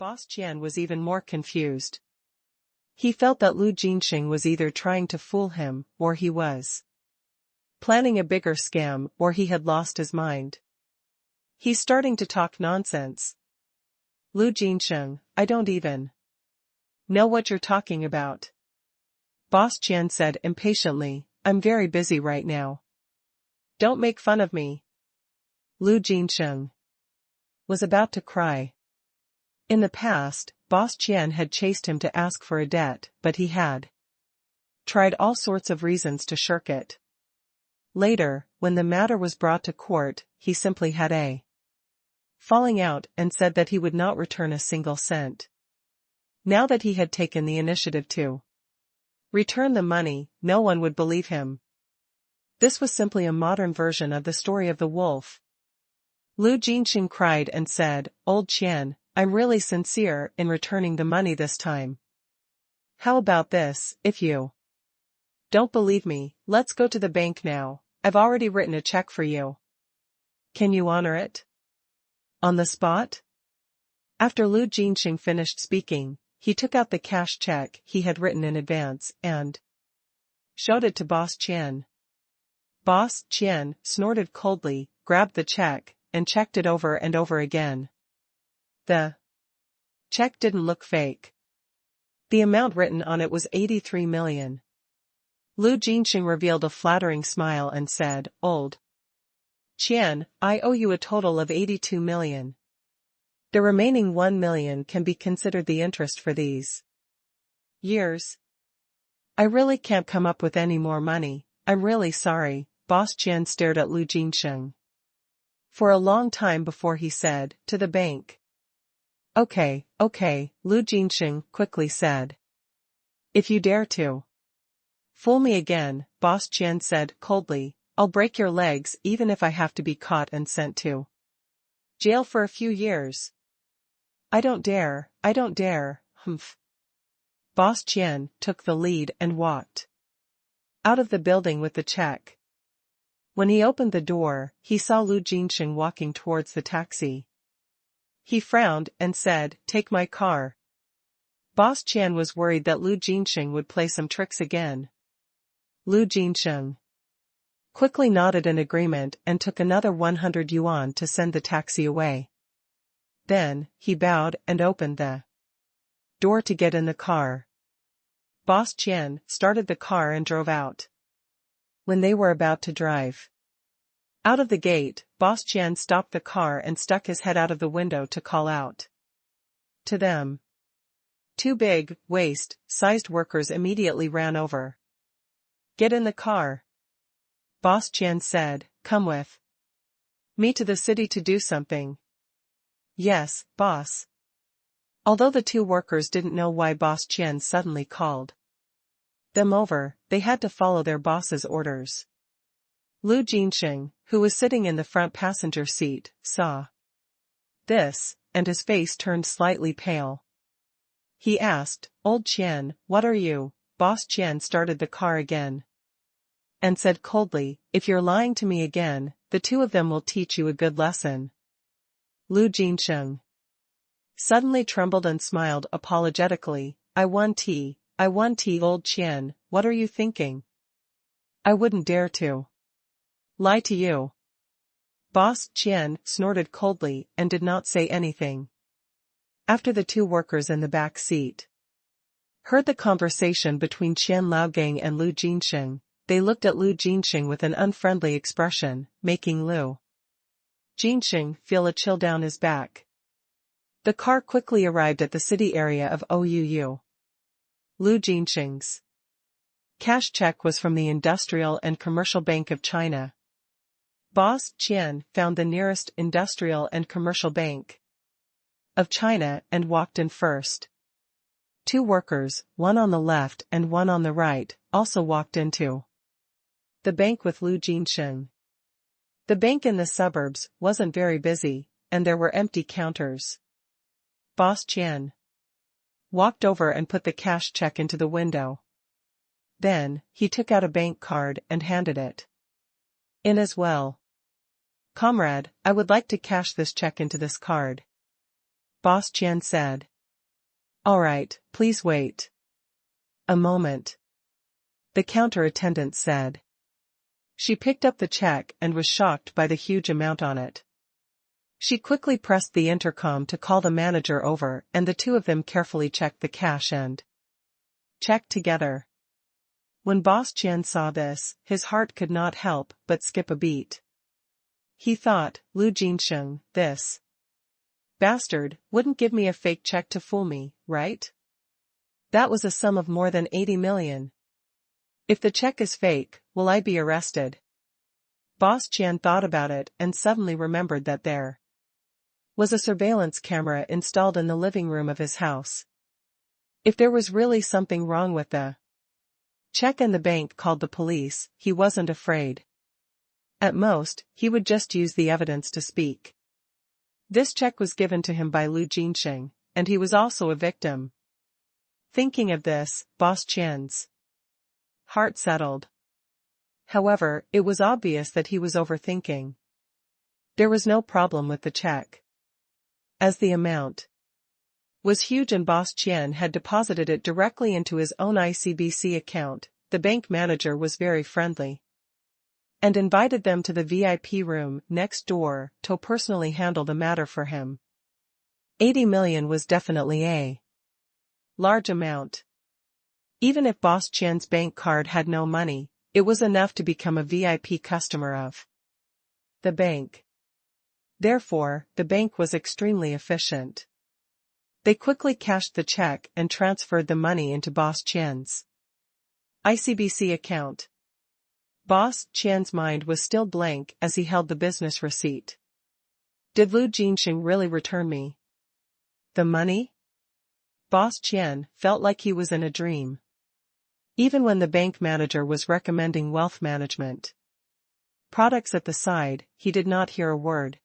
Boss Qian was even more confused. He felt that Lu Jinxing was either trying to fool him, or he was planning a bigger scam, or he had lost his mind. He's starting to talk nonsense. Lu Jinxing, I don't even know what you're talking about. Boss Qian said impatiently, I'm very busy right now. Don't make fun of me. Lu Jinxing was about to cry. In the past, Boss Qian had chased him to ask for a debt, but he had tried all sorts of reasons to shirk it. Later, when the matter was brought to court, he simply had a falling out and said that he would not return a single cent. Now that he had taken the initiative to return the money, no one would believe him. This was simply a modern version of the story of the wolf. Lu Jinxing cried and said, Old Qian, I'm really sincere in returning the money this time. How about this, if you don't believe me, let's go to the bank now, I've already written a check for you. Can you honor it? On the spot? After Lu Jinxing finished speaking, he took out the cash check he had written in advance and showed it to Boss Qian. Boss Qian snorted coldly, grabbed the check, and checked it over and over again. The check didn't look fake. The amount written on it was 83 million. Lu Jinxing revealed a flattering smile and said, Old Qian, I owe you a total of 82 million. The remaining 1 million can be considered the interest for these years. I really can't come up with any more money, I'm really sorry. Boss Qian stared at Lu Jinxing for a long time before he said, to the bank. Okay, Lu Jinxing quickly said. If you dare to fool me again, Boss Qian said coldly, I'll break your legs even if I have to be caught and sent to jail for a few years. I don't dare, humph. Boss Qian took the lead and walked out of the building with the check. When he opened the door, he saw Lu Jinxing walking towards the taxi. He frowned and said, Take my car. Boss Qian was worried that Lu Jinxing would play some tricks again. Lu Jinxing quickly nodded in agreement and took another 100 yuan to send the taxi away. Then, he bowed and opened the door to get in the car. Boss Qian started the car and drove out. When they were about to drive out of the gate, Boss Qian stopped the car and stuck his head out of the window to call out to them. Two big, waist-sized workers immediately ran over. Get in the car. Boss Qian said, Come with me to the city to do something. Yes, boss. Although the two workers didn't know why Boss Qian suddenly called them over, they had to follow their boss's orders. Lu Jinxing, who was sitting in the front passenger seat, saw this, and his face turned slightly pale. He asked, Old Qian, what are you? Boss Qian started the car again and said coldly, If you're lying to me again, the two of them will teach you a good lesson. Lu Jinxing suddenly trembled and smiled apologetically, I won tea, Old Qian, what are you thinking? I wouldn't dare to lie to you. Boss Qian snorted coldly and did not say anything. After the two workers in the back seat heard the conversation between Qian Laogang and Lu Jinxing, they looked at Lu Jinxing with an unfriendly expression, making Lu Jinxing feel a chill down his back. The car quickly arrived at the city area of Ouu. Lu Jinxing's cash check was from the Industrial and Commercial Bank of China. Boss Qian found the nearest Industrial and Commercial Bank of China and walked in first. Two workers, one on the left and one on the right, also walked into the bank with Lu Jinxing. The bank in the suburbs wasn't very busy, and there were empty counters. Boss Qian walked over and put the cash check into the window. Then, he took out a bank card and handed it in as well. Comrade, I would like to cash this check into this card. Boss Qian said. All right, please wait. A moment. The counter attendant said. She picked up the check and was shocked by the huge amount on it. She quickly pressed the intercom to call the manager over, and the two of them carefully checked the cash and check together. When Boss Qian saw this, his heart could not help but skip a beat. He thought, Lu Jinsheng, this bastard wouldn't give me a fake check to fool me, right? That was a sum of more than 80 million. If the check is fake, will I be arrested? Boss Qian thought about it and suddenly remembered that there was a surveillance camera installed in the living room of his house. If there was really something wrong with the check and the bank called the police, he wasn't afraid. At most, he would just use the evidence to speak. This check was given to him by Lu Jinsheng, and he was also a victim. Thinking of this, Boss Qian's heart settled. However, it was obvious that he was overthinking. There was no problem with the check, as the amount was huge and Boss Qian had deposited it directly into his own ICBC account. The bank manager was very friendly and invited them to the VIP room next door to personally handle the matter for him. 80 million was definitely a large amount. Even if Boss Qian's bank card had no money, it was enough to become a VIP customer of the bank. Therefore, the bank was extremely efficient. They quickly cashed the check and transferred the money into Boss Qian's ICBC account. Boss Qian's mind was still blank as he held the business receipt. Did Lu Jinsheng really return me the money? Boss Qian felt like he was in a dream. Even when the bank manager was recommending wealth management products at the side, he did not hear a word.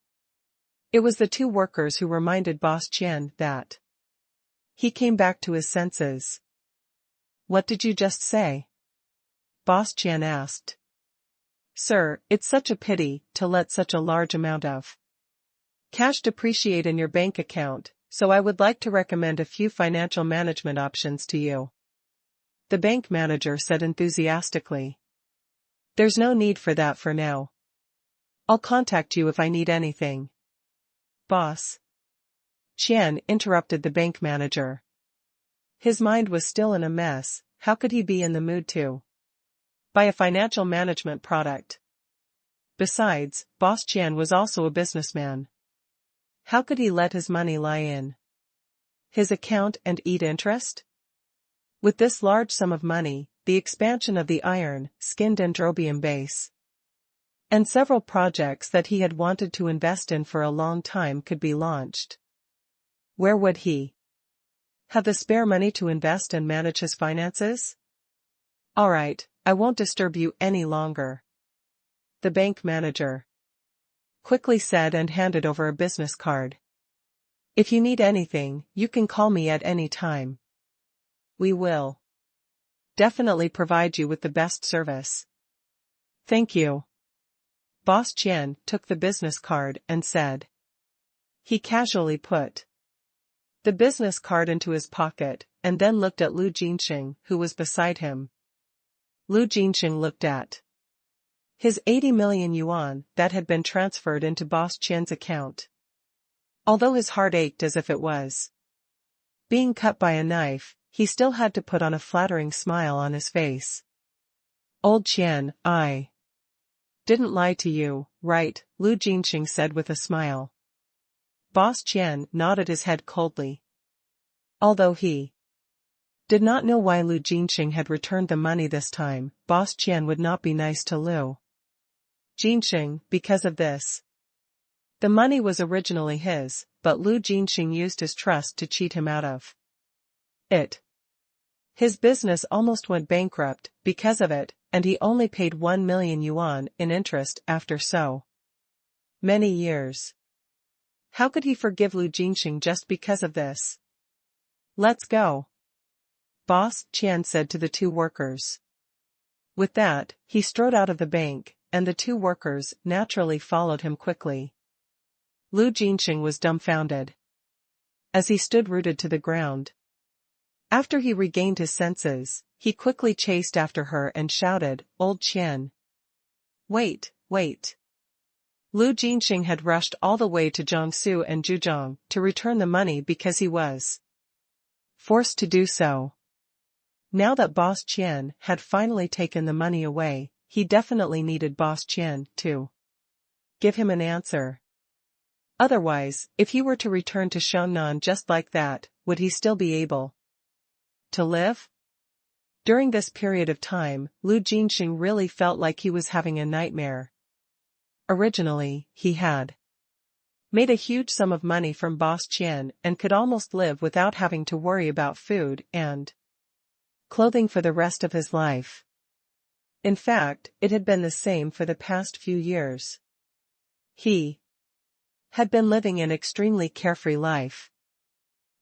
It was the two workers who reminded Boss Qian that he came back to his senses. What did you just say? Boss Qian asked. Sir, it's such a pity to let such a large amount of cash depreciate in your bank account, so I would like to recommend a few financial management options to you. The bank manager said enthusiastically. There's no need for that for now. I'll contact you if I need anything. Boss Qian interrupted the bank manager. His mind was still in a mess. How could he be in the mood to buy a financial management product? Besides, Boss Qian was also a businessman. How could he let his money lie in his account and eat interest? With this large sum of money, the expansion of the iron, skinned dendrobium base, and several projects that he had wanted to invest in for a long time could be launched. Where would he have the spare money to invest and manage his finances? All right, I won't disturb you any longer, the bank manager quickly said and handed over a business card. If you need anything, you can call me at any time. We will definitely provide you with the best service. Thank you. Boss Qian took the business card and said. He casually put the business card into his pocket and then looked at Lu Jinsheng, who was beside him. Lu Jinsheng looked at his 80 million yuan that had been transferred into Boss Qian's account. Although his heart ached as if it was being cut by a knife, he still had to put on a flattering smile on his face. Old Qian, I didn't lie to you, right? Lu Jinsheng said with a smile. Boss Qian nodded his head coldly. Although he did not know why Lu Jinsheng had returned the money this time, Boss Qian would not be nice to Lu Jinsheng because of this. The money was originally his, but Lu Jinsheng used his trust to cheat him out of it. His business almost went bankrupt because of it, and he only paid 1 million yuan in interest after so many years. How could he forgive Lu Jinsheng just because of this? Let's go, Boss Qian said to the two workers. With that, he strode out of the bank, and the two workers naturally followed him quickly. Lu Jinsheng was dumbfounded as he stood rooted to the ground. After he regained his senses, he quickly chased after her and shouted, "Old Qian! Wait, wait!" Lu Jinxing had rushed all the way to Jiangsu and Zhejiang to return the money because he was forced to do so. Now that Boss Qian had finally taken the money away, he definitely needed Boss Qian to give him an answer. Otherwise, if he were to return to Xiangnan just like that, would he still be able to live? During this period of time, Lu Jinxing really felt like he was having a nightmare. Originally, he had made a huge sum of money from Boss Qian and could almost live without having to worry about food and clothing for the rest of his life. In fact, it had been the same for the past few years. He had been living an extremely carefree life.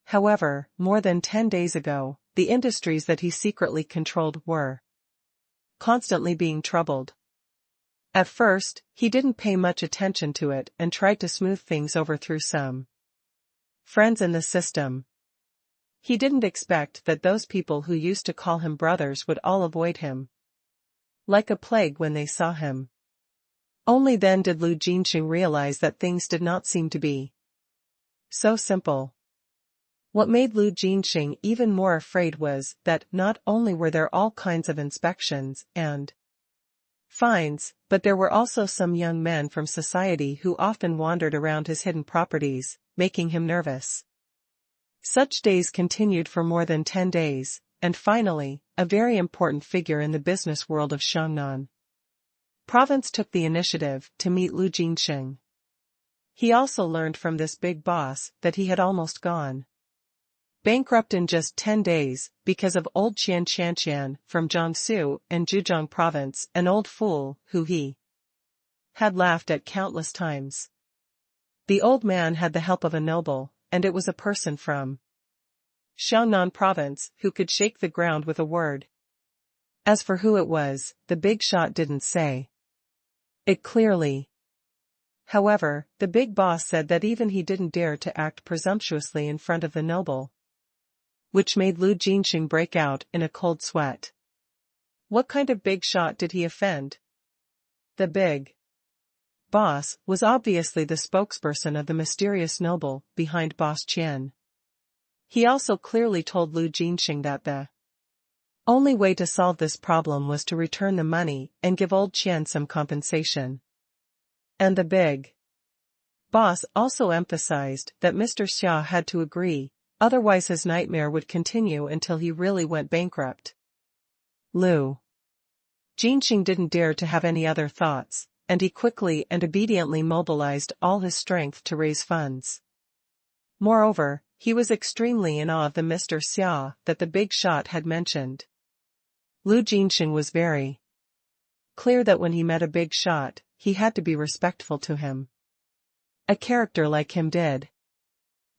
However, more than 10 days ago, the industries that he secretly controlled were constantly being troubled. At first, he didn't pay much attention to it and tried to smooth things over through some friends in the system. He didn't expect that those people who used to call him brothers would all avoid him like a plague when they saw him. Only then did Lu Jinxing realize that things did not seem to be so simple. What made Lu Jinxing even more afraid was that not only were there all kinds of inspections and fines, but there were also some young men from society who often wandered around his hidden properties, making him nervous. Such days continued for more than 10 days, and finally, a very important figure in the business world of Xiangnan province took the initiative to meet Lu Jinxing. He also learned from this big boss that he had almost gone bankrupt in just 10 days, because of old Qian Qianqian from Jiangsu and Zhejiang province, an old fool who he had laughed at countless times. The old man had the help of a noble, and it was a person from Xiangnan province who could shake the ground with a word. As for who it was, the big shot didn't say it clearly. However, the big boss said that even he didn't dare to act presumptuously in front of the noble, which made Lu Jinxing break out in a cold sweat. What kind of big shot did he offend? The big boss was obviously the spokesperson of the mysterious noble behind Boss Qian. He also clearly told Lu Jinxing that the only way to solve this problem was to return the money and give old Qian some compensation. And the big boss also emphasized that Mr. Xia had to agree, otherwise his nightmare would continue until he really went bankrupt. Lu Jinxing didn't dare to have any other thoughts, and he quickly and obediently mobilized all his strength to raise funds. Moreover, he was extremely in awe of the Mr. Xia that the big shot had mentioned. Lu Jinxing was very clear that when he met a big shot, he had to be respectful to him. A character like him did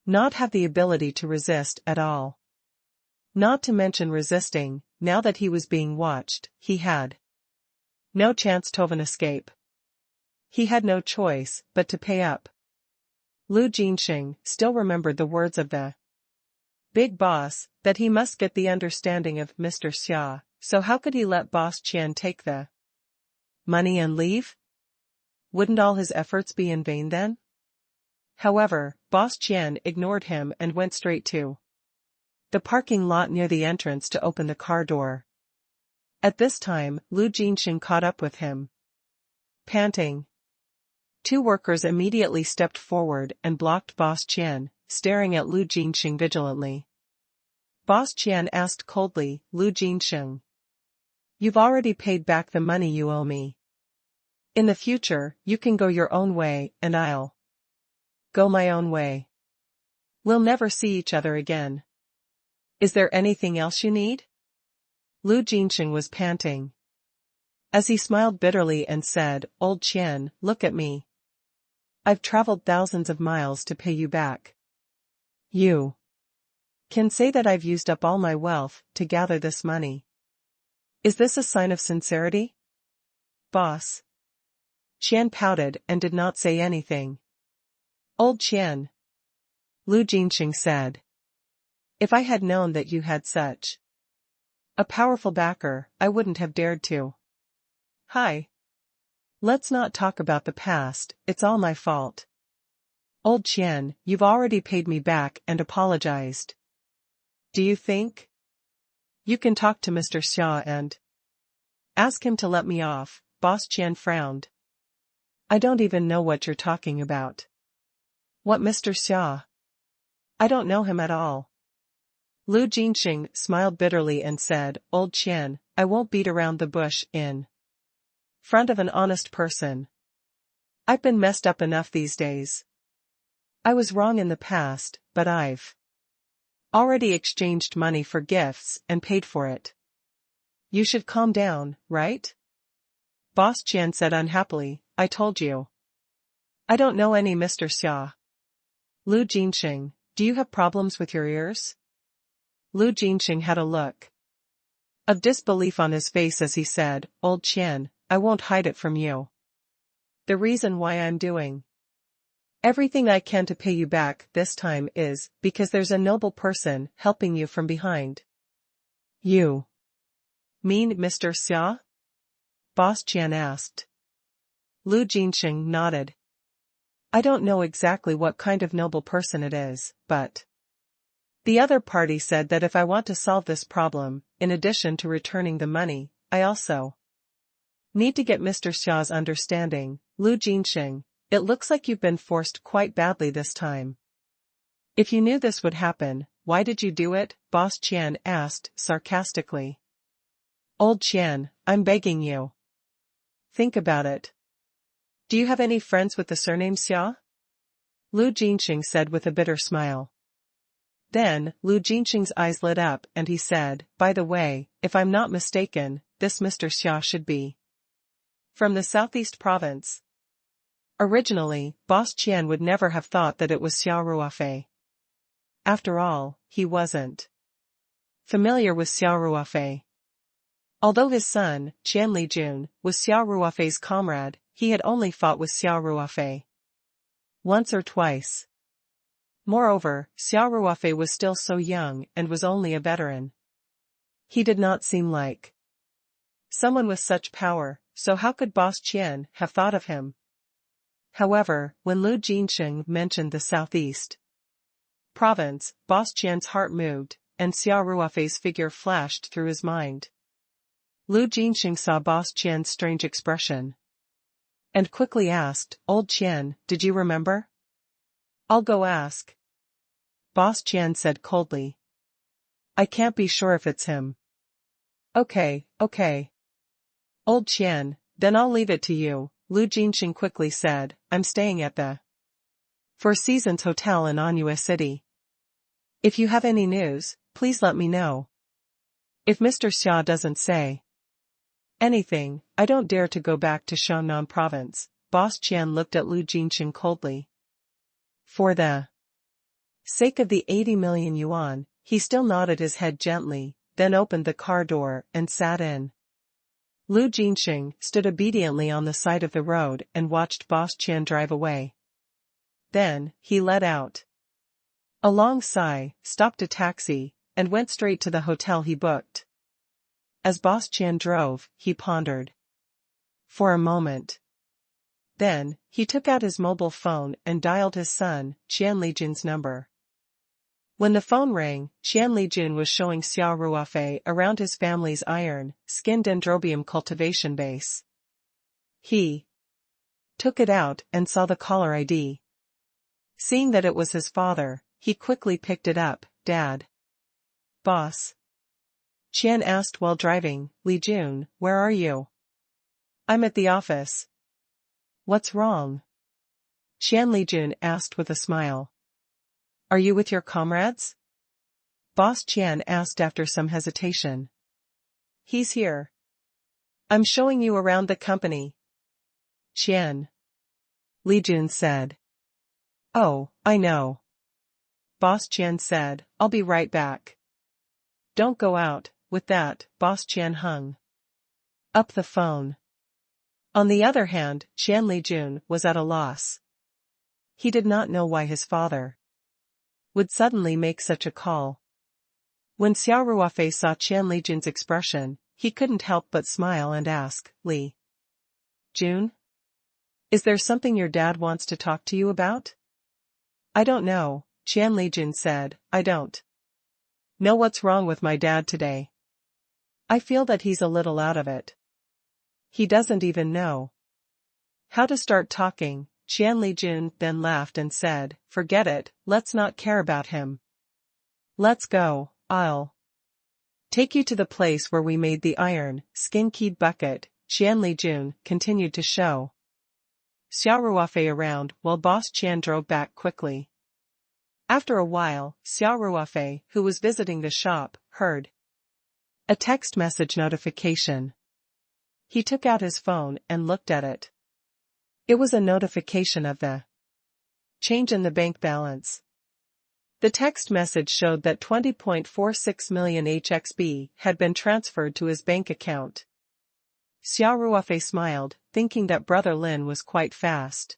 not have the ability to resist at all. Not to mention resisting, now that he was being watched, he had no chance of an escape. He had no choice but to pay up. Lu Jinxing still remembered the words of the big boss, that he must get the understanding of Mr. Xia, so how could he let Boss Qian take the money and leave? Wouldn't all his efforts be in vain then? However, Boss Qian ignored him and went straight to the parking lot near the entrance to open the car door. At this time, Lu Jinxing caught up with him, panting. Two workers immediately stepped forward and blocked Boss Qian, staring at Lu Jinxing vigilantly. Boss Qian asked coldly, "Lu Jinxing, you've already paid back the money you owe me. In the future, you can go your own way and I'll go my own way. We'll never see each other again. Is there anything else you need?" Lu Jinxing was panting, as he smiled bitterly and said, "Old Qian, look at me. I've traveled thousands of miles to pay you back. You can say that I've used up all my wealth to gather this money. Is this a sign of sincerity?" Boss Qian pouted and did not say anything. "Old Qian," Lu Jinxing said, If I had known that you had such a powerful backer, I wouldn't have dared to. Hi. Let's not talk about the past, it's all my fault. Old Qian, you've already paid me back and apologized. Do you think you can talk to Mr. Xia and ask him to let me off? Boss Qian frowned. I don't even know what you're talking about. What Mr. Xia? I don't know him at all. Lu Jinxing smiled bitterly and said, Old Qian, I won't beat around the bush in front of an honest person. I've been messed up enough these days. I was wrong in the past, but I've already exchanged money for gifts and paid for it. You should calm down, right? Boss Qian said unhappily, I told you. I don't know any Mr. Xia. Lu Jinxing, do you have problems with your ears? Lu Jinxing had a look of disbelief on his face as he said, Old Qian, I won't hide it from you. The reason why I'm doing everything I can to pay you back this time is because there's a noble person helping you from behind. You mean Mr. Xia? Boss Qian asked. Lu Jinxing nodded. I don't know exactly what kind of noble person it is, but the other party said that if I want to solve this problem, in addition to returning the money, I also need to get Mr. Xia's understanding. Lu Jinxing, it looks like you've been forced quite badly this time. If you knew this would happen, why did you do it? Boss Qian asked sarcastically. Old Qian, I'm begging you. Think about it. Do you have any friends with the surname Xia? Lu Jinxing said with a bitter smile. Then, Lu Jinxing's eyes lit up and he said, by the way, if I'm not mistaken, this Mr. Xia should be from the southeast province. Originally, Boss Qian would never have thought that it was Xia Ruofei. After all, he wasn't familiar with Xia Ruofei. Although his son, Qian Lijun, was Xia Ruofei's comrade, he had only fought with Xia Ruofei once or twice. Moreover, Xia Ruofei was still so young and was only a veteran. He did not seem like someone with such power, so how could Boss Qian have thought of him? However, when Lu Jinxing mentioned the southeast province, Boss Qian's heart moved, and Xia Ruofei's figure flashed through his mind. Lu Jinxing saw Boss Qian's strange expression and quickly asked, Old Qian, did you remember? I'll go ask. Boss Qian said coldly. I can't be sure if it's him. Okay. Old Qian, then I'll leave it to you, Lu Jinxing quickly said, I'm staying at the Four Seasons Hotel in Anhui City. If you have any news, please let me know. If Mr. Xia doesn't say anything, I don't dare to go back to Shannan province. Boss Qian looked at Lu Jinxing coldly. For the sake of the 80 million yuan, he still nodded his head gently, then opened the car door and sat in. Lu Jinxing stood obediently on the side of the road and watched Boss Qian drive away. Then, he let out a long sigh, stopped a taxi, and went straight to the hotel he booked. As Boss Qian drove, he pondered for a moment. Then, he took out his mobile phone and dialed his son, Qian Lijun's number. When the phone rang, Qian Lijun was showing Xia Ruofei around his family's iron-skin dendrobium cultivation base. He took it out and saw the caller ID. Seeing that it was his father, he quickly picked it up. Dad. Boss. Qian asked while driving, Lijun, where are you? I'm at the office. What's wrong? Qian Lijun asked with a smile. Are you with your comrades? Boss Qian asked after some hesitation. He's here. I'm showing you around the company. Qian Lijun said. Oh, I know. Boss Qian said, I'll be right back. Don't go out. With that, Boss Qian hung up the phone. On the other hand, Qian Lijun was at a loss. He did not know why his father would suddenly make such a call. When Xia Ruofei saw Qian Lijun's expression, he couldn't help but smile and ask, Li Jun? Is there something your dad wants to talk to you about? I don't know, Qian Lijun said, I don't know what's wrong with my dad today. I feel that he's a little out of it. He doesn't even know how to start talking. Qian Lijun then laughed and said, forget it, let's not care about him. Let's go, I'll take you to the place where we made the iron, skin-keyed bucket. Qian Lijun continued to show Xia Ruofei around while Boss Qian drove back quickly. After a while, Xia Ruofei, who was visiting the shop, heard a text message notification. He took out his phone and looked at it. It was a notification of the change in the bank balance. The text message showed that 20.46 million HXB had been transferred to his bank account. Xia Ruofei smiled, thinking that Brother Lin was quite fast.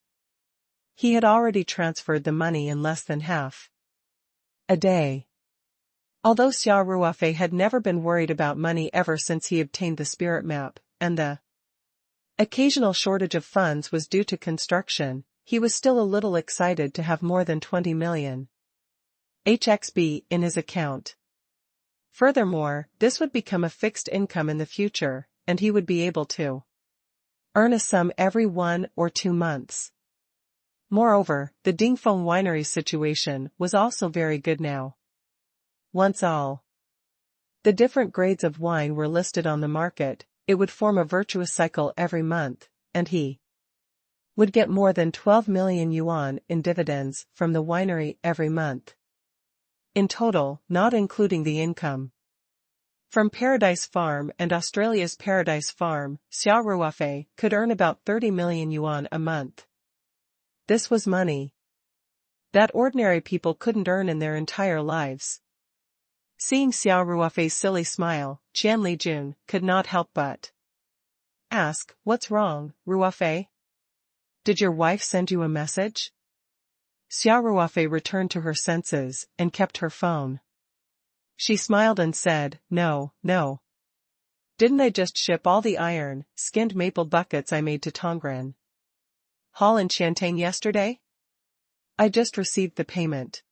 He had already transferred the money in less than half a day. Although Xia Ruofei had never been worried about money ever since he obtained the spirit map, and the occasional shortage of funds was due to construction, he was still a little excited to have more than 20 million HXB in his account. Furthermore, this would become a fixed income in the future, and he would be able to earn a sum every 1 or 2 months. Moreover, the Dingfeng winery situation was also very good now. Once all the different grades of wine were listed on the market, it would form a virtuous cycle every month, and he would get more than 12 million yuan in dividends from the winery every month. In total, not including the income from Paradise Farm and Australia's Paradise Farm, Xia Ruofei could earn about 30 million yuan a month. This was money that ordinary people couldn't earn in their entire lives. Seeing Xia Ruofei's silly smile, Qian Lijun could not help but ask, what's wrong, Ruofei? Did your wife send you a message? Xia Ruofei returned to her senses and kept her phone. She smiled and said, no. Didn't I just ship all the iron, skinned maple buckets I made to Tongren Hall in Shantung yesterday? I just received the payment.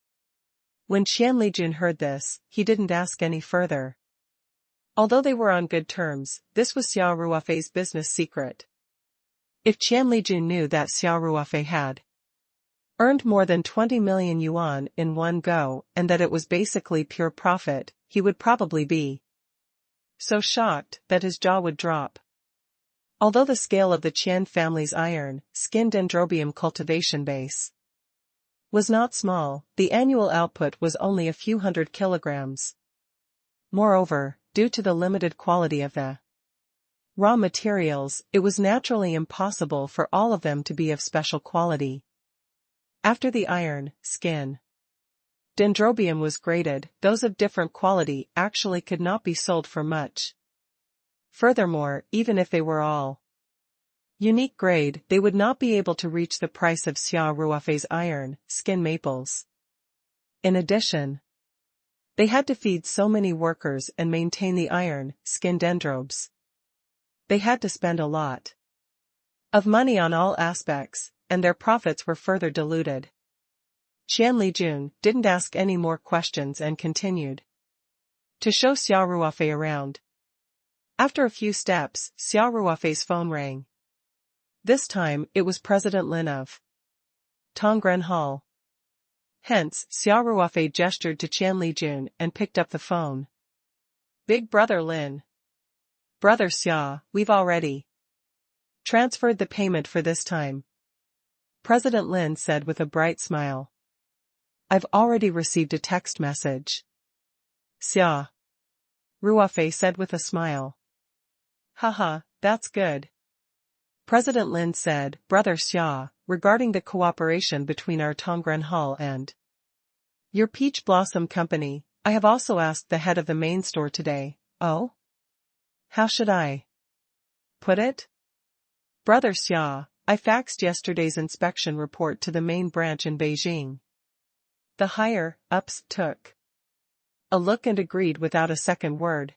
When Qian Lijun heard this, he didn't ask any further. Although they were on good terms, this was Xia Ruofei's business secret. If Qian Lijun knew that Xia Ruofei had earned more than 20 million yuan in one go and that it was basically pure profit, he would probably be so shocked that his jaw would drop. Although the scale of the Qian family's iron, skin dendrobium cultivation base was not small, the annual output was only a few hundred kilograms. Moreover, due to the limited quality of the raw materials, it was naturally impossible for all of them to be of special quality. After the iron, skin dendrobium was graded, those of different quality actually could not be sold for much. Furthermore, even if they were all unique grade, they would not be able to reach the price of Xia Ruofei's iron, skin maples. In addition, they had to feed so many workers and maintain the iron, skin dendrobes. They had to spend a lot of money on all aspects, and their profits were further diluted. Qian Lijun didn't ask any more questions and continued to show Xia Ruofei around. After a few steps, Xia Ruofei's phone rang. This time, it was President Lin of Tongren Hall. Hence, Xia Ruofei gestured to Qian Lijun and picked up the phone. Big Brother Lin. Brother Xia, we've already transferred the payment for this time. President Lin said with a bright smile. I've already received a text message. Xia Ruofei said with a smile. Haha, that's good. President Lin said, Brother Xia, regarding the cooperation between our Tongren Hall and your Peach Blossom Company, I have also asked the head of the main store today. Oh? How should I put it? Brother Xia, I faxed yesterday's inspection report to the main branch in Beijing. The higher-ups took a look and agreed without a second word.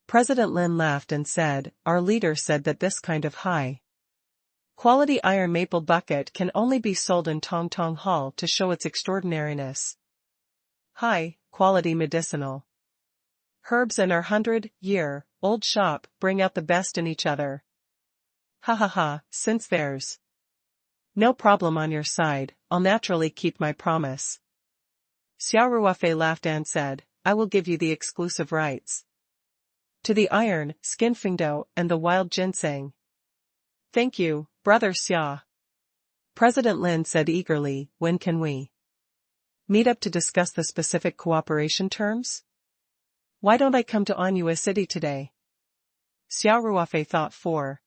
President Lin laughed and said, "Our leader said that this kind of high-quality iron maple bucket can only be sold in Tong Tong Hall to show its extraordinariness. High-quality medicinal herbs in our 100-year-old shop bring out the best in each other. Ha ha ha, since there's no problem on your side, I'll naturally keep my promise." Xia Ruofei laughed and said, "I will give you the exclusive rights to the iron, skin fingdo, and the wild ginseng." "Thank you, brother Xia." President Lin said eagerly, "When can we meet up to discuss the specific cooperation terms? Why don't I come to Anhui City today?" Xia Ruofei thought for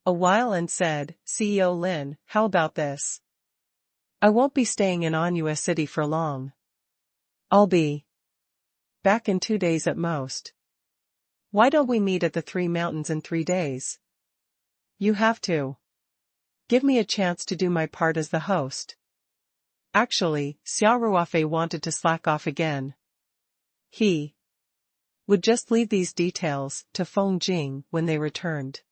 a while and said, "CEO Lin, how about this? I won't be staying in Anhui City for long. I'll be back in 2 days at most. Why don't we meet at the Three Mountains in 3 days? You have to give me a chance to do my part as the host." Actually, Xia Ruofei wanted to slack off again. He would just leave these details to Feng Jing when they returned.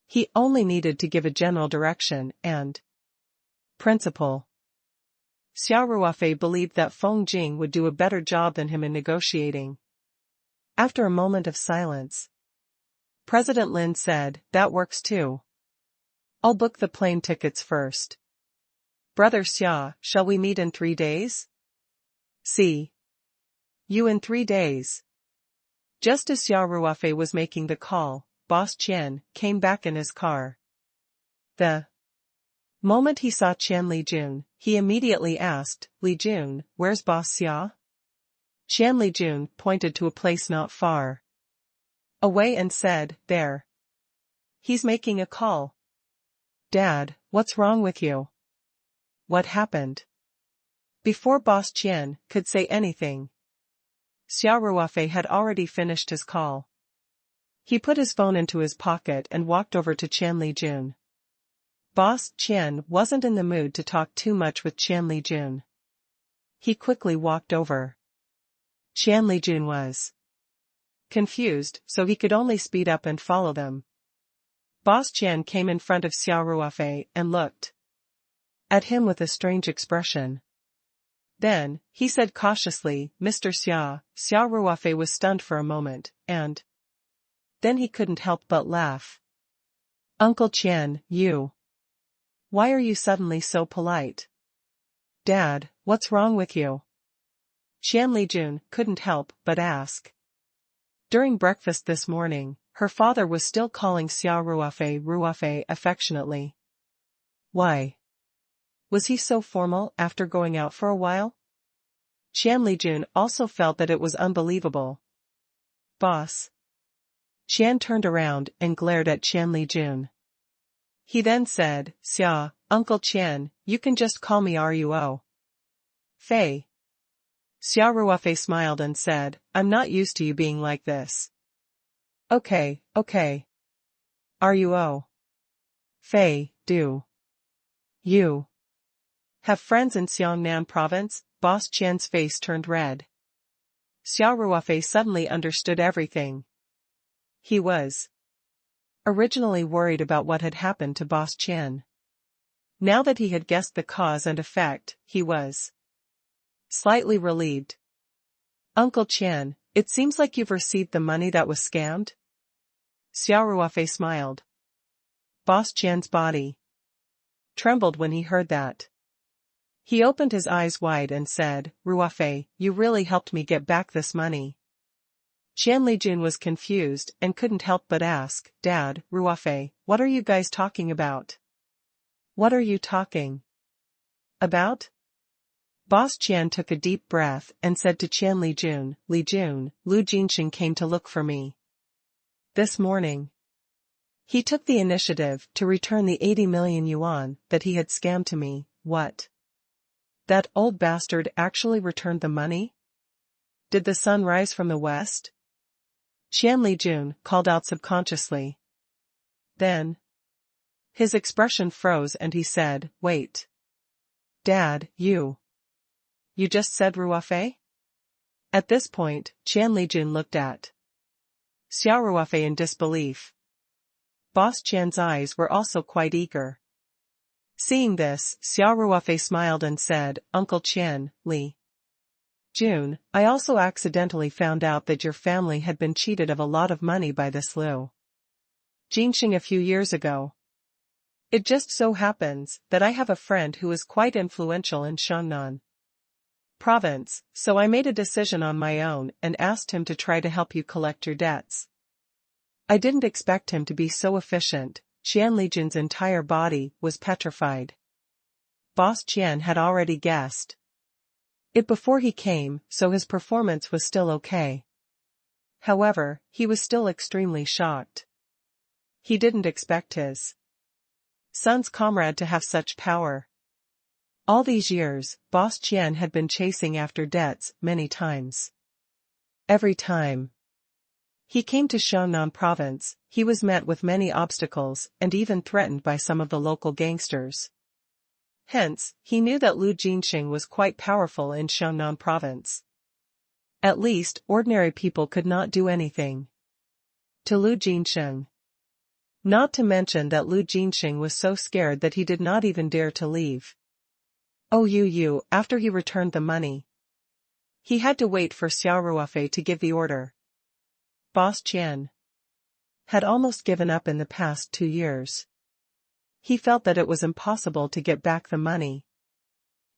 He only needed to give a general direction and principle. Xia Ruofei believed that Feng Jing would do a better job than him in negotiating. After a moment of silence, President Lin said, "That works too. I'll book the plane tickets first. Brother Xia, shall we meet in 3 days? See you in 3 days." Just as Xia Ruofei was making the call, Boss Qian came back in his car. The moment he saw Qian Lijun, he immediately asked, "Lijun, where's Boss Xia?" Qian Lijun pointed to a place not far away and said, "There. He's making a call." "Dad, what's wrong with you? What happened?" Before Boss Qian could say anything, Xia Ruofei had already finished his call. He put his phone into his pocket and walked over to Qian Lijun. Boss Qian wasn't in the mood to talk too much with Qian Lijun. He quickly walked over. Qian Lijun was confused, so he could only speed up and follow them. Boss Qian came in front of Xia Ruofei and looked at him with a strange expression. Then, he said cautiously, "Mr. Xia." Xia Ruofei was stunned for a moment, and then he couldn't help but laugh. "Uncle Qian, you. Why are you suddenly so polite?" "Dad, what's wrong with you?" Qian Lijun couldn't help but ask. During breakfast this morning, her father was still calling Xia Ruofei affectionately. Why was he so formal after going out for a while? Qian Lijun also felt that it was unbelievable. "Boss." Qian turned around and glared at Qian Lijun. He then said, "Xia, Uncle Qian, you can just call me Ruo Fei." Xia Ruofei smiled and said, "I'm not used to you being like this." Okay. Ruo Fei, do you have friends in Xiongnan province?" Boss Qian's face turned red. Xia Ruofei suddenly understood everything. He was originally worried about what had happened to Boss Qian. Now that he had guessed the cause and effect, he was slightly relieved. "Uncle Qian, it seems like you've received the money that was scammed?" Xia Ruofei smiled. Boss Qian's body trembled when he heard that. He opened his eyes wide and said, "Ruofei, you really helped me get back this money." Qian Lijun was confused and couldn't help but ask, "Dad, Ruofei, what are you guys talking about?" "What are you talking about?" Boss Qian took a deep breath and said to Qian Lijun, "Lijun, Lu Jinxing came to look for me this morning. He took the initiative to return the 80 million yuan that he had scammed to me." "What? That old bastard actually returned the money? Did the sun rise from the west?" Qian Lijun called out subconsciously. Then his expression froze and he said, "Wait. Dad, you just said Ruofei?" At this point, Qian Lijun looked at Xia Ruofei in disbelief. Boss Qian's eyes were also quite eager. Seeing this, Xia Ruofei smiled and said, Uncle Qian, Li Jun, I also accidentally found out that your family had been cheated of a lot of money by this Liu Jinxing a few years ago. It just so happens that I have a friend who is quite influential in Shannan province, so I made a decision on my own and asked him to try to help you collect your debts. I didn't expect him to be so efficient. Qian Lijun's entire body was petrified. Boss Qian had already guessed it before he came, so his performance was still okay. However, he was still extremely shocked. He didn't expect his son's comrade to have such power. All these years, Boss Qian had been chasing after debts many times. Every time he came to Shannan province, he was met with many obstacles and even threatened by some of the local gangsters. Hence, he knew that Liu Jinxing was quite powerful in Shannan province. At least, ordinary people could not do anything to Liu Jinxing. Not to mention that Liu Jinxing was so scared that he did not even dare to leave. After he returned the money, he had to wait for Xia Ruofei to give the order. Boss Qian had almost given up in the past 2 years. He felt that it was impossible to get back the money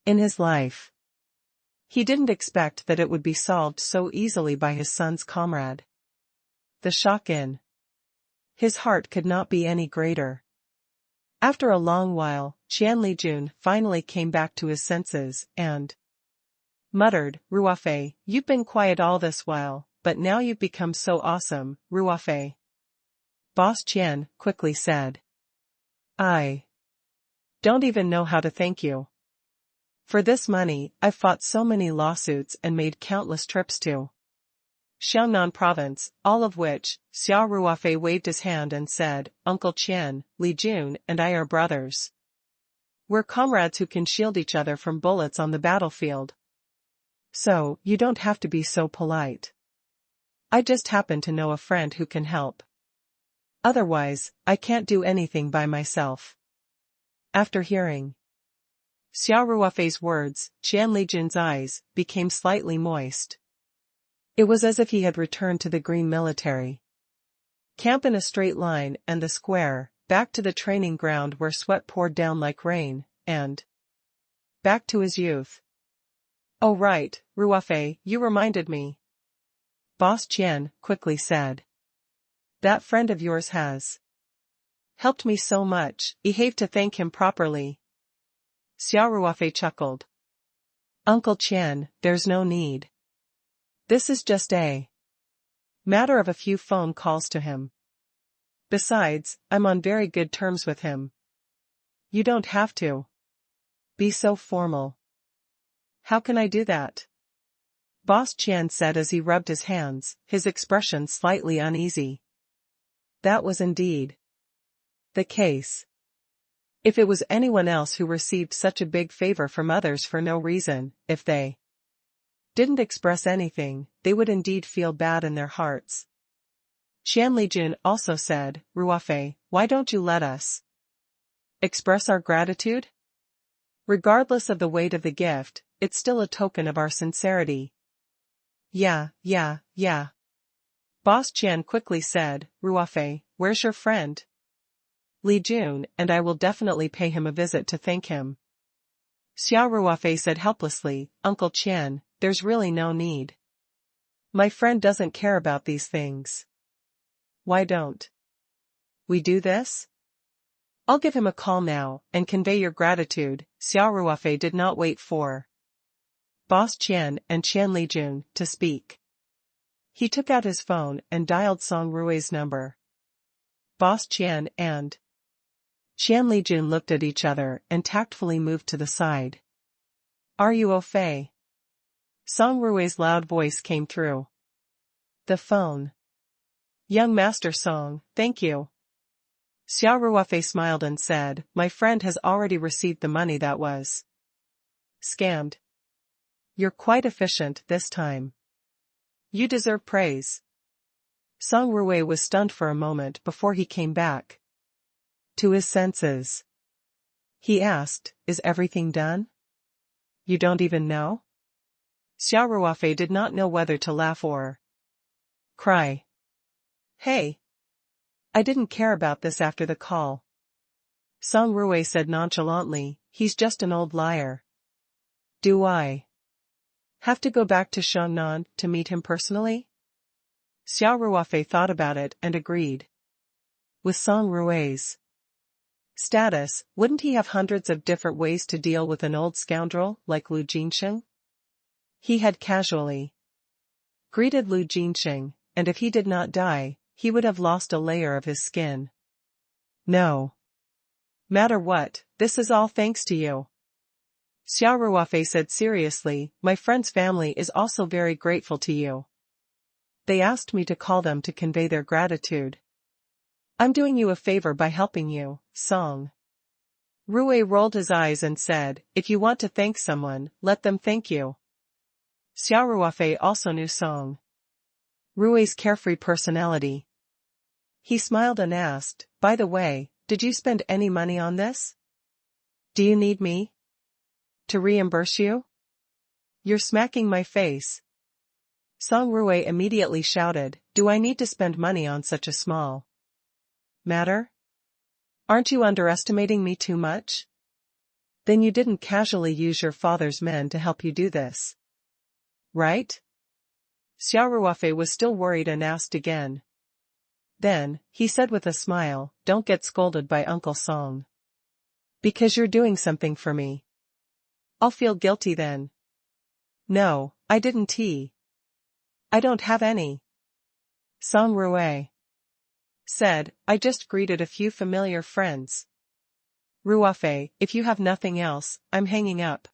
in his life. He didn't expect that it would be solved so easily by his son's comrade. The shock in his heart could not be any greater. After a long while, Qian Lijun finally came back to his senses and muttered, Ruofei, you've been quiet all this while, but now you've become so awesome, Ruofei. Boss Qian quickly said. I don't even know how to thank you. For this money, I've fought so many lawsuits and made countless trips to Shannan province, all of which, Xia Ruofei waved his hand and said, Uncle Qian, Li Jun and I are brothers. We're comrades who can shield each other from bullets on the battlefield. So, you don't have to be so polite. I just happen to know a friend who can help. Otherwise, I can't do anything by myself. After hearing Xia Ruofei's words, Qian Lijun's eyes became slightly moist. It was as if he had returned to the green military camp in a straight line and the square, back to the training ground where sweat poured down like rain, and back to his youth. Oh right, Ruofei, you reminded me. Boss Qian quickly said. That friend of yours has helped me so much, I have to thank him properly. Xia Ruofei chuckled. Uncle Qian, there's no need. This is just a matter of a few phone calls to him. Besides, I'm on very good terms with him. You don't have to be so formal. How can I do that? Boss Qian said as he rubbed his hands, his expression slightly uneasy. That was indeed the case. If it was anyone else who received such a big favor from others for no reason, if they didn't express anything, they would indeed feel bad in their hearts. Qian Lijun also said, Ruofei, why don't you let us express our gratitude? Regardless of the weight of the gift, it's still a token of our sincerity. Yeah. Boss Qian quickly said, Ruofei, where's your friend? Li Jun, and I will definitely pay him a visit to thank him. Xia Ruofei said helplessly, Uncle Qian, there's really no need. My friend doesn't care about these things. Why don't we do this? I'll give him a call now and convey your gratitude. Xia Ruofei did not wait for Boss Qian and Qian Lijun to speak. He took out his phone and dialed Song Rui's number. Boss Qian and Qian Lijun looked at each other and tactfully moved to the side. Are you Ruofei? Song Rui's loud voice came through the phone. Young Master Song, thank you. Xia Ruofei smiled and said, my friend has already received the money that was scammed. You're quite efficient this time. You deserve praise. Song Ruofei was stunned for a moment before he came back to his senses. He asked, is everything done? You don't even know? Xia Ruofei did not know whether to laugh or cry. Hey! I didn't care about this after the call. Song Ruofei said nonchalantly, he's just an old liar. Do I have to go back to Shannon to meet him personally? Xia Ruofei thought about it and agreed. With Song Ruofei's status, wouldn't he have hundreds of different ways to deal with an old scoundrel like Lu Jinsheng? He had casually greeted Lu Jinsheng, and if he did not die, he would have lost a layer of his skin. No matter what, this is all thanks to you. Xia Ruofei said seriously, my friend's family is also very grateful to you. They asked me to call them to convey their gratitude. I'm doing you a favor by helping you, Song. Ruofei rolled his eyes and said, if you want to thank someone, let them thank you. Xia Ruofei also knew Song Ruofei's carefree personality. He smiled and asked, by the way, did you spend any money on this? Do you need me to reimburse you? You're smacking my face. Song Ruofei immediately shouted, do I need to spend money on such a small matter? Aren't you underestimating me too much? Then you didn't casually use your father's men to help you do this, right? Xia Ruofei was still worried and asked again. Then, he said with a smile, don't get scolded by Uncle Song. Because you're doing something for me. I'll feel guilty then. No, I didn't. I don't have any. Song Ruofei said, I just greeted a few familiar friends. Ruofei, if you have nothing else, I'm hanging up.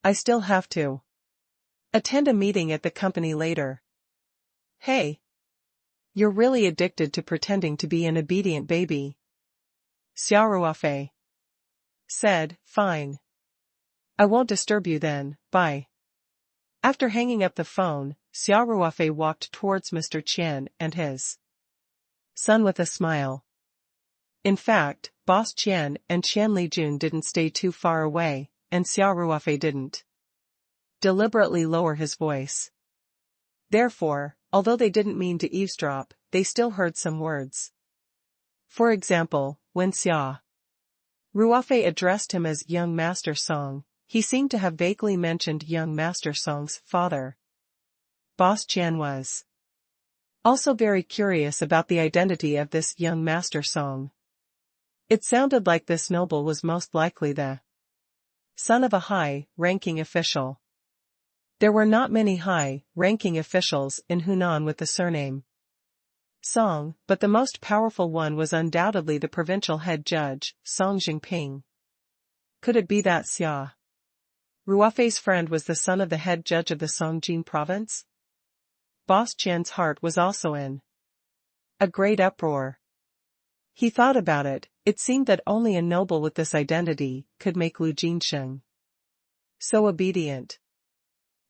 I still have to attend a meeting at the company later. Hey! You're really addicted to pretending to be an obedient baby. Xia Ruofei said, fine. I won't disturb you then, bye. After hanging up the phone, Xia Ruofei walked towards Mr. Qian and his son with a smile. In fact, Boss Qian and Qian Lijun didn't stay too far away, and Xia Ruofei didn't deliberately lower his voice. Therefore, although they didn't mean to eavesdrop, they still heard some words. For example, when Xia Ruofei addressed him as young Master Song, he seemed to have vaguely mentioned young Master Song's father. Boss Qian was also very curious about the identity of this young Master Song. It sounded like this noble was most likely the son of a high-ranking official. There were not many high-ranking officials in Hunan with the surname Song, but the most powerful one was undoubtedly the provincial head judge, Song Jingping. Could it be that Xia Ruofei's friend was the son of the head judge of the Songjin province? Boss Qian's heart was also in a great uproar. He thought about it, it seemed that only a noble with this identity could make Lu Jinsheng so obedient.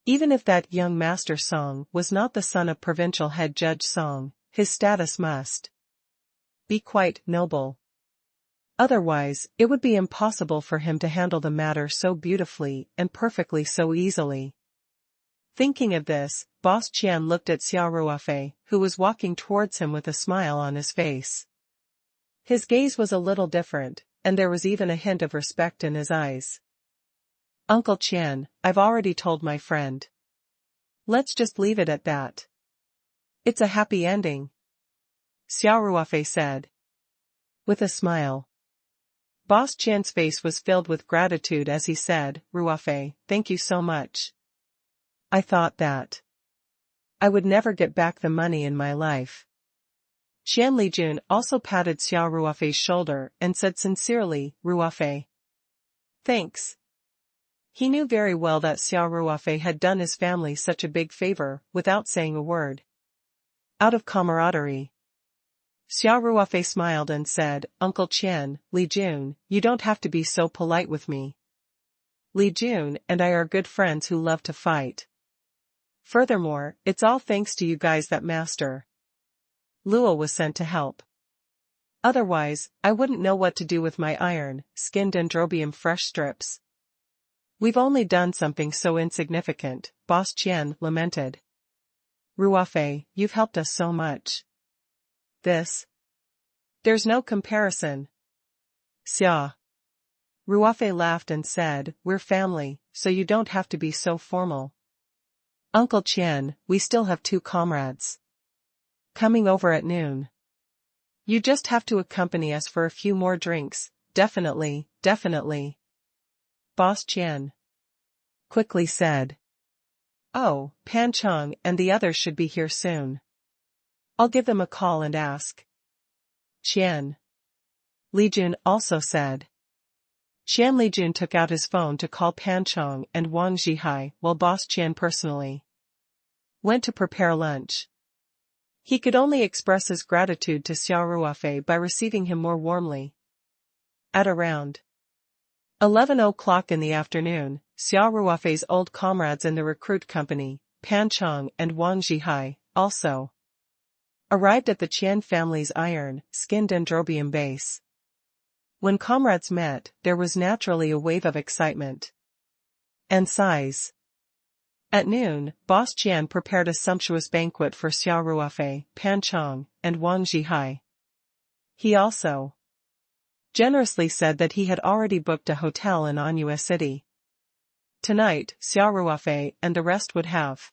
Even if that young Master Song was not the son of provincial head judge Song, his status must be quite noble. Otherwise, it would be impossible for him to handle the matter so beautifully and perfectly so easily. Thinking of this, Boss Qian looked at Xia Ruofei, who was walking towards him with a smile on his face. His gaze was a little different, and there was even a hint of respect in his eyes. Uncle Qian, I've already told my friend. Let's just leave it at that. It's a happy ending. Xia Ruofei said, with a smile. Boss Qian's face was filled with gratitude as he said, Ruofei, thank you so much. I thought that I would never get back the money in my life. Qian Lijun also patted Xia Ruofei's shoulder and said sincerely, Ruofei. Thanks. He knew very well that Xia Ruofei had done his family such a big favor without saying a word. Out of camaraderie. Xia Ruofei smiled and said, Uncle Qian, Lijun, you don't have to be so polite with me. Lijun and I are good friends who love to fight. Furthermore, it's all thanks to you guys that Master Luo was sent to help. Otherwise, I wouldn't know what to do with my iron, skinned dendrobium fresh strips. We've only done something so insignificant, Boss Qian lamented. Ruofei, you've helped us so much. There's no comparison. Xia Ruofei laughed and said, we're family, so you don't have to be so formal. Uncle Qian, we still have 2 comrades coming over at noon. You just have to accompany us for a few more drinks, definitely. Boss Qian quickly said. Oh, Pan Cheng and the others should be here soon. I'll give them a call and ask. Qian Li Jun also said. Qian Li Jun took out his phone to call Pan Cheng and Wang Zhihai while Boss Qian personally went to prepare lunch. He could only express his gratitude to Xia Ruofei by receiving him more warmly. At around 11 o'clock in the afternoon, Xia Ruofei's old comrades in the recruit company, Pan Cheng and Wang Zhihai, also arrived at the Qian family's iron, skinned dendrobium base. When comrades met, there was naturally a wave of excitement and sighs. At noon, Boss Qian prepared a sumptuous banquet for Xia Ruofei, Pan Cheng, and Wang Zhihai. He also generously said that he had already booked a hotel in Anhui City. Tonight, Xia Ruofei and the rest would have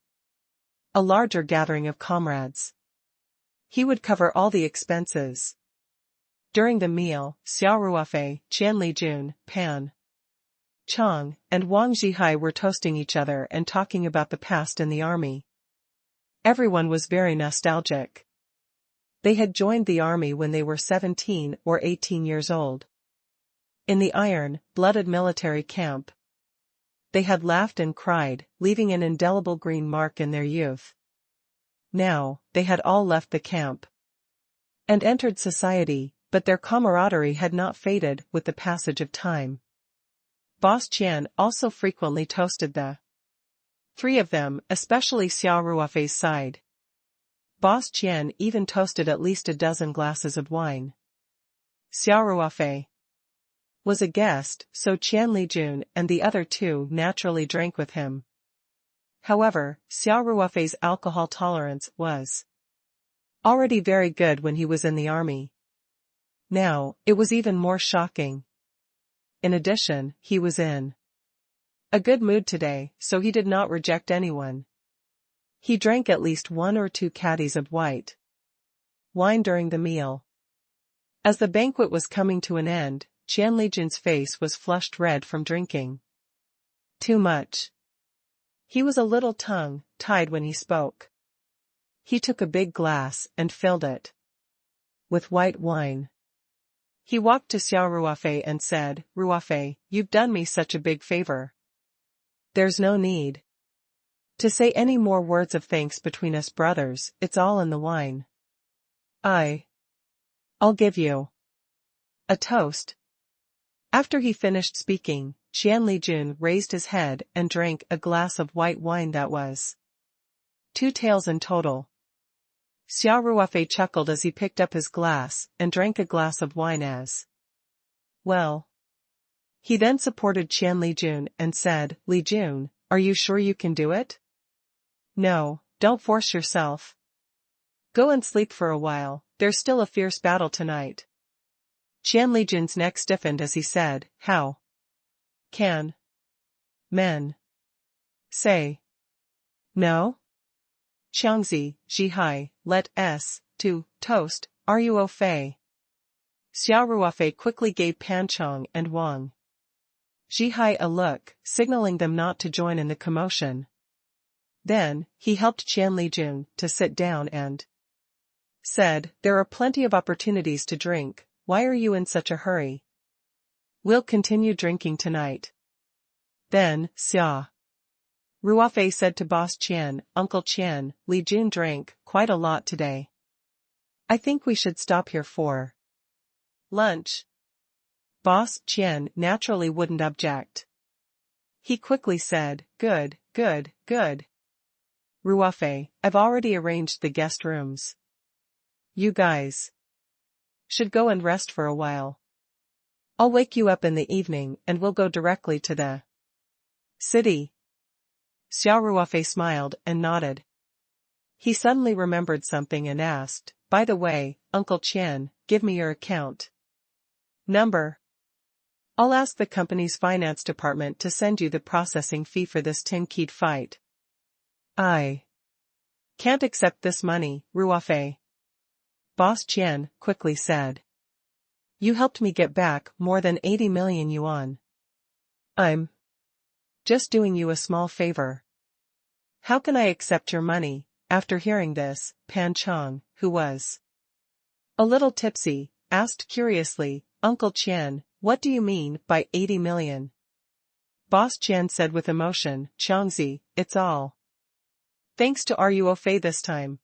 a larger gathering of comrades. He would cover all the expenses. During the meal, Xia Ruofei, Qian Li Jun, Pan Cheng, and Wang Zhihai were toasting each other and talking about the past in the army. Everyone was very nostalgic. They had joined the army when they were 17 or 18 years old. In the iron-blooded military camp, they had laughed and cried, leaving an indelible green mark in their youth. Now, they had all left the camp and entered society, but their camaraderie had not faded with the passage of time. Boss Qian also frequently toasted the 3 of them, especially Xia Ruofei's side. Boss Qian even toasted at least a dozen glasses of wine. Xia Ruofei was a guest, so Qian Li Jun and the other 2 naturally drank with him. However, Xia Ruofei's alcohol tolerance was already very good when he was in the army. Now, it was even more shocking. In addition, he was in a good mood today, so he did not reject anyone. He drank at least 1 or 2 caddies of white wine during the meal. As the banquet was coming to an end, Qian Li Jun's face was flushed red from drinking too much. He was a little tongue-tied when he spoke. He took a big glass and filled it with white wine. He walked to Xia Ruofei and said, Ruofei, you've done me such a big favor. There's no need to say any more words of thanks between us brothers, it's all in the wine. I'll give you a toast. After he finished speaking, Qian Li Jun raised his head and drank a glass of white wine that was 2 taels in total. Xia Ruofei chuckled as he picked up his glass and drank a glass of wine as well. He then supported Qian Li Jun and said, Li Jun, are you sure you can do it? No, don't force yourself. Go and sleep for a while, there's still a fierce battle tonight. Qian Li Jun's neck stiffened as he said, how can men say no? Xiangzi, Zhihai, let us, to, toast, Ruofei. Xia Ruofei quickly gave Pan Cheng and Wang Zhihai a look, signaling them not to join in the commotion. Then, he helped Qian Li Jun to sit down and said, there are plenty of opportunities to drink, why are you in such a hurry? We'll continue drinking tonight. Then, Xia Ruofei said to Boss Qian, Uncle Qian, Li Jun drank quite a lot today. I think we should stop here for lunch. Boss Qian naturally wouldn't object. He quickly said, good. Ruofei, I've already arranged the guest rooms. You guys should go and rest for a while. I'll wake you up in the evening and we'll go directly to the city. Xia Ruofei smiled and nodded. He suddenly remembered something and asked, by the way, Uncle Qian, give me your account number. I'll ask the company's finance department to send you the processing fee for this tin-keyed fight. I can't accept this money, Ruofei. Boss Qian quickly said. You helped me get back more than 80 million yuan. I'm just doing you a small favor. How can I accept your money? After hearing this, Pan Chong, who was a little tipsy, asked curiously, Uncle Qian, what do you mean by 80 million? Boss Qian said with emotion, Chongzi, it's all thanks to Ruofei this time.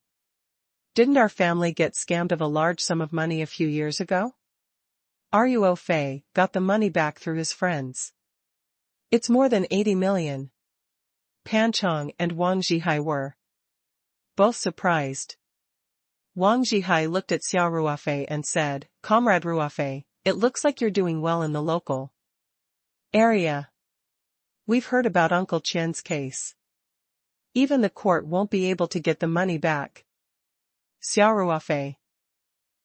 Didn't our family get scammed of a large sum of money a few years ago? Ruofei got the money back through his friends. It's more than 80 million. Pan Chong and Wang Zhihai were both surprised. Wang Zhihai looked at Xia Ruofei and said, Comrade Ruofei, it looks like you're doing well in the local area. We've heard about Uncle Qian's case. Even the court won't be able to get the money back. Xia Ruofei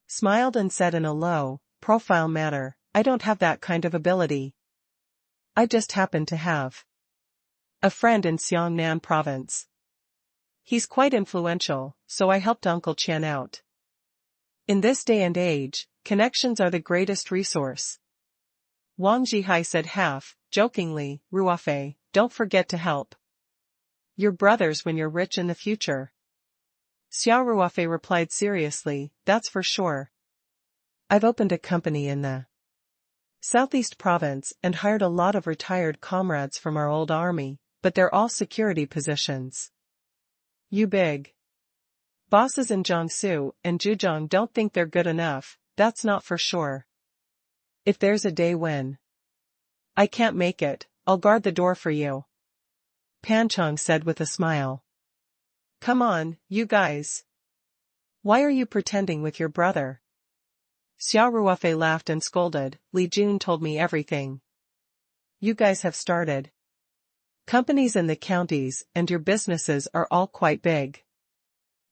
smiled and said in a low, profile manner, I don't have that kind of ability. I just happen to have a friend in Xiongnan province. He's quite influential, so I helped Uncle Qian out. In this day and age, connections are the greatest resource. Wang Zhihai said half-jokingly, Ruofei, don't forget to help your brothers when you're rich in the future. Xia Ruofei replied seriously, that's for sure. I've opened a company in the Southeast province and hired a lot of retired comrades from our old army, but they're all security positions. You big bosses in Jiangsu and Zhejiang don't think they're good enough, that's not for sure. If there's a day when I can't make it, I'll guard the door for you. Pan Chong said with a smile. Come on, you guys. Why are you pretending with your brother? Xia Ruofei laughed and scolded, Li Jun told me everything. You guys have started companies in the counties and your businesses are all quite big.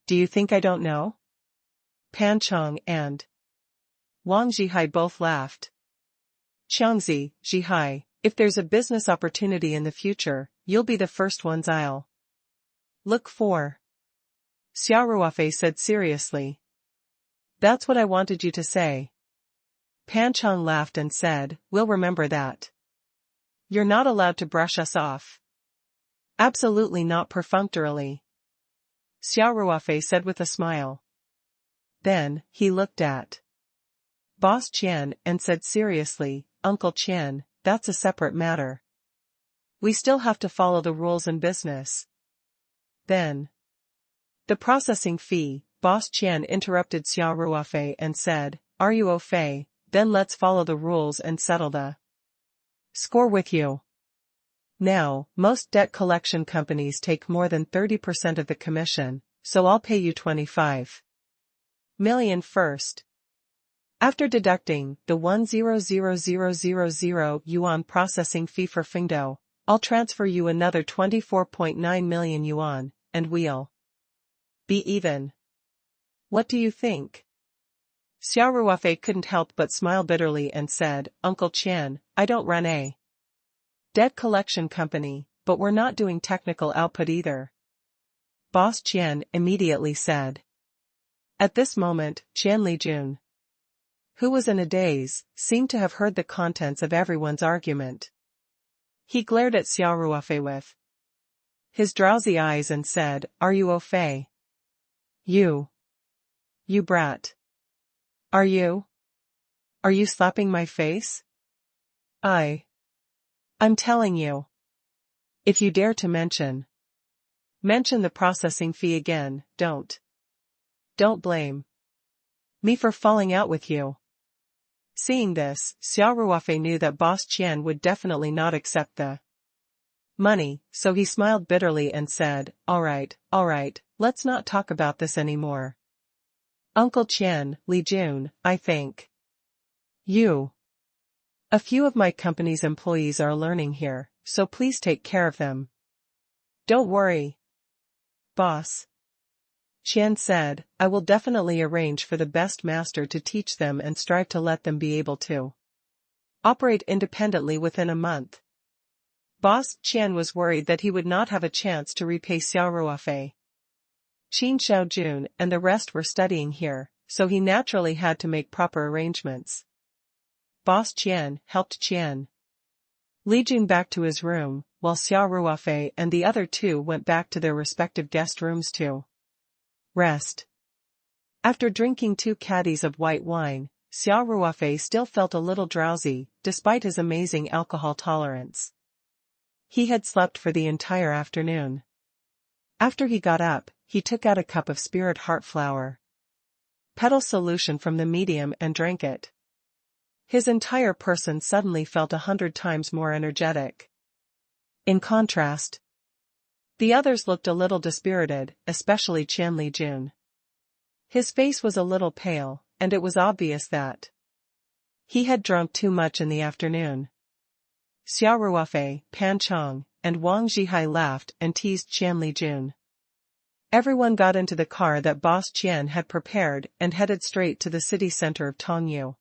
Do you think I don't know? Pan Chong and Wang Zhihai both laughed. Chongzi, Zhihai, if there's a business opportunity in the future, you'll be the first ones I'll look for. Xia Ruofei said seriously. That's what I wanted you to say. Pan Chong laughed and said, we'll remember that. You're not allowed to brush us off. Absolutely not perfunctorily. Xia Ruofei said with a smile. Then, he looked at Boss Qian and said seriously, Uncle Qian, that's a separate matter. We still have to follow the rules in business. Then, the processing fee, Boss Qian interrupted Xia Ruofei and said, Ruofei, then let's follow the rules and settle the score with you. Now, most debt collection companies take more than 30% of the commission, so I'll pay you 25 million first. After deducting the 100,000 yuan processing fee for Fingdo, I'll transfer you another 24.9 million yuan, and we'll be even. What do you think? Xia Ruofei couldn't help but smile bitterly and said, Uncle Qian, I don't run a debt collection company, but we're not doing technical output either. Boss Qian immediately said. At this moment, Qian Lijun, who was in a daze, seemed to have heard the contents of everyone's argument. He glared at Xia Ruofei with his drowsy eyes and said, Ruofei. You brat. Are you slapping my face? I'm telling you. If you dare to mention the processing fee again, don't blame me for falling out with you. Seeing this, Xia Ruofei knew that Boss Qian would definitely not accept the money, so he smiled bitterly and said, all right, let's not talk about this anymore. Uncle Qian, Li Jun, I think. You. A few of my company's employees are learning here, so please take care of them. Don't worry, boss. Qian said, I will definitely arrange for the best master to teach them and strive to let them be able to operate independently within a month. Boss Qian was worried that he would not have a chance to repay Xia Ruofei. Qin Xiaojun and the rest were studying here, so he naturally had to make proper arrangements. Boss Qian helped Qian Li Jun back to his room, while Xia Ruofei and the other two went back to their respective guest rooms to rest. After drinking 2 caddies of white wine, Xia Ruofei still felt a little drowsy, despite his amazing alcohol tolerance. He had slept for the entire afternoon. After he got up, he took out a cup of spirit heart flower petal solution from the medium and drank it. His entire person suddenly felt 100 times more energetic. In contrast, the others looked a little dispirited, especially Qian Li Jun. His face was a little pale, and it was obvious that he had drunk too much in the afternoon. Xia Ruofei, Pan Chong, and Wang Zhihai laughed and teased Qian Li Jun. Everyone got into the car that Boss Qian had prepared and headed straight to the city center of Tongyu.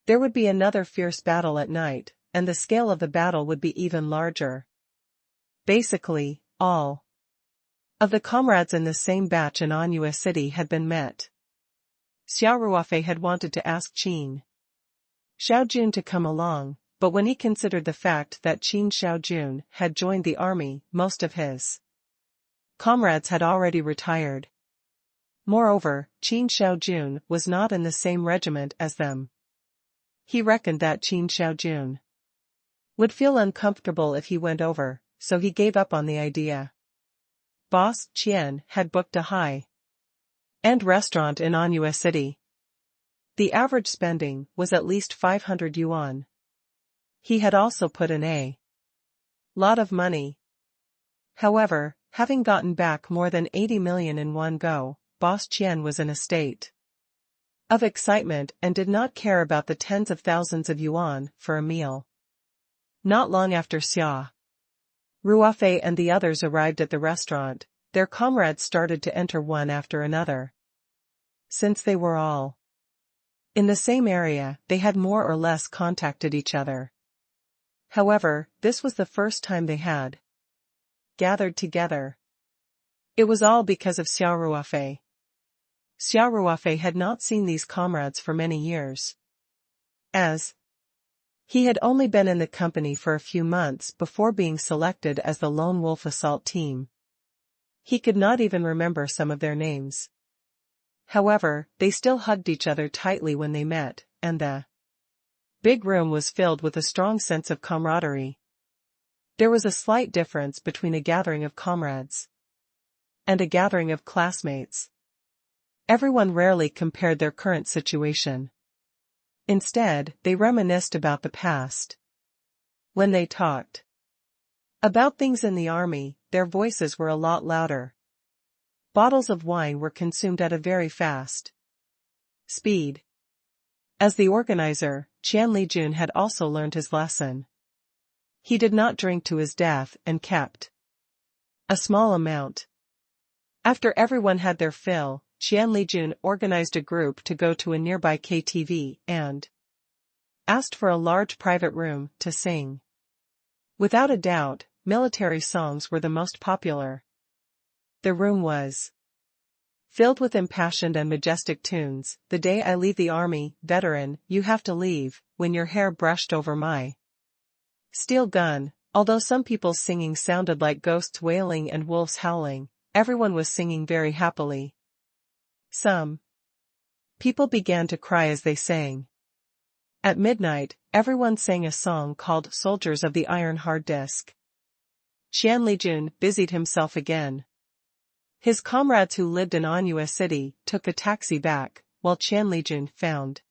There would be another fierce battle at night, and the scale of the battle would be even larger. Basically, all of the comrades in the same batch in Anhui City had been met. Xia Ruofei had wanted to ask Qin Xiaojun to come along, but when he considered the fact that Qin Xiaojun had joined the army, most of his comrades had already retired. Moreover, Qin Xiaojun was not in the same regiment as them. He reckoned that Qin Xiaojun would feel uncomfortable if he went over, so he gave up on the idea. Boss Qian had booked a high-end restaurant in Anhui City. The average spending was at least 500 yuan. He had also put in a lot of money. However, having gotten back more than 80 million in one go, Boss Qian was in a state of excitement and did not care about the tens of thousands of yuan for a meal. Not long after Xia Ruofei and the others arrived at the restaurant, their comrades started to enter one after another. Since they were all in the same area, they had more or less contacted each other. However, this was the first time they had gathered together. It was all because of Xia Ruofei. Xia Ruofei had not seen these comrades for many years, as he had only been in the company for a few months before being selected as the Lone Wolf Assault Team. He could not even remember some of their names. However, they still hugged each other tightly when they met, and the big room was filled with a strong sense of camaraderie. There was a slight difference between a gathering of comrades and a gathering of classmates. Everyone rarely compared their current situation. Instead, they reminisced about the past. When they talked about things in the army, their voices were a lot louder. Bottles of wine were consumed at a very fast speed. As the organizer, Qian Li Jun had also learned his lesson. He did not drink to his death and kept a small amount. After everyone had their fill, Qian Li Jun organized a group to go to a nearby KTV and asked for a large private room to sing. Without a doubt, military songs were the most popular. The room was filled with impassioned and majestic tunes. The day I leave the army, veteran, you have to leave, when your hair brushed over my steel gun. Although some people's singing sounded like ghosts wailing and wolves howling, everyone was singing very happily. Some people began to cry as they sang. At midnight, everyone sang a song called Soldiers of the Iron Hard Disk. Qian Li Jun busied himself again. His comrades who lived in Anhui City took a taxi back, while Qian Li Jun found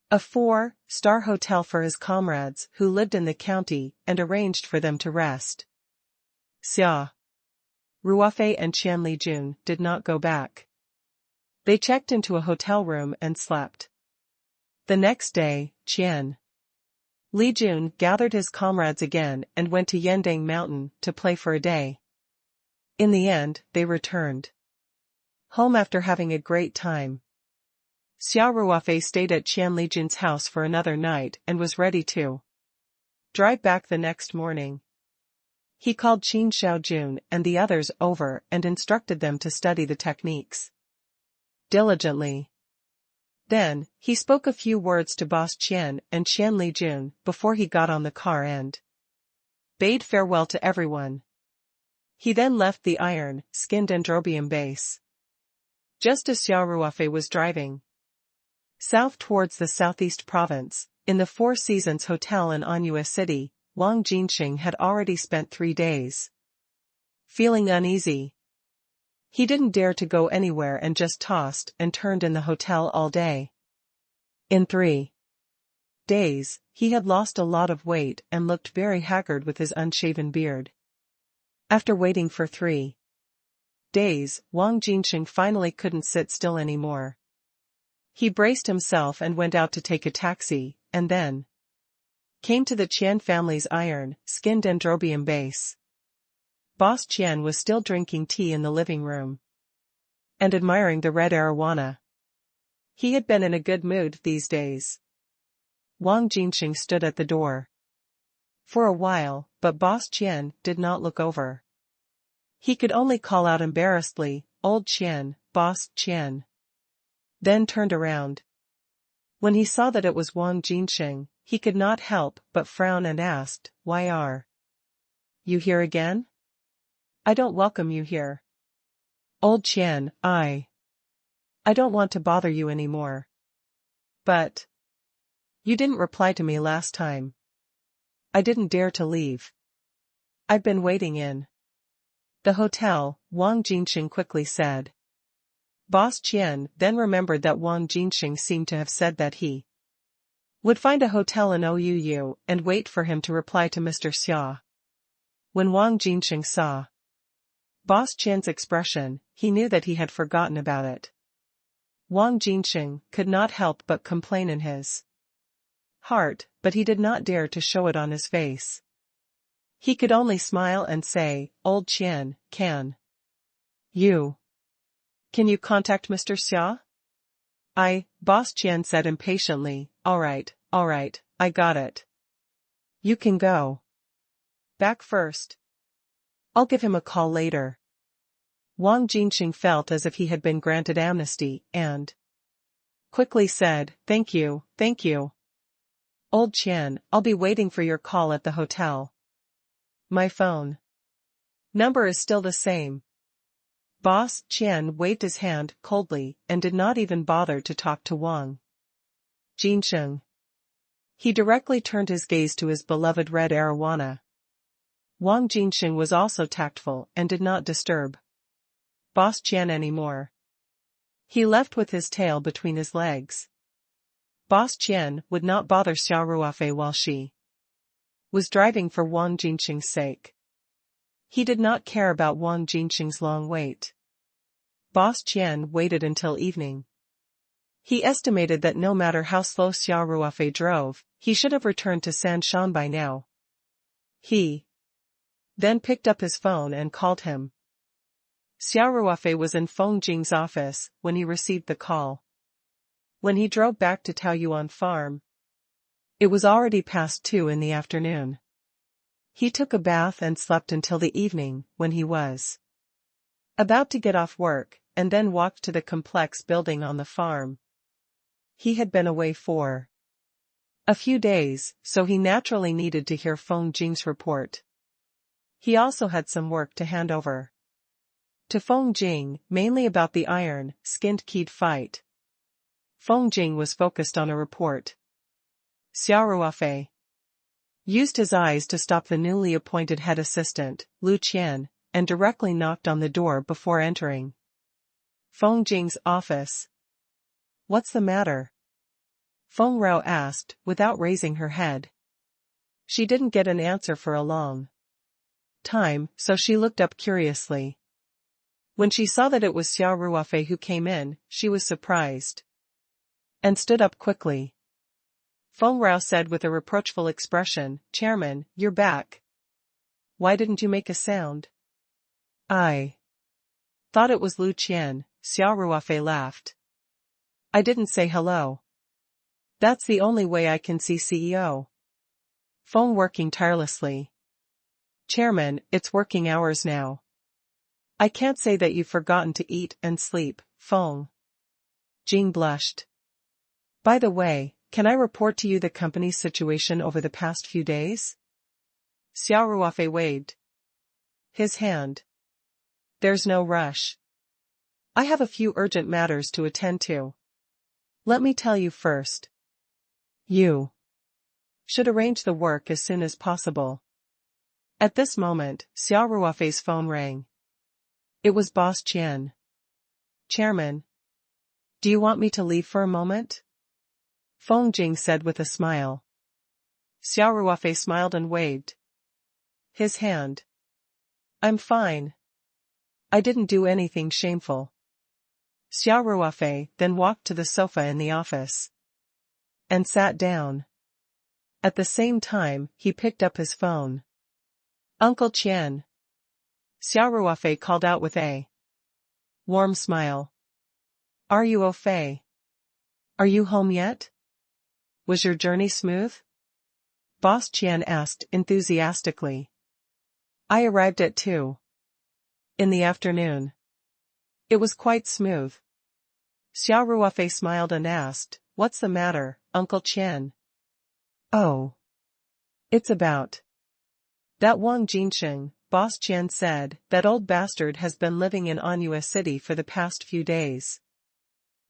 a 4-star hotel for his comrades who lived in the county and arranged for them to rest. Xia Ruofei and Qian Lijun did not go back. They checked into a hotel room and slept. The next day, Qian Lijun gathered his comrades again and went to Yendang Mountain to play for a day. In the end, they returned home after having a great time. Xia Ruofei stayed at Qian Lijun's house for another night and was ready to drive back the next morning. He called Qin Xiaojun and the others over and instructed them to study the techniques diligently. Then, he spoke a few words to Boss Qian and Qian Lijun before he got on the car and bade farewell to everyone. He then left the iron-skinned Dendrobium base. Just as Xia Ruofei was driving south towards the southeast province, in the Four Seasons Hotel in Anhui City, Wang Jinxing had already spent 3 days feeling uneasy. He didn't dare to go anywhere and just tossed and turned in the hotel all day. In 3 days, he had lost a lot of weight and looked very haggard with his unshaven beard. After waiting for 3 days, Wang Jinxing finally couldn't sit still anymore. He braced himself and went out to take a taxi, and then came to the Qian family's iron-skinned Dendrobium base. Boss Qian was still drinking tea in the living room and admiring the red arowana. He had been in a good mood these days. Wang Jinxing stood at the door for a while, but Boss Qian did not look over. He could only call out embarrassedly, "Old Qian, Boss Qian," then turned around. When he saw that it was Wang Jinxing, he could not help but frown and asked, "Why are you here again? I don't welcome you here. Old Qian, I don't want to bother you anymore. But you didn't reply to me last time. I didn't dare to leave. I've been waiting in the hotel," Wang Jinxing quickly said. Boss Qian then remembered that Wang Jinxing seemed to have said that he would find a hotel in Ouu and wait for him to reply to Mr. Xia. When Wang Jinxing saw Boss Qian's expression, he knew that he had forgotten about it. Wang Jinxing could not help but complain in his heart, but he did not dare to show it on his face. He could only smile and say, "Old Qian, can you contact Mr. Xia?" Boss Qian said impatiently, all right, I got it. You can go back first. I'll give him a call later." Wang Jinxing felt as if he had been granted amnesty and quickly said, Thank you. Old Qian, I'll be waiting for your call at the hotel. My phone number is still the same." Boss Qian waved his hand coldly and did not even bother to talk to Wang Jinxing. He directly turned his gaze to his beloved red arowana. Wang Jinxing was also tactful and did not disturb Boss Qian anymore. He left with his tail between his legs. Boss Qian would not bother Xia Ruofei while she was driving for Wang Jinxing's sake. He did not care about Wang Jinxing's long wait. Boss Qian waited until evening. He estimated that no matter how slow Xia Ruofei drove, he should have returned to Sanshan by now. He then picked up his phone and called him. Xia Ruofei was in Feng Jing's office when he received the call. When he drove back to Taoyuan Farm, it was already past 2 in the afternoon. He took a bath and slept until the evening, when he was about to get off work, and then walked to the complex building on the farm. He had been away for a few days, so he naturally needed to hear Feng Jing's report. He also had some work to hand over to Feng Jing, mainly about the iron-skinned keyed fight. Feng Jing was focused on a report. Xia Ruofei used his eyes to stop the newly appointed head assistant, Lu Qian, and directly knocked on the door before entering Feng Jing's office. "What's the matter?" Feng Rao asked, without raising her head. She didn't get an answer for a long time, so she looked up curiously. When she saw that it was Xia Ruofei who came in, she was surprised and stood up quickly. Feng Rao said with a reproachful expression, "Chairman, you're back. Why didn't you make a sound?" "I thought it was Lu Qian," Xia Ruofei laughed. "I didn't say hello. That's the only way I can see CEO." Feng working tirelessly. "Chairman, it's working hours now. I can't say that you've forgotten to eat and sleep, Feng." Jing blushed. "By the way, can I report to you the company's situation over the past few days?" Xia Ruofei waved his hand. "There's no rush. I have a few urgent matters to attend to. Let me tell you first. You should arrange the work as soon as possible." At this moment, Xia Ruofei's phone rang. It was Boss Qian. "Chairman, do you want me to leave for a moment?" Feng Jing said with a smile. Xia Ruofei smiled and waved his hand. "I'm fine. I didn't do anything shameful." Xia Ruofei then walked to the sofa in the office and sat down. At the same time, he picked up his phone. "Uncle Qian." Xia Ruofei called out with a warm smile. "Are you au fait? Are you home yet? Was your journey smooth?" Boss Qian asked enthusiastically. "I arrived at 2 in the afternoon. It was quite smooth." Xia Ruofei smiled and asked, "What's the matter, Uncle Qian?" "Oh. It's about that Wang Jinsheng," Boss Qian said. "That old bastard has been living in Anhui City for the past few days.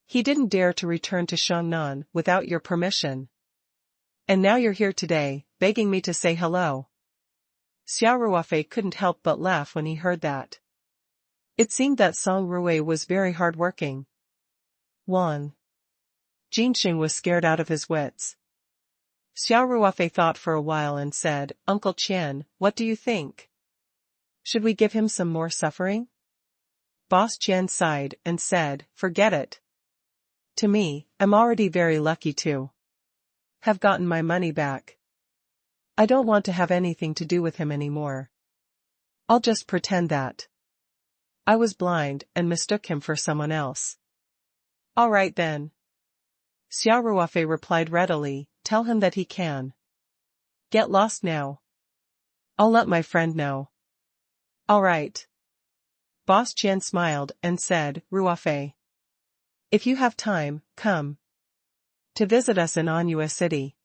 He didn't dare to return to Shangnan without your permission. And now you're here today, begging me to say hello." Xia Ruofei couldn't help but laugh when he heard that. It seemed that Song Rui was very hard-working. Wang Jinsheng was scared out of his wits. Xia Ruofei thought for a while and said, "Uncle Qian, what do you think? Should we give him some more suffering?" Boss Qian sighed and said, "Forget it. To me, I'm already very lucky to have gotten my money back. I don't want to have anything to do with him anymore. I'll just pretend that I was blind and mistook him for someone else." "All right then." Xia Ruofei replied readily, "Tell him that he can get lost now. I'll let my friend know." "All right." Boss Qian smiled and said, "Ruofei, if you have time, come to visit us in Anhui City.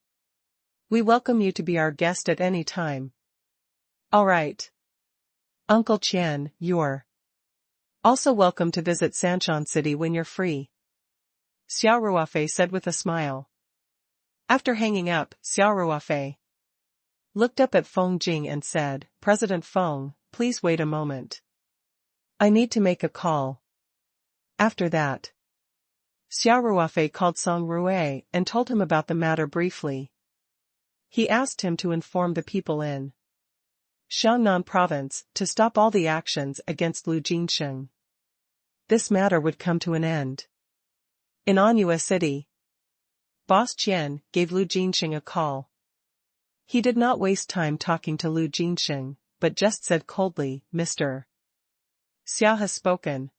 We welcome you to be our guest at any time." "All right. Uncle Qian, you're also welcome to visit Sanshan City when you're free," Xia Ruofei said with a smile. After hanging up, Xia Ruofei looked up at Feng Jing and said, "President Feng, please wait a moment. I need to make a call." After that, Xia Ruofei called Song Rui and told him about the matter briefly. He asked him to inform the people in Shangnan province to stop all the actions against Lu Jinsheng. This matter would come to an end in Anhui City. Boss Qian gave Lu Jinsheng a call. He did not waste time talking to Lu Jinsheng, but just said coldly, "Mr. Xia has spoken.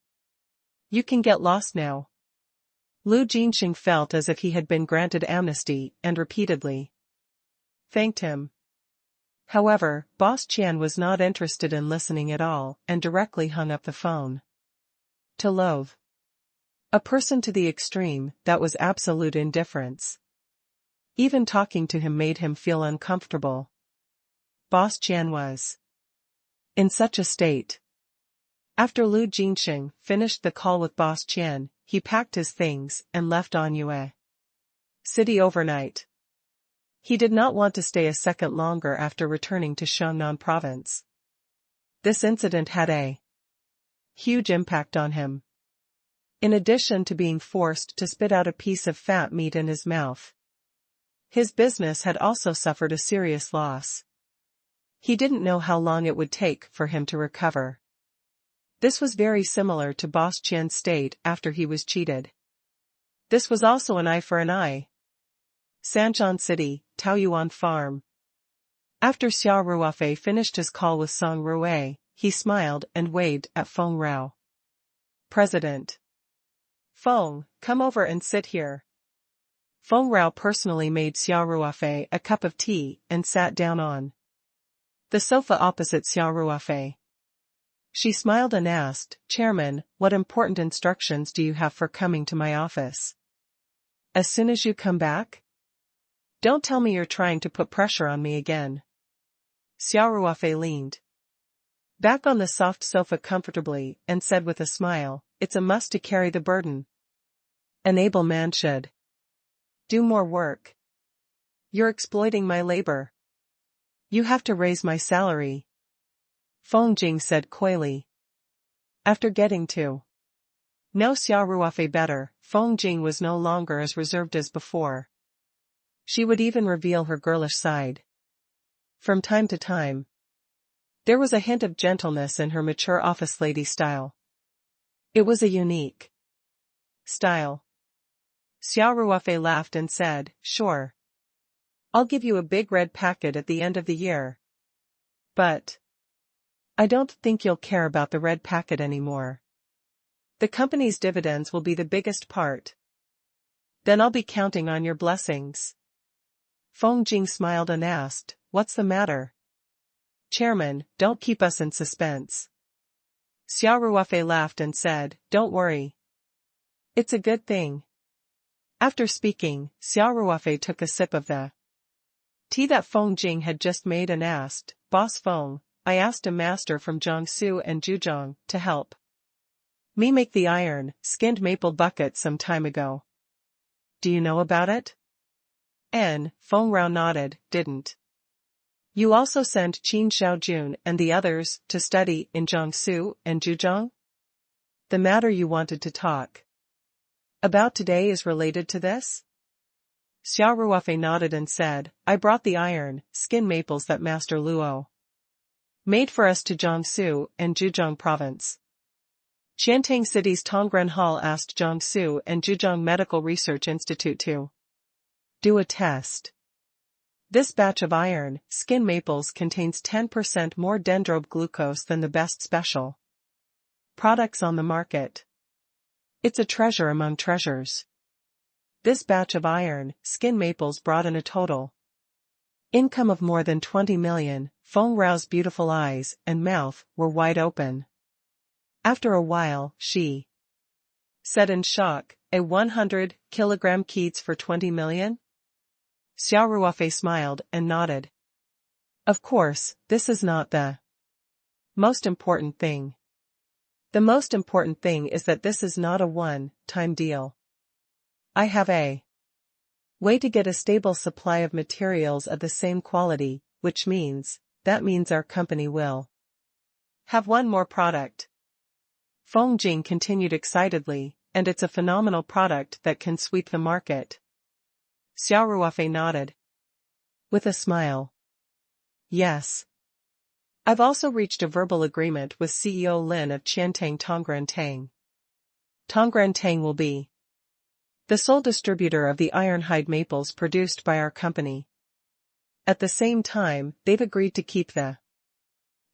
You can get lost now." Lu Jinsheng felt as if he had been granted amnesty and repeatedly thanked him. However, Boss Qian was not interested in listening at all and directly hung up the phone. To loathe a person to the extreme, that was absolute indifference. Even talking to him made him feel uncomfortable. Boss Qian was in such a state. After Lu Jinsheng finished the call with Boss Qian, he packed his things and left Anhui City overnight. He did not want to stay a second longer after returning to Shangnan province. This incident had a huge impact on him. In addition to being forced to spit out a piece of fat meat in his mouth, His business had also suffered a serious loss. He didn't know how long it would take for him to recover. This was very similar to Boss Qian's state after he was cheated. This was also an eye for an eye. Sanjian City, Taoyuan Farm. After Xia Ruofei finished his call with Xia Ruofei, he smiled and waved at Feng Rao. President. Feng, come over and sit here. Feng Rao personally made Xia Ruofei a cup of tea and sat down on the sofa opposite Xia Ruofei. She smiled and asked, Chairman, what important instructions do you have for coming to my office? As soon as you come back? Don't tell me you're trying to put pressure on me again. Xia Ruofei leaned back on the soft sofa comfortably and said with a smile, it's a must to carry the burden. An able man should do more work. You're exploiting my labor. You have to raise my salary. Feng Jing said coyly. After getting to know Xia Ruofei better, Feng Jing was no longer as reserved as before. She would even reveal her girlish side. From time to time, there was a hint of gentleness in her mature office lady style. It was a unique style. Xia Ruofei laughed and said, sure. I'll give you a big red packet at the end of the year. But I don't think you'll care about the red packet anymore. The company's dividends will be the biggest part. Then I'll be counting on your blessings. Feng Jing smiled and asked, what's the matter? Chairman, don't keep us in suspense. Xia Ruofei laughed and said, don't worry. It's a good thing. After speaking, Xia Ruofei took a sip of the tea that Feng Jing had just made and asked, Boss Feng, I asked a master from Jiangsu and Zhejiang to help me make the iron, skinned maple bucket some time ago. Do you know about it? Feng Rao nodded, didn't you also send Qin Xiaojun and the others to study in Jiangsu and Zhejiang? The matter you wanted to talk about today is related to this? Xia Ruofei nodded and said, I brought the iron, skin maples that Master Luo made for us to Jiangsu and Zhejiang province. Qiantang City's Tongren Hall asked Jiangsu and Zhejiang Medical Research Institute to do a test. This batch of iron, skin maples contains 10% more dendrobe glucose than the best special products on the market. It's a treasure among treasures. This batch of iron, skin maples brought in a total income of more than 20 million. Feng Rao's beautiful eyes and mouth were wide open. After a while, she said in shock, a 100-kilogram keats for 20 million? Xia Ruofei smiled and nodded. Of course, this is not the most important thing. The most important thing is that this is not a one-time deal. I have a way to get a stable supply of materials of the same quality, which means our company will have one more product. Feng Jing continued excitedly, and it's a phenomenal product that can sweep the market. Xia Ruofei nodded with a smile. Yes. I've also reached a verbal agreement with CEO Lin of Qiantang Tongren Tang. Tongren Tang will be the sole distributor of the ironhide maples produced by our company. At the same time, they've agreed to keep the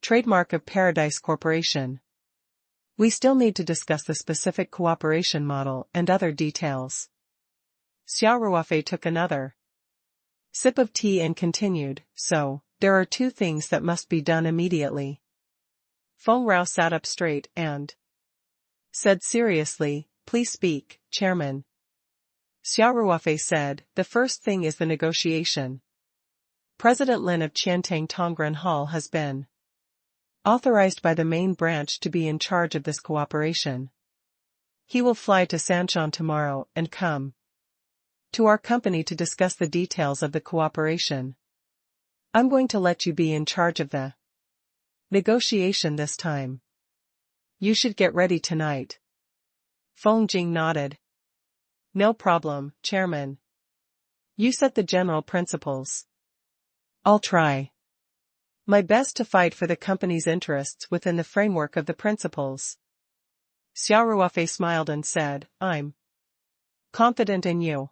trademark of Paradise Corporation. We still need to discuss the specific cooperation model and other details. Xia Ruofei took another sip of tea and continued, so, there are two things that must be done immediately. Feng Rao sat up straight and said seriously, please speak, Chairman. Xia Ruofei said, the first thing is the negotiation. President Lin of Qiantang Tongren Hall has been authorized by the main branch to be in charge of this cooperation. He will fly to Sanshan tomorrow and come to our company to discuss the details of the cooperation. I'm going to let you be in charge of the negotiation this time. You should get ready tonight. Feng Jing nodded. No problem, Chairman. You set the general principles. I'll try my best to fight for the company's interests within the framework of the principles. Xia Ruofei smiled and said, I'm confident in you.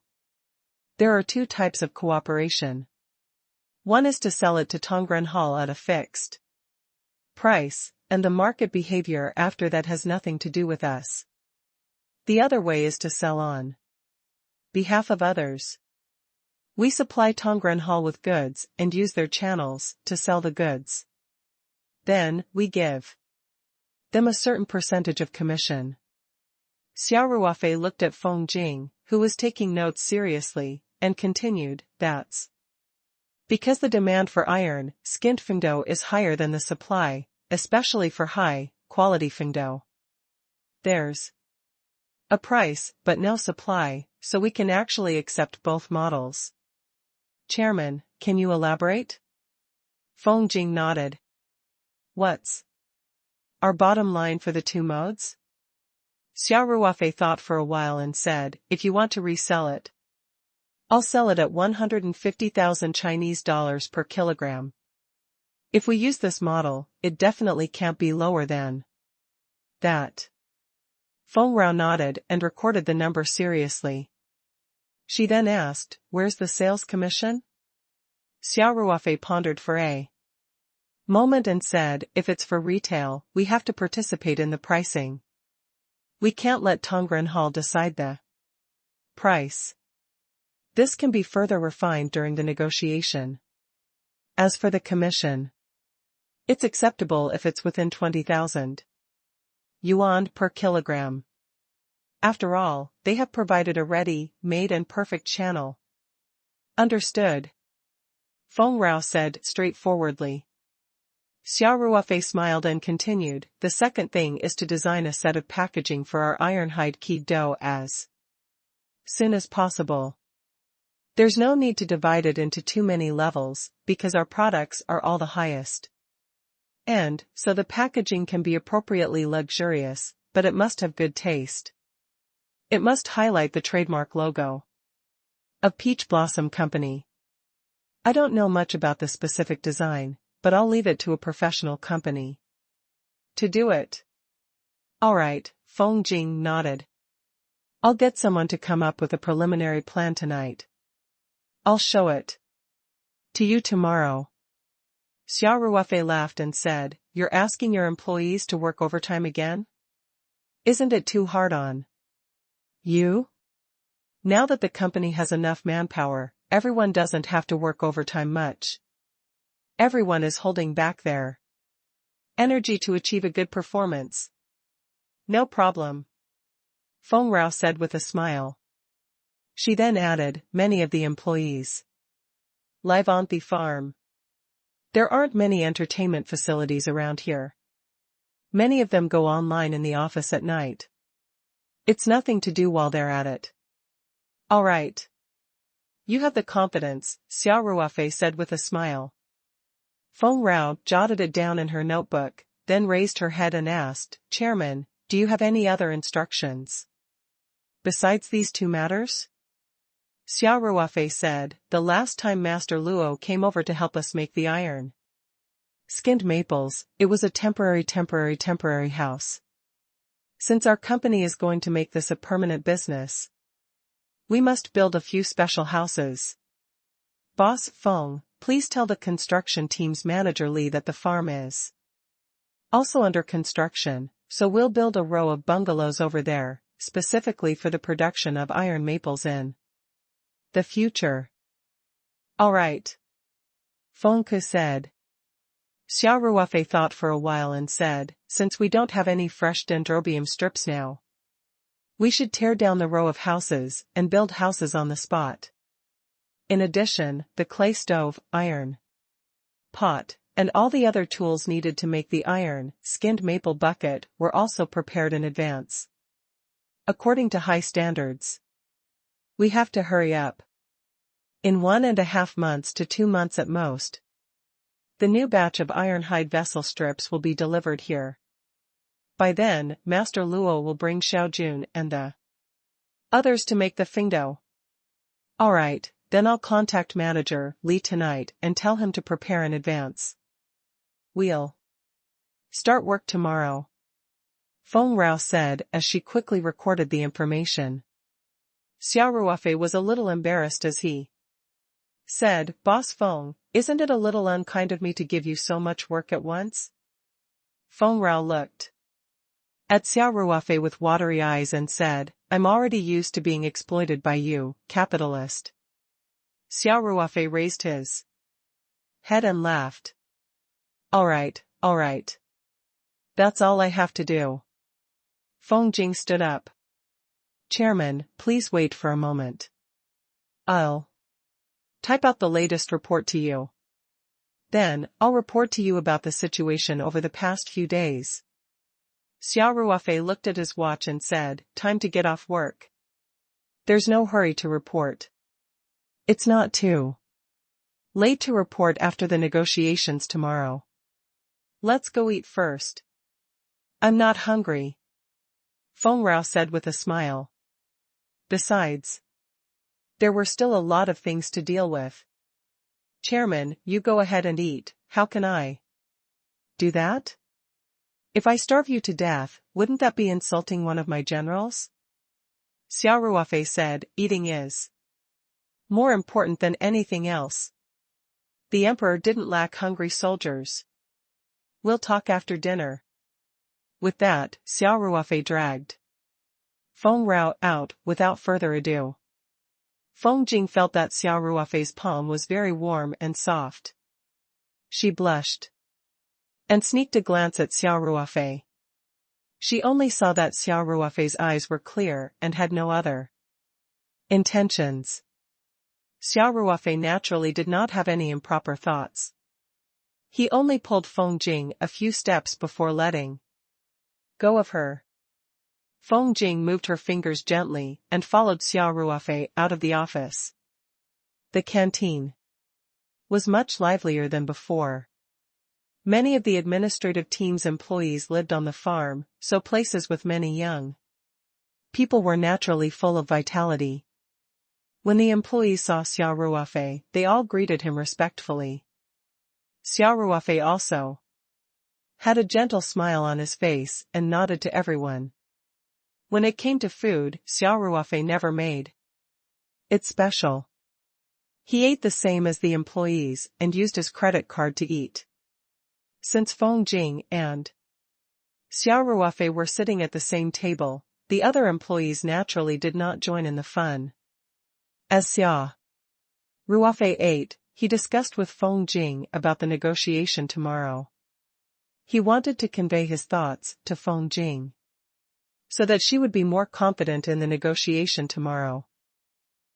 There are two types of cooperation. One is to sell it to Tongren Hall at a fixed price, and the market behavior after that has nothing to do with us. The other way is to sell on behalf of others. We supply Tongren Hall with goods and use their channels to sell the goods. Then, we give them a certain percentage of commission. Xia Ruofei looked at Feng Jing, who was taking notes seriously, and continued, that's because the demand for iron, skinned fengdou is higher than the supply, especially for high-quality fengdou. There's a price, but no supply, so we can actually accept both models. Chairman, can you elaborate? Feng Jing nodded. What's our bottom line for the two modes? Xia Ruofei thought for a while and said, if you want to resell it, I'll sell it at 150,000 Chinese dollars per kilogram. If we use this model, it definitely can't be lower than that. Feng Rao nodded and recorded the number seriously. She then asked, where's the sales commission? Xia Ruofei pondered for a moment and said, if it's for retail, we have to participate in the pricing. We can't let Tongren Hall decide the price. This can be further refined during the negotiation. As for the commission, it's acceptable if it's within 20,000 yuan per kilogram. After all, they have provided a ready-made and perfect channel. Understood. Feng Rao said straightforwardly. Xia Ruofei smiled and continued, the second thing is to design a set of packaging for our ironhide keyed dough as soon as possible. There's no need to divide it into too many levels, because our products are all the highest. And, so the packaging can be appropriately luxurious, but it must have good taste. It must highlight the trademark logo of Peach Blossom Company. I don't know much about the specific design, but I'll leave it to a professional company to do it. Alright, Feng Jing nodded. I'll get someone to come up with a preliminary plan tonight. I'll show it to you tomorrow. Xia Ruofei laughed and said, you're asking your employees to work overtime again? Isn't it too hard on you? Now that the company has enough manpower, everyone doesn't have to work overtime much. Everyone is holding back their energy to achieve a good performance. No problem, Feng Rao said with a smile. She then added, many of the employees live on the farm. There aren't many entertainment facilities around here. Many of them go online in the office at night. It's nothing to do while they're at it. All right. You have the confidence, Xia Ruofei said with a smile. Feng Rao jotted it down in her notebook, then raised her head and asked, Chairman, do you have any other instructions besides these two matters? Xia Ruofei said, the last time Master Luo came over to help us make the iron skinned maples, it was a temporary house. Since our company is going to make this a permanent business, we must build a few special houses. Boss Feng, please tell the construction team's manager Li that the farm is also under construction, so we'll build a row of bungalows over there, specifically for the production of iron maples in the future. All right, Feng Ke said. Xia Ruofei thought for a while and said, since we don't have any fresh dendrobium strips now, we should tear down the row of houses and build houses on the spot. In addition, the clay stove, iron pot, and all the other tools needed to make the iron skinned maple bucket were also prepared in advance, according to high standards. We have to hurry up. In 1.5 months to 2 months at most, the new batch of ironhide vessel strips will be delivered here. By then, Master Luo will bring Xiaojun and the others to make the fengdou. Alright, then I'll contact manager Lee tonight and tell him to prepare in advance. We'll start work tomorrow, Feng Rao said as she quickly recorded the information. Xia Ruofei was a little embarrassed as he said, Boss Feng, isn't it a little unkind of me to give you so much work at once? Feng Rao looked at Xia Ruofei with watery eyes and said, I'm already used to being exploited by you, capitalist. Xia Ruofei raised his head and laughed. All right. That's all I have to do. Feng Jing stood up. Chairman, please wait for a moment. I'll type out the latest report to you. Then, I'll report to you about the situation over the past few days. Xia Ruofei looked at his watch and said, time to get off work. There's no hurry to report. It's not too late to report after the negotiations tomorrow. Let's go eat first. I'm not hungry, Feng Rao said with a smile. Besides, there were still a lot of things to deal with. Chairman, you go ahead and eat, how can I do that? If I starve you to death, wouldn't that be insulting one of my generals? Xia Ruofei said, eating is more important than anything else. The emperor didn't lack hungry soldiers. We'll talk after dinner. With that, Xia Ruofei dragged Feng Rao out without further ado. Feng Jing felt that Xia Ruofei's palm was very warm and soft. She blushed and sneaked a glance at Xia Ruofei. She only saw that Xia Ruofei's eyes were clear and had no other intentions. Xia Ruofei naturally did not have any improper thoughts. He only pulled Feng Jing a few steps before letting go of her. Feng Jing moved her fingers gently and followed Xia Ruofei out of the office. The canteen was much livelier than before. Many of the administrative team's employees lived on the farm, so places with many young people were naturally full of vitality. When the employees saw Xia Ruofei, they all greeted him respectfully. Xia Ruofei also had a gentle smile on his face and nodded to everyone. When it came to food, Xia Ruofei never made it special. He ate the same as the employees and used his credit card to eat. Since Feng Jing and Xia Ruofei were sitting at the same table, the other employees naturally did not join in the fun. As Xia Ruofei ate, he discussed with Feng Jing about the negotiation tomorrow. He wanted to convey his thoughts to Feng Jing so that she would be more confident in the negotiation tomorrow.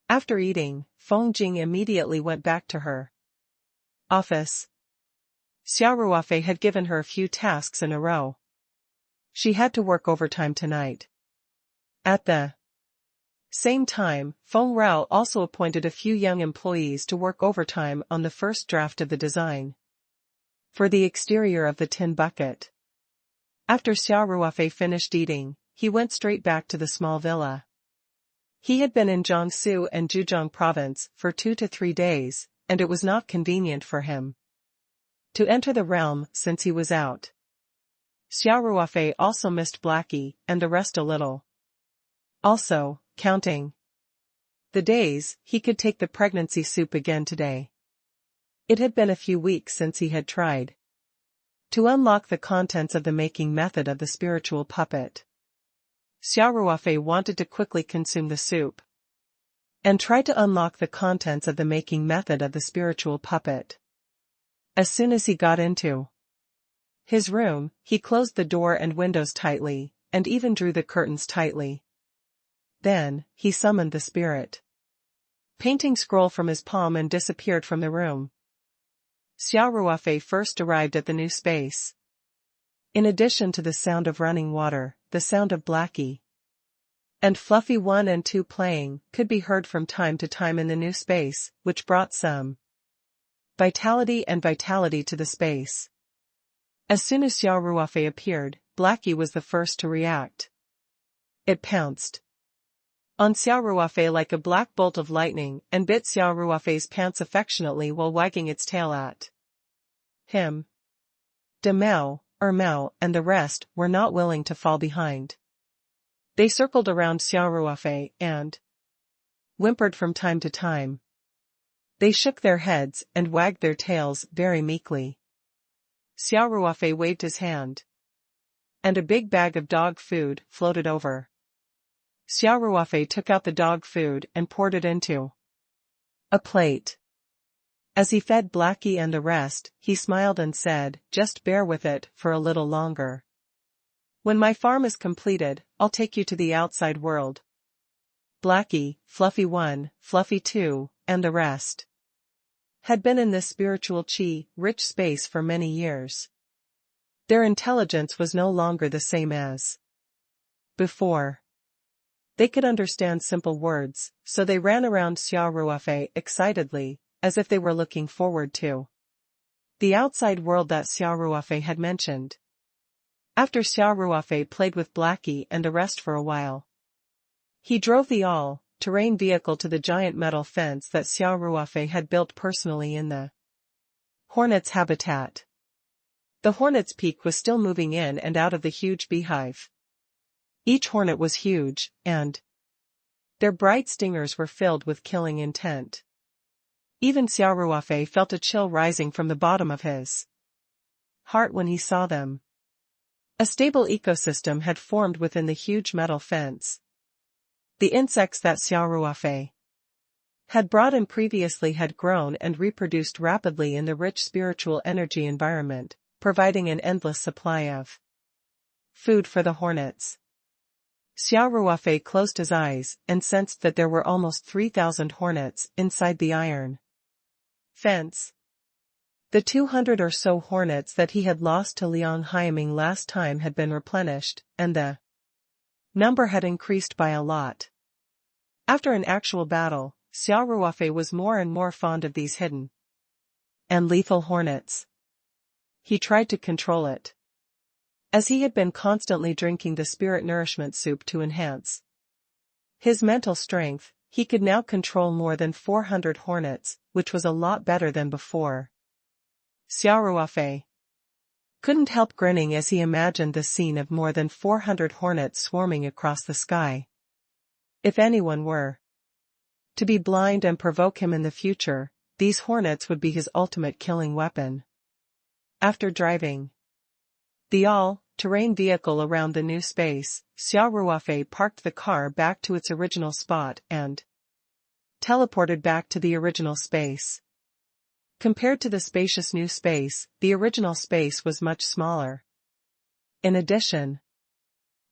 After eating, Feng Jing immediately went back to her office. Xia Ruofei had given her a few tasks in a row. She had to work overtime tonight. At the same time, Feng Rao also appointed a few young employees to work overtime on the first draft of the design for the exterior of the tin bucket. After Xia Ruofei finished eating, he went straight back to the small villa. He had been in Jiangsu and Zhejiang province for 2 to 3 days, and it was not convenient for him to enter the realm since he was out. Xia Ruofei also missed Blackie and the rest a little. Also, counting the days, he could take the pregnancy soup again today. It had been a few weeks since he had tried to unlock the contents of the making method of the spiritual puppet. Xia Ruofei wanted to quickly consume the soup and try to unlock the contents of the making method of the spiritual puppet. As soon as he got into his room, he closed the door and windows tightly, and even drew the curtains tightly. Then, he summoned the spirit painting scroll from his palm and disappeared from the room. Xia Ruofei first arrived at the new space. In addition to the sound of running water, the sound of Blackie and Fluffy 1 and 2 playing could be heard from time to time in the new space, which brought some vitality to the space. As soon as Xia Ruofei appeared, Blackie was the first to react. It pounced on Xia Ruofei like a black bolt of lightning and bit Xia Ruofei's pants affectionately while wagging its tail at him. De Mao, Mao, and the rest were not willing to fall behind. They circled around Xia Ruofei and whimpered from time to time. They shook their heads and wagged their tails very meekly. Xia Ruofei waved his hand, and a big bag of dog food floated over. Xia Ruofei took out the dog food and poured it into a plate. As he fed Blackie and the rest, he smiled and said, "Just bear with it for a little longer. When my farm is completed, I'll take you to the outside world." Blackie, Fluffy 1, Fluffy 2, and the rest had been in this spiritual rich space for many years. Their intelligence was no longer the same as before. They could understand simple words, so they ran around Xia Ruofei excitedly, as if they were looking forward to the outside world that Xia Ruofei had mentioned. After Xia Ruofei played with Blackie and the rest for a while, he drove the all-terrain vehicle to the giant metal fence that Xia Ruofei had built personally in the hornet's habitat. The hornet's peak was still moving in and out of the huge beehive. Each hornet was huge, and their bright stingers were filled with killing intent. Even Xia Ruofei felt a chill rising from the bottom of his heart when he saw them. A stable ecosystem had formed within the huge metal fence. The insects that Xia Ruofei had brought in previously had grown and reproduced rapidly in the rich spiritual energy environment, providing an endless supply of food for the hornets. Xia Ruofei closed his eyes and sensed that there were almost 3,000 hornets inside the iron fence. The 200 or so hornets that he had lost to Liang Haiming last time had been replenished, and the number had increased by a lot. After an actual battle, Xia Ruofei was more and more fond of these hidden and lethal hornets. He tried to control it, as he had been constantly drinking the spirit nourishment soup to enhance his mental strength. He could now control more than 400 hornets, which was a lot better than before. Xia Ruofei couldn't help grinning as he imagined the scene of more than 400 hornets swarming across the sky. If anyone were to be blind and provoke him in the future, these hornets would be his ultimate killing weapon. After driving the all-terrain vehicle around the new space, Xia Ruofei parked the car back to its original spot and teleported back to the original space. Compared to the spacious new space, the original space was much smaller. In addition,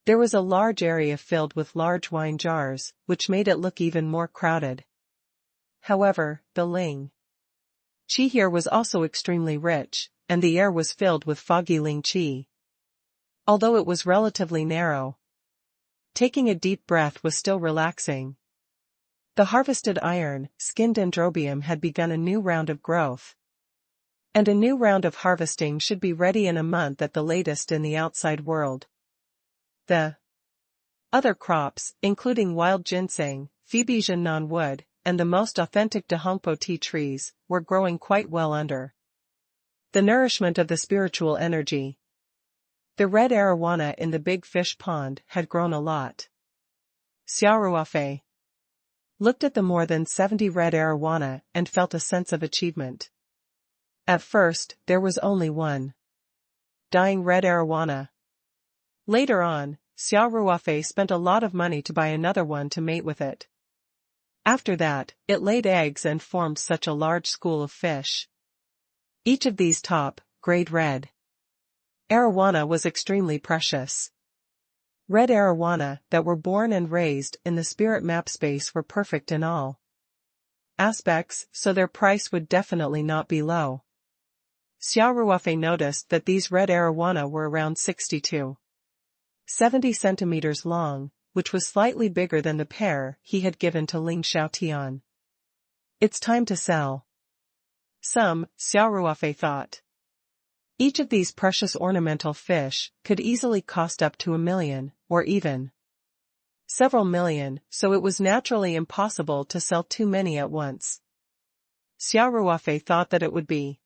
there was a large area filled with large wine jars, which made it look even more crowded. However, the Ling Qi here was also extremely rich, and the air was filled with foggy Ling Qi. Although it was relatively narrow, taking a deep breath was still relaxing. The harvested iron-skinned dendrobium had begun a new round of growth, and a new round of harvesting should be ready in a month at the latest in the outside world. The other crops, including wild ginseng, Phoebesian non-wood, and the most authentic Dahongpo tea trees, were growing quite well under the nourishment of the spiritual energy. The red arowana in the big fish pond had grown a lot. Xia Ruofei looked at the more than 70 red arowana and felt a sense of achievement. At first, there was only one dying red arowana. Later on, Xia Ruofei spent a lot of money to buy another one to mate with it. After that, it laid eggs and formed such a large school of fish. Each of these top-grade red arowana was extremely precious. Red arowana that were born and raised in the spirit map space were perfect in all aspects, so their price would definitely not be low. Xia Ruofei noticed that these red arowana were around 60 to 70 centimeters long, which was slightly bigger than the pair he had given to Ling Xiaotian. It's time to sell some, Xia Ruofei thought. Each of these precious ornamental fish could easily cost up to 1 million, or even Several million, so it was naturally impossible to sell too many at once. Xia Ruofei thought that it would be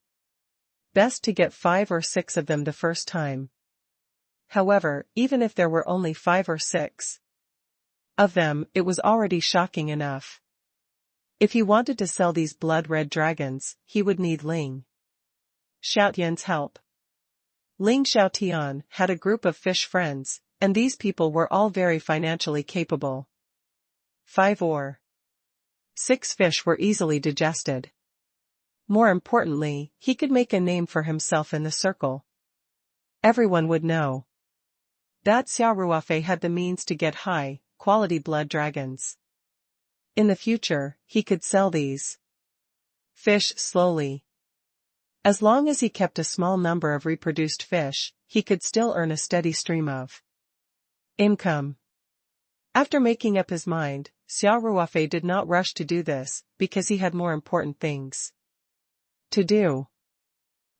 best to get 5 or 6 of them the first time. However, even if there were only 5 or 6 of them, it was already shocking enough. If he wanted to sell these blood-red dragons, he would need Ling Xiaotian's help. Ling Xiaotian had a group of fish friends, and these people were all very financially capable. 5 or 6 fish were easily digested. More importantly, he could make a name for himself in the circle. Everyone would know that Xia Ruofei had the means to get high-quality blood dragons. In the future, he could sell these fish slowly. As long as he kept a small number of reproduced fish, he could still earn a steady stream of income. After making up his mind, Xia Ruofei did not rush to do this, because he had more important things to do.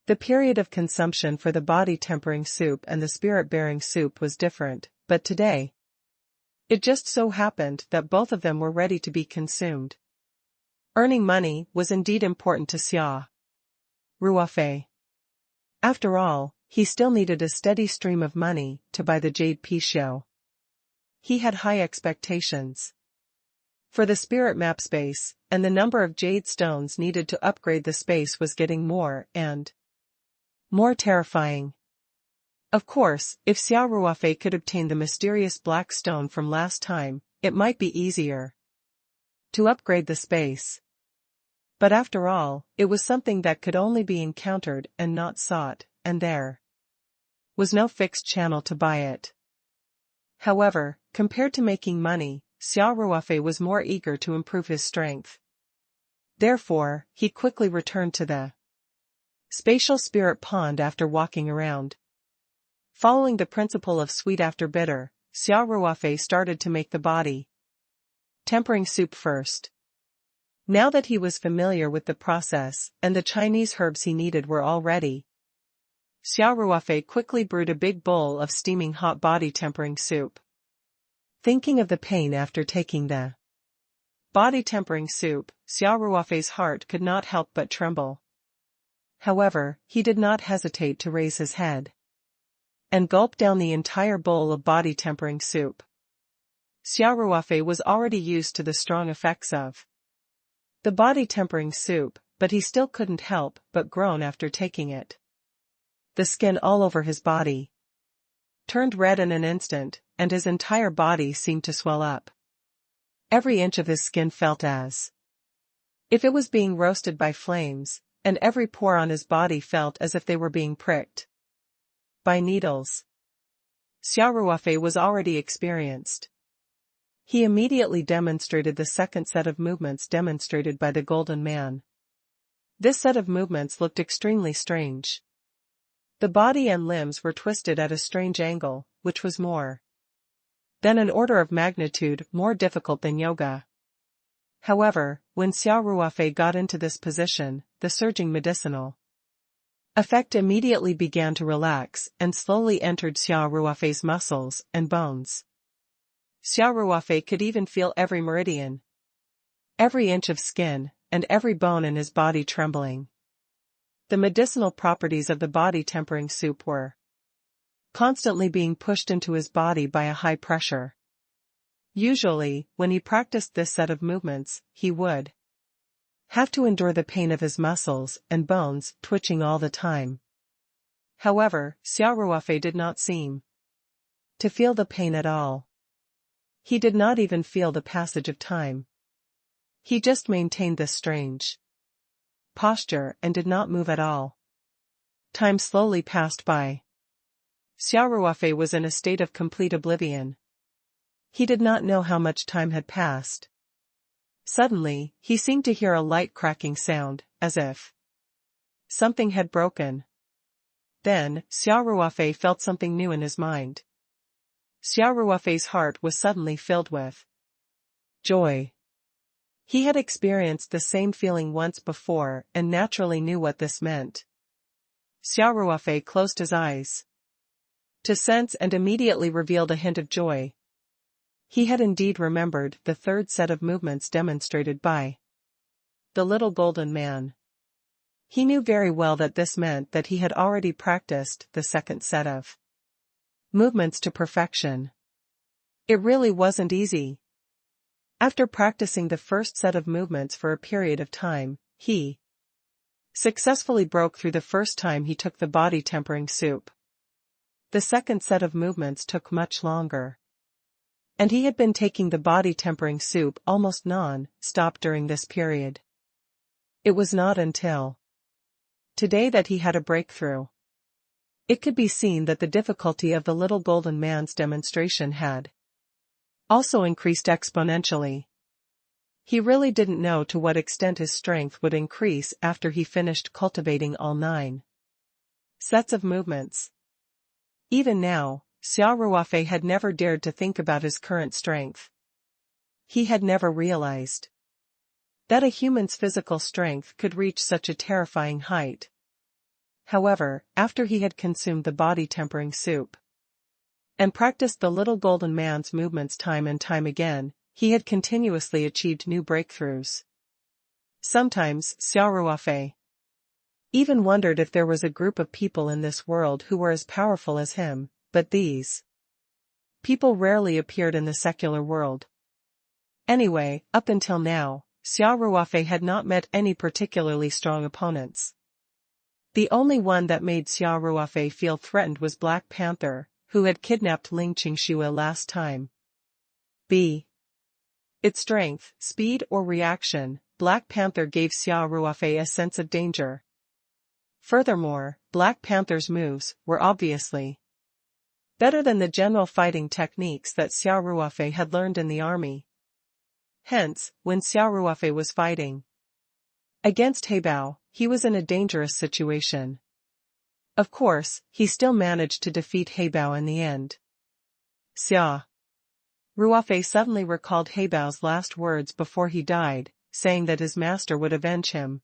The period of consumption for the body-tempering soup and the spirit-bearing soup was different, but today, it just so happened that both of them were ready to be consumed. Earning money was indeed important to Xia Ruofei. After all, he still needed a steady stream of money to buy the jade Show. He had high expectations for the spirit map space, and the number of jade stones needed to upgrade the space was getting more and more terrifying. Of course, if Xia Ruofei could obtain the mysterious black stone from last time, it might be easier to upgrade the space. But after all, it was something that could only be encountered and not sought, and there was no fixed channel to buy it. However, compared to making money, Xia Ruofei was more eager to improve his strength. Therefore, he quickly returned to the spatial spirit pond after walking around. Following the principle of sweet after bitter, Xia Ruofei started to make the body tempering soup first. Now that he was familiar with the process, and the Chinese herbs he needed were all ready, Xia Ruofei quickly brewed a big bowl of steaming hot body tempering soup. Thinking of the pain after taking the body tempering soup, Xia Ruofei's heart could not help but tremble. However, he did not hesitate to raise his head and gulp down the entire bowl of body tempering soup. Xia Ruofei was already used to the strong effects of the body tempering soup, but he still couldn't help but groan after taking it. The skin all over his body turned red in an instant, and his entire body seemed to swell up. Every inch of his skin felt as if it was being roasted by flames, and every pore on his body felt as if they were being pricked by needles. Xia Ruofei was already experienced. He immediately demonstrated the second set of movements demonstrated by the Golden Man. This set of movements looked extremely strange. The body and limbs were twisted at a strange angle, which was more than an order of magnitude more difficult than yoga. However, when Xia Ruofei got into this position, the surging medicinal effect immediately began to relax and slowly entered Xia Ruofei's muscles and bones. Xia Ruofei could even feel every meridian, every inch of skin, and every bone in his body trembling. The medicinal properties of the body tempering soup were constantly being pushed into his body by a high pressure. Usually, when he practiced this set of movements, he would have to endure the pain of his muscles and bones twitching all the time. However, Xia Ruofei did not seem to feel the pain at all. He did not even feel the passage of time. He just maintained this strange posture and did not move at all. Time slowly passed by. Xia Ruofei was in a state of complete oblivion. He did not know how much time had passed. Suddenly, he seemed to hear a light cracking sound, as if something had broken. Then, Xia Ruofei felt something new in his mind. Xia Ruofei's heart was suddenly filled with joy. He had experienced the same feeling once before and naturally knew what this meant. Xia Ruofei closed his eyes to sense and immediately revealed a hint of joy. He had indeed remembered the third set of movements demonstrated by the little golden man. He knew very well that this meant that he had already practiced the second set of movements to perfection. It really wasn't easy. After practicing the first set of movements for a period of time, he successfully broke through the first time he took the body tempering soup. The second set of movements took much longer. And he had been taking the body tempering soup almost non-stop during this period. It was not until today that he had a breakthrough. It could be seen that the difficulty of the little golden man's demonstration had also increased exponentially. He really didn't know to what extent his strength would increase after he finished cultivating all 9 sets of movements. Even now, Xia Ruofei had never dared to think about his current strength. He had never realized that a human's physical strength could reach such a terrifying height. However, after he had consumed the body tempering soup and practiced the little golden man's movements time and time again, he had continuously achieved new breakthroughs. Sometimes, Xia Ruofei even wondered if there was a group of people in this world who were as powerful as him, but these people rarely appeared in the secular world. Anyway, up until now, Xia Ruofei had not met any particularly strong opponents. The only one that made Xia Ruofei feel threatened was Black Panther, who had kidnapped Ling Qingxue last time. B. Its strength, speed or reaction, Black Panther gave Xia Ruofei a sense of danger. Furthermore, Black Panther's moves were obviously better than the general fighting techniques that Xia Ruofei had learned in the army. Hence, when Xia Ruofei was fighting against He Bao, he was in a dangerous situation. Of course, he still managed to defeat He Bao in the end. Xia Ruofei suddenly recalled He Bao's last words before he died, saying that his master would avenge him.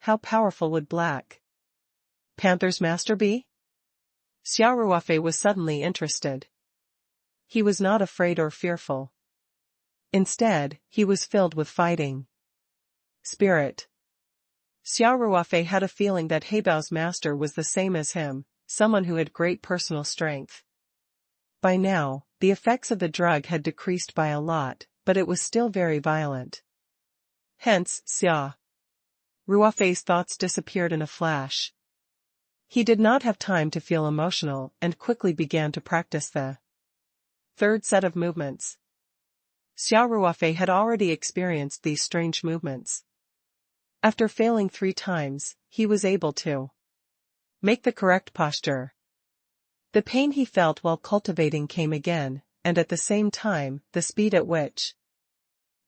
How powerful would Black Panther's master be? Xia Ruofei was suddenly interested. He was not afraid or fearful. Instead, he was filled with fighting spirit. Xia Ruofei had a feeling that He Bao's master was the same as him, someone who had great personal strength. By now, the effects of the drug had decreased by a lot, but it was still very violent. Hence, Xia Ruofei's thoughts disappeared in a flash. He did not have time to feel emotional and quickly began to practice the third set of movements. Xia Ruofei had already experienced these strange movements. After failing 3 times, he was able to make the correct posture. The pain he felt while cultivating came again, and at the same time, the speed at which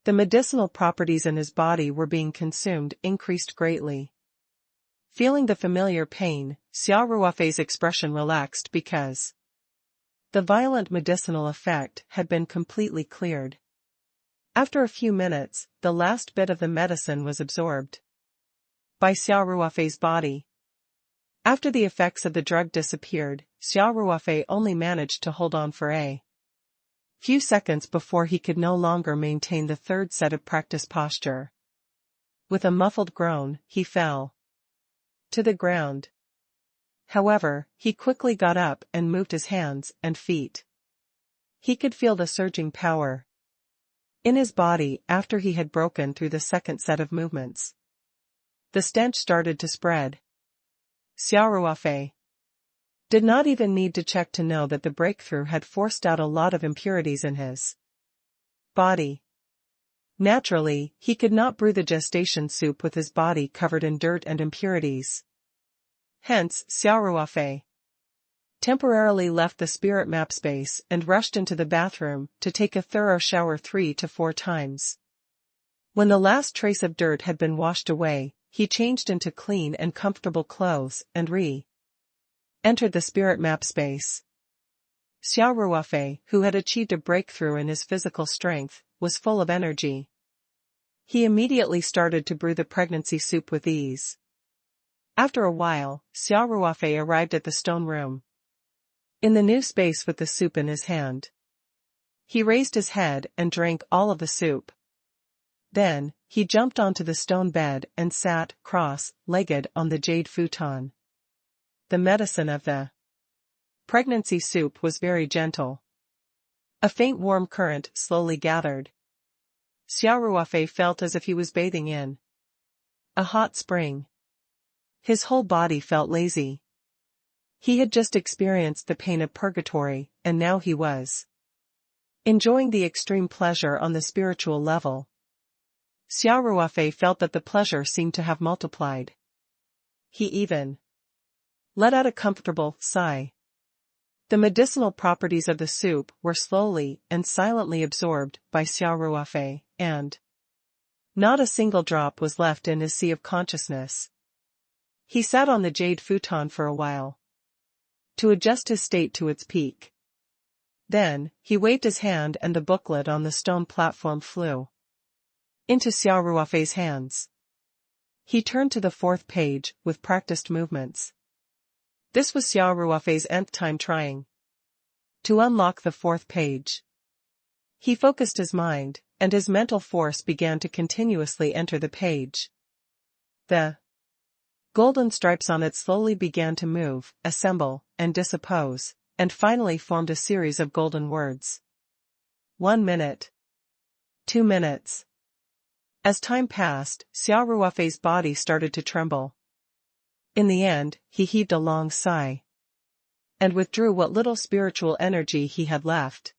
the medicinal properties in his body were being consumed increased greatly. Feeling the familiar pain, Xia Ruofei's expression relaxed because the violent medicinal effect had been completely cleared. After a few minutes, the last bit of the medicine was absorbed by Xia Ruofei's body. After the effects of the drug disappeared, Xia Ruofei only managed to hold on for a few seconds before he could no longer maintain the third set of practice posture. With a muffled groan, he fell to the ground. However, he quickly got up and moved his hands and feet. He could feel the surging power in his body after he had broken through the second set of movements. The stench started to spread. Xia Ruofei did not even need to check to know that the breakthrough had forced out a lot of impurities in his body. Naturally, he could not brew the gestation soup with his body covered in dirt and impurities. Hence, Xia Ruofei temporarily left the spirit map space and rushed into the bathroom to take a thorough shower 3 to 4 times. When the last trace of dirt had been washed away, he changed into clean and comfortable clothes and entered the spirit map space. Xia Ruofei, who had achieved a breakthrough in his physical strength, was full of energy. He immediately started to brew the pregnancy soup with ease. After a while, Xia Ruofei arrived at the stone room. In the new space with the soup in his hand, He raised his head and drank all of the soup. Then, he jumped onto the stone bed and sat, cross-legged on the jade futon. The medicine of the pregnancy soup was very gentle. A faint warm current slowly gathered. Xia Ruofei felt as if he was bathing in a hot spring. His whole body felt lazy. He had just experienced the pain of purgatory, and now he was enjoying the extreme pleasure on the spiritual level. Xia Ruofei felt that the pleasure seemed to have multiplied. He even let out a comfortable sigh. The medicinal properties of the soup were slowly and silently absorbed by Xia Ruofei, and not a single drop was left in his sea of consciousness. He sat on the jade futon for a while to adjust his state to its peak. Then, he waved his hand and the booklet on the stone platform flew into Xia Ruofei's hands. He turned to the 4th page with practiced movements. This was Xia Ruofei's nth time trying to unlock the 4th page. He focused his mind, and his mental force began to continuously enter the page. The golden stripes on it slowly began to move, assemble, and disoppose, and finally formed a series of golden words. 1 minute. 2 minutes. As time passed, Xia Ruofei's body started to tremble. In the end, he heaved a long sigh and withdrew what little spiritual energy he had left.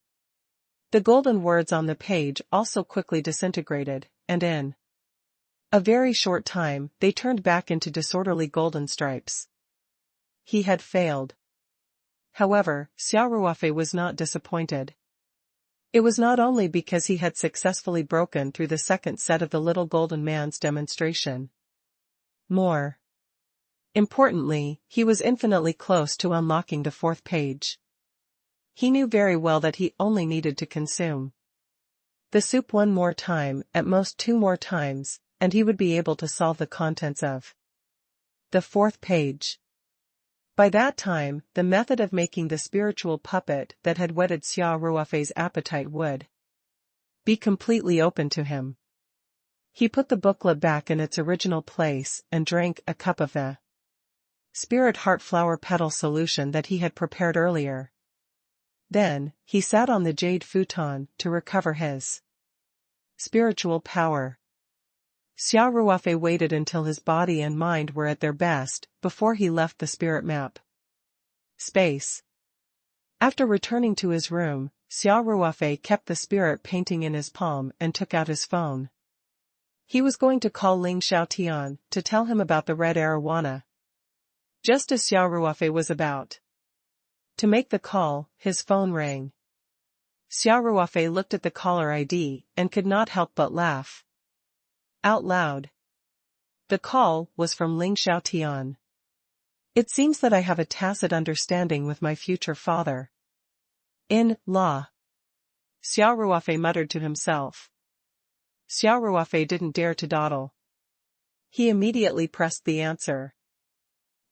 The golden words on the page also quickly disintegrated, and in a very short time, they turned back into disorderly golden stripes. He had failed. However, Xia Ruofei was not disappointed. It was not only because he had successfully broken through the second set of the little golden man's demonstration. More importantly, he was infinitely close to unlocking the 4th page. He knew very well that he only needed to consume the soup 1 more time, at most 2 more times, and he would be able to solve the contents of the 4th page. By that time, the method of making the spiritual puppet that had whetted Xia Ruofei's appetite would be completely open to him. He put the booklet back in its original place and drank a cup of the spirit heart flower petal solution that he had prepared earlier. Then, he sat on the jade futon to recover his spiritual power. Xia Ruofei waited until his body and mind were at their best before he left the spirit map space. After returning to his room, Xia Ruofei kept the spirit painting in his palm and took out his phone. He was going to call Ling Xiaotian to tell him about the red arowana. Just as Xia Ruofei was about to make the call, his phone rang. Xia Ruofei looked at the caller ID and could not help but laugh out loud. The call was from Ling Xiaotian. It seems that I have a tacit understanding with my future father. In-law. Xia Ruofei muttered to himself. Xia Ruofei didn't dare to dawdle. He immediately pressed the answer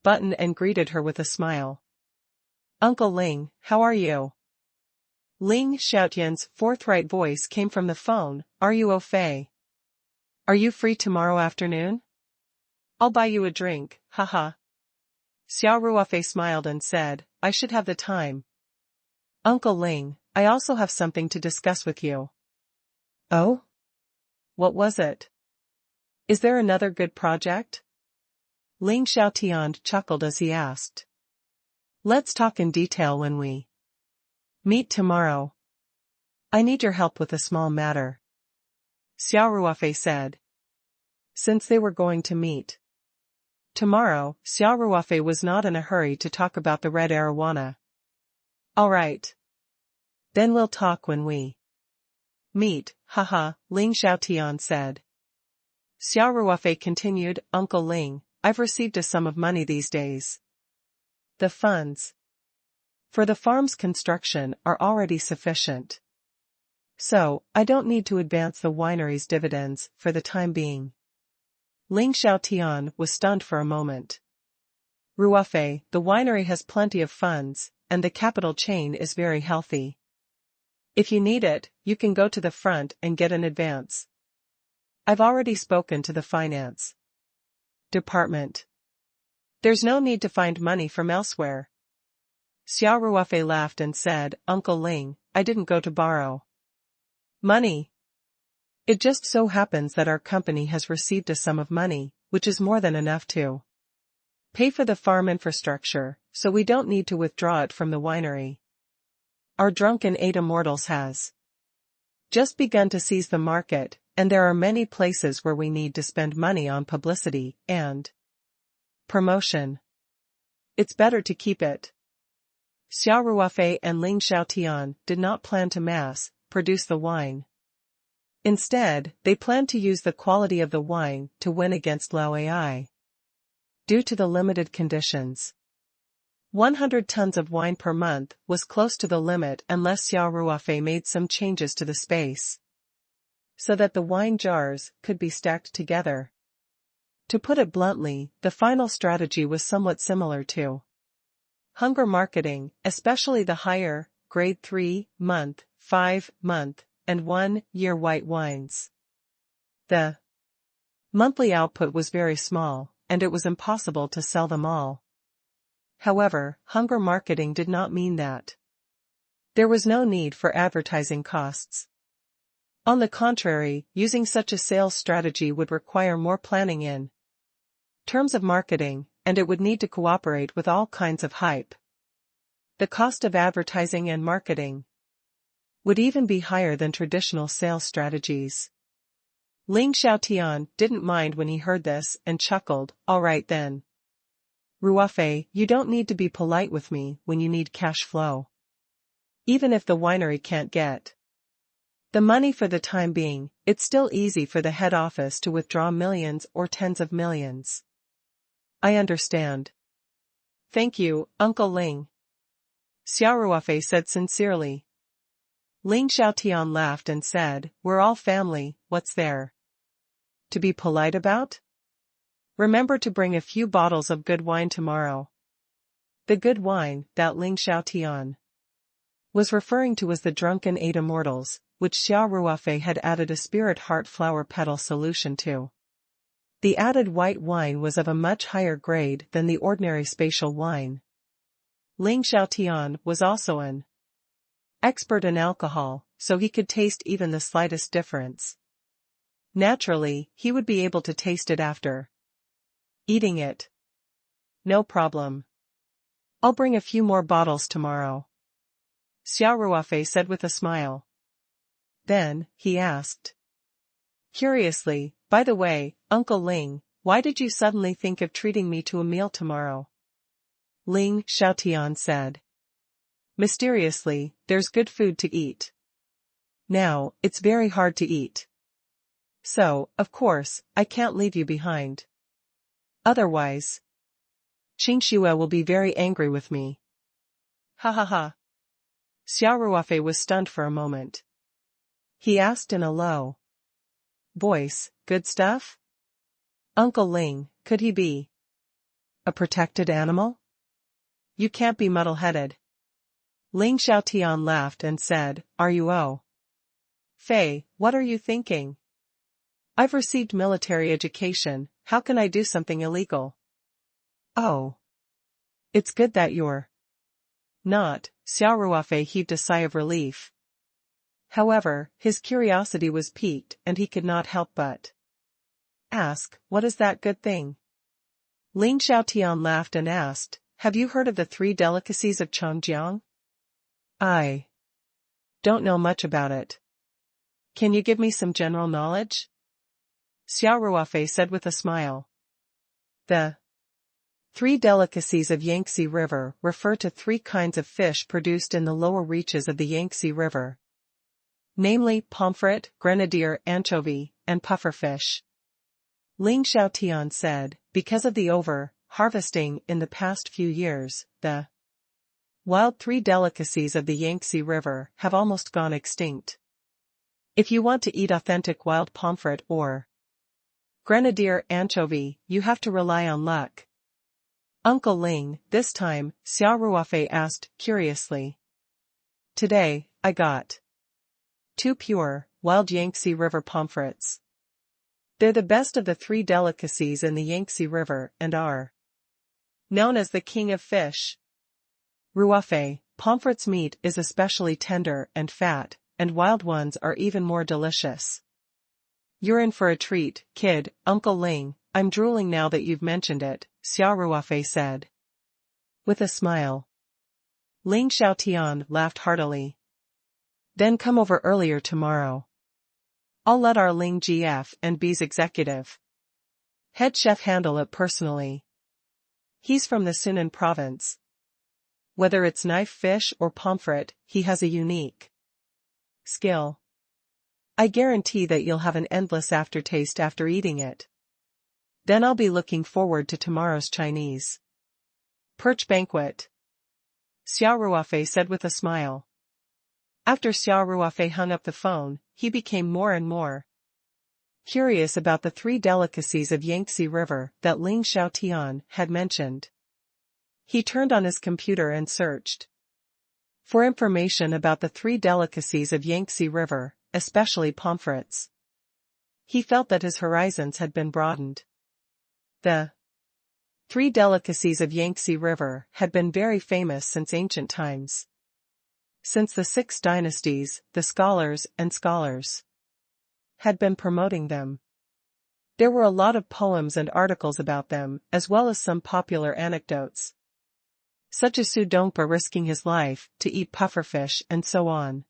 button and greeted her with a smile. Uncle Ling, how are you? Ling Xiaotian's forthright voice came from the phone. Are you au fait? Are you free tomorrow afternoon? I'll buy you a drink, haha. Xia Ruofei smiled and said, I should have the time. Uncle Ling, I also have something to discuss with you. Oh? What was it? Is there another good project? Ling Xiaotian chuckled as he asked. Let's talk in detail when we meet tomorrow. I need your help with a small matter. Xia Ruofei said. Since they were going to meet tomorrow, Xia Ruofei was not in a hurry to talk about the red arowana. All right. Then we'll talk when we meet, haha, Ling Xiaotian said. Xia Ruofei continued, Uncle Ling, I've received a sum of money these days. The funds for the farm's construction are already sufficient. So, I don't need to advance the winery's dividends for the time being. Ling Xiaotian was stunned for a moment. Ruofei, the winery has plenty of funds, and the capital chain is very healthy. If you need it, you can go to the front and get an advance. I've already spoken to the finance department. There's no need to find money from elsewhere. Xia Ruofei laughed and said, Uncle Ling, I didn't go to borrow money. It just so happens that our company has received a sum of money, which is more than enough to pay for the farm infrastructure, so we don't need to withdraw it from the winery. Our drunken eight immortals has just begun to seize the market, and there are many places where we need to spend money on publicity and promotion. It's better to keep it. Xia Ruofei and Ling Xiaotian did not plan to mass-produce the wine. Instead, they planned to use the quality of the wine to win against Lao Ai. Due to the limited conditions, 100 tons of wine per month was close to the limit unless Xia Ruofei made some changes to the space, so that the wine jars could be stacked together. To put it bluntly, the final strategy was somewhat similar to hunger marketing, especially the higher, grade 3-month, 5-month, and 1-year white wines. The monthly output was very small, and it was impossible to sell them all. However, hunger marketing did not mean that there was no need for advertising costs. On the contrary, using such a sales strategy would require more planning in terms of marketing, and it would need to cooperate with all kinds of hype. The cost of advertising and marketing would even be higher than traditional sales strategies. Ling Xiaotian didn't mind when he heard this and chuckled, all right then. Ruofei, you don't need to be polite with me when you need cash flow. Even if the winery can't get the money for the time being, it's still easy for the head office to withdraw millions or tens of millions. I understand. Thank you, Uncle Ling. Xia Ruofei said sincerely. Ling Xiaotian laughed and said, we're all family, what's there to be polite about? Remember to bring a few bottles of good wine tomorrow. The good wine that Ling Xiaotian was referring to was the drunken eight immortals, which Xia Ruofei had added a spirit heart flower petal solution to. The added white wine was of a much higher grade than the ordinary spatial wine. Ling Xiaotian was also an expert in alcohol, so he could taste even the slightest difference. Naturally, he would be able to taste it after eating it. No problem. I'll bring a few more bottles tomorrow, Xia Ruofei said with a smile. Then, he asked curiously, by the way, Uncle Ling, why did you suddenly think of treating me to a meal tomorrow? Ling Xiaotian said mysteriously, there's good food to eat. Now, it's very hard to eat. So, of course, I can't leave you behind. Otherwise, Qingxue will be very angry with me. Ha ha ha. Xia Ruofei was stunned for a moment. He asked in a low voice, good stuff? Uncle Ling, could he be a protected animal? You can't be muddle-headed. Ling Xiaotian laughed and said, are you Fei, what are you thinking? I've received military education, how can I do something illegal? Oh. It's good that you're not. Xia Ruofei heaved a sigh of relief. However, his curiosity was piqued and he could not help but ask, what is that good thing? Ling Xiaotian laughed and asked, have you heard of the 3 delicacies of Chongjiang? I don't know much about it. Can you give me some general knowledge? Xia Ruofei said with a smile. The 3 delicacies of Yangtze River refer to 3 kinds of fish produced in the lower reaches of the Yangtze River, namely pomfret, grenadier anchovy, and pufferfish. Ling Xiaotian said, because of the over-harvesting in the past few years, the wild 3 delicacies of the Yangtze River have almost gone extinct. If you want to eat authentic wild pomfret or grenadier anchovy, you have to rely on luck. Uncle Ling, this time, Xia Ruofei asked curiously. Today, I got 2 pure, wild Yangtze River pomfrets. They're the best of the 3 delicacies in the Yangtze River and are known as the king of fish. Ruofei, pomfret's meat is especially tender and fat, and wild ones are even more delicious. You're in for a treat, kid, Uncle Ling. I'm drooling now that you've mentioned it, Xia Ruofei said. With a smile. Ling Xiaotian laughed heartily. Then come over earlier tomorrow. I'll let our Ling GF and B's executive head chef handle it personally. He's from the Sunan province. Whether it's knife fish or pomfret, he has a unique skill. I guarantee that you'll have an endless aftertaste after eating it. Then I'll be looking forward to tomorrow's Chinese perch banquet, Xia Ruofei said with a smile. After Xia Ruofei hung up the phone, he became more and more curious about the 3 delicacies of Yangtze River that Ling Xiaotian had mentioned. He turned on his computer and searched for information about the 3 delicacies of Yangtze River, especially pomfrets. He felt that his horizons had been broadened. The 3 delicacies of Yangtze River had been very famous since ancient times. Since the 6 dynasties, the scholars had been promoting them. There were a lot of poems and articles about them, as well as some popular anecdotes, such as Su Dongpa risking his life to eat pufferfish and so on.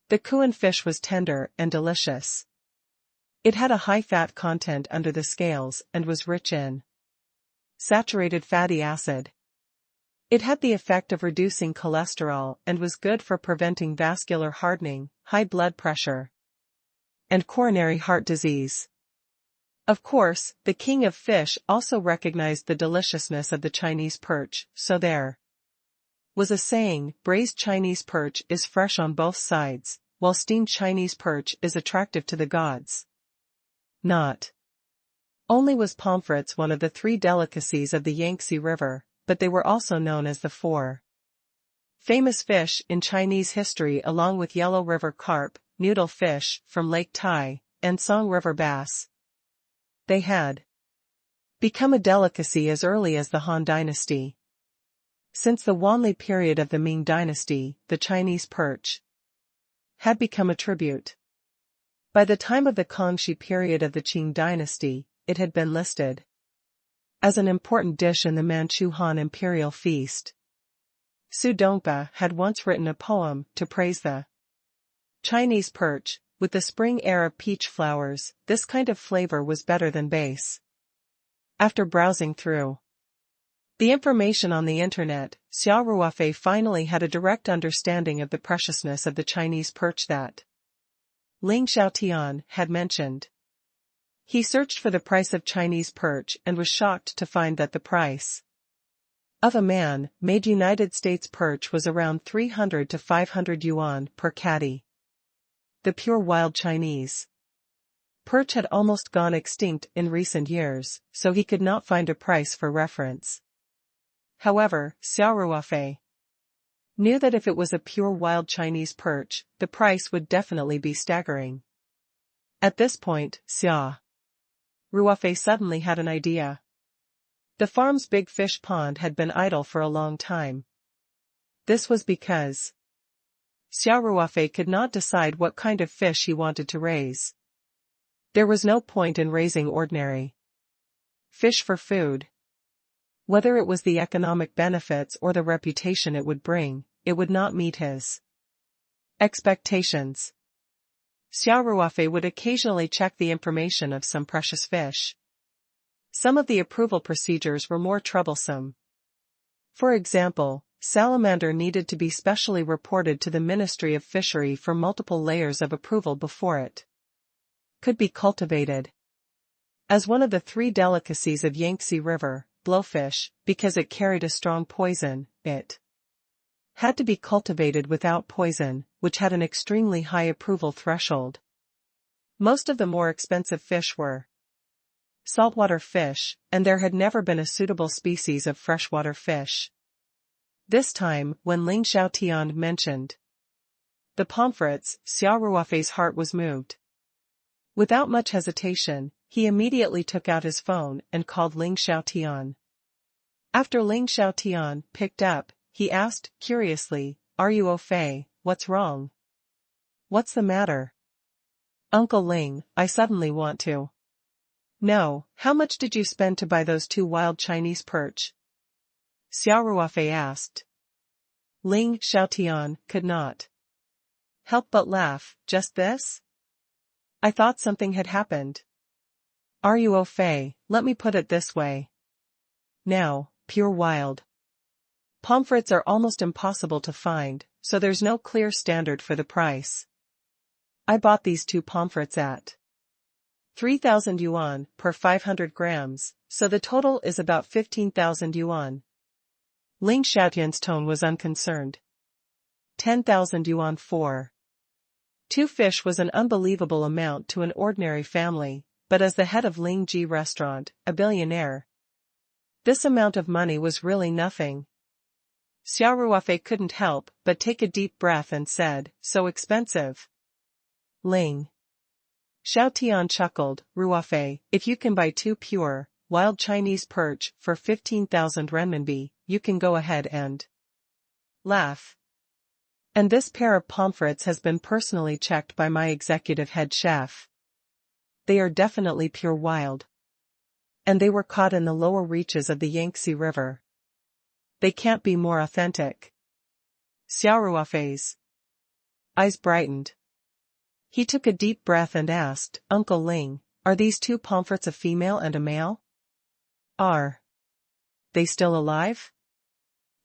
The Kuan fish was tender and delicious. It had a high fat content under the scales and was rich in saturated fatty acid. It had the effect of reducing cholesterol and was good for preventing vascular hardening, high blood pressure, and coronary heart disease. Of course, the king of fish also recognized the deliciousness of the Chinese perch, so there was a saying, braised Chinese perch is fresh on both sides, while steamed Chinese perch is attractive to the gods. Not only was pomfrets one of the 3 delicacies of the Yangtze River, but they were also known as the 4 famous fish in Chinese history, along with Yellow River carp, noodle fish from Lake Tai, and Song River bass. They had become a delicacy as early as the Han Dynasty. Since the Wanli period of the Ming Dynasty, the Chinese perch had become a tribute. By the time of the Kangxi period of the Qing Dynasty, it had been listed as an important dish in the Manchu Han imperial feast. Su Dongpa had once written a poem to praise the Chinese perch. With the spring air of peach flowers, this kind of flavor was better than base. After browsing through the information on the internet, Xia Ruofei finally had a direct understanding of the preciousness of the Chinese perch that Ling Xiaotian had mentioned. He searched for the price of Chinese perch and was shocked to find that the price of a man-made United States perch was around 300 to 500 yuan per catty. The pure wild Chinese perch had almost gone extinct in recent years, so he could not find a price for reference. However, Xia Ruofei knew that if it was a pure wild Chinese perch, the price would definitely be staggering. At this point, Xia Ruofei suddenly had an idea. The farm's big fish pond had been idle for a long time. This was because Xia Ruofei could not decide what kind of fish he wanted to raise. There was no point in raising ordinary fish for food. Whether it was the economic benefits or the reputation it would bring, it would not meet his expectations. Xia Ruofei would occasionally check the information of some precious fish. Some of the approval procedures were more troublesome. For example, salamander needed to be specially reported to the Ministry of Fishery for multiple layers of approval before it could be cultivated. As one of the 3 delicacies of Yangtze River, blowfish, because it carried a strong poison, it had to be cultivated without poison, which had an extremely high approval threshold. Most of the more expensive fish were saltwater fish, and there had never been a suitable species of freshwater fish. This time, when Ling Xiaotian mentioned The pomfrets, Xia Ruofei's heart was moved. Without much hesitation, he immediately took out his phone and called Ling Xiaotian. After Ling Xiaotian picked up, he asked, curiously, "Are you Ruofei? What's wrong? What's the matter?" "Uncle Ling, I suddenly want to know, how much did you spend to buy those 2 wild Chinese perch?" Xia Ruofei asked. Ling Xiaotian could not help but laugh. "Just this? I thought something had happened." "Are you Ruofei? Let me put it this way. Now, pure wild pomfrets are almost impossible to find, so there's no clear standard for the price. I bought these 2 pomfrets at 3,000 yuan per 500 grams, so the total is about 15,000 yuan. Ling Xiaotian's tone was unconcerned. 10,000 yuan for 2 fish was an unbelievable amount to an ordinary family, but as the head of Ling Ji restaurant, a billionaire, this amount of money was really nothing. Xia Ruofei couldn't help but take a deep breath and said, "So expensive." Ling Xiaotian chuckled, "Ruofei, if you can buy 2 pure, wild Chinese perch for 15,000 renminbi, you can go ahead and laugh. And this pair of pomfrets has been personally checked by my executive head chef. They are definitely pure wild. And they were caught in the lower reaches of the Yangtze River. They can't be more authentic." Xia Ruofei's eyes brightened. He took a deep breath and asked, "Uncle Ling, are these 2 pomfrets a female and a male? Are they still alive?"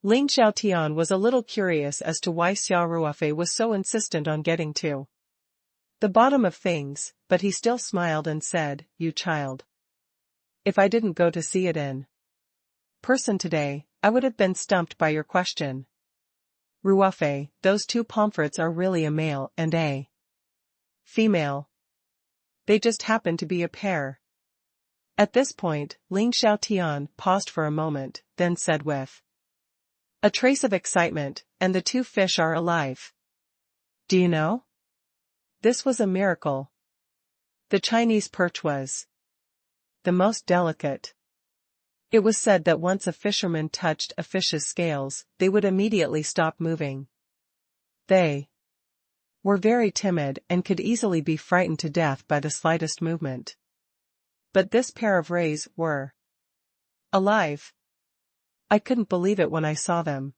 Ling Xiaotian was a little curious as to why Xia Ruofei was so insistent on getting to the bottom of things, but he still smiled and said, "You child. If I didn't go to see it in person today, I would have been stumped by your question. Ruofei, those 2 pomfrets are really a male and a female. They just happen to be a pair." At this point, Ling Xiaotian paused for a moment, then said with a trace of excitement, "And the 2 fish are alive. Do you know? This was a miracle. The Chinese perch was the most delicate. It was said that once a fisherman touched a fish's scales, they would immediately stop moving. They were very timid and could easily be frightened to death by the slightest movement. But this pair of rays were alive. I couldn't believe it when I saw them."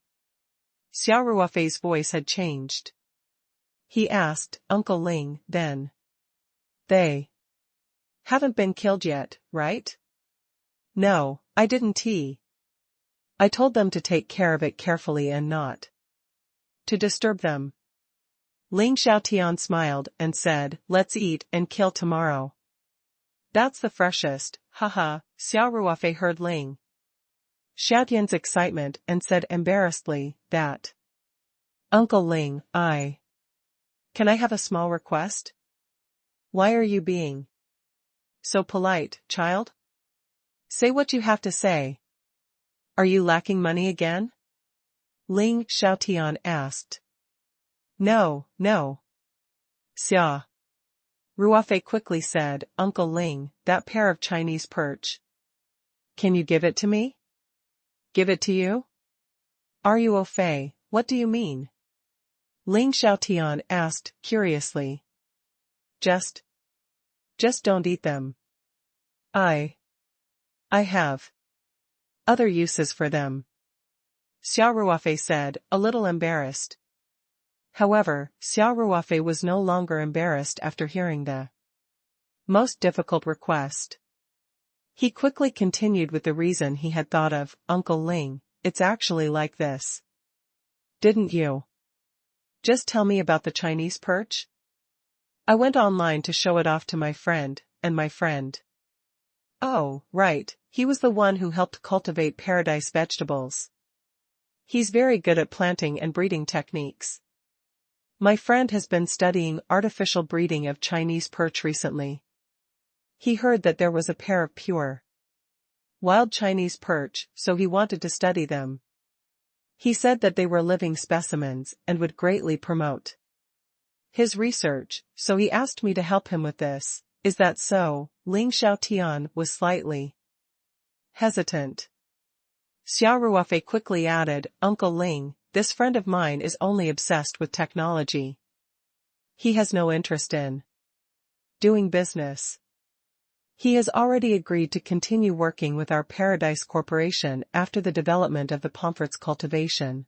Xia Ruofei's voice had changed. He asked, "Uncle Ling, then they haven't been killed yet, right?" "No, I didn't. I told them to take care of it carefully and not to disturb them." Ling Xiaotian smiled and said, "Let's eat and kill tomorrow." "That's the freshest, haha." Xia Ruofei heard Ling Xiaotian's excitement and said embarrassedly, "That Uncle Ling, can I have a small request?" "Why are you being so polite, child? Say what you have to say. Are you lacking money again?" Ling Xiaotian asked. No. Xia Ruofei quickly said, "Uncle Ling, that pair of Chinese perch. Can you give it to me?" "Give it to you? Are you Ruofei? What do you mean?" Ling Xiaotian asked, curiously. Just don't eat them. I have other uses for them," Xia Ruofei said, a little embarrassed. However, Xia Ruofei was no longer embarrassed after hearing the most difficult request. He quickly continued with the reason he had thought of, "Uncle Ling, it's actually like this. Didn't you just tell me about the Chinese perch? I went online to show it off to my friend, and my friend. Oh, right, he was the one who helped cultivate paradise vegetables. He's very good at planting and breeding techniques. My friend has been studying artificial breeding of Chinese perch recently. He heard that there was a pair of pure wild Chinese perch, so he wanted to study them. He said that they were living specimens and would greatly promote His research, so he asked me to help him with this. Is that so? Ling Xiaotian was slightly hesitant. Xia Ruofei quickly added, Uncle Ling, this friend of mine is only obsessed with technology. He has no interest in doing business. He has already agreed to continue working with our Paradise Corporation after the development of the pomfret's cultivation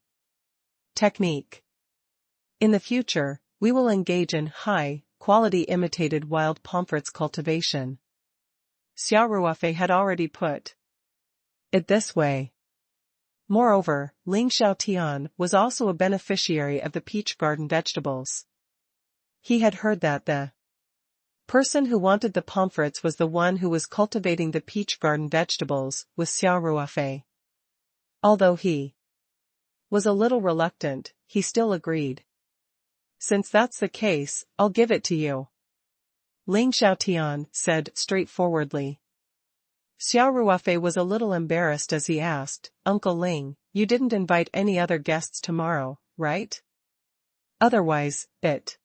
technique. In the future, we will engage in high-quality imitated wild pomfret's cultivation. Xia Ruofei had already put it this way. Moreover, Ling Xiaotian was also a beneficiary of the peach garden vegetables. He had heard that the person who wanted the pomfrets was the one who was cultivating the peach garden vegetables with Xia Ruofei. Although he was a little reluctant, he still agreed. Since that's the case, I'll give it to you, Ling Xiaotian said straightforwardly. Xia Ruofei was a little embarrassed as he asked, Uncle Ling, you didn't invite any other guests tomorrow, right? Otherwise, it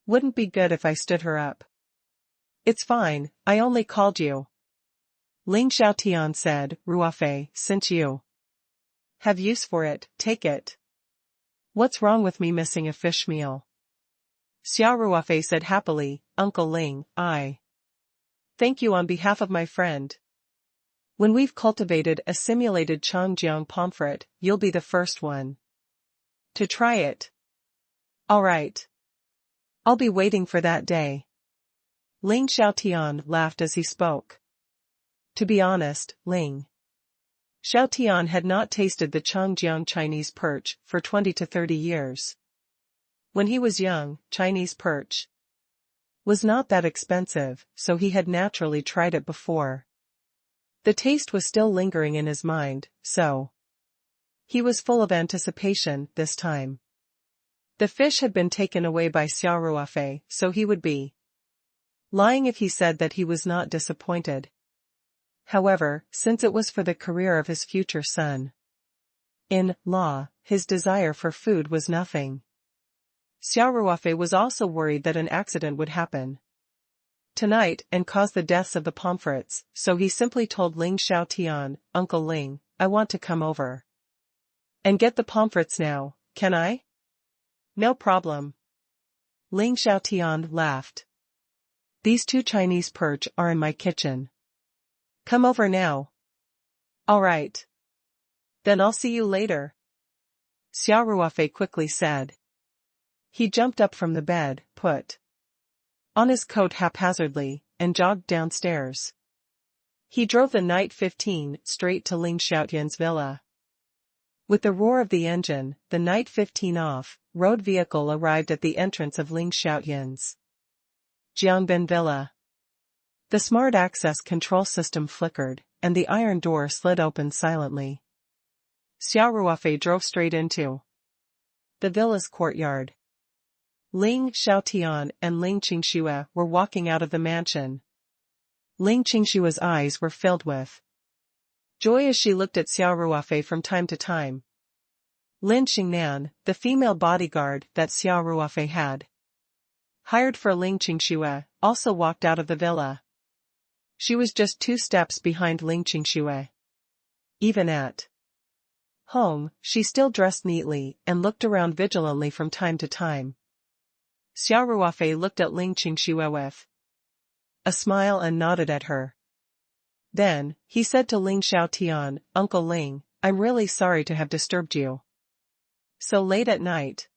wouldn't be good if I stood her up. It's fine, I only called you, Ling Xiaotian said. Ruofei, since you have use for it, take it. What's wrong with me missing a fish meal? Xia Ruofei said happily, Uncle Ling, I thank you on behalf of my friend. When we've cultivated a simulated Changjiang pomfret, you'll be the first one to try it. All right. I'll be waiting for that day. Ling Xiaotian laughed as he spoke. To be honest, Ling Xiaotian had not tasted the Changjiang Chinese perch for 20 to 30 years. When he was young, Chinese perch was not that expensive, so he had naturally tried it before. The taste was still lingering in his mind, so he was full of anticipation this time. The fish had been taken away by Xia Ruofei, so he would be lying if he said that he was not disappointed. However, since it was for the career of his future son-in-law, his desire for food was nothing. Xia Ruofei was also worried that an accident would happen tonight and cause the deaths of the pomfrets, so he simply told Ling Xiaotian, Uncle Ling, I want to come over and get the pomfrets now, can I? No problem. Ling Xiaotian laughed. These 2 Chinese perch are in my kitchen. Come over now. All right. Then I'll see you later, Xia Ruofei quickly said. He jumped up from the bed, put on his coat haphazardly, and jogged downstairs. He drove the Night 15 straight to Ling Xiaotian's villa. With the roar of the engine, the Night 15 off-road vehicle arrived at the entrance of Ling Xiaotian's Jiangbin villa. The smart access control system flickered, and the iron door slid open silently. Xia Ruofei drove straight into the villa's courtyard. Ling Xiaotian and Ling Qingxue were walking out of the mansion. Ling Qingxue's eyes were filled with joy as she looked at Xia Ruofei from time to time. Lin Xingnan, the female bodyguard that Xia Ruofei had hired for Ling Qingxue, also walked out of the villa. She was just 2 steps behind Ling Qingxue. Even at home, she still dressed neatly and looked around vigilantly from time to time. Xia Ruofei looked at Ling Qingxue with a smile and nodded at her. Then, he said to Ling Xiaotian, Uncle Ling, I'm really sorry to have disturbed you so late at night.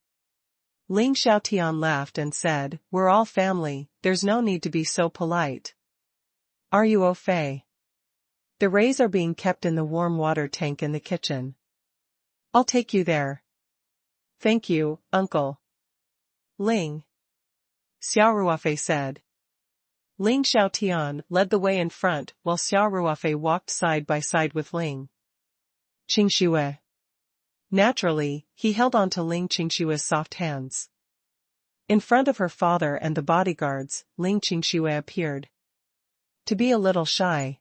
Ling Xiaotian laughed and said, We're all family, there's no need to be so polite. Are you au fait? The rays are being kept in the warm water tank in the kitchen. I'll take you there. Thank you, Uncle Ling, Xia Ruofei said. Ling Xiaotian led the way in front while Xia Ruofei walked side by side with Ling Qingxue. Naturally, he held on to Ling Qingxue's soft hands. In front of her father and the bodyguards, Ling Qingxue appeared to be a little shy.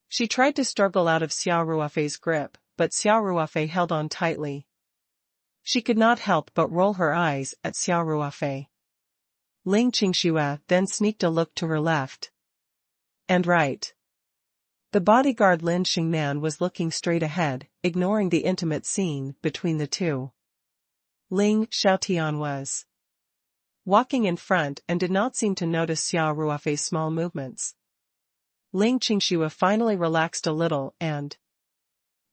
She tried to struggle out of Xia Ruofei's grip, but Xia Ruofei held on tightly. She could not help but roll her eyes at Xia Ruofei. Ling Qingxue then sneaked a look to her left and right. The bodyguard Lin Xingnan was looking straight ahead, ignoring the intimate scene between the two. Ling Xiaotian was walking in front and did not seem to notice Xia Ruofei's small movements. Ling Qingxue finally relaxed a little and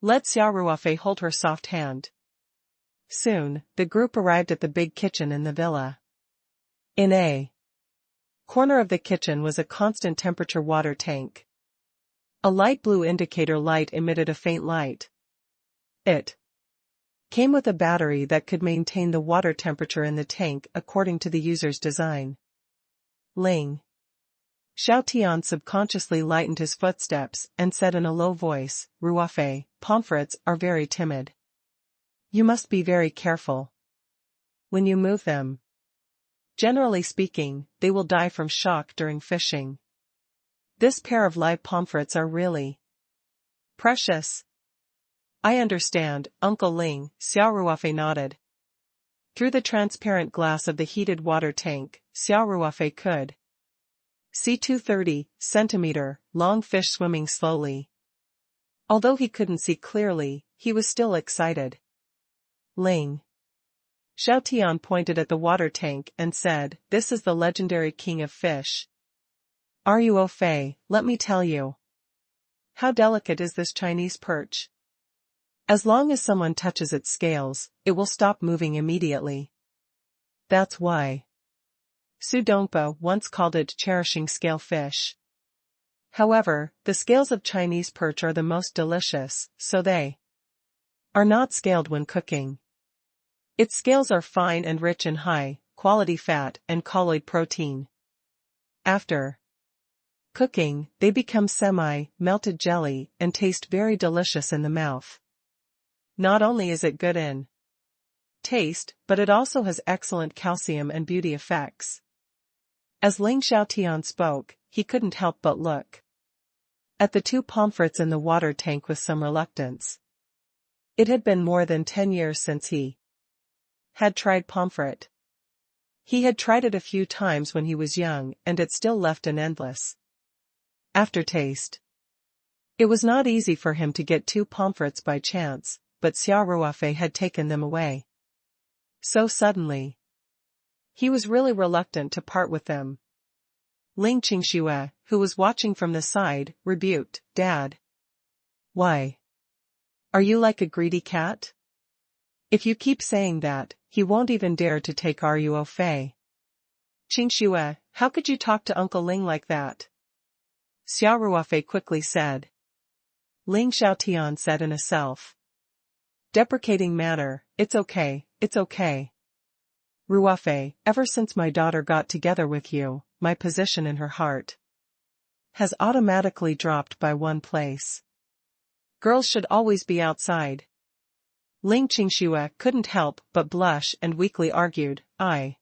let Xia Ruofei hold her soft hand. Soon, the group arrived at the big kitchen in the villa. In a corner of the kitchen was a constant temperature water tank. A light blue indicator light emitted a faint light. It came with a battery that could maintain the water temperature in the tank according to the user's design. Ling Xiaotian subconsciously lightened his footsteps and said in a low voice, "Ruofei, pomfrets are very timid. You must be very careful when you move them. Generally speaking, they will die from shock during fishing. This pair of live pomfrets are really precious." "I understand, Uncle Ling," Xia Ruofei nodded. Through the transparent glass of the heated water tank, Xia Ruofei could see 230 centimeter long fish swimming slowly. Although he couldn't see clearly, he was still excited. Ling Xiaotian pointed at the water tank and said, "This is the legendary king of fish. Ruofei, let me tell you. How delicate is this Chinese perch? As long as someone touches its scales, it will stop moving immediately. That's why Su Dongpa once called it cherishing scale fish. However, the scales of Chinese perch are the most delicious, so they are not scaled when cooking. Its scales are fine and rich in high-quality fat and colloid protein. After cooking, they become semi-melted jelly and taste very delicious in the mouth. Not only is it good in taste, but it also has excellent calcium and beauty effects." As Ling Xiaotian spoke, he couldn't help but look at the two pomfrets in the water tank with some reluctance. It had been more than 10 years since he had tried pomfret. He had tried it a few times when he was young and it still left an endless aftertaste. It was not easy for him to get two pomfrets by chance, but Xia Ruofei had taken them away so suddenly. He was really reluctant to part with them. Ling Qingxue, who was watching from the side, rebuked, "Dad. Why are you like a greedy cat? If you keep saying that, he won't even dare to take Ruofei." "Qingxue, how could you talk to Uncle Ling like that?" Xia Ruofei quickly said. Ling Xiaotian said in a self-deprecating manner, "It's okay, it's okay. Ruofei, ever since my daughter got together with you, my position in her heart has automatically dropped by one place. Girls should always be outside." Ling Qingxue couldn't help but blush and weakly argued, "I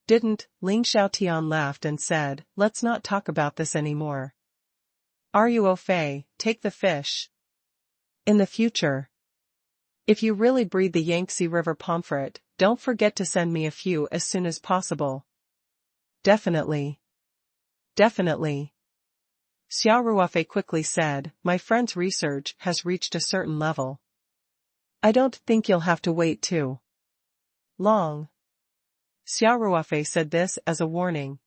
didn't." Ling Xiaotian laughed and said, "Let's not talk about this anymore. Ruofei, take the fish. In the future, if you really breed the Yangtze River pomfret, don't forget to send me a few as soon as possible." "Definitely. Definitely." Xia Ruofei quickly said, "My friend's research has reached a certain level. I don't think you'll have to wait too long." Xia Ruofei said this as a warning.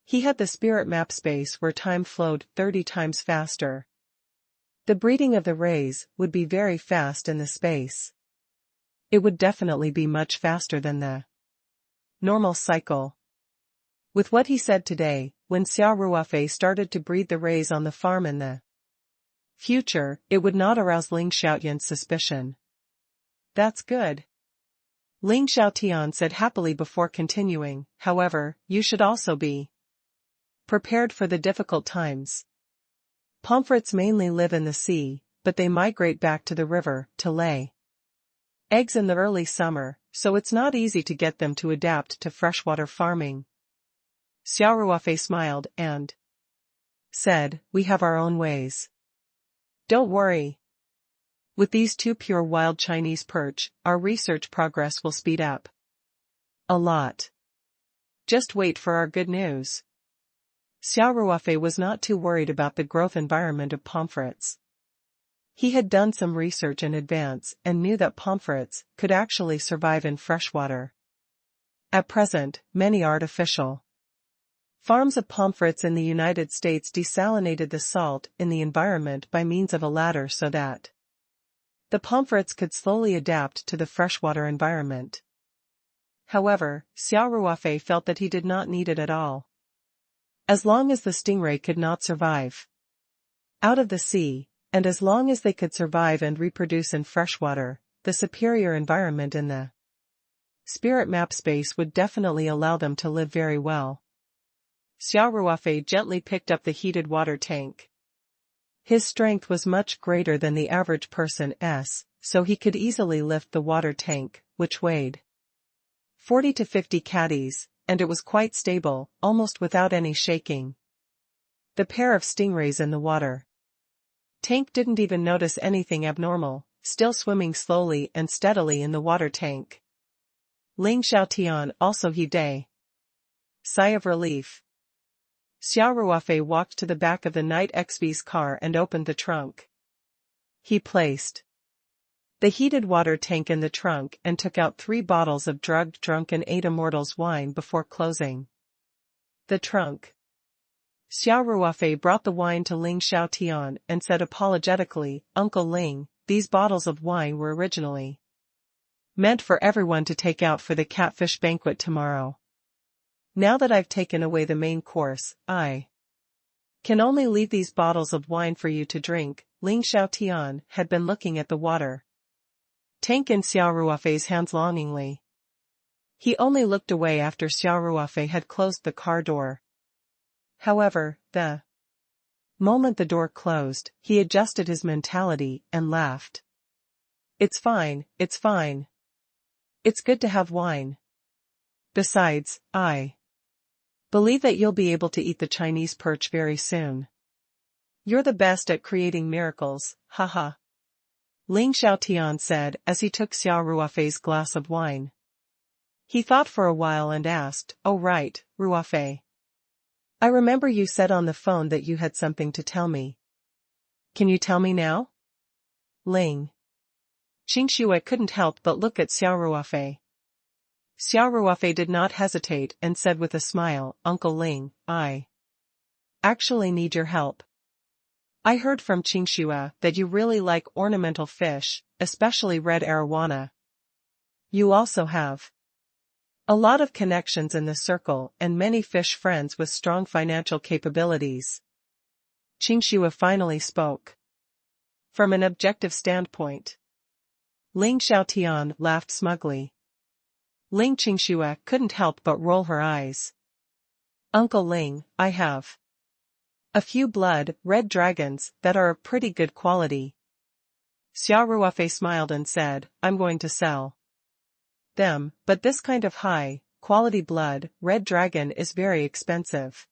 He had the spirit map space where time flowed 30 times faster. The breeding of the rays would be very fast in the space. It would definitely be much faster than the normal cycle. With what he said today, when Xia Ruofei started to breed the rays on the farm in the future, it would not arouse Ling Xiaotian's suspicion. "That's good," Ling Xiaotian said happily before continuing. "However, you should also be prepared for the difficult times. Pomfrets mainly live in the sea, but they migrate back to the river to lay eggs in the early summer, so it's not easy to get them to adapt to freshwater farming." Xia Ruofei smiled and said, "We have our own ways. Don't worry. With these two pure wild Chinese perch, our research progress will speed up. A lot. Just wait for our good news. Xia Ruofei was not too worried about the growth environment of pomfrets. He had done some research in advance and knew that pomfrets could actually survive in freshwater. At present, many artificial farms of pomfrets in the United States desalinated the salt in the environment by means of a ladder so that the pomfrets could slowly adapt to the freshwater environment. However, Xia Ruofei felt that he did not need it at all. As long as the stingray could not survive out of the sea, and as long as they could survive and reproduce in freshwater, the superior environment in the spirit map space would definitely allow them to live very well. Xia Ruofei gently picked up the heated water tank. His strength was much greater than the average person's, so he could easily lift the water tank, which weighed 40 to 50 kgs, and it was quite stable, almost without any shaking. The pair of stingrays in the water tank didn't even notice anything abnormal, still swimming slowly and steadily in the water tank. Ling Xiaotian also heaved a sigh of relief. Xia Ruofei walked to the back of the Night XV's car and opened the trunk. He placed the heated water tank in the trunk and took out 3 bottles of drugged drunken 8 Immortals wine before closing the trunk. Xia Ruofei brought the wine to Ling Xiaotian and said apologetically, "Uncle Ling, these bottles of wine were originally meant for everyone to take out for the catfish banquet tomorrow. Now that I've taken away the main course, I can only leave these bottles of wine for you to drink." Ling Xiaotian had been looking at the water tank in Xia Ruofei's hands longingly. He only looked away after Xia Ruofei had closed the car door. However, the moment the door closed, he adjusted his mentality and laughed. It's fine, it's fine. It's good to have wine. Besides, I believe that you'll be able to eat the Chinese perch very soon. You're the best at creating miracles, haha. Ling Xiaotian said as he took Xia Ruofei's glass of wine. He thought for a while and asked, "Oh right, Ruofei. I remember you said on the phone that you had something to tell me. Can you tell me now?" Ling Qingxue couldn't help but look at Xia Ruofei. Xia Ruofei did not hesitate and said with a smile, "Uncle Ling, I actually need your help. I heard from Qingxue that you really like ornamental fish, especially red arowana. You also have a lot of connections in the circle and many fish friends with strong financial capabilities." Qingxue finally spoke. From an objective standpoint. Ling Xiaotian laughed smugly. Ling Qingxue couldn't help but roll her eyes. "Uncle Ling, I have a few blood-red dragons that are of pretty good quality." Xia Ruofei smiled and said, "I'm going to sell them, but this kind of high-quality blood-red dragon is very expensive.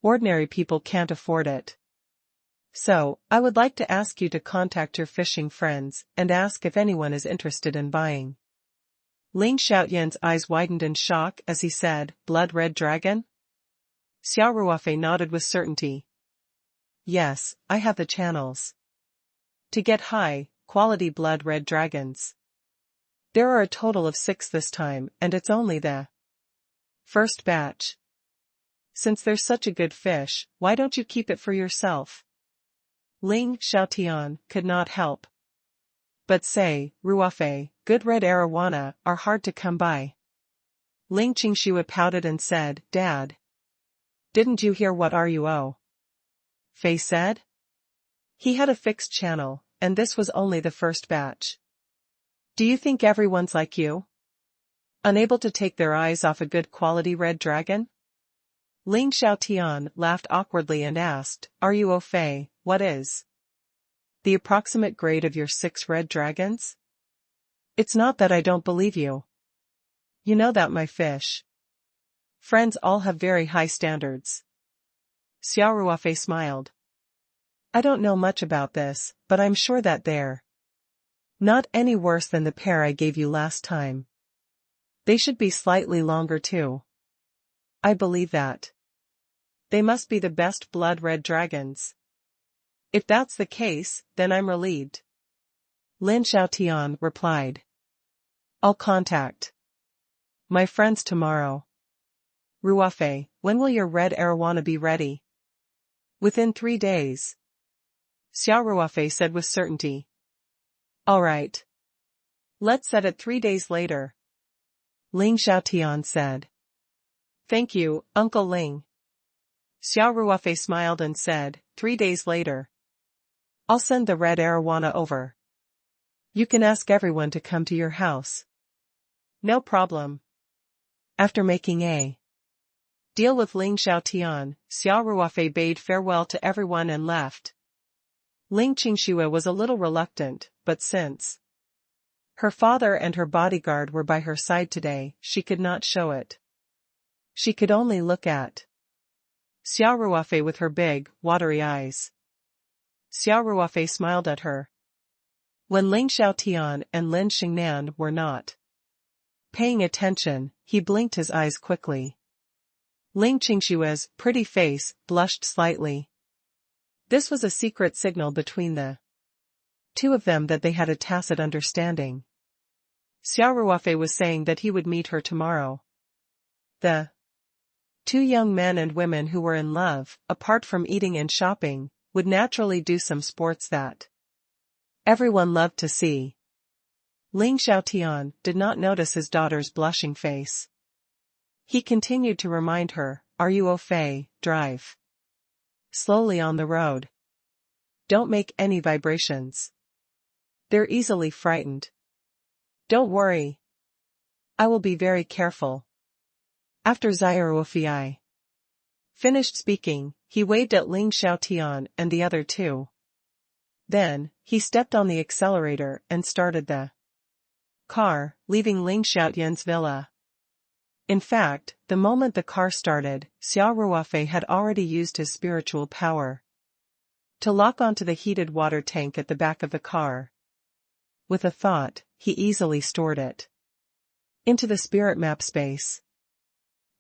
Ordinary people can't afford it. So, I would like to ask you to contact your fishing friends and ask if anyone is interested in buying." Ling Xiaotian's eyes widened in shock as he said, "Blood-red dragon?" Xia Ruofei nodded with certainty. "Yes, I have the channels to get high-quality blood-red dragons. There are a total of 6 this time, and it's only the first batch. Since there's such a good fish, why don't you keep it for yourself?" Ling Xiaotian could not help but say, "Ruofei, good red arowana are hard to come by." Ling Qingxue pouted and said, "Dad, didn't you hear what Ruofei said? He had a fixed channel, and this was only the first batch. Do you think everyone's like you? Unable to take their eyes off a good quality red dragon?" Ling Xiaotian laughed awkwardly and asked, "Ruofei, what is the approximate grade of your 6 red dragons? It's not that I don't believe you. You know that my fish friends all have very high standards." Xia Ruofei smiled. "I don't know much about this, but I'm sure that they're Not any worse than the pair I gave you last time. They should be slightly longer too. I believe that. They must be the best blood-red dragons. If that's the case, then I'm relieved. Lin Xiaotian replied. I'll contact my friends tomorrow. Ruofei, when will your red arowana be ready? Within 3 days. Xia Ruofei said with certainty. All right. Let's set it 3 days later. Ling Xiaotian said. Thank you, Uncle Ling. Xia Ruofei smiled and said, 3 days later. I'll send the red arowana over. You can ask everyone to come to your house. No problem. After making a deal with Ling Xiaotian, Xia Ruofei bade farewell to everyone and left. Ling Qingxue was a little reluctant, but since her father and her bodyguard were by her side today, she could not show it. She could only look at Xia Ruofei with her big, watery eyes. Xia Ruofei smiled at her. When Ling Xiaotian and Lin Xingnan were not paying attention, he blinked his eyes quickly. Ling Qingxue's pretty face blushed slightly. This was a secret signal between the two of them that they had a tacit understanding. Xia Ruofei was saying that he would meet her tomorrow. The two young men and women who were in love, apart from eating and shopping, would naturally do some sports that everyone loved to see. Ling Xiaotian did not notice his daughter's blushing face. He continued to remind her, Are you Ruofei, drive slowly on the road. Don't make any vibrations. They're easily frightened. Don't worry. I will be very careful. After Xia Ruofei finished speaking, he waved at Ling Xiaotian and the other two. Then, he stepped on the accelerator and started the car, leaving Ling Xiaotian's villa. In fact, the moment the car started, Xia Ruofei had already used his spiritual power to lock onto the heated water tank at the back of the car. With a thought, he easily stored it into the spirit map space.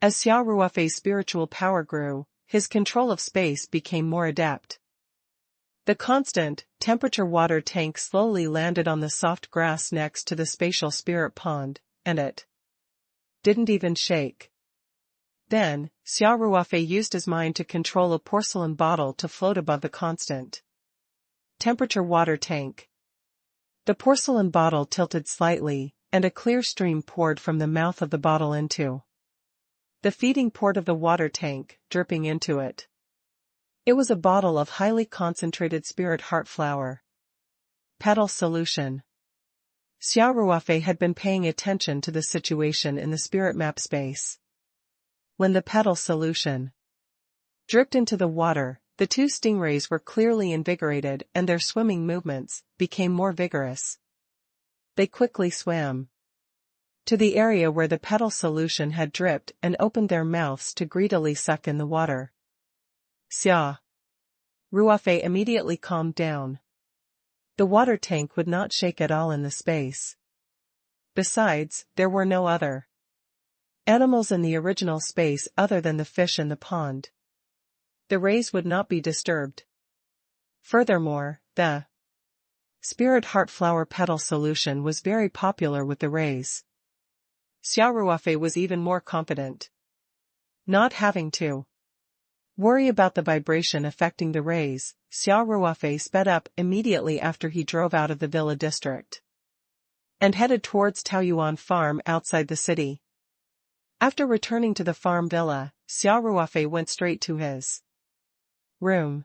As Xia Ruofei's spiritual power grew, his control of space became more adept. The constant temperature water tank slowly landed on the soft grass next to the spatial spirit pond, and it didn't even shake. Then, Xia Ruofei used his mind to control a porcelain bottle to float above the constant temperature water tank. The porcelain bottle tilted slightly, and a clear stream poured from the mouth of the bottle into the feeding port of the water tank, dripping into it. It was a bottle of highly concentrated spirit heart flower petal solution. Xia Ruofei had been paying attention to the situation in the spirit map space. When the petal solution dripped into the water, the two stingrays were clearly invigorated and their swimming movements became more vigorous. They quickly swam to the area where the petal solution had dripped and opened their mouths to greedily suck in the water. Xia Ruofei immediately calmed down. The water tank would not shake at all in the space. Besides, there were no other animals in the original space other than the fish in the pond. The rays would not be disturbed. Furthermore, the spirit heart flower petal solution was very popular with the rays. Xia Ruofei was even more confident. Not having to worry about the vibration affecting the rays, Xia Ruofei sped up immediately after he drove out of the villa district and headed towards Taoyuan Farm outside the city. After returning to the farm villa, Xia Ruofei went straight to his room.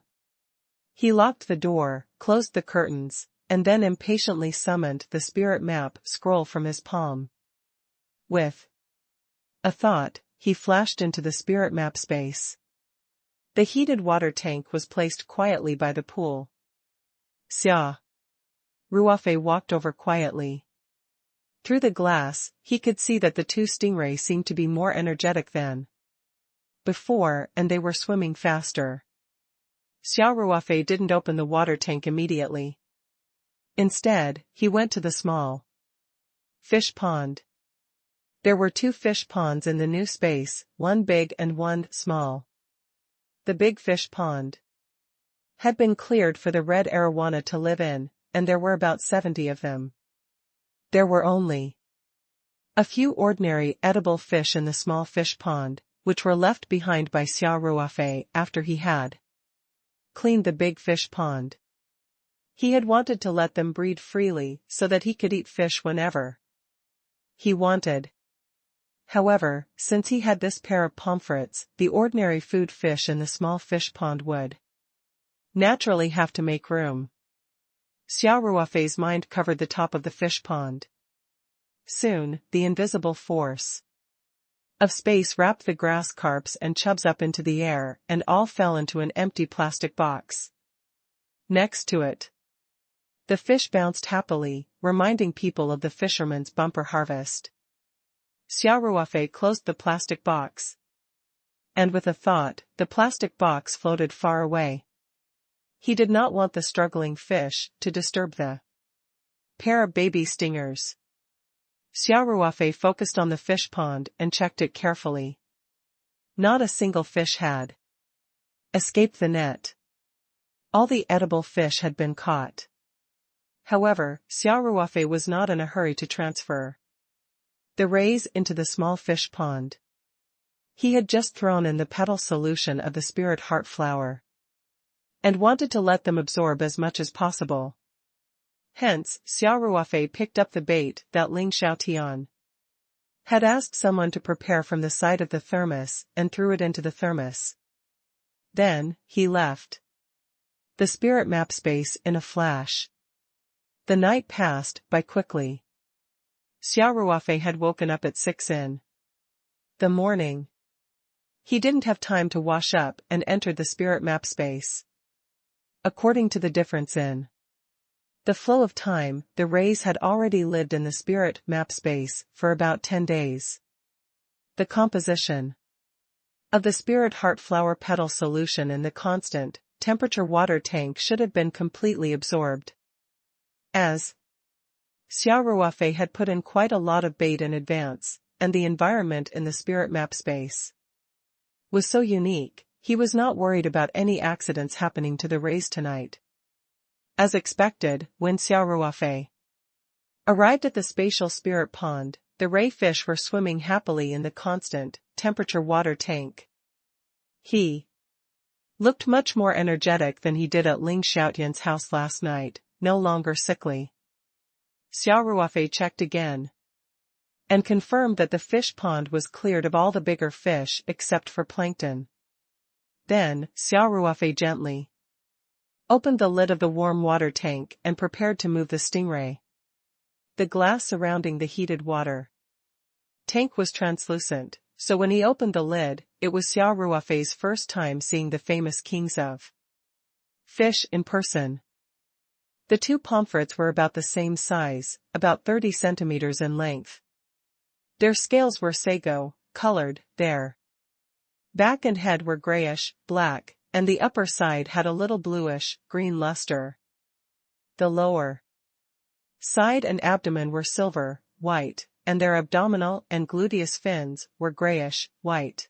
He locked the door, closed the curtains, and then impatiently summoned the spirit map scroll from his palm. With a thought, he flashed into the spirit map space. The heated water tank was placed quietly by the pool. Xia Ruofei walked over quietly. Through the glass, he could see that the two stingrays seemed to be more energetic than before, and they were swimming faster. Xia Ruofei didn't open the water tank immediately. Instead, he went to the small fish pond. There were 2 fish ponds in the new space, one big and one small. The big fish pond had been cleared for the red arowana to live in, and there were about 70 of them. There were only a few ordinary edible fish in the small fish pond, which were left behind by Xia Ruofei after he had cleaned the big fish pond. He had wanted to let them breed freely so that he could eat fish whenever he wanted. However, since he had this pair of pomfrets, the ordinary food fish in the small fish pond would naturally have to make room. Xia Ruofei's mind covered the top of the fish pond. Soon, the invisible force of space wrapped the grass carps and chubs up into the air, and all fell into an empty plastic box. Next to it, the fish bounced happily, reminding people of the fisherman's bumper harvest. Xia Ruofei closed the plastic box. And with a thought, the plastic box floated far away. He did not want the struggling fish to disturb the pair of baby stingers. Xia Ruofei focused on the fish pond and checked it carefully. Not a single fish had escaped the net. All the edible fish had been caught. However, Xia Ruofei was not in a hurry to transfer the rays into the small fish pond. He had just thrown in the petal solution of the spirit heart flower, and wanted to let them absorb as much as possible. Hence, Xia Ruofei picked up the bait that Ling Xiaotian had asked someone to prepare from the side of the thermos and threw it into the thermos. Then, he left the spirit map space in a flash. The night passed by quickly. Xia Ruofei had woken up at 6 in the morning. He didn't have time to wash up and entered the spirit map space. According to the difference in the flow of time, the rays had already lived in the spirit map space for about 10 days. The composition of the spirit heart flower petal solution in the constant temperature water tank should have been completely absorbed. As Xia Ruofei had put in quite a lot of bait in advance, and the environment in the spirit map space was so unique, he was not worried about any accidents happening to the rays tonight. As expected, when Xia Ruofei arrived at the spatial spirit pond, the ray fish were swimming happily in the constant temperature water tank. He looked much more energetic than he did at Ling Xiaotian's house last night, no longer sickly. Xia Ruofei checked again and confirmed that the fish pond was cleared of all the bigger fish except for plankton. Then, Xia Ruofei gently opened the lid of the warm water tank and prepared to move the stingray. The glass surrounding the heated water tank was translucent, so when he opened the lid, it was Xia Ruofei's first time seeing the famous kings of fish in person. The 2 pomfrets were about the same size, about 30 centimeters in length. Their scales were sago colored, their back and head were grayish, black, and the upper side had a little bluish, green luster. The lower side and abdomen were silver, white, and their abdominal and gluteus fins were grayish, white.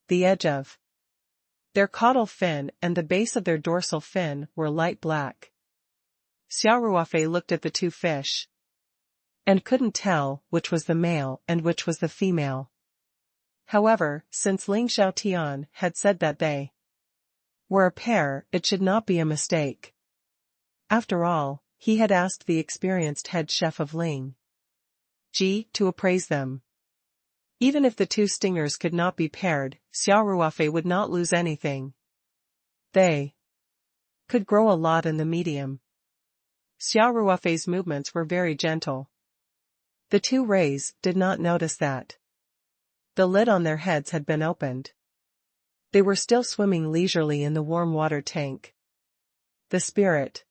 The edge of their caudal fin and the base of their dorsal fin were light black. Xia Ruofei looked at the 2 fish and couldn't tell which was the male and which was the female. However, since Ling Xiaotian had said that they were a pair, it should not be a mistake. After all, he had asked the experienced head chef of Ling Ji to appraise them. Even if the 2 stingers could not be paired, Xia Ruofei would not lose anything. They could grow a lot in the medium. Xia Ruofei's movements were very gentle. The 2 rays did not notice that the lid on their heads had been opened. They were still swimming leisurely in the warm water tank. The spirit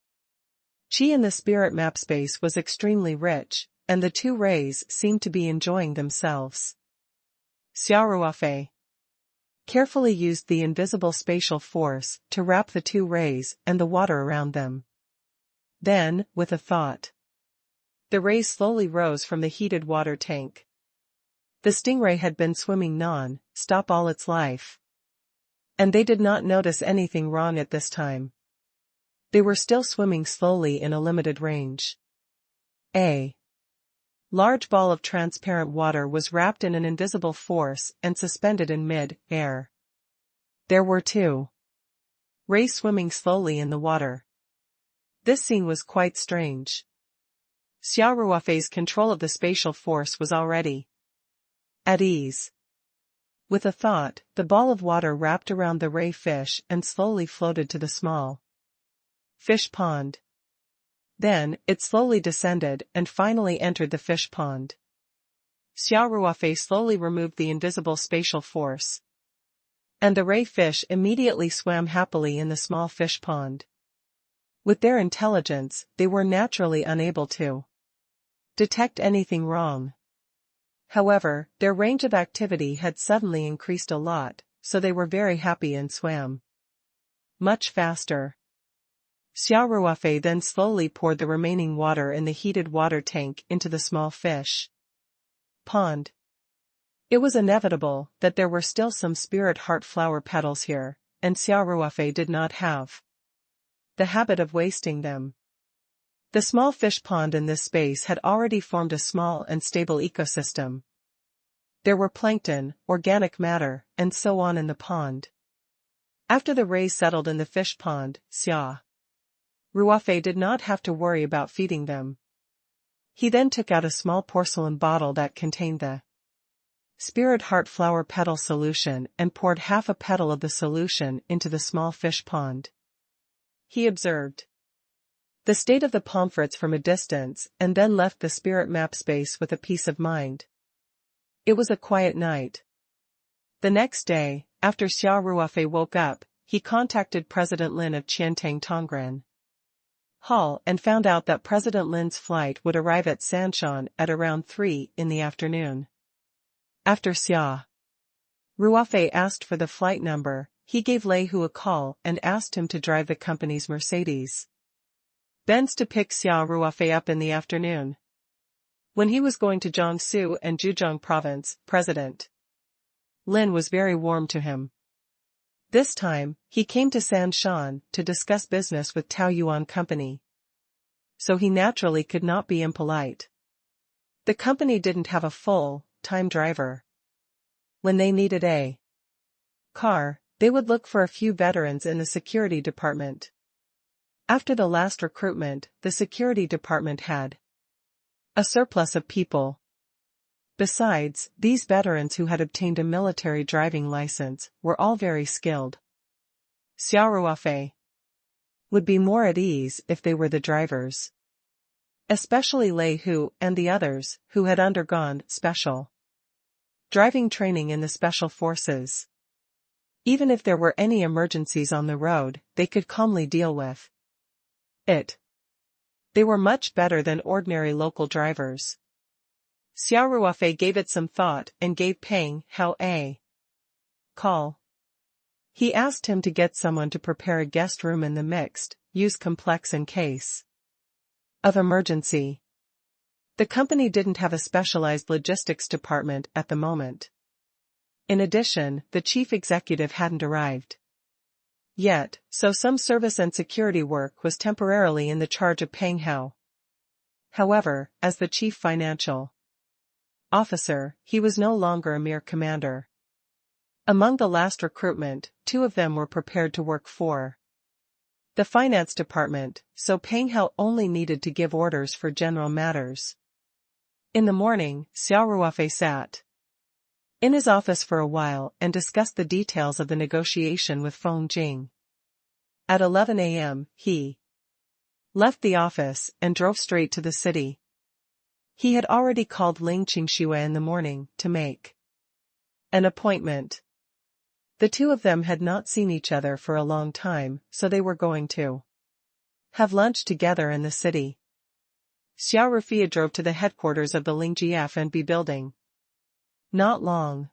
chi in the spirit map space was extremely rich, and the 2 rays seemed to be enjoying themselves. Xia Ruofei carefully used the invisible spatial force to wrap the 2 rays and the water around them. Then, with a thought, the rays slowly rose from the heated water tank. The stingray had been swimming non-stop all its life. And they did not notice anything wrong at this time. They were still swimming slowly in a limited range. A large ball of transparent water was wrapped in an invisible force and suspended in mid-air. There were two rays swimming slowly in the water. This scene was quite strange. Xia Ruofei's control of the spatial force was already at ease. With a thought, the ball of water wrapped around the ray fish and slowly floated to the small fish pond. Then, it slowly descended and finally entered the fish pond. Xia Ruofei slowly removed the invisible spatial force. And the ray fish immediately swam happily in the small fish pond. With their intelligence, they were naturally unable to detect anything wrong. However, their range of activity had suddenly increased a lot, so they were very happy and swam much faster. Xia Ruofei then slowly poured the remaining water in the heated water tank into the small fish pond. It was inevitable that there were still some spirit heart flower petals here, and Xia Ruofei did not have the habit of wasting them. The small fish pond in this space had already formed a small and stable ecosystem. There were plankton, organic matter, and so on in the pond. After the rays settled in the fish pond, Xia Ruofei did not have to worry about feeding them. He then took out a small porcelain bottle that contained the spirit heart flower petal solution and poured half a petal of the solution into the small fish pond. He observed the state of the pomfrets from a distance and then left the spirit map space with a peace of mind. It was a quiet night. The next day, after Xia Ruofei woke up, he contacted President Lin of Qiantang Tongren Hall and found out that President Lin's flight would arrive at Sanshan at around 3 in the afternoon. After Xia Ruofei asked for the flight number, he gave Lei Hu a call and asked him to drive the company's Mercedes Benz to pick Xia Ruofei up in the afternoon. When he was going to Jiangsu and Zhejiang province, President Lin was very warm to him. This time, he came to Sanshan to discuss business with Taoyuan Company. So he naturally could not be impolite. The company didn't have a full-time driver. When they needed a car, they would look for a few veterans in the security department. After the last recruitment, the security department had a surplus of people. Besides, these veterans who had obtained a military driving license were all very skilled. Xia Ruofei would be more at ease if they were the drivers. Especially Lei Hu and the others who had undergone special driving training in the special forces. Even if there were any emergencies on the road, they could calmly deal with it. They were much better than ordinary local drivers. Xia Ruofei gave it some thought and gave Peng Hao a call. He asked him to get someone to prepare a guest room in the mixed-use complex in case of emergency. The company didn't have a specialized logistics department at the moment. In addition, the chief executive hadn't arrived yet, so some service and security work was temporarily in the charge of Peng Hao. However, as the chief financial officer, he was no longer a mere commander. Among the last recruitment, 2 of them were prepared to work for the finance department, so Peng Hao only needed to give orders for general matters. In the morning, Xia Ruofei sat in his office for a while and discussed the details of the negotiation with Feng Jing. At 11 a.m., he left the office and drove straight to the city. He had already called Ling Qingxue in the morning to make an appointment. The 2 of them had not seen each other for a long time, so they were going to have lunch together in the city. Xia Ruofei drove to the headquarters of the Lingji F&B building. Not long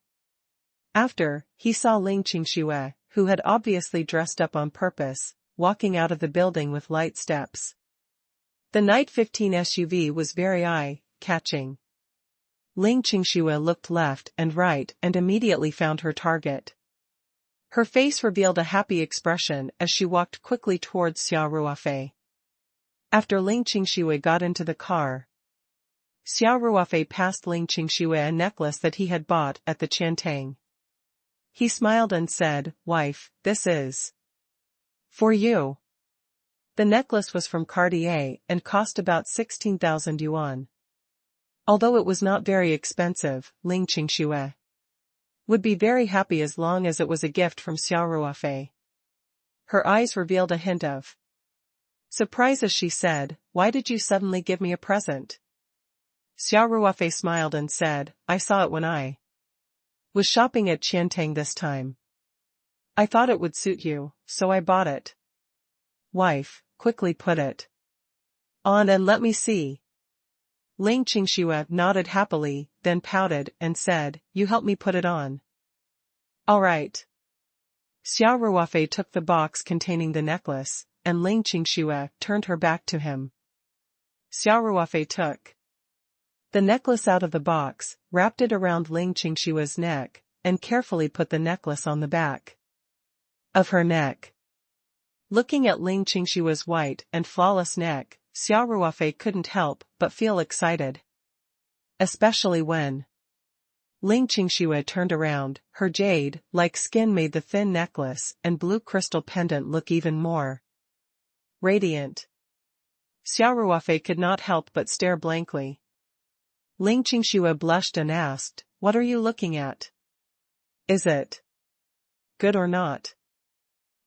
after, he saw Ling Qingxue, who had obviously dressed up on purpose, walking out of the building with light steps. The Night 15 SUV was very eye-catching. Ling Qingxue looked left and right and immediately found her target. Her face revealed a happy expression as she walked quickly towards Xia Ruofei. After Ling Qingxue got into the car, Xia Ruofei passed Ling Qingxue a necklace that he had bought at the Qiantang. He smiled and said, "Wife, this is for you." The necklace was from Cartier and cost about 16,000 yuan. Although it was not very expensive, Ling Qingxue would be very happy as long as it was a gift from Xia Ruofei. Her eyes revealed a hint of surprise as she said, "Why did you suddenly give me a present?" Xia Ruofei smiled and said, "I saw it when I was shopping at Qiantang this time. I thought it would suit you, so I bought it." "Wife, quickly put it on and let me see." Ling Qingxue nodded happily, then pouted and said, "You help me put it on." "All right." Xia Ruofei took the box containing the necklace, and Ling Qingxue turned her back to him. Xia Ruofei took the necklace out of the box, wrapped it around Ling Qingxue's neck, and carefully put the necklace on the back of her neck. Looking at Ling Qingxue's white and flawless neck, Xia Ruofei couldn't help but feel excited. Especially when Ling Qingxue turned around, her jade-like skin made the thin necklace and blue crystal pendant look even more radiant. Xia Ruofei could not help but stare blankly. Ling Qingxue blushed and asked, "What are you looking at? Is it good or not?"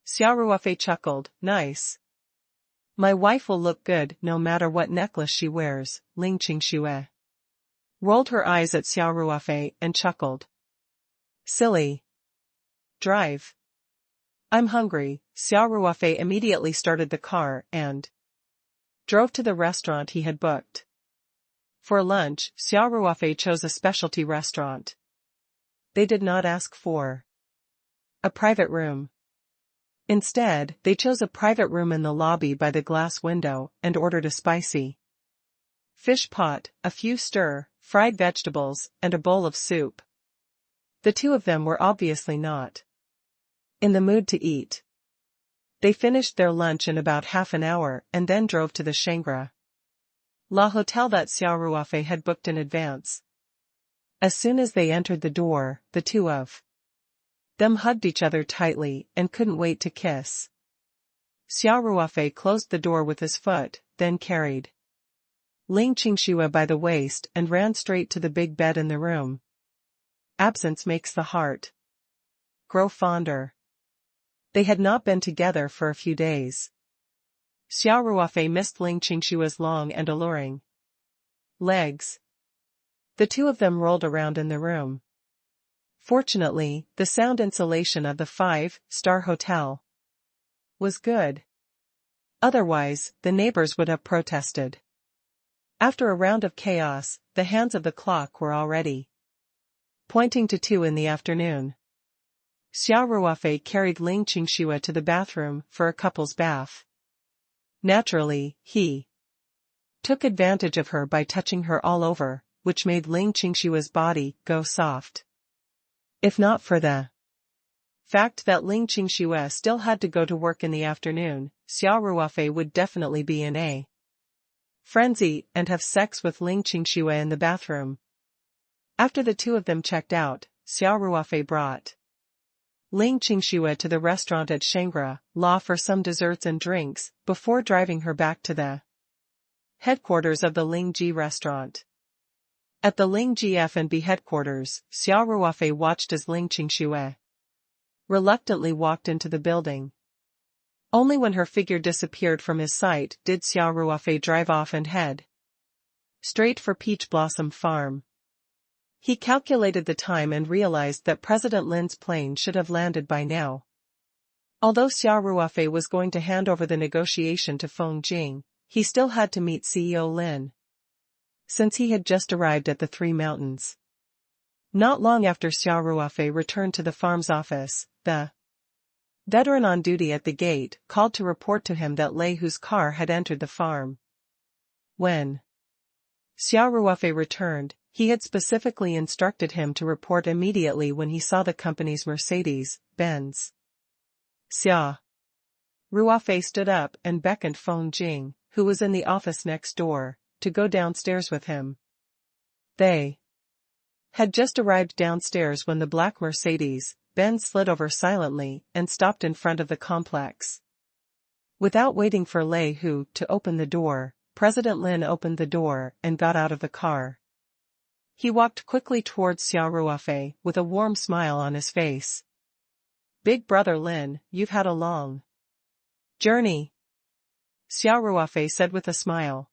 Xia Ruofei chuckled, "Nice. My wife will look good no matter what necklace she wears." Ling Qingxue rolled her eyes at Xia Ruofei and chuckled. "Silly. Drive. I'm hungry." Xia Ruofei immediately started the car and drove to the restaurant he had booked. For lunch, Xia Ruofei chose a specialty restaurant. They did not ask for a private room. Instead, they chose a private room in the lobby by the glass window and ordered a spicy fish pot, a few stir-fried vegetables, and a bowl of soup. The two of them were obviously not in the mood to eat. They finished their lunch in about half an hour and then drove to the Shangri-La hotel that Xia Ruofei had booked in advance. As soon as they entered the door, the two of them hugged each other tightly and couldn't wait to kiss. Xia Ruofei closed the door with his foot, then carried Ling Qingxue by the waist and ran straight to the big bed in the room. Absence makes the heart grow fonder. They had not been together for a few days. Xia Ruofei missed Ling Qingxue's long and alluring legs. The two of them rolled around in the room. Fortunately, the sound insulation of the 5-star hotel was good. Otherwise, the neighbors would have protested. After a round of chaos, the hands of the clock were already pointing to 2 in the afternoon. Xia Ruofei carried Ling Qingxue to the bathroom for a couple's bath. Naturally, he took advantage of her by touching her all over, which made Ling Qingxue's body go soft. If not for the fact that Ling Qingxue still had to go to work in the afternoon, Xia Ruofei would definitely be in a frenzy and have sex with Ling Qingxue in the bathroom. After the two of them checked out, Xia Ruofei brought Ling Qingxue to the restaurant at Shangri-La for some desserts and drinks, before driving her back to the headquarters of the Ling Ji restaurant. At the Ling Ji F&B headquarters, Xia Ruofei watched as Ling Qingxue reluctantly walked into the building. Only when her figure disappeared from his sight did Xia Ruofei drive off and head straight for Peach Blossom Farm. He calculated the time and realized that President Lin's plane should have landed by now. Although Xia Ruofei was going to hand over the negotiation to Feng Jing, he still had to meet CEO Lin, since he had just arrived at the Three Mountains. Not long after Xia Ruofei returned to the farm's office, the veteran on duty at the gate called to report to him that Lei Hu's car had entered the farm. When Xia Ruofei returned, he had specifically instructed him to report immediately when he saw the company's Mercedes-Benz. Xia Ruofei stood up and beckoned Feng Jing, who was in the office next door, to go downstairs with him. They had just arrived downstairs when the black Mercedes-Benz slid over silently and stopped in front of the complex. Without waiting for Lei Hu to open the door, President Lin opened the door and got out of the car. He walked quickly towards Xia Ruofei with a warm smile on his face. "Big brother Lin, you've had a long journey," Xia Ruofei said with a smile.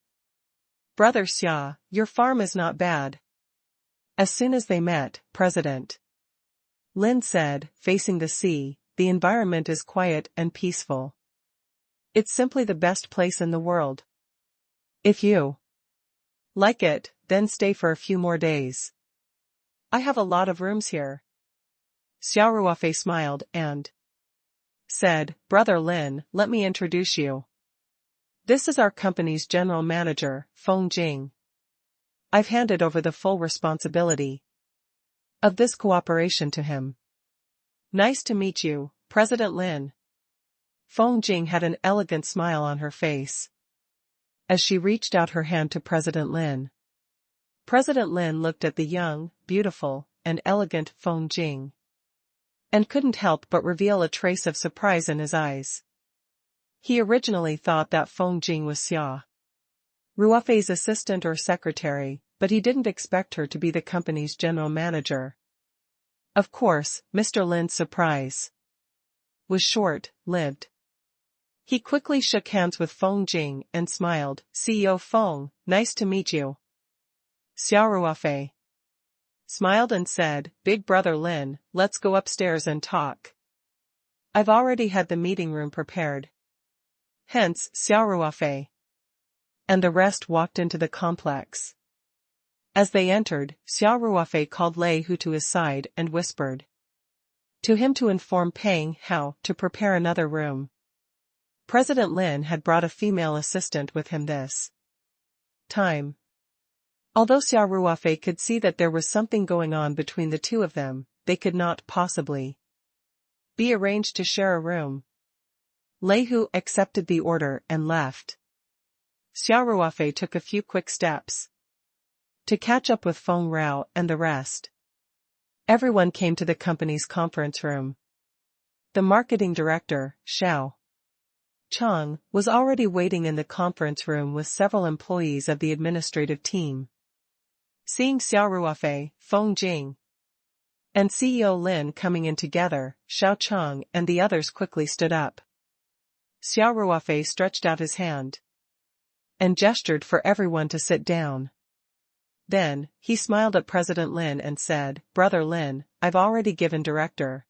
"Brother Xia, your farm is not bad." As soon as they met, President Lin said, facing the sea, "The environment is quiet and peaceful. It's simply the best place in the world. If you like it, then stay for a few more days. I have a lot of rooms here." Xia Ruofei smiled and said, "Brother Lin, let me introduce you. This is our company's general manager, Feng Jing. I've handed over the full responsibility of this cooperation to him." "Nice to meet you, President Lin." Feng Jing had an elegant smile on her face as she reached out her hand to President Lin. President Lin looked at the young, beautiful, and elegant Feng Jing and couldn't help but reveal a trace of surprise in his eyes. He originally thought that Feng Jing was Xia Ruofei's assistant or secretary, but he didn't expect her to be the company's general manager. Of course, Mr. Lin's surprise was short-lived. He quickly shook hands with Feng Jing and smiled. "CEO Feng, nice to meet you." Xia Ruofei smiled and said, "Big brother Lin, let's go upstairs and talk. I've already had the meeting room prepared." Hence, Xia Ruofei and the rest walked into the complex. As they entered, Xia Ruofei called Lei Hu to his side and whispered to him to inform Peng how to prepare another room. President Lin had brought a female assistant with him this time. Although Xia Ruofei could see that there was something going on between the two of them, they could not possibly be arranged to share a room. Lei Hu accepted the order and left. Xia Ruofei took a few quick steps to catch up with Feng Rao and the rest. Everyone came to the company's conference room. The marketing director, Xiao Chang, was already waiting in the conference room with several employees of the administrative team. Seeing Xia Ruofei, Feng Jing, and CEO Lin coming in together, Xiao Chang and the others quickly stood up. Xia Ruofei stretched out his hand and gestured for everyone to sit down. Then, he smiled at President Lin and said, "Brother Lin, I've already given Director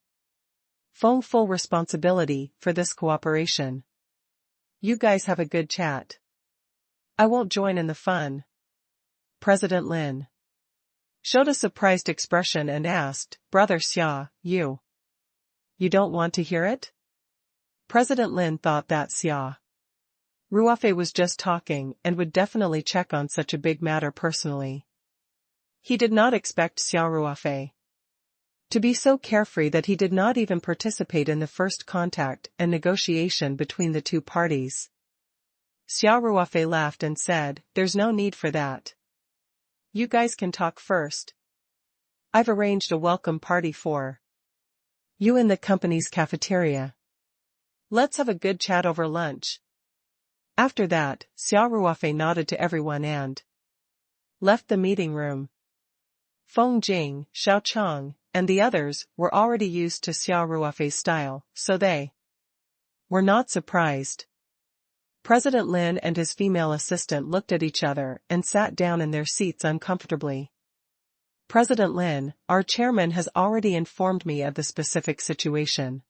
Feng full responsibility for this cooperation. You guys have a good chat. I won't join in the fun." President Lin showed a surprised expression and asked, "Brother Xia, you don't want to hear it?" President Lin thought that Xia Ruofei was just talking and would definitely check on such a big matter personally. He did not expect Xia Ruofei to be so carefree that he did not even participate in the first contact and negotiation between the two parties. Xia Ruofei laughed and said, "There's no need for that. You guys can talk first. I've arranged a welcome party for you in the company's cafeteria. Let's have a good chat over lunch." After that, Xia Ruofei nodded to everyone and left the meeting room. Feng Jing, Xiao Chang, and the others were already used to Xia Ruofei's style, so they were not surprised. President Lin and his female assistant looked at each other and sat down in their seats uncomfortably. "President Lin, our chairman has already informed me of the specific situation."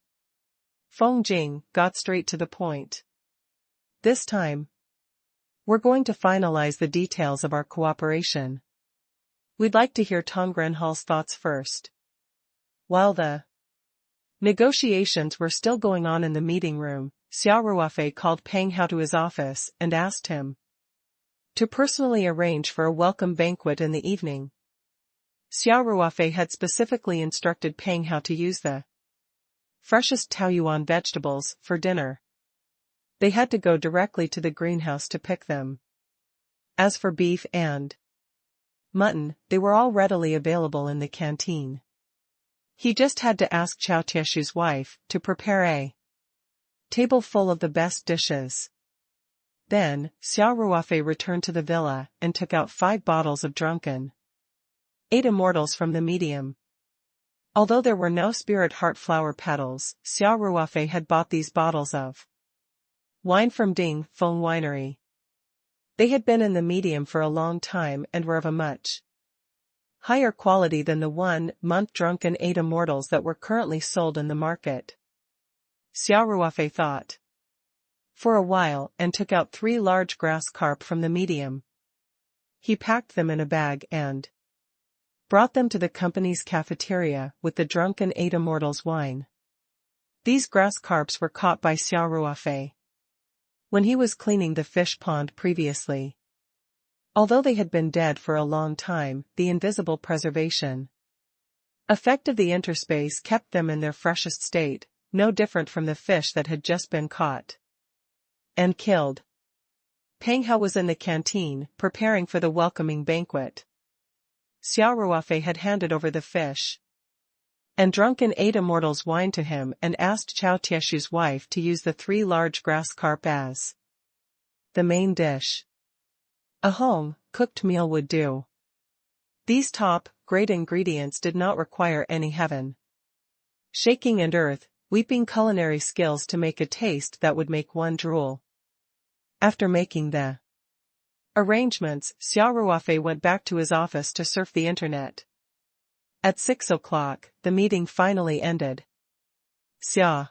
Feng Jing got straight to the point. "This time, we're going to finalize the details of our cooperation. We'd like to hear Tong Renhal's thoughts first." While the negotiations were still going on in the meeting room, Xia Ruofei called Peng Hao to his office and asked him, to personally arrange for a welcome banquet in the evening. Xia Ruofei had specifically instructed Peng how to use the freshest Taoyuan vegetables for dinner. They had to go directly to the greenhouse to pick them. As for beef and mutton, they were all readily available in the canteen. He just had to ask Chao Tieshu's wife to prepare a table full of the best dishes. Then, Xia Ruofei returned to the villa and took out 5 bottles of drunken 8 immortals from the medium. Although there were no spirit heart flower petals, Xia Ruofei had bought these bottles of wine from Ding Feng Winery. They had been in the medium for a long time and were of a much higher quality than the 1-month drunken 8 immortals that were currently sold in the market. Xia Ruofei thought for a while and took out 3 large grass carp from the medium. He packed them in a bag and brought them to the company's cafeteria with the drunken 8 immortals wine. These grass carps were caught by Xia Ruofei when he was cleaning the fish pond previously. Although they had been dead for a long time, the invisible preservation effect of the interspace kept them in their freshest state, no different from the fish that had just been caught and killed. Peng Hao was in the canteen, preparing for the welcoming banquet. Xia Ruofei had handed over the fish and drunken 8 immortals wine to him and asked Chao Tieshu's wife to use the 3 large grass carp as the main dish. A home-cooked meal would do. These top-grade ingredients did not require any heaven shaking and earth-weeping culinary skills to make a taste that would make one drool. After making the arrangements, Xia Ruofei went back to his office to surf the internet. At 6 o'clock, the meeting finally ended. Xia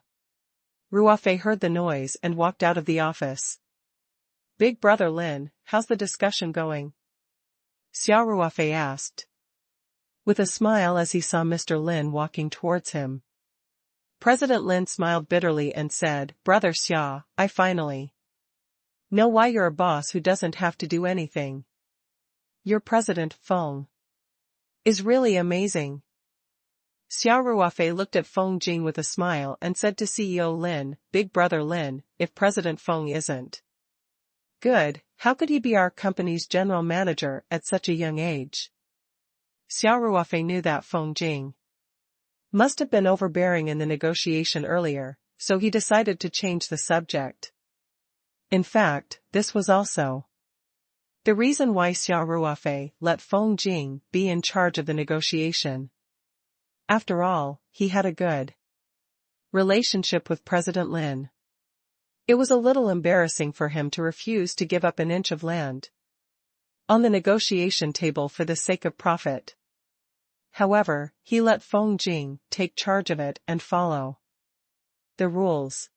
Ruofei heard the noise and walked out of the office. "Big Brother Lin, how's the discussion going?" Xia Ruofei asked, with a smile as he saw Mr. Lin walking towards him. President Lin smiled bitterly and said, "Brother Xia, I finally know why you're a boss who doesn't have to do anything. Your President Feng is really amazing." Xia Ruofei looked at Feng Jing with a smile and said to CEO Lin, "Big Brother Lin, if President Feng isn't good, how could he be our company's general manager at such a young age?" Xia Ruofei knew that Feng Jing must have been overbearing in the negotiation earlier, so he decided to change the subject. In fact, this was also the reason why Xia Ruofei let Feng Jing be in charge of the negotiation. After all, he had a good relationship with President Lin. It was a little embarrassing for him to refuse to give up an inch of land on the negotiation table for the sake of profit. However, he let Feng Jing take charge of it and follow the rules.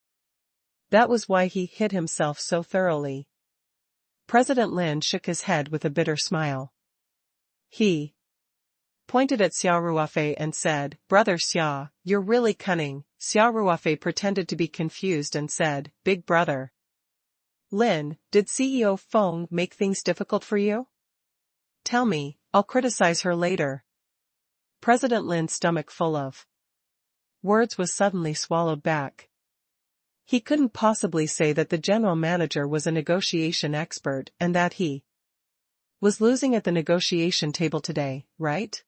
That was why he hid himself so thoroughly. President Lin shook his head with a bitter smile. He pointed at Xia Ruofei and said, "Brother Xia, you're really cunning." Xia Ruofei pretended to be confused and said, "Big Brother Lin, did CEO Feng make things difficult for you? Tell me, I'll criticize her later." President Lin's stomach full of words was suddenly swallowed back. He couldn't possibly say that the general manager was a negotiation expert and that he was losing at the negotiation table today, right?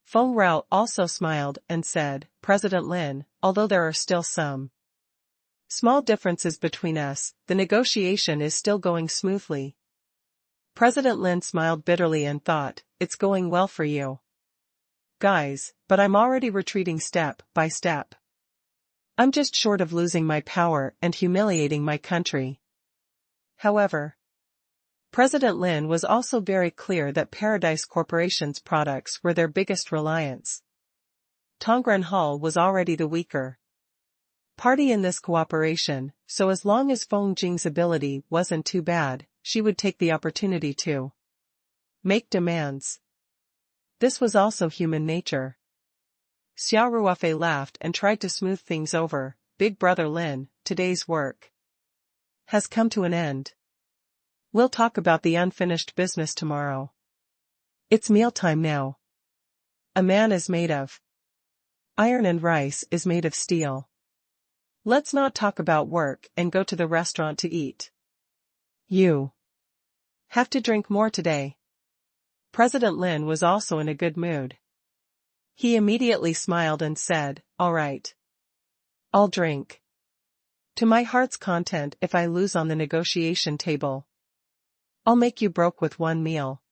Feng Rao also smiled and said, "President Lin, although there are still some small differences between us, the negotiation is still going smoothly." President Lin smiled bitterly and thought, "It's going well for you guys, but I'm already retreating step by step. I'm just short of losing my power and humiliating my country." However, President Lin was also very clear that Paradise Corporation's products were their biggest reliance. Tongren Hall was already the weaker party in this cooperation, so as long as Feng Jing's ability wasn't too bad, she would take the opportunity to make demands. This was also human nature. Xia Ruofei laughed and tried to smooth things over. "Big Brother Lin, today's work has come to an end. We'll talk about the unfinished business tomorrow. It's mealtime now. A man is made of iron and rice is made of steel. Let's not talk about work and go to the restaurant to eat. You have to drink more today. President Lin was also in a good mood. He immediately smiled and said, "All right. I'll drink. To my heart's content if I lose on the negotiation table. I'll make you broke with one meal.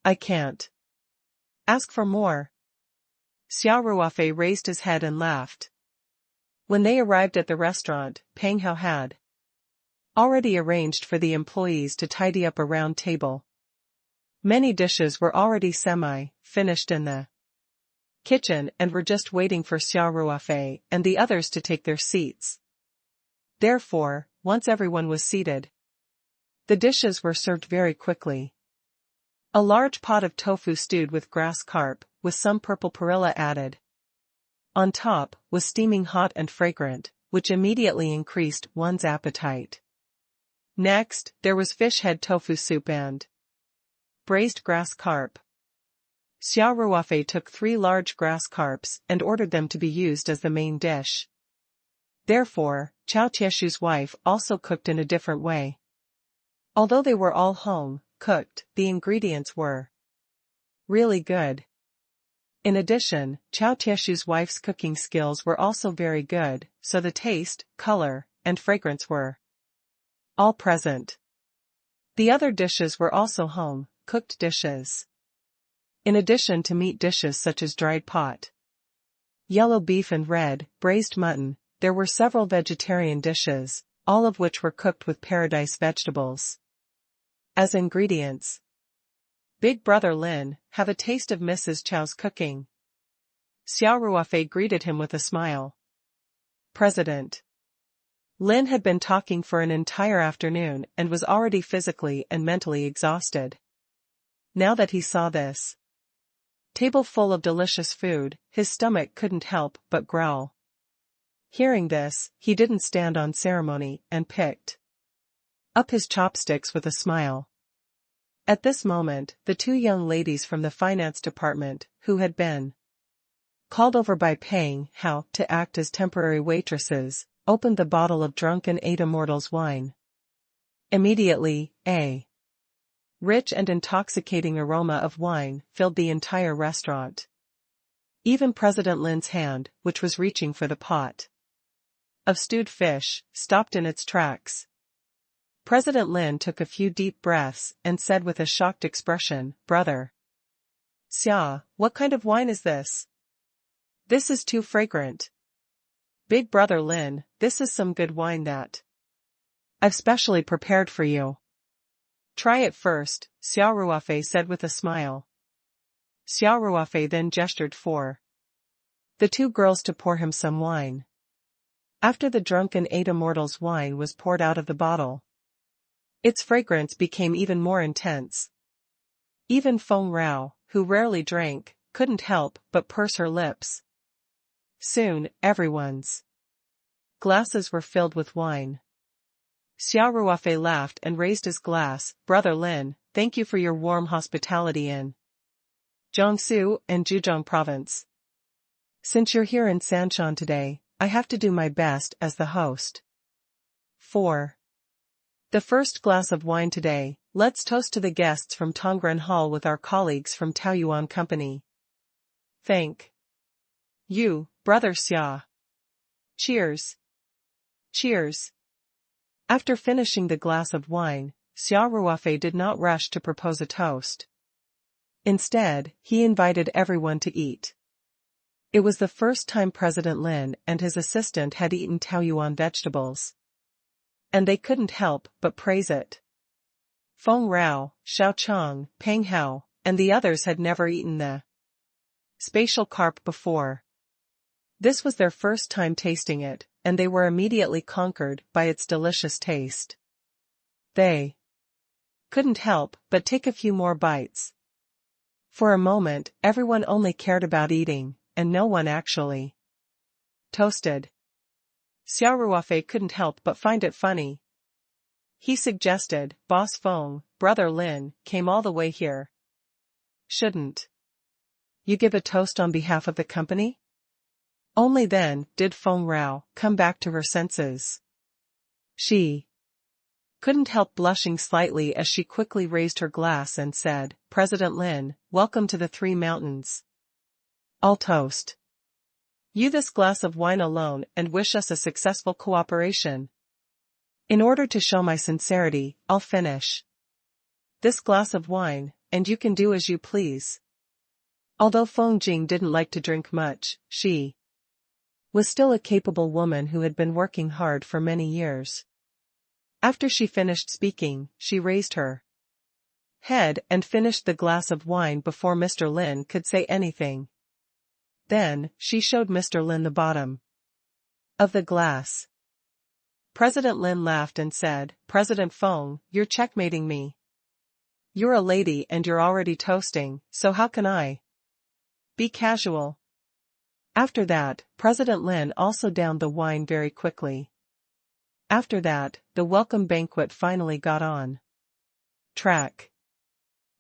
I can't. Ask for more." Xia Ruofei raised his head and laughed. When they arrived at the restaurant, Peng Hao had already arranged for the employees to tidy up a round table. Many dishes were already semi-finished in the kitchen and were just waiting for Xia Ruofei and the others to take their seats. Therefore, once everyone was seated, the dishes were served very quickly. A large pot of tofu stewed with grass carp, with some purple perilla added. On top, was steaming hot and fragrant, which immediately increased one's appetite. Next, there was fish head tofu soup and braised grass carp. Xia Ruofei took 3 large grass carps and ordered them to be used as the main dish. Therefore, Chao Tieshu's wife also cooked in a different way. Although they were all home-cooked, the ingredients were really good. In addition, Chao Tieshu's wife's cooking skills were also very good, so the taste, color, and fragrance were all present. The other dishes were also home-cooked dishes. In addition to meat dishes such as dried pot, yellow beef and red, braised mutton, there were several vegetarian dishes, all of which were cooked with paradise vegetables. As ingredients, Big Brother Lin, have a taste of Mrs. Chow's cooking. Xia Ruofei greeted him with a smile. President Lin had been talking for an entire afternoon and was already physically and mentally exhausted. Now that he saw this table full of delicious food, his stomach couldn't help but growl. Hearing this, he didn't stand on ceremony and picked up his chopsticks with a smile. At this moment, the 2 young ladies from the finance department, who had been called over by Peng Hao to act as temporary waitresses, opened the bottle of drunken eight immortals wine. Immediately, a rich and intoxicating aroma of wine filled the entire restaurant. Even President Lin's hand, which was reaching for the pot of stewed fish, stopped in its tracks. President Lin took a few deep breaths and said with a shocked expression, "Brother Xia, what kind of wine is this? This is too fragrant. Big Brother Lin, this is some good wine that I've specially prepared for you. Try it first," Xia Ruofei said with a smile. Xia Ruofei then gestured for the 2 girls to pour him some wine. After the drunken eight immortals wine was poured out of the bottle, its fragrance became even more intense. Even Feng Rao, who rarely drank, couldn't help but purse her lips. Soon, everyone's glasses were filled with wine. Xia Ruofei laughed and raised his glass. "Brother Lin, thank you for your warm hospitality in Jiangsu and Zhejiang province. Since you're here in Sanshan today, I have to do my best as the host. For the first glass of wine today, let's toast to the guests from Tongren Hall with our colleagues from Taoyuan Company. Thank you, Brother Xia. Cheers. Cheers." After finishing the glass of wine, Xia Ruofei did not rush to propose a toast. Instead, he invited everyone to eat. It was the first time President Lin and his assistant had eaten Taoyuan vegetables, and they couldn't help but praise it. Feng Rao, Shao Cheng, Peng Hao, and the others had never eaten the spatial carp before. This was their first time tasting it, and they were immediately conquered by its delicious taste. They couldn't help but take a few more bites. For a moment, everyone only cared about eating, and no one actually toasted. Xia Ruofei couldn't help but find it funny. He suggested. Boss Feng, brother Lin, came all the way here. Shouldn't you give a toast on behalf of the company? Only then did Feng Rao come back to her senses. She couldn't help blushing slightly as she quickly raised her glass and said, President Lin, welcome to the Three Mountains. I'll toast you this glass of wine alone and wish us a successful cooperation. In order to show my sincerity, I'll finish this glass of wine, and you can do as you please. Although Feng Jing didn't like to drink much, she was still a capable woman who had been working hard for many years. After she finished speaking, she raised her head and finished the glass of wine before Mr. Lin could say anything. Then, she showed Mr. Lin the bottom of the glass. President Lin laughed and said, President Feng, you're checkmating me. You're a lady and you're already toasting, so how can I be casual? After that, President Lin also downed the wine very quickly. After that, the welcome banquet finally got on track.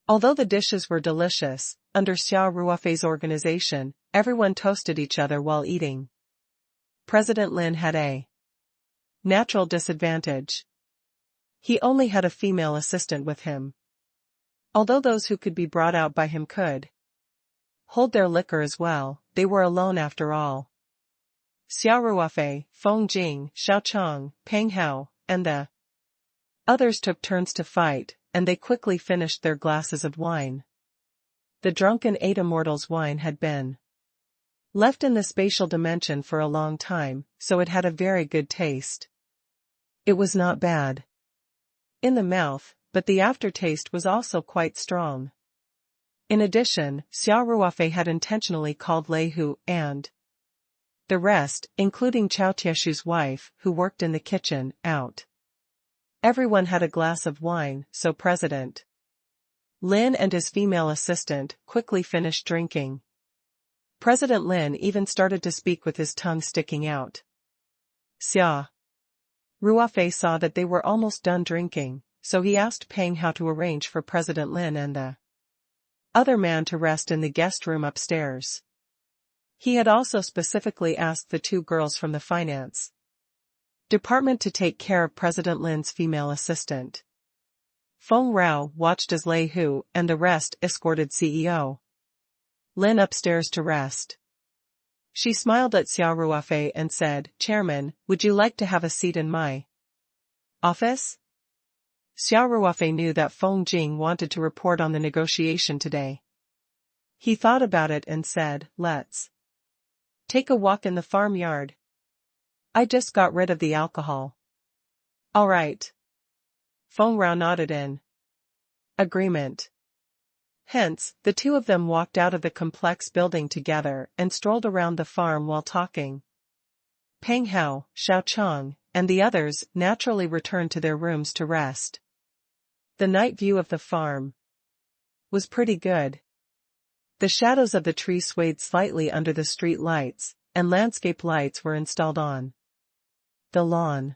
Although the dishes were delicious, under Xia Ruofei's organization, everyone toasted each other while eating. President Lin had a natural disadvantage. He only had a female assistant with him. Although those who could be brought out by him could hold their liquor as well, they were alone after all. Xia Ruofei, Feng Jing, Xiao Cheng, Peng Hao, and the others took turns to fight, and they quickly finished their glasses of wine. The drunken eight immortals' wine had been left in the spatial dimension for a long time, so it had a very good taste. It was not bad in the mouth, but the aftertaste was also quite strong. In addition, Xia Ruofei had intentionally called Lei Hu and the rest, including Chao Tieshu's wife, who worked in the kitchen, out. Everyone had a glass of wine, so President Lin and his female assistant quickly finished drinking. President Lin even started to speak with his tongue sticking out. Xia Ruofei saw that they were almost done drinking, so he asked Peng how to arrange for President Lin and the other man to rest in the guest room upstairs. He had also specifically asked the two girls from the finance department to take care of President Lin's female assistant. Feng Rao watched as Lei Hu and the rest escorted CEO Lin upstairs to rest. She smiled at Xia Ruofei and said, Chairman, would you like to have a seat in my office? Xia Ruofei knew that Feng Jing wanted to report on the negotiation today. He thought about it and said, let's take a walk in the farmyard. I just got rid of the alcohol. All right. Feng Rao nodded in agreement. Hence, the two of them walked out of the complex building together and strolled around the farm while talking. Peng Hao, Xiao Cheng, and the others naturally returned to their rooms to rest. The night view of the farm was pretty good. The shadows of the trees swayed slightly under the street lights, and landscape lights were installed on the lawn.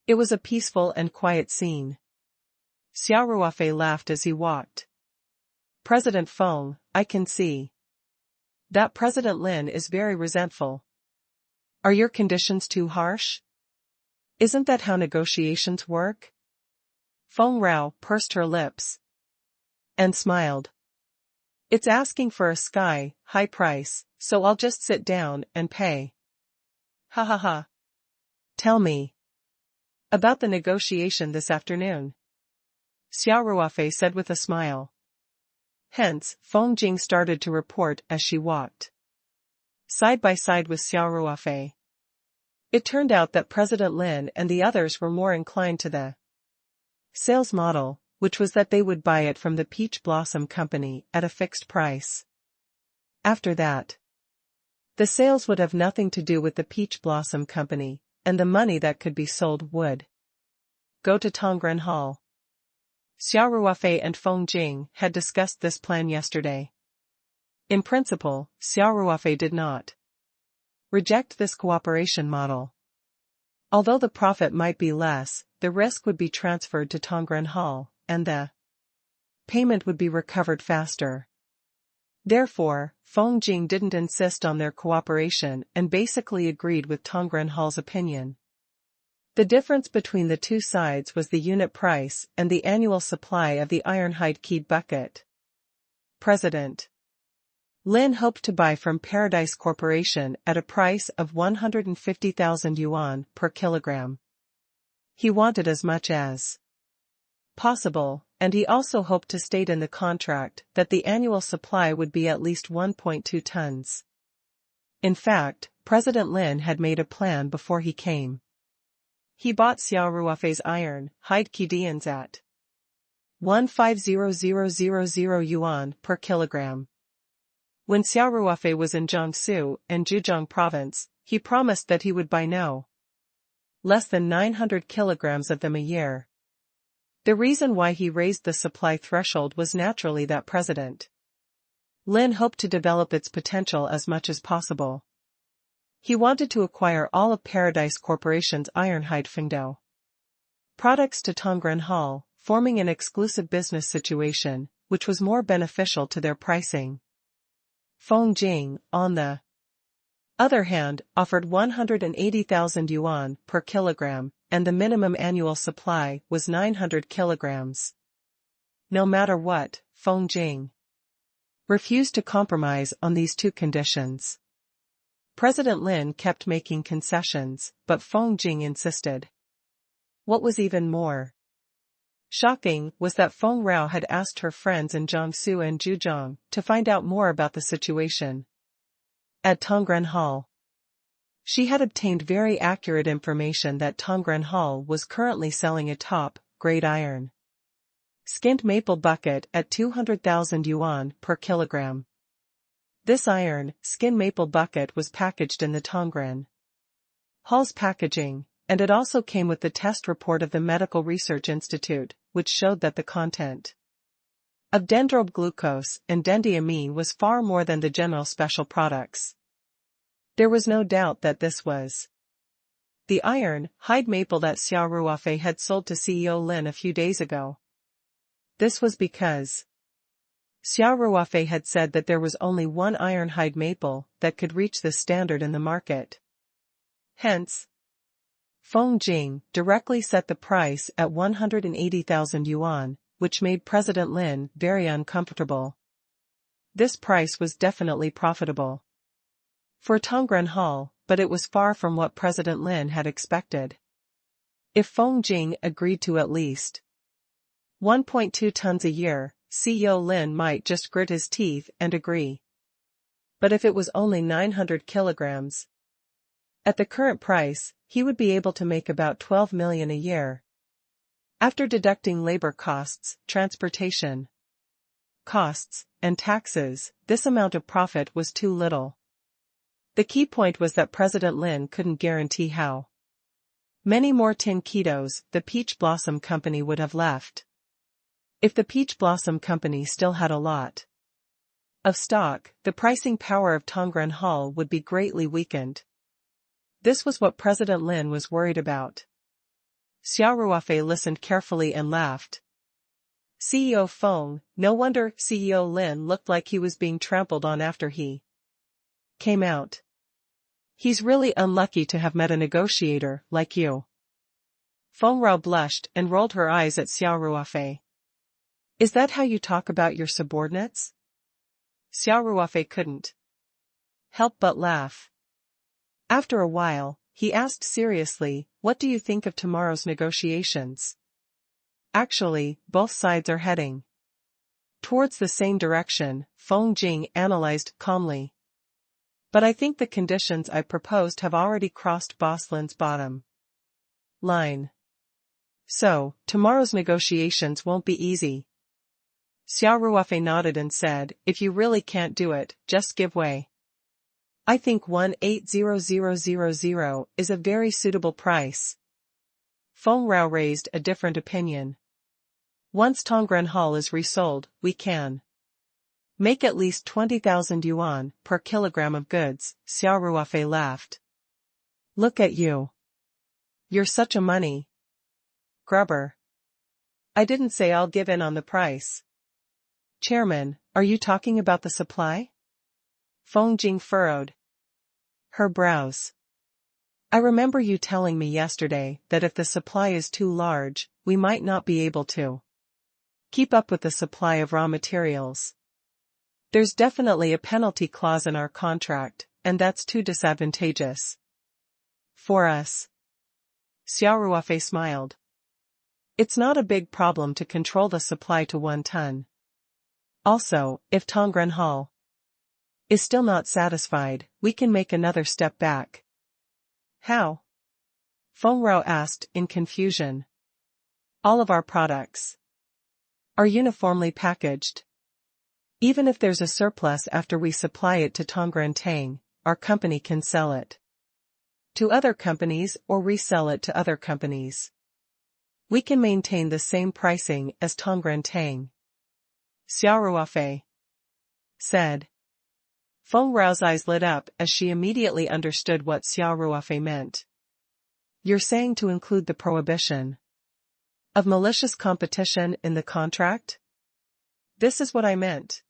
It was a peaceful and quiet scene. Xia Ruofei laughed as he walked. President Feng, I can see that President Lin is very resentful. Are your conditions too harsh? Isn't that how negotiations work? Feng Rao pursed her lips and smiled. It's asking for a sky-high price, so I'll just sit down and pay. Ha ha ha. Tell me about the negotiation this afternoon, Xia Ruofei said with a smile. Hence, Feng Jing started to report as she walked side by side with Xia Ruofei. It turned out that President Lin and the others were more inclined to the sales model, which was that they would buy it from the Peach Blossom Company at a fixed price. After that, the sales would have nothing to do with the Peach Blossom Company, and the money that could be sold would go to Tongren Hall. Xia Ruofei and Feng Jing had discussed this plan yesterday. In principle, Xia Ruofei did not reject this cooperation model. Although the profit might be less, the risk would be transferred to Tongren Hall, and the payment would be recovered faster. Therefore, Feng Jing didn't insist on their cooperation and basically agreed with Tongren Hall's opinion. The difference between the two sides was the unit price and the annual supply of the iron-hide keyed bucket. President Lin hoped to buy from Paradise Corporation at a price of 150,000 yuan per kilogram. He wanted as much as possible, and he also hoped to state in the contract that the annual supply would be at least 1.2 tons. In fact, President Lin had made a plan before he came. He bought Xia Ruofei's iron hide Kidians at 150,000 yuan per kilogram. When Xia Ruofei was in Jiangsu and Zhejiang province, he promised that he would buy no less than 900 kilograms of them a year. The reason why he raised the supply threshold was naturally that President Lin hoped to develop its potential as much as possible. He wanted to acquire all of Paradise Corporation's iron-hide Fengdao products to Tongren Hall, forming an exclusive business situation, which was more beneficial to their pricing. Feng Jing, on the other hand, offered 180,000 yuan per kilogram, and the minimum annual supply was 900 kilograms. No matter what, Feng Jing refused to compromise on these two conditions. President Lin kept making concessions, but Feng Jing insisted. What was even more shocking was that Feng Rao had asked her friends in Jiangsu and Zhejiang to find out more about the situation. At Tongren Hall, she had obtained very accurate information that Tongren Hall was currently selling a top-grade iron skinned maple bucket at 200,000 yuan per kilogram. This iron skin maple bucket was packaged in the Tongren Hall's packaging, and it also came with the test report of the Medical Research Institute, which showed that the content of dendrobe glucose and dendiamine was far more than the general special products. There was no doubt that this was the iron hide maple that Xia Ruofei had sold to CEO Lin a few days ago. This was because Xia Ruofei had said that there was only one iron hide maple that could reach this standard in the market. Hence, Feng Jing directly set the price at 180,000 yuan, which made President Lin very uncomfortable. This price was definitely profitable for Tongren Hall, but it was far from what President Lin had expected. If Feng Jing agreed to at least 1.2 tons a year, CEO Lin might just grit his teeth and agree. But if it was only 900 kilograms, at the current price, he would be able to make about 12 million a year. After deducting labor costs, transportation costs, and taxes, this amount of profit was too little. The key point was that President Lin couldn't guarantee how many more tin kilos the Peach Blossom Company would have left. If the Peach Blossom Company still had a lot of stock, the pricing power of Tongren Hall would be greatly weakened. This was what President Lin was worried about. Xia Ruofei listened carefully and laughed. CEO Feng, no wonder CEO Lin looked like he was being trampled on after he came out. He's really unlucky to have met a negotiator like you. Feng Rao blushed and rolled her eyes at Xia Ruofei. Is that how you talk about your subordinates? Xia Ruofei couldn't help but laugh. After a while, he asked seriously, what do you think of tomorrow's negotiations? Actually, both sides are heading towards the same direction, Feng Jing analyzed calmly. But I think the conditions I proposed have already crossed Boss Lin's bottom line. So, tomorrow's negotiations won't be easy. Xia Ruofei nodded and said, if you really can't do it, just give way. I think 180,000 is a very suitable price. Feng Rao raised a different opinion. Once Tongren Hall is resold, we can make at least 20,000 yuan per kilogram of goods, Xia Ruofei laughed. Look at you. You're such a money Grubber. I didn't say I'll give in on the price. Chairman, are you talking about the supply? Feng Jing furrowed her brows. I remember you telling me yesterday that if the supply is too large, we might not be able to keep up with the supply of raw materials. There's definitely a penalty clause in our contract, and that's too disadvantageous for us. Xia Ruofei smiled. It's not a big problem to control the supply to 1 ton. Also, if Tongren Hall is still not satisfied, we can make another step back. How? Feng Rao asked in confusion. All of our products are uniformly packaged. Even if there's a surplus after we supply it to Tongren Tang, our company can sell it to other companies or resell it to other companies. We can maintain the same pricing as Tongren Tang. Xia Ruofei said. Feng Rao's eyes lit up as she immediately understood what Xia Ruofei meant. You're saying to include the prohibition of malicious competition in the contract? This is what I meant.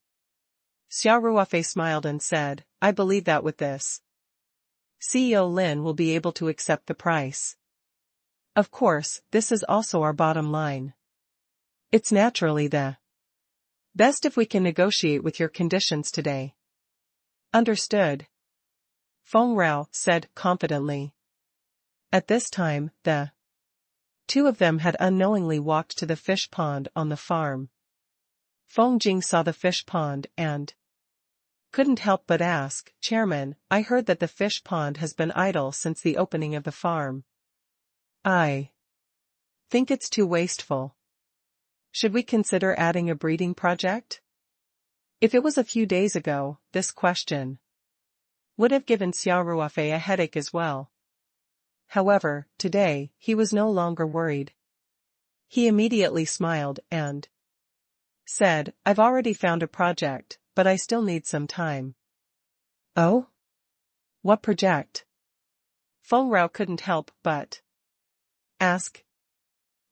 Xia Ruofei smiled and said, I believe that with this, CEO Lin will be able to accept the price. Of course, this is also our bottom line. It's naturally the best if we can negotiate with your conditions today. Understood. Feng Rao said confidently. At this time, the two of them had unknowingly walked to the fish pond on the farm. Feng Jing saw the fish pond and couldn't help but ask, Chairman, I heard that the fish pond has been idle since the opening of the farm. I think it's too wasteful. Should we consider adding a breeding project? If it was a few days ago, this question would have given Xia Ruofei a headache as well. However, today, he was no longer worried. He immediately smiled and said, I've already found a project, but I still need some time. Oh? What project? Feng Rao couldn't help but ask.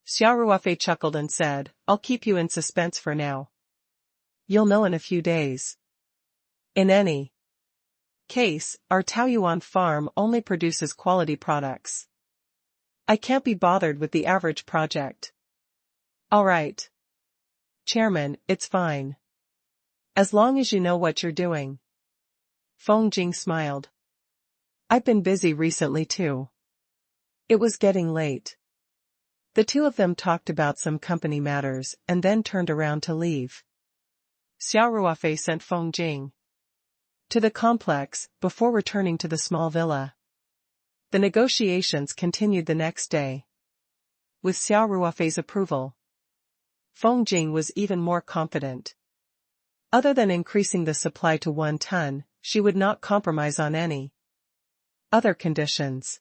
Xia Ruofei chuckled and said, I'll keep you in suspense for now. You'll know in a few days. In any case, our Taoyuan farm only produces quality products. I can't be bothered with the average project. All right. Chairman, it's fine. As long as you know what you're doing. Feng Jing smiled. I've been busy recently too. It was getting late. The two of them talked about some company matters and then turned around to leave. Xia Ruofei sent Feng Jing to the complex before returning to the small villa. The negotiations continued the next day. With Xia Ruofei's approval, Feng Jing was even more confident. Other than increasing the supply to 1 ton, she would not compromise on any other conditions.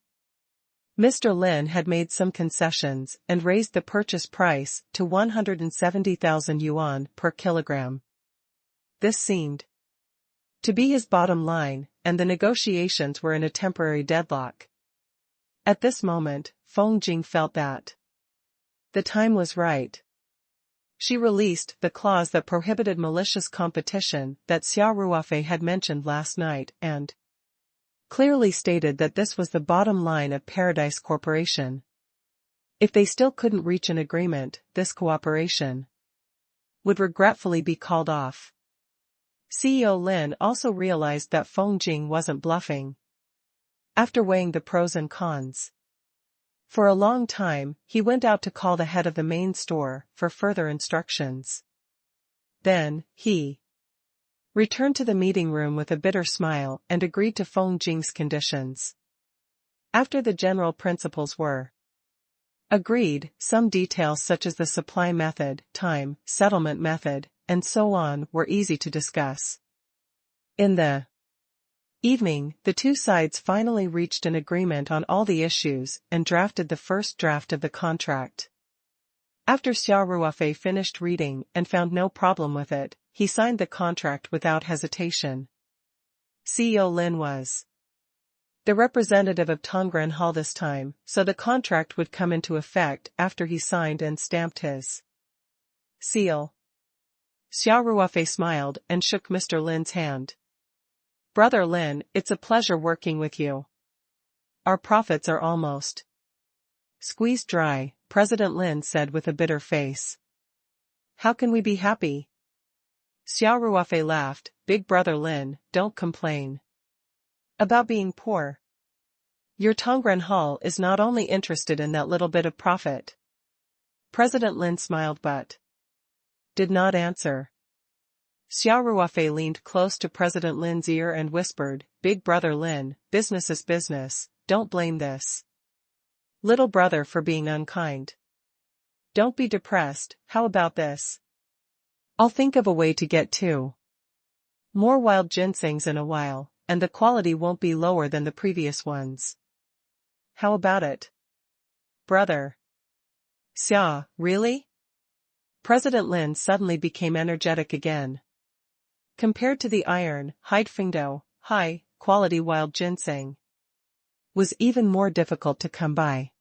Mr. Lin had made some concessions and raised the purchase price to 170,000 yuan per kilogram. This seemed to be his bottom line, and the negotiations were in a temporary deadlock. At this moment, Feng Jing felt that the time was right. She released the clause that prohibited malicious competition that Xia Ruofei had mentioned last night and clearly stated that this was the bottom line of Paradise Corporation. If they still couldn't reach an agreement, this cooperation would regretfully be called off. CEO Lin also realized that Feng Jing wasn't bluffing. After weighing the pros and cons for a long time, he went out to call the head of the main store for further instructions. Then, he returned to the meeting room with a bitter smile and agreed to Feng Jing's conditions. After the general principles were agreed, some details such as the supply method, time, settlement method, and so on were easy to discuss. In the evening, the two sides finally reached an agreement on all the issues and drafted the first draft of the contract. After Xia Ruofei finished reading and found no problem with it, he signed the contract without hesitation. CEO Lin was the representative of Tongren Hall this time, so the contract would come into effect after he signed and stamped his seal. Xia Ruofei smiled and shook Mr. Lin's hand. Brother Lin, it's a pleasure working with you. Our profits are almost squeezed dry, President Lin said with a bitter face. How can we be happy? Xia Ruofei laughed. Big brother Lin, don't complain about being poor. Your Tongren Hall is not only interested in that little bit of profit. President Lin smiled but did not answer. Xia Ruofei leaned close to President Lin's ear and whispered, Big brother Lin, business is business, don't blame this little brother for being unkind. Don't be depressed, how about this? I'll think of a way to get 2 more wild ginsengs in a while, and the quality won't be lower than the previous ones. How about it? Brother Xia, really? President Lin suddenly became energetic again. Compared to the iron, high-fingdo, high-quality wild ginseng was even more difficult to come by.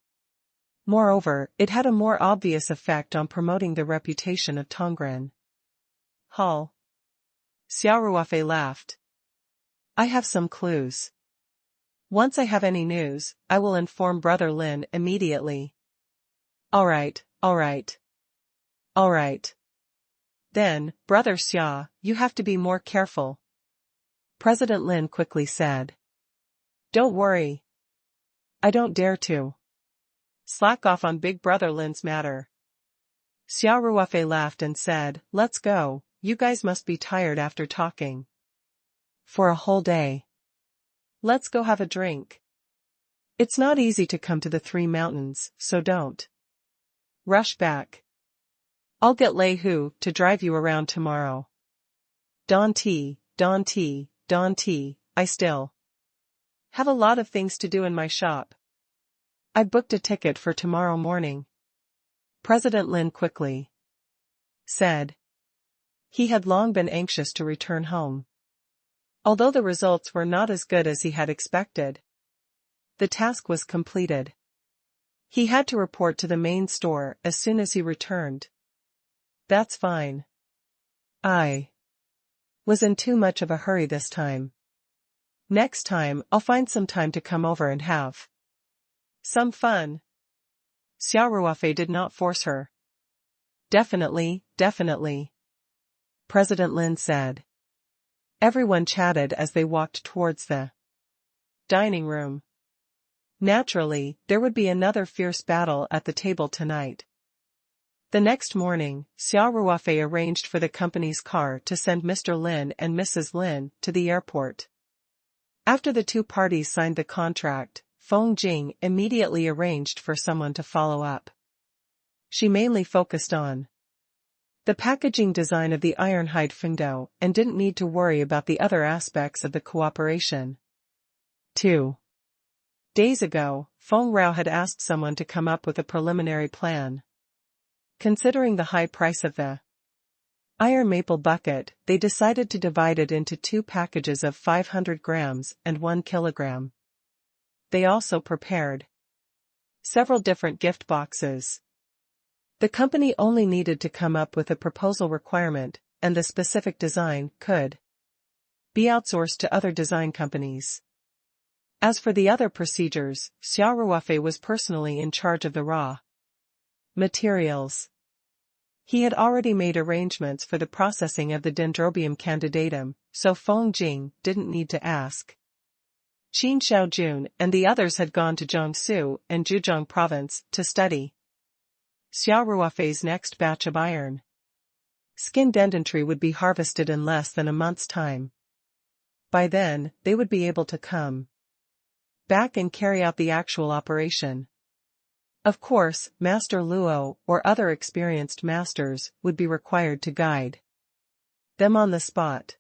Moreover, it had a more obvious effect on promoting the reputation of Tongren Hall. Xia Ruofei laughed. I have some clues. Once I have any news, I will inform Brother Lin immediately. Alright. Then, Brother Xia, you have to be more careful. President Lin quickly said. Don't worry. I don't dare to slack off on Big Brother Lin's matter. Xia Ruofei laughed and said, Let's go, you guys must be tired after talking for a whole day. Let's go have a drink. It's not easy to come to the 3 mountains, so don't rush back. I'll get Lei Hu to drive you around tomorrow. Don T, I still have a lot of things to do in my shop. I booked a ticket for tomorrow morning. President Lin quickly said. He had long been anxious to return home. Although the results were not as good as he had expected, the task was completed. He had to report to the main store as soon as he returned. That's fine. I was in too much of a hurry this time. Next time, I'll find some time to come over and have some fun. Xia Ruofei did not force her. Definitely. President Lin said. Everyone chatted as they walked towards the dining room. Naturally, there would be another fierce battle at the table tonight. The next morning, Xia Ruofei arranged for the company's car to send Mr. Lin and Mrs. Lin to the airport. After the 2 parties signed the contract, Feng Jing immediately arranged for someone to follow up. She mainly focused on the packaging design of the ironhide fingdo and didn't need to worry about the other aspects of the cooperation. 2 days ago, Feng Rao had asked someone to come up with a preliminary plan. Considering the high price of the iron maple bucket, they decided to divide it into 2 packages of 500 grams and 1 kilogram. They also prepared several different gift boxes. The company only needed to come up with a proposal requirement, and the specific design could be outsourced to other design companies. As for the other procedures, Xia Ruofei was personally in charge of the raw materials. He had already made arrangements for the processing of the Dendrobium candidatum, so Feng Jing didn't need to ask. Qin Xiaojun and the others had gone to Jiangsu and Zhejiang province to study Xia Ruofei's next batch of iron skin dendentry would be harvested in less than a month's time. By then, they would be able to come back and carry out the actual operation. Of course, Master Luo or other experienced masters would be required to guide them on the spot.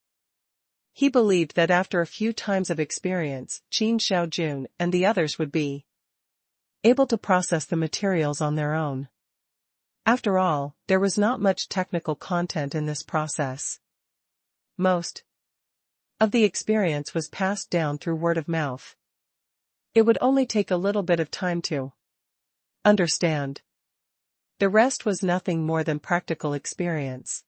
He believed that after a few times of experience, Qin Xiaojun and the others would be able to process the materials on their own. After all, there was not much technical content in this process. Most of the experience was passed down through word of mouth. It would only take a little bit of time to understand. The rest was nothing more than practical experience.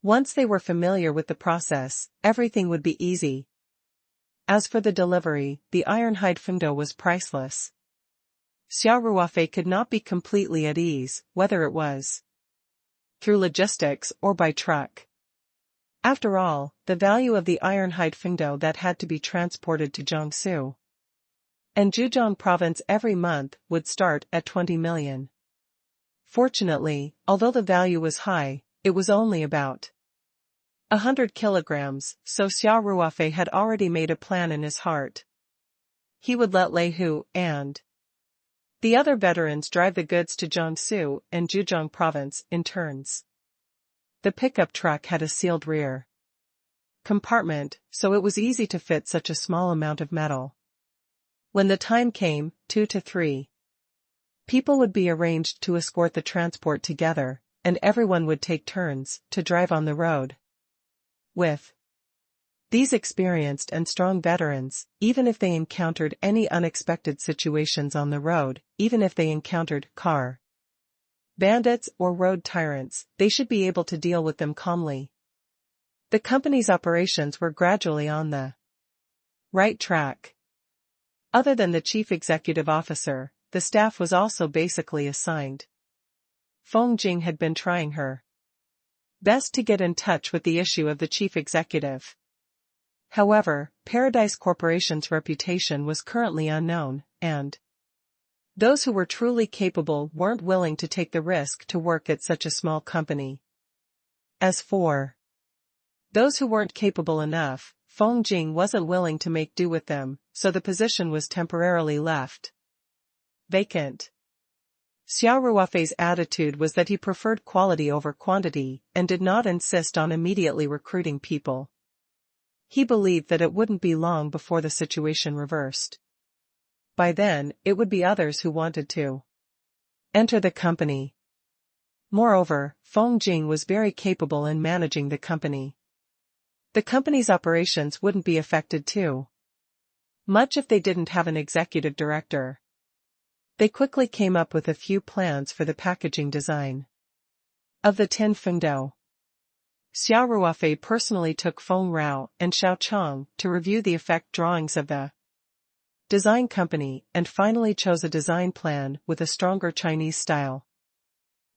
Once they were familiar with the process, everything would be easy. As for the delivery, the iron-hide fengdo was priceless. Xia Ruofei could not be completely at ease, whether it was through logistics or by truck. After all, the value of the iron-hide fengdo that had to be transported to Jiangsu and Zhejiang province every month would start at 20 million. Fortunately, although the value was high, it was only about 100 kilograms, so Xia Ruofei had already made a plan in his heart. He would let Lei Hu and the other veterans drive the goods to Jiangsu and Zhejiang province in turns. The pickup truck had a sealed rear compartment, so it was easy to fit such a small amount of metal. When the time came, 2 to 3 people would be arranged to escort the transport together, and everyone would take turns to drive on the road. With these experienced and strong veterans, even if they encountered any unexpected situations on the road, even if they encountered car bandits or road tyrants, they should be able to deal with them calmly. The company's operations were gradually on the right track. Other than the chief executive officer, the staff was also basically assigned. Feng Jing had been trying her best to get in touch with the issue of the chief executive. However, Paradise Corporation's reputation was currently unknown, and those who were truly capable weren't willing to take the risk to work at such a small company. As for those who weren't capable enough, Feng Jing wasn't willing to make do with them, so the position was temporarily left vacant. Xia Ruofei's attitude was that he preferred quality over quantity and did not insist on immediately recruiting people. He believed that it wouldn't be long before the situation reversed. By then, it would be others who wanted to enter the company. Moreover, Feng Jing was very capable in managing the company. The company's operations wouldn't be affected too much if they didn't have an executive director. They quickly came up with a few plans for the packaging design of the tin fengdo. Xia Ruofei personally took Feng Rao and Xiao Chong to review the effect drawings of the design company and finally chose a design plan with a stronger Chinese style.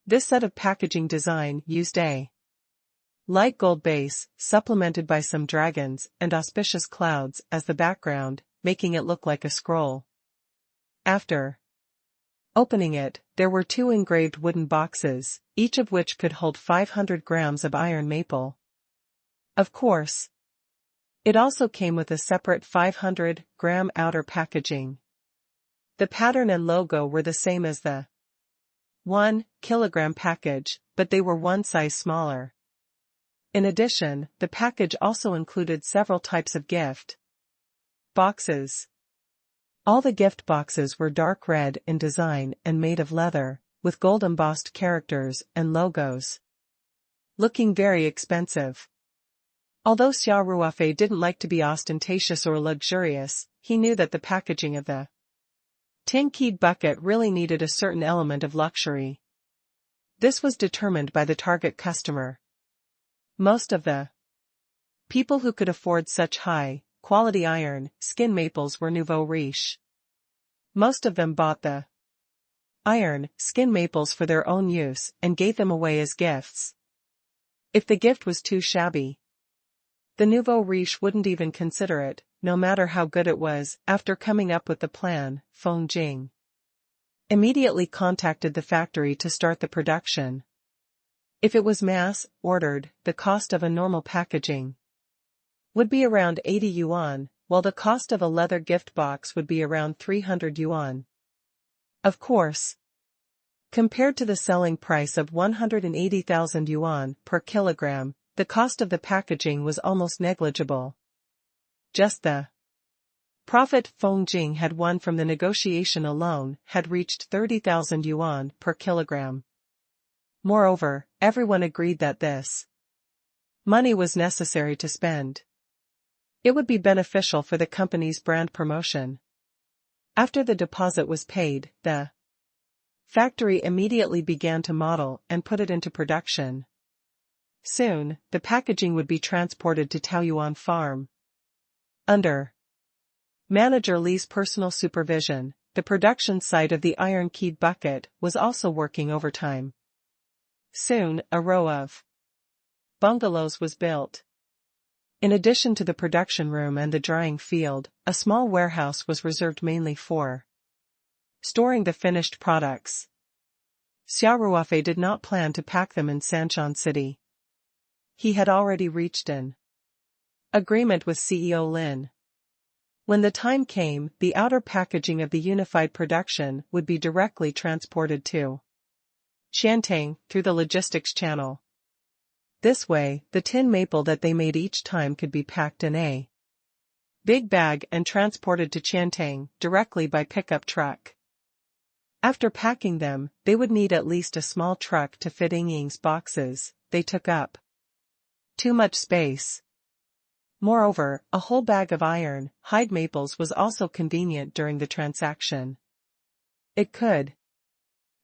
This set of packaging design used a light gold base, supplemented by some dragons and auspicious clouds as the background, making it look like a scroll. After opening it, there were 2 engraved wooden boxes, each of which could hold 500 grams of iron maple. Of course, it also came with a separate 500-gram outer packaging. The pattern and logo were the same as the 1 kilogram package, but they were one size smaller. In addition, the package also included several types of gift boxes. All the gift boxes were dark red in design and made of leather, with gold embossed characters and logos. Looking very expensive. Although Xia Ruofei didn't like to be ostentatious or luxurious, he knew that the packaging of the tin keyed bucket really needed a certain element of luxury. This was determined by the target customer. Most of the people who could afford such high-quality iron skin maples were nouveau riche. Most of them bought the iron skin maples for their own use and gave them away as gifts. If the gift was too shabby, the nouveau riche wouldn't even consider it, no matter how good it was. After coming up with the plan, Feng Jing immediately contacted the factory to start the production. If it was mass-ordered, the cost of a normal packaging would be around 80 yuan, while the cost of a leather gift box would be around 300 yuan. Of course, compared to the selling price of 180,000 yuan per kilogram, the cost of the packaging was almost negligible. Just the profit Feng Jing had won from the negotiation alone had reached 30,000 yuan per kilogram. Moreover, everyone agreed that this money was necessary to spend. It would be beneficial for the company's brand promotion. After the deposit was paid, the factory immediately began to model and put it into production. Soon, the packaging would be transported to Taoyuan Farm. Under Manager Li's personal supervision, the production site of the iron-keyed bucket was also working overtime. Soon, a row of bungalows was built. In addition to the production room and the drying field, a small warehouse was reserved mainly for storing the finished products. Xia Ruofei did not plan to pack them in Sanshan City. He had already reached an agreement with CEO Lin. When the time came, the outer packaging of the unified production would be directly transported to Qiantang through the logistics channel. This way, the tin maple that they made each time could be packed in a big bag and transported to Qiantang directly by pickup truck. After packing them, they would need at least a small truck to fit Ying's boxes. They took up too much space. Moreover, a whole bag of iron, hide maples was also convenient during the transaction. It could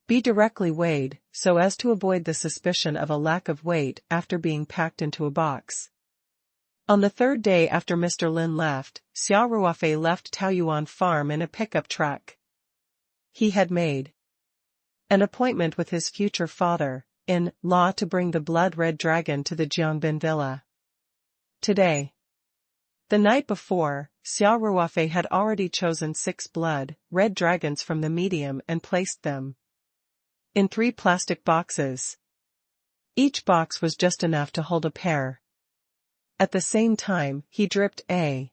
be directly weighed, so as to avoid the suspicion of a lack of weight after being packed into a box. On the third day after Mr. Lin left, Xia Ruofei left Taoyuan Farm in a pickup truck. He had made an appointment with his future father-in-law to bring the blood-red dragon to the Jiangbin villa. Today. The night before, Xia Ruofei had already chosen 6 blood-red dragons from the medium and placed them in 3 plastic boxes. Each box was just enough to hold a pair. At the same time, he dripped a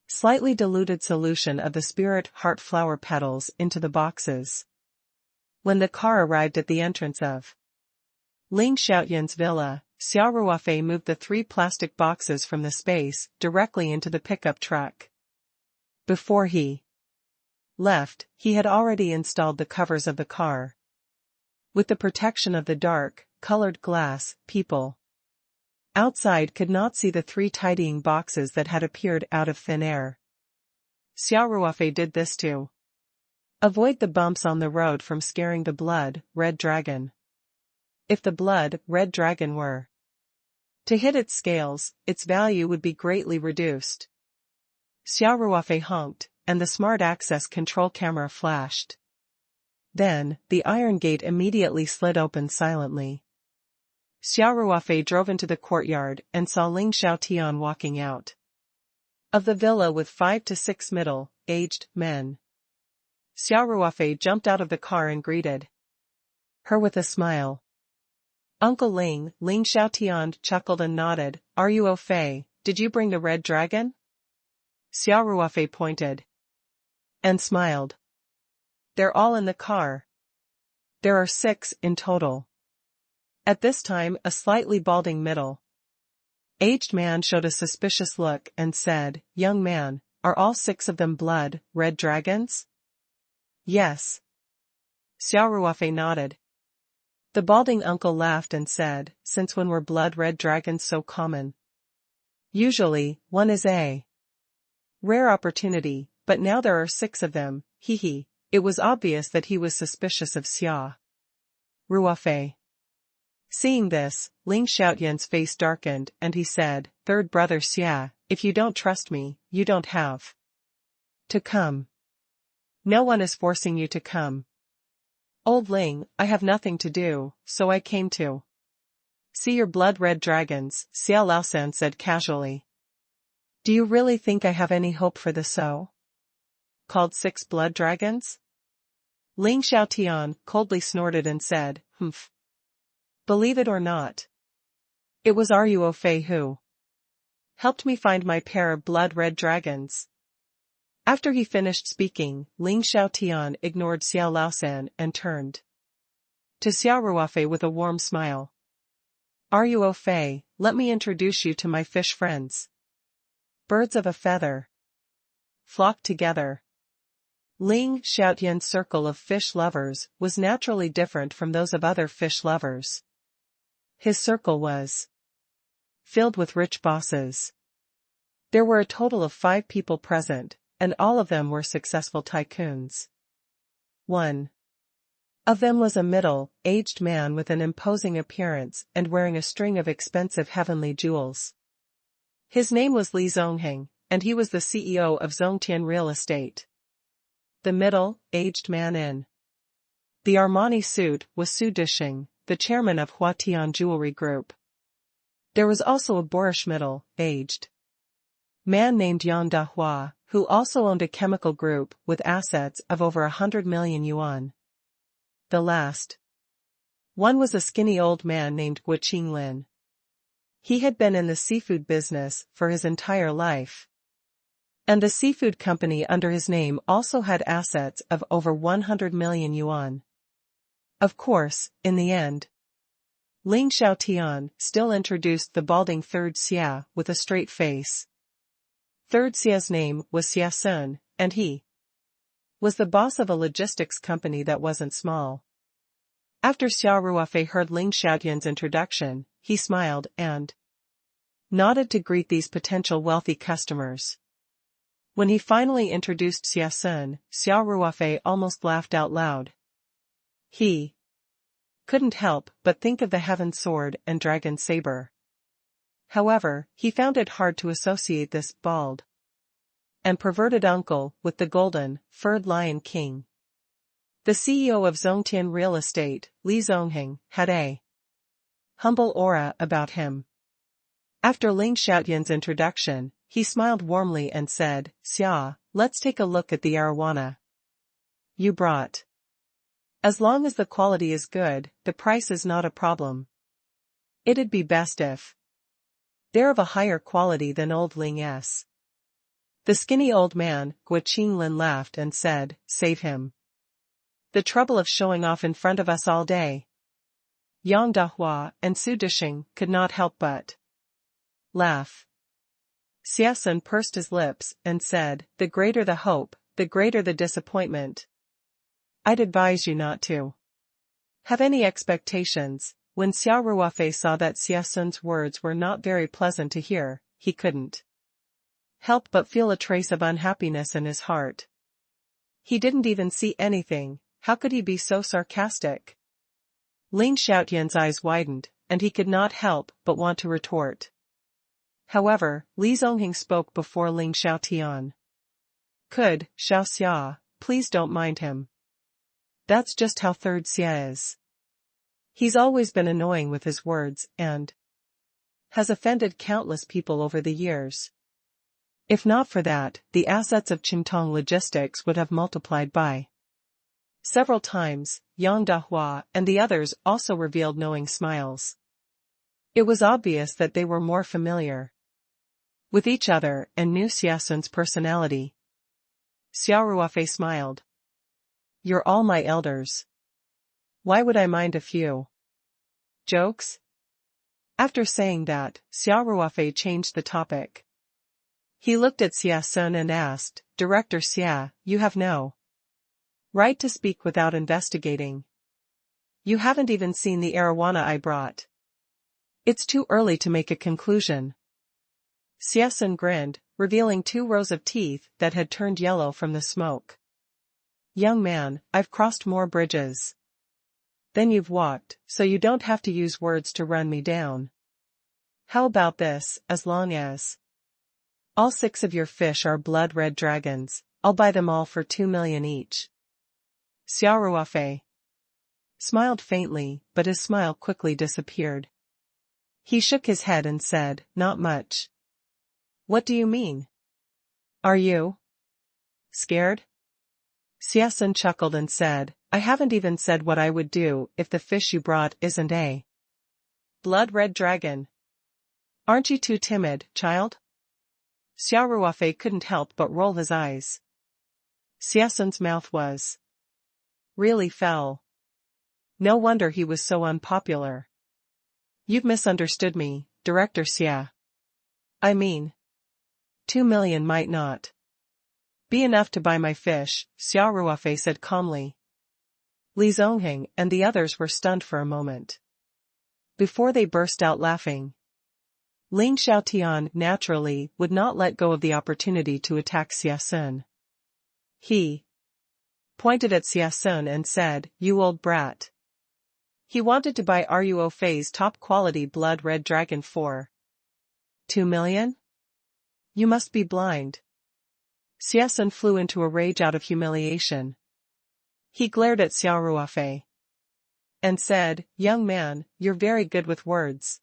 slightly diluted solution of the spirit heart flower petals into the boxes. When the car arrived at the entrance of Ling Xiaoyan's villa, Xia Ruofei moved the 3 plastic boxes from the space directly into the pickup truck. Before he left, he had already installed the covers of the car. With the protection of the dark, colored glass, people outside could not see the 3 tidying boxes that had appeared out of thin air. Xia Ruofei did this to avoid the bumps on the road from scaring the blood-red dragon. If the blood-red dragon were to hit its scales, its value would be greatly reduced. Xia Ruofei honked, and the smart access control camera flashed. Then, the iron gate immediately slid open silently. Xia Ruofei drove into the courtyard and saw Ling Xiaotian walking out of the villa with 5 to 6 middle-aged men. Xia Ruofei jumped out of the car and greeted her with a smile. Uncle Ling Xiaotian chuckled and nodded. Are you Ruofei? Did you bring the red dragon? Xia Ruofei pointed and smiled. They're all in the car. There are 6 in total. At this time, a slightly balding middle-aged man showed a suspicious look and said, Young man, are all 6 of them blood-red dragons? Yes. Xia Ruofei nodded. The balding uncle laughed and said, Since when were blood-red dragons so common? Usually, one is a rare opportunity, but now there are 6 of them, hee. It was obvious that he was suspicious of Xia Ruofei. Seeing this, Ling Xiaoyan's face darkened and he said, Third brother Xia, if you don't trust me, you don't have to come. No one is forcing you to come. Old Ling, I have nothing to do, so I came to see your blood-red dragons, Xia Laosan said casually. Do you really think I have any hope for the so-called 6 blood dragons? Ling Xiaotian coldly snorted and said, Humph. Believe it or not, it was Ruofei who helped me find my pair of blood-red dragons. After he finished speaking, Ling Xiaotian ignored Xia Laosan and turned to Xia Ruofei with a warm smile. Ruofei, let me introduce you to my fish friends. Birds of a feather flocked together. Ling Xiaotian's circle of fish lovers was naturally different from those of other fish lovers. His circle was filled with rich bosses. There were a total of 5 people present, and all of them were successful tycoons. One of them was a middle-aged man with an imposing appearance and wearing a string of expensive heavenly jewels. His name was Li Zongheng, and he was the CEO of Zongtian Real Estate. The middle-aged man in the Armani suit was Su Dishing, the chairman of Huatian Jewelry Group. There was also a boorish middle-aged man named Yang Dahua, who also owned a chemical group with assets of over 100 million yuan. The last one was a skinny old man named Guo Qinglin. He had been in the seafood business for his entire life. And the seafood company under his name also had assets of over 100 million yuan. Of course, in the end, Ling Xiaotian still introduced the balding third Xia with a straight face. Third Xia's name was Xia Sun, and he was the boss of a logistics company that wasn't small. After Xia Ruofei heard Ling Xiaotian's introduction, he smiled and nodded to greet these potential wealthy customers. When he finally introduced Xia Sun, Xia Ruofei almost laughed out loud. He couldn't help but think of the heaven sword and dragon saber. However, he found it hard to associate this bald and perverted uncle with the golden, furred lion king. The CEO of Zongtian Real Estate, Li Zongheng, had a humble aura about him. After Ling Xiaotian's introduction, he smiled warmly and said, "Xia, let's take a look at the arowana you brought. As long as the quality is good, the price is not a problem. It'd be best if they're of a higher quality than old Ling's." The skinny old man, Guo Qinglin, laughed and said, "Save him the trouble of showing off in front of us all day." Yang Dahua and Su Dishing could not help but laugh. Xia Sun pursed his lips and said, "The greater the hope, the greater the disappointment. I'd advise you not to have any expectations." When Xia Ruofei saw that Xia Sun's words were not very pleasant to hear, he couldn't help but feel a trace of unhappiness in his heart. He didn't even see anything. How could he be so sarcastic? Ling Xiaotian's eyes widened, and he could not help but want to retort. However, Li Zongheng spoke before Ling Xiaotian. "Could, Xiao Xia, please don't mind him. That's just how third Xia is. He's always been annoying with his words and has offended countless people over the years. If not for that, the assets of Qintong Logistics would have multiplied by several times." Yang Dahua and the others also revealed knowing smiles. It was obvious that they were more familiar with each other and knew Xia Sun's personality. Xia Ruofei smiled. "You're all my elders. Why would I mind a few jokes?" After saying that, Xia Ruofei changed the topic. He looked at Xia Sun and asked, "Director Xia, you have no right to speak without investigating. You haven't even seen the arowana I brought. It's too early to make a conclusion." Xia Sun grinned, revealing 2 rows of teeth that had turned yellow from the smoke. "Young man, I've crossed more bridges than you've walked, so you don't have to use words to run me down. How about this? As long as all 6 of your fish are blood-red dragons, I'll buy them all for 2 million each." Xia Ruofei smiled faintly, but his smile quickly disappeared. He shook his head and said, "Not much." "What do you mean? Are you scared?" Xia Sun chuckled and said, "I haven't even said what I would do if the fish you brought isn't a blood-red dragon. Aren't you too timid, child?" Xia Ruofei couldn't help but roll his eyes. Xia Sun's mouth was really foul. No wonder he was so unpopular. "You've misunderstood me, Director Xia. I mean, 2 million might not be enough to buy my fish," Xia Ruofei said calmly. Li Zongheng and the others were stunned for a moment before they burst out laughing. Ling Xiaotian naturally would not let go of the opportunity to attack Xia Sun. He pointed at Xia Sun and said, "You old brat." He wanted to buy Ruofei's top-quality blood red dragon for 2 million? You must be blind. Xia Sun flew into a rage out of humiliation. He glared at Xia Ruofei and said, "Young man, you're very good with words.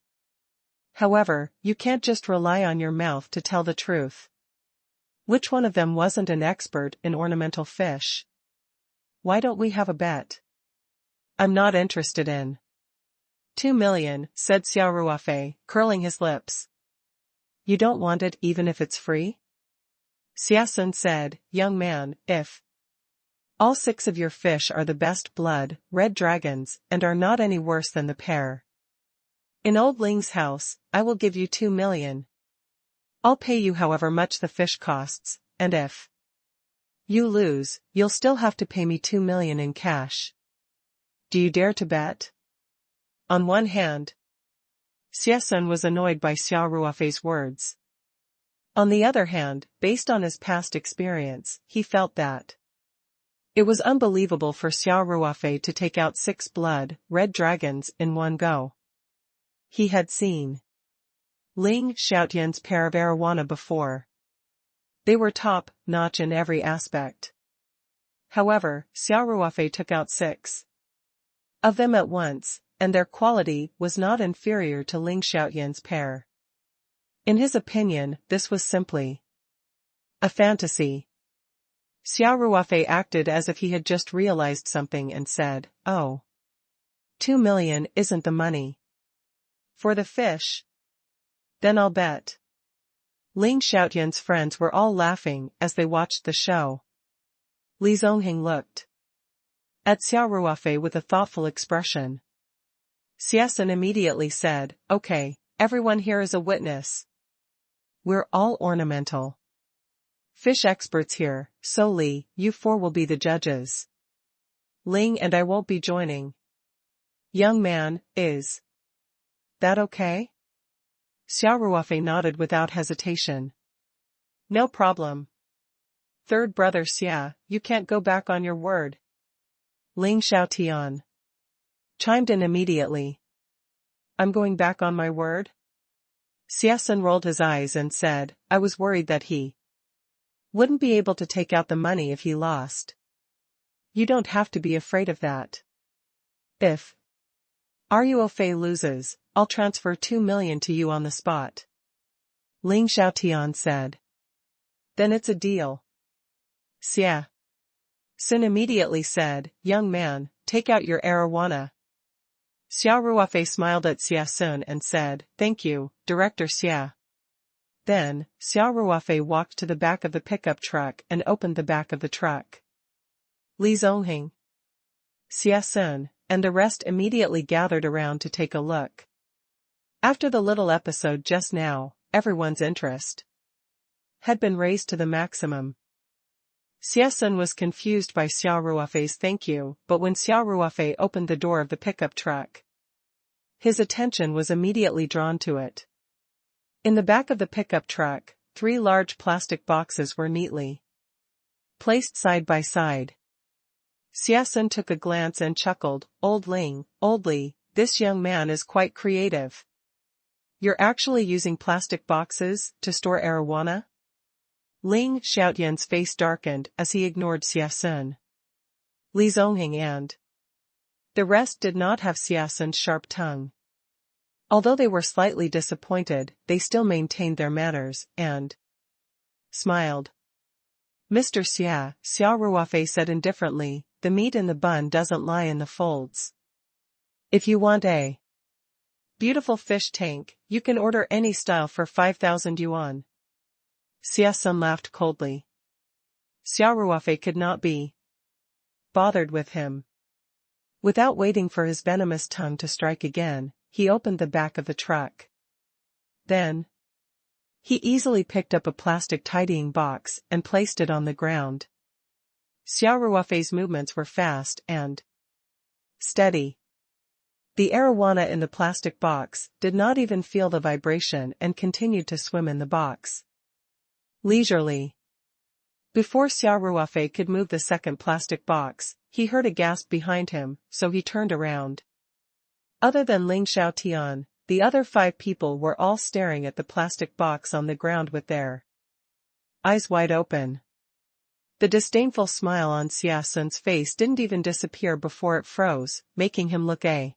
However, you can't just rely on your mouth to tell the truth. Which one of them wasn't an expert in ornamental fish? Why don't we have a bet?" "I'm not interested in 2 million, said Xia Ruofei, curling his lips. "You don't want it even if it's free?" Xia Sun said, "Young man, if all 6 of your fish are the best blood, red dragons, and are not any worse than the pair in old Ling's house, I will give you 2 million. I'll pay you however much the fish costs, and if you lose, you'll still have to pay me 2 million in cash. Do you dare to bet?" On one hand, Xia Sun was annoyed by Xia Ruofei's words. On the other hand, based on his past experience, he felt that it was unbelievable for Xia Ruofei to take out 6 blood, red dragons in one go. He had seen Ling Xiaotian's pair of arowana before. They were top-notch in every aspect. However, Xia Ruofei took out 6 of them at once, and their quality was not inferior to Ling Xiaotian's pair. In his opinion, this was simply a fantasy. Xia Ruofei acted as if he had just realized something and said, "Oh, 2 million isn't the money for the fish? Then I'll bet." Ling Xiaotian's friends were all laughing as they watched the show. Li Zongheng looked at Xia Ruofei with a thoughtful expression. Xia Sun immediately said, "Okay, everyone here is a witness. We're all ornamental fish experts here, so Li, you 4 will be the judges. Ling and I won't be joining. Young man, is that okay?" Xia Ruofei nodded without hesitation. "No problem. Third brother Xia, you can't go back on your word." Ling Xiaotian chimed in immediately. "I'm going back on my word?" Xia Sun rolled his eyes and said, "I was worried that he wouldn't be able to take out the money if he lost." "You don't have to be afraid of that. If Ruofei loses, I'll transfer 2 million to you on the spot," Ling Xiaotian said. "Then it's a deal." Xia Sun immediately said, "Young man, take out your arowana." Xia Ruofei smiled at Xia Sun and said, "Thank you, Director Xia." Then, Xia Ruofei walked to the back of the pickup truck and opened the back of the truck. Li Zongheng, Xia Sun, and the rest immediately gathered around to take a look. After the little episode just now, everyone's interest had been raised to the maximum. Xia Sun was confused by Xia Ruofei's thank you, but when Xia Ruofei opened the door of the pickup truck, his attention was immediately drawn to it. In the back of the pickup truck, 3 large plastic boxes were neatly placed side by side. Xia Sun took a glance and chuckled, "Old Ling, old Li, this young man is quite creative. You're actually using plastic boxes to store arowana?" Ling Xiaotian's face darkened as he ignored Xia Sun. Li Zongheng and the rest did not have Xia Sun's sharp tongue. Although they were slightly disappointed, they still maintained their manners, and smiled. "Mr. Xia," Xia Ruofei said indifferently, "the meat in the bun doesn't lie in the folds. If you want a beautiful fish tank, you can order any style for 5,000 yuan. Xia Sun laughed coldly. Xia Ruofei could not be bothered with him. Without waiting for his venomous tongue to strike again, he opened the back of the truck. Then, he easily picked up a plastic tidying box and placed it on the ground. Xia Ruofei's movements were fast and steady. The arowana in the plastic box did not even feel the vibration and continued to swim in the box leisurely. Before Xia Ruofei could move the second plastic box, he heard a gasp behind him, so he turned around. Other than Ling Xiaotian, the other 5 people were all staring at the plastic box on the ground with their eyes wide open. The disdainful smile on Xia Sun's face didn't even disappear before it froze, making him look a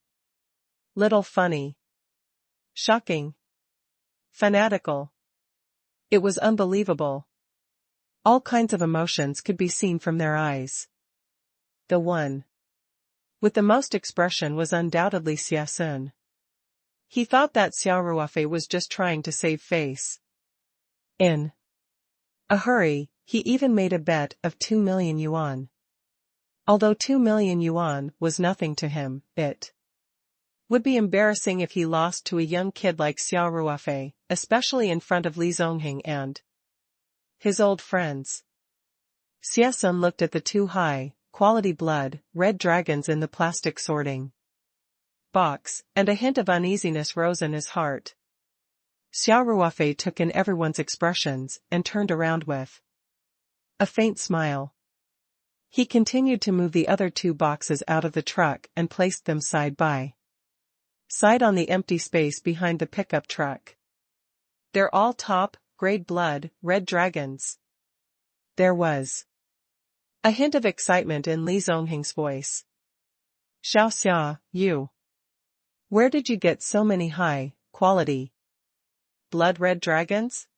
little funny. Shocking. Fanatical. It was unbelievable. All kinds of emotions could be seen from their eyes. The one with the most expression was undoubtedly Xia Sun. He thought that Xia Ruofei was just trying to save face. In a hurry, he even made a bet of 2 million yuan. Although 2 million yuan was nothing to him, it would be embarrassing if he lost to a young kid like Xia Ruofei, especially in front of Li Zongheng and his old friends. Xia Sun looked at the 2 high-quality blood red dragons in the plastic sorting box, and a hint of uneasiness rose in his heart. Xia Ruofei took in everyone's expressions and turned around with a faint smile. He continued to move the other 2 boxes out of the truck and placed them side by side on the empty space behind the pickup truck. They're all top-grade blood red dragons. There was a hint of excitement in Li Zongheng's voice. Xiao Xia, you. Where did you get so many high-quality blood red dragons?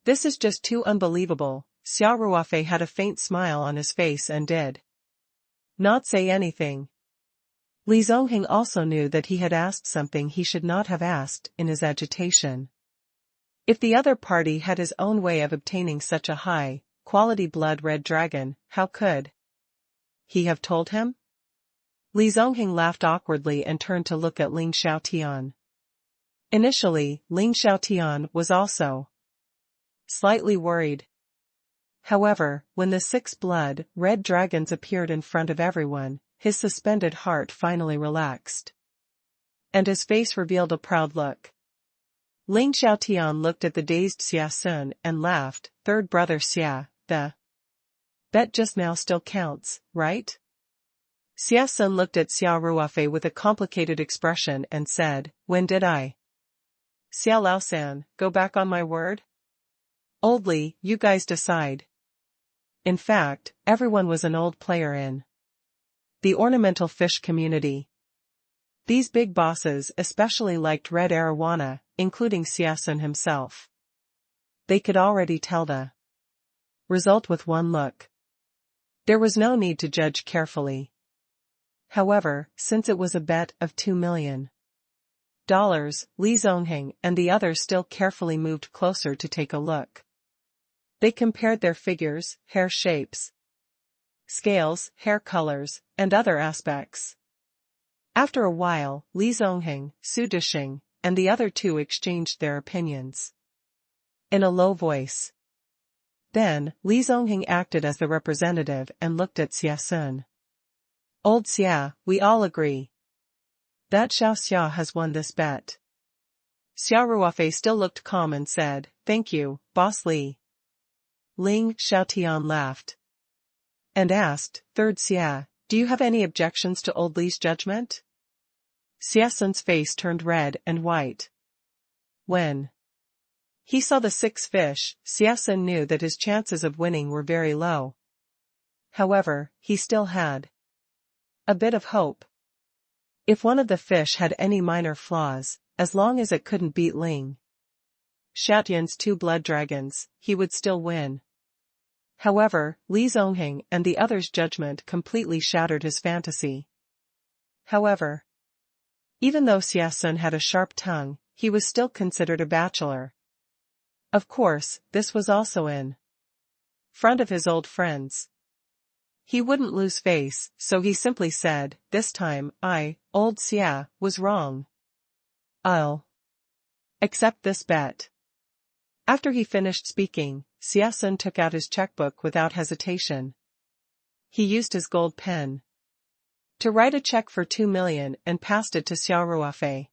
This is just too unbelievable. Xia Ruofei had a faint smile on his face and did not say anything. Li Zongheng also knew that he had asked something he should not have asked in his agitation. If the other party had his own way of obtaining such a high-quality blood red dragon, how could he have told him? Li Zongheng laughed awkwardly and turned to look at Ling Xiaotian. Initially, Ling Xiaotian was also slightly worried. However, when the 6 blood red dragons appeared in front of everyone, his suspended heart finally relaxed. And his face revealed a proud look. Ling Xiaotian looked at the dazed Xia Sun and laughed. Third brother Xia, the bet just now still counts, right? Xia Sun looked at Xia Ruofei with a complicated expression and said, when did I? Xia Laosan, go back on my word? Oldly, you guys decide. In fact, everyone was an old player in the ornamental fish community. These big bosses especially liked red arowana, including Xia Sun himself. They could already tell the result with one look. There was no need to judge carefully. However, since it was a bet of $2 million, Li Zongheng and the others still carefully moved closer to take a look. They compared their figures, hair shapes, scales, hair colors, and other aspects. After a while, Li Zongheng, Su Dishing, and the other 2 exchanged their opinions in a low voice. Then, Li Zongheng acted as the representative and looked at Xia Sun. Old Xia, we all agree that Xiao Xia has won this bet. Xia Ruofei still looked calm and said, thank you, Boss Li. Ling Xiaotian laughed and asked, Third Xia, do you have any objections to old Li's judgment? Xia Sun's face turned red and white. When he saw the 6 fish, Xia Sun knew that his chances of winning were very low. However, he still had a bit of hope. If one of the fish had any minor flaws, as long as it couldn't beat Ling Xiaotian's 2 blood dragons, he would still win. However, Li Zongheng and the others' judgment completely shattered his fantasy. However, even though Xia Sun had a sharp tongue, he was still considered a bachelor. Of course, this was also in front of his old friends. He wouldn't lose face, so he simply said, this time, old Xia, was wrong. I'll accept this bet. After he finished speaking, Xia Sun took out his checkbook without hesitation. He used his gold pen to write a check for 2 million and passed it to Xia Ruofei.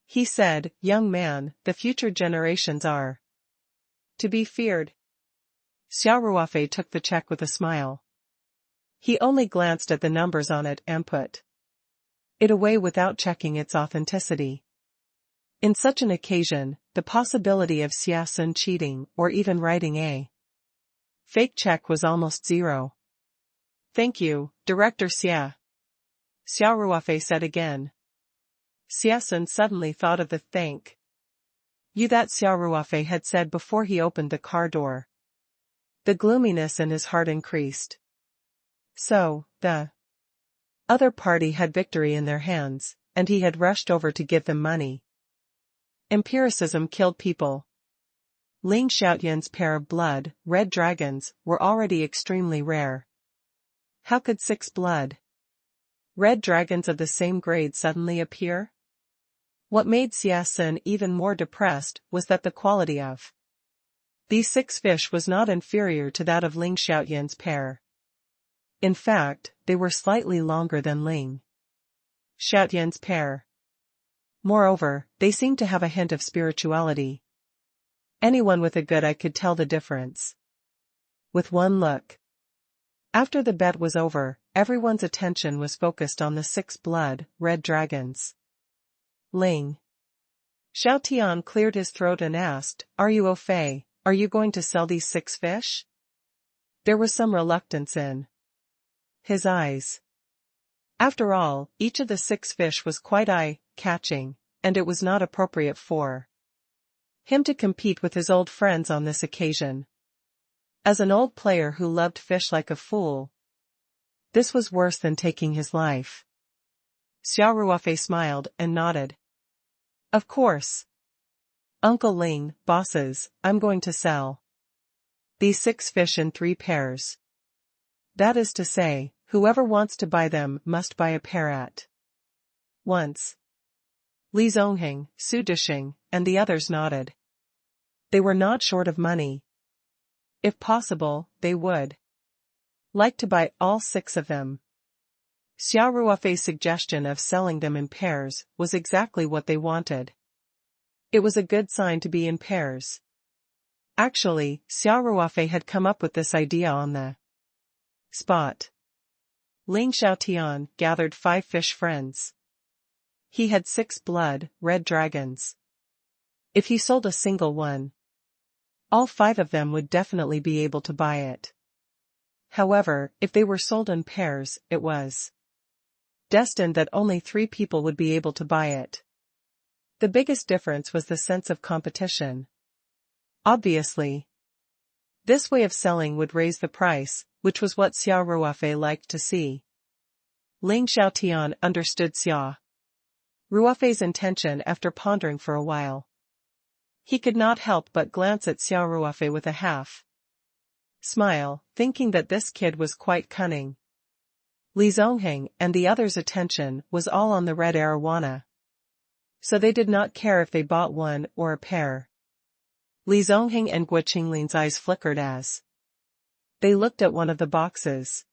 He said, young man, the future generations are to be feared. Xia Ruofei took the check with a smile. He only glanced at the numbers on it and put it away without checking its authenticity. In such an occasion, the possibility of Xia Sun cheating or even writing a fake check was almost zero. "Thank you, Director Xia," Xia Ruofei said again. Xia Sun suddenly thought of the "thank you" that Xia Ruofei had said before he opened the car door. The gloominess in his heart increased. So, the other party had victory in their hands, and he had rushed over to give them money. Empiricism killed people. Ling Xiaotian's pair of blood, red dragons, were already extremely rare. How could 6 blood red dragons of the same grade suddenly appear? What made Xia Sun even more depressed was that the quality of these 6 fish was not inferior to that of Ling Xiaotian's pair. In fact, they were slightly longer than Ling Xiaotian's pair. Moreover, they seemed to have a hint of spirituality. Anyone with a good eye could tell the difference with one look. After the bet was over, everyone's attention was focused on the 6 blood red dragons. Ling Xiaotian cleared his throat and asked, "Are you Ruofei? Are you going to sell these 6 fish?" There was some reluctance in his eyes. After all, each of the 6 fish was quite eye-catching, and it was not appropriate for him to compete with his old friends on this occasion. As an old player who loved fish like a fool, this was worse than taking his life. Xia Ruofei smiled and nodded. "Of course. Uncle Ling, bosses, I'm going to sell these 6 fish in 3 pairs. That is to say, whoever wants to buy them must buy a pair at once." Li Zongheng, Su Dishing, and the others nodded. They were not short of money. If possible, they would like to buy all 6 of them. Xia Ruofei's suggestion of selling them in pairs was exactly what they wanted. It was a good sign to be in pairs. Actually, Xia Ruofei had come up with this idea on the spot. Ling Xiaotian gathered 5 fish friends. He had 6 blood red dragons. If he sold a single one, all 5 of them would definitely be able to buy it. However, if they were sold in pairs, it was destined that only 3 people would be able to buy it. The biggest difference was the sense of competition. Obviously, this way of selling would raise the price, which was what Xia Ruofei liked to see. Ling Xiaotian understood Xia Ruofei's intention after pondering for a while. He could not help but glance at Xia Ruofei with a half smile, thinking that this kid was quite cunning. Li Zongheng and the others' attention was all on the red arowana, so they did not care if they bought one or a pair. Li Zongheng and Guo Qinglin's eyes flickered as they looked at one of the boxes.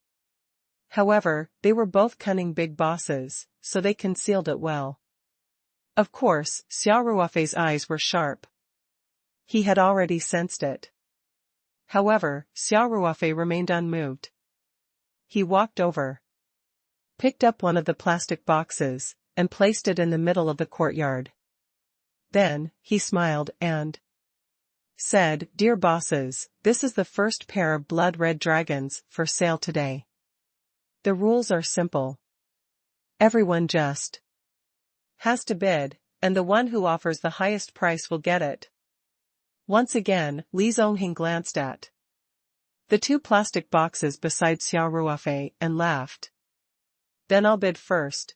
However, they were both cunning big bosses, so they concealed it well. Of course, Xia Ruofei's eyes were sharp. He had already sensed it. However, Xia Ruofei remained unmoved. He walked over, picked up one of the plastic boxes, and placed it in the middle of the courtyard. Then, he smiled and said, "Dear bosses, this is the first pair of blood-red dragons for sale today. The rules are simple. Everyone just has to bid, and the one who offers the highest price will get it." Once again, Li Zongheng glanced at the 2 plastic boxes beside Xia Ruofei and laughed. "Then I'll bid first.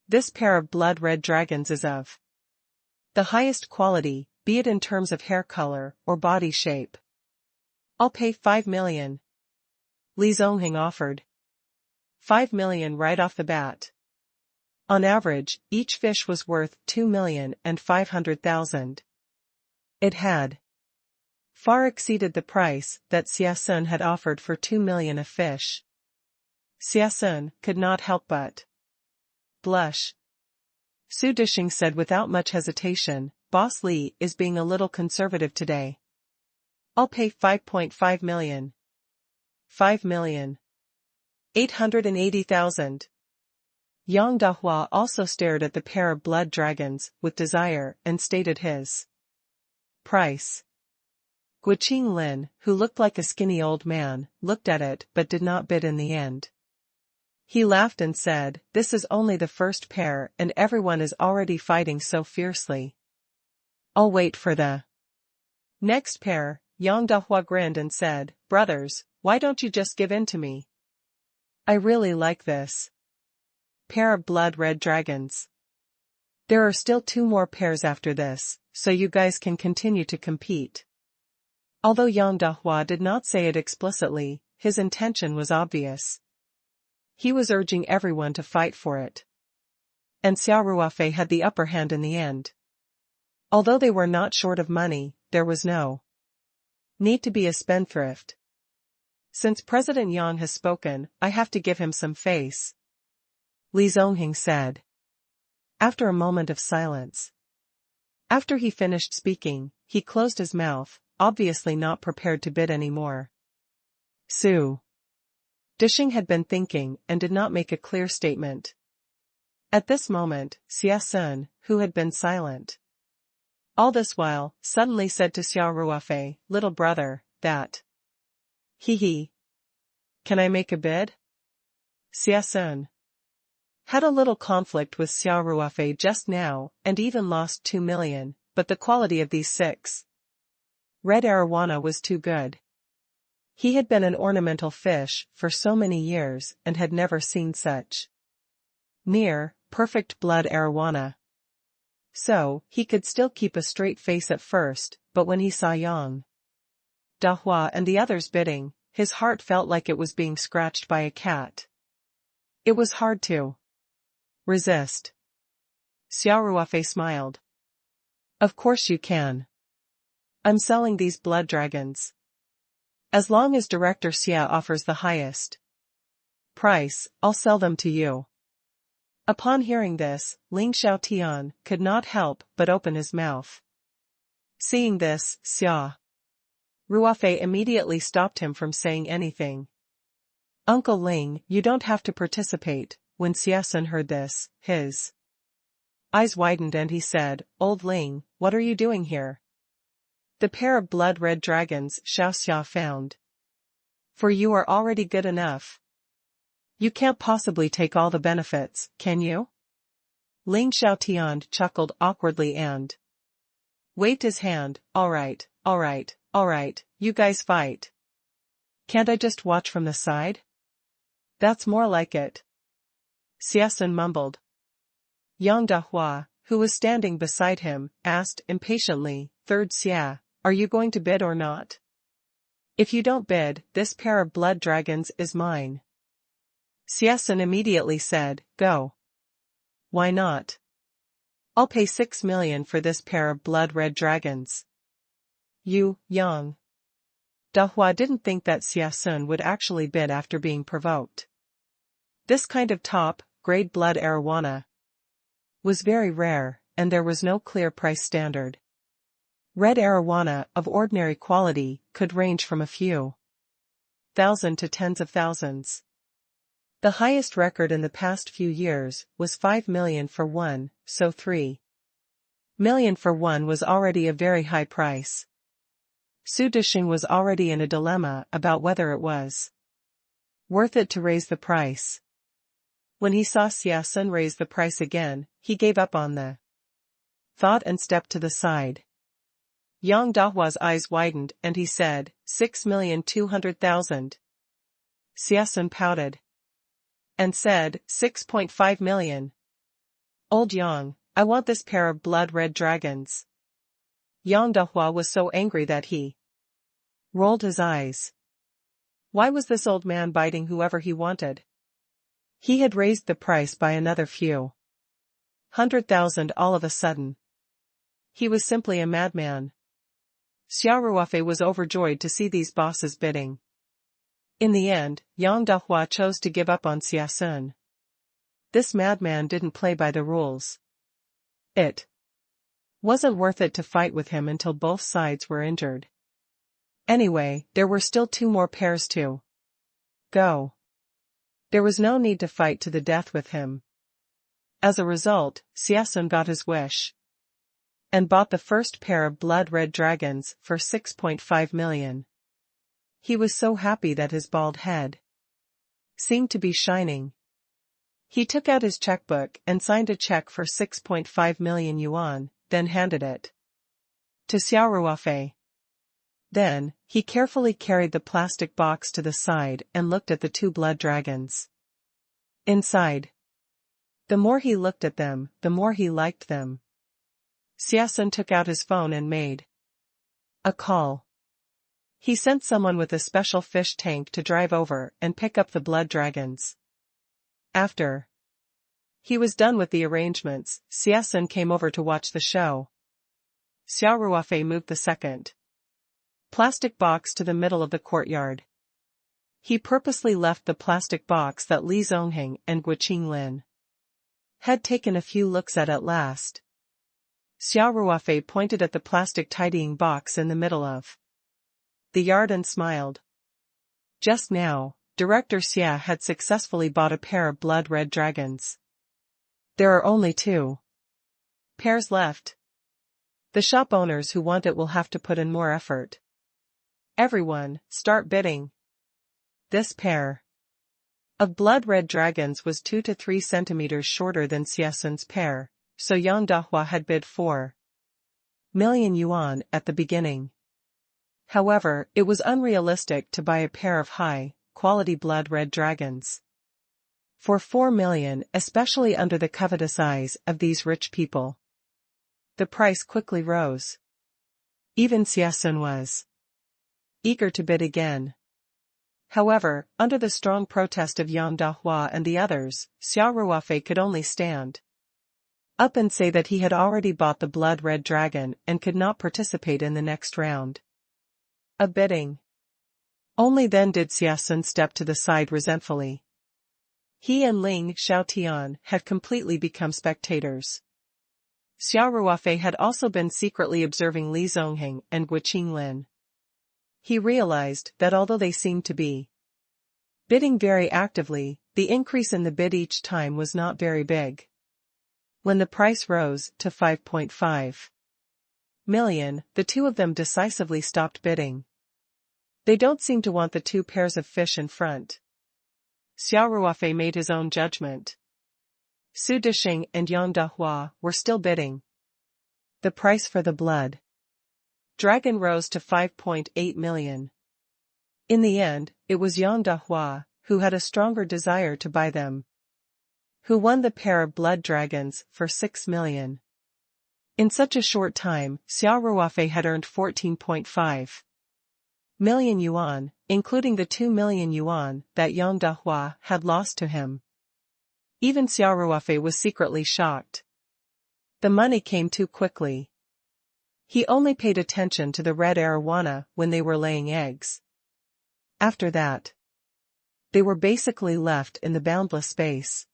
This pair of blood-red dragons is of the highest quality, be it in terms of hair color or body shape. I'll pay 5 million. Li Zongheng offered 5 million right off the bat. On average, each fish was worth 2,500,000. It had far exceeded the price that Xia Sun had offered for 2 million a fish. Xia Sun could not help but blush. Su Dishing said without much hesitation, "Boss Li is being a little conservative today. I'll pay 5.5 million. 5,880,000. Yang Dahua also stared at the pair of blood dragons with desire and stated his price. Guiqing Lin, who looked like a skinny old man, looked at it but did not bid in the end. He laughed and said, "This is only the first pair and everyone is already fighting so fiercely. I'll wait for the next pair." Yang Dahua grinned and said, "Brothers, why don't you just give in to me? I really like this pair of blood-red dragons. There are still 2 more pairs after this, so you guys can continue to compete." Although Yang Dahua did not say it explicitly, his intention was obvious. He was urging everyone to fight for it. And Xia Ruofei had the upper hand in the end. Although they were not short of money, there was no need to be a spendthrift. "Since President Yang has spoken, I have to give him some face," Li Zongheng said. After a moment of silence. After he finished speaking, he closed his mouth, obviously not prepared to bid any more. Su Dishing had been thinking and did not make a clear statement. At this moment, Xia Sun, who had been silent all this while, suddenly said to Xia Ruofei, "Little brother, that he. Can I make a bid?" Xia Sun had a little conflict with Xia Ruofei just now and even lost 2 million, but the quality of these 6 red arowana was too good. He had been an ornamental fish for so many years and had never seen such near, perfect blood arowana. So, he could still keep a straight face at first, but when he saw Yang Dahua and the others bidding, his heart felt like it was being scratched by a cat. It was hard to resist. Xia Ruofei smiled. "Of course you can. I'm selling these blood dragons. As long as Director Xia offers the highest price, I'll sell them to you." Upon hearing this, Ling Xiaotian could not help but open his mouth. Seeing this, Xia Ruofei immediately stopped him from saying anything. "Uncle Ling, you don't have to participate." When Xia Sun heard this, his eyes widened and he said, "Old Ling, what are you doing here?" "The pair of blood-red dragons Xiao Xia found for you are already good enough. You can't possibly take all the benefits, can you?" Ling Xiaotian chuckled awkwardly and waved his hand. Alright, you guys fight. Can't I just watch from the side?" "That's more like it," Xia Sun mumbled. Yang Dahua, who was standing beside him, asked impatiently, "Third Xia, are you going to bid or not? If you don't bid, this pair of blood dragons is mine." Xia Sun immediately said, "Go." "Why not? I'll pay 6 million for this pair of blood-red dragons." Yang Dahua didn't think that Xia Sun would actually bid after being provoked. This kind of top-grade blood arowana was very rare, and there was no clear price standard. Red arowana of ordinary quality could range from a few thousand to tens of thousands. The highest record in the past few years was 5 million for one, so 3 million for one was already a very high price. Su Dishing was already in a dilemma about whether it was worth it to raise the price. When he saw Xia Sun raise the price again, he gave up on the thought and stepped to the side. Yang Dahua's eyes widened and he said, 6,200,000. Xia Sun pouted and said, 6.5 million. "Old Yang, I want this pair of blood-red dragons." Yang Dahua was so angry that he rolled his eyes. Why was this old man biting whoever he wanted? He had raised the price by another few 100,000 all of a sudden. He was simply a madman. Xia Ruofei was overjoyed to see these bosses bidding. In the end, Yang Dahua chose to give up on Xia Sun. This madman didn't play by the rules. It wasn't worth it to fight with him until both sides were injured. Anyway, there were still 2 more pairs to go. There was no need to fight to the death with him. As a result, Xia got his wish and bought the first pair of blood-red dragons for 6.5 million. He was so happy that his bald head seemed to be shining. He took out his checkbook and signed a check for 6.5 million yuan, then handed it to Xia Ruofei. Then, he carefully carried the plastic box to the side and looked at the 2 blood dragons inside. The more he looked at them, the more he liked them. Xia took out his phone and made a call. He sent someone with a special fish tank to drive over and pick up the blood dragons. After he was done with the arrangements, Xia came over to watch the show. Xia Ruofei moved the second plastic box to the middle of the courtyard. He purposely left the plastic box that Li Zongheng and Guo Qinglin had taken a few looks at last. Xia Ruofei pointed at the plastic tidying box in the middle of the yard and smiled. Just now, Director Xia had successfully bought a pair of blood-red dragons. There are only 2 pairs left. The shop owners who want it will have to put in more effort. Everyone, start bidding. This pair of blood-red dragons was 2 to 3 centimeters shorter than Xiasun's pair, so Yang Dahua had bid 4 million yuan at the beginning. However, it was unrealistic to buy a pair of high-quality blood-red dragons for 4 million, especially under the covetous eyes of these rich people. The price quickly rose. Even Xiasun was eager to bid again. However, under the strong protest of Yang Dahua and the others, Xia Ruofei could only stand up and say that he had already bought the blood-red dragon and could not participate in the next round of bidding. Only then did Xiasun step to the side resentfully. He and Ling Xiaotian had completely become spectators. Xia Ruofei had also been secretly observing Li Zongheng and Guo Qinglin. He realized that although they seemed to be bidding very actively, the increase in the bid each time was not very big. When the price rose to 5.5 million, the 2 of them decisively stopped bidding. They don't seem to want the 2 pairs of fish in front. Xia Ruofei made his own judgment. Su Desheng and Yang Dahua were still bidding. The price for the blood dragon rose to 5.8 million. In the end, it was Yang Dahua, who had a stronger desire to buy them, who won the pair of blood dragons for 6 million. In such a short time, Xia Ruofei had earned 14.5 million yuan, including the 2 million yuan that Yang Dahua had lost to him. Even Xia Ruofei was secretly shocked. The money came too quickly. He only paid attention to the red arowana when they were laying eggs. After that, they were basically left in the boundless space.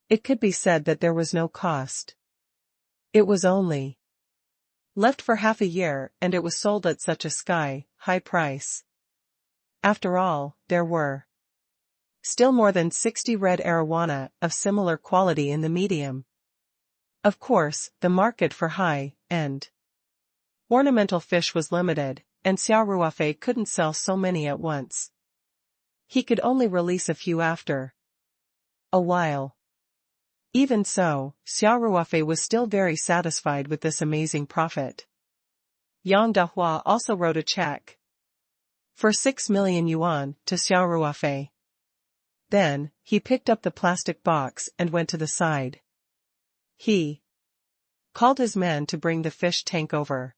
It could be said that there was no cost. It was only left for half a year, and it was sold at such a sky-high price. After all, there were still more than 60 red arowana of similar quality in the medium. Of course, the market for high-end ornamental fish was limited, and Xia Ruofei couldn't sell so many at once. He could only release a few after a while. Even so, Xia Ruofei was still very satisfied with this amazing profit. Yang Dahua also wrote a check for 6 million yuan to Xia Ruofei. Then, he picked up the plastic box and went to the side. He called his men to bring the fish tank over.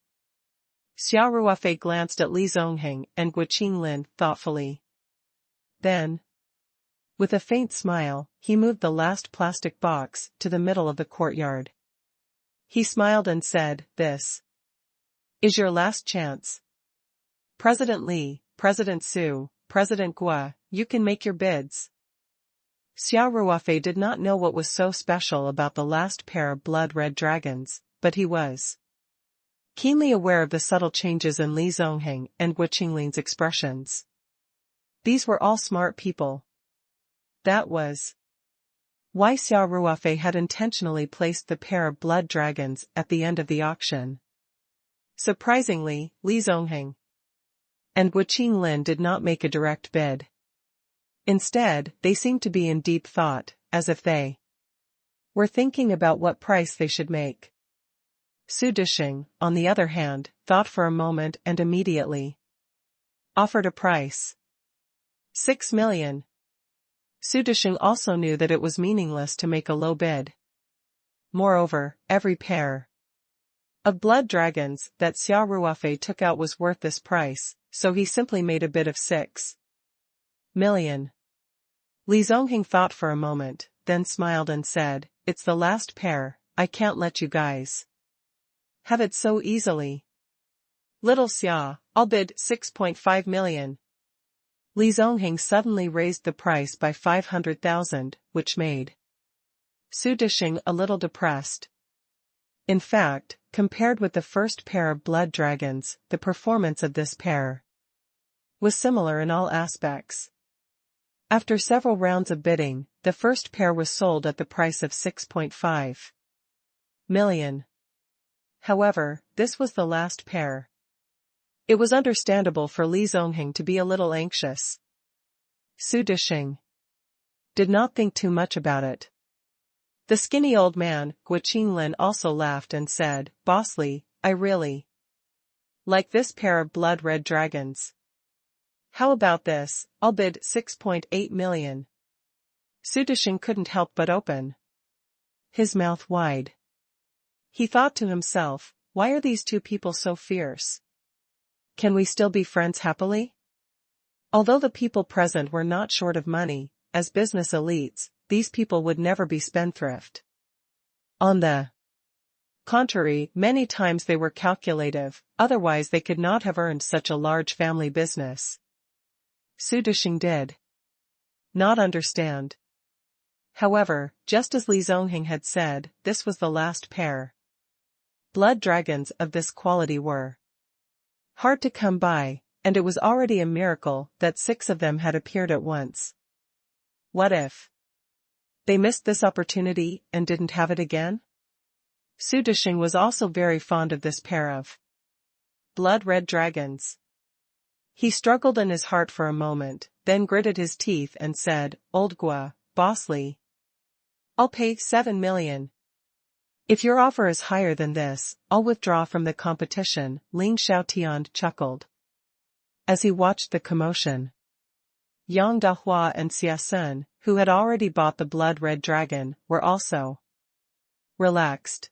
Xia Ruofei glanced at Li Zongheng and Guo Qinglin thoughtfully. Then, with a faint smile, he moved the last plastic box to the middle of the courtyard. He smiled and said, "This is your last chance. President Li, President Su, President Guo, you can make your bids." Xia Ruofei did not know what was so special about the last pair of blood-red dragons, but he was keenly aware of the subtle changes in Li Zongheng and Gu Qinglin's expressions. These were all smart people. That was why Xia Ruofei had intentionally placed the pair of blood dragons at the end of the auction. Surprisingly, Li Zongheng and Gu Qinglin did not make a direct bid. Instead, they seemed to be in deep thought, as if they were thinking about what price they should make. Su Dishing, on the other hand, thought for a moment and immediately offered a price. 6 million. Su Dishing also knew that it was meaningless to make a low bid. Moreover, every pair of blood dragons that Xia Ruofei took out was worth this price, so he simply made a bid of 6 million. Li Zongheng thought for a moment, then smiled and said, "It's the last pair, I can't let you guys have it so easily. Little Xia, I'll bid 6.5 million. Li Zongheng suddenly raised the price by 500,000, which made Su Dishing a little depressed. In fact, compared with the first pair of blood dragons, the performance of this pair was similar in all aspects. After several rounds of bidding, the first pair was sold at the price of 6.5 million. However, this was the last pair. It was understandable for Li Zongheng to be a little anxious. Su Dishing did not think too much about it. The skinny old man, Gu Qinglin, also laughed and said, "Boss Li, I really like this pair of blood-red dragons. How about this, I'll bid 6.8 million. Su Dishing couldn't help but open his mouth wide. He thought to himself, why are these two people so fierce? Can we still be friends happily? Although the people present were not short of money, as business elites, these people would never be spendthrift. On the contrary, many times they were calculative, otherwise they could not have earned such a large family business. Su Dishing did not understand. However, just as Li Zongheng had said, this was the last pair. Blood dragons of this quality were hard to come by, and it was already a miracle that 6 of them had appeared at once. What if they missed this opportunity and didn't have it again? Su Dishing was also very fond of this pair of blood-red dragons. He struggled in his heart for a moment, then gritted his teeth and said, "Old Gua, Boss Li, I'll pay 7 million. If your offer is higher than this, I'll withdraw from the competition." Ling Xiaotian chuckled as he watched the commotion. Yang Dahua and Xia Sun, who had already bought the blood-red dragon, were also relaxed.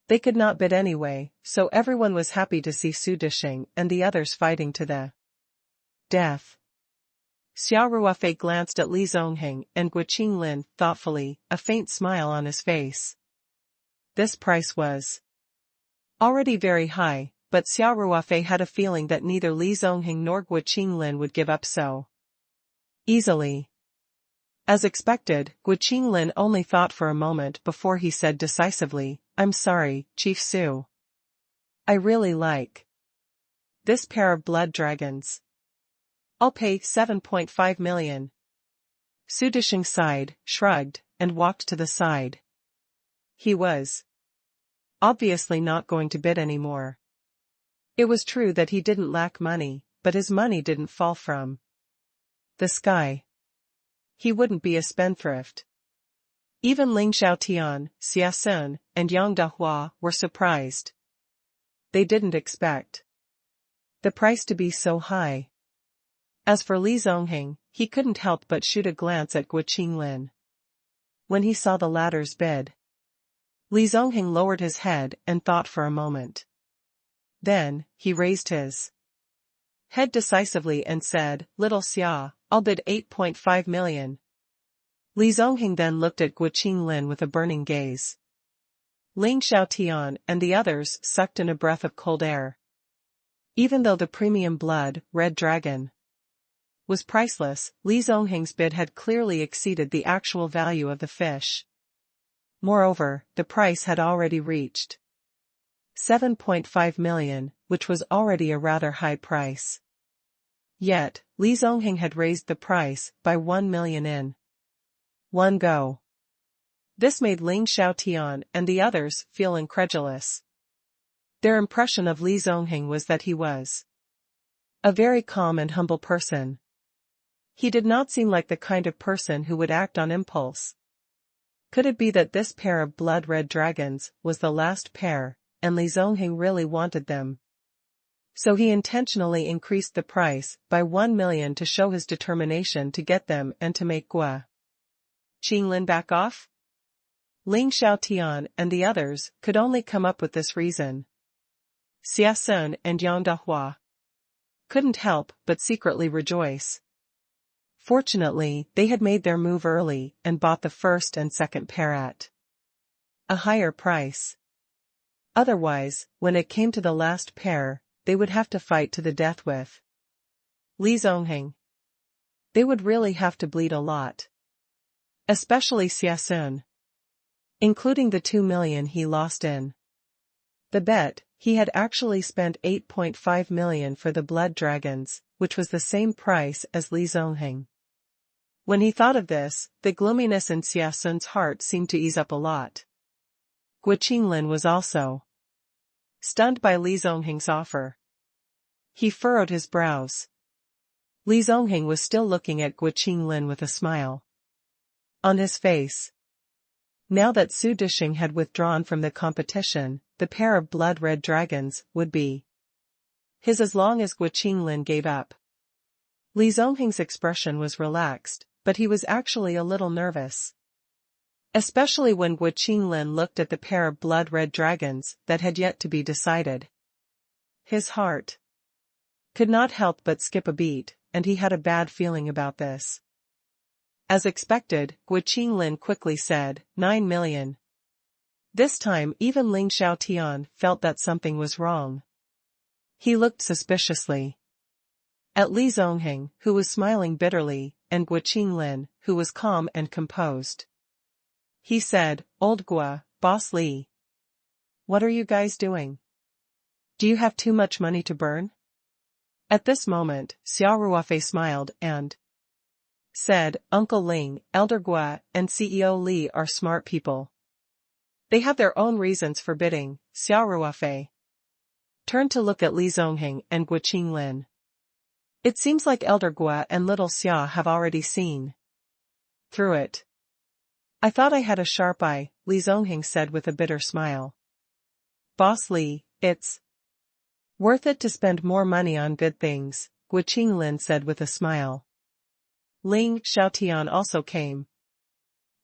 They could not bid anyway, so everyone was happy to see Su Dishing and the others fighting to the death. Xia Ruofei glanced at Li Zongheng and Gu Qinglin thoughtfully, a faint smile on his face. This price was already very high, but Xia Ruofei had a feeling that neither Li Zongheng nor Gu Qinglin would give up so easily. As expected, Gu Qinglin only thought for a moment before he said decisively, "I'm sorry, Chief Su. I really like this pair of blood dragons. I'll pay 7.5 million. Su Dishing sighed, shrugged, and walked to the side. He was obviously not going to bid anymore. It was true that he didn't lack money, but his money didn't fall from the sky. He wouldn't be a spendthrift. Even Ling Xiaotian, Xia Sun, and Yang Dahua were surprised. They didn't expect the price to be so high. As for Li Zongheng, he couldn't help but shoot a glance at Gu Qinglin. When he saw the latter's bid, Li Zongheng lowered his head and thought for a moment. Then, he raised his head decisively and said, "Little Xia, I'll bid 8.5 million. Li Zongheng then looked at Gu Qinglin with a burning gaze. Ling Xiaotian and the others sucked in a breath of cold air. Even though the premium blood, red dragon, was priceless, Li Zongheng's bid had clearly exceeded the actual value of the fish. Moreover, the price had already reached 7.5 million, which was already a rather high price. Yet, Li Zongheng had raised the price by 1 million in one go. This made Ling Xiaotian and the others feel incredulous. Their impression of Li Zongheng was that he was a very calm and humble person. He did not seem like the kind of person who would act on impulse. Could it be that this pair of blood-red dragons was the last pair, and Li Zongheng really wanted them? So he intentionally increased the price by 1 million to show his determination to get them and to make Gua Qinglin back off? Ling Xiaotian and the others could only come up with this reason. Xia Sun and Yang Dahua couldn't help but secretly rejoice. Fortunately, they had made their move early and bought the first and second pair at a higher price. Otherwise, when it came to the last pair, they would have to fight to the death with Li Zongheng. They would really have to bleed a lot. Especially Xia Sun. Including the 2 million he lost in the bet, he had actually spent 8.5 million for the blood dragons, which was the same price as Li Zongheng. When he thought of this, the gloominess in Xia Sun's heart seemed to ease up a lot. Gua Qinglin was also stunned by Li Zongheng's offer. He furrowed his brows. Li Zongheng was still looking at Gua Qinglin with a smile on his face. Now that Su Dishing had withdrawn from the competition, the pair of blood-red dragons would be his as long as Gua Qinglin gave up. Li Zongheng's expression was relaxed, but he was actually a little nervous. Especially when Gua Qinglin looked at the pair of blood-red dragons that had yet to be decided. His heart could not help but skip a beat, and he had a bad feeling about this. As expected, Gua Qinglin quickly said, 9 million. This time even Ling Xiaotian felt that something was wrong. He looked suspiciously at Li Zongheng, who was smiling bitterly, and Gua Qinglin, who was calm and composed. He said, Old Gua, Boss Li. What are you guys doing? Do you have too much money to burn? At this moment, Xia Ruofei smiled and said, Uncle Ling, Elder Gua, and CEO Li are smart people. They have their own reasons for bidding. Xia Ruofei turned to look at Li Zongheng and Gua Qinglin. It seems like Elder Gua and little Xia have already seen through it. I thought I had a sharp eye, Li Zongheng said with a bitter smile. Boss Li, it's worth it to spend more money on good things, Gua Qinglin said with a smile. Ling Xiaotian also came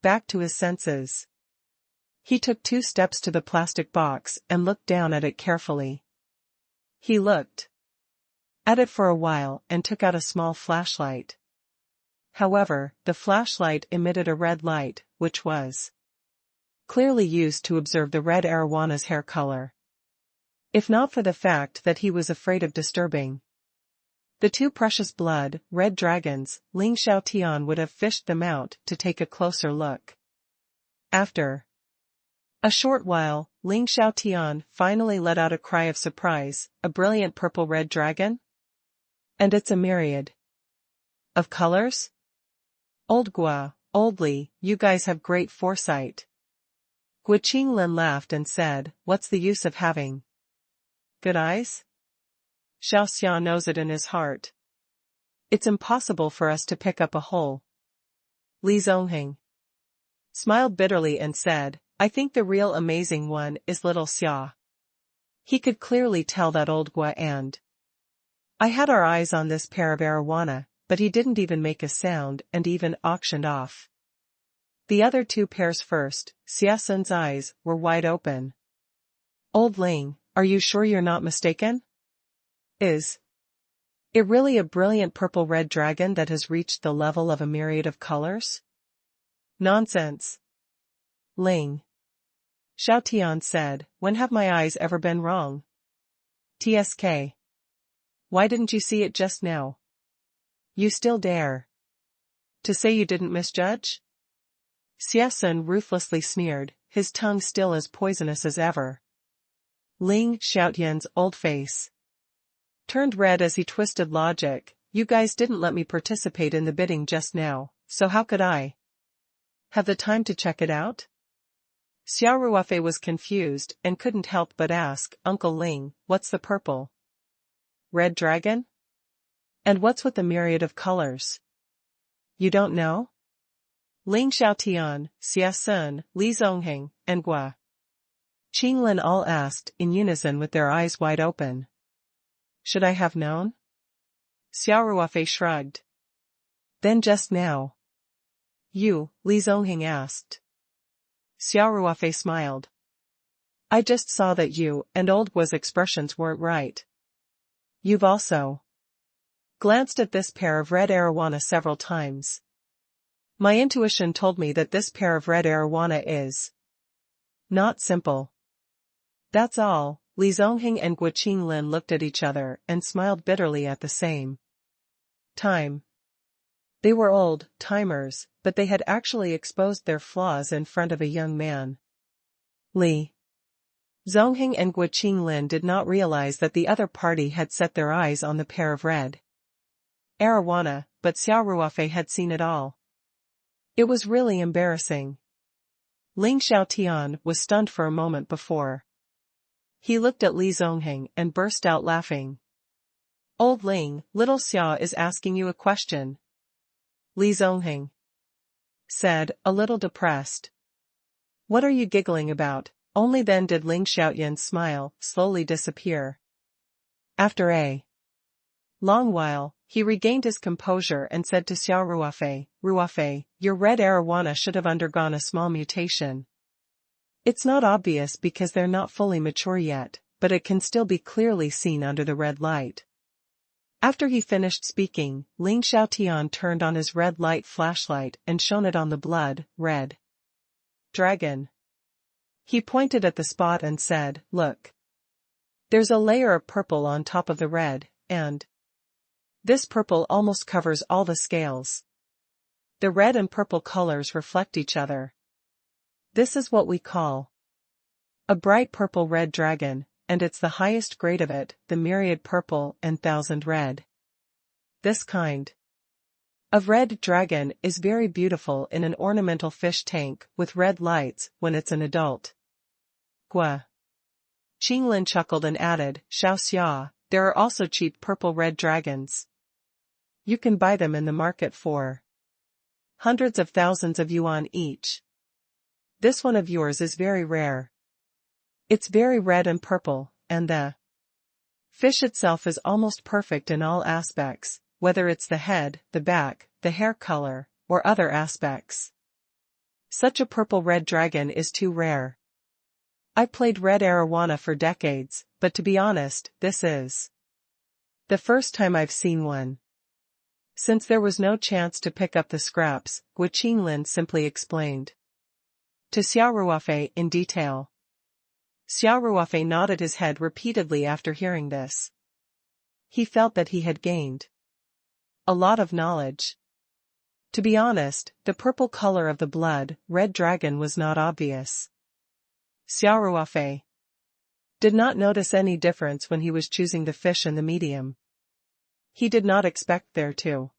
back to his senses. He took 2 steps to the plastic box and looked down at it carefully. He looked at it for a while and took out a small flashlight. However, the flashlight emitted a red light, which was clearly used to observe the red arowana's hair color. If not for the fact that he was afraid of disturbing the 2 precious blood, red dragons, Ling Xiaotian would have fished them out to take a closer look. After a short while, Ling Xiaotian finally let out a cry of surprise, a brilliant purple-red dragon? And it's a myriad of colors? Old Gua, Old Li, you guys have great foresight. Gua Qinglin laughed and said, what's the use of having good eyes? Xiao Xia knows it in his heart. It's impossible for us to pick up a whole. Li Zongheng smiled bitterly and said, I think the real amazing one is little Xia. He could clearly tell that Old Gua and I had our eyes on this pair of arowana, but he didn't even make a sound and even auctioned off the other 2 pairs first. Xia Sun's eyes were wide open. Old Ling, are you sure you're not mistaken? Is it really a brilliant purple-red dragon that has reached the level of a myriad of colors? Nonsense. Ling Xiaotian said, when have my eyes ever been wrong? TSK. Why didn't you see it just now? You still dare to say you didn't misjudge? Xia Sun ruthlessly sneered, his tongue still as poisonous as ever. Ling Xiaotian's old face turned red as he twisted logic. You guys didn't let me participate in the bidding just now, so how could I have the time to check it out? Xia Ruofei was confused and couldn't help but ask, Uncle Ling, what's the purple red dragon? And what's with the myriad of colors? You don't know? Ling Xiaotian, Xia Sun, Li Zongheng, and Gua Qinglin all asked in unison with their eyes wide open. Should I have known? Xia Ruofei shrugged. Then just now. You, Li Zongheng asked. Xia Ruofei smiled. I just saw that you and old Gua's expressions weren't right. You've also glanced at this pair of red arowana several times. My intuition told me that this pair of red arowana is not simple. That's all. Li Zongheng and Gua Qinglin looked at each other and smiled bitterly at the same time. They were old timers, but they had actually exposed their flaws in front of a young man. Li Zongheng and Gua Qinglin did not realize that the other party had set their eyes on the pair of red arowana, but Xia Ruofei had seen it all. It was really embarrassing. Ling Xiaotian was stunned for a moment before he looked at Li Zongheng and burst out laughing. Old Ling, little Xia is asking you a question. Li Zongheng said, a little depressed. What are you giggling about? Only then did Ling Xiaotian's smile slowly disappear. After a long while, he regained his composure and said to Xia Ruofei, Ruofei, your red arowana should have undergone a small mutation. It's not obvious because they're not fully mature yet, but it can still be clearly seen under the red light. After he finished speaking, Ling Xiaotian turned on his red light flashlight and shone it on the blood red dragon. He pointed at the spot and said, look. There's a layer of purple on top of the red, and this purple almost covers all the scales. The red and purple colors reflect each other. This is what we call a bright purple red dragon, and it's the highest grade of it, the myriad purple and thousand red. This kind of red dragon is very beautiful in an ornamental fish tank with red lights when it's an adult. Gua Qinglin chuckled and added, Xiao Xia, there are also cheap purple red dragons. You can buy them in the market for hundreds of thousands of yuan each. This one of yours is very rare. It's very red and purple, and the fish itself is almost perfect in all aspects, whether it's the head, the back, the hair color, or other aspects. Such a purple red dragon is too rare. I played red arowana for decades, but to be honest, this is the first time I've seen one. Since there was no chance to pick up the scraps, Gua Qinglin simply explained to Xia Ruofei in detail. Xia Ruofei nodded his head repeatedly after hearing this. He felt that he had gained a lot of knowledge. To be honest, the purple color of the blood red dragon was not obvious. Xia Ruofei did not notice any difference when he was choosing the fish in the medium. He did not expect there to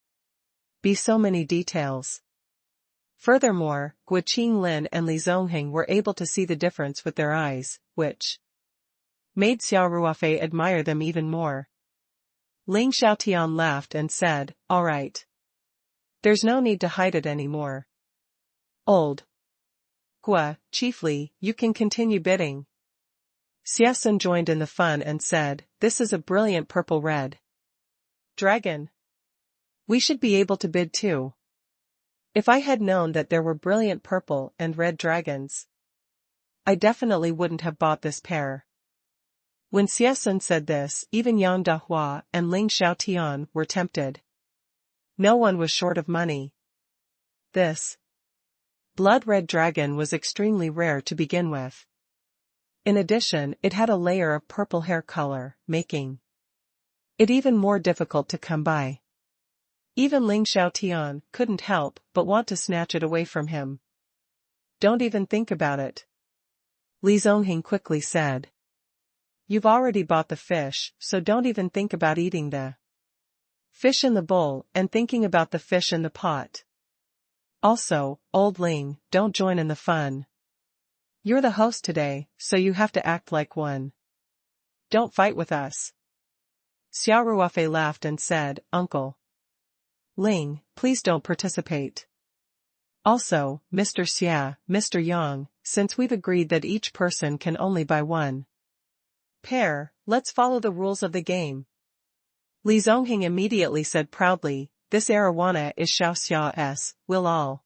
be so many details. Furthermore, Gua Qinglin and Li Zongheng were able to see the difference with their eyes, which made Xia Ruofei admire them even more. Ling Xiaotian laughed and said, all right. There's no need to hide it anymore. Old Gua, chiefly, you can continue bidding. Xia Sun joined in the fun and said, this is a brilliant purple red dragon. We should be able to bid too. If I had known that there were brilliant purple and red dragons, I definitely wouldn't have bought this pair. When Xia Sun said this, even Yang Dahua and Ling Xiaotian were tempted. No one was short of money. This blood red dragon was extremely rare to begin with. In addition, it had a layer of purple hair color, making it even more difficult to come by. Even Ling Xiaotian couldn't help but want to snatch it away from him. Don't even think about it. Li Zongheng quickly said. You've already bought the fish, so don't even think about eating the fish in the bowl and thinking about the fish in the pot. Also, old Ling, don't join in the fun. You're the host today, so you have to act like one. Don't fight with us. Xia Ruofei laughed and said, Uncle Ling, please don't participate. Also, Mr. Xia, Mr. Yang, since we've agreed that each person can only buy one pair, let's follow the rules of the game. Li Zongheng immediately said proudly, this arowana is Xiao Xia's, we'll all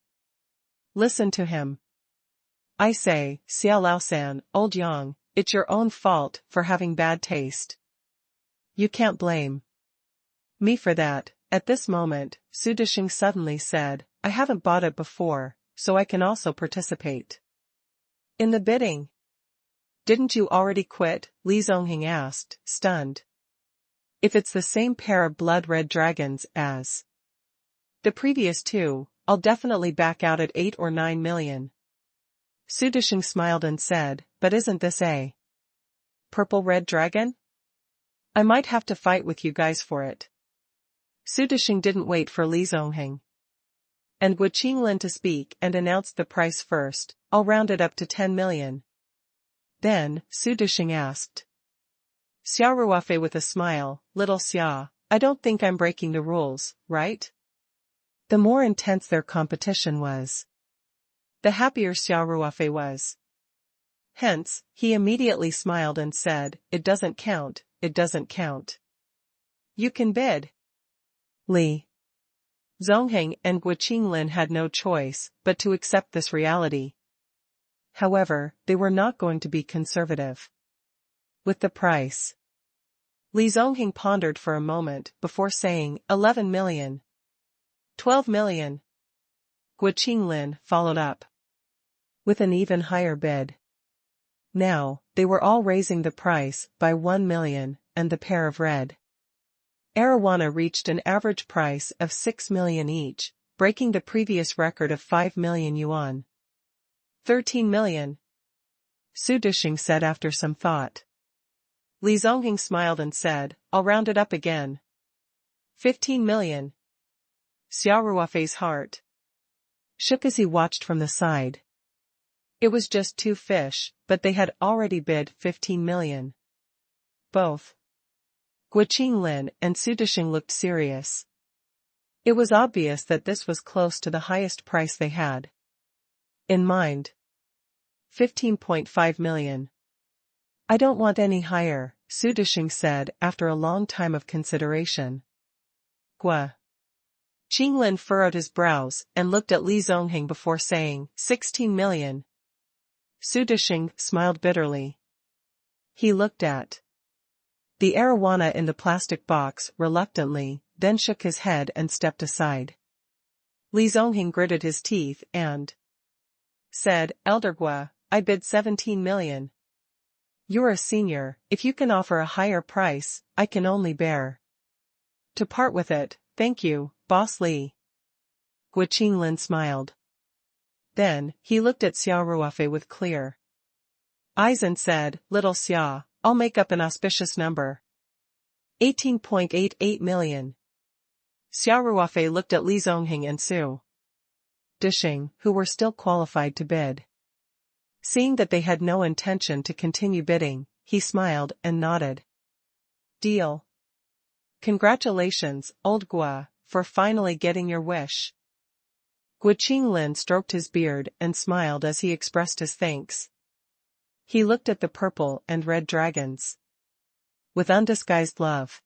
listen to him. I say, Xiao Laosan, old Yang, it's your own fault for having bad taste. You can't blame me for that. At this moment, Su Dishing suddenly said, I haven't bought it before, so I can also participate in the bidding. Didn't you already quit? Li Zongheng asked, stunned. If it's the same pair of blood-red dragons as the previous two, I'll definitely back out at 8 or 9 million. Su Dishing smiled and said, but isn't this a purple-red dragon? I might have to fight with you guys for it. Su Dishing didn't wait for Li Zongheng and Gu Qinglin to speak and announced the price first. I'll round it up to 10 million. Then, Su Dishing asked Xia Ruofei with a smile, little Xia, I don't think I'm breaking the rules, right? The more intense their competition was, the happier Xia Ruofei was. Hence, he immediately smiled and said, it doesn't count, it doesn't count. You can bid. Li Zongheng and Gu Qinglin had no choice but to accept this reality. However, they were not going to be conservative with the price. Li Zongheng pondered for a moment before saying, 11 million. 12 million. Gu Qinglin followed up with an even higher bid. Now, they were all raising the price by 1 million, and the pair of red arowana reached an average price of 6 million each, breaking the previous record of 5 million yuan. 13 million. Su Dishing said after some thought. Li Zongheng smiled and said, I'll round it up again. 15 million. Xia Ruofei's heart shook as he watched from the side. It was just 2 fish, but they had already bid 15 million. Both Gu Qinglin and Su Dishing looked serious. It was obvious that this was close to the highest price they had in mind. 15.5 million. I don't want any higher, Su Dishing said after a long time of consideration. Gu Qinglin furrowed his brows and looked at Li Zongheng before saying, 16 million. Su Dishing smiled bitterly. He looked at the arowana in the plastic box reluctantly, then shook his head and stepped aside. Li Zongheng gritted his teeth and said, Elder Gu, I bid 17 million. You're a senior, if you can offer a higher price, I can only bear to part with it, thank you, Boss Li. Gu Qinglin smiled. Then, he looked at Xia Ruofei with clear eyes and said, little Xia, I'll make up an auspicious number. 18.88 million. Xia Ruofei looked at Li Zongheng and Su Dishing, who were still qualified to bid. Seeing that they had no intention to continue bidding, he smiled and nodded. Deal. Congratulations, old Gu, for finally getting your wish. Gu Qinglin stroked his beard and smiled as he expressed his thanks. He looked at the purple and red dragons with undisguised love.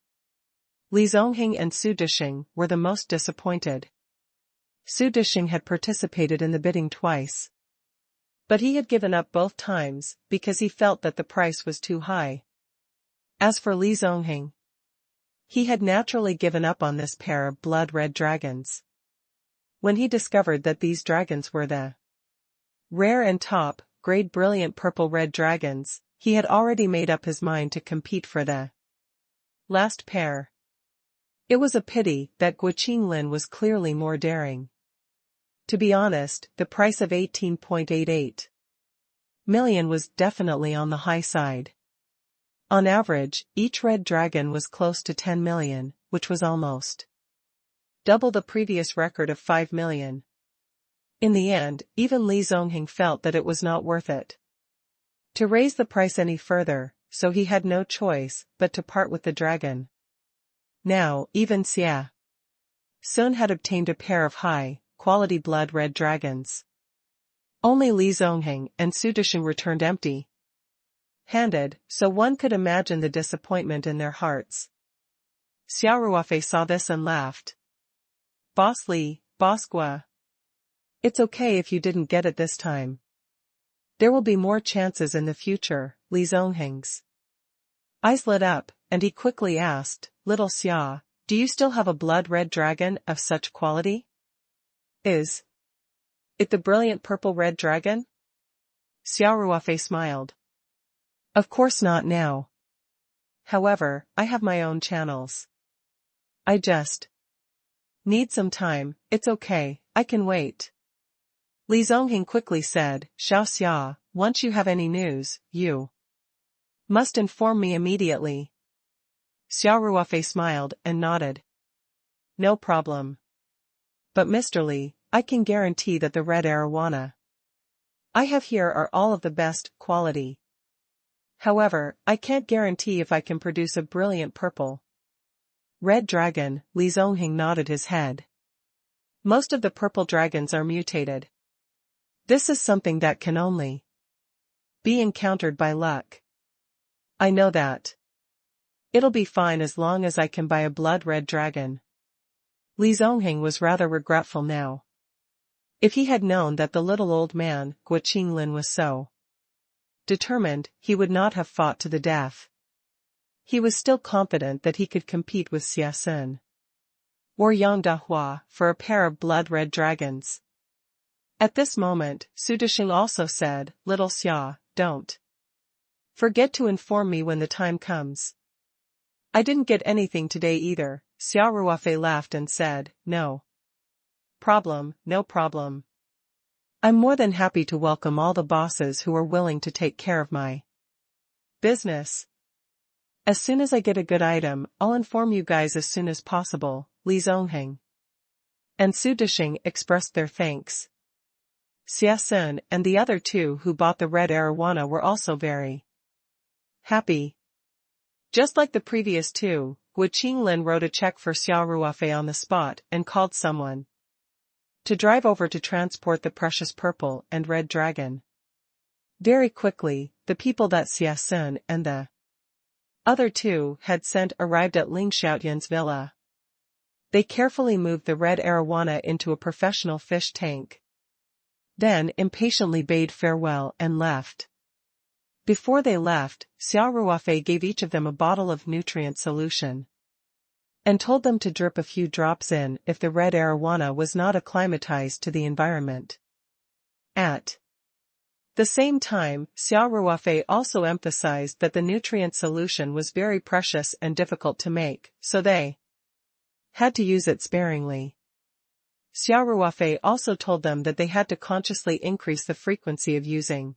Li Zongheng and Su Dishing were the most disappointed. Su Dishing had participated in the bidding twice, but he had given up both times because he felt that the price was too high. As for Li Zongheng, he had naturally given up on this pair of blood-red dragons. When he discovered that these dragons were the rare and top-grade brilliant purple-red dragons, he had already made up his mind to compete for the last pair. It was a pity that Gu Qinglin was clearly more daring. To be honest, the price of 18.88 million was definitely on the high side. On average, each red dragon was close to 10 million, which was almost double the previous record of 5 million. In the end, even Li Zongheng felt that it was not worth it to raise the price any further, so he had no choice but to part with the dragon. Now, even Xia Sun had obtained a pair of high-quality blood-red dragons. Only Li Zongheng and Su Disheng returned empty-handed, so one could imagine the disappointment in their hearts. Xia Ruofei saw this and laughed. "Boss Li, Boss Gua. It's okay if you didn't get it this time. There will be more chances in the future." Li Zongheng's eyes lit up, and he quickly asked, "Little Xia, do you still have a blood-red dragon of such quality? Is it the brilliant purple-red dragon?" Xia Ruofei smiled. "Of course not now. However, I have my own channels. I just need some time." "It's okay, I can wait." Li Zongheng quickly said, "Xiao Xia, once you have any news, you must inform me immediately." Xia Ruofei smiled and nodded. "No problem. But Mr. Li, I can guarantee that the red arowana I have here are all of the best quality. However, I can't guarantee if I can produce a brilliant purple red dragon." Li Zongheng nodded his head. "Most of the purple dragons are mutated. This is something that can only be encountered by luck. I know that. It'll be fine as long as I can buy a blood-red dragon." Li Zongheng was rather regretful now. If he had known that the little old man, Gua Qinglin, was so determined, he would not have fought to the death. He was still confident that he could compete with Xia Sun or Yang Dahua for a pair of blood-red dragons. At this moment, Su Disheng also said, "Little Xia, don't forget to inform me when the time comes." "I didn't get anything today either." Xia Ruofei laughed and said, "No problem, no problem. I'm more than happy to welcome all the bosses who are willing to take care of my business. As soon as I get a good item, I'll inform you guys as soon as possible." Li Zongheng and Su Disheng expressed their thanks. Xia Sun and the other two who bought the red arowana were also very happy. Just like the previous two, Gua Qinglin wrote a check for Xia Ruofei on the spot and called someone to drive over to transport the precious purple and red dragon. Very quickly, the people that Xia Sun and the other two had sent arrived at Ling Xiaotian's villa. They carefully moved the red arowana into a professional fish tank, then impatiently bade farewell and left. Before they left, Xia Ruofei gave each of them a bottle of nutrient solution and told them to drip a few drops in if the red arowana was not acclimatized to the environment. At the same time, Xia Ruofei also emphasized that the nutrient solution was very precious and difficult to make, so they had to use it sparingly. Xia Ruofei also told them that they had to consciously increase the frequency of using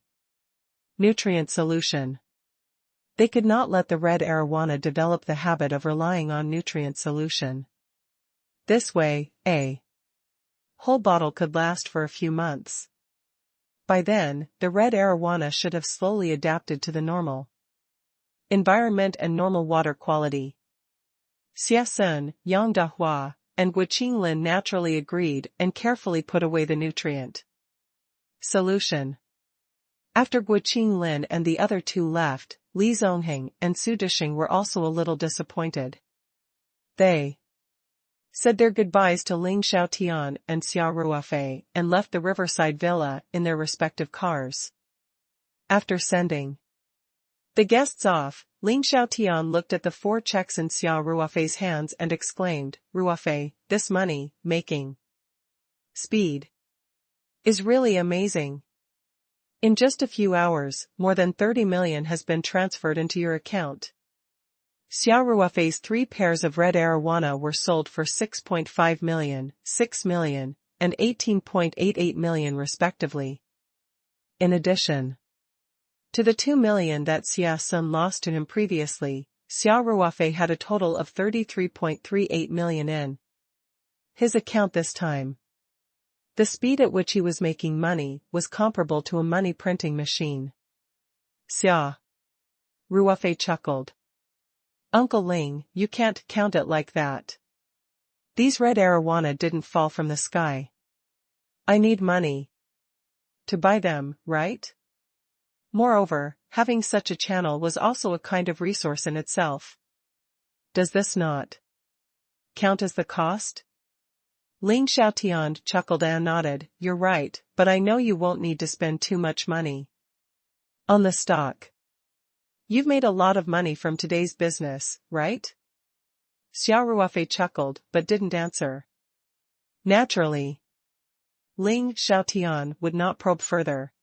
nutrient solution. They could not let the red arowana develop the habit of relying on nutrient solution. This way, a whole bottle could last for a few months. By then, the red arowana should have slowly adapted to the normal environment and normal water quality. Xia Sun, Yang Dahua, and Gua Qinglin naturally agreed and carefully put away the nutrient solution. After Gua Qinglin and the other two left, Li Zongheng and Su Disheng were also a little disappointed. They said their goodbyes to Ling Xiaotian and Xia Ruofei and left the riverside villa in their respective cars. After sending the guests off, Ling Xiaotian looked at the 4 checks in Xia Ruofei's hands and exclaimed, "Ruofei, this money-making speed is really amazing. In just a few hours, more than 30 million has been transferred into your account." Xia Ruofei's 3 pairs of red arowana were sold for 6.5 million, 6 million, and 18.88 million respectively. In addition, To the 2 million that Xia Sun lost to him previously, Xia Ruofei had a total of 33.38 million in his account this time. The speed at which he was making money was comparable to a money printing machine. Xia Ruofei chuckled. Uncle Ling, you can't count it like that. These red arowana didn't fall from the sky. I need money to buy them, right? Moreover, having such a channel was also a kind of resource in itself. Does this not count as the cost? Ling Xiaotian chuckled and nodded. You're right, but I know you won't need to spend too much money on the stock. You've made a lot of money from today's business, right? Xia Ruofei chuckled, but didn't answer. Naturally, Ling Xiaotian would not probe further.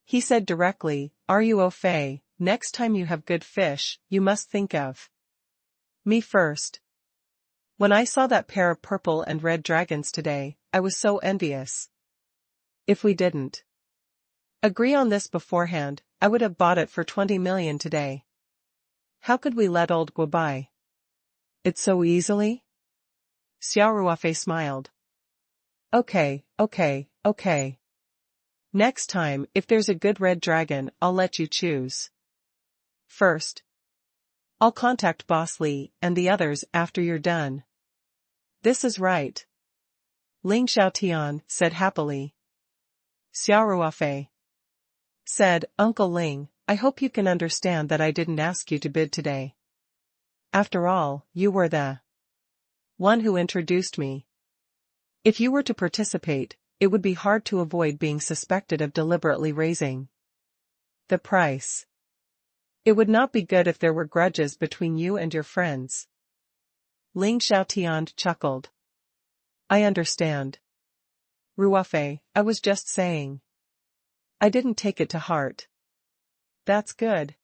He said directly, Ruofei, next time you have good fish, you must think of me first. When I saw that pair of purple and red dragons today, I was so envious. If we didn't agree on this beforehand, I would have bought it for 20 million today. How could we let old Guo buy it so easily? Xia Ruofei smiled. Okay. Next time, if there's a good red dragon, I'll let you choose. First, I'll contact Boss Li and the others after you're done. This is right, Ling Xiaotian said happily. Xia Ruofei said, Uncle Ling, I hope you can understand that I didn't ask you to bid today. After all, you were the one who introduced me. If you were to participate, it would be hard to avoid being suspected of deliberately raising the price. It would not be good if there were grudges between you and your friends. Ling Xiaotian chuckled. I understand. Ruofei, I was just saying. I didn't take it to heart. That's good.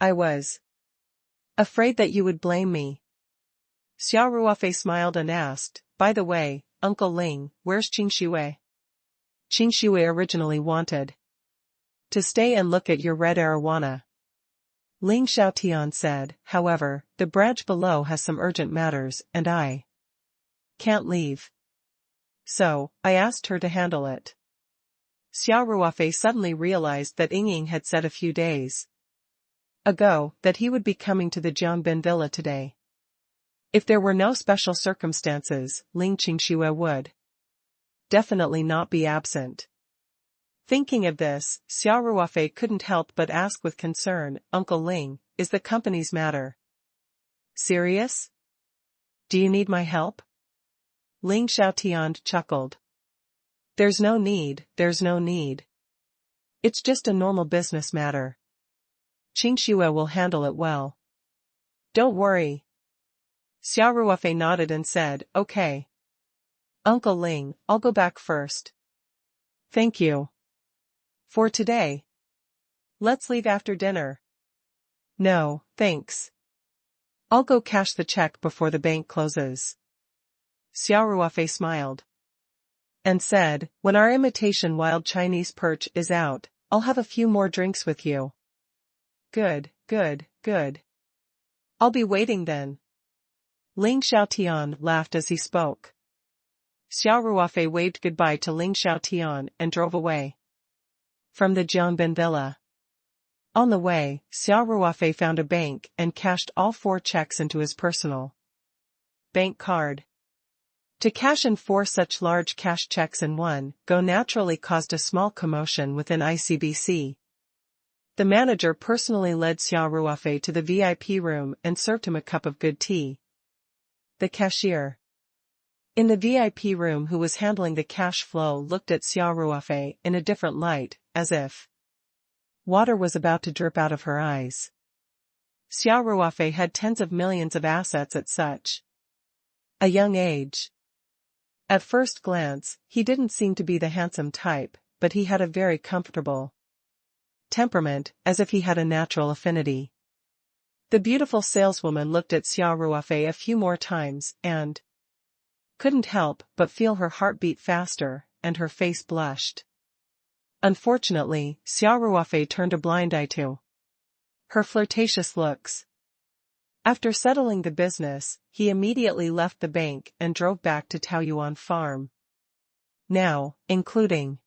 I was afraid that you would blame me. Xia Ruofei smiled and asked, by the way, Uncle Ling, where's Qingxue? Qingxue originally wanted to stay and look at your red arowana. Ling Xiaotian said, however, the branch below has some urgent matters and I can't leave. So, I asked her to handle it. Xia Ruofei suddenly realized that Ying had said a few days ago that he would be coming to the Jiangbin villa today. If there were no special circumstances, Ling Qingxue would definitely not be absent. Thinking of this, Xia Ruofei couldn't help but ask with concern, Uncle Ling, is the company's matter serious? Do you need my help? Ling Xiaotian chuckled. There's no need. It's just a normal business matter. Qingxue will handle it well. Don't worry. Xia Ruofei nodded and said, okay. Uncle Ling, I'll go back first. Thank you. For today. Let's leave after dinner. No, thanks. I'll go cash the check before the bank closes. Xia Ruofei smiled and said, when our imitation wild Chinese perch is out, I'll have a few more drinks with you. Good. I'll be waiting then. Ling Xiaotian laughed as he spoke. Xia Ruofei waved goodbye to Ling Xiaotian and drove away from the Jiangbin villa. On the way, Xia Ruofei found a bank and cashed all 4 checks into his personal bank card. To cash in 4 such large cash checks in one go naturally caused a small commotion within ICBC. The manager personally led Xia Ruofei to the VIP room and served him a cup of good tea. The cashier in the VIP room who was handling the cash flow looked at Xia Ruofei in a different light, as if water was about to drip out of her eyes. Xia Ruofei had tens of millions of assets at such a young age. At first glance, he didn't seem to be the handsome type, but he had a very comfortable temperament, as if he had a natural affinity. The beautiful saleswoman looked at Xia Ruofei a few more times and couldn't help but feel her heart beat faster, and her face blushed. Unfortunately, Xia Ruofei turned a blind eye to her flirtatious looks. After settling the business, he immediately left the bank and drove back to Taoyuan Farm. Now, including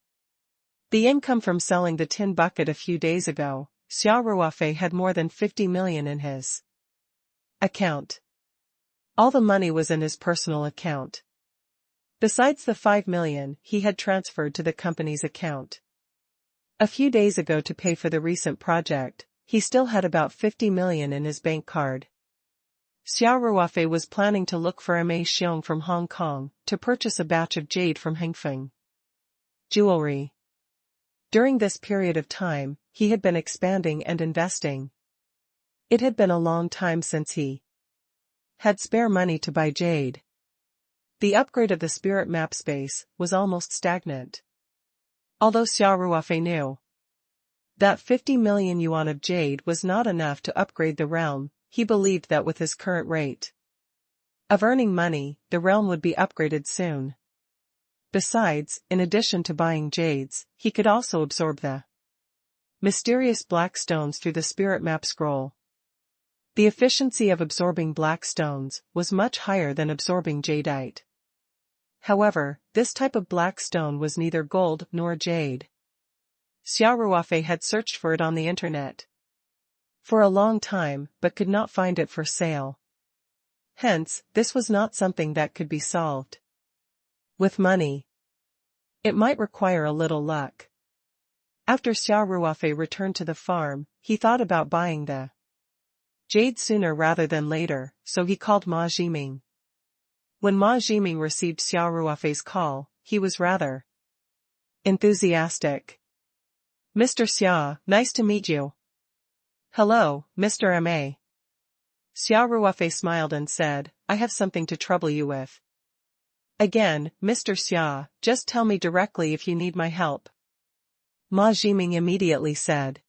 the income from selling the tin bucket a few days ago, Xia Ruofei had more than 50 million in his account. All the money was in his personal account. Besides the 5 million he had transferred to the company's account a few days ago to pay for the recent project, he still had about 50 million in his bank card. Xia Ruofei was planning to look for Ma Xiong from Hong Kong to purchase a batch of jade from Hengfeng Jewelry. During this period of time, he had been expanding and investing. It had been a long time since he had spare money to buy jade. The upgrade of the spirit map space was almost stagnant. Although Xia Ruofei knew that 50 million yuan of jade was not enough to upgrade the realm, he believed that with his current rate of earning money, the realm would be upgraded soon. Besides, in addition to buying jades, he could also absorb the mysterious black stones through the spirit map scroll. The efficiency of absorbing black stones was much higher than absorbing jadeite. However, this type of black stone was neither gold nor jade. Xia Ruofei had searched for it on the internet for a long time but could not find it for sale. Hence, this was not something that could be solved with money. It might require a little luck. After Xia Ruofei returned to the farm, he thought about buying the jade sooner rather than later, so he called Ma Jiming. When Ma Jiming received Xia Ruofei's call, he was rather enthusiastic. "Mr. Xia, nice to meet you." "Hello, Mr. Ma." Xia Ruofei smiled and said, "I have something to trouble you with." "Again, Mr. Xia, just tell me directly if you need my help." Ma Jiming immediately said,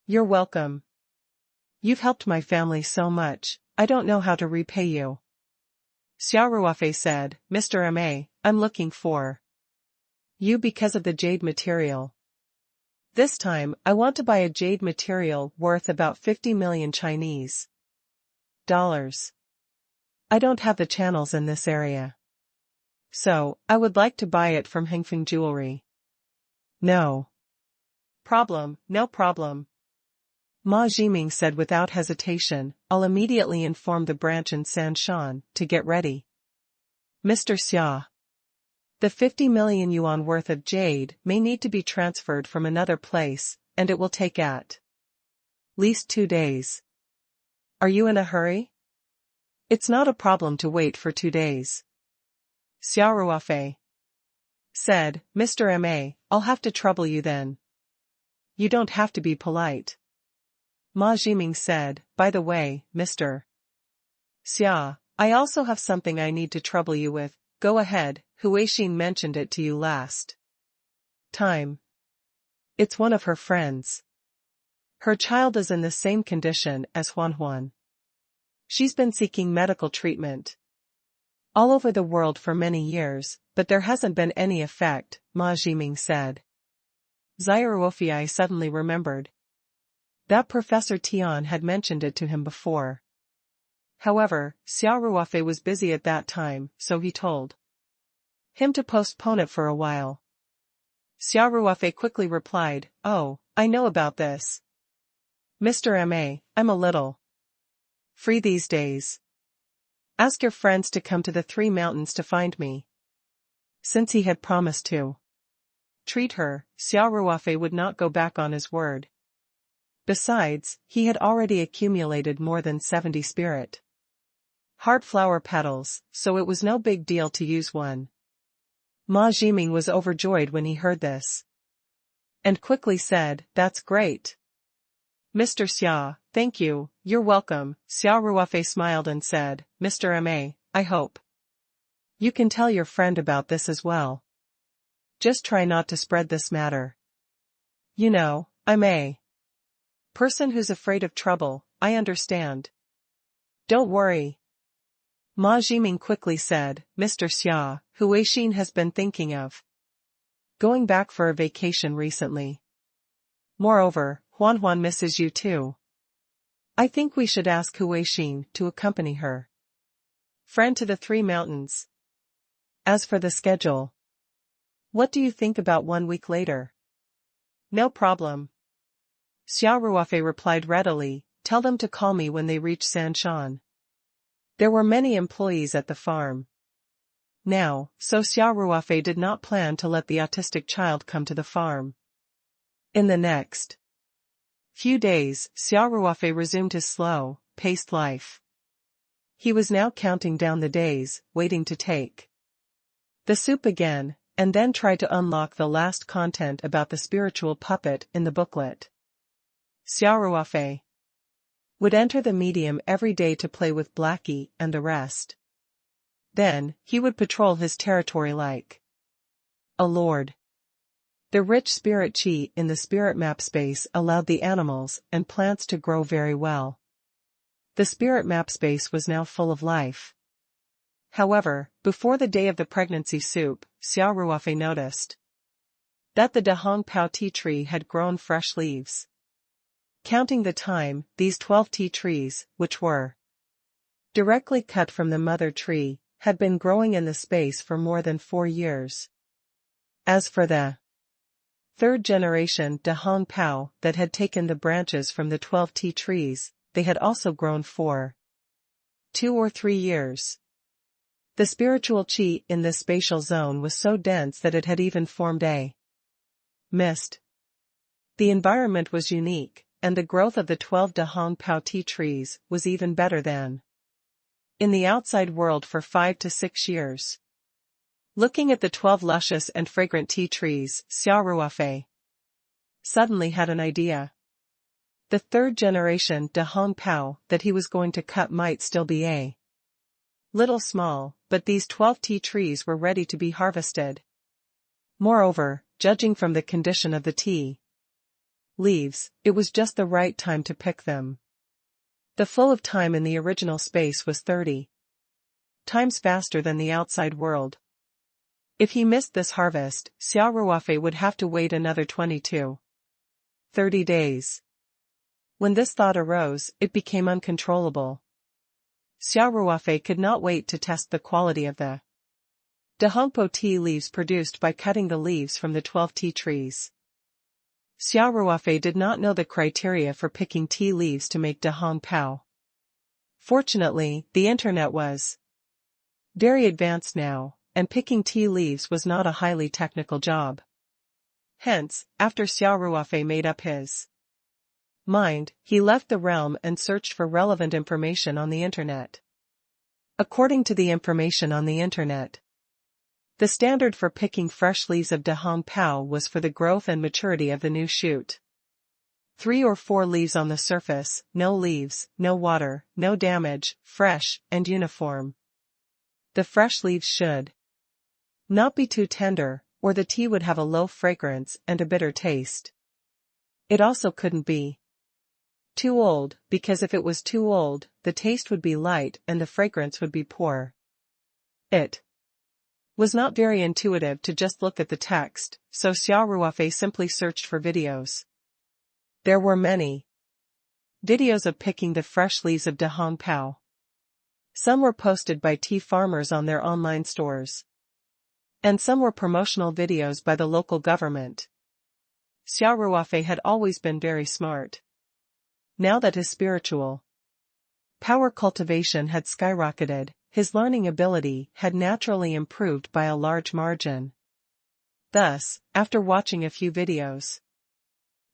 "You're welcome. You've helped my family so much, I don't know how to repay you." Xia Ruofei said, "Mr. Ma, I'm looking for you because of the jade material. This time, I want to buy a jade material worth about 50 million Chinese dollars. I don't have the channels in this area. So, I would like to buy it from Hengfeng Jewelry." "No problem, no problem." Ma Jiming said without hesitation, "I'll immediately inform the branch in Sanshan to get ready." "Mr. Xia, the 50 million yuan worth of jade may need to be transferred from another place, and it will take at least 2 days. Are you in a hurry?" "It's not a problem to wait for 2 days." Xia Ruofei said, "Mr. Ma, I'll have to trouble you then." "You don't have to be polite." Ma Jiming said, "By the way, Mr. Xia, I also have something I need to trouble you with. Go ahead, Huixin mentioned it to you last time. It's one of her friends. Her child is in the same condition as Huan. She's been seeking medical treatment all over the world for many years, but there hasn't been any effect," Ma Jiming said. Xia Ruofei suddenly remembered that Professor Tian had mentioned it to him before. However, Xia Ruofei was busy at that time, so he told him to postpone it for a while. Xia Ruofei quickly replied, "Oh, I know about this. Mr. Ma, I'm a little free these days. Ask your friends to come to the 3 mountains to find me." Since he had promised to treat her, Xia Ruofei would not go back on his word. Besides, he had already accumulated more than 70 spirit heart flower petals, so it was no big deal to use one. Ma Jiming was overjoyed when he heard this, and quickly said, "That's great. Mr. Xia, thank you, you're welcome." Xia Ruofei smiled and said, "Mr. Ma, I hope you can tell your friend about this as well. Just try not to spread this matter. You know, I'm a person who's afraid of trouble, I understand." "Don't worry." Ma Jiming quickly said, "Mr. Xia, Huixin has been thinking of Going back for a vacation recently. Moreover, Huan misses you too. I think we should ask Huixin to accompany her. Friend to the Three Mountains. As for the schedule. What do you think about 1 week later? No problem. Xia Ruofei replied readily, tell them to call me when they reach Sanshan. There were many employees at the farm now, so Xia Ruofei did not plan to let the autistic child come to the farm. In the next few days, Xia Ruofei resumed his slow, paced life. He was now counting down the days, waiting to take the soup again, and then try to unlock the last content about the spiritual puppet in the booklet. Xia Ruofei would enter the medium every day to play with Blackie and the rest. Then, he would patrol his territory like a lord. The rich spirit chi in the spirit map space allowed the animals and plants to grow very well. The spirit map space was now full of life. However, before the day of the pregnancy soup, Xia Ruofei noticed that the Dahong Pao tea tree had grown fresh leaves. Counting the time, these 12 tea trees, which were directly cut from the mother tree, had been growing in the space for more than 4 years. As for the third generation Dahong Pao that had taken the branches from the 12 tea trees, they had also grown for 2 or 3 years. The spiritual chi in this spatial zone was so dense that it had even formed a mist. The environment was unique, and the growth of the 12 Dahong Pao tea trees was even better than in the outside world for 5 to 6 years. Looking at the 12 luscious and fragrant tea trees, Xia Ruofei suddenly had an idea. The third generation Dahong Pao that he was going to cut might still be a little small, but these 12 tea trees were ready to be harvested. Moreover, judging from the condition of the tea leaves, it was just the right time to pick them. The flow of time in the original space was 30 times faster than the outside world. If he missed this harvest, Xia Ruofei would have to wait another 20 to 30 days. When this thought arose, it became uncontrollable. Xia Ruofei could not wait to test the quality of the Dahongpo tea leaves produced by cutting the leaves from the 12 tea trees. Xia Ruofei did not know the criteria for picking tea leaves to make Dahong Pao. Fortunately, the internet was very advanced now, and picking tea leaves was not a highly technical job. Hence, after Xia Ruofei made up his mind, he left the realm and searched for relevant information on the internet. According to the information on the internet, the standard for picking fresh leaves of Dahong Pao was for the growth and maturity of the new shoot. 3 or 4 leaves on the surface, no leaves, no water, no damage, fresh and uniform. The fresh leaves should not be too tender, or the tea would have a low fragrance and a bitter taste. It also couldn't be too old, because if it was too old, the taste would be light and the fragrance would be poor. It was not very intuitive to just look at the text, so Xia Ruofei simply searched for videos. There were many videos of picking the fresh leaves of Dahong Pao. Some were posted by tea farmers on their online stores, and some were promotional videos by the local government. Xia Ruofei had always been very smart. Now that his spiritual power cultivation had skyrocketed, his learning ability had naturally improved by a large margin. Thus, after watching a few videos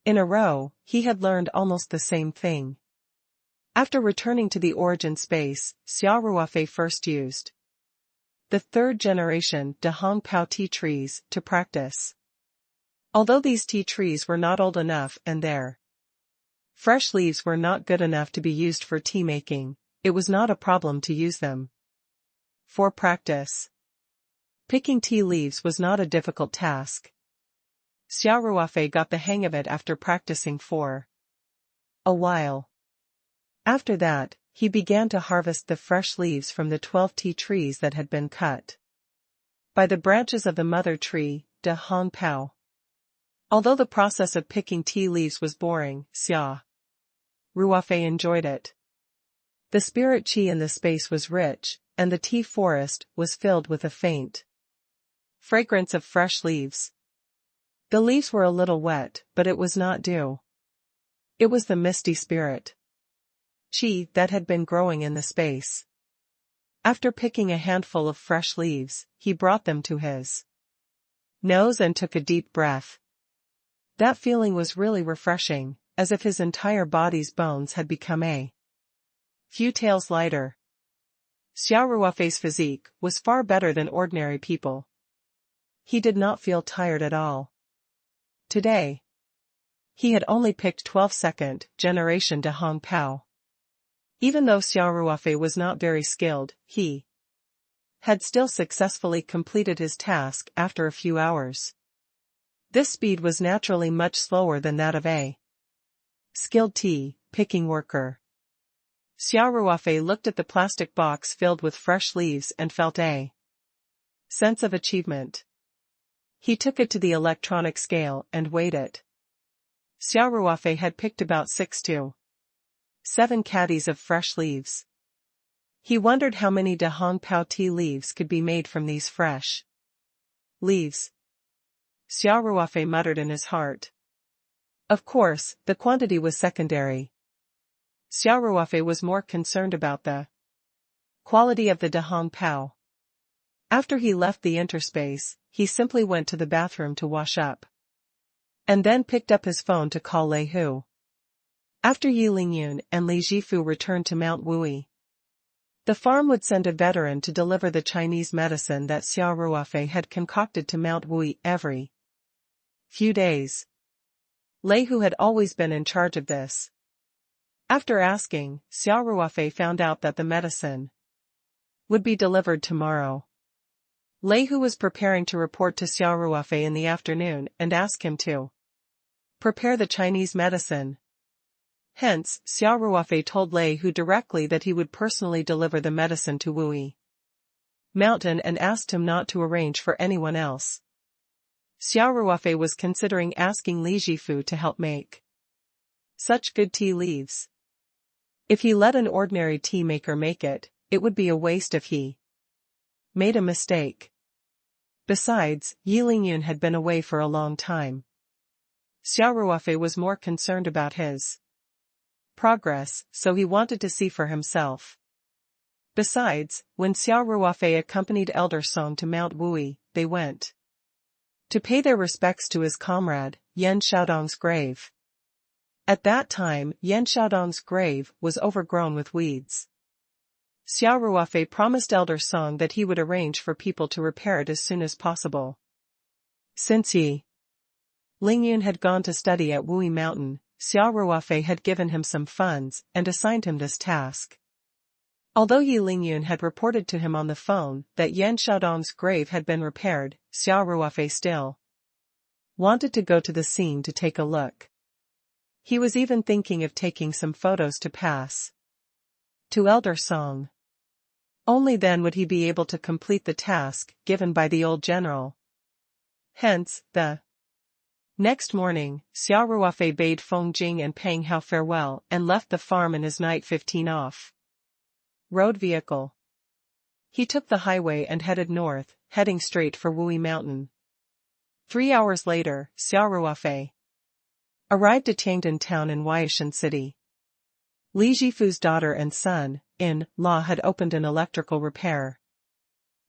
in a row, he had learned almost the same thing. After returning to the origin space, Xia Ruofei first used the third generation Dahong Pao tea trees to practice. Although these tea trees were not old enough and their fresh leaves were not good enough to be used for tea making, it was not a problem to use them for practice. Picking tea leaves was not a difficult task. Xia Ruofei got the hang of it after practicing for a while. After that, he began to harvest the fresh leaves from the 12 tea trees that had been cut by the branches of the mother tree, de Hong Pao. Although the process of picking tea leaves was boring, Xia Ruofei enjoyed it. The spirit qi in the space was rich, and the tea forest was filled with a faint fragrance of fresh leaves. The leaves were a little wet, but it was not dew. It was the misty spirit qi that had been growing in the space. After picking a handful of fresh leaves, he brought them to his nose and took a deep breath. That feeling was really refreshing, as if his entire body's bones had become a few tails lighter. Xia Ruofei's physique was far better than ordinary people. He did not feel tired at all. Today, he had only picked 12th generation de Hong Pao. Even though Xia Ruofei was not very skilled, he had still successfully completed his task after a few hours. This speed was naturally much slower than that of a skilled tea picking worker. Xia Ruofei looked at the plastic box filled with fresh leaves and felt a sense of achievement. He took it to the electronic scale and weighed it. Xia Ruofei had picked about 6 to 7 caddies of fresh leaves. He wondered how many de Hong Pao tea leaves could be made from these fresh leaves. Xia Ruofei muttered in his heart. Of course, the quantity was secondary. Xia Ruofei was more concerned about the quality of the de Hong Pao. After he left the interspace, he simply went to the bathroom to wash up. And then picked up his phone to call Lei Hu. After Yi Lingyun and Li Jifu returned to Mount Wui, the farm would send a veteran to deliver the Chinese medicine that Xia Ruofei had concocted to Mount Wui every few days. Lei Hu had always been in charge of this. After asking, Xia Ruofei found out that the medicine would be delivered tomorrow. Lei Hu was preparing to report to Xia Ruofei in the afternoon and ask him to prepare the Chinese medicine. Hence, Xia Ruofei told Lei Hu directly that he would personally deliver the medicine to Wui Mountain and asked him not to arrange for anyone else. Xia Ruofei was considering asking Li Jifu to help make such good tea leaves. If he let an ordinary tea maker make it, it would be a waste if he made a mistake. Besides, Yi Lingyun had been away for a long time. Xia Ruofei was more concerned about his progress, so he wanted to see for himself. Besides, when Xia Ruofei accompanied Elder Song to Mount Wui, they went to pay their respects to his comrade, Yan Xiaodong's grave. At that time, Yan Xiaodong's grave was overgrown with weeds. Xia Ruofei promised Elder Song that he would arrange for people to repair it as soon as possible. Since Yi Lingyun had gone to study at Wui Mountain, Xia Ruofei had given him some funds and assigned him this task. Although Yi Lingyun had reported to him on the phone that Yan Xiaodong's grave had been repaired, Xia Ruofei still wanted to go to the scene to take a look. He was even thinking of taking some photos to pass to Elder Song. Only then would he be able to complete the task given by the old general. Hence, the next morning, Xia Ruofei bade Feng Jing and Peng Hao farewell and left the farm in his night 15 off road vehicle. He took the highway and headed north, heading straight for Wui Mountain. 3 hours later, Xia Ruofei arrived at Tiangdan town in Huaishan City. Li Jifu's daughter and son-in-law had opened an electrical repair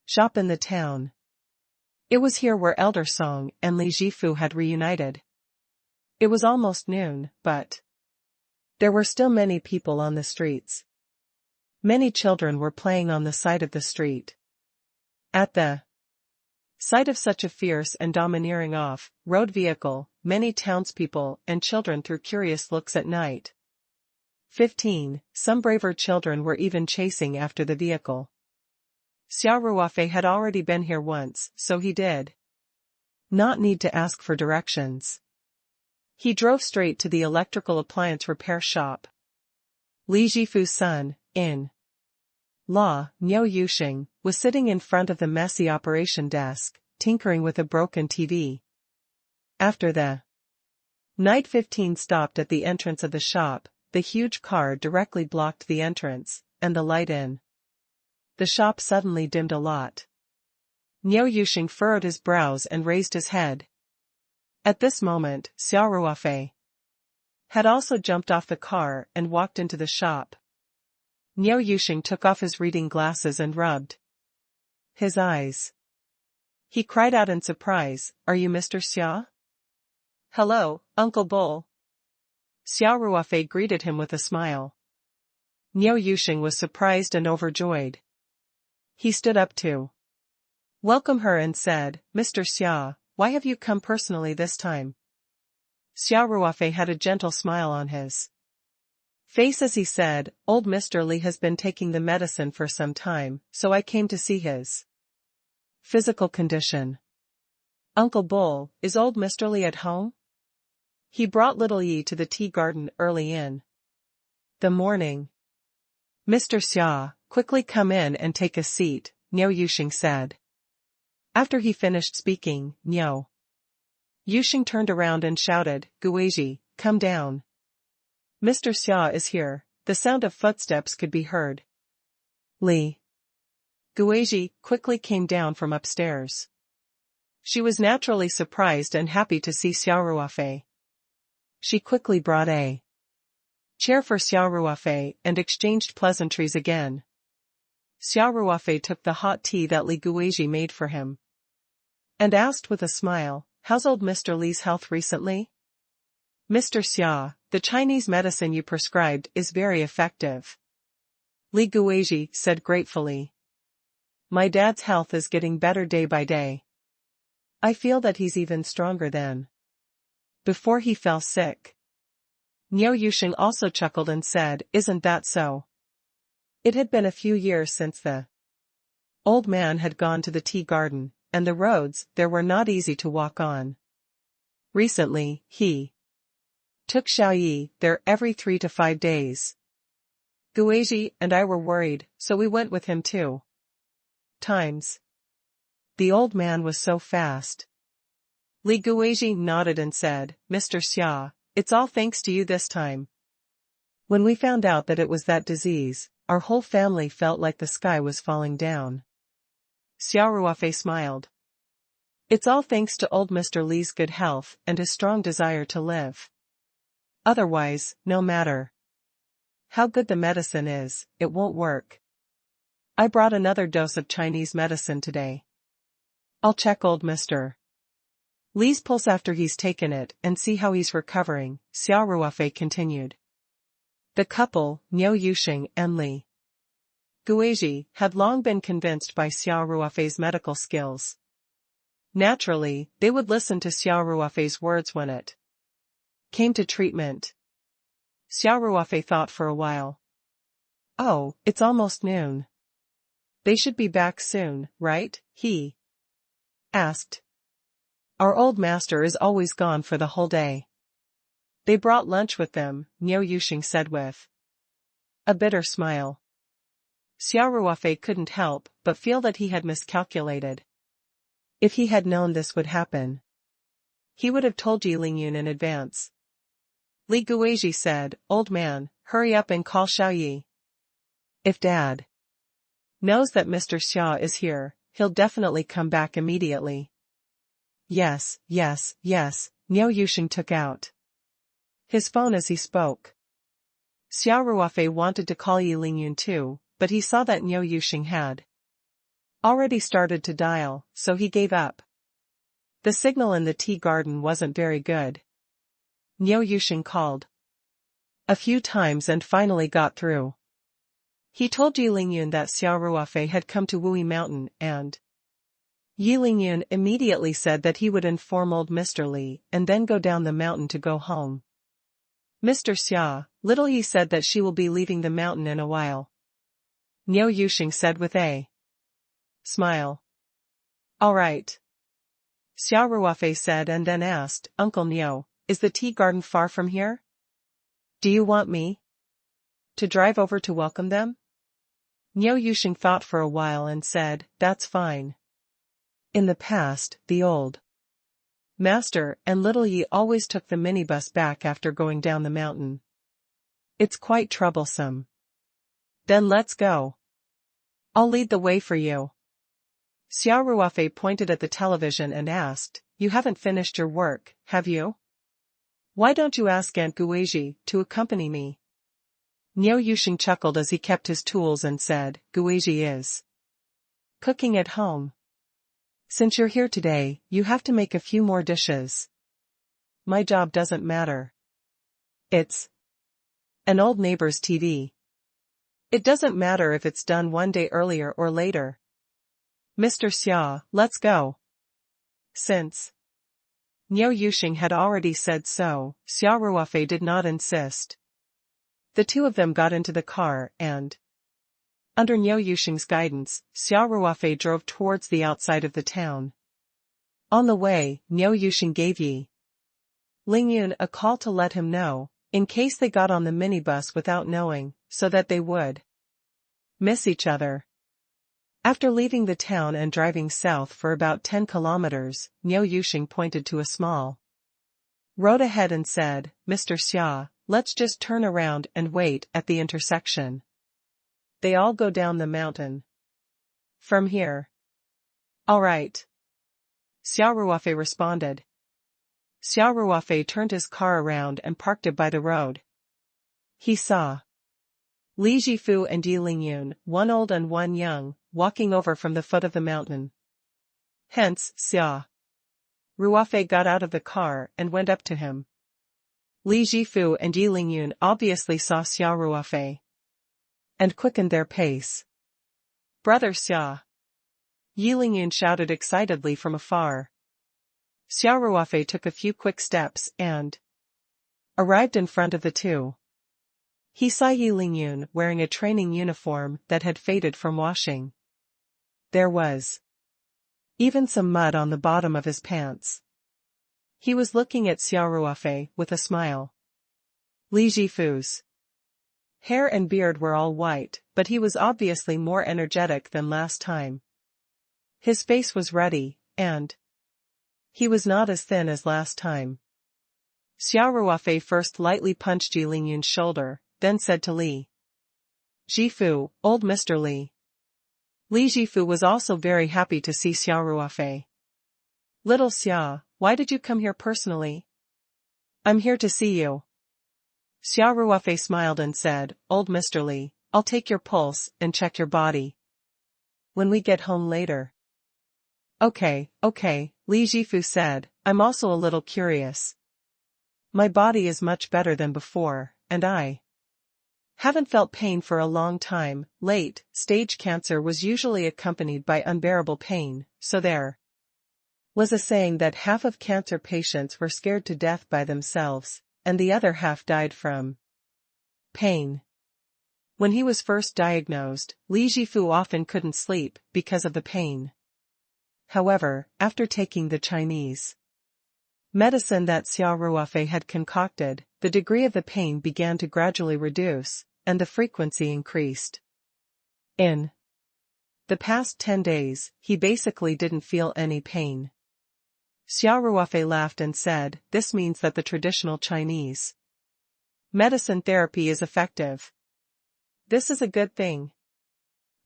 shop in the town. It was here where Elder Song and Li Jifu had reunited. It was almost noon, but there were still many people on the streets. Many children were playing on the side of the street. At the sight of such a fierce and domineering off-road vehicle, many townspeople and children threw curious looks at night. 15. Some braver children were even chasing after the vehicle. Xia Ruofei had already been here once, so he did not need to ask for directions. He drove straight to the electrical appliance repair shop. Li Jifu's son-in-law, Niu Yuxing, was sitting in front of the messy operation desk, tinkering with a broken TV. After the night 15 stopped at the entrance of the shop, the huge car directly blocked the entrance, and the light in the shop suddenly dimmed a lot. Niu Yuxing furrowed his brows and raised his head. At this moment, Xia Ruofei had also jumped off the car and walked into the shop. Niu Yuxing took off his reading glasses and rubbed his eyes. He cried out in surprise, "Are you Mr. Xia?" "Hello, Uncle Bull." Xia Ruofei greeted him with a smile. Niu Yuxing was surprised and overjoyed. He stood up to welcome her and said, "Mr. Xia, why have you come personally this time?" Xia Ruofei had a gentle smile on his face as he said, "Old Mr. Li has been taking the medicine for some time, so I came to see his physical condition." "Uncle Bull, is old Mr. Li at home?" "He brought little Yi to the tea garden early in the morning." "Mr. Xia, quickly come in and take a seat," Niu Yuxing said. After he finished speaking, Niu Yuxing turned around and shouted, "Guizhi, come down. Mr. Xia is here." The sound of footsteps could be heard. Li Guizhi quickly came down from upstairs. She was naturally surprised and happy to see Xia Ruofei. She quickly brought a chair for Xia Ruofei and exchanged pleasantries again. Xia Ruofei took the hot tea that Li Guizhi made for him and asked with a smile, "How's old Mr. Li's health recently?" "Mr. Xia, the Chinese medicine you prescribed is very effective," Li Guizhi said gratefully. "My dad's health is getting better day by day. I feel that he's even stronger than before he fell sick." Niu Yuxing also chuckled and said, "Isn't that so?" It had been a few years since the old man had gone to the tea garden, and the roads there were not easy to walk on. Recently, he took Xiaoyi there every 3 to 5 days. Guizhi and I were worried, so we went with him too. Times. The old man was so fast. Li Guizhi nodded and said, "Mr. Xia, it's all thanks to you this time. When we found out that it was that disease, our whole family felt like the sky was falling down." Xia Ruofei smiled. "It's all thanks to old Mr. Li's good health and his strong desire to live. Otherwise, no matter how good the medicine is, it won't work. I brought another dose of Chinese medicine today. I'll check old Mr. Li's pulse after he's taken it and see how he's recovering," Xia Ruofei continued. The couple, Niu Yuxing and Li Guizhi, had long been convinced by Xia Ruofei's medical skills. Naturally, they would listen to Xia Ruofei's words when it came to treatment. Xia Ruofei thought for a while. "Oh, it's almost noon. They should be back soon, right?" he asked. "Our old master is always gone for the whole day." "They brought lunch with them," Niu Yuxing said with a bitter smile. Xia Ruofei couldn't help but feel that he had miscalculated. If he had known this would happen, he would have told Yi Lingyun in advance. Li Guizhi said, "Old man, hurry up and call Xiaoyi. If Dad knows that Mr. Xia is here, he'll definitely come back immediately." Yes, yes, yes, Niu Yuxing took out his phone as he spoke. Xia Ruofei wanted to call Yi Lingyun too, but he saw that Niu Yuxing had already started to dial, so he gave up. The signal in the tea garden wasn't very good. Niu Yuxing called a few times and finally got through. He told Yi Lingyun that Xia Ruofei had come to Wui Mountain and Yi Lingyun immediately said that he would inform old Mr. Li and then go down the mountain to go home. "Mr. Xia, little Yi said that she will be leaving the mountain in a while," Niu Yuxing said with a smile. "All right," Xia Ruofei said and then asked, "Uncle Niu, is the tea garden far from here? Do you want me to drive over to welcome them?" Niu Yuxing thought for a while and said, "That's fine. In the past, the old master and little Yi always took the minibus back after going down the mountain. It's quite troublesome. Then let's go. I'll lead the way for you. Xia Ruofei pointed at the television and asked, You haven't finished your work, have you? Why don't you ask Aunt Guizhi to accompany me? Niu Yuxing chuckled as he kept his tools and said, Guizhi is cooking at home. Since you're here today, you have to make a few more dishes. My job doesn't matter. It's an old neighbor's TV. It doesn't matter if it's done one day earlier or later. Mr. Xia, let's go. Since Niu Yuxing had already said so, Xia Ruofei did not insist. The two of them got into the car and, under Niu Yuxing's guidance, Xia Ruofei drove towards the outside of the town. On the way, Niu Yuxing gave Yi Lingyun a call to let him know, in case they got on the minibus without knowing, so that they would miss each other. After leaving the town and driving south for about 10 kilometers, Niu Yuxing pointed to a small road ahead and said, Mr. Xia, let's just turn around and wait at the intersection. They all go down the mountain from here. All right. Xia Ruofei responded. Xia Ruofei turned his car around and parked it by the road. He saw Li Jifu and Yi Lingyun, one old and one young, walking over from the foot of the mountain. Hence, Xia Ruofei got out of the car and went up to him. Li Jifu and Yi Lingyun obviously saw Xia Ruofei and quickened their pace. Brother Xia! Yi Lingyun shouted excitedly from afar. Xia Ruofei took a few quick steps and arrived in front of the two. He saw Yi Lingyun wearing a training uniform that had faded from washing. There was even some mud on the bottom of his pants. He was looking at Xia Ruofei with a smile. Li Jifu's hair and beard were all white, but he was obviously more energetic than last time. His face was ruddy, and he was not as thin as last time. Xia Ruofei first lightly punched Yi Lingyun's shoulder, then said to Li Jifu, Old Mr. Li. Li Jifu was also very happy to see Xia Ruofei. Little Xia, why did you come here personally? I'm here to see you. Xia Ruofei smiled and said, Old Mr. Li, I'll take your pulse and check your body when we get home later. Okay, Li Jifu said, I'm also a little curious. My body is much better than before, and I haven't felt pain for a long time. Late-stage cancer was usually accompanied by unbearable pain, so there was a saying that half of cancer patients were scared to death by themselves, and the other half died from pain. When he was first diagnosed, Li Jifu often couldn't sleep because of the pain. However, after taking the Chinese medicine that Xia Ruofei had concocted, the degree of the pain began to gradually reduce, and the frequency increased. In the past 10 days, he basically didn't feel any pain. Xia Ruofei laughed and said, This means that the traditional Chinese medicine therapy is effective. This is a good thing.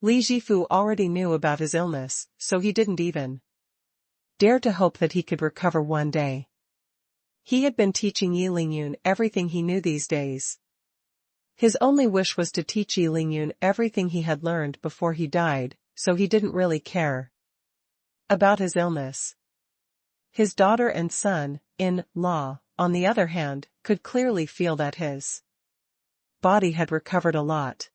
Li Jifu already knew about his illness, so he didn't even dare to hope that he could recover one day. He had been teaching Yi Lingyun everything he knew these days. His only wish was to teach Yi Lingyun everything he had learned before he died, so he didn't really care about his illness. His daughter and son-in-law, on the other hand, could clearly feel that his body had recovered a lot.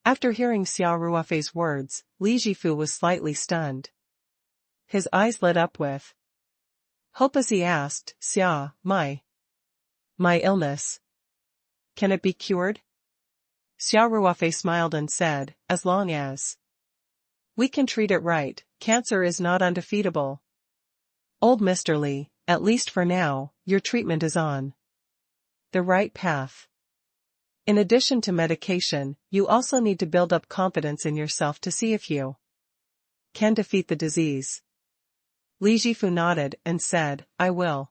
After hearing Xia Ruofei's words, Li Jifu was slightly stunned. His eyes lit up with hope as he asked, Xia, my illness, can it be cured? Xia Ruofei smiled and said, As long as we can treat it right, cancer is not undefeatable. Old Mr. Li, at least for now, your treatment is on the right path. In addition to medication, you also need to build up confidence in yourself to see if you can defeat the disease. Li Jifu nodded and said, I will.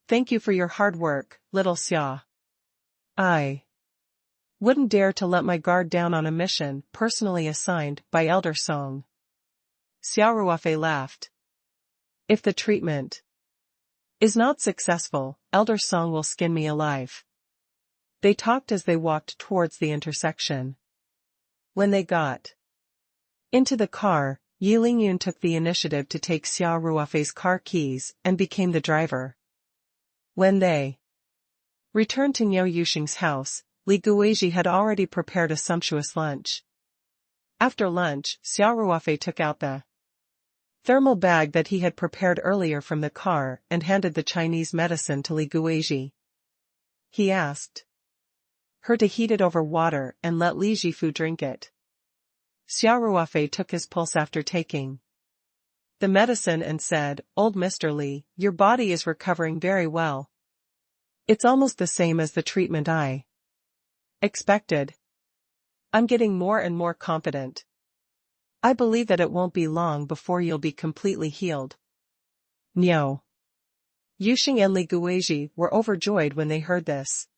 Thank you for your hard work, little Xia. I wouldn't dare to let my guard down on a mission personally assigned by Elder Song. Xia Ruofei laughed. If the treatment is not successful, Elder Song will skin me alive. They talked as they walked towards the intersection. When they got into the car, Yi Lingyun took the initiative to take Xia Ruofei's car keys and became the driver. When they returned to Niu Yuxing's house, Li Guizhi had already prepared a sumptuous lunch. After lunch, Xia Ruofei took out the thermal bag that he had prepared earlier from the car and handed the Chinese medicine to Li Guizhi. He asked her to heat it over water and let Li Jifu drink it. Xia Ruofei took his pulse after taking the medicine and said, Old Mr. Li, your body is recovering very well. It's almost the same as the treatment I expected. I'm getting more and more confident. I believe that it won't be long before you'll be completely healed. Niu Yuxing and Li Guizhi were overjoyed when they heard this.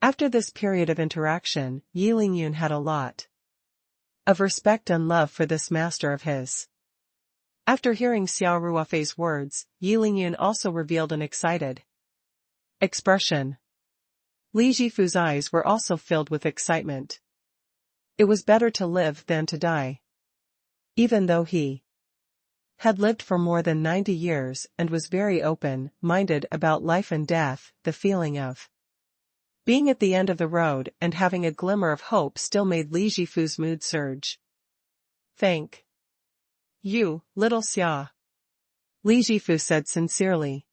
After this period of interaction, Yi Lingyun had a lot of respect and love for this master of his. After hearing Xia Ruofei's words, Yi Lingyun also revealed an excited expression. Li Jifu's eyes were also filled with excitement. It was better to live than to die. Even though he had lived for more than 90 years and was very open-minded about life and death, the feeling of being at the end of the road and having a glimmer of hope still made Li Jifu's mood surge. Thank you, little Xia. Li Jifu said sincerely.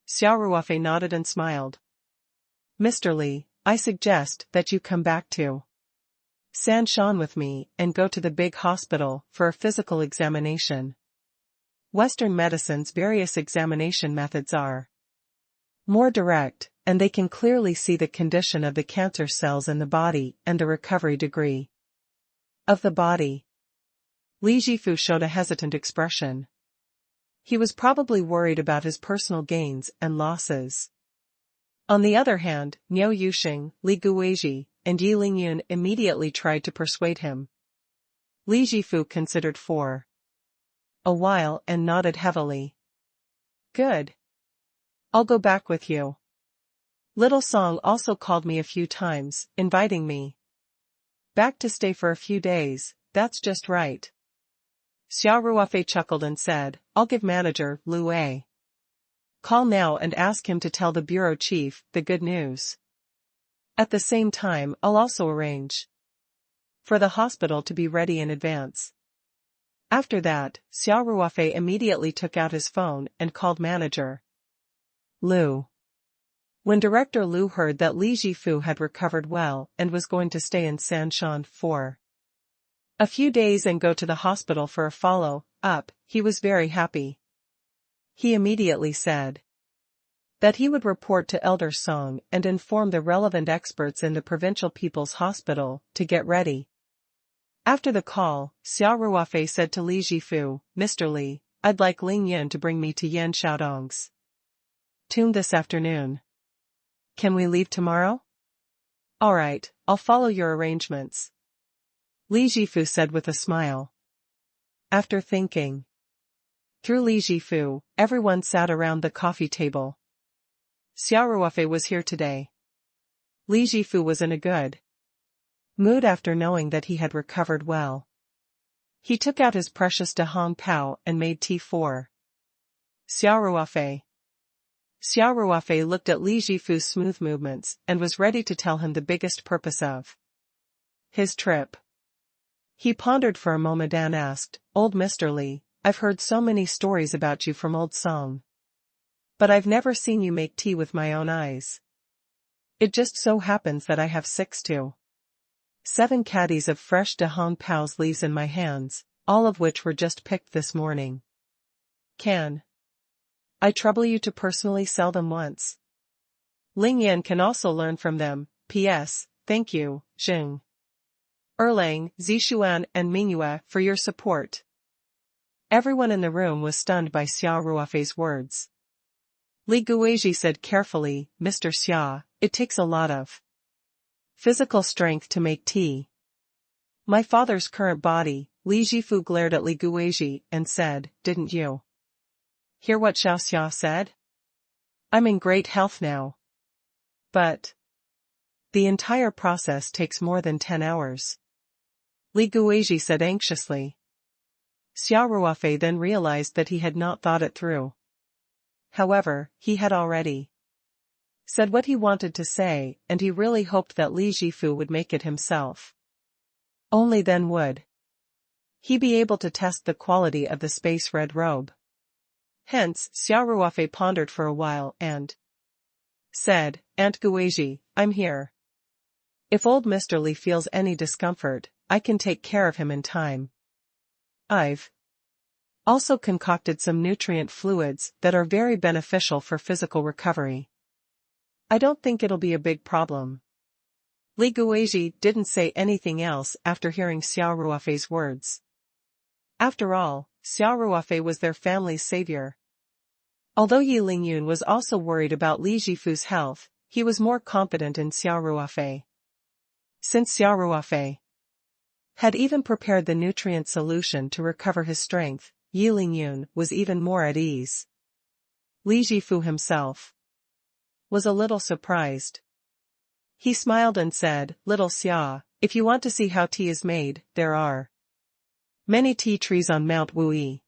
Xia Ruofei nodded and smiled. Mr. Li, I suggest that you come back to Sanshan with me and go to the big hospital for a physical examination. Western medicine's various examination methods are more direct, and they can clearly see the condition of the cancer cells in the body and the recovery degree of the body. Li Jifu showed a hesitant expression. He was probably worried about his personal gains and losses. On the other hand, Niu Yuxing, Li Guizhi, and Yi Lingyun immediately tried to persuade him. Li Jifu considered for a while and nodded heavily. Good. I'll go back with you. Little Song also called me a few times, inviting me back to stay for a few days. That's just right. Xia Ruofei chuckled and said, I'll give manager Lu a call now and ask him to tell the bureau chief the good news. At the same time, I'll also arrange for the hospital to be ready in advance. After that, Xia Ruofei immediately took out his phone and called manager Lu. When Director Lu heard that Li Jifu had recovered well and was going to stay in Sanshan for a few days and go to the hospital for a follow-up, he was very happy. He immediately said that he would report to Elder Song and inform the relevant experts in the Provincial People's Hospital to get ready. After the call, Xia Ruofei said to Li Jifu, Mr. Li, I'd like Ling Yin to bring me to Yan Xiaodong's tomb this afternoon. Can we leave tomorrow? All right, I'll follow your arrangements. Li Jifu said with a smile. After thinking through Li Jifu, everyone sat around the coffee table. Xia Ruofei was here today. Li Jifu was in a good mood after knowing that he had recovered well. He took out his precious De Hong Pao and made tea for Xia Ruofei. Xia Ruofei looked at Li Jifu's smooth movements and was ready to tell him the biggest purpose of his trip. He pondered for a moment and asked, Old Mr. Li, I've heard so many stories about you from Old Song. But I've never seen you make tea with my own eyes. It just so happens that I have 6 to 7 caddies of fresh De Hong Pao's leaves in my hands, all of which were just picked this morning. Can I trouble you to personally sell them once? Ling Yan can also learn from them. P.S. Thank you, Jing Erlang, Zishuan and Mingyue for your support. Everyone in the room was stunned by Xia Ruofei's words. Li Guizhi said carefully, Mr. Xia, it takes a lot of physical strength to make tea. My father's current body. Li Jifu glared at Li Guizhi and said, didn't you hear what Xiao Xia said? I'm in great health now. But the entire process takes more than 10 hours. Li Guizhi said anxiously. Xia Ruofei then realized that he had not thought it through. However, he had already said what he wanted to say, and he really hoped that Li Jifu would make it himself. Only then would he be able to test the quality of the space red robe. Hence, Xia Ruofei pondered for a while and said, Aunt Guizhi, I'm here. If old Mr. Li feels any discomfort, I can take care of him in time. I've also concocted some nutrient fluids that are very beneficial for physical recovery. I don't think it'll be a big problem. Li Guizhi didn't say anything else after hearing Xia Ruofei's words. After all, Xia Ruofei was their family's savior. Although Yi Lingyun was also worried about Li Jifu's health, he was more confident in Xia Ruofei. Since Xia Ruofei had even prepared the nutrient solution to recover his strength, Yi Lingyun was even more at ease. Li Jifu himself was a little surprised. He smiled and said, Little Xia, if you want to see how tea is made, there are many tea trees on Mount Wuyi.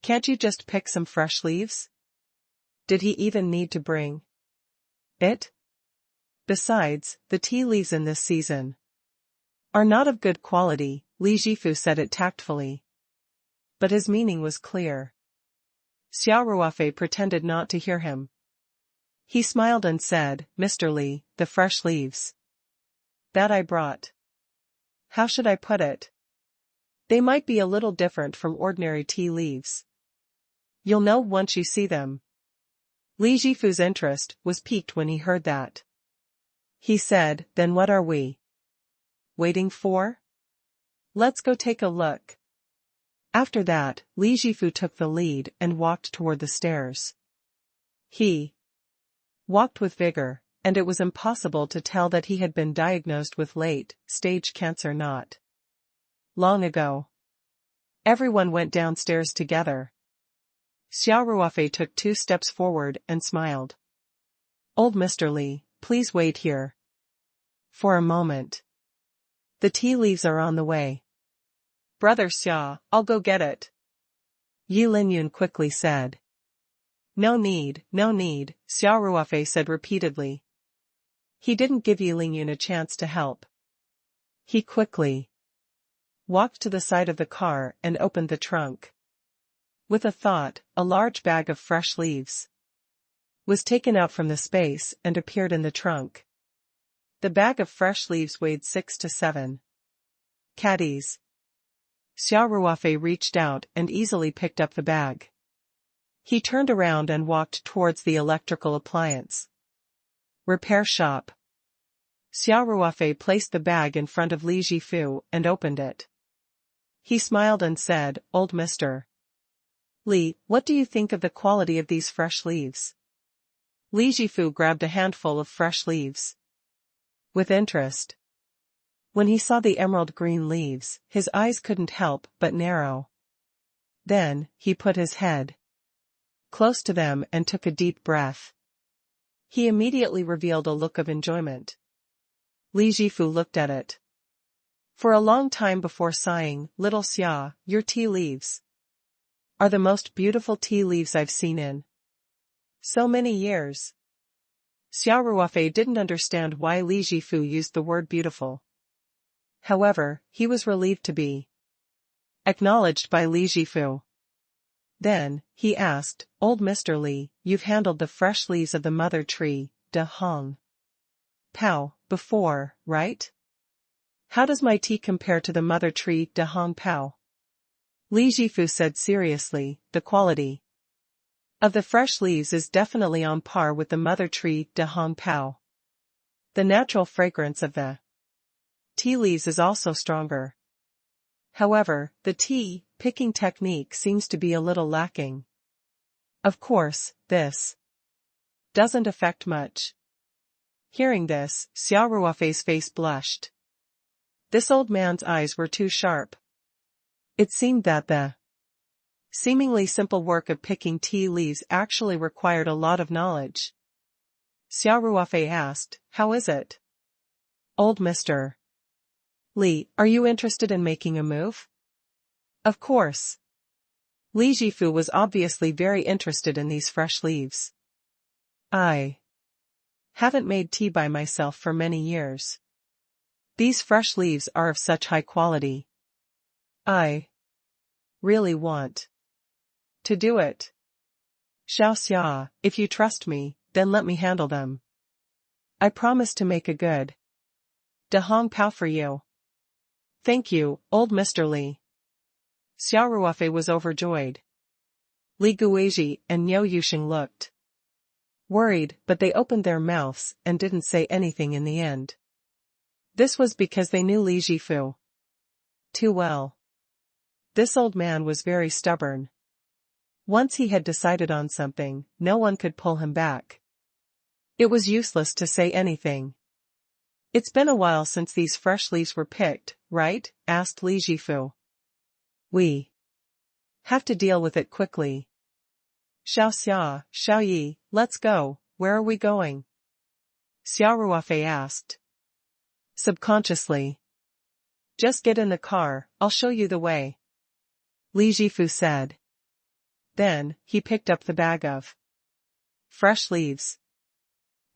Can't you just pick some fresh leaves? Did he even need to bring it? Besides, the tea leaves in this season are not of good quality, Li Jifu said it tactfully. But his meaning was clear. Xia Ruofei pretended not to hear him. He smiled and said, Mr. Li, the fresh leaves that I brought. How should I put it? They might be a little different from ordinary tea leaves. You'll know once you see them. Li Jifu's interest was piqued when he heard that. He said, Then what are we waiting for? Let's go take a look. After that, Li Jifu took the lead and walked toward the stairs. He walked with vigor, and it was impossible to tell that he had been diagnosed with late-stage cancer not long ago. Everyone went downstairs together. Xia Ruofei took 2 steps forward and smiled. Old Mr. Li, please wait here for a moment. The tea leaves are on the way. Brother Xia, I'll go get it. Yi Lingyun quickly said. No need, Xia Ruofei said repeatedly. He didn't give Yi Lingyun a chance to help. He quickly walked to the side of the car and opened the trunk. With a thought, a large bag of fresh leaves was taken out from the space and appeared in the trunk. The bag of fresh leaves weighed 6 to 7 caddies. Xia Ruofei reached out and easily picked up the bag. He turned around and walked towards the electrical appliance repair shop. Xia Ruofei placed the bag in front of Li Jifu and opened it. He smiled and said, Old Mr. Li, what do you think of the quality of these fresh leaves? Li Jifu grabbed a handful of fresh leaves with interest. When he saw the emerald green leaves, his eyes couldn't help but narrow. Then, he put his head close to them and took a deep breath. He immediately revealed a look of enjoyment. Li Jifu looked at it for a long time before sighing, Little Xia, your tea leaves are the most beautiful tea leaves I've seen in so many years. Xia Ruofei didn't understand why Li Jifu used the word beautiful. However, he was relieved to be acknowledged by Li Jifu. Then, he asked, Old Mr. Li, you've handled the fresh leaves of the mother tree, De Hong Pao, before, right? How does my tea compare to the mother tree, De Hong Pao? Li Jifu said seriously, the quality of the fresh leaves is definitely on par with the mother tree, De Hong Pao. The natural fragrance of the tea leaves is also stronger. However, the tea picking technique seems to be a little lacking. Of course, this doesn't affect much. Hearing this, Xia Ruofei's face blushed. This old man's eyes were too sharp. It seemed that the seemingly simple work of picking tea leaves actually required a lot of knowledge. Xia Ruofei asked, "How is it? Old Mr. Li, are you interested in making a move?" Of course. Li Jifu was obviously very interested in these fresh leaves. I haven't made tea by myself for many years. These fresh leaves are of such high quality. I really want to do it. Xiao Xia, if you trust me, then let me handle them. I promise to make a good De Hong Pao for you. Thank you, old Mr. Li. Xia Ruofei was overjoyed. Li Guizhi and Niu Yuxing looked worried, but they opened their mouths and didn't say anything in the end. This was because they knew Li Jifu too well. This old man was very stubborn. Once he had decided on something, no one could pull him back. It was useless to say anything. It's been a while since these fresh leaves were picked, right? Asked Li Jifu. We have to deal with it quickly. Xiao Xia, Xiao Yi, let's go. Where are we going? Xia Ruofei asked. Subconsciously. Just get in the car, I'll show you the way. Li Jifu said. Then, he picked up the bag of fresh leaves.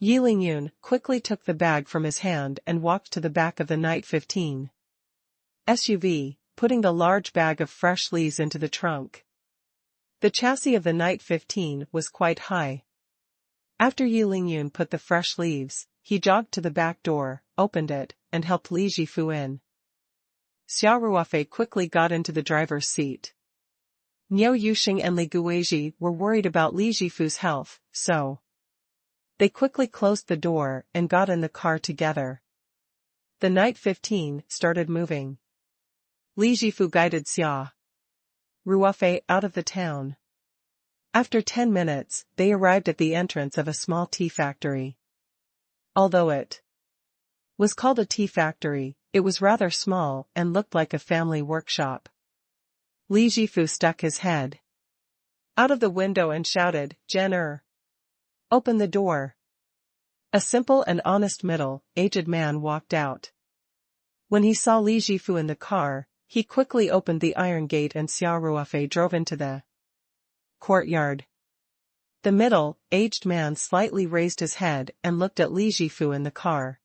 Yi Lingyun quickly took the bag from his hand and walked to the back of the Night 15 SUV, putting the large bag of fresh leaves into the trunk. The chassis of the Night 15 was quite high. After Yi Lingyun put the fresh leaves, he jogged to the back door, opened it, and helped Li Jifu in. Xia Ruofei quickly got into the driver's seat. Niu Yuxing and Li Guizhi were worried about Li Jifu's health, so they quickly closed the door and got in the car together. The Night 15 started moving. Li Jifu guided Xia Ruofei out of the town. After 10 minutes, they arrived at the entrance of a small tea factory. Although it was called a tea factory, it was rather small and looked like a family workshop. Li Jifu stuck his head out of the window and shouted, "Jenner! Open the door." A simple and honest middle-aged man walked out. When he saw Li Jifu in the car, he quickly opened the iron gate and Xia Ruofei drove into the courtyard. The middle-aged man slightly raised his head and looked at Li Jifu in the car.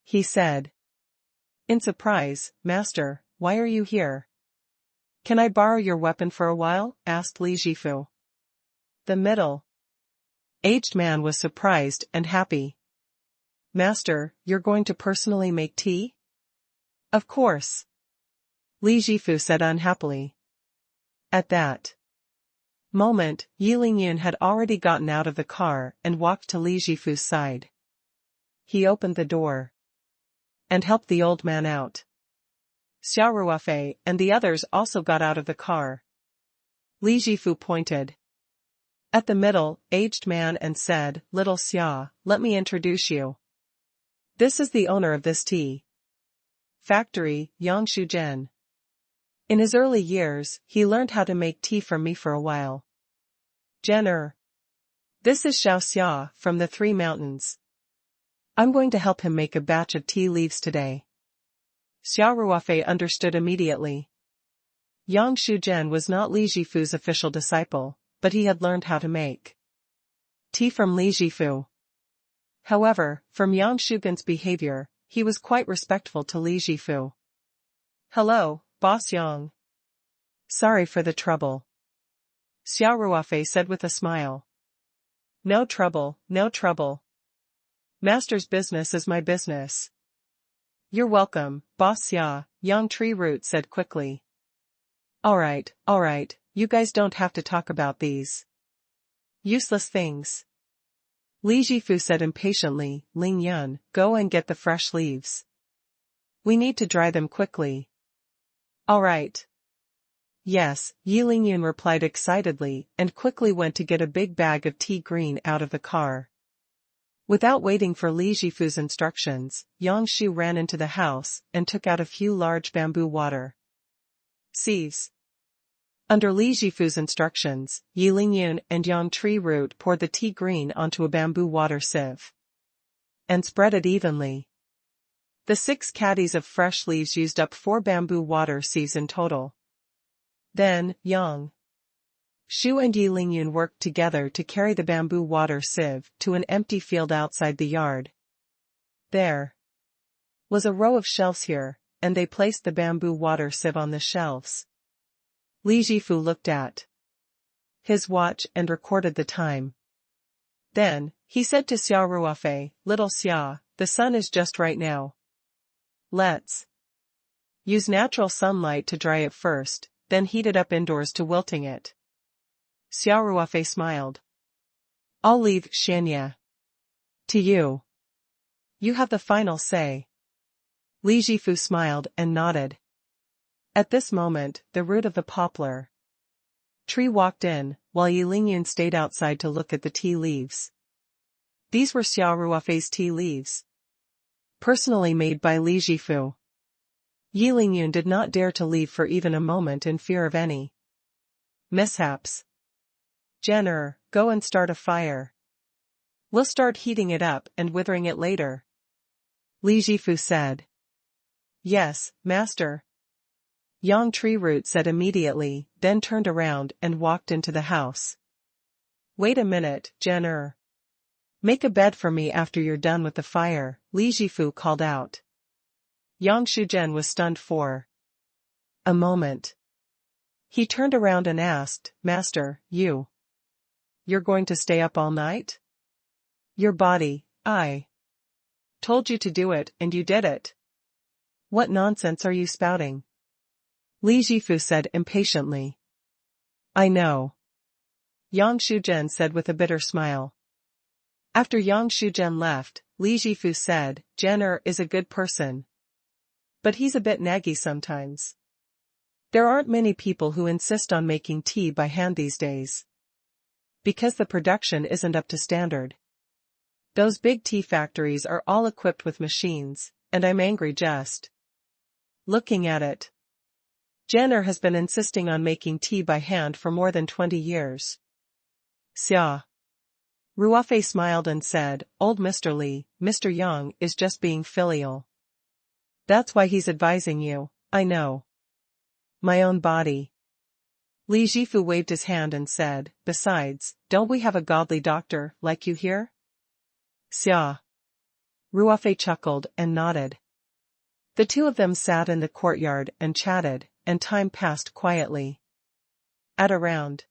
He said, in surprise, "Master, why are you here?" "Can I borrow your weapon for a while?" asked Li Jifu. The middle-aged man was surprised and happy. "Master, you're going to personally make tea?" "Of course," Li Jifu said unhappily. At that moment, Yi Lingyun had already gotten out of the car and walked to Li Jifu's side. He opened the door and helped the old man out. Xia Ruofei and the others also got out of the car. Li Jifu pointed at the middle-aged man and said, "Little Xia, let me introduce you. This is the owner of this tea factory, Yang Shuzhen. In his early years, he learned how to make tea from me for a while. Jenner. This is Xiao Xia from the Three Mountains. I'm going to help him make a batch of tea leaves today." Xia Ruofei understood immediately. Yang Shuzhen was not Li Jifu's official disciple, but he had learned how to make tea from Li Jifu. However, from Yang Shuzhen's behavior, he was quite respectful to Li Jifu. "Hello, Boss Yang. Sorry for the trouble," Xia Ruofei said with a smile. "No trouble, no trouble. Master's business is my business." "You're welcome, Boss Xia," Yang Tree Root said quickly. All right, you guys don't have to talk about these useless things," Li Jifu said impatiently. "Ling Yun, go and get the fresh leaves. We need to dry them quickly." "All right." Yes, Yi Lingyun replied excitedly and quickly went to get a big bag of tea green out of the car. Without waiting for Li Jifu's instructions, Yang Shu ran into the house and took out a few large bamboo water sieves. Under Li Jifu's instructions, Yi Lingyun and Yang Tree Root poured the tea green onto a bamboo water sieve and spread it evenly. The 6 caddies of fresh leaves used up 4 bamboo water sieves in total. Then, Yang Shu and Yi Lingyun worked together to carry the bamboo water sieve to an empty field outside the yard. There was a row of shelves here, and they placed the bamboo water sieve on the shelves. Li Jifu looked at his watch and recorded the time. Then, he said to Xia Ruofei, "Little Xia, the sun is just right now. Let's use natural sunlight to dry it first, then heat it up indoors to wilting it." Xia Ruofei smiled. "I'll leave Shanya to you. You have the final say." Li Jifu smiled and nodded. At this moment, the root of the poplar tree walked in, while Yi Lingyun stayed outside to look at the tea leaves. These were Xia Ruofei's tea leaves, personally made by Li Jifu. Yi Lingyun did not dare to leave for even a moment in fear of any mishaps. "Jenner, go and start a fire. We'll start heating it up and withering it later," Li Jifu said. "Yes, master," Yang Tree Root said immediately, then turned around and walked into the house. "Wait a minute, Jenner. Make a bed for me after you're done with the fire," Li Jifu called out. Yang Shujen was stunned for a moment. He turned around and asked, "Master, you're going to stay up all night? Your body, I told you to do it and you did it. What nonsense are you spouting?" Li Jifu said impatiently. "I know," Yang Shujen said with a bitter smile. After Yang Shujen left, Li Jifu said, "Jenner is a good person, but he's a bit naggy sometimes. There aren't many people who insist on making tea by hand these days, because the production isn't up to standard. Those big tea factories are all equipped with machines, and I'm angry just looking at it. Jenner has been insisting on making tea by hand for more than 20 years. Xia Ruofei smiled and said, "Old Mr. Li, Mr. Yang is just being filial. That's why he's advising you, I know. My own body." Li Jifu waved his hand and said, "Besides, don't we have a godly doctor like you here?" Xia Ruofei chuckled and nodded. The two of them sat in the courtyard and chatted, and time passed quietly. At around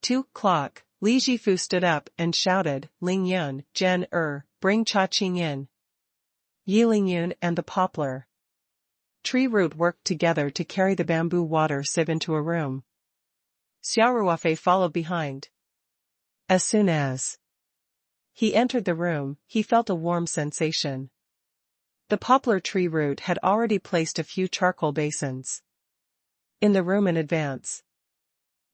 2:00, Li Jifu stood up and shouted, "Ling Yun, Jen bring Cha Qing in." Yi Lingyun and the poplar tree root worked together to carry the bamboo water sieve into a room. Xia Ruofei followed behind. As soon as he entered the room, he felt a warm sensation. The poplar tree root had already placed a few charcoal basins in the room in advance.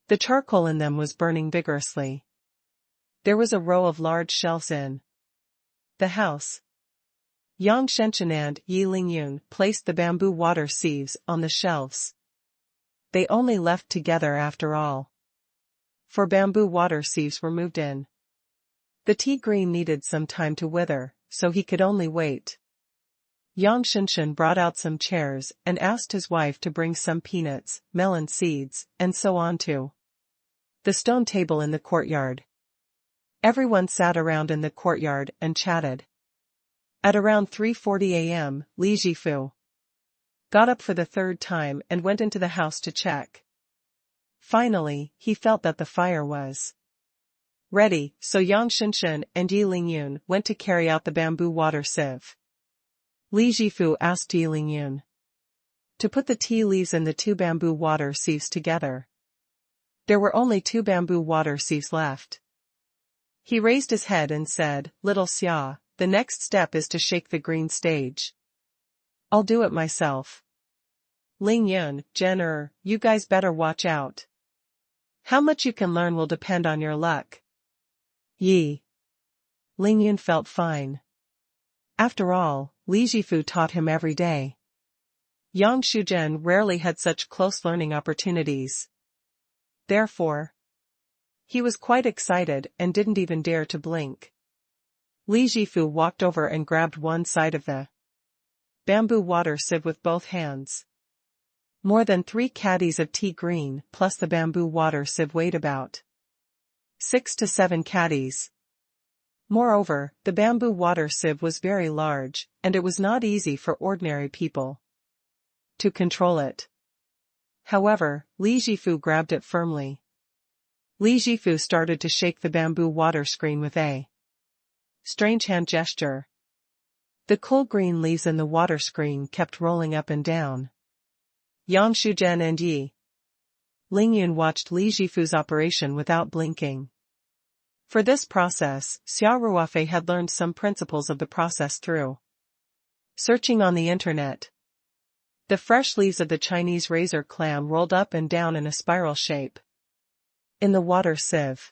The charcoal in them was burning vigorously. There was a row of large shelves in the house. Yang Shenshen and Yi Lingyun placed the bamboo water sieves on the shelves. They only left together after all 4 bamboo water sieves were moved in. The tea green needed some time to wither, so he could only wait. Yang Shenshen brought out some chairs and asked his wife to bring some peanuts, melon seeds, and so on to the stone table in the courtyard. Everyone sat around in the courtyard and chatted. At around 3:40 a.m., Li Jifu got up for the 3rd time and went into the house to check. Finally, he felt that the fire was ready, so Yang Shenshen and Yi Lingyun went to carry out the bamboo water sieve. Li Jifu asked Yi Lingyun to put the tea leaves and the 2 bamboo water sieves together. There were only 2 bamboo water sieves left. He raised his head and said, "Little Xia, the next step is to shake the green stage. I'll do it myself." Ling Yun, Jen, you guys better watch out. How much you can learn will depend on your luck. Yi. Ling Yun felt fine. After all, Li Jifu taught him every day. Yang Shuzhen rarely had such close learning opportunities. Therefore, he was quite excited and didn't even dare to blink. Li Jifu walked over and grabbed one side of the bamboo water sieve with both hands. More than 3 caddies of tea green plus the bamboo water sieve weighed about 6 to 7 caddies. Moreover, the bamboo water sieve was very large, and it was not easy for ordinary people to control it. However, Li Jifu grabbed it firmly. Li Jifu started to shake the bamboo water screen with a strange hand gesture. The cool green leaves in the water screen kept rolling up and down. Yang Shuzhen and Yi Ling Yun watched Li Jifu's operation without blinking. For this process, Xia Ruofei had learned some principles of the process through searching on the internet. The fresh leaves of the Chinese razor clam rolled up and down in a spiral shape in the water sieve.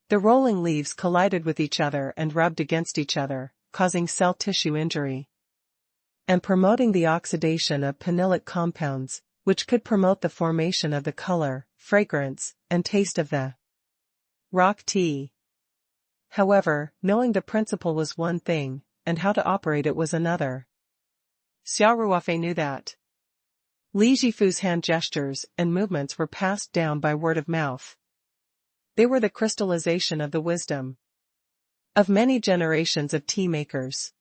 The rolling leaves collided with each other and rubbed against each other, causing cell tissue injury and promoting the oxidation of phenolic compounds, which could promote the formation of the color, fragrance, and taste of the rock tea. However, knowing the principle was one thing, and how to operate it was another. Xia Ruofei knew that. Li Jifu's hand gestures and movements were passed down by word of mouth. They were the crystallization of the wisdom of many generations of tea makers.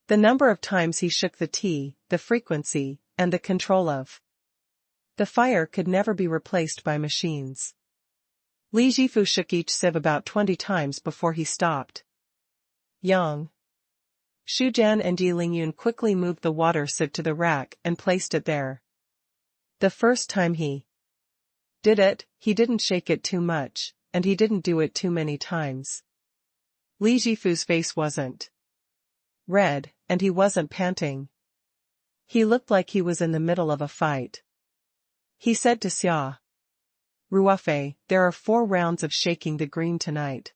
The number of times he shook the tea, the frequency, and the control of the fire could never be replaced by machines. Li Jifu shook each sieve about 20 times before he stopped. Yang Shuzhen and Yi Lingyun quickly moved the water sieve to the rack and placed it there. The first time he did it, he didn't shake it too much, and he didn't do it too many times. Li Jifu's face wasn't red, and he wasn't panting. He looked like he was in the middle of a fight. He said to Xia Ruofei, there are 4 rounds of shaking the green tonight.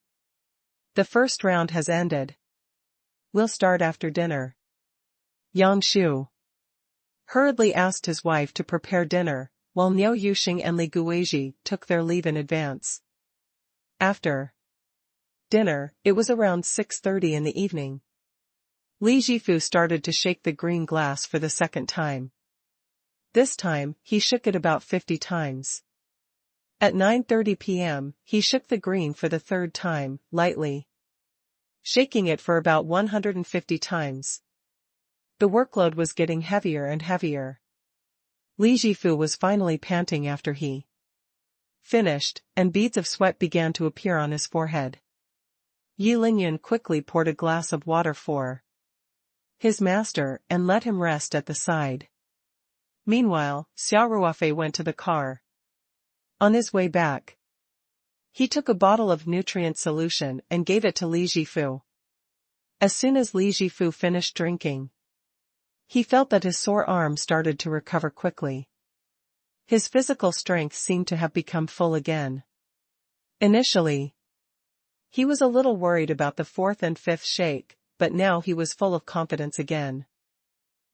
The first round has ended. We'll start after dinner. Yang Shu hurriedly asked his wife to prepare dinner, while Niu Yuxing and Li Guizhi took their leave in advance. After dinner, it was around 6:30 in the evening. Li Jifu started to shake the green glass for the second time. This time, he shook it about 50 times. At 9:30 p.m., he shook the green for the third time, lightly, shaking it for about 150 times. The workload was getting heavier and heavier. Li Jifu was finally panting after he finished, and beads of sweat began to appear on his forehead. Yi Lingyun quickly poured a glass of water for his master and let him rest at the side. Meanwhile, Xia Ruofei went to the car. On his way back, he took a bottle of nutrient solution and gave it to Li Jifu. As soon as Li Jifu finished drinking, he felt that his sore arm started to recover quickly. His physical strength seemed to have become full again. Initially, he was a little worried about the 4th and 5th shake, but now he was full of confidence again.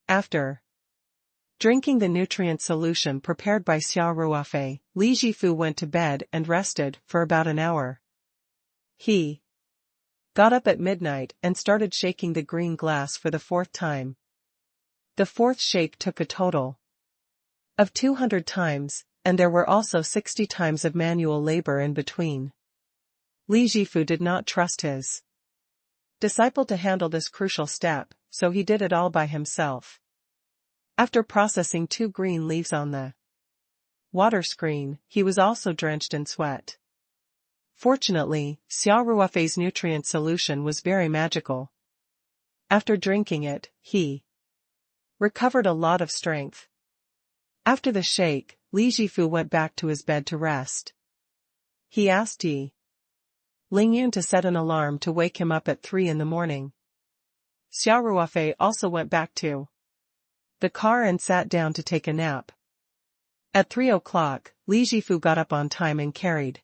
After drinking the nutrient solution prepared by Xia Ruofei, Li Jifu went to bed and rested for about an hour. He got up at midnight and started shaking the green glass for the 4th time. The 4th shake took a total of 200 times, and there were also 60 times of manual labor in between. Li Jifu did not trust his disciple to handle this crucial step, so he did it all by himself. After processing 2 green leaves on the water screen, he was also drenched in sweat. Fortunately, Xia Ruofei's nutrient solution was very magical. After drinking it, he recovered a lot of strength. After the shake, Li Jifu went back to his bed to rest. He asked Yi Lingyun to set an alarm to wake him up at 3 in the morning. Xia Ruofei also went back to the car and sat down to take a nap. At 3 o'clock, Li Jifu got up on time and carried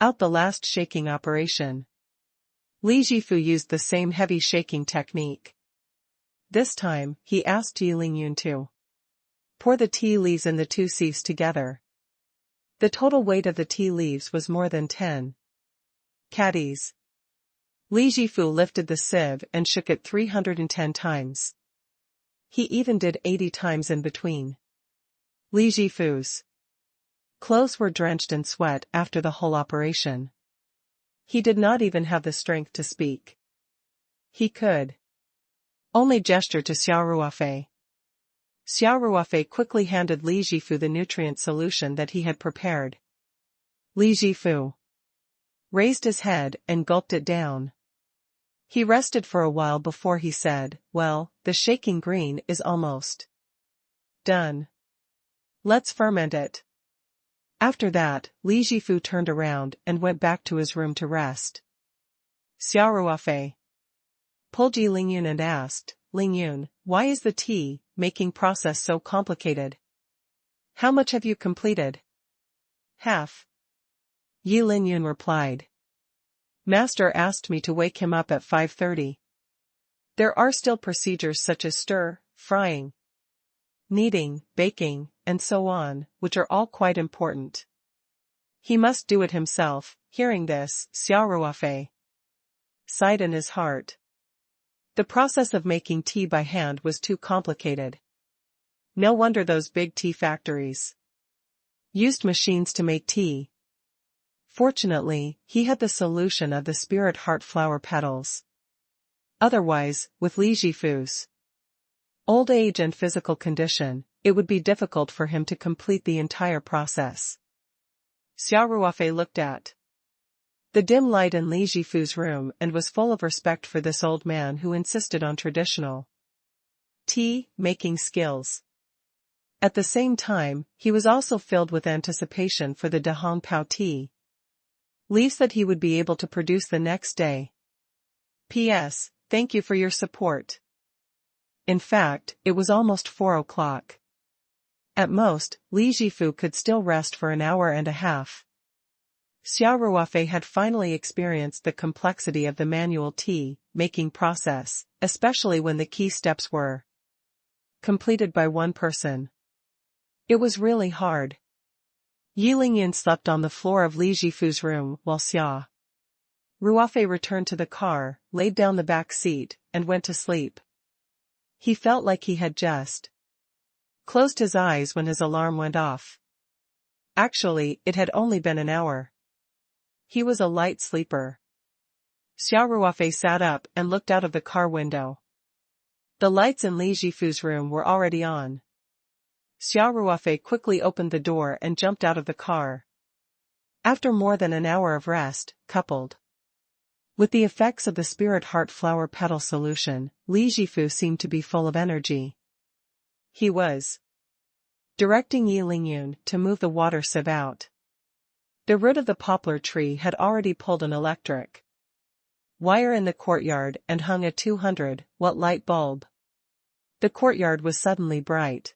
out the last shaking operation. Li Jifu used the same heavy shaking technique. This time, he asked Yi Lingyun to pour the tea leaves and the two sieves together. The total weight of the tea leaves was more than 10 caddies. Li Jifu lifted the sieve and shook it 310 times. He even did 80 times in between. Li Jifu's clothes were drenched in sweat after the whole operation. He did not even have the strength to speak. He could only gesture to Xia Ruofei. Xia Ruofei quickly handed Li Jifu the nutrient solution that he had prepared. Li Jifu raised his head and gulped it down. He rested for a while before he said, "Well, the shaking green is almost done. Let's ferment it." After that, Li Jifu turned around and went back to his room to rest. Xia Ruofei pulled Yi Lingyun and asked, "Lingyun, why is the tea-making process so complicated? How much have you completed?" "Half." Yi Lingyun replied. "Master asked me to wake him up at 5:30. There are still procedures such as stir, frying, kneading, baking, and so on, which are all quite important. He must do it himself." Hearing this, Xia Ruofei sighed in his heart. The process of making tea by hand was too complicated. No wonder those big tea factories used machines to make tea. Fortunately, he had the solution of the spirit heart flower petals. Otherwise, with Li Jifu's old age and physical condition, it would be difficult for him to complete the entire process. Xia Ruofei looked at the dim light in Li Jifu's room and was full of respect for this old man who insisted on traditional tea-making skills. At the same time, he was also filled with anticipation for the Dahong Pao tea leaves that he would be able to produce the next day. P.S. Thank you for your support. In fact, it was almost 4 o'clock. At most, Li Jifu could still rest for an hour and a half. Xia Ruofei had finally experienced the complexity of the manual tea-making process, especially when the key steps were completed by one person. It was really hard. Yi Lingyun slept on the floor of Li Jifu's room while Xia Ruofei returned to the car, laid down the back seat, and went to sleep. He felt like he had just closed his eyes when his alarm went off. Actually, it had only been an hour. He was a light sleeper. Xia Ruofei sat up and looked out of the car window. The lights in Li Jifu's room were already on. Xia Ruofei quickly opened the door and jumped out of the car. After more than an hour of rest, coupled with the effects of the spirit heart flower petal solution, Li Jifu seemed to be full of energy. He was directing Yi Lingyun to move the water sieve out. The root of the poplar tree had already pulled an electric wire in the courtyard and hung a 200-watt light bulb. The courtyard was suddenly bright.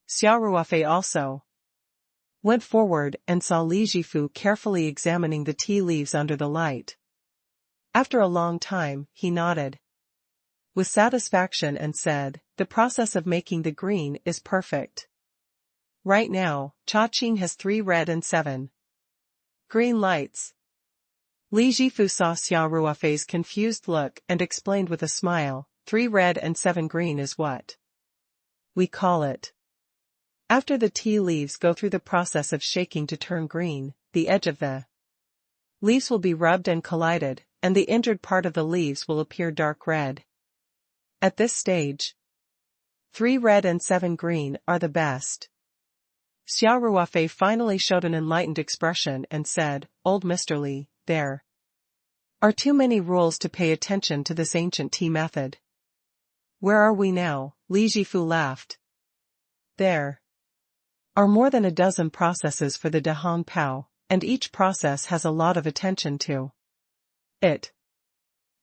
Xia Ruofei also went forward and saw Li Jifu carefully examining the tea leaves under the light. After a long time, he nodded with satisfaction and said, "The process of making the green is perfect. Right now, Cha Qing has 3 red and 7 green lights." Li Jifu saw Xia Ruofei's confused look and explained with a smile, 3 red and 7 green is what we call it. After the tea leaves go through the process of shaking to turn green, the edge of the leaves will be rubbed and collided, and the injured part of the leaves will appear dark red. At this stage, 3 red and 7 green are the best. Xia Ruofei finally showed an enlightened expression and said, "Old Mr. Li, there are too many rules to pay attention to this ancient tea method." "Where are we now?" Li Jifu laughed. "There are more than a dozen processes for the Dahong Pao, and each process has a lot of attention to it.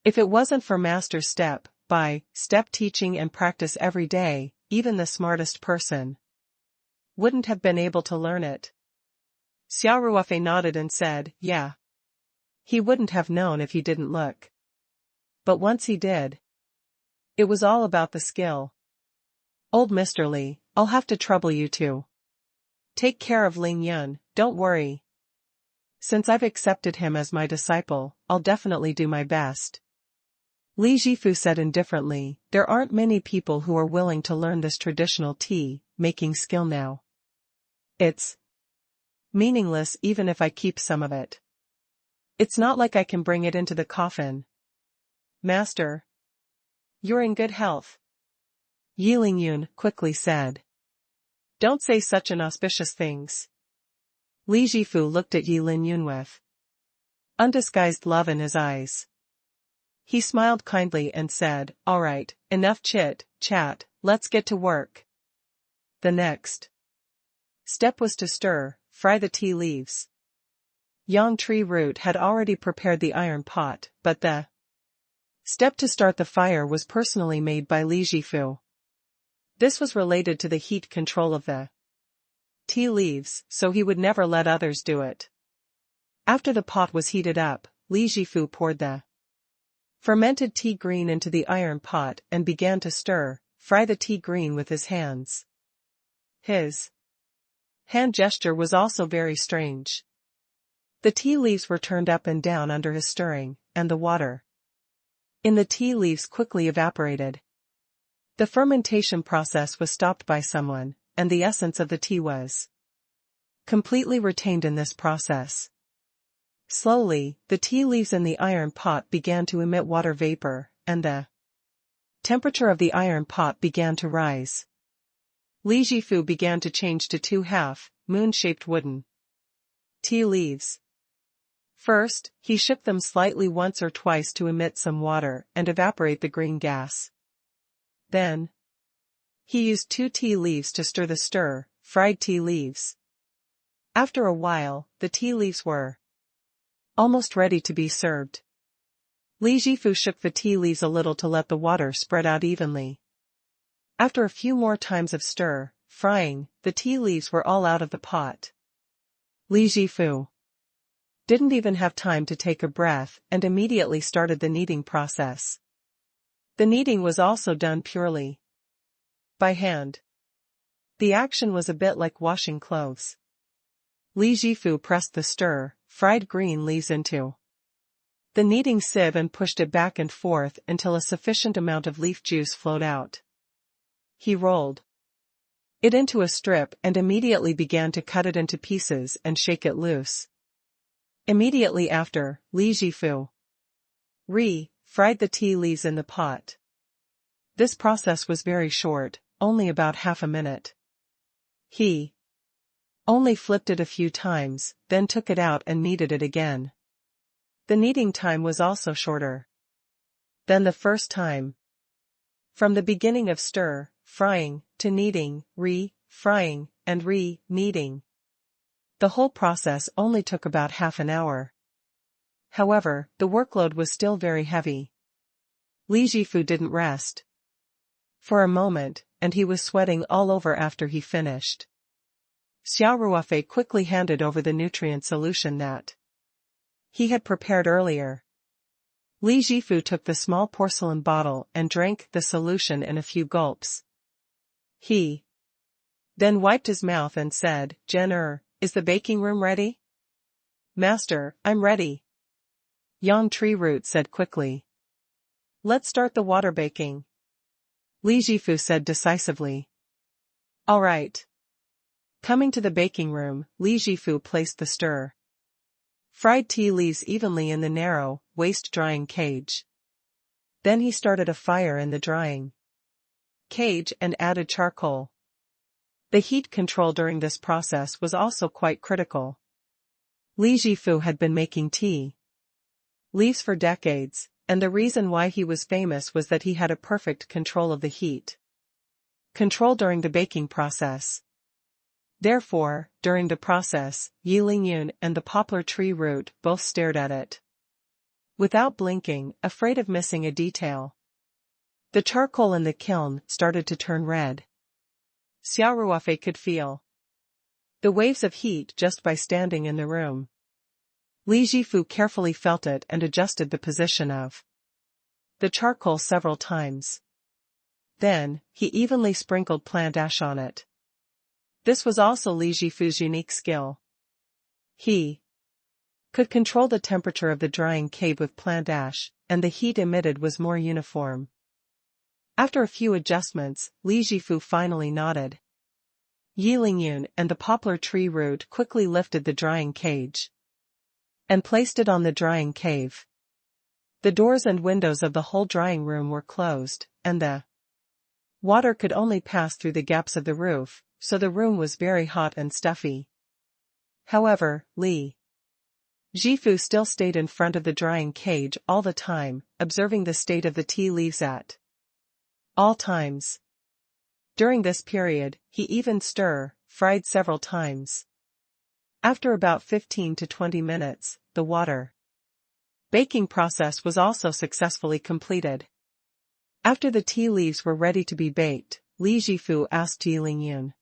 If it wasn't for master's step-by-step teaching and practice every day, even the smartest person wouldn't have been able to learn it. Xia Ruofei nodded and said, yeah. He wouldn't have known if he didn't look. But once he did, it was all about the skill. Old Mr. Li, I'll have to trouble you too. Take care of Ling Yun, don't worry. Since I've accepted him as my disciple, I'll definitely do my best. Li Jifu said indifferently, there aren't many people who are willing to learn this traditional tea-making skill now. It's meaningless even if I keep some of it. It's not like I can bring it into the coffin. Master, you're in good health. Yi Lingyun quickly said. Don't say such inauspicious things. Li Jifu looked at Yi Lingyun with undisguised love in his eyes. He smiled kindly and said, all right, enough chat, let's get to work. The next step was to fry the tea leaves. Yang tree root had already prepared the iron pot, but the step to start the fire was personally made by Li Jifu. This was related to the heat control of the tea leaves, so he would never let others do it. After the pot was heated up, Li Jifu poured the fermented tea green into the iron pot and began to fry the tea green with his hands. His hand gesture was also very strange. The tea leaves were turned up and down under his stirring, and the water in the tea leaves quickly evaporated. The fermentation process was stopped by someone, and the essence of the tea was completely retained in this process. Slowly, the tea leaves in the iron pot began to emit water vapor, and the temperature of the iron pot began to rise. Li Jifu began to change to 2 moon-shaped wooden tea leaves. First, he shook them slightly once or twice to emit some water and evaporate the green gas. Then, he used 2 tea leaves to stir the fried tea leaves. After a while, the tea leaves were almost ready to be served. Li Jifu shook the tea leaves a little to let the water spread out evenly. After a few more times of frying, the tea leaves were all out of the pot. Li Jifu didn't even have time to take a breath and immediately started the kneading process. The kneading was also done purely by hand. The action was a bit like washing clothes. Li Jifu pressed the fried green leaves into the kneading sieve and pushed it back and forth until a sufficient amount of leaf juice flowed out. He rolled it into a strip and immediately began to cut it into pieces and shake it loose. Immediately after, Li Jifu fried the tea leaves in the pot. This process was very short, only about half a minute. He only flipped it a few times, then took it out and kneaded it again. The kneading time was also shorter than the first time. From the beginning of frying, to kneading, frying, and kneading, the whole process only took about half an hour. However, the workload was still very heavy. Li Jifu didn't rest for a moment, and he was sweating all over after he finished. Xia Ruofei quickly handed over the nutrient solution that he had prepared earlier. Li Jifu took the small porcelain bottle and drank the solution in a few gulps. He then wiped his mouth and said, is the baking room ready? Master, I'm ready. Yang tree root said quickly. Let's start the water baking. Li Jifu said decisively. All right. Coming to the baking room, Li Jifu placed the fried tea leaves evenly in the narrow, waste-drying cage. Then he started a fire in the drying cage and added charcoal. The heat control during this process was also quite critical. Li Jifu had been making tea leaves for decades, and the reason why he was famous was that he had a perfect control of the heat control during the baking process. Therefore, during the process, Yi Lingyun and the poplar tree root both stared at it without blinking, afraid of missing a detail. The charcoal in the kiln started to turn red. Xia Ruofei could feel the waves of heat just by standing in the room. Li Jifu carefully felt it and adjusted the position of the charcoal several times. Then, he evenly sprinkled plant ash on it. This was also Li Jifu's unique skill. He could control the temperature of the drying cave with plant ash, and the heat emitted was more uniform. After a few adjustments, Li Jifu finally nodded. Yi Lingyun and the poplar tree root quickly lifted the drying cage and placed it on the drying cave. The doors and windows of the whole drying room were closed, and the water could only pass through the gaps of the roof, so the room was very hot and stuffy. However, Li Jifu still stayed in front of the drying cage all the time, observing the state of the tea leaves at all times. During this period, he even fried several times. After about 15 to 20 minutes, the water baking process was also successfully completed. After the tea leaves were ready to be baked, Li Jifu asked Yi Lingyun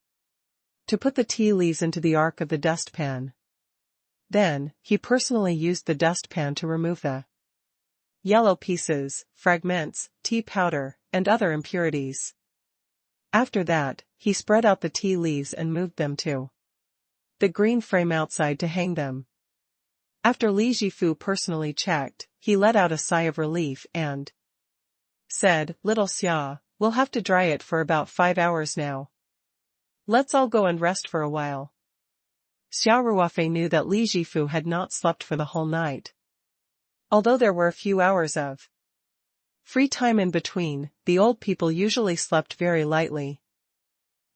to put the tea leaves into the arc of the dustpan. Then, he personally used the dustpan to remove the yellow pieces, fragments, tea powder, and other impurities. After that, he spread out the tea leaves and moved them to the green frame outside to hang them. After Li Jifu personally checked, he let out a sigh of relief and said, "Little Xia, we'll have to dry it for about 5 hours now. Let's all go and rest for a while." Xia Ruofei knew that Li Jifu had not slept for the whole night. Although there were a few hours of free time in between, the old people usually slept very lightly.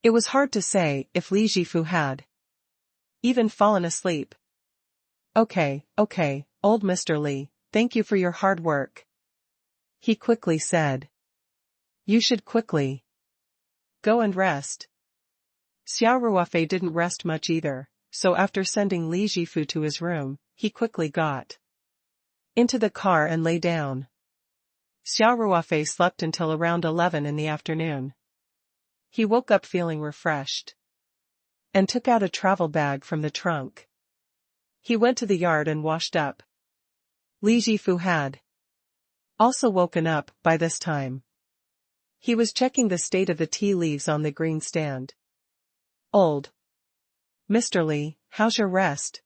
It was hard to say if Li Jifu had even fallen asleep. Okay, old Mr. Li, thank you for your hard work," he quickly said. "You should quickly go and rest." Xia Ruofei didn't rest much either, so after sending Li Jifu to his room, he quickly got into the car and lay down. Xia Ruofei slept until around 11 in the afternoon. He woke up feeling refreshed and took out a travel bag from the trunk. He went to the yard and washed up. Li Jifu had also woken up by this time. He was checking the state of the tea leaves on the green stand. "Old Mr. Li, how's your rest?"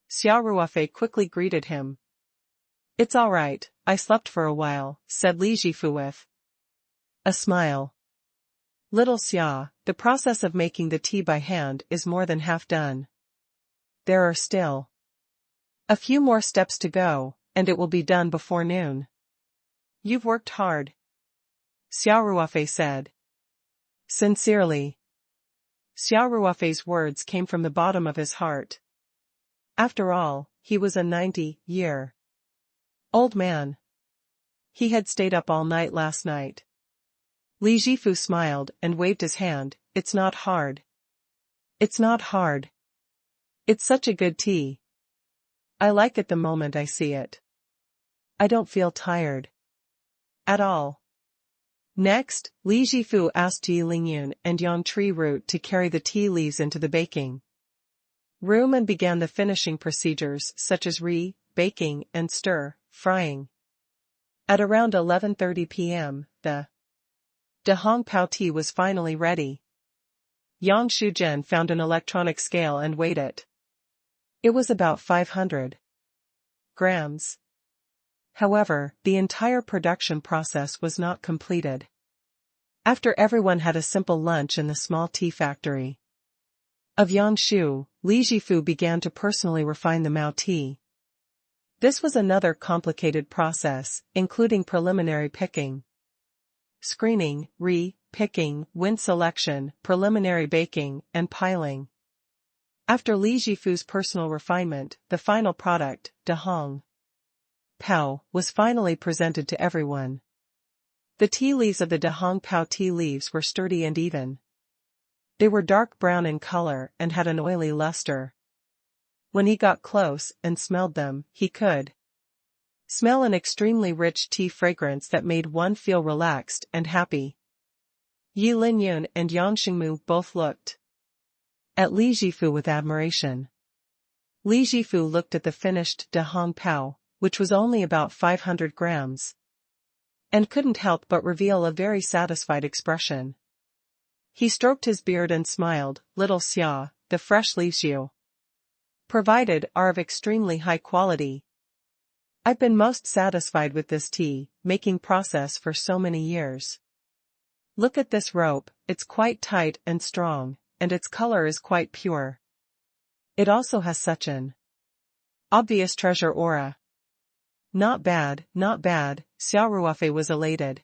Xia Ruofei quickly greeted him. "It's all right, I slept for a while," said Li Jifu with a smile. "Little Xia, the process of making the tea by hand is more than half done. There are still a few more steps to go, and it will be done before noon. You've worked hard," Xia Ruofei said. "Sincerely." Xia Ruofei's words came from the bottom of his heart. After all, he was a 90-year-old man. He had stayed up all night last night. Li Jifu smiled and waved his hand. "It's not hard. It's not hard. It's such a good tea. I like it the moment I see it. I don't feel tired at all." Next, Li Jifu asked Yi Lingyun and Yang tree root to carry the tea leaves into the baking room and began the finishing procedures such as baking and frying. At around 11:30 p.m., the Dahong Pao tea was finally ready. Yang Shuzhen found an electronic scale and weighed it. It was about 500 grams. However, the entire production process was not completed. After everyone had a simple lunch in the small tea factory of Yangshu, Li Jifu began to personally refine the Mao tea. This was another complicated process, including preliminary picking, screening, picking, wind selection, preliminary baking, and piling. After Li Jifu's personal refinement, the final product, Dahong Pao, was finally presented to everyone. The tea leaves of the Dahong Pao tea leaves were sturdy and even. They were dark brown in color and had an oily luster. When he got close and smelled them, he could smell an extremely rich tea fragrance that made one feel relaxed and happy. Yi Linyun and Yang Xingmu both looked at Li Jifu with admiration. Li Jifu looked at the finished De Hong Pao, which was only about 500 grams, and couldn't help but reveal a very satisfied expression. He stroked his beard and smiled. Little Xia, the fresh leaves you provided are of extremely high quality. I've been most satisfied with this tea-making process for so many years. Look at this rope, it's quite tight and strong, and its color is quite pure. It also has such an obvious treasure aura. Not bad, not bad, Xia Ruofei was elated.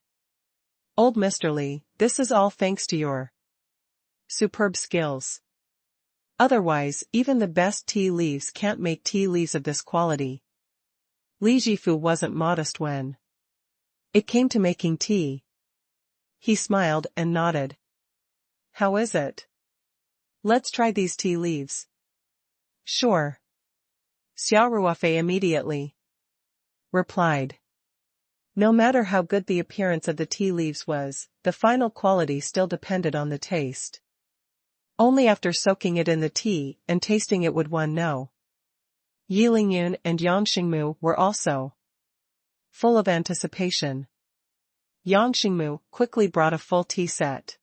Old Mr. Li, this is all thanks to your superb skills. Otherwise, even the best tea leaves can't make tea leaves of this quality. Li Jifu wasn't modest when it came to making tea. He smiled and nodded. How is it? Let's try these tea leaves. Sure. Xia Ruofei immediately replied. No matter how good the appearance of the tea leaves was, the final quality still depended on the taste. Only after soaking it in the tea and tasting it would one know. Yi Lingyun and Yang Xingmu were also full of anticipation. Yang Xingmu quickly brought a full tea set.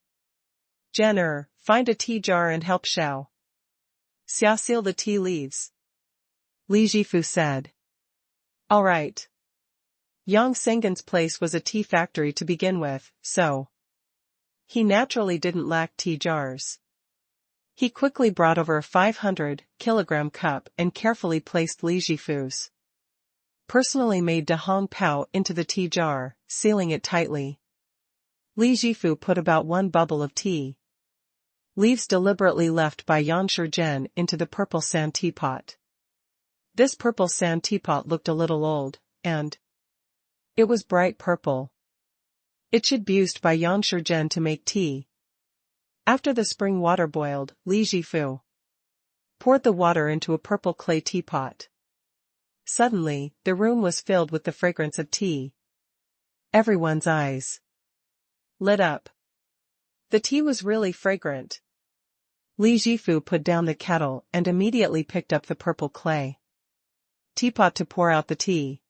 Jenner, find a tea jar and help Xiao Xia seal the tea leaves. Li Jifu said. All right. Yang Sengen's place was a tea factory to begin with, so he naturally didn't lack tea jars. He quickly brought over a 500-kilogram cup and carefully placed Li Jifu's personally made De Hong Pao into the tea jar, sealing it tightly. Li Jifu put about 1 bubble of tea leaves deliberately left by Yan Shizhen into the purple sand teapot. This purple sand teapot looked a little old, and it was bright purple. It should be used by Yan Shizhen to make tea. After the spring water boiled, Li Jifu poured the water into a purple clay teapot. Suddenly, the room was filled with the fragrance of tea. Everyone's eyes lit up. The tea was really fragrant. Li Jifu put down the kettle and immediately picked up the purple clay teapot to pour out the tea.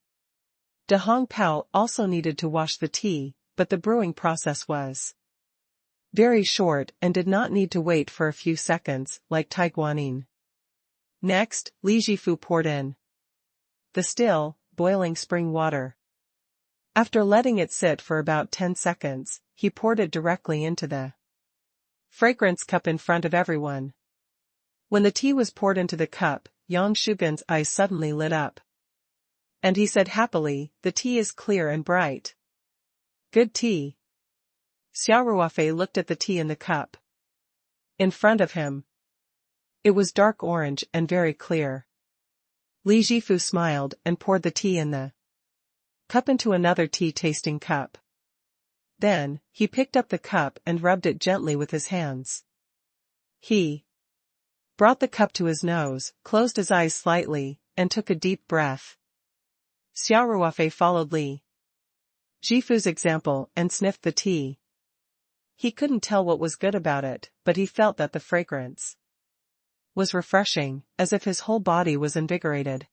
De Hong Pao also needed to wash the tea, but the brewing process was very short and did not need to wait for a few seconds, like Tai Guanyin. Next, Li Jifu poured in the still, boiling spring water. After letting it sit for about 10 seconds, he poured it directly into the fragrance cup in front of everyone. When the tea was poured into the cup, Yang Shugen's eyes suddenly lit up. And he said happily, the tea is clear and bright. Good tea. Xia Ruofei looked at the tea in the cup in front of him. It was dark orange and very clear. Li Jifu smiled and poured the tea in the cup into another tea-tasting cup. Then, he picked up the cup and rubbed it gently with his hands. He brought the cup to his nose, closed his eyes slightly, and took a deep breath. Xia Ruofei followed Li Jifu's example and sniffed the tea. He couldn't tell what was good about it, but he felt that the fragrance was refreshing, as if his whole body was invigorated.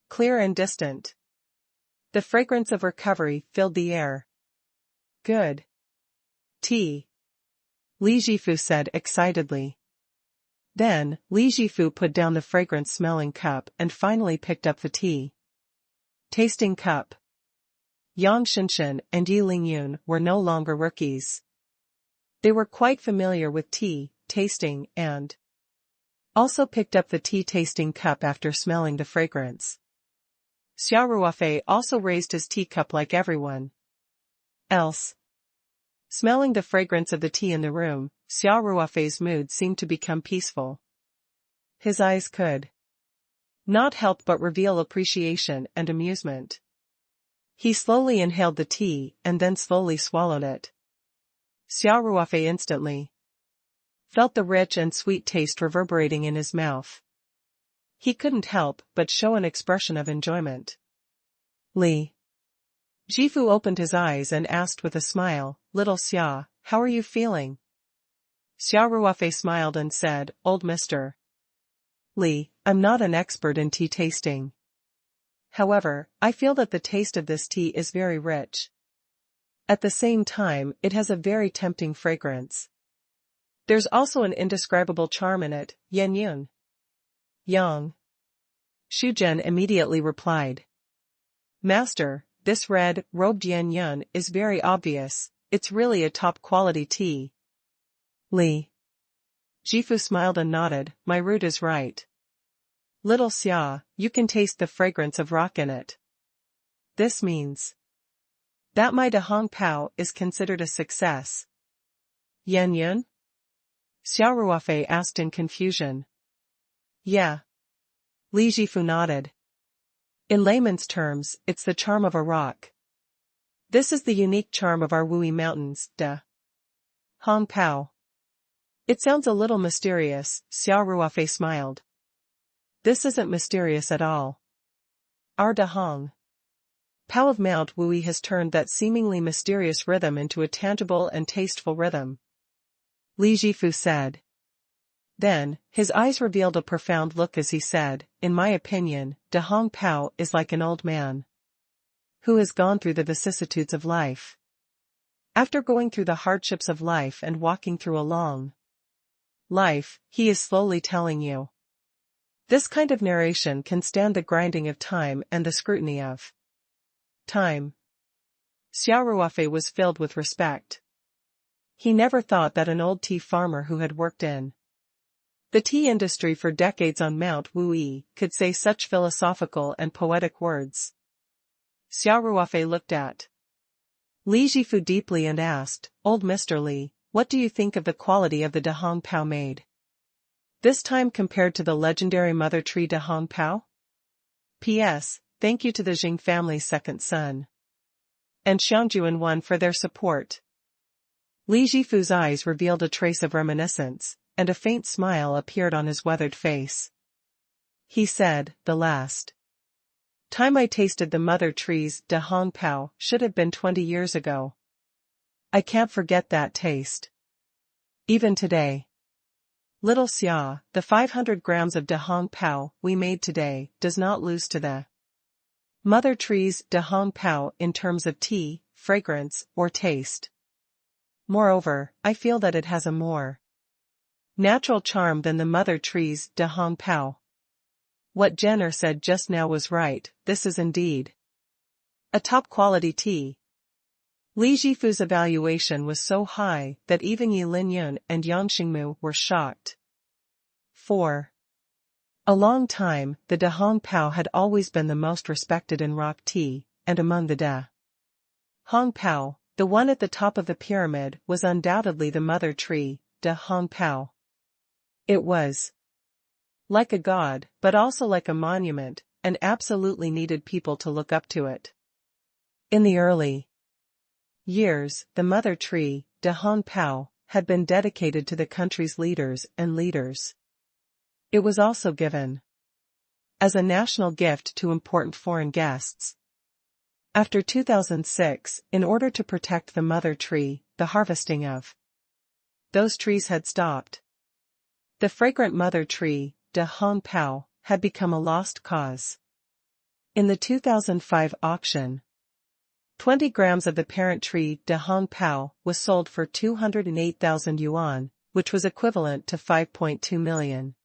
Clear and distant. The fragrance of recovery filled the air. Good tea, Li Jifu said excitedly. Then, Li Jifu put down the fragrance-smelling cup and finally picked up the tea-tasting cup. Yang Shinshin and Yi Lingyun were no longer rookies. They were quite familiar with tea, tasting, and also picked up the tea-tasting cup after smelling the fragrance. Xia Ruofei also raised his teacup like everyone else. Smelling the fragrance of the tea in the room, Xia Ruofei's mood seemed to become peaceful. His eyes could not help but reveal appreciation and amusement. He slowly inhaled the tea and then slowly swallowed it. Xia Ruofei instantly felt the rich and sweet taste reverberating in his mouth. He couldn't help but show an expression of enjoyment. Li Jifu opened his eyes and asked with a smile, "Little Xia, how are you feeling? Xia Ruofei smiled and said, Old Mr. Li, I'm not an expert in tea tasting. However, I feel that the taste of this tea is very rich. At the same time, it has a very tempting fragrance. There's also an indescribable charm in it, Yan Yun. Yang. Xu Zhen immediately replied. Master, this red-robed Yan Yun is very obvious, it's really a top-quality tea. Li. Jifu smiled and nodded, my root is right. Little Xia, you can taste the fragrance of rock in it. This means that my Dahong Pao is considered a success. Yan Yun? Xia Ruofei asked in confusion. Yeah. Li Jifu nodded. In layman's terms, it's the charm of a rock. This is the unique charm of our Wui Mountains, Hong Pao. It sounds a little mysterious, Xia Ruofei smiled. This isn't mysterious at all. Our Dahong Pao of Mount Wui has turned that seemingly mysterious rhythm into a tangible and tasteful rhythm. Li Jifu said. Then, his eyes revealed a profound look as he said, in my opinion, Dahong Pao is like an old man who has gone through the vicissitudes of life. After going through the hardships of life and walking through a long life, he is slowly telling you. This kind of narration can stand the grinding of time and the scrutiny of time. Xia Ruofei was filled with respect. He never thought that an old tea farmer who had worked in the tea industry for decades on Mount Wui could say such philosophical and poetic words. Xia Ruofei looked at Li Jifu deeply and asked, Old Mr. Li, what do you think of the quality of the Dahong Pao made this time compared to the legendary mother tree Dahong Pao? P.S. Thank you to the Jing family's second son and Xiangjuan one for their support. Li Jifu's eyes revealed a trace of reminiscence, and a faint smile appeared on his weathered face. He said, the last time I tasted the mother tree's Dahong Pao should have been 20 years ago. I can't forget that taste. Even today. Little Xia, the 500 grams of Dahong Pao we made today does not lose to the mother tree's Dahong Pao in terms of tea, fragrance, or taste. Moreover, I feel that it has a more natural charm than the mother tree's Dahong Pao. What Jenner said just now was right, this is indeed a top-quality tea. Li Jifu's evaluation was so high that even Yi Linyun and Yang Xingmu were shocked. For a long time, the Dahong Pao had always been the most respected in rock tea, and among the Dahong Pao, the one at the top of the pyramid was undoubtedly the mother tree, Dahong Pao. It was like a god, but also like a monument, and absolutely needed people to look up to it. In the early years, the mother tree, Dahong Pao, had been dedicated to the country's leaders and leaders. It was also given as a national gift to important foreign guests. After 2006, in order to protect the mother tree, the harvesting of those trees had stopped. The fragrant mother tree, Dahong Pao, had become a lost cause. In the 2005 auction, 20 grams of the parent tree Dahong Pao was sold for 208,000 yuan, which was equivalent to 5.2 million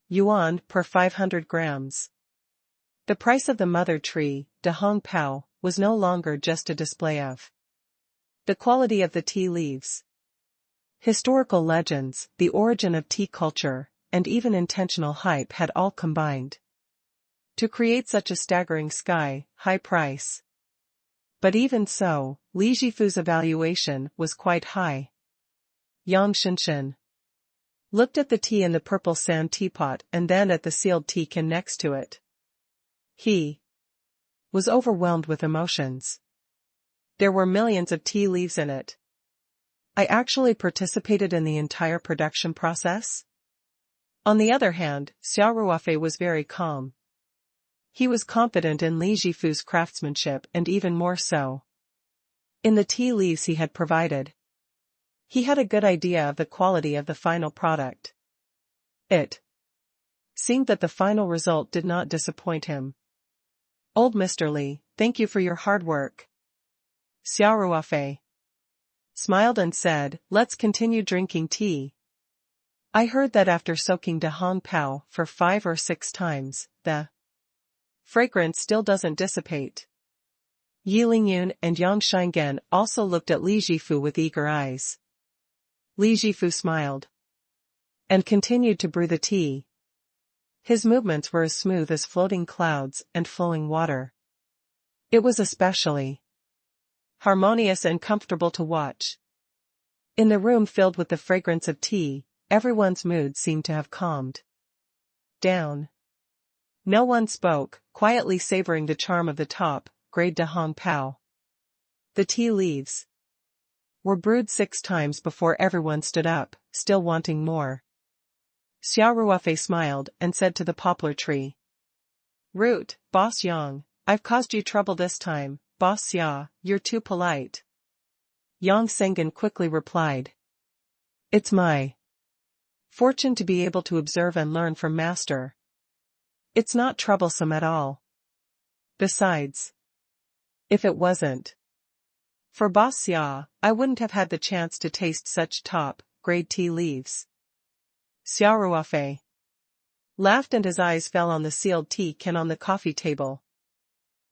yuan per 500 grams. The price of the mother tree, Dahong Pao, was no longer just a display of the quality of the tea leaves. Historical legends, the origin of tea culture, and even intentional hype had all combined to create such a staggering high price. But even so, Li Jifu's evaluation was quite high. Yang Shinshin looked at the tea in the purple sand teapot and then at the sealed tea can next to it. He was overwhelmed with emotions. There were millions of tea leaves in it. I actually participated in the entire production process. On the other hand, Xia Ruofei was very calm. He was confident in Li Jifu's craftsmanship and even more so in the tea leaves he had provided. He had a good idea of the quality of the final product. It seemed that the final result did not disappoint him. Old Mr. Li, thank you for your hard work. Xia Ruofei smiled and said, let's continue drinking tea. I heard that after soaking de Hong Pao for 5 or 6 times, the fragrance still doesn't dissipate. Yi Lingyun and Yang Shingen also looked at Li Jifu with eager eyes. Li Jifu smiled and continued to brew the tea. His movements were as smooth as floating clouds and flowing water. It was especially harmonious and comfortable to watch. In the room filled with the fragrance of tea, everyone's mood seemed to have calmed down. No one spoke, quietly savoring the charm of the top-grade de Hong Pao. The tea leaves were brewed 6 times before everyone stood up, still wanting more. Xia Ruofei smiled and said to the poplar tree, Root, Boss Yang, I've caused you trouble this time, Boss Xia, you're too polite. Yang Sengen quickly replied, It's my fortune to be able to observe and learn from Master. It's not troublesome at all. Besides, if it wasn't for Boss Xia, I wouldn't have had the chance to taste such top-grade tea leaves. Xia Ruofei laughed and his eyes fell on the sealed tea can on the coffee table.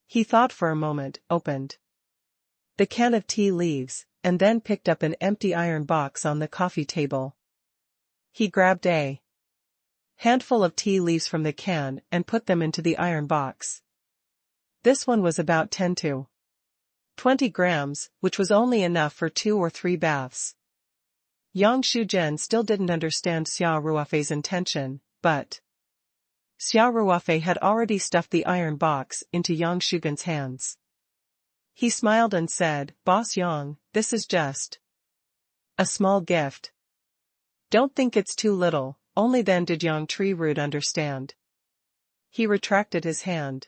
He thought for a moment, opened the can of tea leaves, and then picked up an empty iron box on the coffee table. He grabbed a handful of tea leaves from the can and put them into the iron box. This one was about 10 to 20 grams, which was only enough for 2 or 3 baths. Yang Shuzhen still didn't understand Xia Ruofei's intention, but Xia Ruofei had already stuffed the iron box into Yang Shuzhen's hands. He smiled and said, Boss Yang, this is just a small gift. Don't think it's too little. Only then did Yang Tri-Root understand. He retracted his hand,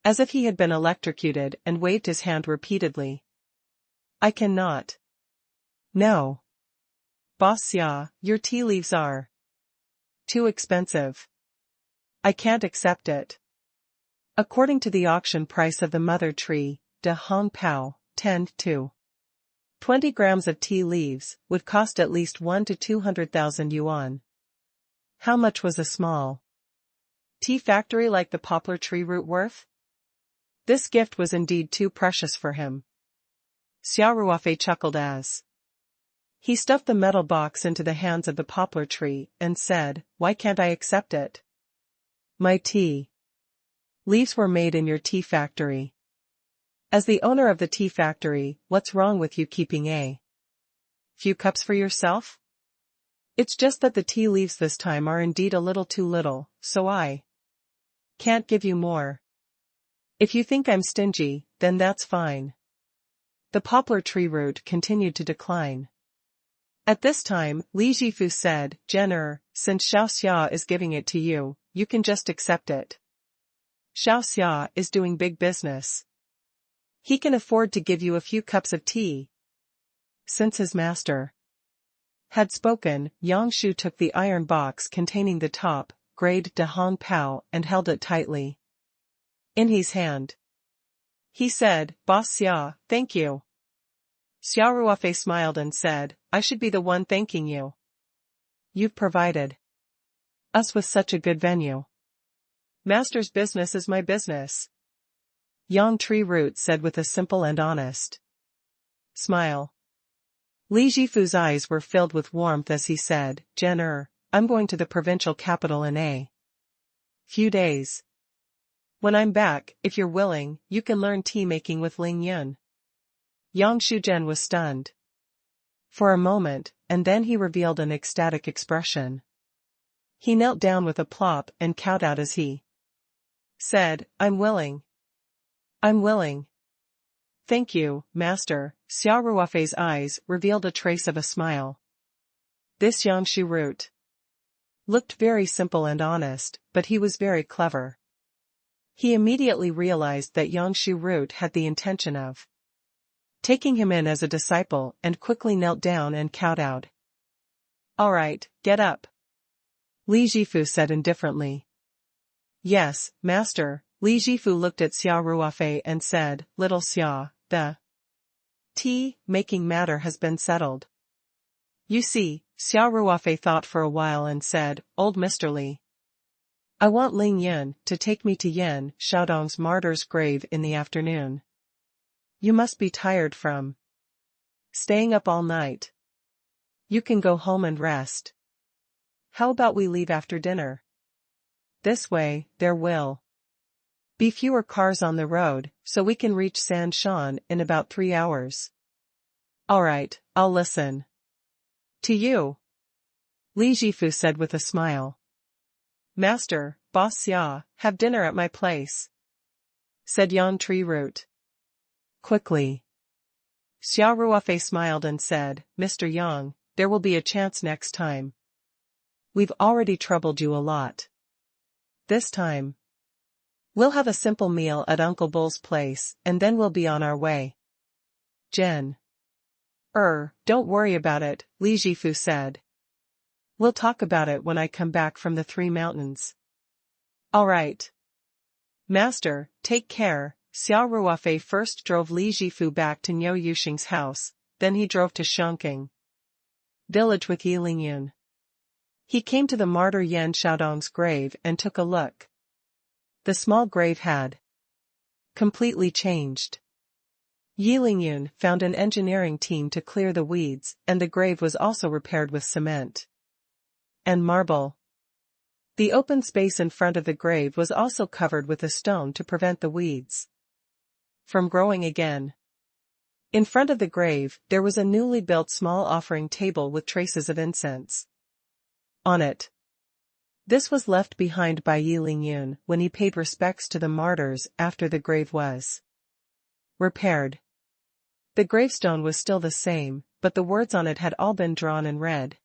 as if he had been electrocuted, and waved his hand repeatedly. I cannot. No. Boss Xia, your tea leaves are too expensive. I can't accept it. According to the auction price of the mother tree, de Hong Pao, 10 to 20 grams of tea leaves would cost at least 1 to 200,000 yuan. How much was a small tea factory like the poplar tree root worth? This gift was indeed too precious for him. Xia Ruofei chuckled as he stuffed the metal box into the hands of the poplar tree and said, Why can't I accept it? My tea leaves were made in your tea factory. As the owner of the tea factory, what's wrong with you keeping a few cups for yourself? It's just that the tea leaves this time are indeed a little too little, so I can't give you more. If you think I'm stingy, then that's fine. The poplar tree root continued to decline. At this time, Li Jifu said, Jenner, since Xiao Xia is giving it to you, you can just accept it. Xiao Xia is doing big business. He can afford to give you a few cups of tea. Since his master had spoken, Yang Shu took the iron box containing the top-grade de Hong Pao and held it tightly in his hand. He said, Boss Xia, thank you. Xia Ruofei smiled and said, I should be the one thanking you. You've provided us with such a good venue. Master's business is my business. Yang Tri-Root said with a simple and honest smile. Li Jifu's eyes were filled with warmth as he said, Jenner, I'm going to the provincial capital in a few days. When I'm back, if you're willing, you can learn tea making with Ling Yun. Yang Shuzhen was stunned for a moment, and then he revealed an ecstatic expression. He knelt down with a plop and cowed out as he said, I'm willing. I'm willing. Thank you, Master. Xia Ruofei's eyes revealed a trace of a smile. This Yang Tri-Root looked very simple and honest, but he was very clever. He immediately realized that Yang Tri-Root had the intention of taking him in as a disciple, and quickly knelt down and kowtowed. "All right, get up," Li Jifu said indifferently. "Yes, master." Li Jifu looked at Xia Ruofei and said, "Little Xia, the tea-making matter has been settled." "You see," Xia Ruofei thought for a while and said, "Old Mr. Li, I want Ling Yun to take me to Yan Xiaodong's martyr's grave in the afternoon. You must be tired from staying up all night. You can go home and rest. How about we leave after dinner? This way, there will be fewer cars on the road, so we can reach San Shan in about 3 hours." "All right, I'll listen to you," Li Jifu said with a smile. "Master, Boss Xia, have dinner at my place," said Yan Tree Root quickly. Xia Ruofei smiled and said, "Mr. Yang, there will be a chance next time. We've already troubled you a lot. This time, we'll have a simple meal at Uncle Bull's place, and then we'll be on our way." Don't worry about it," Li Jifu said. "We'll talk about it when I come back from the Three Mountains." "All right. Master, take care." Xia Ruofei first drove Li Jifu back to Niu Yuxing's house, then he drove to Shangqing village with Yi Lingyun. He came to the martyr Yan Xiaodong's grave and took a look. The small grave had completely changed. Yi Lingyun found an engineering team to clear the weeds, and the grave was also repaired with cement and marble. The open space in front of the grave was also covered with a stone to prevent the weeds from growing again. In front of the grave, there was a newly built small offering table with traces of incense on it. This was left behind by Yi Lingyun when he paid respects to the martyrs after the grave was repaired. The gravestone was still the same, but the words on it had all been drawn in red.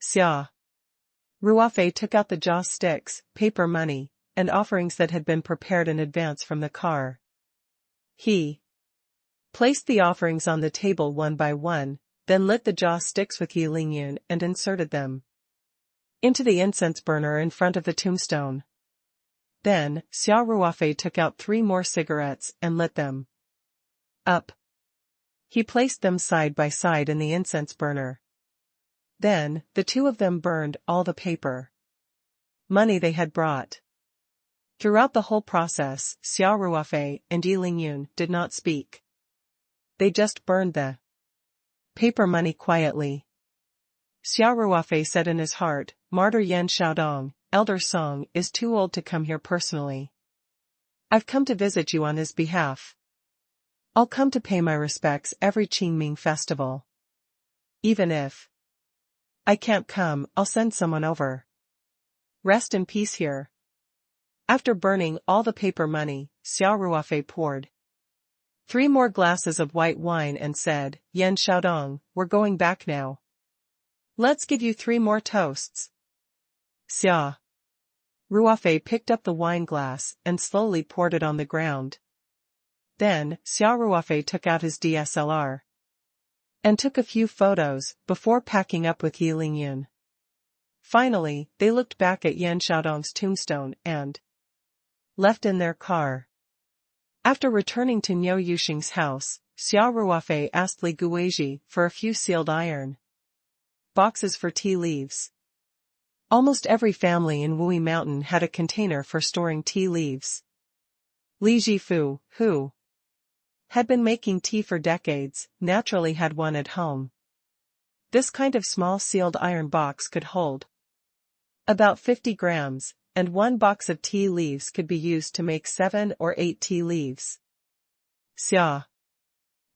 Xia Ruofei took out the joss sticks, paper money, and offerings that had been prepared in advance from the car. He placed the offerings on the table one by one, then lit the joss sticks with Yi Lingyun and inserted them into the incense burner in front of the tombstone. Then, Xia Ruofei took out 3 more cigarettes and lit them up. He placed them side by side in the incense burner. Then, the two of them burned all the paper money they had brought. Throughout the whole process, Xia Ruofei and Yi Lingyun did not speak. They just burned the paper money quietly. Xia Ruofei said in his heart, "Martyr Yan Xiaodong, Elder Song, is too old to come here personally. I've come to visit you on his behalf. I'll come to pay my respects every Qingming festival. Even if I can't come, I'll send someone over. Rest in peace here." After burning all the paper money, Xia Ruofei poured 3 more glasses of white wine and said, "Yan Xiaodong, we're going back now. Let's give you 3 more toasts." Xia Ruofei picked up the wine glass and slowly poured it on the ground. Then, Xia Ruofei took out his DSLR and took a few photos before packing up with Yi Lingyun. Finally, they looked back at Yan Xiaodong's tombstone and left in their car. After returning to Niu Yuxing's house, Xia Ruofei asked Li Guizhi for a few sealed iron boxes for tea leaves. Almost every family in Wui Mountain had a container for storing tea leaves. Li Jifu, who had been making tea for decades, naturally had one at home. This kind of small sealed iron box could hold about 50 grams, and 1 box of tea leaves could be used to make 7 or 8 tea leaves. Xia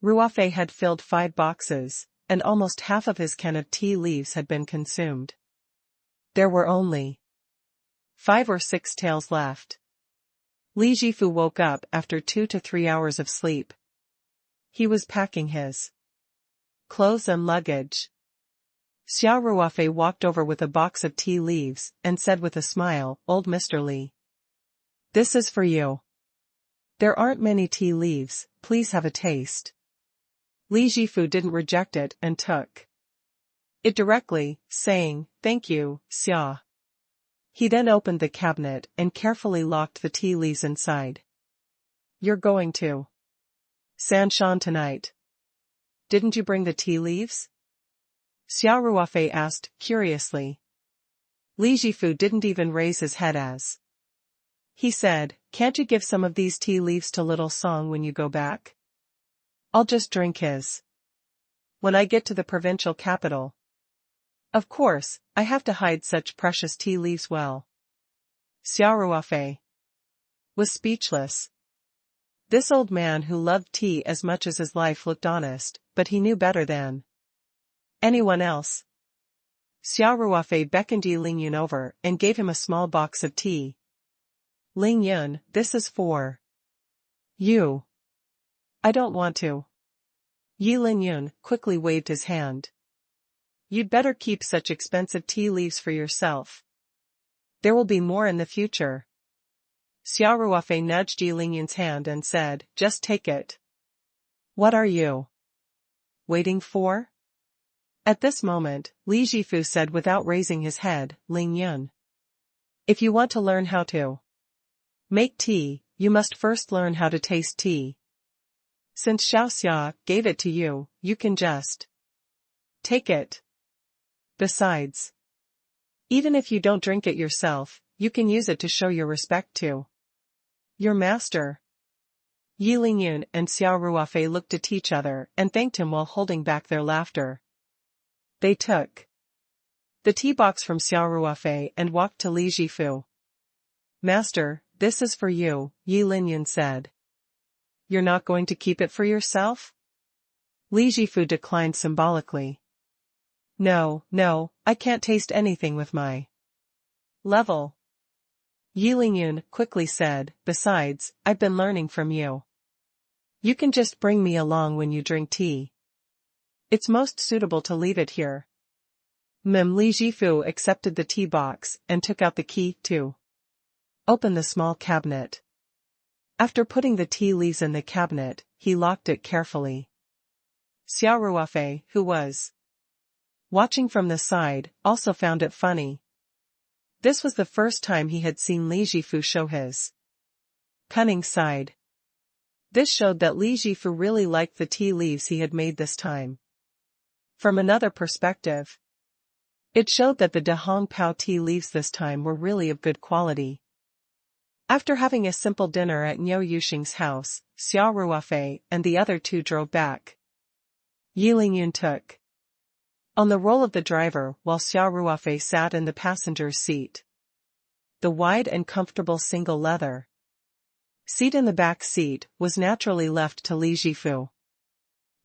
Ruofei had filled 5 boxes, and almost half of his can of tea leaves had been consumed. There were only 5 or 6 taels left. Li Jifu woke up after 2 to 3 hours of sleep. He was packing his clothes and luggage. Xia Ruofei walked over with a box of tea leaves and said with a smile, "Old Mr. Li, this is for you. There aren't many tea leaves, please have a taste." Li Jifu didn't reject it and took it directly, saying, "Thank you, Xia." He then opened the cabinet and carefully locked the tea leaves inside. "You're going to Sanshan tonight. Didn't you bring the tea leaves?" Xia Ruofei asked, curiously. Li Jifu didn't even raise his head as he said, "Can't you give some of these tea leaves to little Song when you go back? I'll just drink his when I get to the provincial capital. Of course, I have to hide such precious tea leaves well." Xia Ruofei was speechless. This old man who loved tea as much as his life looked honest, but he knew better than anyone else. Xia Ruofei beckoned Yi Lingyun over and gave him a small box of tea. "Lingyun, this is for you." "I don't want to." Yi Lingyun quickly waved his hand. "You'd better keep such expensive tea leaves for yourself. There will be more in the future." Xia Ruofei nudged Yi Lingyun's hand and said, "Just take it." "What are you waiting for?" At this moment, Li Jifu said without raising his head, "Lingyun, if you want to learn how to make tea, you must first learn how to taste tea. Since Xiao Xia gave it to you, you can just take it. Besides, even if you don't drink it yourself, you can use it to show your respect to your master." Yi Lingyun and Xia Ruofei looked at each other and thanked him while holding back their laughter. They took the tea box from Xia Ruofei and walked to Li Jifu. "Master, this is for you," Yi Lingyun said. "You're not going to keep it for yourself?" Li Jifu declined symbolically. No, I can't taste anything with my level." Yi Lingyun quickly said, "Besides, I've been learning from you. You can just bring me along when you drink tea. It's most suitable to leave it here." Li Jifu accepted the tea box and took out the key to open the small cabinet. After putting the tea leaves in the cabinet, he locked it carefully. Xia Ruofei, who was watching from the side, also found it funny. This was the first time he had seen Li Jifu show his cunning side. This showed that Li Jifu really liked the tea leaves he had made this time. From another perspective, it showed that the De Hong Pao tea leaves this time were really of good quality. After having a simple dinner at Niu Yuxing's house, Xia Ruofei and the other two drove back. Yi Lingyun took on the role of the driver while Xia Ruofei sat in the passenger's seat. The wide and comfortable single leather seat in the back seat was naturally left to Li Jifu.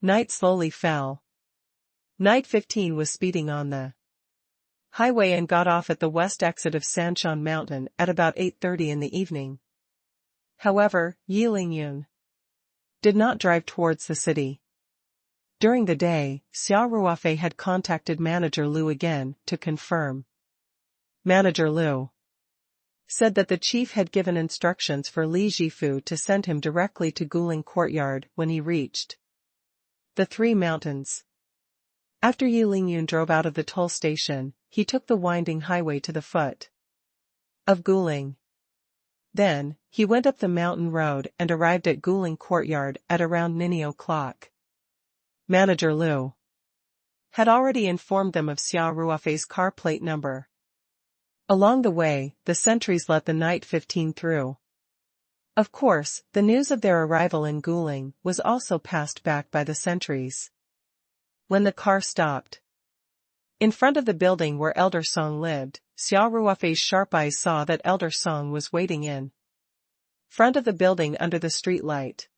Night slowly fell. Night 15 was speeding on the highway and got off at the west exit of Sanshan Mountain at about 8:30 in the evening. However, Yi Lingyun did not drive towards the city. During the day, Xia Ruofei had contacted Manager Liu again to confirm. Manager Liu said that the chief had given instructions for Li Jifu to send him directly to Guling Courtyard when he reached the Three Mountains. After Yi Lingyun drove out of the toll station, he took the winding highway to the foot of Guling. Then, he went up the mountain road and arrived at Guling Courtyard at around 9 o'clock. Manager Liu had already informed them of Xia Ruofei's car plate number. Along the way, the sentries let the night 15 through. Of course, the news of their arrival in Guling was also passed back by the sentries. When the car stopped in front of the building where Elder Song lived, Xia Ruofei's sharp eyes saw that Elder Song was waiting in front of the building under the street light.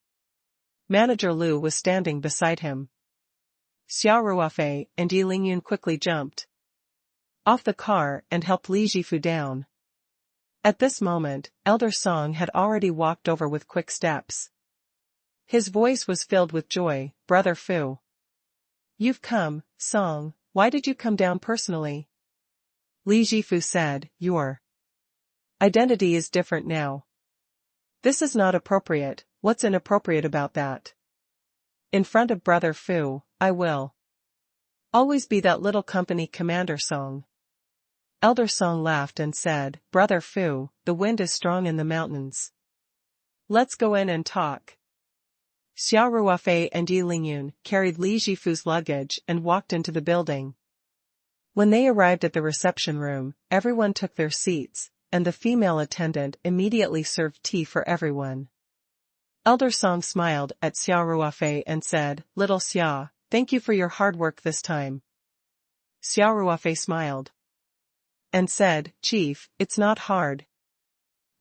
Manager Liu was standing beside him. Xia Ruofei and Yi Lingyun quickly jumped off the car and helped Li Jifu down. At this moment, Elder Song had already walked over with quick steps. His voice was filled with joy. "Brother Fu. You've come, Song, why did you come down personally?" Li Jifu said, "Your identity is different now. This is not appropriate. What's inappropriate about that?" In front of Brother Fu, I will always be that little company commander Song. Elder Song laughed and said, Brother Fu, the wind is strong in the mountains. Let's go in and talk. Xia Ruofei and Yi Lingyun carried Li Jifu's luggage and walked into the building. When they arrived at the reception room, everyone took their seats, and the female attendant immediately served tea for everyone. Elder Song smiled at Xia Ruofei and said, Little Xia, thank you for your hard work this time. Xia Ruofei smiled and said, Chief, it's not hard.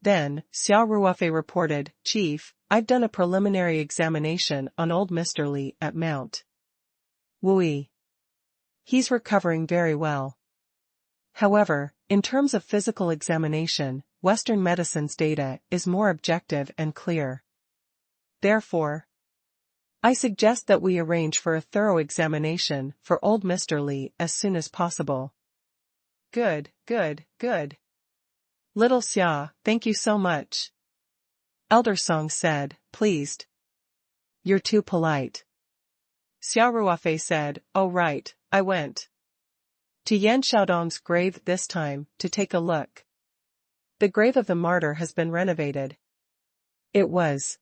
Then, Xia Ruofei reported, Chief, I've done a preliminary examination on old Mr. Li at Mount Wui. He's recovering very well. However, in terms of physical examination, Western medicine's data is more objective and clear. Therefore, I suggest that we arrange for a thorough examination for old Mr. Li as soon as possible. Good. Little Xia, thank you so much. Elder Song said, pleased. You're too polite. Xia Ruofei said, oh right, I went to Yan Xiaodong's grave this time to take a look. The grave of the martyr has been renovated. It was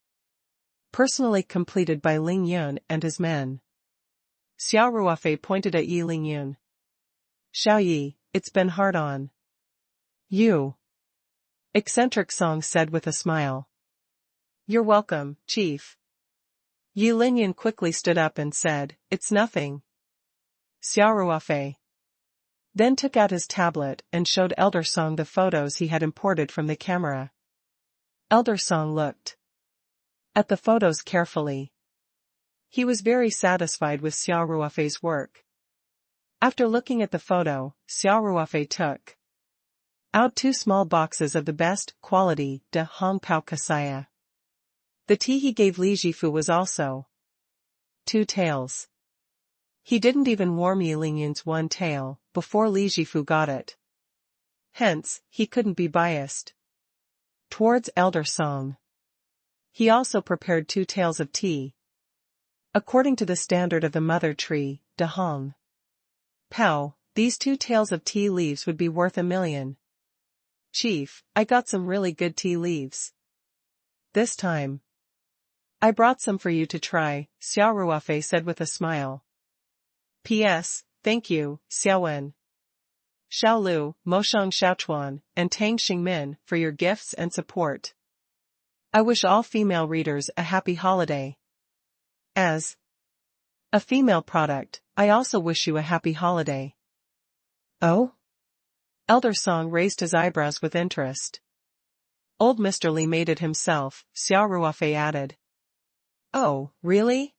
personally completed by Ling Yun and his men. Xia Ruofei pointed at Yi Lingyun. Xiao Yi, it's been hard on you. Eccentric Song said with a smile. You're welcome, Chief. Yi Lingyun quickly stood up and said, it's nothing. Xia Ruofei then took out his tablet and showed Elder Song the photos he had imported from the camera. Elder Song looked at the photos carefully. He was very satisfied with Xia Ruofei's work. After looking at the photo, Xia Ruofei took out 2 small boxes of the best quality de Hong Pao Kasaya. The tea he gave Li Jifu was also 2 taels. He didn't even warm Yi Lingyun's 1 tael before Li Jifu got it. Hence, he couldn't be biased towards Elder Song. He also prepared 2 taels of tea. According to the standard of the mother tree, de Hong Pao, these 2 taels of tea leaves would be worth 1,000,000. Chief, I got some really good tea leaves this time. I brought some for you to try, Xia Ruofei said with a smile. P.S. Thank you, Xiaowen, Xiaolu, Moshang Xiaochuan, and Tang Xingmin for your gifts and support. I wish all female readers a happy holiday. As a female product, I also wish you a happy holiday. Oh? Elder Song raised his eyebrows with interest. Old Mr. Li made it himself, Xia Ruofei added. Oh, really?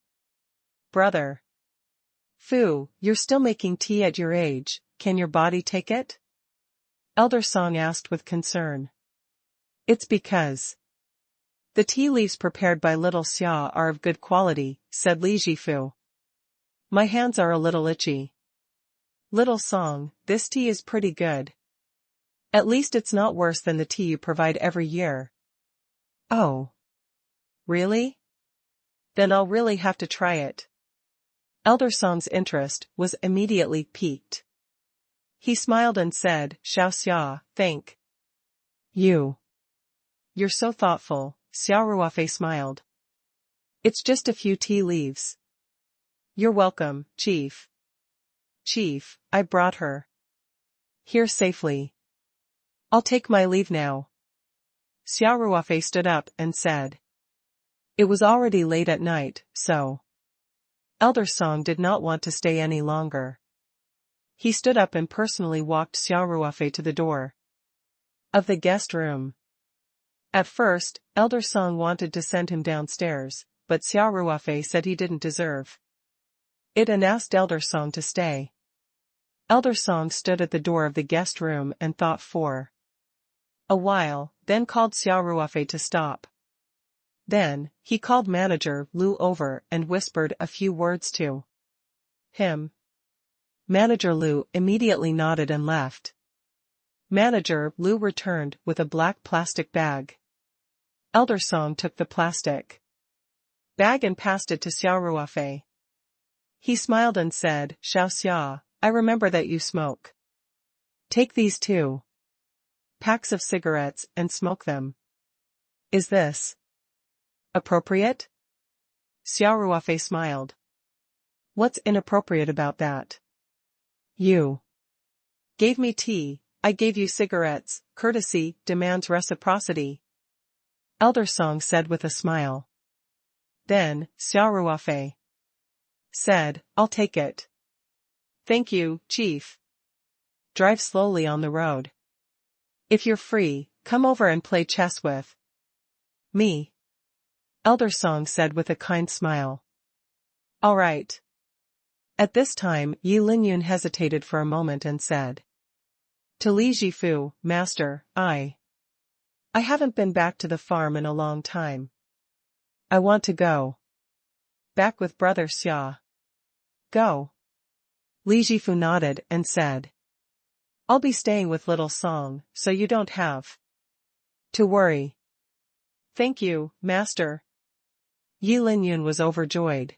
Brother Fu, you're still making tea at your age, can your body take it? Elder Song asked with concern. It's because the tea leaves prepared by little Xia are of good quality, said Li Jifu. My hands are a little itchy. Little Song, this tea is pretty good. At least it's not worse than the tea you provide every year. Oh. Really? Then I'll really have to try it. Elder Song's interest was immediately piqued. He smiled and said, Xiao Xia, thank you. You're so thoughtful, Xia Ruofei smiled. It's just a few tea leaves. You're welcome, Chief. Chief, I brought her here safely. I'll take my leave now. Xia Ruofei stood up and said. It was already late at night, so Elder Song did not want to stay any longer. He stood up and personally walked Xia Ruofei to the door of the guest room. At first, Elder Song wanted to send him downstairs, but Xia Ruofei said he didn't deserve it and asked Elder Song to stay. Elder Song stood at the door of the guest room and thought for a while, then called Xia Ruofei to stop. Then, he called Manager Lu over and whispered a few words to him. Manager Lu immediately nodded and left. Manager Lu returned with a black plastic bag. Elder Song took the plastic bag and passed it to Xia Ruofei. He smiled and said, "Xiao Xia, I remember that you smoke. Take these 2 packs of cigarettes and smoke them. Is this appropriate?" Xia Ruofei smiled. "What's inappropriate about that? You gave me tea, I gave you cigarettes, courtesy demands reciprocity," Elder Song said with a smile. Then, Xia Ruofei said, "I'll take it. Thank you, Chief. Drive slowly on the road. If you're free, come over and play chess with me," Elder Song said with a kind smile. "All right." At this time, Yi Linyun hesitated for a moment and said to Li Jifu, "Master, I haven't been back to the farm in a long time. I want to go back with Brother Xia." "Go." Li Jifu nodded and said, "I'll be staying with little Song, so you don't have to worry." "Thank you, Master." Yi Linyun was overjoyed.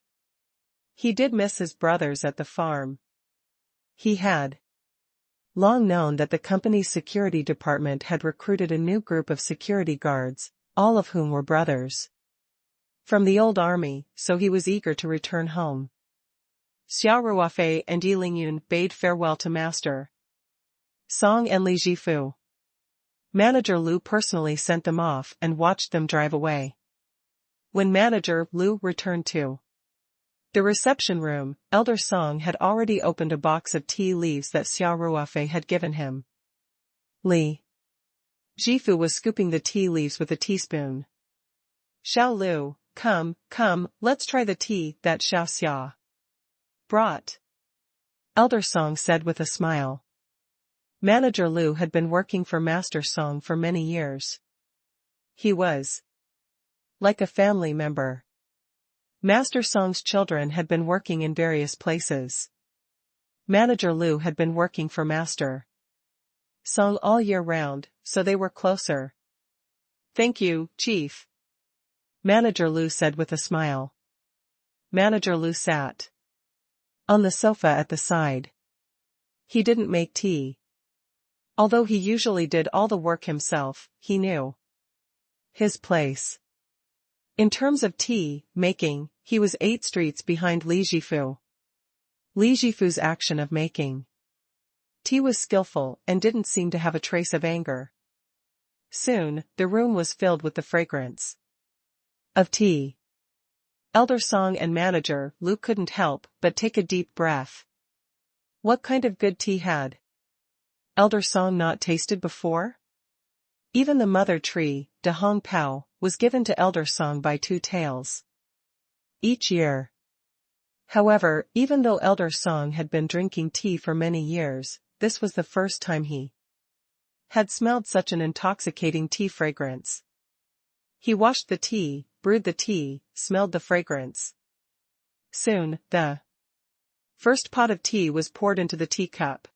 He did miss his brothers at the farm. He had long known that the company's security department had recruited a new group of security guards, all of whom were brothers from the old army, so he was eager to return home. Xia Ruofei and Yi Linyun bade farewell to Master Song and Li Jifu. Manager Lu personally sent them off and watched them drive away. When Manager Lu returned to the reception room, Elder Song had already opened a box of tea leaves that Xia Ruofei had given him. Li Jifu was scooping the tea leaves with a teaspoon. "Xiao Lu, come, let's try the tea that Xiao Xia brought," Elder Song said with a smile. Manager Lu had been working for Master Song for many years. He was like a family member. Master Song's children had been working in various places. Manager Lu had been working for Master Song all year round, so they were closer. "Thank you, Chief," Manager Lu said with a smile. Manager Lu sat on the sofa at the side. He didn't make tea. Although he usually did all the work himself, he knew his place. In terms of tea making, he was 8 streets behind Li Jifu. Li Jifu's action of making tea was skillful and didn't seem to have a trace of anger. Soon, the room was filled with the fragrance of tea. Elder Song and Manager Lu couldn't help but take a deep breath. What kind of good tea had Elder Song not tasted before? Even the mother tree, De Hong Pao, was given to Elder Song by 2 tails each year. However, even though Elder Song had been drinking tea for many years, this was the first time he had smelled such an intoxicating tea fragrance. He washed the tea, brewed the tea, smelled the fragrance. Soon, the first pot of tea was poured into the teacup.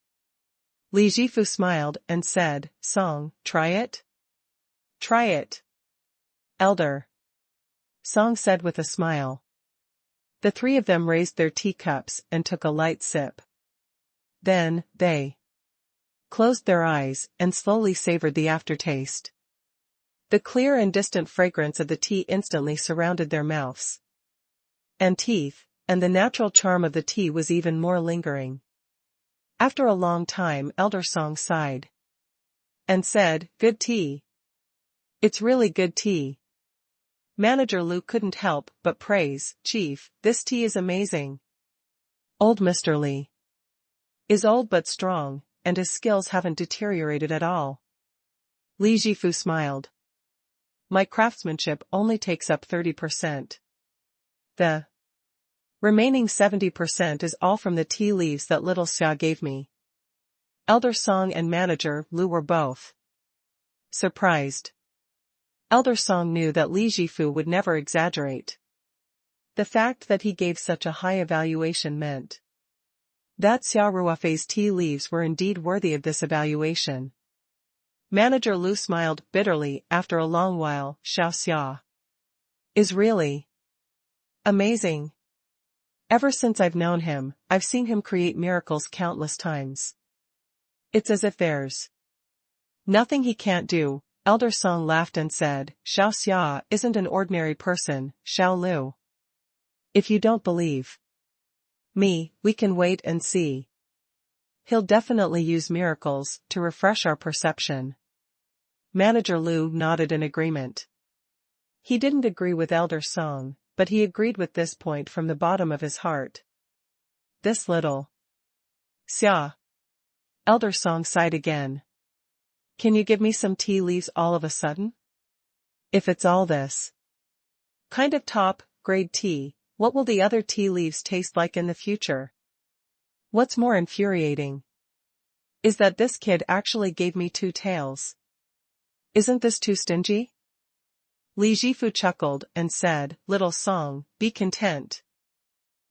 Li Jifu smiled and said, "Song, try it?" "Try it." Elder Song said with a smile. The 3 of them raised their teacups and took a light sip. Then, they closed their eyes and slowly savored the aftertaste. The clear and distant fragrance of the tea instantly surrounded their mouths and teeth, and the natural charm of the tea was even more lingering. After a long time, Elder Song sighed and said, "Good tea. It's really good tea." Manager Lu couldn't help but praise, "Chief, this tea is amazing. Old Mr. Li is old but strong, and his skills haven't deteriorated at all." Li Jifu smiled. "My craftsmanship only takes up 30%. The remaining 70% is all from the tea leaves that little Xia gave me." Elder Song and Manager Lu were both surprised. Elder Song knew that Li Jifu would never exaggerate. The fact that he gave such a high evaluation meant that Xia Ruofei's tea leaves were indeed worthy of this evaluation. Manager Lu smiled bitterly after a long while. "Xiao Xia is really Amazing. Ever since I've known him, I've seen him create miracles countless times. It's as if there's nothing he can't do. Elder Song laughed and said, Xiao Xia isn't an ordinary person, Xiao Lu. If you don't believe me, we can wait and see. He'll definitely use miracles to refresh our perception. Manager Lu nodded in agreement. He didn't agree with Elder Song, but he agreed with this point from the bottom of his heart. This little Xia. Elder Song sighed again. Can you give me some tea leaves all of a sudden? If it's all this kind of top-grade tea, what will the other tea leaves taste like in the future? What's more infuriating is that this kid actually gave me 2 tails. Isn't this too stingy? Li Jifu chuckled and said, Little Song, be content.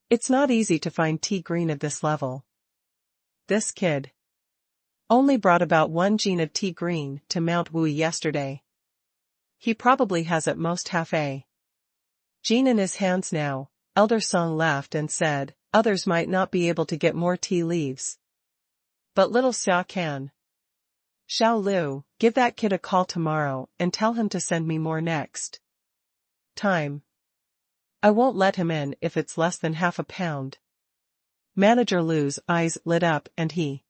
It's not easy to find tea green at this level. This kid only brought about 1 gene of tea green to Mount Wui yesterday. He probably has at most half a gene in his hands now. Elder Song laughed and said, others might not be able to get more tea leaves. But little Xia can. Xiao Lu, give that kid a call tomorrow and tell him to send me more next time. I won't let him in if it's less than half a pound. Manager Lu's eyes lit up and he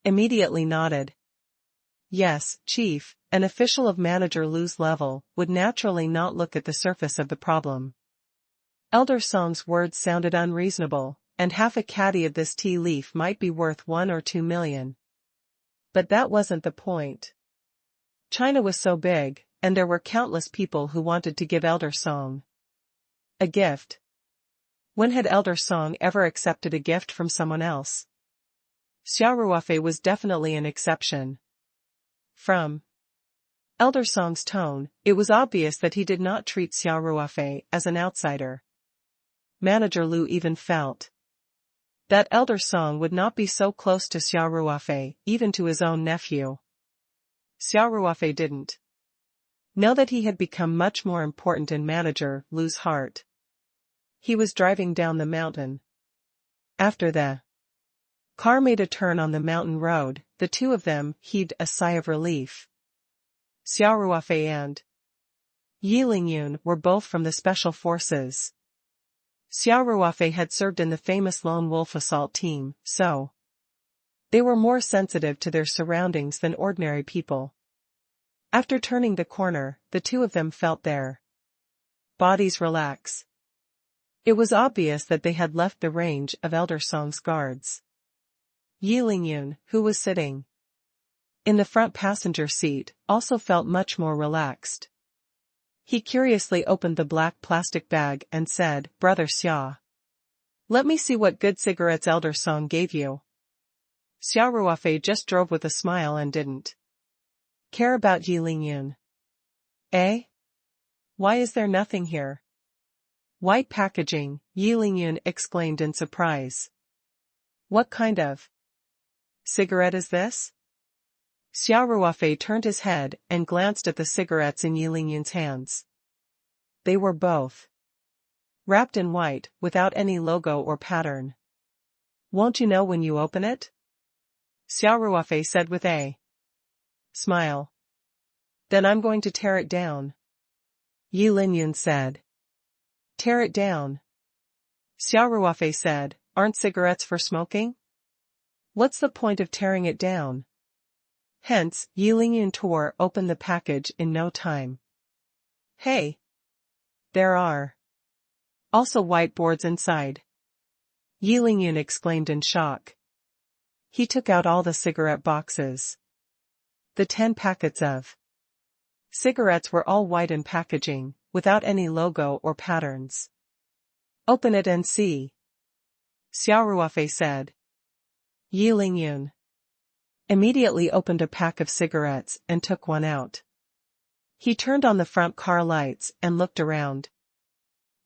immediately nodded. Yes, Chief, an official of Manager Lu's level would naturally not look at the surface of the problem. Elder Song's words sounded unreasonable, and half a caddy of this tea leaf might be worth 1 or 2 million. But that wasn't the point. China was so big, and there were countless people who wanted to give Elder Song a gift. When had Elder Song ever accepted a gift from someone else? Xia Ruofei was definitely an exception. From Elder Song's tone, it was obvious that he did not treat Xia Ruofei as an outsider. Manager Lu even felt that Elder Song would not be so close to Xia Ruofei, even to his own nephew. Xia Ruofei didn't know that he had become much more important in Manager Lu's heart. He was driving down the mountain. After the car made a turn on the mountain road, the two of them heaved a sigh of relief. Xia Ruofei and Yi Lingyun were both from the Special Forces. Xia Ruofei had served in the famous Lone Wolf Assault Team, so they were more sensitive to their surroundings than ordinary people. After turning the corner, the two of them felt their bodies relax. It was obvious that they had left the range of Elder Song's guards. Yi Lingyun, who was sitting in the front passenger seat, also felt much more relaxed. He curiously opened the black plastic bag and said, Brother Xia, let me see what good cigarettes Elder Song gave you. Xia Ruofei just drove with a smile and didn't care about Yi Lingyun. Eh? Why is there nothing here? White packaging, Yi Lingyun exclaimed in surprise. What kind of cigarette is this? Xia Ruofei turned his head and glanced at the cigarettes in Yi Lingyun's hands. They were both wrapped in white, without any logo or pattern. Won't you know when you open it? Xia Ruofei said with a smile. Then I'm going to tear it down. Yi Lingyun said. Tear it down. Xia Ruofei said, aren't cigarettes for smoking? What's the point of tearing it down? Hence, Yi Lingyun tore open the package in no time. Hey! There are also whiteboards inside. Yi Lingyun exclaimed in shock. He took out all the cigarette boxes. The 10 packets of cigarettes were all white in packaging, without any logo or patterns. Open it and see. Xia Ruofei said. Yi Lingyun immediately opened a pack of cigarettes and took one out. He turned on the front car lights and looked around.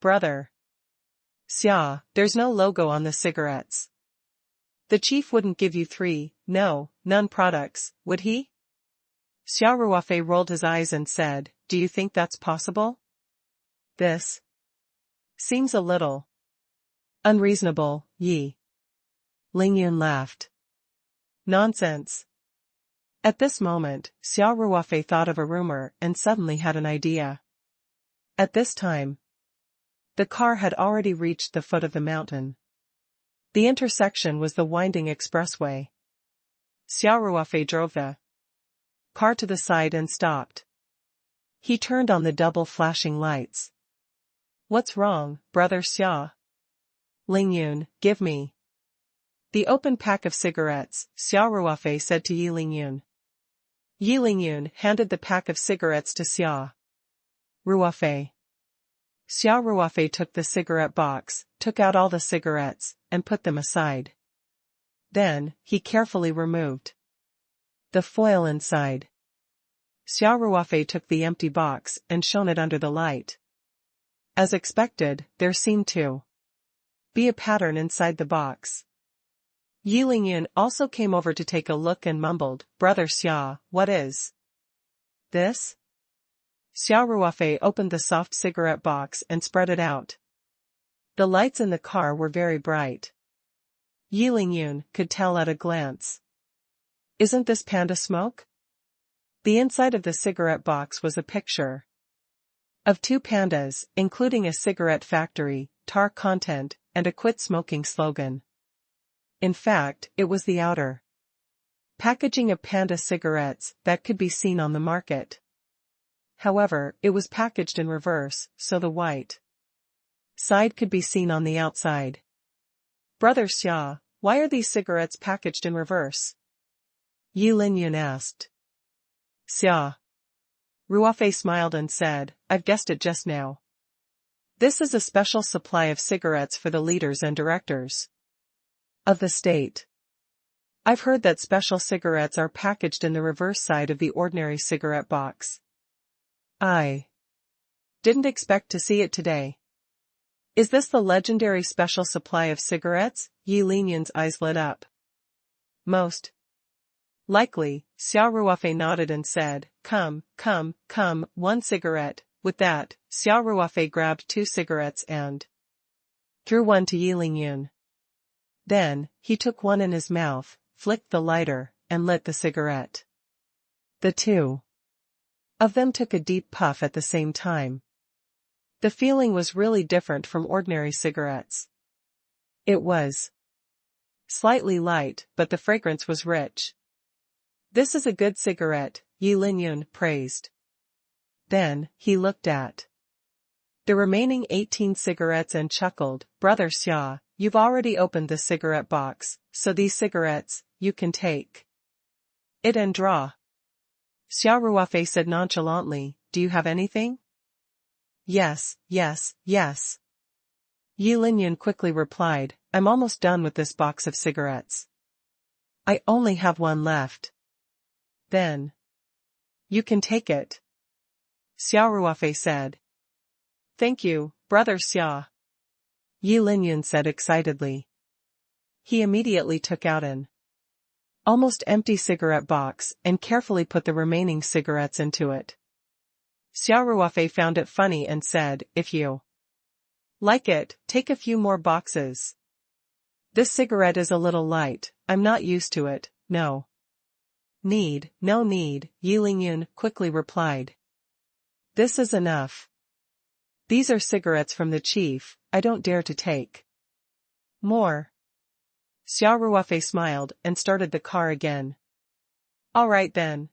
Brother Xia, there's no logo on the cigarettes. The chief wouldn't give you none products, would he? Xia Ruofei rolled his eyes and said, do you think that's possible? This Seems a little unreasonable, Yi. Lingyun laughed. Nonsense. At this moment, Xia Ruofei thought of a rumor and suddenly had an idea. At this time, the car had already reached the foot of the mountain. The intersection was the winding expressway. Xia Ruofei drove the car to the side and stopped. He turned on the double flashing lights. What's wrong, brother Xia? Lingyun, give me the open pack of cigarettes, Xia Ruofei said to Yi Lingyun. Yi Lingyun handed the pack of cigarettes to Xia Ruofei. Xia Ruofei took the cigarette box, took out all the cigarettes, and put them aside. Then, he carefully removed the foil inside. Xia Ruofei took the empty box and shone it under the light. As expected, there seemed to be a pattern inside the box. Yi Lingyun also came over to take a look and mumbled, Brother Xia, what is this? Xia Ruofei opened the soft cigarette box and spread it out. The lights in the car were very bright. Yi Lingyun could tell at a glance. Isn't this panda smoke? The inside of the cigarette box was a picture of two pandas, including a cigarette factory, tar content, and a quit smoking slogan. In fact, it was the outer packaging of panda cigarettes that could be seen on the market. However, it was packaged in reverse, so the white side could be seen on the outside. Brother Xia, why are these cigarettes packaged in reverse? Yi Lingyun asked. Xia Ruofei smiled and said, I've guessed it just now. This is a special supply of cigarettes for the leaders and directors of the state. I've heard that special cigarettes are packaged in the reverse side of the ordinary cigarette box. I didn't expect to see it today. Is this the legendary special supply of cigarettes? Yi Lingyun's eyes lit up. Most likely, Xia Ruofei nodded and said, Come, one cigarette. With that, Xia Ruofei grabbed 2 cigarettes and threw one to Yi Lingyun. Then, he took one in his mouth, flicked the lighter, and lit the cigarette. The two of them took a deep puff at the same time. The feeling was really different from ordinary cigarettes. It was slightly light, but the fragrance was rich. This is a good cigarette, Yi Lingyun praised. Then, he looked at the remaining 18 cigarettes and chuckled, Brother Xia, you've already opened the cigarette box, so these cigarettes, you can take it and draw. Xia Ruofei said nonchalantly, do you have anything? Yes. Yi Lingyun quickly replied, I'm almost done with this box of cigarettes. I only have one left. Then you can take it. Xia Ruofei said. Thank you, Brother Xia. Yi Lingyun said excitedly. He immediately took out an almost empty cigarette box and carefully put the remaining cigarettes into it. Xia Ruofei found it funny and said, if you like it, take a few more boxes. This cigarette is a little light, I'm not used to it, no need, Yi Lingyun quickly replied. This is enough. These are cigarettes from the chief, I don't dare to take more. Xia Ruofei smiled and started the car again. All right then.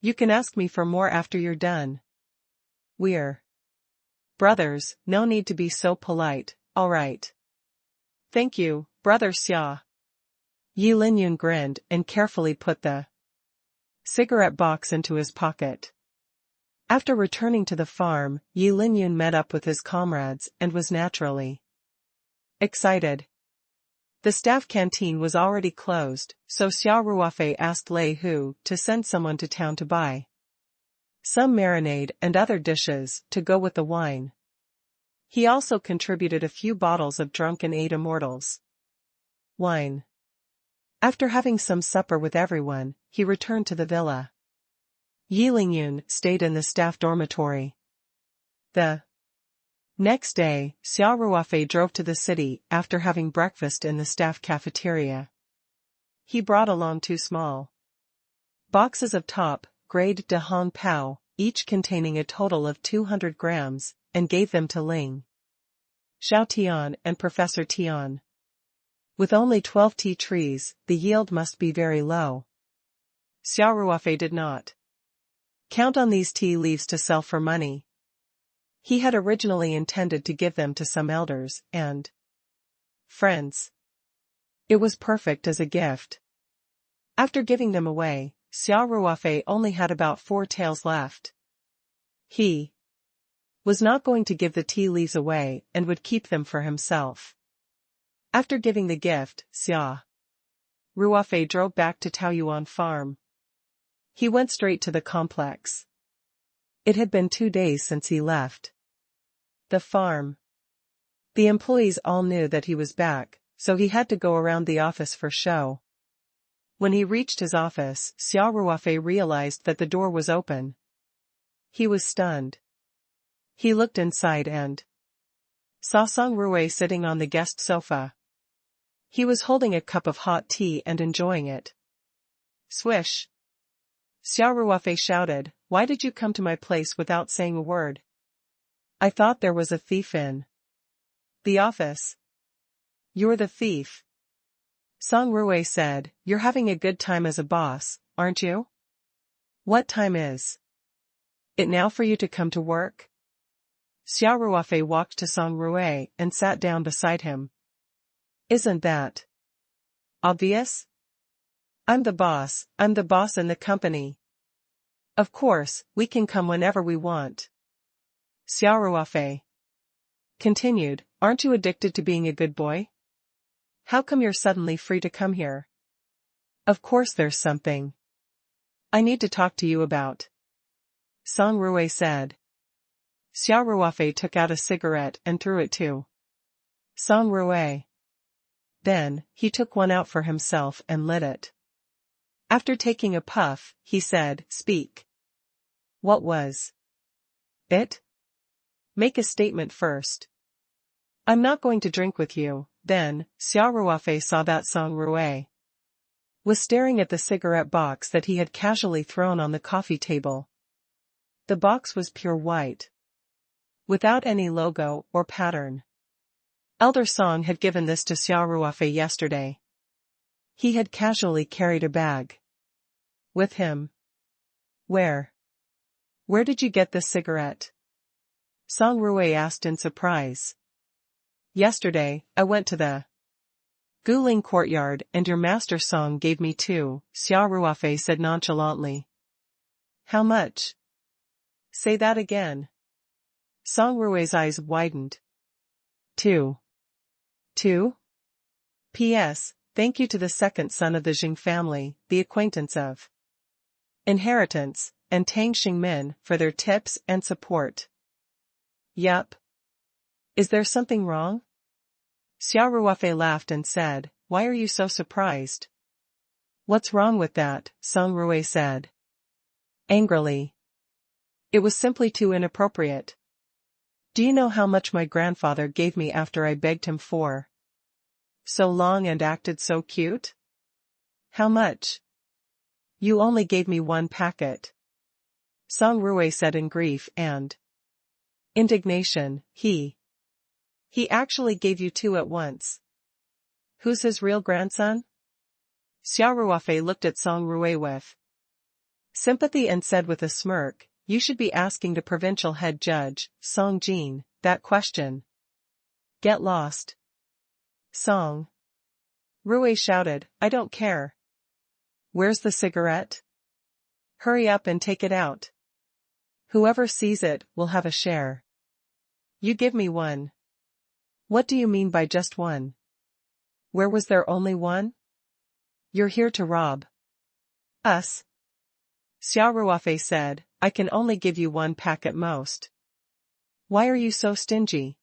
You can ask me for more after you're done. We're brothers, no need to be so polite, all right. Thank you, Brother Xia. Yi Lingyun grinned and carefully put the cigarette box into his pocket. After returning to the farm, Yi Lingyun met up with his comrades and was naturally excited. The staff canteen was already closed, so Xia Ruofei asked Lei Hu to send someone to town to buy some marinade and other dishes to go with the wine. He also contributed a few bottles of drunken 8 Immortals wine. After having some supper with everyone, he returned to the villa. Yi Lingyun stayed in the staff dormitory. The Next day, Xia Ruofei drove to the city after having breakfast in the staff cafeteria. He brought along 2 small boxes of top-grade de Hong Pao, each containing a total of 200 grams, and gave them to Ling Xiao Tian and Professor Tian. With only 12 tea trees, the yield must be very low. Xia Ruofei did not count on these tea leaves to sell for money. He had originally intended to give them to some elders and friends. It was perfect as a gift. After giving them away, Xia Ruofei only had about 4 taels left. He was not going to give the tea leaves away and would keep them for himself. After giving the gift, Xia Ruofei drove back to Taoyuan farm. He went straight to the complex. It had been 2 days since he left the farm. The employees all knew that he was back, so he had to go around the office for show. When he reached his office, Xia Ruofei realized that the door was open. He was stunned. He looked inside and saw Song Ruofei sitting on the guest sofa. He was holding a cup of hot tea and enjoying it. Swish! Xia Ruofei shouted, "Why did you come to my place without saying a word? I thought there was a thief in the office." "You're the thief," Song Ruofei said. "You're having a good time as a boss, aren't you? What time is it now for you to come to work?" Xia Ruofei walked to Song Ruofei and sat down beside him. "Isn't that obvious? I'm the boss in the company. Of course, we can come whenever we want." Xia Ruofei continued, "Aren't you addicted to being a good boy? How come you're suddenly free to come here?" "Of course there's something I need to talk to you about," Song Ruofei said. Xia Ruofei took out a cigarette and threw it to Song Ruofei. Then, he took one out for himself and lit it. After taking a puff, he said, "Speak. What was it? Make a statement first." "I'm not going to drink with you." Then, Xia Ruofei saw that Song Ruofei was staring at the cigarette box that he had casually thrown on the coffee table. The box was pure white, without any logo or pattern. Elder Song had given this to Xia Ruofei yesterday. He had casually carried a bag with him. Where did you get this cigarette?" Song Ruofei asked in surprise. "Yesterday, I went to the Guling courtyard and your master Song gave me 2, Xia Ruofei said nonchalantly. "How much?" "Say that again." Song Ruofei's eyes widened. 2. P.S. Thank you to the second son of the Jing family, the acquaintance of Inheritance, and Tang Xingmin for their tips and support. Yup. Is there something wrong? Xia Ruofei laughed and said, "Why are you so surprised?" "What's wrong with that?" Song Ruofei said angrily. "It was simply too inappropriate. Do you know how much my grandfather gave me after I begged him for so long and acted so cute?" "How much?" "You only gave me 1 packet." Song Ruofei said in grief and indignation. He actually gave you 2 at once. Who's his real grandson?" Xia Ruofei looked at Song Ruofei with sympathy and said with a smirk, "You should be asking the provincial head judge, Song Jin, that question." "Get lost." Song Ruofei shouted, "I don't care. Where's the cigarette? Hurry up and take it out. Whoever sees it will have a share. You give me 1. "What do you mean by just 1? Where was there only 1? You're here to rob us." Xia Ruofei said, "I can only give you 1 pack at most." "Why are you so stingy?"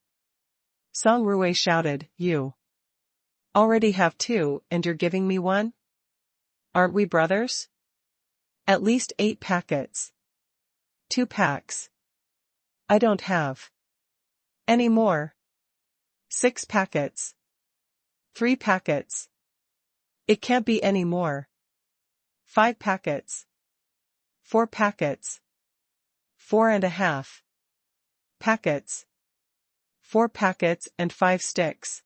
Song Ruofei shouted, "You already have 2 and you're giving me 1? Aren't we brothers? At least 8 packets. 2 packs. I don't have Any more? 6 packets. 3 packets. It can't be any more. 5 packets. 4 packets. 4.5 packets. 4 packets and 5 sticks.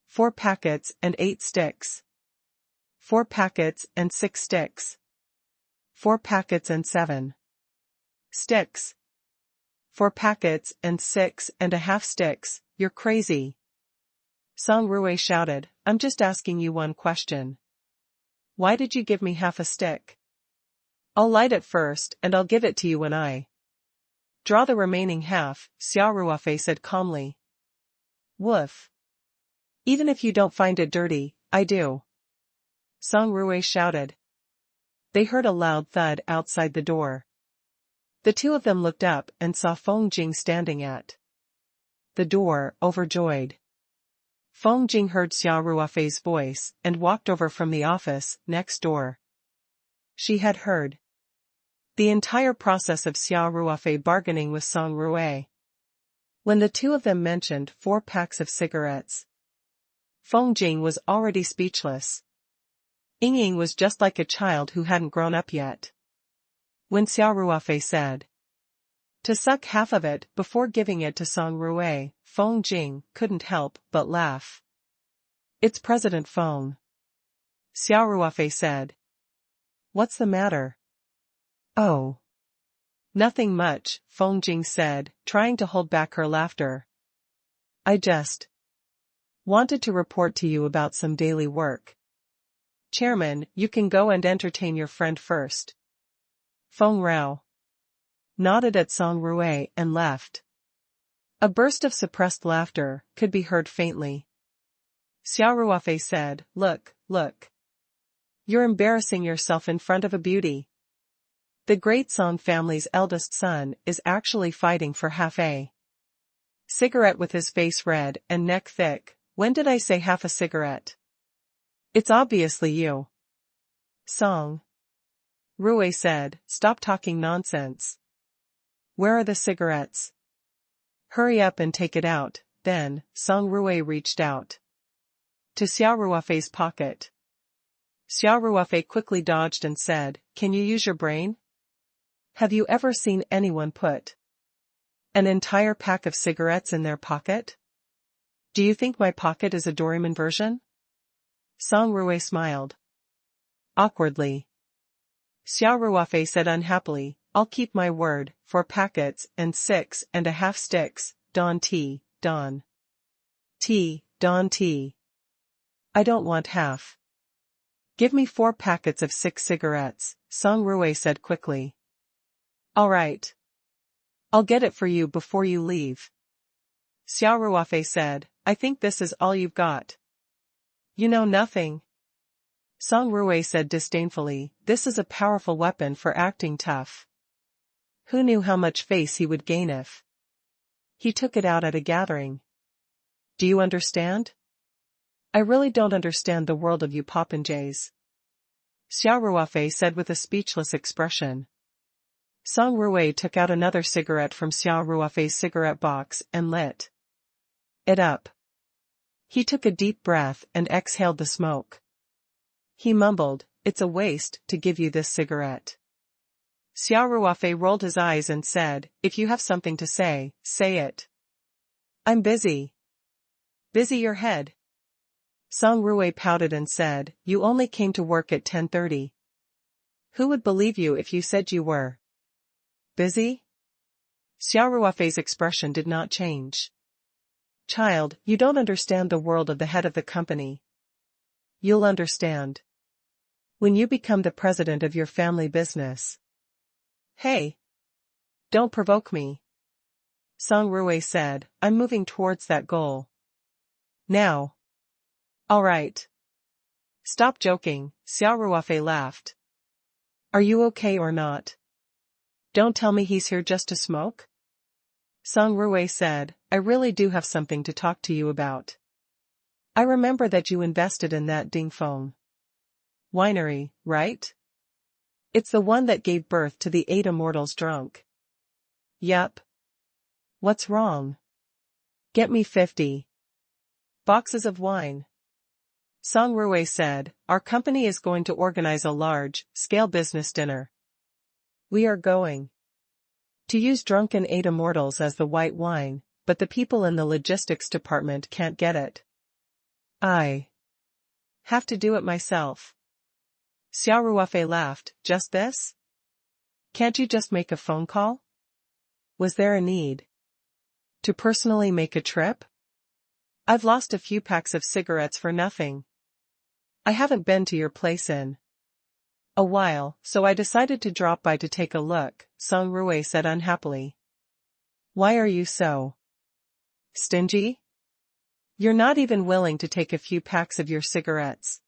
4 packets and 8 sticks. 4 packets and 6 sticks. 4 packets and 7 sticks. 4 packets and 6.5 sticks, you're crazy. Song Ruofei shouted, I'm just asking you one question. Why did you give me half a stick? I'll light it first and I'll give it to you when I draw the remaining half, Xia Ruofei said calmly. Woof. Even if you don't find it dirty, I do. Song Ruofei shouted. They heard a loud thud outside the door. The two of them looked up and saw Feng Jing standing at the door, overjoyed. Feng Jing heard Xia Ruofei's voice and walked over from the office next door. She had heard the entire process of Xia Ruofei bargaining with Song Ruofei. When the two of them mentioned 4 packs of cigarettes, Feng Jing was already speechless. Ying was just like a child who hadn't grown up yet. When Xia Ruofei said to suck half of it before giving it to Song Ruofei, Feng Jing couldn't help but laugh. It's President Feng. Xia Ruofei said. What's the matter? Oh. Nothing much, Feng Jing said, trying to hold back her laughter. I just wanted to report to you about some daily work. Chairman, you can go and entertain your friend first. Feng Rao nodded at Song Ruofei and left. A burst of suppressed laughter could be heard faintly. Xia Ruofei said, Look. You're embarrassing yourself in front of a beauty. The great Song family's eldest son is actually fighting for half a cigarette with his face red and neck thick. When did I say half a cigarette? It's obviously you. Song Ruofei said, Stop talking nonsense. Where are the cigarettes? Hurry up and take it out. Then, Song Ruofei reached out to Xia Ruofei's pocket. Xia Ruofei quickly dodged and said, Can you use your brain? Have you ever seen anyone put an entire pack of cigarettes in their pocket? Do you think my pocket is a Doraemon version? Song Ruofei smiled awkwardly. Xia Ruofei said unhappily, I'll keep my word, 4 packets and 6.5 sticks, Don T. I don't want half. Give me 4 packets of 6 cigarettes, Song Ruofei said quickly. All right. I'll get it for you before you leave. Xia Ruofei said, I think this is all you've got. You know nothing. Song Ruofei said disdainfully, This is a powerful weapon for acting tough. Who knew how much face he would gain if he took it out at a gathering? Do you understand? I really don't understand the world of you popinjays. Xia Ruofei said with a speechless expression. Song Ruofei took out another cigarette from Xia Ruofei's cigarette box and lit it up. He took a deep breath and exhaled the smoke. He mumbled, It's a waste to give you this cigarette. Xia Ruofei rolled his eyes and said, If you have something to say, say it. I'm busy. Busy your head. Song Ruofei pouted and said, You only came to work at 10:30. Who would believe you if you said you were busy? Xia Ruofei's expression did not change. Child, you don't understand the world of the head of the company. You'll understand when you become the president of your family business. Hey! Don't provoke me. Song Ruofei said, I'm moving towards that goal. Now. All right. Stop joking, Xia Ruofei laughed. Are you okay or not? Don't tell me he's here just to smoke? Song Ruofei said, I really do have something to talk to you about. I remember that you invested in that Ding Feng winery, right? It's the one that gave birth to the 8 immortals drunk. Yep. What's wrong? Get me 50 boxes of wine. Song Ruofei said, our company is going to organize a large-scale business dinner. We are going to use drunken eight immortals as the white wine, but the people in the logistics department can't get it. I have to do it myself. Xia Ruofei laughed, just this? Can't you just make a phone call? Was there a need to personally make a trip? I've lost a few packs of cigarettes for nothing. I haven't been to your place in a while, so I decided to drop by to take a look, Song Ruofei said unhappily. Why are you so stingy? You're not even willing to take a few packs of your cigarettes.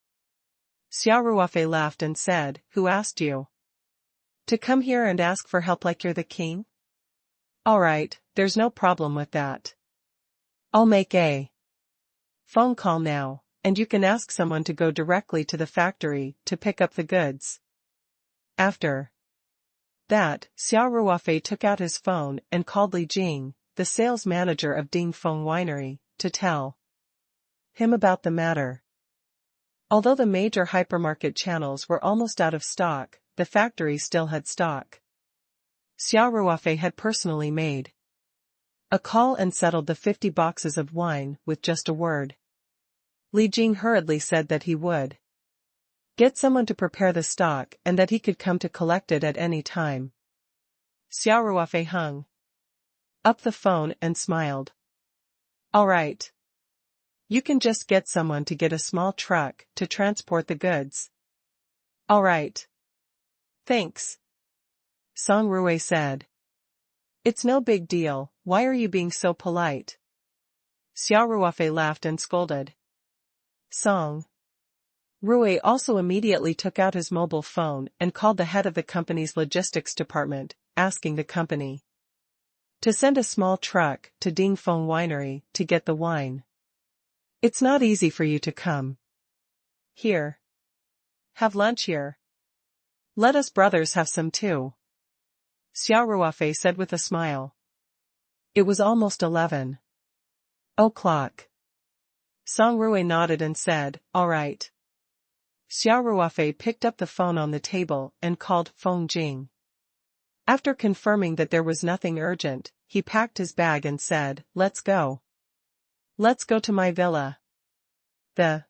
Xia Ruofei laughed and said, who asked you to come here and ask for help like you're the king? Alright, there's no problem with that. I'll make a phone call now, and you can ask someone to go directly to the factory to pick up the goods. After that, Xia Ruofei took out his phone and called Li Jing, the sales manager of Ding Feng Winery, to tell him about the matter. Although the major hypermarket channels were almost out of stock, the factory still had stock. Xia Ruofei had personally made a call and settled the 50 boxes of wine with just a word. Li Jing hurriedly said that he would get someone to prepare the stock and that he could come to collect it at any time. Xia Ruofei hung up the phone and smiled. All right. You can just get someone to get a small truck to transport the goods. All right. Thanks. Song Ruofei said. It's no big deal, why are you being so polite? Xia Ruofei laughed and scolded. Song Ruofei also immediately took out his mobile phone and called the head of the company's logistics department, asking the company to send a small truck to Ding Feng Winery to get the wine. It's not easy for you to come here. Have lunch here. Let us brothers have some too. Xia Ruofei said with a smile. It was almost 11 o'clock. Song Ruofei nodded and said, all right. Xia Ruofei picked up the phone on the table and called Feng Jing. After confirming that there was nothing urgent, he packed his bag and said, let's go. Let's go to my villa. The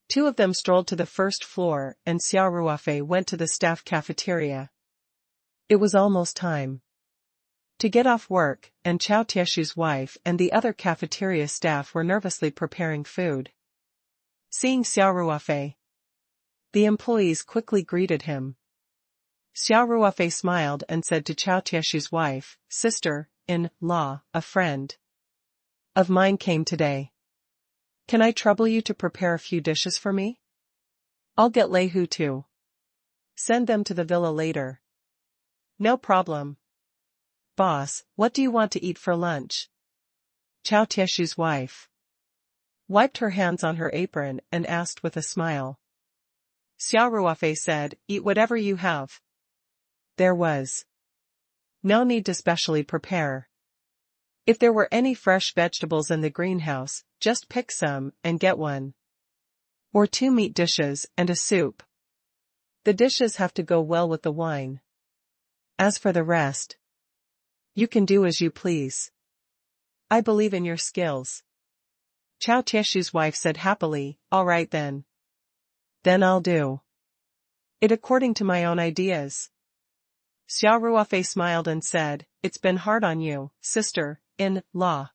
two of them strolled to the first floor and Xia Ruofei went to the staff cafeteria. It was almost time to get off work, and Chao Tieshu's wife and the other cafeteria staff were nervously preparing food. Seeing Xia Ruofei, the employees quickly greeted him. Xia Ruofei smiled and said to Chao Tieshu's wife, sister-in-law, a friend of mine came today. Can I trouble you to prepare a few dishes for me? I'll get Lei Hu to send them to the villa later. No problem. Boss, what do you want to eat for lunch? Chao Tieshu's wife wiped her hands on her apron and asked with a smile. Xia Ruofei said, eat whatever you have. There was no need to specially prepare. If there were any fresh vegetables in the greenhouse, just pick some and get one or two meat dishes and a soup. The dishes have to go well with the wine. As for the rest, you can do as you please. I believe in your skills. Chao Tieshu's wife said happily, all right then. Then I'll do it according to my own ideas. Xia Ruofei smiled and said, it's been hard on you, sister-in-law.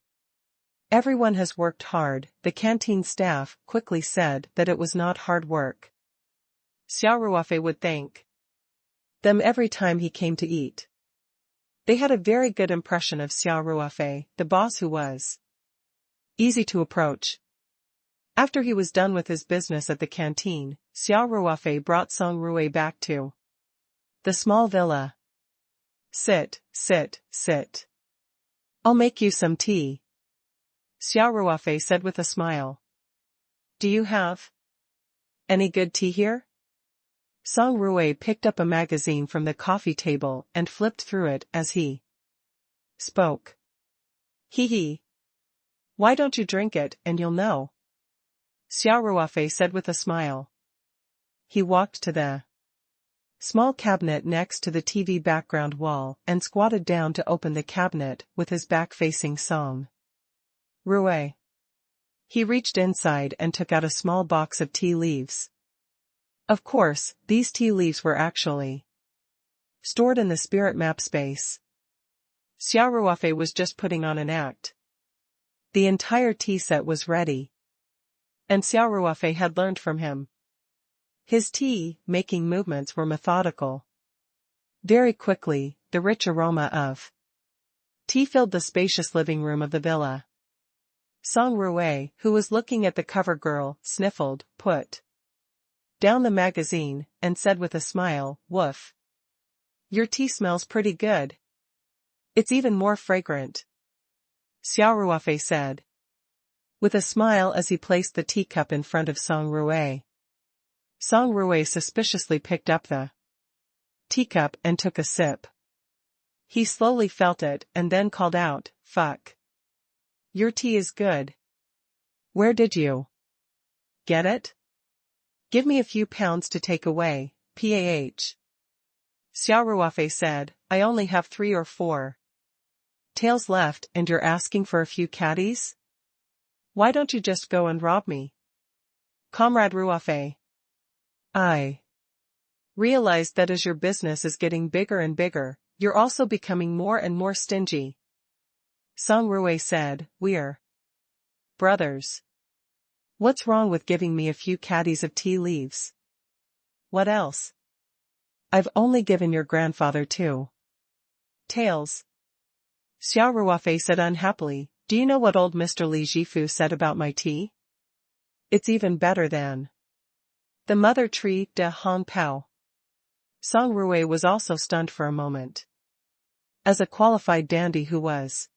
Everyone has worked hard. The canteen staff quickly said that it was not hard work. Xia Ruofei would thank them every time he came to eat. They had a very good impression of Xia Ruofei, the boss who was easy to approach. After he was done with his business at the canteen, Xia Ruofei brought Song Ruofei back to the small villa. Sit, sit, sit. I'll make you some tea. Xia Ruofei said with a smile. Do you have any good tea here? Song Ruofei picked up a magazine from the coffee table and flipped through it as he spoke. Hee hee. Why don't you drink it and you'll know? Xia Ruofei said with a smile. He walked to the small cabinet next to the TV background wall and squatted down to open the cabinet with his back facing Song Ruofei. He reached inside and took out a small box of tea leaves. Of course, these tea leaves were actually stored in the spirit map space. Xia Ruofei was just putting on an act. The entire tea set was ready. And Xia Ruofei had learned from him. His tea-making movements were methodical. Very quickly, the rich aroma of tea filled the spacious living room of the villa. Song Ruofei, who was looking at the cover girl, sniffled, put down the magazine, and said with a smile, "Woof. Your tea smells pretty good. It's even more fragrant," Xia Ruofei said, with a smile as he placed the teacup in front of Song Ruofei. Song Ruofei suspiciously picked up the teacup and took a sip. He slowly felt it and then called out, "Fuck. Your tea is good. Where did you get it? Give me a few pounds to take away, PAH. Xia Ruofei said, "I only have 3 or 4 tails left and you're asking for a few caddies? Why don't you just go and rob me? Comrade Ruofei. I realize that as your business is getting bigger and bigger, you're also becoming more and more stingy." Song Ruofei said, "We're brothers. What's wrong with giving me a few caddies of tea leaves? What else? I've only given your grandfather 2 tails." Xia Ruofei said unhappily, "Do you know what old Mr. Li Jifu said about my tea? It's even better than the mother tree de Hong Pao." Song Ruofei was also stunned for a moment. As a qualified dandy who was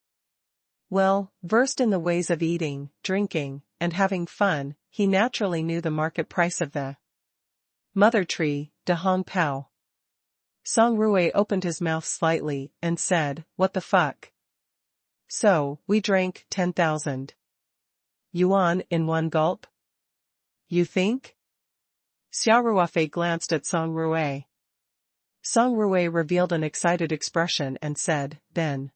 versed in the ways of eating, drinking, and having fun, he naturally knew the market price of the mother tree de Hong Pao. Song Ruofei opened his mouth slightly and said, "What the fuck? So, we drank 10,000 yuan in one gulp? You think?" Xia Ruofei glanced at Song Ruofei. Song Ruofei revealed an excited expression and said, "Then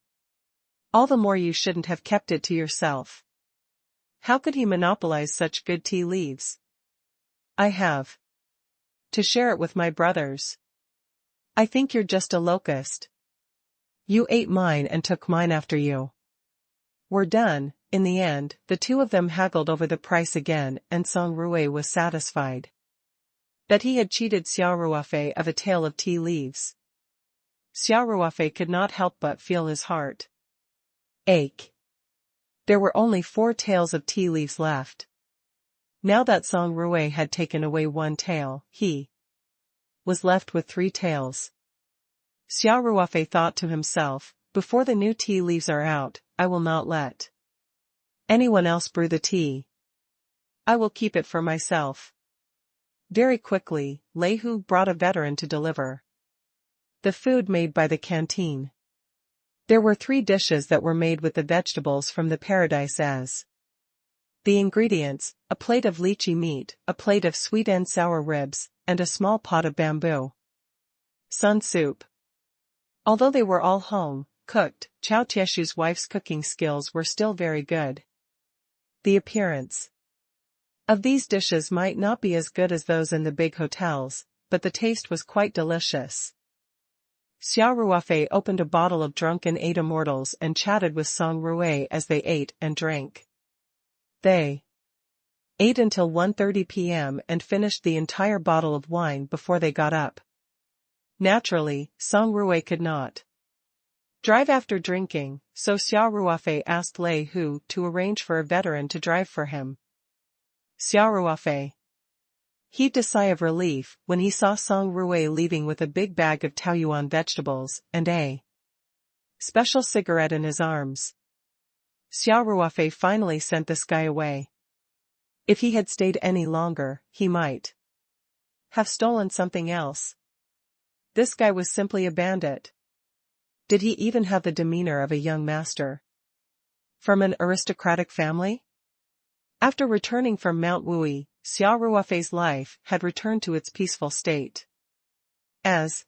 all the more you shouldn't have kept it to yourself. How could he monopolize such good tea leaves? I have to share it with my brothers. I think you're just a locust. You ate mine and took mine after you were done." In the end, the two of them haggled over the price again and Song Ruofei was satisfied that he had cheated Xia Ruofei of a tail of tea leaves. Xia Ruofei could not help but feel his heart ache. There were only 4 tails of tea leaves left. Now that Song Ruofei had taken away 1 tail, he was left with 3 tails. Xia Ruofei thought to himself, "Before the new tea leaves are out, I will not let anyone else brew the tea. I will keep it for myself." Very quickly, Lei Hu brought a veteran to deliver the food made by the canteen. There were 3 dishes that were made with the vegetables from the paradise as the ingredients: a plate of lychee meat, a plate of sweet and sour ribs, and a small pot of bamboo sun soup. Although they were all home-cooked, Chao Tieshu's wife's cooking skills were still very good. The appearance of these dishes might not be as good as those in the big hotels, but the taste was quite delicious. Xia Ruofei opened a bottle of drunken 8 immortals and chatted with Song Ruofei as they ate and drank. They ate until 1:30 p.m. and finished the entire bottle of wine before they got up. Naturally, Song Ruofei could not drive after drinking, so Xia Ruofei asked Lei Hu to arrange for a veteran to drive for him. Xia Ruofei heaved a sigh of relief when he saw Song Ruofei leaving with a big bag of Taoyuan vegetables and a special cigarette in his arms. Xia Ruofei finally sent this guy away. If he had stayed any longer, he might have stolen something else. This guy was simply a bandit. Did he even have the demeanor of a young master? From an aristocratic family? After returning from Mount Wui, Xia Ruofei's life had returned to its peaceful state. As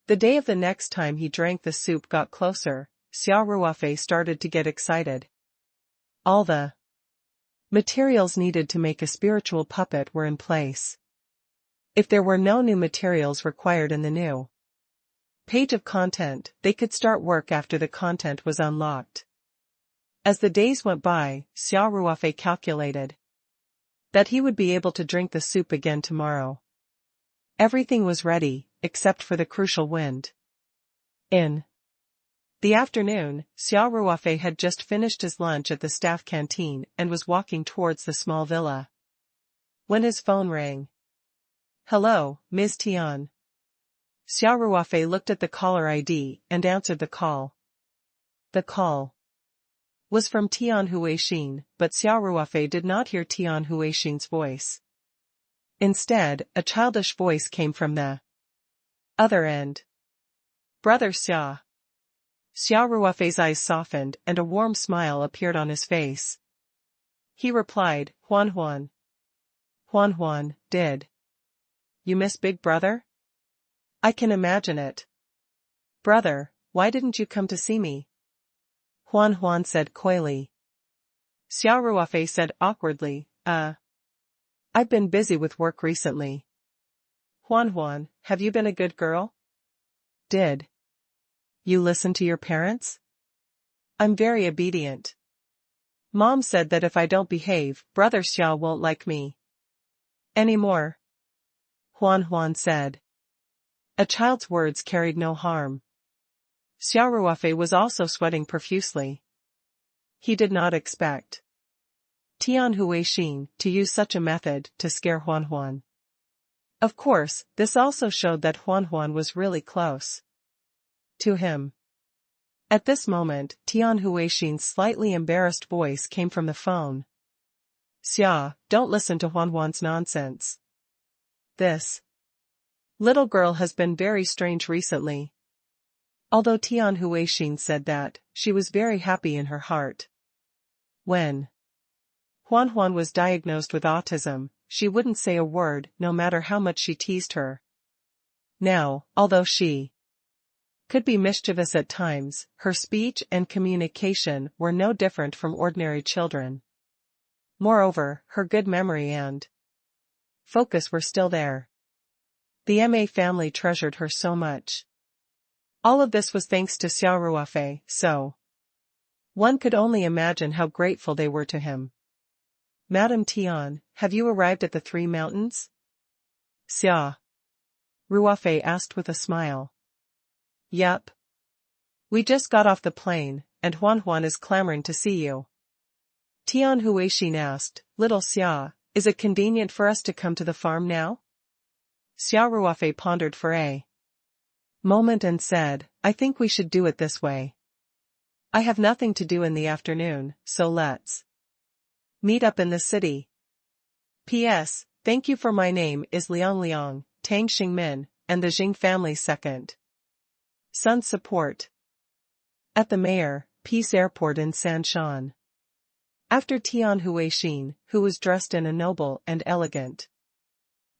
the day of the next time he drank the soup got closer, Xia Ruofei started to get excited. All the materials needed to make a spiritual puppet were in place. If there were no new materials required in the new page of content, they could start work after the content was unlocked. As the days went by, Xia Ruofei calculated that he would be able to drink the soup again tomorrow. Everything was ready, except for the crucial wind. In the afternoon, Xia Ruofei had just finished his lunch at the staff canteen and was walking towards the small villa when his phone rang. "Hello, Ms. Tian." Xia Ruofei looked at the caller ID and answered the call. The call was from Tian Huixin, but Xia Ruofei did not hear Tian Huixin's voice. Instead, a childish voice came from the other end. "Brother Xia." Xia Ruofei's eyes softened and a warm smile appeared on his face. He replied, "Huan Huan." "Huan Huan, did you miss Big Brother?" "I can imagine it." "Brother, why didn't you come to see me?" Huan Huan said coyly. Xia Ruofei said awkwardly, I've been busy with work recently." "Huan Huan, have you been a good girl? Did you listen to your parents?" "I'm very obedient. Mom said that if I don't behave, Brother Xia won't like me anymore." Huan Huan said. A child's words carried no harm. Xia Ruofei was also sweating profusely. He did not expect Tian Huixin to use such a method to scare Huan Huan. Of course, this also showed that Huan Huan was really close to him. At this moment, Tian Huixin's slightly embarrassed voice came from the phone. "Xia, don't listen to Huan Huan's nonsense. This little girl has been very strange recently." Although Tian Huixin said that, she was very happy in her heart. When Huan Huan was diagnosed with autism, she wouldn't say a word no matter how much she teased her. Now, although she could be mischievous at times, her speech and communication were no different from ordinary children. Moreover, her good memory and focus were still there. The Ma family treasured her so much. All of this was thanks to Xia Ruofei, so one could only imagine how grateful they were to him. "Madam Tian, have you arrived at the Three Mountains?" Xia Ruofei asked with a smile. "Yup. We just got off the plane, and Huan Huan is clamoring to see you." Tian Huixin asked, "Little Xia, is it convenient for us to come to the farm now?" Xia Ruofei pondered for a moment and said, "I think we should do it this way. I have nothing to do in the afternoon, so let's meet up in the city. P.S. Thank you for my name is Liang Liang, Tang Xingmin, and the Jing family's second son's support. At the Mayor, Peace Airport in Sanshan." After Tian Huixin, who was dressed in a noble and elegant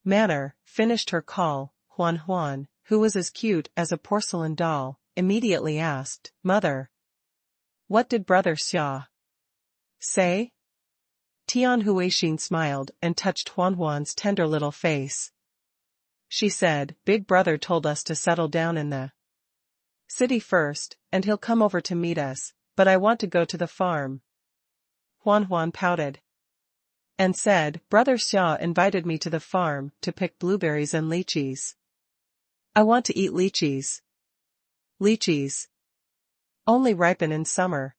manner, finished her call, Huan Huan, who was as cute as a porcelain doll, immediately asked, "Mother, what did Brother Xia say?" Tian Huixin smiled and touched Huan Huan's tender little face. She said, "Big Brother told us to settle down in the city first, and he'll come over to meet us, but I want to go to the farm." Huan Huan pouted and said, "Brother Xia invited me to the farm to pick blueberries and lychees. I want to eat lychees. Lychees only ripen in summer."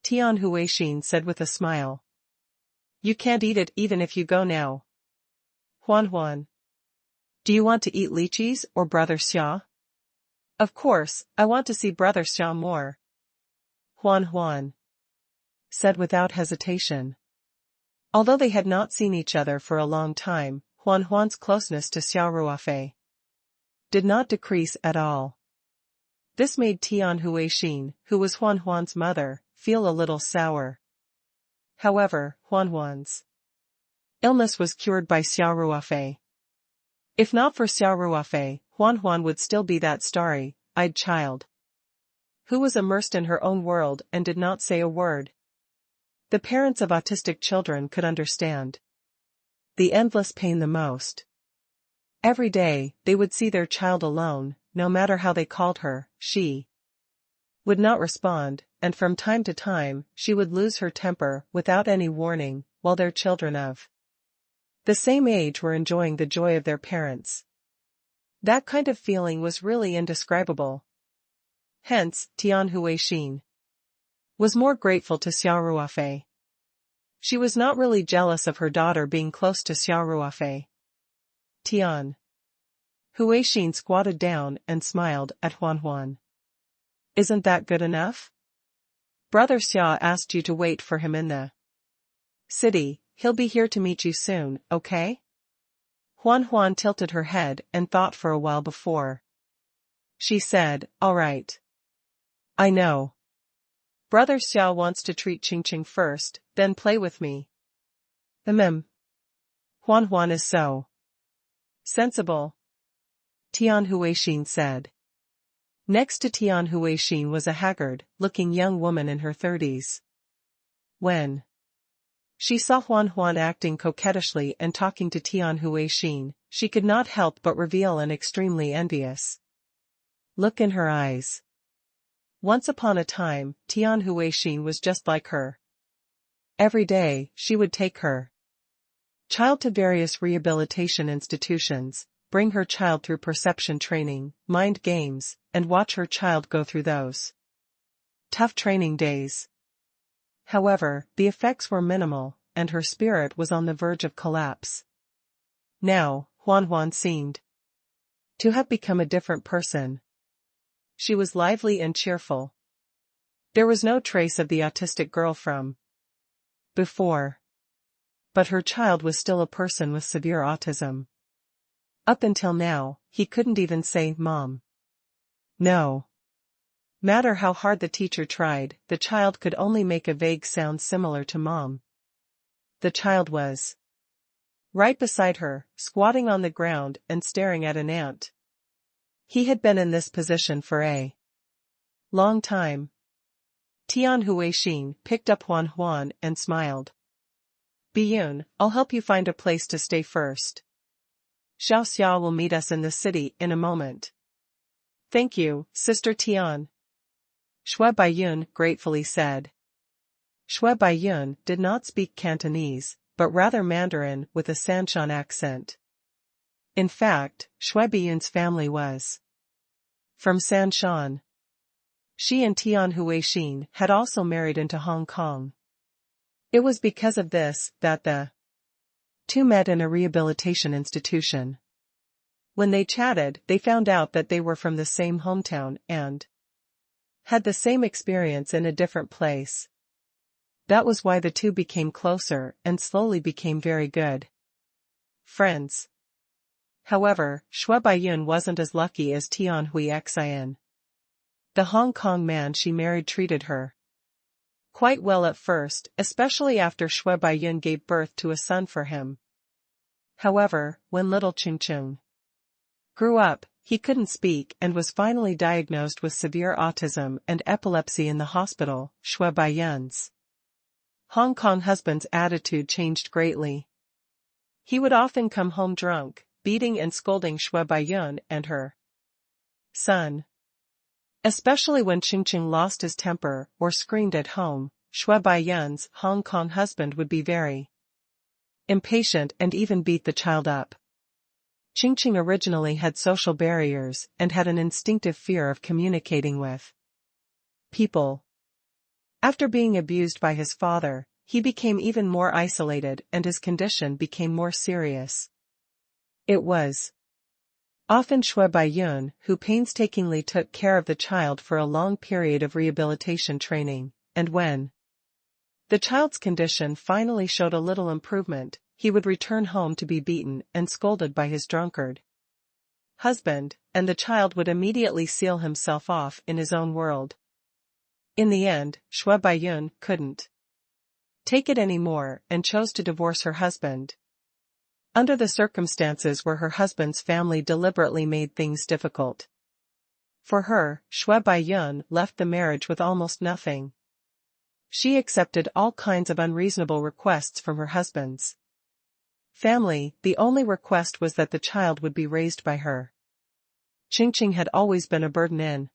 Tian Huixin said with a smile. "You can't eat it even if you go now." Huan Huan, "Do you want to eat lychees or Brother Xia?" "Of course, I want to see Brother Xia more." Huan Huan said without hesitation. Although they had not seen each other for a long time, Huan Huan's closeness to Xia Ruofei did not decrease at all. This made Tian Huixin, who was Huan Huan's mother, feel a little sour. However, Huan's illness was cured by Xia Ruofei. If not for Xia Ruofei, Huan would still be that starry-eyed child who was immersed in her own world and did not say a word. The parents of autistic children could understand the endless pain the most. Every day, they would see their child alone, no matter how they called her, she would not respond, and from time to time, she would lose her temper without any warning, while their children of the same age were enjoying the joy of their parents. That kind of feeling was really indescribable. Hence, Tian Huixin was more grateful to Xia Ruofei. She was not really jealous of her daughter being close to Xia Ruofei. Tian Huixin squatted down and smiled at Huan. Isn't that good enough? Brother Xia asked you to wait for him in the city. He'll be here to meet you soon, okay? Huan tilted her head and thought for a while before she said, all right. I know. Brother Xia wants to treat Qingqing first, then play with me. Huan is so sensible, Tian Huixin said. Next to Tian Huixin was a haggard-looking young woman in her 30s. When she saw Huan acting coquettishly and talking to Tian Huixin, she could not help but reveal an extremely envious look in her eyes. Once upon a time, Tian Huixin was just like her. Every day, she would take her child to various rehabilitation institutions, bring her child through perception training, mind games, and watch her child go through those tough training days. However, the effects were minimal, and her spirit was on the verge of collapse. Now, Huan seemed to have become a different person. She was lively and cheerful. There was no trace of the autistic girl from before. But her child was still a person with severe autism. Up until now, he couldn't even say, Mom. No matter how hard the teacher tried, the child could only make a vague sound similar to Mom. The child was right beside her, squatting on the ground and staring at an ant. He had been in this position for a long time. Tian Huixin picked up Huan and smiled. Biyun, I'll help you find a place to stay first. Xiao Xia will meet us in the city in a moment. Thank you, Sister Tian. Shui Baiyun gratefully said. Shui Baiyun did not speak Cantonese, but rather Mandarin with a Sanshan accent. In fact, Shui Baiyun's family was from Sanshan. She and Tian Huixin had also married into Hong Kong. It was because of this that the two met in a rehabilitation institution. When they chatted, they found out that they were from the same hometown and had the same experience in a different place. That was why the two became closer and slowly became very good friends. However, Shui Baiyun wasn't as lucky as Tian Huixin. The Hong Kong man she married treated her quite well at first, especially after Shui Baiyun gave birth to a son for him. However, when little Qingqing grew up, he couldn't speak and was finally diagnosed with severe autism and epilepsy in the hospital. Shui Baiyun's Hong Kong husband's attitude changed greatly. He would often come home drunk, beating and scolding Shui Baiyun and her son. Especially when Qingqing lost his temper or screamed at home, Shui Baiyun's Hong Kong husband would be very impatient and even beat the child up. Qingqing originally had social barriers and had an instinctive fear of communicating with people. After being abused by his father, he became even more isolated and his condition became more serious. It was often Shui Baiyun who painstakingly took care of the child for a long period of rehabilitation training, and when the child's condition finally showed a little improvement, he would return home to be beaten and scolded by his drunkard husband, and the child would immediately seal himself off in his own world. In the end, Xue Baiyun couldn't take it anymore and chose to divorce her husband. Under the circumstances where her husband's family deliberately made things difficult for her, Xue Baiyun left the marriage with almost nothing. She accepted all kinds of unreasonable requests from her husband's family. The only request was that the child would be raised by her. Qingqing had always been a burden in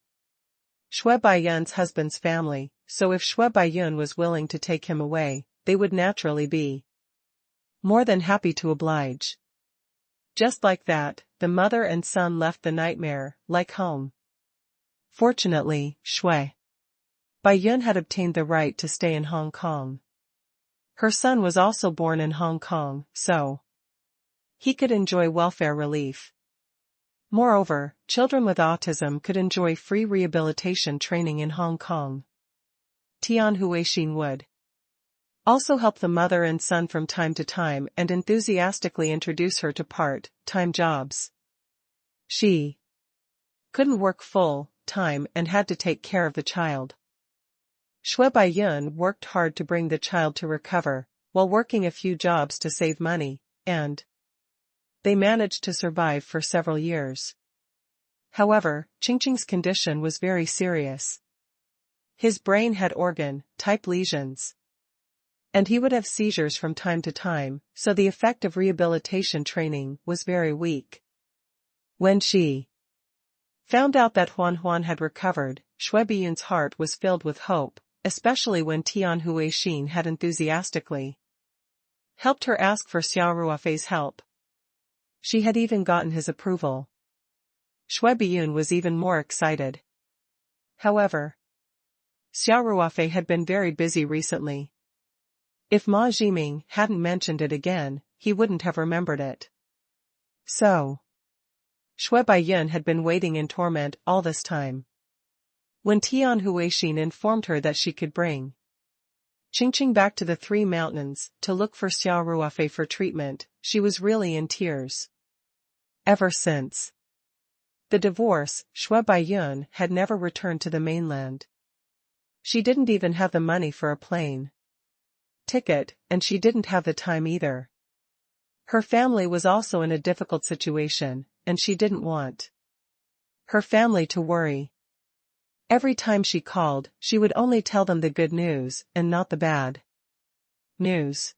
Xue Baiyun's husband's family, so if Xue Baiyun was willing to take him away, they would naturally be more than happy to oblige. Just like that, the mother and son left the nightmare-like home. Fortunately, Xue Baiyun had obtained the right to stay in Hong Kong. Her son was also born in Hong Kong, so he could enjoy welfare relief. Moreover, children with autism could enjoy free rehabilitation training in Hong Kong. Tian Huixin would also help the mother and son from time to time and enthusiastically introduce her to part-time jobs. She couldn't work full-time and had to take care of the child. Xue Baiyun worked hard to bring the child to recover, while working a few jobs to save money, and they managed to survive for several years. However, Qingqing's condition was very serious. His brain had organ-type lesions, and he would have seizures from time to time, so the effect of rehabilitation training was very weak. When she found out that Huan had recovered, Xue Baiyun's heart was filled with hope, especially when Tian Huixin had enthusiastically helped her ask for Xia Ruofei's help. She had even gotten his approval. Xue Baiyun was even more excited. However, Xia Ruofei had been very busy recently. If Ma Jiming hadn't mentioned it again, he wouldn't have remembered it. So, Xue Baiyun had been waiting in torment all this time. When Tian Huixin informed her that she could bring Qingqing back to the Three Mountains to look for Xia Ruofei for treatment, she was really in tears. Ever since the divorce, Xue Baiyun had never returned to the mainland. She didn't even have the money for a plane ticket, and she didn't have the time either. Her family was also in a difficult situation, and she didn't want her family to worry. Every time she called, she would only tell them the good news and not the bad news.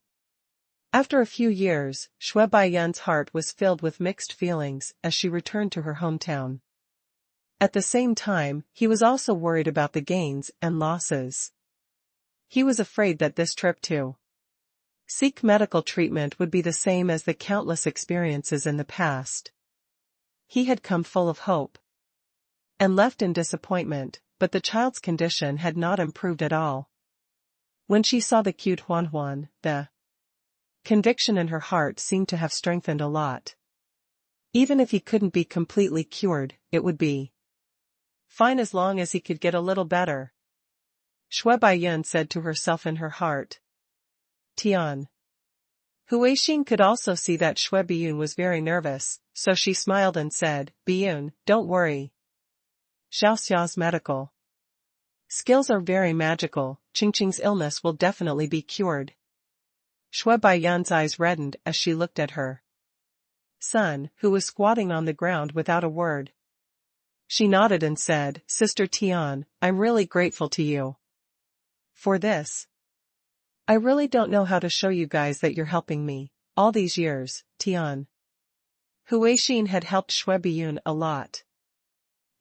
After a few years, Xue Baiyun's heart was filled with mixed feelings as she returned to her hometown. At the same time, he was also worried about the gains and losses. He was afraid that this trip to seek medical treatment would be the same as the countless experiences in the past. He had come full of hope and left in disappointment, but the child's condition had not improved at all. When she saw the cute Huan, the conviction in her heart seemed to have strengthened a lot. Even if he couldn't be completely cured, it would be fine as long as he could get a little better. Xue Baiyun said to herself in her heart. Tian Huixin could also see that Xue Baiyun was very nervous, so she smiled and said, "Baiyun, don't worry. Xiao Xiao's medical skills are very magical. Qingqing's illness will definitely be cured." Xue Baiyun's eyes reddened as she looked at her son, who was squatting on the ground without a word. She nodded and said, "Sister Tian, I'm really grateful to you for this. I really don't know how to show you guys that you're helping me. All these years, Tian Huixin had helped Xue Baiyun a lot.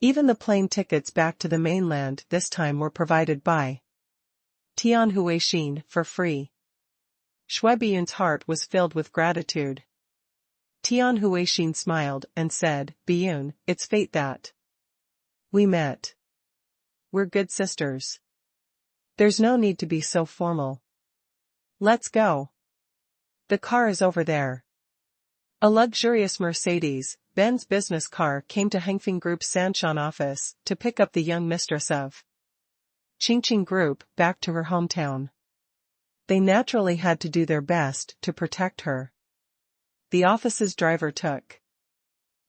Even the plane tickets back to the mainland this time were provided by Tian Huixin for free. Xue Baiyun's heart was filled with gratitude. Tian Huixin smiled and said, "Baiyun, it's fate that we met. We're good sisters. There's no need to be so formal. Let's go. The car is over there." A luxurious Mercedes-Benz business car came to Hengfeng Group's Sanshan office to pick up the young mistress of Qingqing Group back to her hometown. They naturally had to do their best to protect her. The office's driver took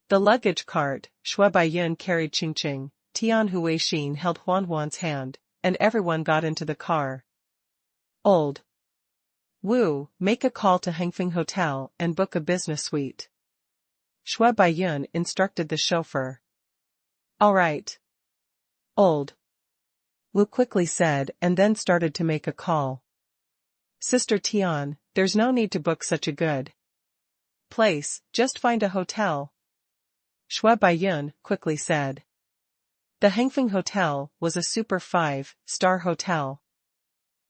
the luggage cart. Xue Baiyun carried Qingqing. Tian Huixin held Huan's hand, and everyone got into the car. Old Wu, make a call to Hengfeng Hotel and book a business suite. Shui Baiyun instructed the chauffeur. All right. Old Wu quickly said and then started to make a call. Sister Tian, there's no need to book such a good place, just find a hotel. Shui Baiyun quickly said. The Hengfeng Hotel was a super 5-star hotel.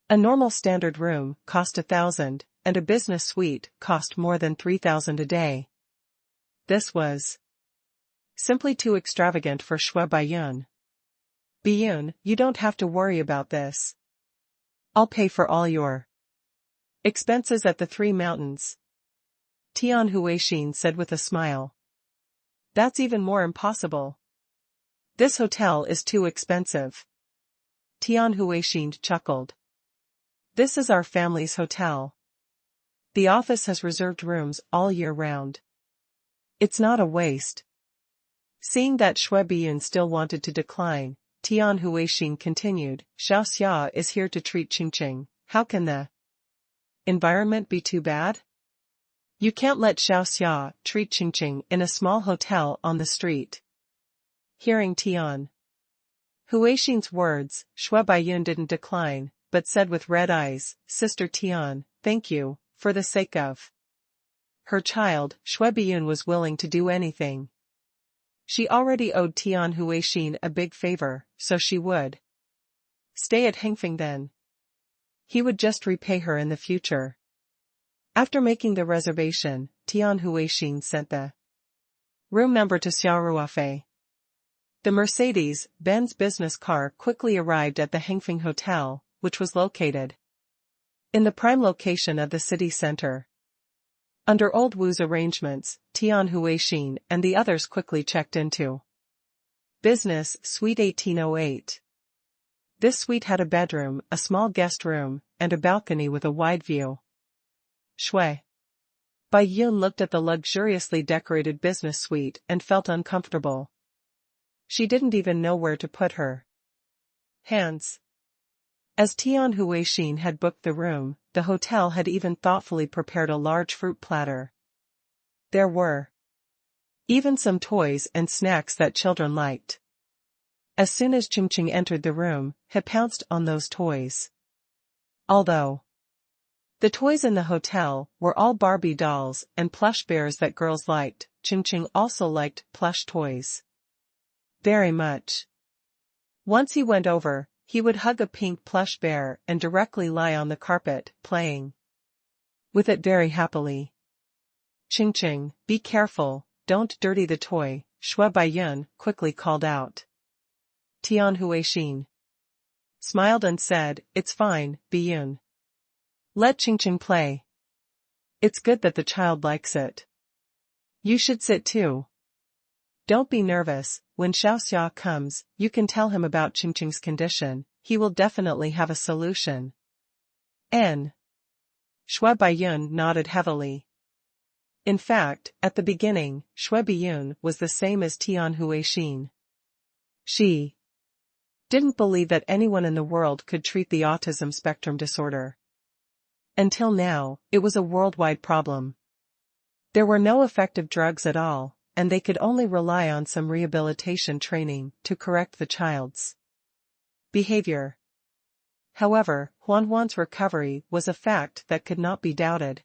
A normal standard room cost 1,000, and a business suite cost more than 3,000 a day. This was simply too extravagant for Shui Baiyun. Baiyun, you don't have to worry about this. I'll pay for all your expenses at the Three Mountains. Tian Huixin said with a smile. That's even more impossible. This hotel is too expensive. Tian Huixin chuckled. This is our family's hotel. The office has reserved rooms all year round. It's not a waste. Seeing that Shui Baiyun still wanted to decline, Tian Huixin continued, Xiao Xia is here to treat Qingqing. How can the environment be too bad? You can't let Xiao Xia treat Qingqing in a small hotel on the street. Hearing Tian Huixin's words, Shui Baiyun didn't decline, but said with red eyes, Sister Tian, thank you, for the sake of her child, Shui Baiyun was willing to do anything. She already owed Tian Huixin a big favor, so she would stay at Hengfeng then. He would just repay her in the future. After making the reservation, Tian Huixin sent the room number to Xia Ruofei. The Mercedes-Benz business car quickly arrived at the Hengfeng Hotel, which was located in the prime location of the city center. Under Old Wu's arrangements, Tian Huixin and the others quickly checked into Business Suite 1808. This suite had a bedroom, a small guest room, and a balcony with a wide view. Shui Baiyun looked at the luxuriously decorated business suite and felt uncomfortable. She didn't even know where to put her hands. As Tian Huixin had booked the room, the hotel had even thoughtfully prepared a large fruit platter. There were even some toys and snacks that children liked. As soon as Qingqing entered the room, he pounced on those toys. Although the toys in the hotel were all Barbie dolls and plush bears that girls liked, Qingqing also liked plush toys very much. Once he went over, he would hug a pink plush bear and directly lie on the carpet, playing with it very happily. Qingqing, be careful, don't dirty the toy, Shui Baiyun quickly called out. Tian Huixin smiled and said, it's fine, Baiyun. Let Qingqing play. It's good that the child likes it. You should sit too. Don't be nervous, when Xiao Xia comes, you can tell him about Qingqing's condition, he will definitely have a solution. Shui Baiyun nodded heavily. In fact, at the beginning, Shui Baiyun was the same as Tian Huixin. She didn't believe that anyone in the world could treat the autism spectrum disorder. Until now, it was a worldwide problem. There were no effective drugs at all, and they could only rely on some rehabilitation training to correct the child's behavior. However, Huan's recovery was a fact that could not be doubted.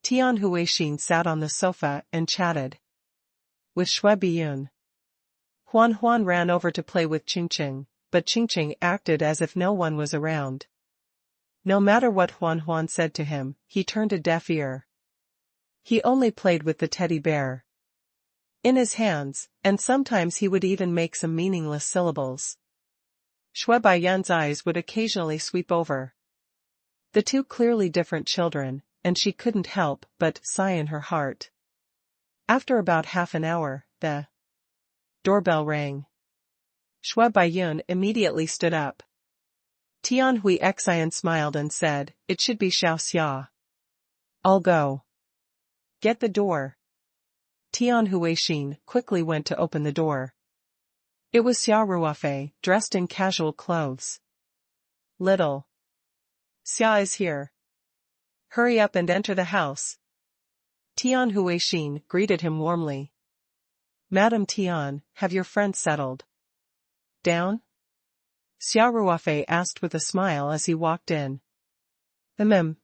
Tian Huixin sat on the sofa and chatted with Shui Baiyun. Huan ran over to play with Qingqing, but Qingqing acted as if no one was around. No matter what Huan said to him, he turned a deaf ear. He only played with the teddy bear in his hands, and sometimes he would even make some meaningless syllables. Shui Baiyun's eyes would occasionally sweep over the two clearly different children, and she couldn't help but sigh in her heart. After about half an hour, the doorbell rang. Shui Baiyun immediately stood up. Tian Huixin smiled and said, it should be Xiao Xia. I'll go get the door. Tian Huixin quickly went to open the door. It was Xia Ruofei, dressed in casual clothes. Little Xia is here. Hurry up and enter the house. Tian Huixin greeted him warmly. Madam Tian, have your friends settled down? Xia Ruofei asked with a smile as he walked in. The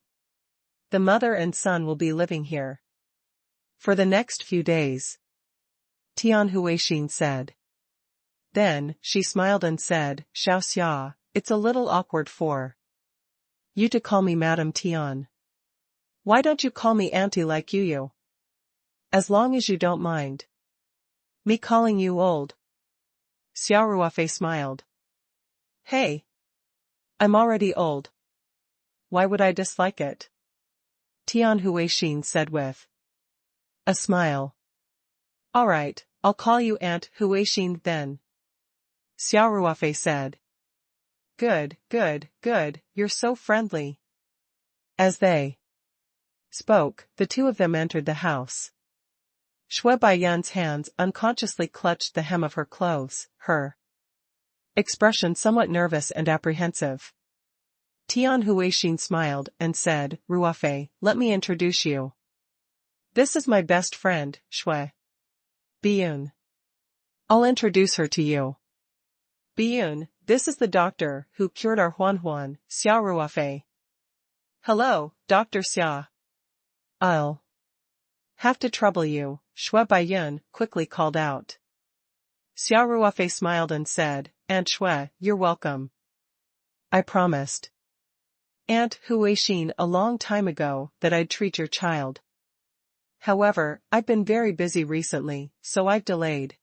mother and son will be living here for the next few days, Tian Huixin said. Then, she smiled and said, Xiao Xia, it's a little awkward for you to call me Madam Tian. Why don't you call me Auntie like you? As long as you don't mind me calling you old. Xia Ruofei smiled. Hey. I'm already old. Why would I dislike it? Tian Huixin said with a smile. Alright, I'll call you Aunt Huixin then. Xia Ruofei said. Good, you're so friendly. As they spoke, the two of them entered the house. Shui Baiyun's hands unconsciously clutched the hem of her clothes, her expression somewhat nervous and apprehensive. Tian Huixin smiled and said, Ruofei, let me introduce you. This is my best friend, Shui Baiyun. I'll introduce her to you. Baiyun, this is the doctor who cured our Huan, Xia Ruofei. Hello, Dr. Xia. I'll have to trouble you, Shui Baiyun quickly called out. Xia Ruofei smiled and said, Aunt Shui, you're welcome. I promised Aunt Huixin a long time ago that I'd treat your child. However, I've been very busy recently, so I've delayed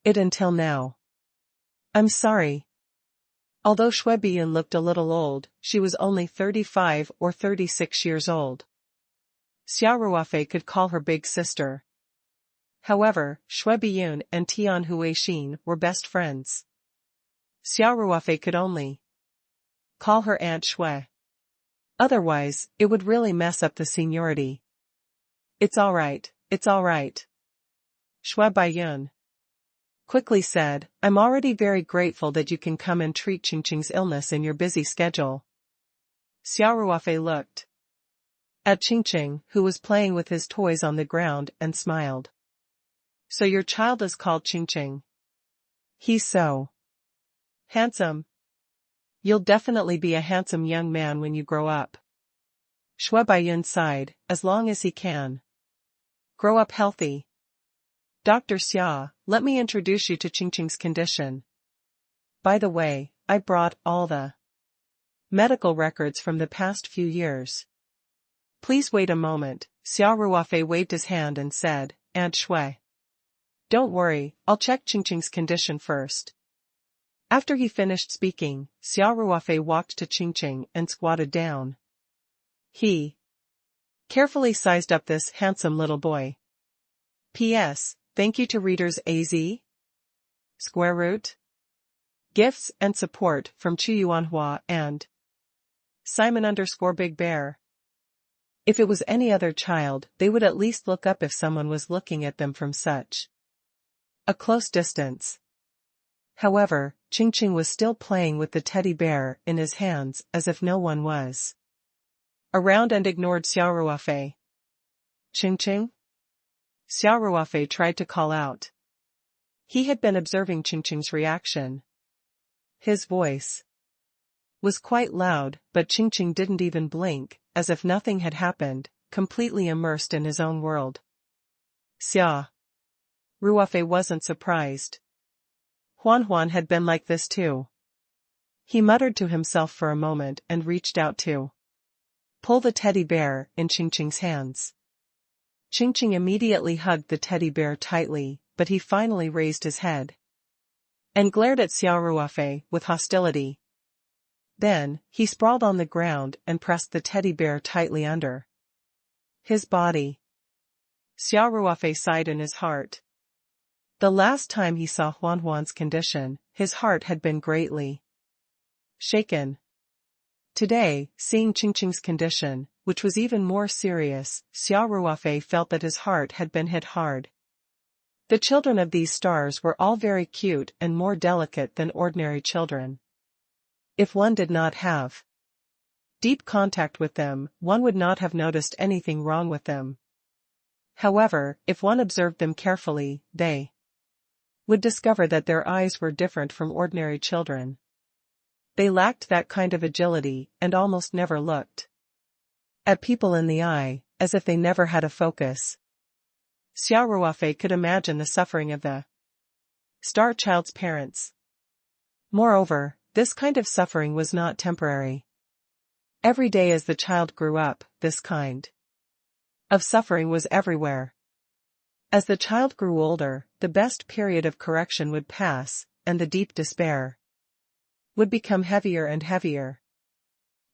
it until now. I'm sorry. Although Shui Baiyun looked a little old, she was only 35 or 36 years old. Xia Ruofei could call her big sister. However, Shui Baiyun and Tian Huixin were best friends. Xia Ruofei could only call her Aunt Shui. Otherwise, it would really mess up the seniority. It's alright. Shui Baiyun quickly said, I'm already very grateful that you can come and treat Qingqing's illness in your busy schedule. Xia Ruofei looked at Qingqing, who was playing with his toys on the ground, and smiled. So your child is called Qingqing. He's so handsome. You'll definitely be a handsome young man when you grow up. Shui Baiyun sighed, as long as he can grow up healthy. Dr. Xia, let me introduce you to Qingqing's condition. By the way, I brought all the medical records from the past few years. Please wait a moment. Xia Ruofei waved his hand and said, Aunt Shui. Don't worry, I'll check Qingqing's condition first. After he finished speaking, Xia Ruofei walked to Qingqing and squatted down. He carefully sized up this handsome little boy. P.S. Thank you to readers AZ. Square root. Gifts and support from Chu Yuanhua and Simon_Big Bear. If it was any other child, they would at least look up if someone was looking at them from such a close distance. However, Qingqing was still playing with the teddy bear in his hands as if no one was around and ignored Xia Ruofei. Qingqing? Xia Ruofei tried to call out. He had been observing Qingqing's reaction. His voice was quite loud, but Qingqing didn't even blink, as if nothing had happened, completely immersed in his own world. Xia Ruofei wasn't surprised. Huan had been like this too. He muttered to himself for a moment and reached out to pull the teddy bear in Qingqing's hands. Qingqing immediately hugged the teddy bear tightly, but he finally raised his head and glared at Xia Ruofei with hostility. Then, he sprawled on the ground and pressed the teddy bear tightly under his body. Xia Ruofei sighed in his heart. The last time he saw Huan's condition, his heart had been greatly shaken. Today, seeing Qingqing's condition, which was even more serious, Xia Ruofei felt that his heart had been hit hard. The children of these stars were all very cute and more delicate than ordinary children. If one did not have deep contact with them, one would not have noticed anything wrong with them. However, if one observed them carefully, they would discover that their eyes were different from ordinary children. They lacked that kind of agility and almost never looked at people in the eye, as if they never had a focus. Xia Ruofei could imagine the suffering of the star child's parents. Moreover, this kind of suffering was not temporary. Every day as the child grew up, this kind of suffering was everywhere. As the child grew older, the best period of correction would pass, and the deep despair would become heavier and heavier.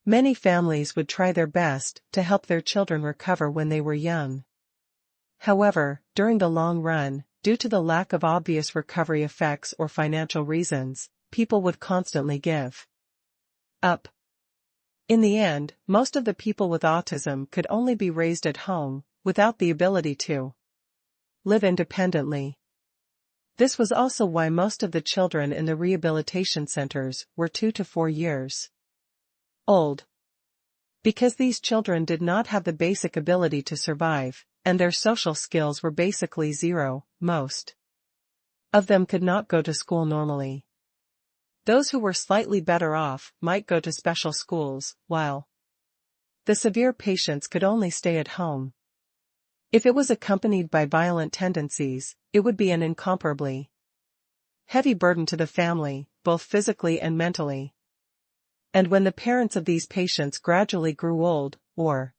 Many families would try their best to help their children recover when they were young. However, during the long run, due to the lack of obvious recovery effects or financial reasons, people would constantly give up. In the end, most of the people with autism could only be raised at home, without the ability to live independently. This was also why most of the children in the rehabilitation centers were 2 to 4 years old. Because these children did not have the basic ability to survive, and their social skills were basically zero, most of them could not go to school normally. Those who were slightly better off might go to special schools, while the severe patients could only stay at home. If it was accompanied by violent tendencies, it would be an incomparably heavy burden to the family, both physically and mentally. And when the parents of these patients gradually grew old, or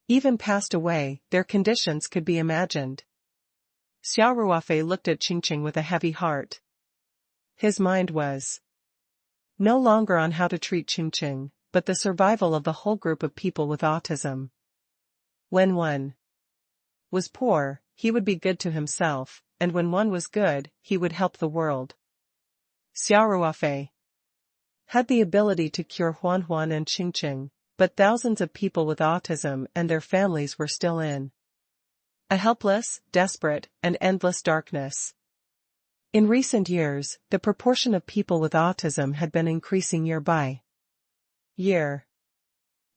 even passed away, their conditions could be imagined. Xia Ruofei looked at Qingqing with a heavy heart. His mind was no longer on how to treat Qingqing, but the survival of the whole group of people with autism. When one was poor, he would be good to himself, and when one was good, he would help the world. Xia Ruofei had the ability to cure Huan and Qingqing, but thousands of people with autism and their families were still in a helpless, desperate, and endless darkness. In recent years, the proportion of people with autism had been increasing year by year.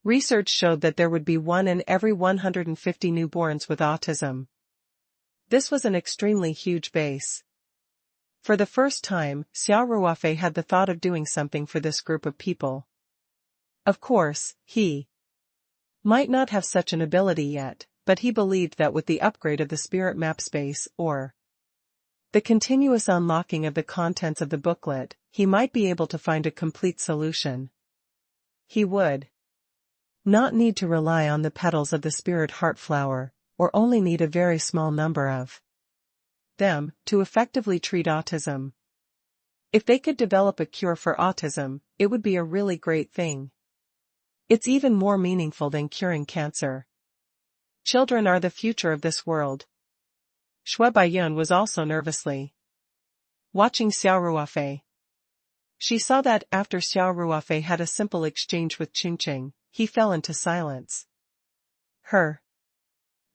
Research showed that there would be 1 in every 150 newborns with autism. This was an extremely huge base. For the first time, Xia Ruofei had the thought of doing something for this group of people. Of course, he might not have such an ability yet, but he believed that with the upgrade of the spirit map space, or the continuous unlocking of the contents of the booklet, he might be able to find a complete solution. He would not need to rely on the petals of the spirit heart flower, or only need a very small number of them to effectively treat autism. If they could develop a cure for autism, it would be a really great thing. It's even more meaningful than curing cancer. Children are the future of this world. Shui Baiyun was also nervously watching Xia Ruofei. She saw that after Xia Ruofei had a simple exchange with Qingqing, he fell into silence. Her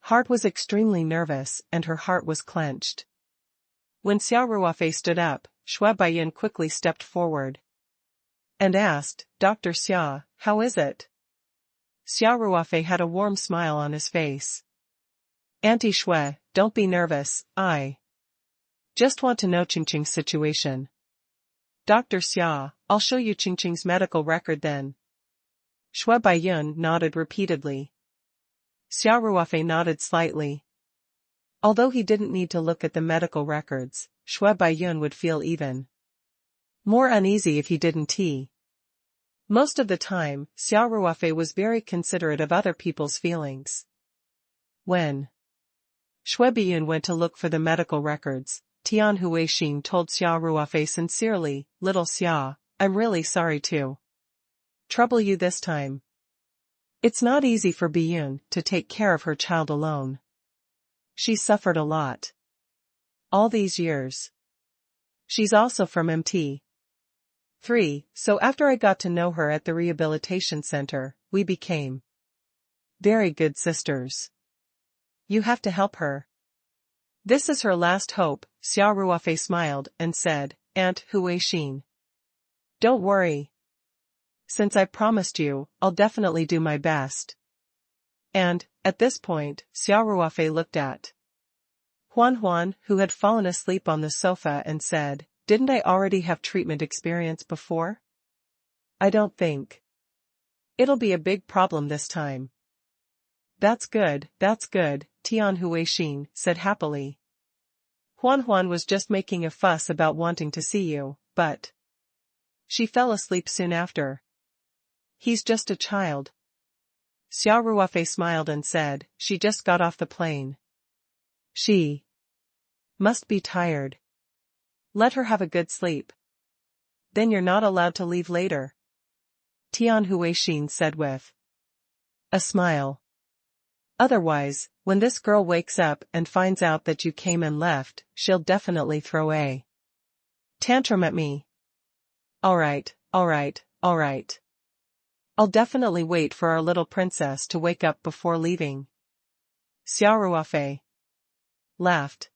heart was extremely nervous and her heart was clenched. When Xia Ruofei stood up, Shui Baiyun quickly stepped forward and asked, "Dr. Xia, how is it?" Xia Ruofei had a warm smile on his face. "Auntie Shui, don't be nervous, I just want to know Qingqing's situation." "Dr. Xia, I'll show you Qingqing's medical record then." Shui Baiyun nodded repeatedly. Xia Ruofei nodded slightly. Although he didn't need to look at the medical records, Shui Baiyun would feel even more uneasy if he didn't. Most of the time, Xia Ruofei was very considerate of other people's feelings. When Shui Baiyun went to look for the medical records, Tian Huixin told Xia Ruofei sincerely, "Little Xia, I'm really sorry to trouble you this time. It's not easy for Baiyun to take care of her child alone. She suffered a lot all these years. She's also from MT3, so after I got to know her at the rehabilitation center, we became very good sisters. You have to help her. This is her last hope." Xia Ruofei smiled and said, "Aunt Huixin, don't worry. Since I promised you, I'll definitely do my best. And, at this point, Xia Ruofei looked at Huan, who had fallen asleep on the sofa and said, "Didn't I already have treatment experience before? I don't think it'll be a big problem this time." That's good, Tian Huixin said happily. Huan was just making a fuss about wanting to see you, but she fell asleep soon after. He's just a child. Xia Ruofei smiled and said, she just got off the plane. She must be tired. Let her have a good sleep. Then you're not allowed to leave later. Tian Huixin said with a smile. Otherwise, when this girl wakes up and finds out that you came and left, she'll definitely throw a tantrum at me. Alright. I'll definitely wait for our little princess to wake up before leaving. Xia Ruofei laughed.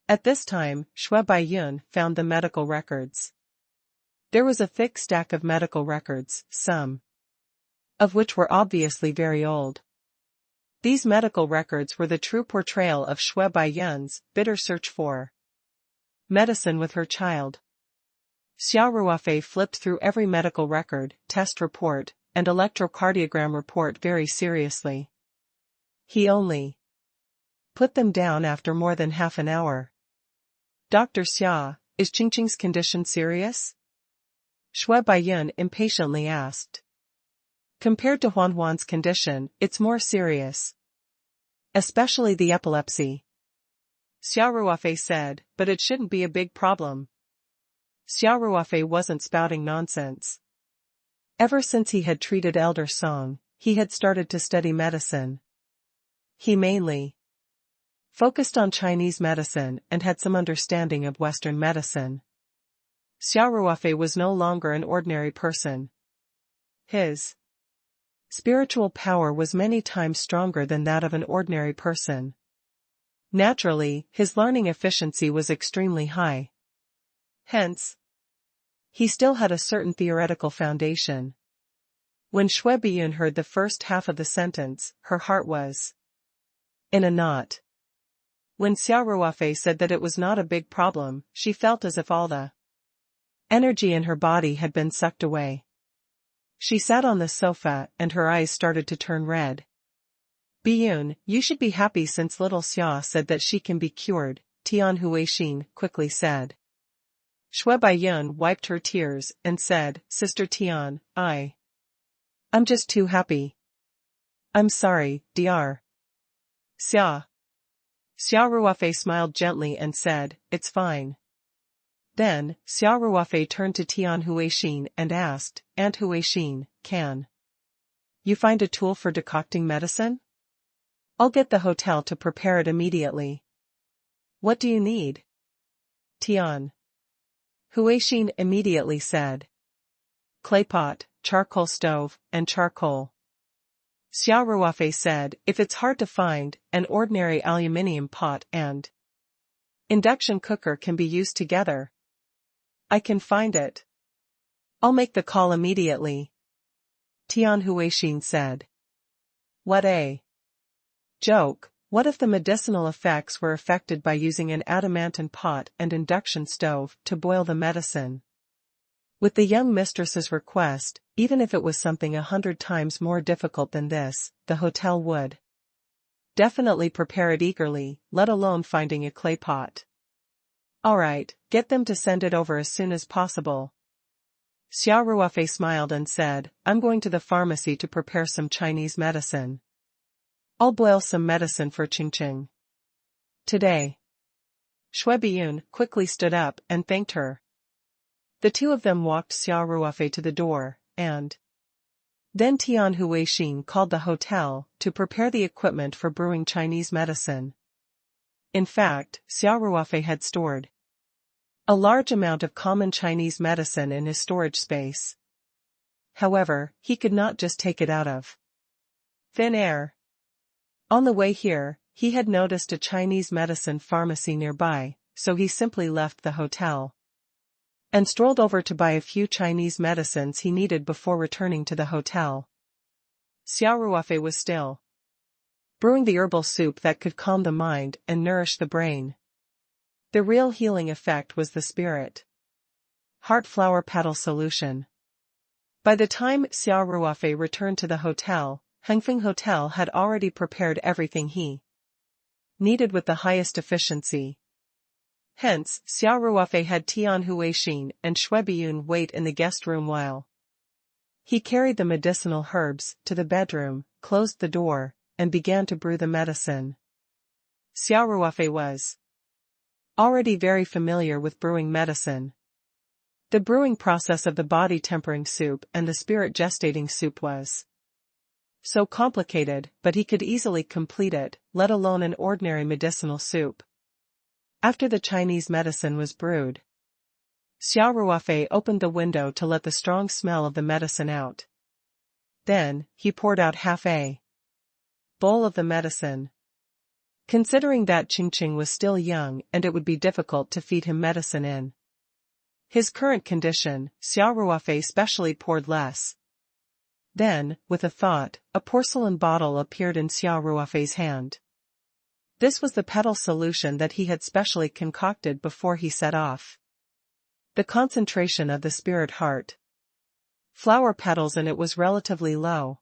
At this time, Shui Baiyun found the medical records. There was a thick stack of medical records, some of which were obviously very old. These medical records were the true portrayal of Shui Baiyun's bitter search for medicine with her child. Xia Ruofei flipped through every medical record, test report, and electrocardiogram report very seriously. He only put them down after more than half an hour. Dr. Xia, is Qingqing's condition serious? Shui Baiyun impatiently asked. Compared to Huan's condition, it's more serious. Especially the epilepsy. Xia Ruofei said, but it shouldn't be a big problem. Xia Ruofei wasn't spouting nonsense. Ever since he had treated Elder Song, he had started to study medicine. He mainly focused on Chinese medicine and had some understanding of Western medicine. Xia Ruofei was no longer an ordinary person. His spiritual power was many times stronger than that of an ordinary person. Naturally, his learning efficiency was extremely high. Hence, he still had a certain theoretical foundation. When Shui Baiyun heard the first half of the sentence, her heart was in a knot. When Xia Ruofei said that it was not a big problem, she felt as if all the energy in her body had been sucked away. She sat on the sofa and her eyes started to turn red. Baiyun, you should be happy since little Xia said that she can be cured, Tian Huixin quickly said. Shui Baiyun wiped her tears and said, Sister Tian, I'm just too happy. I'm sorry, Dr. Xia. Xia Ruofei smiled gently and said, it's fine. Then, Xia Ruofei turned to Tian Huixin and asked, Aunt Huixin, can you find a tool for decocting medicine? I'll get the hotel to prepare it immediately. What do you need? Tian Huixin immediately said. Clay pot, charcoal stove, and charcoal. Xia Ruofei said, if it's hard to find, an ordinary aluminium pot and induction cooker can be used together. I can find it. I'll make the call immediately. Tian Huixin said. What a joke. What if the medicinal effects were affected by using an adamantine pot and induction stove to boil the medicine? With the young mistress's request, even if it was something 100 times more difficult than this, the hotel would definitely prepare it eagerly, let alone finding a clay pot. Alright, get them to send it over as soon as possible. Xia Ruofei smiled and said, I'm going to the pharmacy to prepare some Chinese medicine. I'll boil some medicine for Qingqing today. Shui Baiyun quickly stood up and thanked her. The two of them walked Xia Ruofei to the door, and then Tian Huixin called the hotel to prepare the equipment for brewing Chinese medicine. In fact, Xia Ruofei had stored a large amount of common Chinese medicine in his storage space. However, he could not just take it out of thin air. On the way here, he had noticed a Chinese medicine pharmacy nearby, so he simply left the hotel. and strolled over to buy a few Chinese medicines he needed before returning to the hotel. Xia Ruofei was still brewing the herbal soup that could calm the mind and nourish the brain. The real healing effect was the spirit heart flower petal solution. By the time Xia Ruofei returned to the hotel, Hengfeng Hotel had already prepared everything he needed with the highest efficiency. Hence, Xia Ruofei had Tian Huixin and Shui Biyun wait in the guest room while he carried the medicinal herbs to the bedroom, closed the door, and began to brew the medicine. Xia Ruofei was already very familiar with brewing medicine. The brewing process of the body tempering soup and the spirit gestating soup was so complicated, but he could easily complete it, let alone an ordinary medicinal soup. After the Chinese medicine was brewed, Xia Ruofei opened the window to let the strong smell of the medicine out. Then, he poured out half a bowl of the medicine. Considering that Qingqing was still young and it would be difficult to feed him medicine in his current condition, Xia Ruofei specially poured less. Then, with a thought, a porcelain bottle appeared in Xia Ruofei's hand. This was the petal solution that he had specially concocted before he set off. The concentration of the spirit heart flower petals in it was relatively low.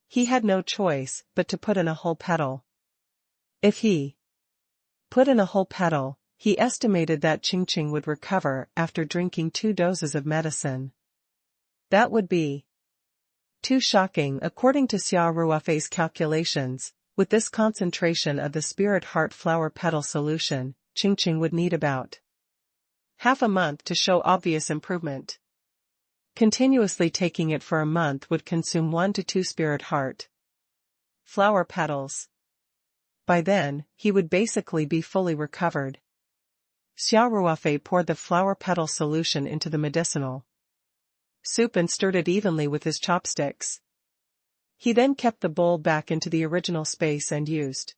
He had no choice but to put in a whole petal. If he put in a whole petal, he estimated that Qingqing would recover after drinking 2 doses of medicine. That would be too shocking according to Xia Ruofei's calculations. With this concentration of the spirit heart flower petal solution, Qingqing would need about half a month to show obvious improvement. Continuously taking it for a month would consume 1 to 2 spirit heart flower petals. By then, he would basically be fully recovered. Xia Ruofei poured the flower petal solution into the medicinal soup and stirred it evenly with his chopsticks. He then kept the bowl back into the original space and used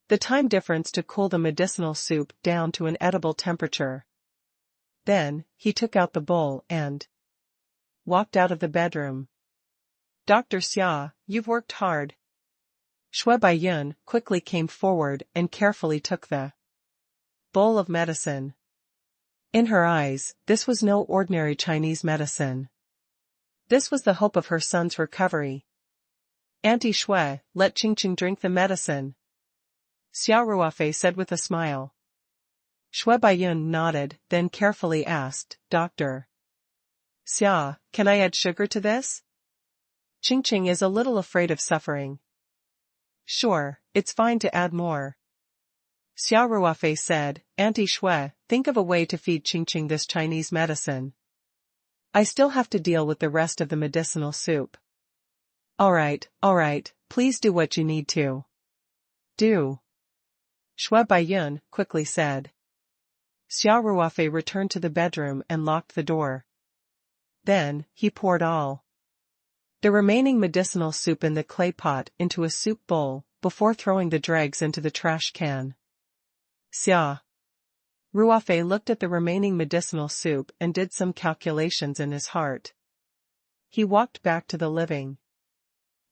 the time difference to cool the medicinal soup down to an edible temperature. Then, he took out the bowl and walked out of the bedroom. "Dr. Xia, you've worked hard." Shui Baiyun quickly came forward and carefully took the bowl of medicine. In her eyes, this was no ordinary Chinese medicine. This was the hope of her son's recovery. "Auntie Shui, let Qingqing drink the medicine," Xia Ruofei said with a smile. Shui Baiyun nodded, then carefully asked, "Doctor Xia, can I add sugar to this? Qingqing is a little afraid of suffering." "Sure, it's fine to add more," Xia Ruofei said. "Auntie Shui, think of a way to feed Qingqing this Chinese medicine. I still have to deal with the rest of the medicinal soup." All right, please do what you need to do," Shui Baiyun quickly said. Xia Ruofei returned to the bedroom and locked the door. Then, he poured all the remaining medicinal soup in the clay pot into a soup bowl, before throwing the dregs into the trash can. Xia Ruofei looked at the remaining medicinal soup and did some calculations in his heart. He walked back to the living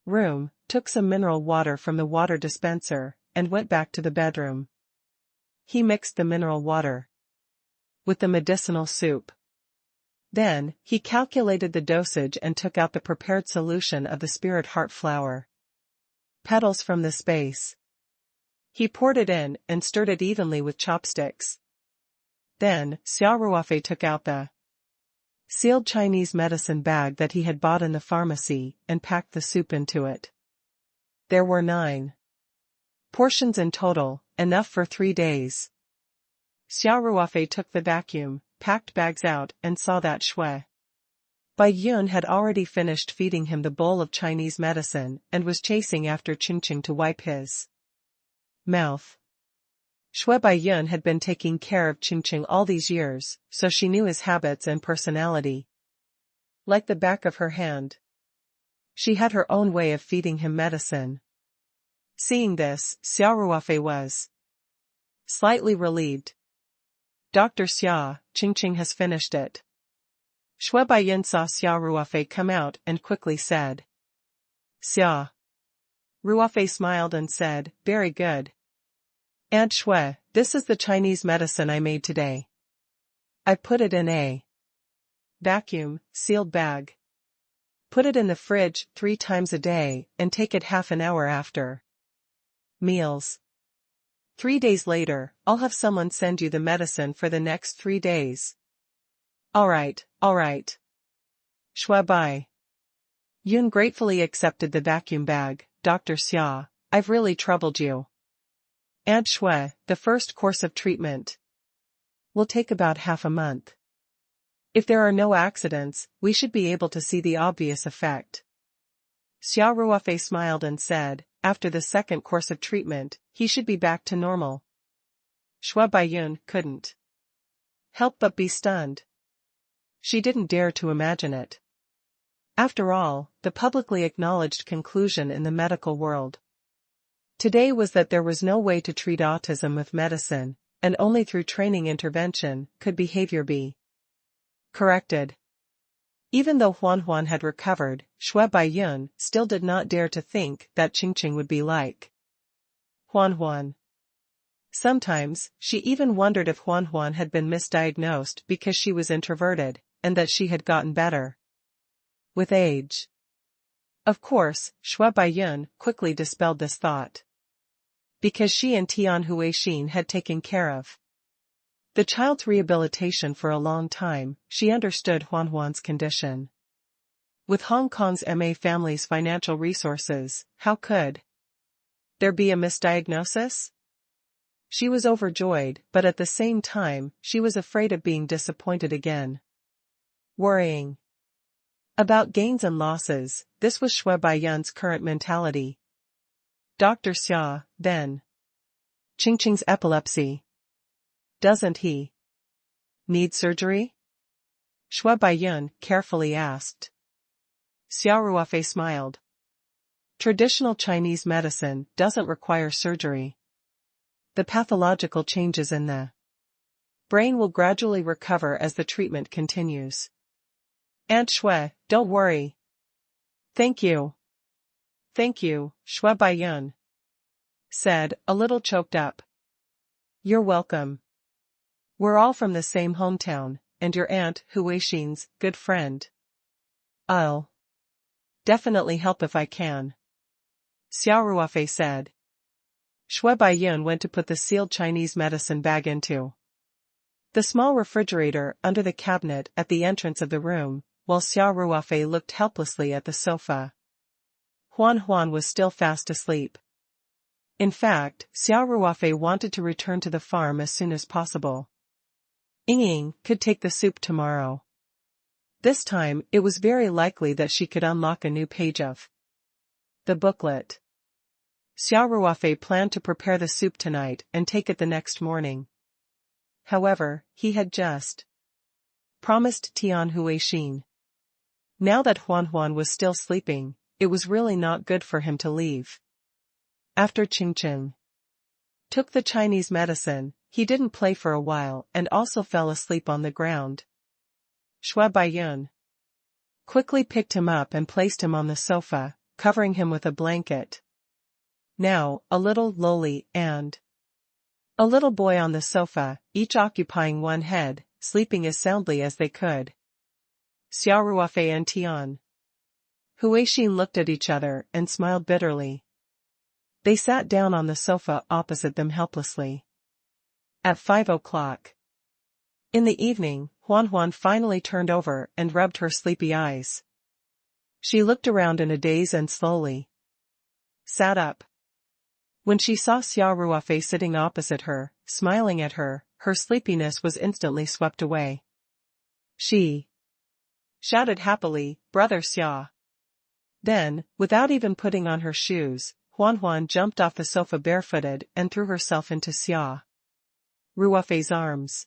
room, took some mineral water from the water dispenser, and went back to the bedroom. He mixed the mineral water with the medicinal soup. Then, he calculated the dosage and took out the prepared solution of the spirit heart flower petals from the space. He poured it in and stirred it evenly with chopsticks. Then, Xia Ruofei took out the sealed Chinese medicine bag that he had bought in the pharmacy and packed the soup into it. There were 9 portions in total, enough for 3 days. Xia Ruofei took the vacuum-packed bags out and saw that Shui Baiyun had already finished feeding him the bowl of Chinese medicine and was chasing after Qingqing to wipe his mouth. Shui Baiyun had been taking care of Qingqing all these years, so she knew his habits and personality like the back of her hand. She had her own way of feeding him medicine. Seeing this, Xia Ruofei was slightly relieved. Dr. Xia, Qingqing has finished it. Shui Baiyan saw Xia Ruofei come out and quickly said. Xia. Ruofei smiled and said, very good. Aunt Shui, this is the Chinese medicine I made today. I put it in a vacuum, sealed bag. Put it in the fridge 3 times a day and take it half an hour after meals. 3 days later, I'll have someone send you the medicine for the next 3 days. Alright. Shui Bai Yun gratefully accepted the vacuum bag. Dr. Xia, I've really troubled you. Aunt Shui, the first course of treatment will take about half a month. If there are no accidents, we should be able to see the obvious effect. Xia Ruofei smiled and said, after the second course of treatment, he should be back to normal. Shui Baiyun couldn't help but be stunned. She didn't dare to imagine it. After all, the publicly acknowledged conclusion in the medical world today was that there was no way to treat autism with medicine, and only through training intervention could behavior be corrected. Even though Huan had recovered, Shui Baiyun still did not dare to think that Qingqing would be like Huan. Sometimes, she even wondered if Huan had been misdiagnosed because she was introverted, and that she had gotten better with age. Of course, Shui Baiyun quickly dispelled this thought. Because she and Tian Huixin had taken care of the child's rehabilitation for a long time, she understood Huan's condition. With Hong Kong's MA family's financial resources, how could there be a misdiagnosis? She was overjoyed, but at the same time, she was afraid of being disappointed again. Worrying about gains and losses, this was Shui Baiyun's current mentality. Dr. Xia, then. Qingqing's epilepsy. Doesn't he need surgery? Shui Baiyun carefully asked. Xia Ruofei smiled. Traditional Chinese medicine doesn't require surgery. The pathological changes in the brain will gradually recover as the treatment continues. Aunt Shui, don't worry. Thank you. Shui Baiyun said, a little choked up. You're welcome. We're all from the same hometown, and your Aunt Huixin's good friend. I'll definitely help if I can. Xia Ruofei said. Shui Baiyun went to put the sealed Chinese medicine bag into the small refrigerator under the cabinet at the entrance of the room, while Xia Ruofei looked helplessly at the sofa. Huan was still fast asleep. In fact, Xia Ruofei wanted to return to the farm as soon as possible. Ying could take the soup tomorrow. This time, it was very likely that she could unlock a new page of the booklet. Xia Ruofei planned to prepare the soup tonight and take it the next morning. However, he had just promised Tian Huixin. Now that Huan was still sleeping, it was really not good for him to leave. After Qingqing took the Chinese medicine, he didn't play for a while and also fell asleep on the ground. Shui Baiyun quickly picked him up and placed him on the sofa, covering him with a blanket. Now, a little loli and a little boy on the sofa, each occupying one head, sleeping as soundly as they could. Xia Ruofei and Tian Huixin looked at each other and smiled bitterly. They sat down on the sofa opposite them helplessly. At 5 o'clock in the evening, Huan finally turned over and rubbed her sleepy eyes. She looked around in a daze and slowly sat up. When she saw Xia Ruofei sitting opposite her, smiling at her, her sleepiness was instantly swept away. She shouted happily, "Brother Xia!" Then, without even putting on her shoes, Huan jumped off the sofa barefooted and threw herself into Xia Ruofei's arms.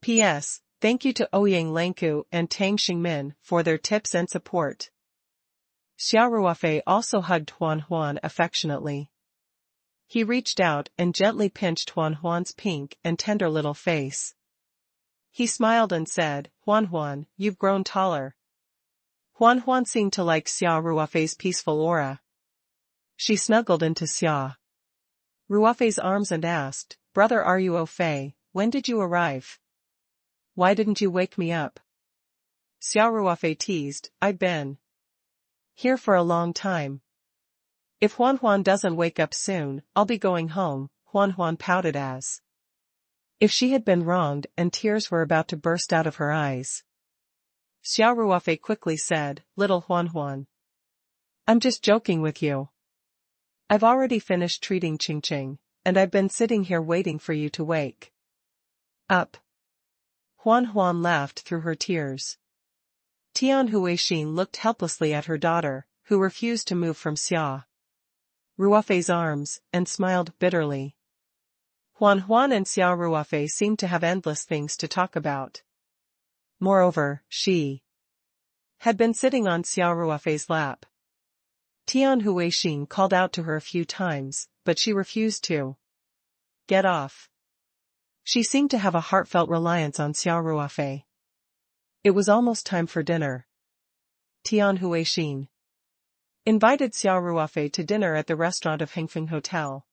P.S. Thank you to Ouyang Langku and Tang Xingmin for their tips and support. Xia Ruofei also hugged Huan affectionately. He reached out and gently pinched Huan's pink and tender little face, He smiled and said, Huan, you've grown taller. Huan seemed to like Xia Ruofei's peaceful aura. She snuggled into Xia Ruofei's arms and asked, Brother Ruofei, when did you arrive? Why didn't you wake me up? Xia Ruofei teased, I've been here for a long time. If Huan doesn't wake up soon, I'll be going home, Huan pouted as if she had been wronged and tears were about to burst out of her eyes. Xia Ruofei quickly said, Little Huan. I'm just joking with you. I've already finished treating Qingqing, and I've been sitting here waiting for you to wake up. Huan laughed through her tears. Tian Huixin looked helplessly at her daughter, who refused to move from Xia Ruofei's arms, and smiled bitterly. Huan and Xia Ruofei seemed to have endless things to talk about. Moreover, she had been sitting on Xia Ruofei's lap. Tian Huixin called out to her a few times, but she refused to get off. She seemed to have a heartfelt reliance on Xia Ruofei. It was almost time for dinner. Tian Huixin invited Xia Ruofei to dinner at the restaurant of Hengfeng Hotel.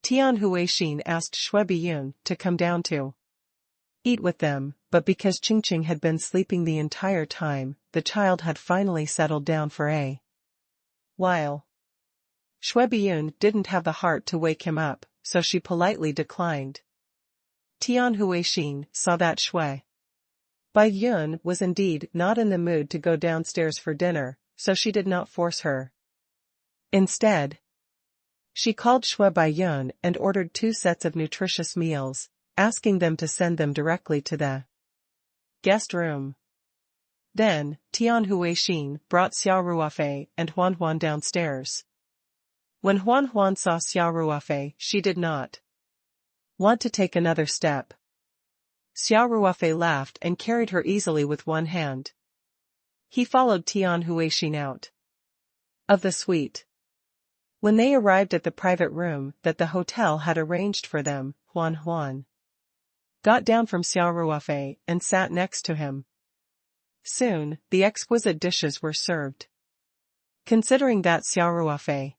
Tian Huixin asked Shui Biyun to come down to eat with them, but because Qingqing had been sleeping the entire time, the child had finally settled down for a while. Shui Biyun didn't have the heart to wake him up, so she politely declined. Tian Huixin saw that Shui Biyun was indeed not in the mood to go downstairs for dinner, so she did not force her. Instead, she called Shui Biyun and ordered 2 sets of nutritious meals, asking them to send them directly to the guest room. Then, Tian Huixin brought Xia Ruofei and Huan downstairs. When Huan saw Xia Ruofei, she did not want to take another step. Xia Ruofei laughed and carried her easily with one hand. He followed Tian Huixin out of the suite. When they arrived at the private room that the hotel had arranged for them, Huan got down from Xia Ruofei and sat next to him. Soon, the exquisite dishes were served. Considering that Xia Ruofei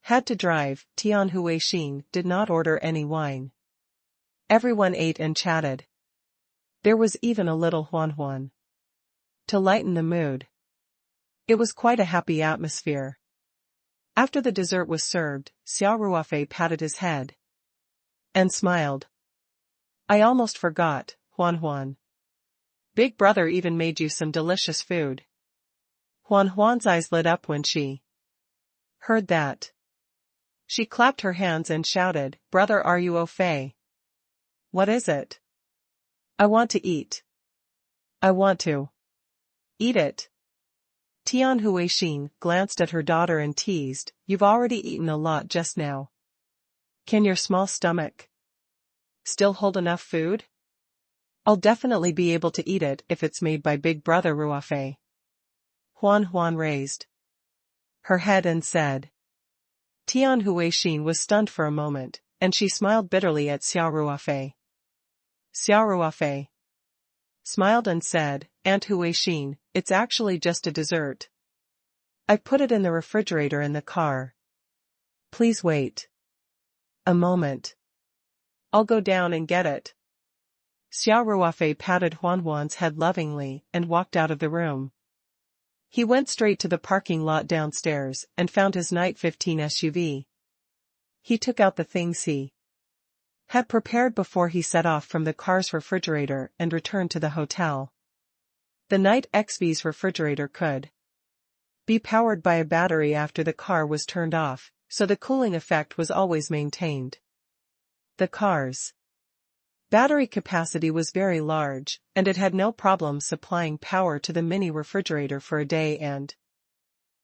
had to drive, Tian Huixin did not order any wine. Everyone ate and chatted. There was even a little Huan to lighten the mood. It was quite a happy atmosphere. After the dessert was served, Xia Ruofei patted his head and smiled. I almost forgot, Huan. Big brother even made you some delicious food. Huan's eyes lit up when she heard that. She clapped her hands and shouted, Brother Ruofei. What is it? I want to eat. I want to eat it. Tian Huixin glanced at her daughter and teased, You've already eaten a lot just now. Can your small stomach still hold enough food? I'll definitely be able to eat it if it's made by Big Brother Ruofei. Huan raised her head and said. Tian Huixin was stunned for a moment, and she smiled bitterly at Xia Ruofei. Xia Ruofei smiled and said, Aunt Huixin, it's actually just a dessert. I put it in the refrigerator in the car. Please wait a moment. I'll go down and get it. Xia Ruofei patted Huan's head lovingly and walked out of the room. He went straight to the parking lot downstairs and found his Night 15 SUV. He took out the things he had prepared before he set off from the car's refrigerator and returned to the hotel. The Night XV's refrigerator could be powered by a battery after the car was turned off, so the cooling effect was always maintained. The car's battery capacity was very large, and it had no problem supplying power to the mini refrigerator for a day and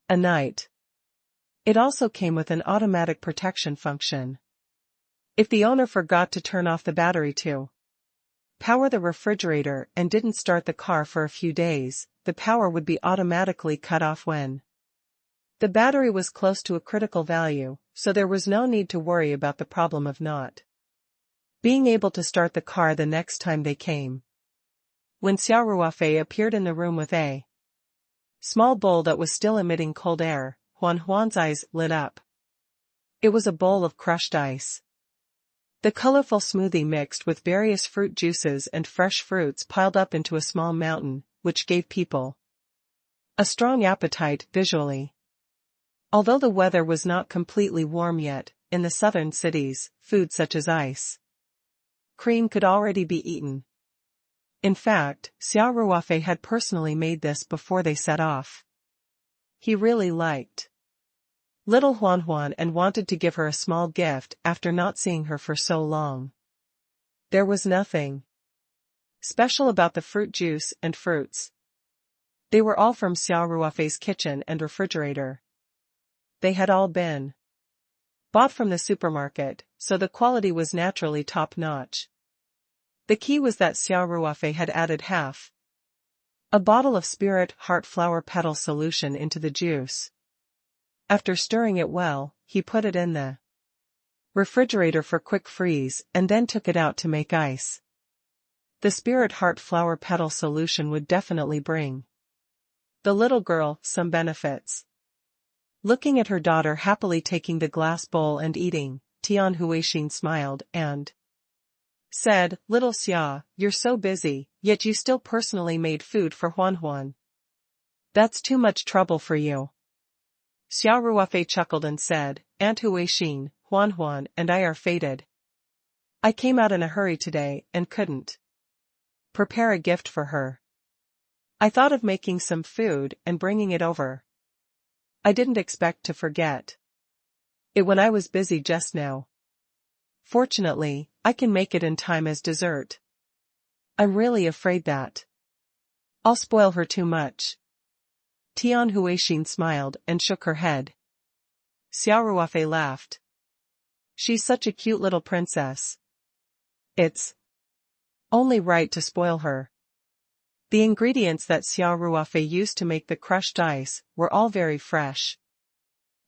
a night. It also came with an automatic protection function. If the owner forgot to turn off the battery to power the refrigerator and didn't start the car for a few days, the power would be automatically cut off when the battery was close to a critical value, so there was no need to worry about the problem of not being able to start the car the next time they came. When Xia Ruofei appeared in the room with a small bowl that was still emitting cold air, Huan's eyes lit up. It was a bowl of crushed ice. The colorful smoothie mixed with various fruit juices and fresh fruits piled up into a small mountain, which gave people a strong appetite visually. Although the weather was not completely warm yet, in the southern cities, food such as ice cream could already be eaten. In fact, Xia Ruofei had personally made this before they set off. He really liked little Huan and wanted to give her a small gift after not seeing her for so long. There was nothing special about the fruit juice and fruits. They were all from Xia Ruofei's kitchen and refrigerator. They had all been bought from the supermarket, so the quality was naturally top-notch. The key was that Xia Ruofei had added half a bottle of spirit heart flower petal solution into the juice. After stirring it well, he put it in the refrigerator for quick freeze and then took it out to make ice. The spirit heart flower petal solution would definitely bring the little girl some benefits. Looking at her daughter happily taking the glass bowl and eating, Tian Huixin smiled and said, "Little Xia, you're so busy, yet you still personally made food for Huan. That's too much trouble for you." Xia Ruofei chuckled and said, "Aunt Huixin, Huan and I are fated. I came out in a hurry today and couldn't prepare a gift for her. I thought of making some food and bringing it over. I didn't expect to forget it when I was busy just now. Fortunately, I can make it in time as dessert. I'm really afraid that I'll spoil her too much." Tian Huixin smiled and shook her head. Xia Ruofei laughed. "She's such a cute little princess. It's only right to spoil her." The ingredients that Xia Ruofei used to make the crushed ice were all very fresh.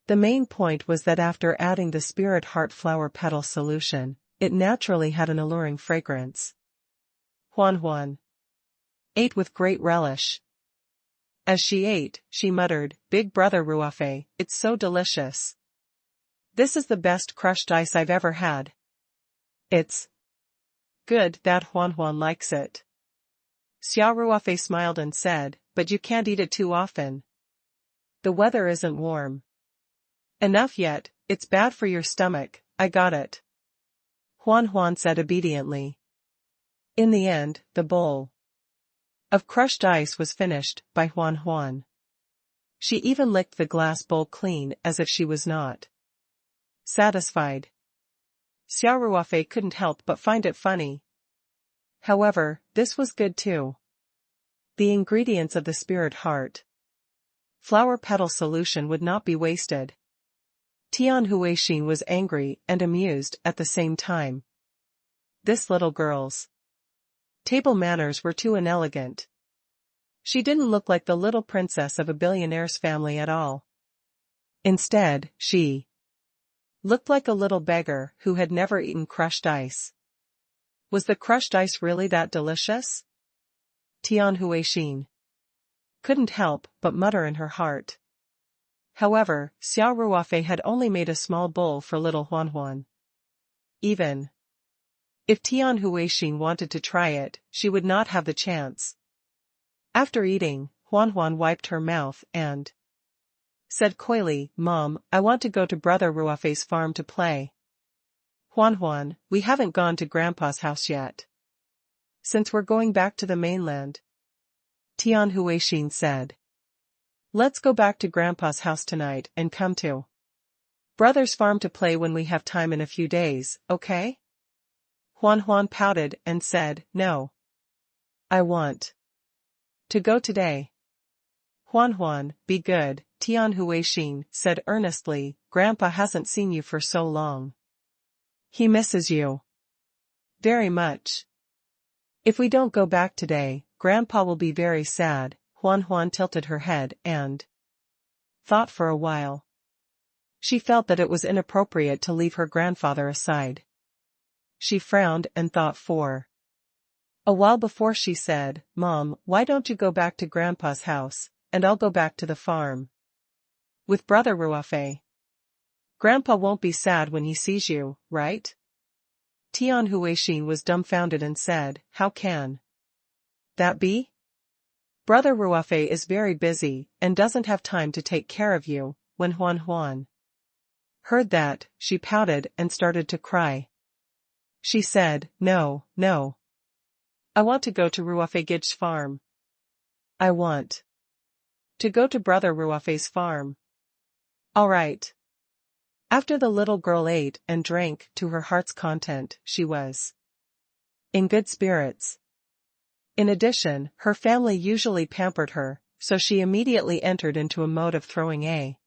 The main point was that after adding the spirit heart flower petal solution, it naturally had an alluring fragrance. Huan ate with great relish. As she ate, she muttered, "Big brother Ruofei, it's so delicious. This is the best crushed ice I've ever had. It's good that Huan likes it." Xia Ruofei smiled and said, "But you can't eat it too often. The weather isn't warm enough yet, it's bad for your stomach." "I got it," Huan said obediently. In the end, the bowl of crushed ice was finished by Huan. She even licked the glass bowl clean as if she was not satisfied. Xia Ruofei couldn't help but find it funny. However, this was good too. The ingredients of the spirit heart flower petal solution would not be wasted. Tian Huixin was angry and amused at the same time. This little girl's table manners were too inelegant. She didn't look like the little princess of a billionaire's family at all. Instead, she looked like a little beggar who had never eaten crushed ice. Was the crushed ice really that delicious? Tian Huixin couldn't help but mutter in her heart. However, Xia Ruofei had only made a small bowl for little Huan. Even if Tian Huixin wanted to try it, she would not have the chance. After eating, Huan wiped her mouth and said coyly, "Mom, I want to go to Brother Ruofei's farm to play." "Huan, we haven't gone to Grandpa's house yet. Since we're going back to the mainland," Tian Huixin said. "Let's go back to Grandpa's house tonight and come to Brother's farm to play when we have time in a few days, okay?" Huan pouted and said, "No. I want to go today." "Huan, be good," Tian Huixin said earnestly, "Grandpa hasn't seen you for so long. He misses you very much. If we don't go back today, Grandpa will be very sad." Huan tilted her head and thought for a while. She felt that it was inappropriate to leave her grandfather aside. She frowned and thought for a while before she said, Mom, why don't you go back to Grandpa's house, and I'll go back to the farm with Brother Ruofei. Grandpa won't be sad when he sees you, right? Tian Huixin was dumbfounded and said, How can that be? Brother Ruofei is very busy and doesn't have time to take care of you. When Huan Huan heard that, she pouted and started to cry. She said, No, no. I want to go to Ruofei's farm. I want to go to Brother Ruofei's farm. All right. After the little girl ate and drank to her heart's content, she was in good spirits. In addition, her family usually pampered her, so she immediately entered into a mode of throwing a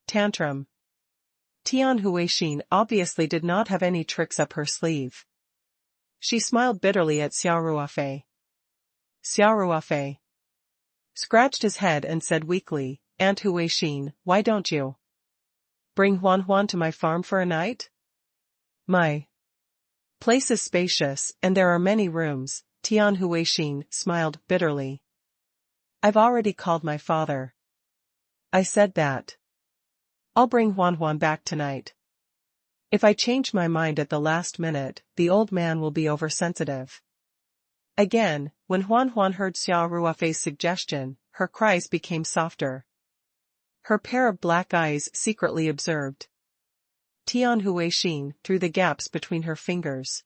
tantrum. Tian Huixin obviously did not have any tricks up her sleeve. She smiled bitterly at Xia Ruofei. Xia Ruofei scratched his head and said weakly, Aunt Huixin, why don't you bring Huan Huan to my farm for a night? My place is spacious and there are many rooms. Tian Huixin smiled bitterly. I've already called my father. I said that I'll bring Huan Huan back tonight. If I change my mind at the last minute, the old man will be oversensitive. Again, when Huan Huan heard Xia Ruofei's suggestion, her cries became softer. Her pair of black eyes secretly observed Tian Huixin through the gaps between her fingers.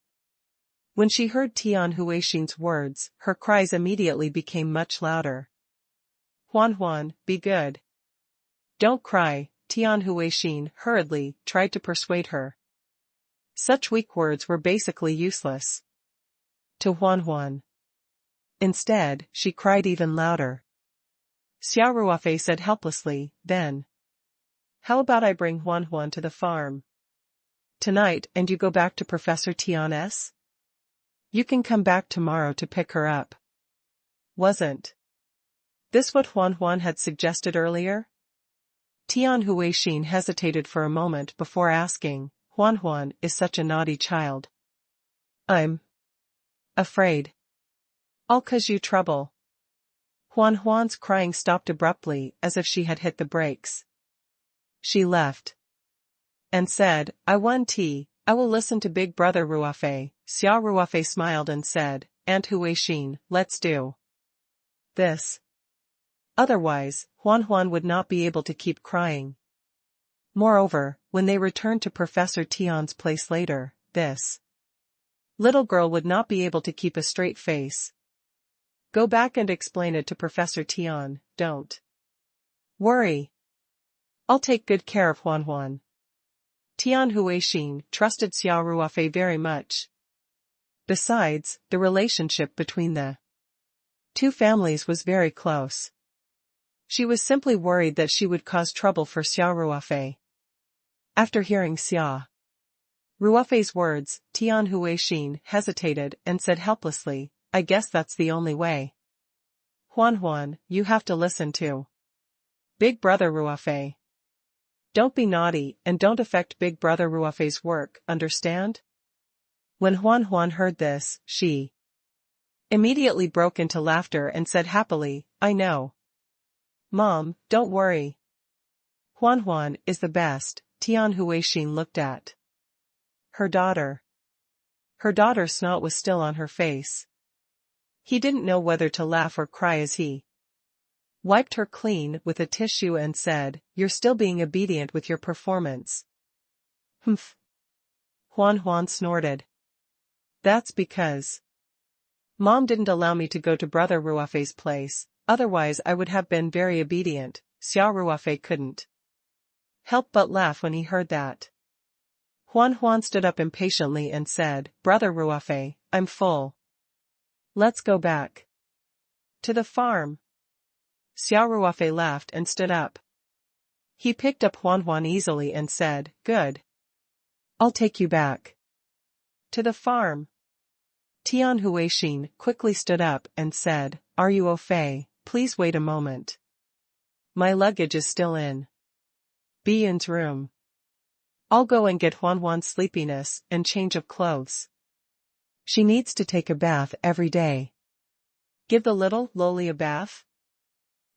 When she heard Tian Huixin's words, her cries immediately became much louder. Huan Huan, be good. Don't cry, Tian Huixin hurriedly tried to persuade her. Such weak words were basically useless to Huan Huan. Instead, she cried even louder. Xia Ruofei said helplessly, then how about I bring Huan Huan to the farm tonight and you go back to Professor Tian's? You can come back tomorrow to pick her up. Wasn't this what Huan Huan had suggested earlier? Tian Huixin hesitated for a moment before asking, Huan Huan is such a naughty child. I'm afraid I'll cause you trouble. Huan Huan's crying stopped abruptly as if she had hit the brakes. She left and said, I will listen to Big Brother Ruofei. Xia Ruofei smiled and said, Aunt Huixin, let's do this. Otherwise, Huan Huan would not be able to keep crying. Moreover, when they returned to Professor Tian's place later, this little girl would not be able to keep a straight face. Go back and explain it to Professor Tian, don't worry. I'll take good care of Huan Huan. Tian Huixin trusted Xia Ruofei very much. Besides, the relationship between the two families was very close. She was simply worried that she would cause trouble for Xia Ruofei. After hearing Xia Ruofei's words, Tian Huixin hesitated and said helplessly, I guess that's the only way. Huan Huan, you have to listen to Big Brother Ruofei. Don't be naughty and don't affect Big Brother Ruofei's work, understand? When Huan Huan heard this, she immediately broke into laughter and said happily, I know. Mom, don't worry. Huan Huan is the best. Tian Huixin looked at her daughter. Her daughter's snot was still on her face. He didn't know whether to laugh or cry as he wiped her clean with a tissue and said, You're still being obedient with your performance. Humph. Huan Huan snorted. That's because Mom didn't allow me to go to Brother Ruofei's place, otherwise I would have been very obedient. Xia Ruofei couldn't help but laugh when he heard that. Huan Huan stood up impatiently and said, Brother Ruofei, I'm full. Let's go back to the farm. Xia Ruofei laughed and stood up. He picked up Huan Huan easily and said, Good. I'll take you back to the farm. Tian Huixin quickly stood up and said, Are you au fait? Please wait a moment. My luggage is still in Biyun's room. I'll go and get Huan's sleepiness and change of clothes. She needs to take a bath every day. Give the little loli a bath?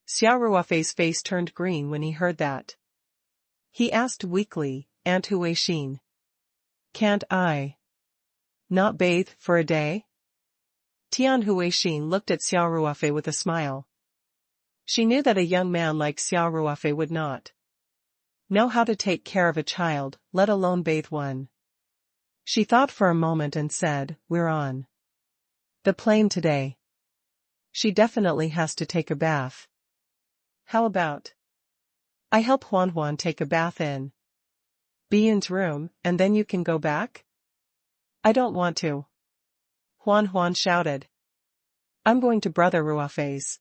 Xia Ruofei's face turned green when he heard that. He asked weakly, Aunt Huixin. Can't I not bathe for a day? Tian Huixin looked at Xia Ruofei with a smile. She knew that a young man like Xia Ruofei would not know how to take care of a child, let alone bathe one. She thought for a moment and said, We're on the plane today. She definitely has to take a bath. How about I help Huan take a bath in Biyun's room, and then you can go back? I don't want to. Huan shouted. I'm going to Brother Ruofei's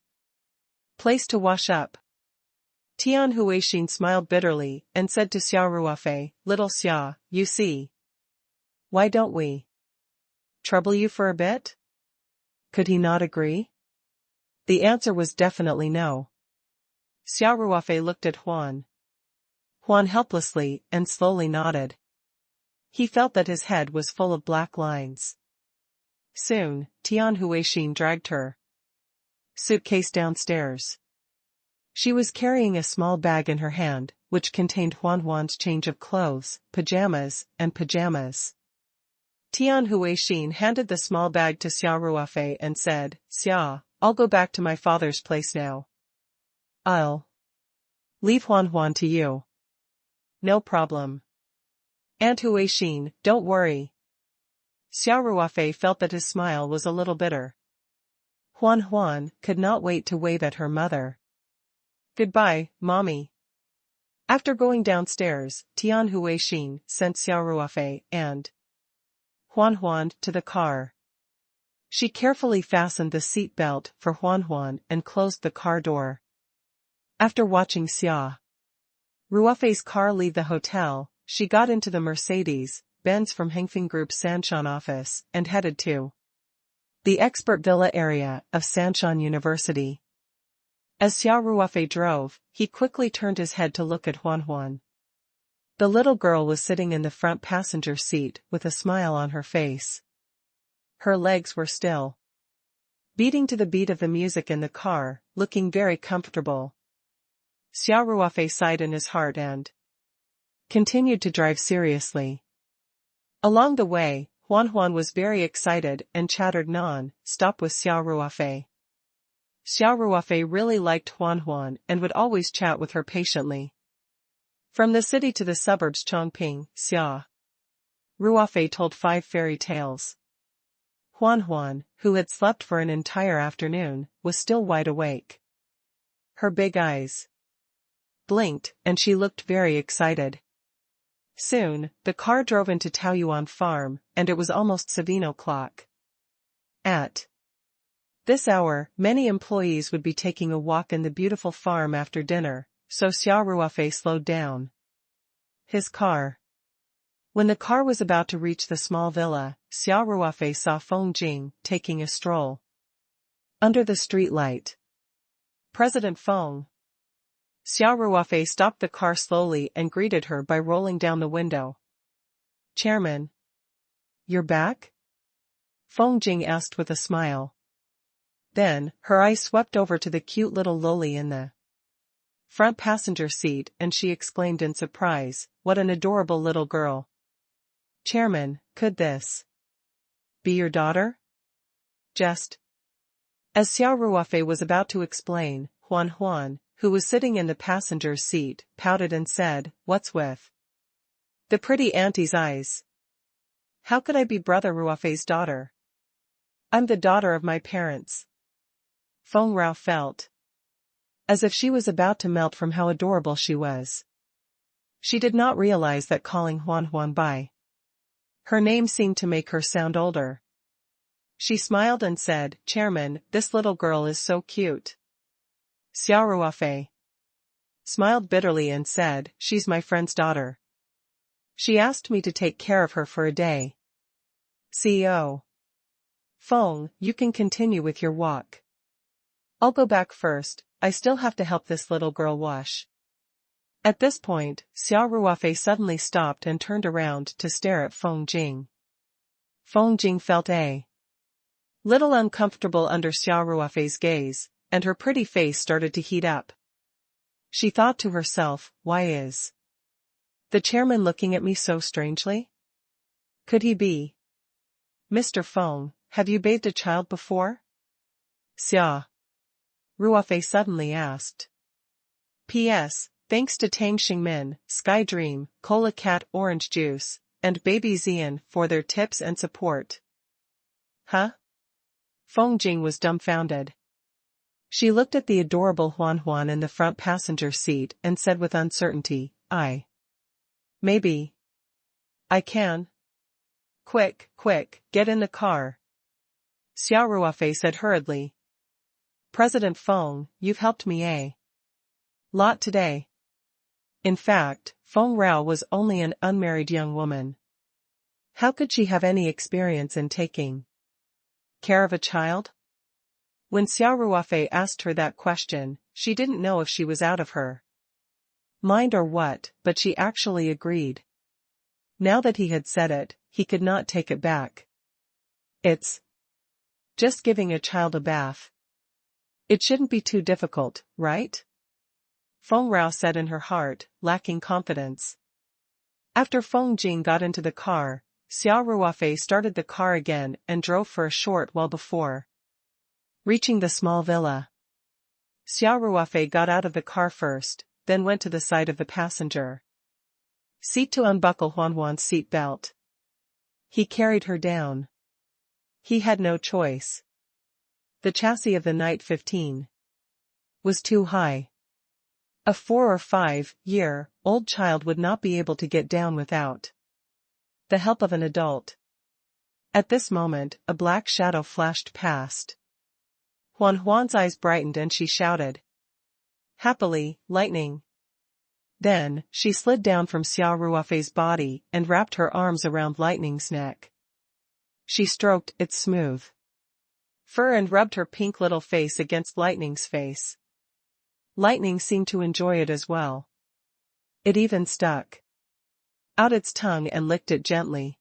place to wash up. Tian Huixin smiled bitterly and said to Xia Ruofei, Little Xia, you see. Why don't we trouble you for a bit? Could he not agree? The answer was definitely no. Xia Ruofei looked at Huan. Huan helplessly and slowly nodded. He felt that his head was full of black lines. Soon, Tian Huixin dragged her suitcase downstairs. She was carrying a small bag in her hand, which contained Huan's change of clothes, pajamas, and pajamas. Tian Huixin handed the small bag to Xia Ruofei and said, Xia, I'll go back to my father's place now. I'll leave Huan to you. No problem. Aunt Huixin, don't worry. Xia Ruofei felt that his smile was a little bitter. Huan could not wait to wave at her mother. Goodbye, Mommy. After going downstairs, Tian Huixin sent Xia Ruofei and Huan to the car. She carefully fastened the seat belt for Huan and closed the car door. After watching Xia Ruofei's car leave the hotel, she got into the Mercedes-Benz from Hengfeng Group's Sanshan office and headed to the expert villa area of Sanshan University. As Xia Ruofei drove, he quickly turned his head to look at Huan. The little girl was sitting in the front passenger seat with a smile on her face. Her legs were still beating to the beat of the music in the car, looking very comfortable. Xia Ruofei sighed in his heart and continued to drive seriously. Along the way, Huan was very excited and chattered non-stop with Xia Ruofei. Xia Ruofei really liked Huan and would always chat with her patiently. From the city to the suburbs Chongping, Xia Ruofei told 5 fairy tales. Huan, who had slept for an entire afternoon, was still wide awake. Her big eyes blinked, and she looked very excited. Soon, the car drove into Taoyuan Farm, and it was almost 7 o'clock. At this hour, many employees would be taking a walk in the beautiful farm after dinner, so Xia Ruofei slowed down his car. When the car was about to reach the small villa, Xia Ruofei saw Feng Jing taking a stroll under the streetlight. President Feng. Xia Ruofei stopped the car slowly and greeted her by rolling down the window. Chairman. You're back? Feng Jing asked with a smile. Then, her eyes swept over to the cute little loli in the front passenger seat and she exclaimed in surprise, what an adorable little girl. Chairman, could this be your daughter? Just. As Xia Ruofei was about to explain, Huan, who was sitting in the passenger's seat, pouted and said, what's with the pretty auntie's eyes? How could I be Brother Ruofei's daughter? I'm the daughter of my parents. Feng Rao felt as if she was about to melt from how adorable she was. She did not realize that calling Huan by her name seemed to make her sound older. She smiled and said, Chairman, this little girl is so cute. Xia Ruofei smiled bitterly and said, she's my friend's daughter. She asked me to take care of her for a day. CEO. Feng, you can continue with your walk. I'll go back first, I still have to help this little girl wash At this point, Xia Ruofei suddenly stopped and turned around to stare at Feng Jing. Feng Jing felt a little uncomfortable under Xia Ruofei's gaze, and her pretty face started to heat up. She thought to herself, why is the chairman looking at me so strangely? Could he be Mr. Feng, have you bathed a child before? Xia Ruofei suddenly asked. P.S. Thanks to Tang Xingmin, Sky Dream, Cola Cat Orange Juice, and Baby Xian for their tips and support. Huh? Feng Jing was dumbfounded. She looked at the adorable Huan Huan in the front passenger seat and said with uncertainty, Maybe. I can. Quick, get in the car. Xia Ruofei said hurriedly. President Feng, you've helped me a lot today. In fact, Feng Rao was only an unmarried young woman. How could she have any experience in taking care of a child? When Xia Ruofei asked her that question, she didn't know if she was out of her mind or what, but she actually agreed. Now that he had said it, he could not take it back. It's just giving a child a bath. It shouldn't be too difficult, right? Feng Rao said in her heart, lacking confidence. After Feng Jing got into the car, Xia Ruofei started the car again and drove for a short while before reaching the small villa. Xia Ruofei got out of the car first, then went to the side of the passenger seat to unbuckle Huan Huan's seat belt. He carried her down. He had no choice. The chassis of the Night 15 was too high. A 4 or 5-year-old child would not be able to get down without the help of an adult. At this moment, a black shadow flashed past. Huan Huan's eyes brightened and she shouted happily, lightning. Then, she slid down from Xia Ruofei's body and wrapped her arms around Lightning's neck. She stroked its smooth fur and rubbed her pink little face against Lightning's face. Lightning seemed to enjoy it as well. It even stuck out its tongue and licked it gently.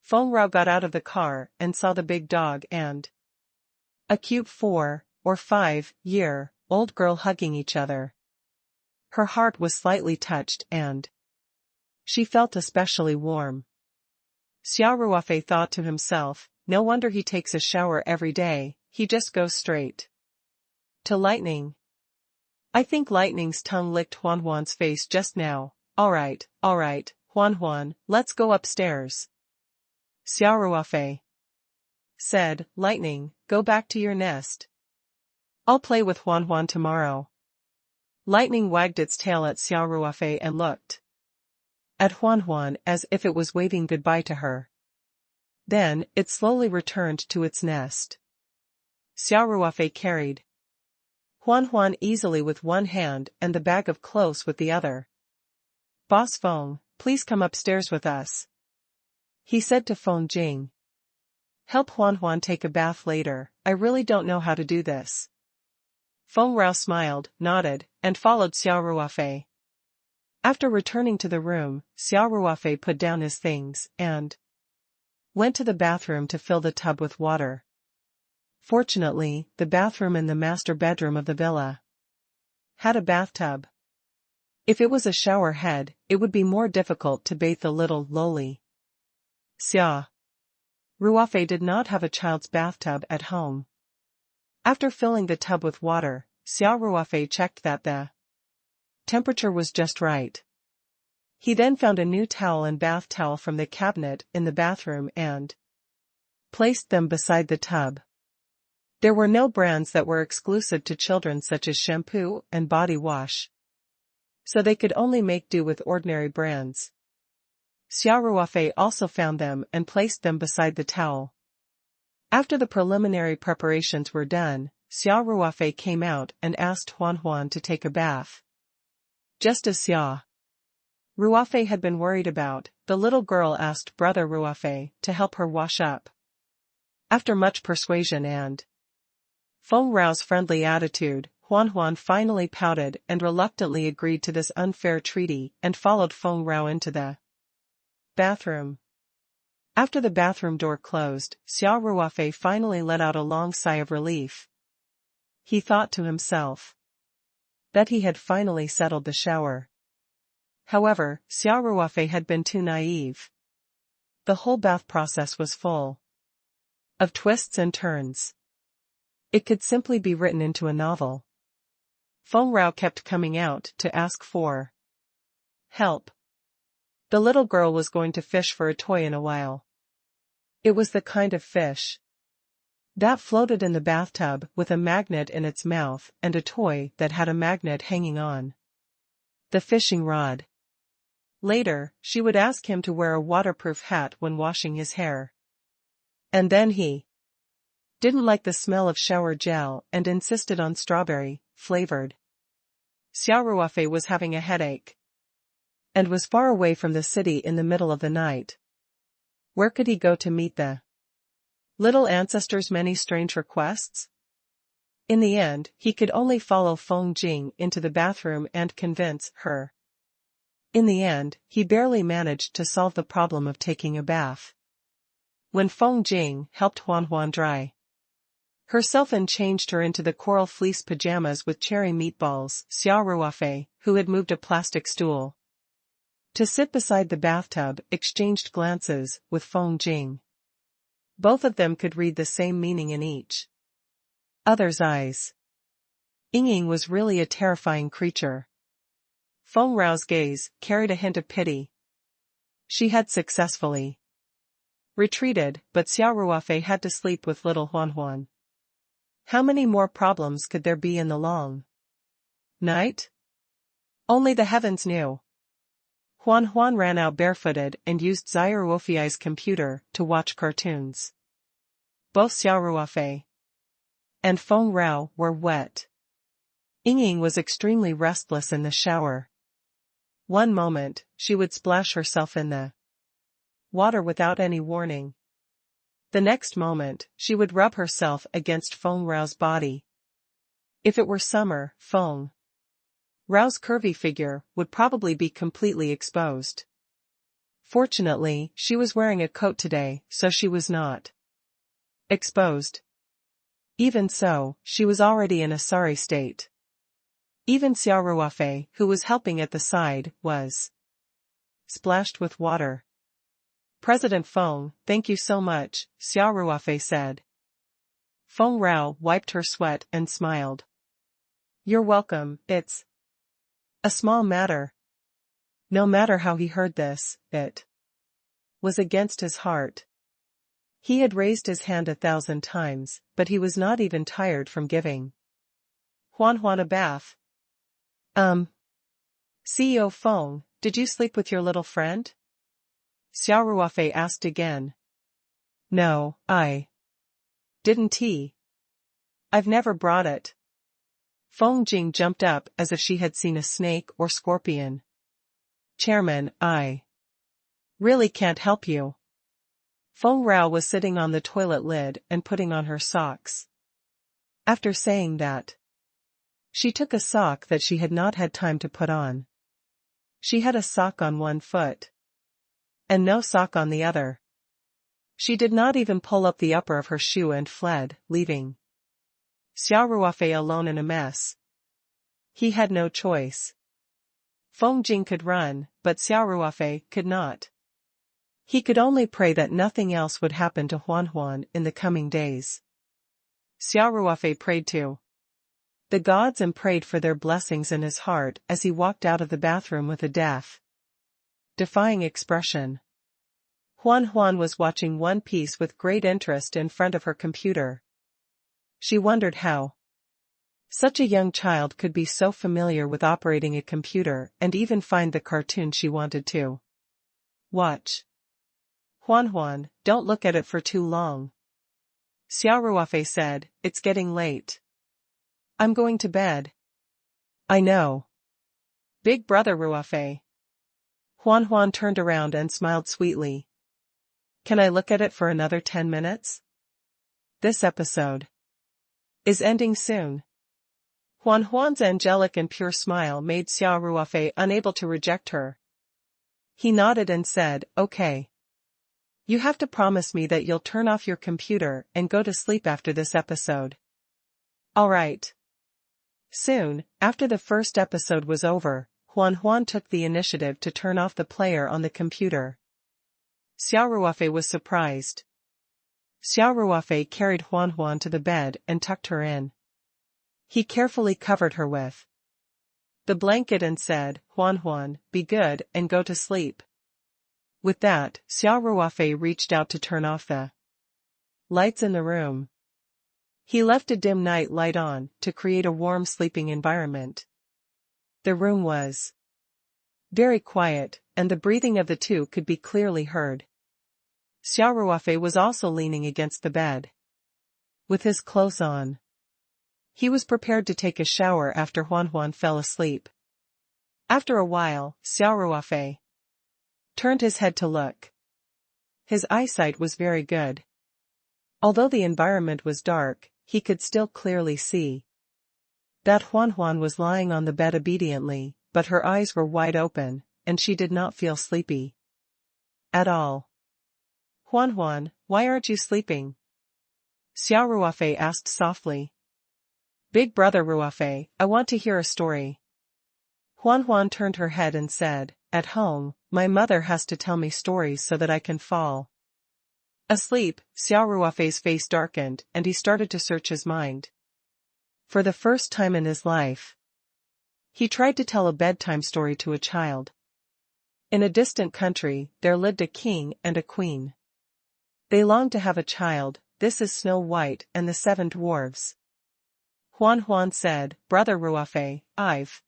Feng Rao got out of the car and saw the big dog and a cute 4 or 5-year-old girl hugging each other. Her heart was slightly touched and she felt especially warm. Xia Ruofei thought to himself, no wonder he takes a shower every day, he just goes straight to Lightning. I think Lightning's tongue licked Huan Huan's face just now. Alright, Huan Huan, let's go upstairs. Xia Ruofei said, Lightning, go back to your nest. I'll play with Huan Huan tomorrow. Lightning wagged its tail at Xia Ruofei and looked at Huan Huan as if it was waving goodbye to her. Then, it slowly returned to its nest. Xia Ruofei carried Huan Huan easily with one hand and the bag of clothes with the other. Boss Feng, please come upstairs with us. He said to Feng Jing. Help Huan Huan take a bath later, I really don't know how to do this. Feng Rao smiled, nodded, and followed Xia Ruofei. After returning to the room, Xia Ruofei put down his things and went to the bathroom to fill the tub with water. Fortunately, the bathroom in the master bedroom of the villa had a bathtub. If it was a shower head, it would be more difficult to bathe the little lowly. Xia Ruofei did not have a child's bathtub at home. After filling the tub with water, Xia Ruofei checked that the temperature was just right. He then found a new towel and bath towel from the cabinet in the bathroom and placed them beside the tub. There were no brands that were exclusive to children such as shampoo and body wash, so they could only make do with ordinary brands. Xia Ruofei also found them and placed them beside the towel. After the preliminary preparations were done, Xia Ruofei came out and asked Huan Huan to take a bath. Just as Xia Ruofei had been worried about, the little girl asked Brother Ruofei to help her wash up. After much persuasion and Feng Rao's friendly attitude, Huan finally pouted and reluctantly agreed to this unfair treaty and followed Feng Rao into the bathroom. After the bathroom door closed, Xia Ruofei finally let out a long sigh of relief. He thought to himself that he had finally settled the shower. However, Xia Ruofei had been too naive. The whole bath process was full of twists and turns. It could simply be written into a novel. Feng Rao kept coming out to ask for help. The little girl was going to fish for a toy in a while. It was the kind of fish that floated in the bathtub with a magnet in its mouth and a toy that had a magnet hanging on the fishing rod. Later, she would ask him to wear a waterproof hat when washing his hair. And then he didn't like the smell of shower gel and insisted on strawberry-flavored. Xia Ruofei was having a headache and was far away from the city in the middle of the night. Where could he go to meet the little ancestor's many strange requests? In the end, he could only follow Feng Jing into the bathroom and convince her. In the end, he barely managed to solve the problem of taking a bath. When Feng Jing helped Huan dry herself and changed her into the coral fleece pajamas with cherry meatballs, Xia Ruofei, who had moved a plastic stool to sit beside the bathtub, exchanged glances with Feng Jing. Both of them could read the same meaning in each other's eyes. Ying was really a terrifying creature. Feng Rao's gaze carried a hint of pity. She had successfully retreated, but Xia Ruofei had to sleep with little Huan. How many more problems could there be in the long night? Only the heavens knew. Huan ran out barefooted and used Xia Ruofei's computer to watch cartoons. Both Xia Ruofei and Feng Rao were wet. Ying was extremely restless in the shower. One moment, she would splash herself in the water without any warning. The next moment, she would rub herself against Feng Rao's body. If it were summer, Feng Rao's curvy figure would probably be completely exposed. Fortunately, she was wearing a coat today, so she was not exposed. Even so, she was already in a sorry state. Even Xia Ruofei, who was helping at the side, was splashed with water. President Feng, thank you so much, Xia Ruofei said. Feng Rao wiped her sweat and smiled. You're welcome, it's a small matter. No matter how he heard this, it was against his heart. He had raised his hand 1,000 times, but he was not even tired from giving Huan a bath. CEO Feng, did you sleep with your little friend? Xia Ruofei asked again. No, I didn't. I've never brought it. Feng Jing jumped up as if she had seen a snake or scorpion. Chairman, I really can't help you. Feng Rao was sitting on the toilet lid and putting on her socks. After saying that, she took a sock that she had not had time to put on. She had a sock on one foot and no sock on the other. She did not even pull up the upper of her shoe and fled, leaving Xia Ruofei alone in a mess. He had no choice. Feng Jing could run, but Xia Ruofei could not. He could only pray that nothing else would happen to Huan in the coming days. Xia Ruofei prayed to the gods and prayed for their blessings in his heart as he walked out of the bathroom with a defying expression. Huan was watching One Piece with great interest in front of her computer. She wondered how such a young child could be so familiar with operating a computer and even find the cartoon she wanted to watch. Huan, don't look at it for too long. Xia Ruofei said, it's getting late. I'm going to bed. I know. Big brother Ruofei. Huan turned around and smiled sweetly. Can I look at it for another 10 minutes? This episode is ending soon. Huan's angelic and pure smile made Xia Ruofei unable to reject her. He nodded and said, "Okay. You have to promise me that you'll turn off your computer and go to sleep after this episode." "All right." Soon, after the first episode was over, Huan took the initiative to turn off the player on the computer. Xia Ruofei was surprised. Xia Ruofei carried Huan to the bed and tucked her in. He carefully covered her with the blanket and said, "Huan, be good and go to sleep." With that, Xia Ruofei reached out to turn off the lights in the room. He left a dim night light on to create a warm sleeping environment. The room was very quiet, and the breathing of the two could be clearly heard. Xia Ruofei was also leaning against the bed, with his clothes on. He was prepared to take a shower after Huan fell asleep. After a while, Xia Ruofei turned his head to look. His eyesight was very good. Although the environment was dark, he could still clearly see that Huan was lying on the bed obediently, but her eyes were wide open, and she did not feel sleepy at all. "Huan, why aren't you sleeping?" Xia Ruofei asked softly. "Big brother Ruofei, I want to hear a story." Huan turned her head and said, "At home, my mother has to tell me stories so that I can fall asleep." Xia Ruofei's face darkened, and he started to search his mind. For the first time in his life, he tried to tell a bedtime story to a child. In a distant country, there lived a king and a queen. They longed to have a child. This is Snow White and the Seven Dwarves. Huan said, "Brother Ruofei, I've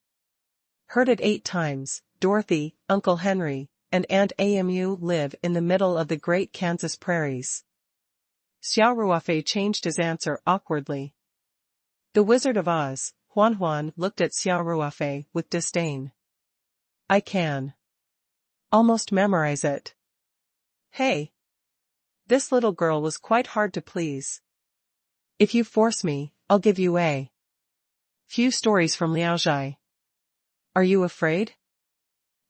heard it 8 times. Dorothy, Uncle Henry, and Aunt Amu live in the middle of the great Kansas prairies." Xia Ruofei changed his answer awkwardly. "The Wizard of Oz." Huan looked at Xia Ruofei with disdain. "I can almost memorize it." "Hey." This little girl was quite hard to please. "If you force me, I'll give you a few stories from Liaozhai. Are you afraid?"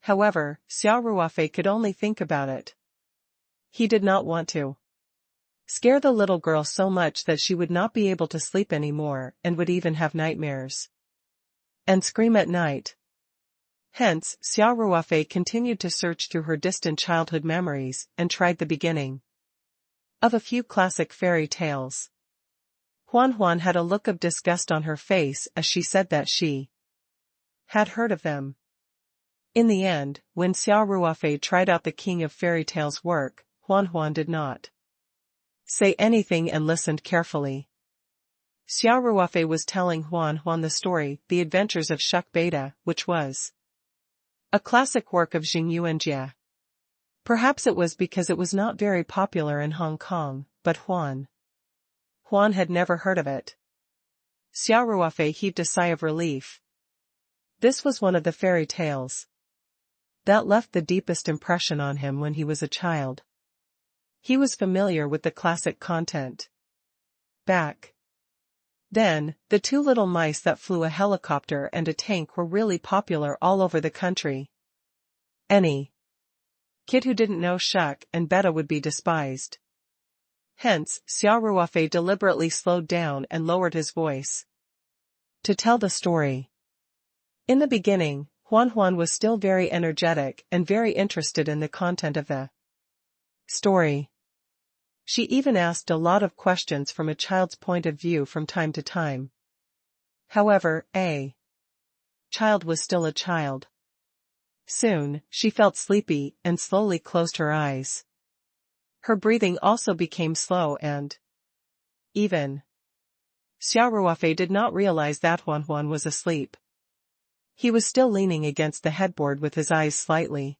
However, Xia Ruofei could only think about it. He did not want to scare the little girl so much that she would not be able to sleep anymore and would even have nightmares and scream at night. Hence, Xia Ruofei continued to search through her distant childhood memories and tried the beginning of a few classic fairy tales. Huan had a look of disgust on her face as she said that she had heard of them. In the end, when Xia Ruofei tried out the King of Fairy Tales work, Huan did not say anything and listened carefully. Xia Ruofei was telling Huan the story, The Adventures of Shuk Beta, which was a classic work of Xing Yuanjie. Perhaps it was because it was not very popular in Hong Kong, but Huan had never heard of it. Xia Ruofei heaved a sigh of relief. This was one of the fairy tales that left the deepest impression on him when he was a child. He was familiar with the classic content. Back then, the 2 little mice that flew a helicopter and a tank were really popular all over the country. Any kid who didn't know Shuk and Beta would be despised. Hence, Xia Ruofei deliberately slowed down and lowered his voice to tell the story. In the beginning, Huan was still very energetic and very interested in the content of the story. She even asked a lot of questions from a child's point of view from time to time. However, a child was still a child. Soon, she felt sleepy and slowly closed her eyes. Her breathing also became slow and even. Xia Ruofei did not realize that Huan was asleep. He was still leaning against the headboard with his eyes slightly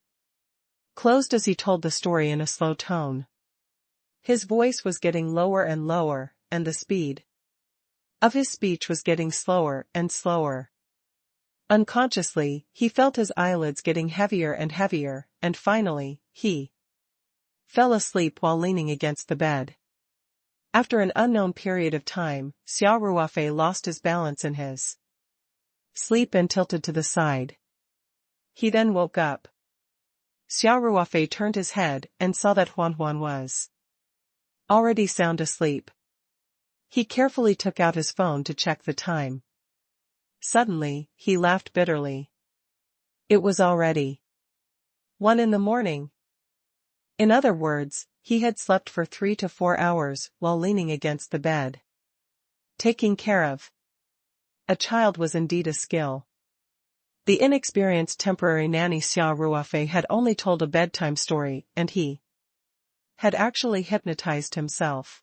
closed as he told the story in a slow tone. His voice was getting lower and lower, and the speed of his speech was getting slower and slower. Unconsciously, he felt his eyelids getting heavier and heavier, and finally, he fell asleep while leaning against the bed. After an unknown period of time, Xia Ruofei lost his balance in his sleep and tilted to the side. He then woke up. Xia Ruofei turned his head and saw that Huan was already sound asleep. He carefully took out his phone to check the time. Suddenly, he laughed bitterly. It was already 1 in the morning. In other words, he had slept for 3 to 4 hours while leaning against the bed. Taking care of a child was indeed a skill. The inexperienced temporary nanny Xia Ruofei had only told a bedtime story, and he had actually hypnotized himself.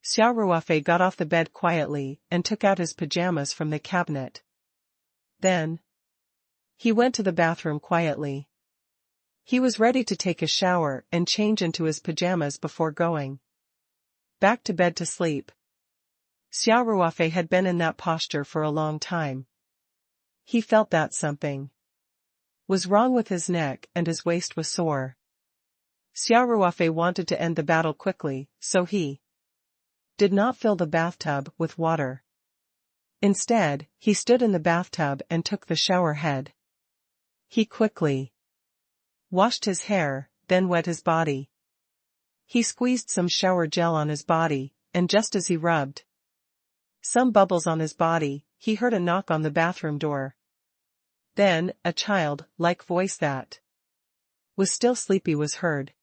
Xia Ruofei got off the bed quietly and took out his pajamas from the cabinet. Then he went to the bathroom quietly. He was ready to take a shower and change into his pajamas before going back to bed to sleep. Xia Ruofei had been in that posture for a long time. He felt that something was wrong with his neck and his waist was sore. Xia Ruofei wanted to end the battle quickly, so he did not fill the bathtub with water. Instead, he stood in the bathtub and took the shower head. He quickly washed his hair, then wet his body. He squeezed some shower gel on his body, and just as he rubbed some bubbles on his body, he heard a knock on the bathroom door. Then, a child-like voice that was still sleepy was heard.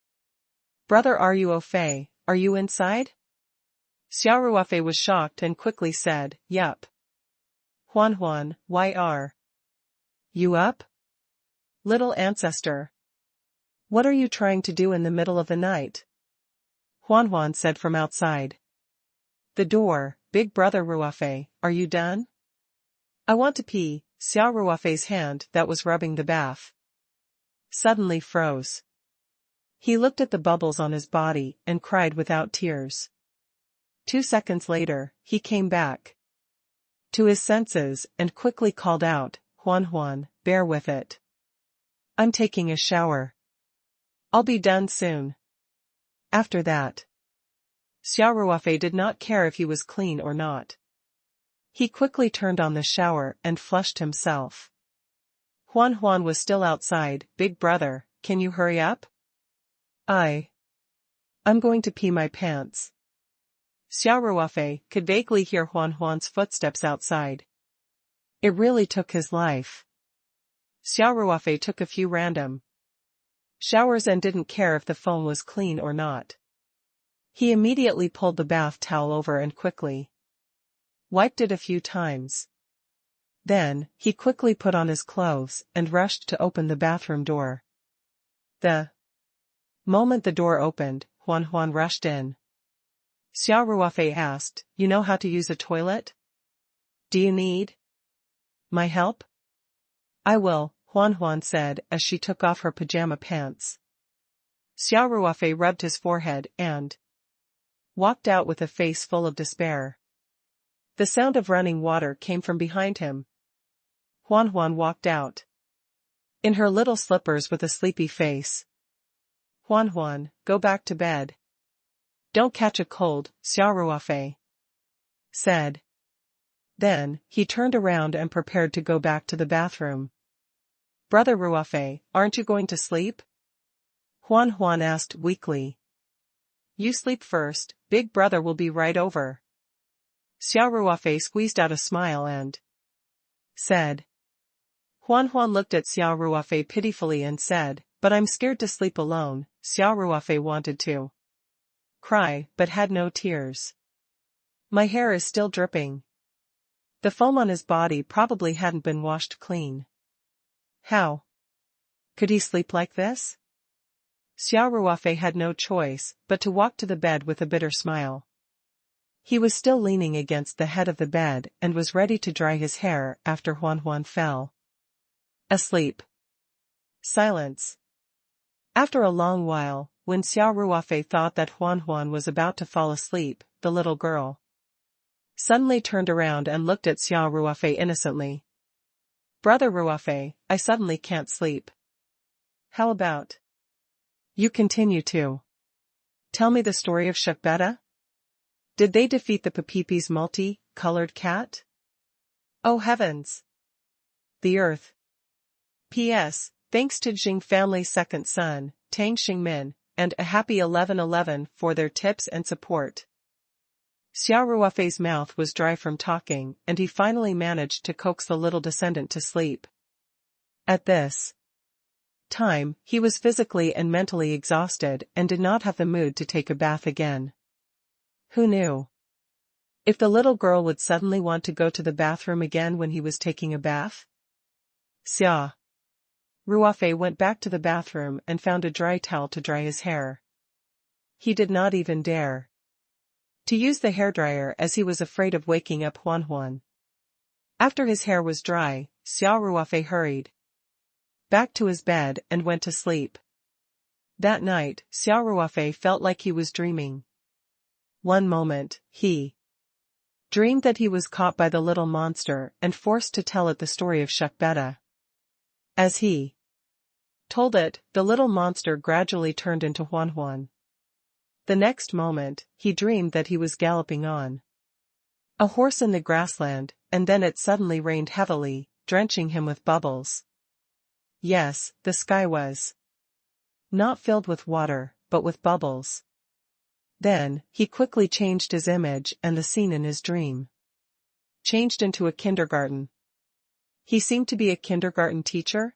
"Brother Ruofei, are you inside?" Xia Ruofei was shocked and quickly said, "Yup." Huan, why are you up? Little ancestor. What are you trying to do in the middle of the night? Huan said from outside the door, "Big brother Ruofei, are you done?" "I want to pee." Xia Ruofei's hand that was rubbing the bath suddenly froze. He looked at the bubbles on his body and cried without tears. 2 seconds later, he came back to his senses and quickly called out, "Huan, bear with it. I'm taking a shower. I'll be done soon." After that, Xia Ruofei did not care if he was clean or not. He quickly turned on the shower and flushed himself. Huan was still outside. "Big brother, can you hurry up? I'm going to pee my pants." Xia Ruofei could vaguely hear Huan's footsteps outside. It really took his life. Xia Ruofei took a few random showers and didn't care if the phone was clean or not. He immediately pulled the bath towel over and quickly wiped it a few times. Then, he quickly put on his clothes and rushed to open the bathroom door. The moment the door opened, Huan rushed in. Xia Ruofei asked, "You know how to use a toilet? Do you need my help?" "I will," Huan said as she took off her pajama pants. Xia Ruofei rubbed his forehead and walked out with a face full of despair. The sound of running water came from behind him. Huan walked out in her little slippers with a sleepy face. "Huan, go back to bed. Don't catch a cold," Xia Ruofei said. Then, he turned around and prepared to go back to the bathroom. "Brother Ruofei, aren't you going to sleep?" Huan asked weakly. "You sleep first, big brother will be right over." Xia Ruofei squeezed out a smile and said. Huan looked at Xia Ruofei pitifully and said, "But I'm scared to sleep alone." Xia Ruofei wanted to cry, but had no tears. "My hair is still dripping." The foam on his body probably hadn't been washed clean. How could he sleep like this? Xia Ruofei had no choice but to walk to the bed with a bitter smile. He was still leaning against the head of the bed and was ready to dry his hair after Huan fell asleep. Silence. After a long while, when Xia Ruofei thought that Huan was about to fall asleep, the little girl suddenly turned around and looked at Xia Ruofei innocently. "Brother Ruofei, I suddenly can't sleep. How about you continue to tell me the story of Shukbeta? Did they defeat the Papipi's multi-colored cat?" "Oh heavens! the earth. P.S. Thanks to Jing family's second son, Tang Xingmin, and a happy 1111 for their tips and support. Xia Ruofei's mouth was dry from talking, and he finally managed to coax the little descendant to sleep. At this time, he was physically and mentally exhausted and did not have the mood to take a bath again. Who knew? If the little girl would suddenly want to go to the bathroom again when he was taking a bath? Xia Ruofei went back to the bathroom and found a dry towel to dry his hair. He did not even dare to use the hairdryer as he was afraid of waking up Huan. After his hair was dry, Xia Ruofei hurried back to his bed and went to sleep. That night, Xia Ruofei felt like he was dreaming. One moment, he dreamed that he was caught by the little monster and forced to tell it the story of Shukbeta. As he told it, the little monster gradually turned into Huan. The next moment, he dreamed that he was galloping on a horse in the grassland, and then it suddenly rained heavily, drenching him with bubbles. Yes, the sky was not filled with water, but with bubbles. Then, he quickly changed his image and the scene in his dream changed into a kindergarten. He seemed to be a kindergarten teacher.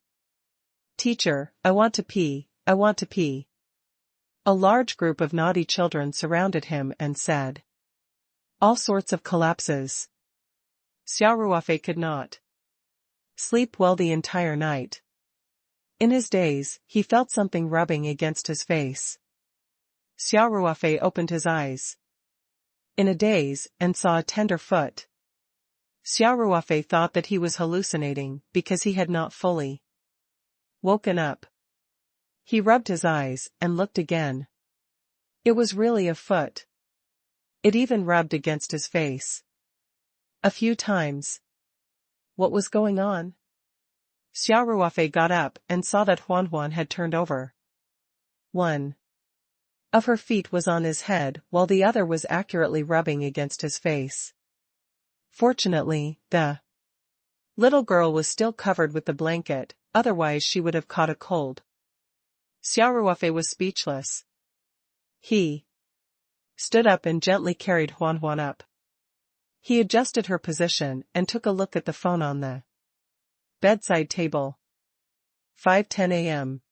Teacher, I want to pee, I want to pee. A large group of naughty children surrounded him and said all sorts of collapses. Xia Ruofei could not sleep well the entire night. In his daze, he felt something rubbing against his face. Xia Ruofei opened his eyes in a daze and saw a tender foot. Xia Ruofei thought that he was hallucinating because he had not fully woken up. He rubbed his eyes and looked again. It was really a foot. It even rubbed against his face a few times. What was going on? Xia Ruofei got up and saw that Huan had turned over. One of her feet was on his head while the other was accurately rubbing against his face. Fortunately, the little girl was still covered with the blanket, otherwise she would have caught a cold. Xia Ruofei was speechless. He stood up and gently carried Huan up. He adjusted her position and took a look at the phone on the bedside table. 5:10 a.m.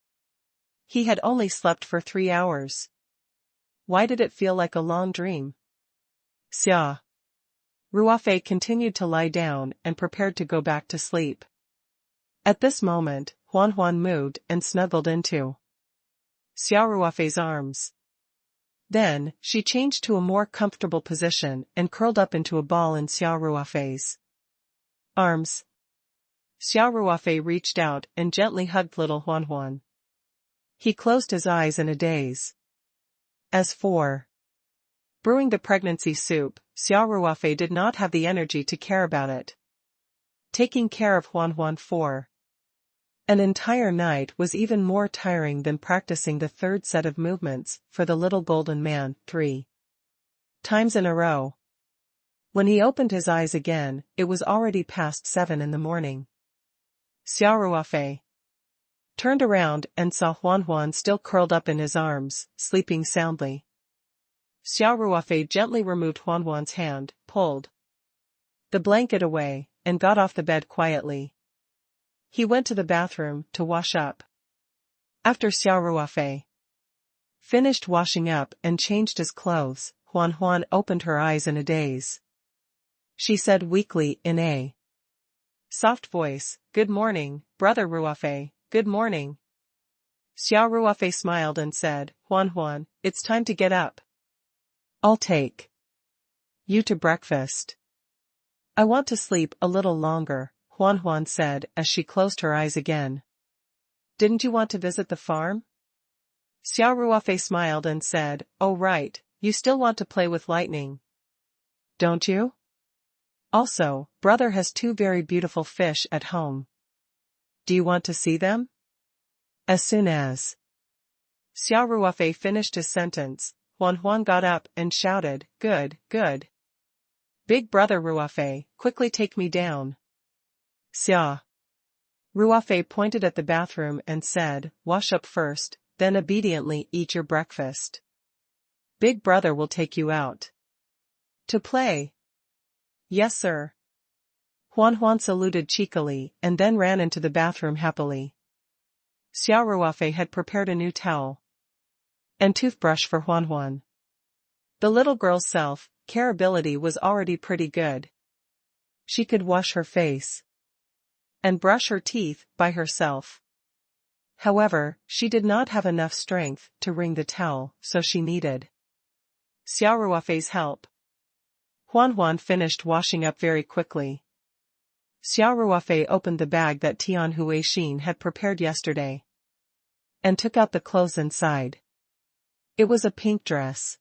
He had only slept for 3 hours. Why did it feel like a long dream? Xia Ruofei continued to lie down and prepared to go back to sleep. At this moment, Huan moved and snuggled into Xia Ruofei's arms. Then, she changed to a more comfortable position and curled up into a ball in Xia Ruofei's arms. Xia Ruofei reached out and gently hugged little Huan. He closed his eyes in a daze. As for brewing the pregnancy soup, Xia Ruofei did not have the energy to care about it. Taking care of Huan for an entire night was even more tiring than practicing the third set of movements for the little golden man 3 times in a row. When he opened his eyes again, it was already past 7 in the morning. Xia Ruofei turned around and saw Huan still curled up in his arms, sleeping soundly. Xia Ruofei gently removed Huan's hand, pulled the blanket away, and got off the bed quietly. He went to the bathroom to wash up. After Xia Ruofei finished washing up and changed his clothes, Huan opened her eyes in a daze. She said weakly in a soft voice, "Good morning, Brother Ruofei, good morning." Xia Ruofei smiled and said, Huan, it's time to get up. I'll take you to breakfast. I want to sleep a little longer, Huan said as she closed her eyes again. Didn't you want to visit the farm? Xia Ruofei smiled and said, Oh right, you still want to play with lightning. Don't you? Also, brother has 2 very beautiful fish at home. Do you want to see them? As soon as Xia Ruofei finished his sentence, Huan got up and shouted, Good. Big brother Ruofei, quickly take me down. Xia Ruofei pointed at the bathroom and said, "Wash up first, then obediently eat your breakfast. Big brother will take you out. To play." "Yes, sir." Huan saluted cheekily and then ran into the bathroom happily. Xia Ruofei had prepared a new towel and toothbrush for Huan. The little girl's self-care ability was already pretty good. She could wash her face and brush her teeth by herself. However, she did not have enough strength to wring the towel, so she needed Xia Ruofei's help. Huan finished washing up very quickly. Xia Ruofei opened the bag that Tian Huixin had prepared yesterday and took out the clothes inside. It was a pink dress.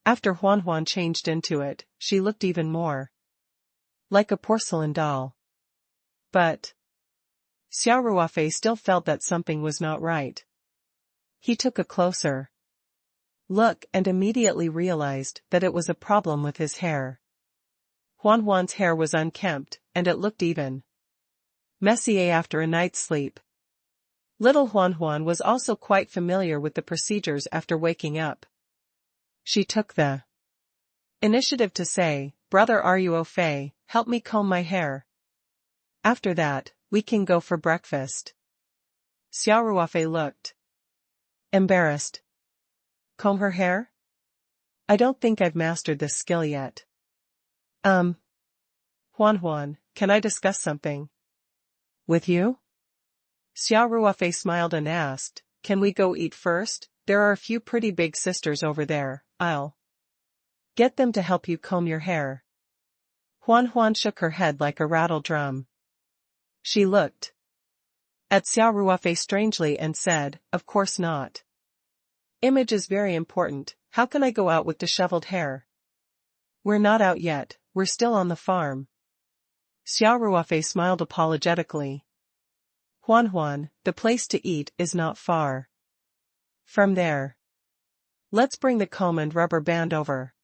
After Huan changed into it, she looked even more like a porcelain doll. But Xia Ruofei still felt that something was not right. He took a closer look and immediately realized that it was a problem with his hair. Huan's hair was unkempt, and it looked even messier after a night's sleep. Little Huan was also quite familiar with the procedures after waking up. She took the initiative to say, "Brother Ruofei, help me comb my hair. After that, we can go for breakfast." Xia Ruofei looked embarrassed. "Comb her hair? I don't think I've mastered this skill yet." Huan, can I discuss something with you?" Xia Ruofei smiled and asked, "Can we go eat first? There are a few pretty big sisters over there. I'll get them to help you comb your hair." Huan shook her head like a rattle drum. She looked at Xia Ruofei strangely and said, "Of course not. Image is very important. How can I go out with disheveled hair?" "We're not out yet, we're still on the farm." Xia Ruofei smiled apologetically. Huan, the place to eat is not far from there. Let's bring the comb and rubber band over.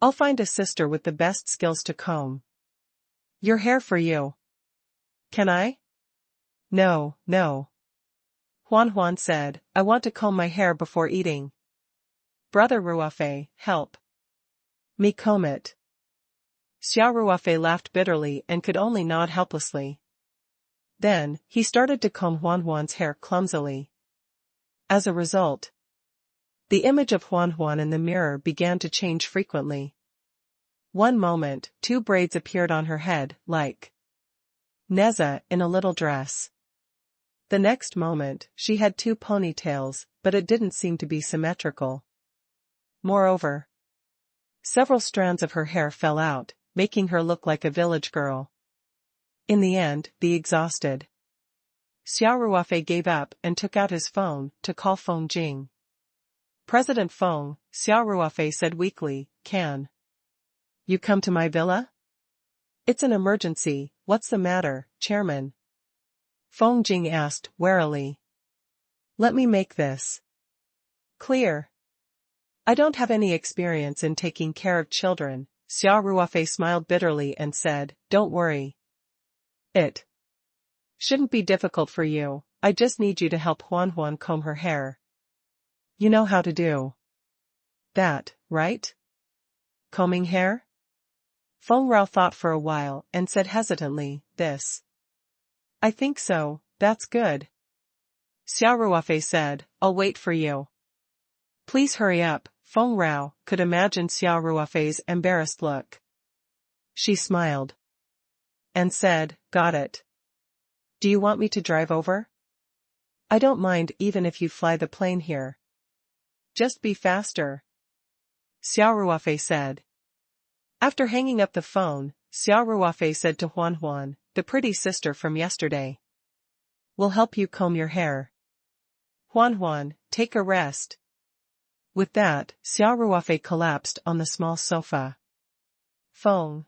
I'll find a sister with the best skills to comb your hair for you." "Can I?" No. Huan said, "I want to comb my hair before eating." "Brother Ruofei, help me comb it." Xia Ruofei laughed bitterly and could only nod helplessly. Then, he started to comb Huan's hair clumsily. As a result, the image of Huan in the mirror began to change frequently. One moment, 2 braids appeared on her head, like Neza in a little dress. The next moment, she had 2 ponytails, but it didn't seem to be symmetrical. Moreover, several strands of her hair fell out, making her look like a village girl. In the end, the exhausted Xia Ruofei gave up and took out his phone to call Feng Jing. "President Feng," Xia Ruofei said weakly, "Can you come to my villa? It's an emergency." "What's the matter, Chairman?" Feng Jing asked warily. "Let me make this clear. I don't have any experience in taking care of children." Xia Ruofei smiled bitterly and said, "Don't worry. It shouldn't be difficult for you. I just need you to help Huan comb her hair. You know how to do that, right? Combing hair?" Feng Rao thought for a while and said hesitantly, "This. I think so, that's good." Xia Ruofei said, "I'll wait for you. Please hurry up." Feng Rao could imagine Xia Ruofei's embarrassed look. She smiled and said, "Got it. Do you want me to drive over?" "I don't mind even if you fly the plane here. Just be faster," Xia Ruofei said. After hanging up the phone, Xia Ruofei said to Huan, "The pretty sister from yesterday will help you comb your hair. Huan, take a rest." With that, Xia Ruofei collapsed on the small sofa. Feng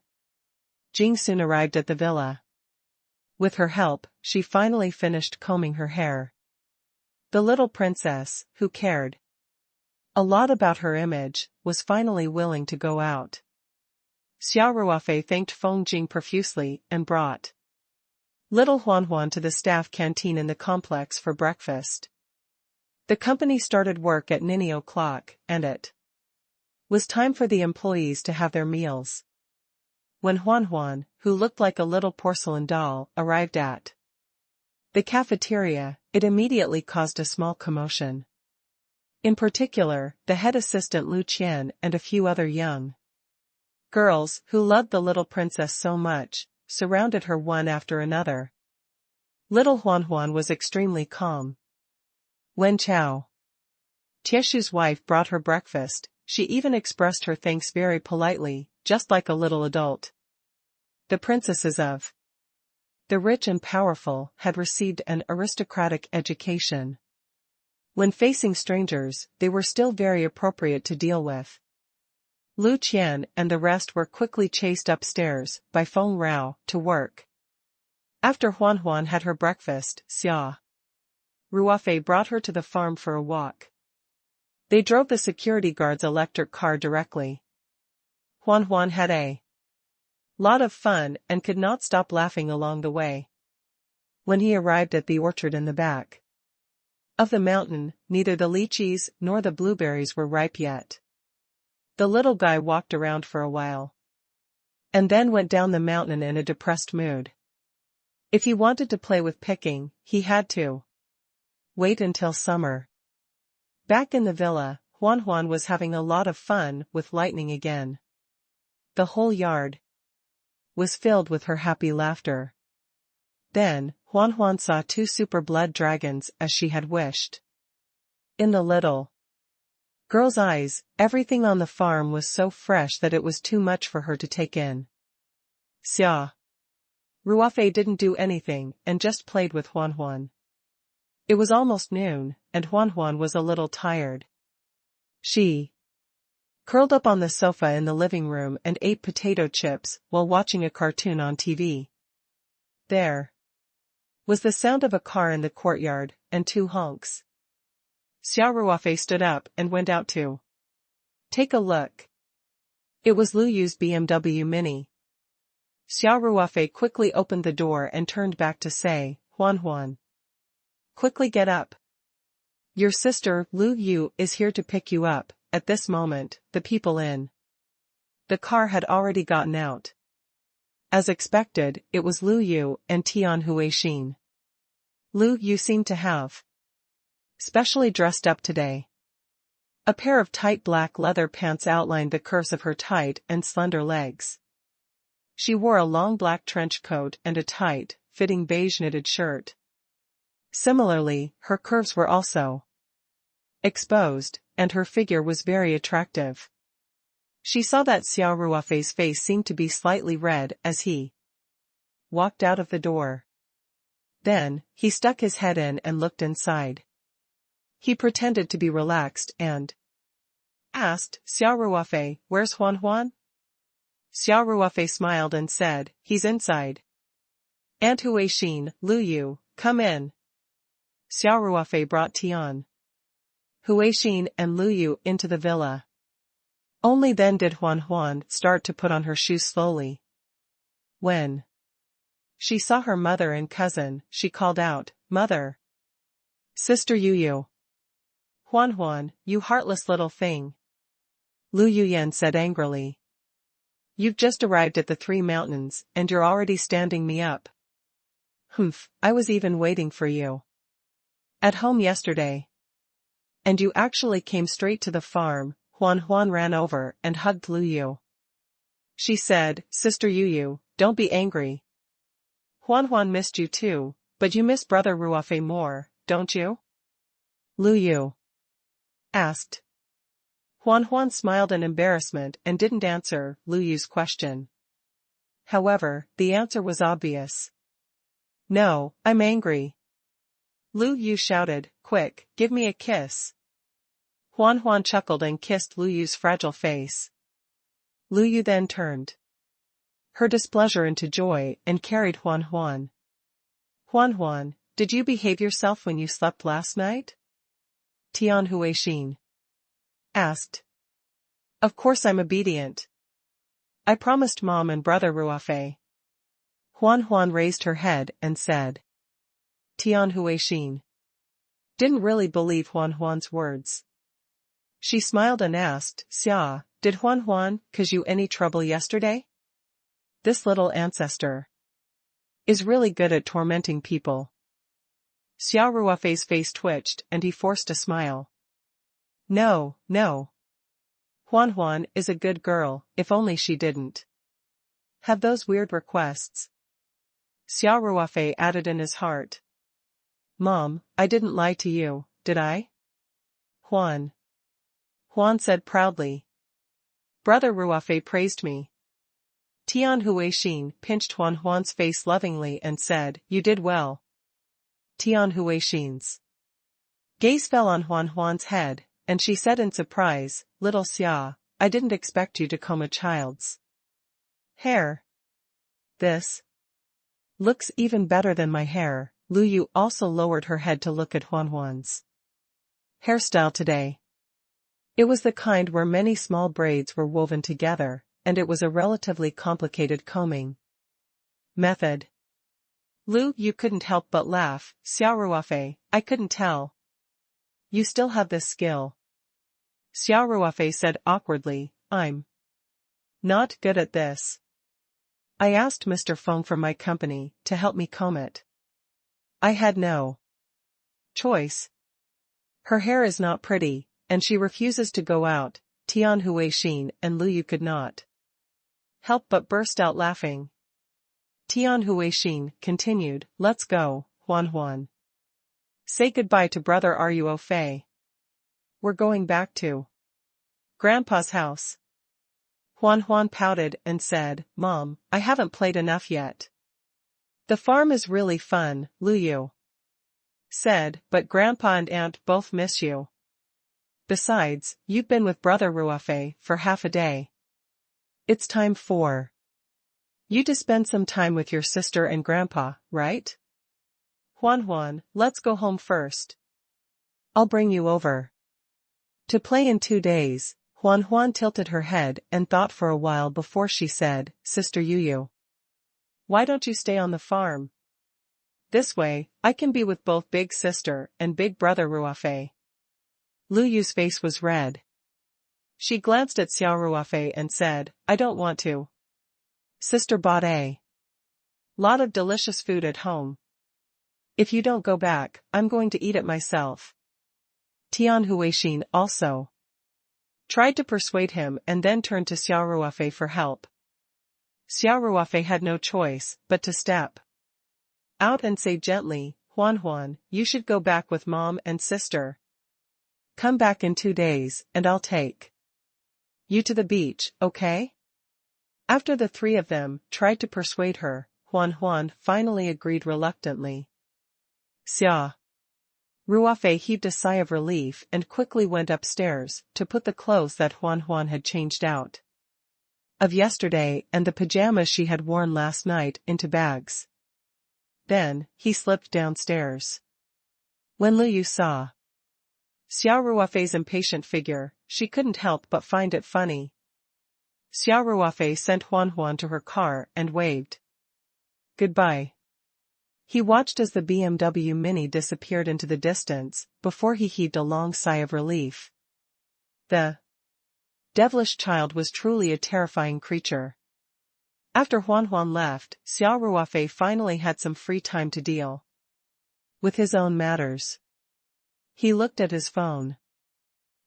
Jing soon arrived at the villa. With her help, she finally finished combing her hair. The little princess, who cared a lot about her image, was finally willing to go out. Xia Ruofei thanked Feng Jing profusely and brought little Huan to the staff canteen in the complex for breakfast. The company started work at 9 o'clock, and it was time for the employees to have their meals. When Huan, who looked like a little porcelain doll, arrived at the cafeteria, it immediately caused a small commotion. In particular, the head assistant Lu Qian and a few other young girls, who loved the little princess so much, surrounded her one after another. Little Huan was extremely calm. When Tieshu's wife brought her breakfast, she even expressed her thanks very politely, just like a little adult. The princesses of the rich and powerful had received an aristocratic education. When facing strangers, they were still very appropriate to deal with. Lu Qian and the rest were quickly chased upstairs by Feng Rao to work. After Huan had her breakfast, Xia Ruofei brought her to the farm for a walk. They drove the security guard's electric car directly. Huan had a lot of fun and could not stop laughing along the way. When he arrived at the orchard in the back of the mountain, neither the lychees nor the blueberries were ripe yet. The little guy walked around for a while, and then went down the mountain in a depressed mood. If he wanted to play with picking, he had to wait until summer. Back in the villa, Huan was having a lot of fun with lightning again. The whole yard was filled with her happy laughter. Then, Huan saw 2 super blood dragons as she had wished. In the little girl's eyes, everything on the farm was so fresh that it was too much for her to take in. Xia Ruofei didn't do anything and just played with Huan. It was almost noon, and Huan was a little tired. She curled up on the sofa in the living room and ate potato chips while watching a cartoon on TV. There was the sound of a car in the courtyard, and 2 honks. Xia Ruofei stood up and went out to take a look. It was Lu Yu's BMW Mini. Xia Ruofei quickly opened the door and turned back to say, Huan. Quickly get up. Your sister, Lu Yu, is here to pick you up. At this moment, the people in the car had already gotten out. As expected, it was Lu Yu and Tian Huixin. Lu Yu seemed to have specially dressed up today. A pair of tight black leather pants outlined the curves of her tight and slender legs. She wore a long black trench coat and a tight, fitting beige knitted shirt. Similarly, her curves were also exposed, and her figure was very attractive. She saw that Xia Ruofei's face seemed to be slightly red as he walked out of the door. Then, he stuck his head in and looked inside. He pretended to be relaxed and asked, Xia Ruofei, where's Huan? Xia Ruofei smiled and said, he's inside. Aunt Huixin, Lu Yu, come in. Xia Ruofei brought Tian Huixin and Lu Yu into the villa. Only then did Huan start to put on her shoes slowly. When she saw her mother and cousin, she called out, Mother! Sister Yu. Huan, you heartless little thing. Lu Yuyan said angrily. You've just arrived at the 3 mountains, and you're already standing me up. Humph, I was even waiting for you at home yesterday. And you actually came straight to the farm. Huan ran over and hugged Lu Yu. She said, Sister Yu, don't be angry. Huan missed you too, but you miss Brother Ruofei more, don't you? Lu Yu asked. Huan smiled in embarrassment and didn't answer Lu Yu's question. However, the answer was obvious. No, I'm angry. Lu Yu shouted, quick, give me a kiss. Huan chuckled and kissed Lu Yu's fragile face. Lu Yu then turned her displeasure into joy and carried Huan. Huan, did you behave yourself when you slept last night? Tian Huixin asked. Of course I'm obedient. I promised Mom and Brother Ruofei. Huan raised her head and said. Tian Huixin didn't really believe Huan's words. She smiled and asked, Xia, did Huan cause you any trouble yesterday? This little ancestor is really good at tormenting people. Xia Ruofei's face twitched and he forced a smile. No. Huan is a good girl, if only she didn't have those weird requests. Xia Ruofei added in his heart. Mom, I didn't lie to you, did I? Huan said proudly. Brother Ruofei praised me. Tian Huixin pinched Huan's face lovingly and said, You did well. Tian Huixin's gaze fell on Huan's head, and she said in surprise, Little Xia, I didn't expect you to comb a child's hair. This looks even better than my hair. Lu Yu also lowered her head to look at Huan's hairstyle today. It was the kind where many small braids were woven together, and it was a relatively complicated combing method. Lu Yu couldn't help but laugh. Xia Ruofei, I couldn't tell. You still have this skill. Xia Ruofei said awkwardly, I'm not good at this. I asked Mr. Feng from my company to help me comb it. I had no choice. Her hair is not pretty, and she refuses to go out. Tian Huixin and Lu Yu could not help but burst out laughing. Tian Huixin continued, Let's go, Huan. Say goodbye to Brother Ruofei. We're going back to Grandpa's house. Huan pouted and said, Mom, I haven't played enough yet. The farm is really fun, Lu Yu said, but Grandpa and Aunt both miss you. Besides, you've been with Brother Ruofei for half a day. It's time for you to spend some time with your sister and Grandpa, right? Huan, let's go home first. I'll bring you over to play in 2 days. Huan tilted her head and thought for a while before she said, Sister Yu, why don't you stay on the farm? This way, I can be with both Big Sister and Big Brother Ruofei. Lu Yu's face was red. She glanced at Xia Ruofei and said, I don't want to. Sister bought a lot of delicious food at home. If you don't go back, I'm going to eat it myself. Tian Huixin also tried to persuade him and then turned to Xia Ruofei for help. Xia Ruofei had no choice but to step out and say gently, Huan, you should go back with Mom and Sister. Come back in 2 days and I'll take you to the beach, okay? After the three of them tried to persuade her, Huan finally agreed reluctantly. Xia Ruofei heaved a sigh of relief and quickly went upstairs to put the clothes that Huan had changed out of yesterday and the pajamas she had worn last night into bags. Then, he slipped downstairs. When Lu Yu saw Xia Ruofei's impatient figure, she couldn't help but find it funny. Xia Ruofei sent Huan to her car and waved goodbye. He watched as the BMW Mini disappeared into the distance, before he heaved a long sigh of relief. The devilish child was truly a terrifying creature. After Huan left, Xia Ruofei finally had some free time to deal with his own matters. He looked at his phone.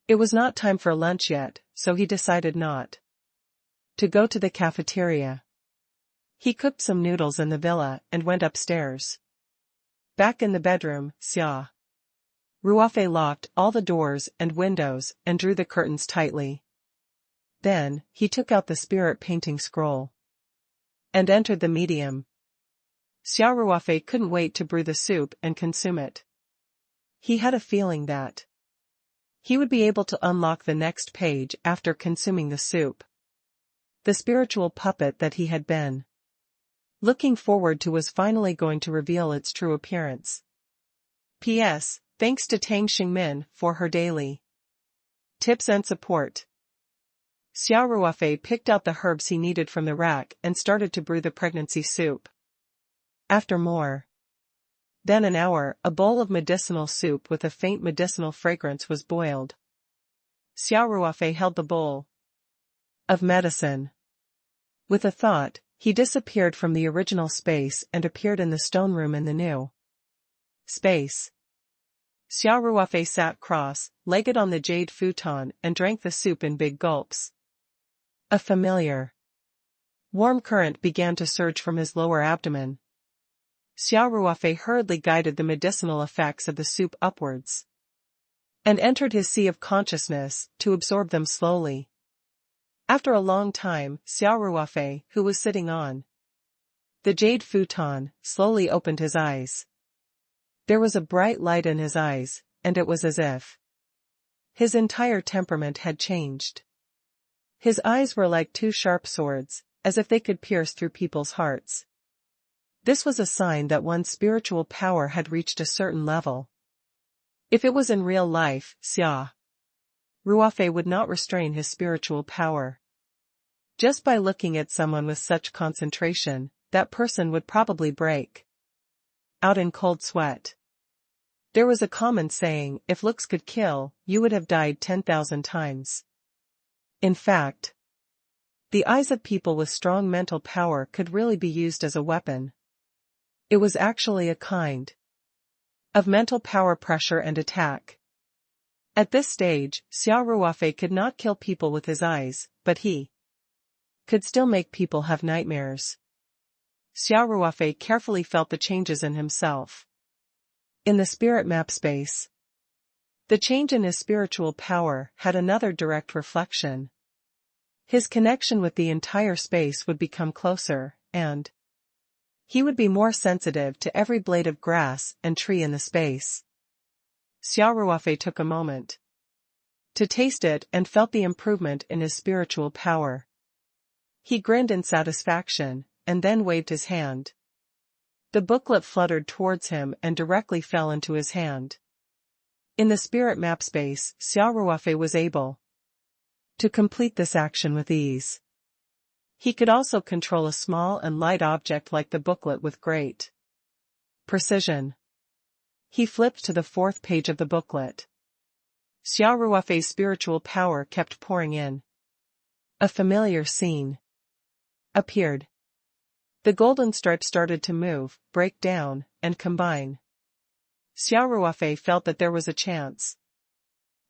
It was not time for lunch yet, so he decided not to go to the cafeteria. He cooked some noodles in the villa and went upstairs. Back in the bedroom, Xia Ruofei locked all the doors and windows and drew the curtains tightly. Then, he took out the spirit painting scroll and entered the medium. Xia Ruofei couldn't wait to brew the soup and consume it. He had a feeling that he would be able to unlock the next page after consuming the soup. The spiritual puppet that he had been looking forward to was finally going to reveal its true appearance. P.S. Thanks to Tang Xingmin for her daily tips and support. Xia Ruofei picked out the herbs he needed from the rack and started to brew the pregnancy soup. After more than an hour, a bowl of medicinal soup with a faint medicinal fragrance was boiled. Xia Ruofei held the bowl of medicine. With a thought, he disappeared from the original space and appeared in the stone room in the new space. Xia Ruofei sat cross-legged on the jade futon and drank the soup in big gulps. A familiar warm current began to surge from his lower abdomen. Xia Ruofei hurriedly guided the medicinal effects of the soup upwards and entered his sea of consciousness to absorb them slowly. After a long time, Xia Ruofei, who was sitting on the jade futon, slowly opened his eyes. There was a bright light in his eyes, and it was as if his entire temperament had changed. His eyes were like two sharp swords, as if they could pierce through people's hearts. This was a sign that one's spiritual power had reached a certain level. If it was in real life, Xia Ruofei would not restrain his spiritual power. Just by looking at someone with such concentration, that person would probably break out in cold sweat. There was a common saying, if looks could kill, you would have died 10,000 times. In fact, the eyes of people with strong mental power could really be used as a weapon. It was actually a kind of mental power pressure and attack. At this stage, Xia Ruofei could not kill people with his eyes, but he could still make people have nightmares. Xia Ruofei carefully felt the changes in himself. In the spirit map space, the change in his spiritual power had another direct reflection. His connection with the entire space would become closer, and he would be more sensitive to every blade of grass and tree in the space. Xia Ruofei took a moment to taste it and felt the improvement in his spiritual power. He grinned in satisfaction, and then waved his hand. The booklet fluttered towards him and directly fell into his hand. In the spirit map space, Xia Ruofei was able to complete this action with ease. He could also control a small and light object like the booklet with great precision. He flipped to the 4th page of the booklet. Xia Ruofei's spiritual power kept pouring in. A familiar scene appeared. The golden stripes started to move, break down, and combine. Xia Ruofei felt that there was a chance.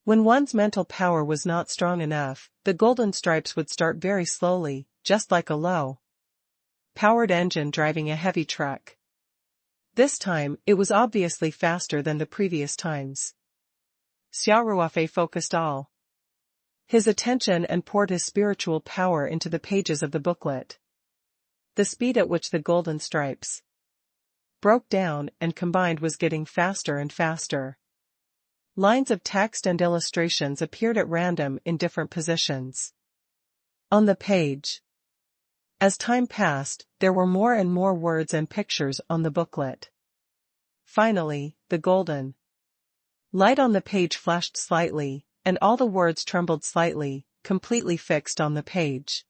When one's mental power was not strong enough, the golden stripes would start very slowly, just like a low-powered engine driving a heavy truck. This time, it was obviously faster than the previous times. Xia Ruofei focused all his attention and poured his spiritual power into the pages of the booklet. The speed at which the golden stripes broke down and combined was getting faster and faster. Lines of text and illustrations appeared at random in different positions on the page. As time passed, there were more and more words and pictures on the booklet. Finally, the golden light on the page flashed slightly, and all the words trembled slightly, completely fixed on the page.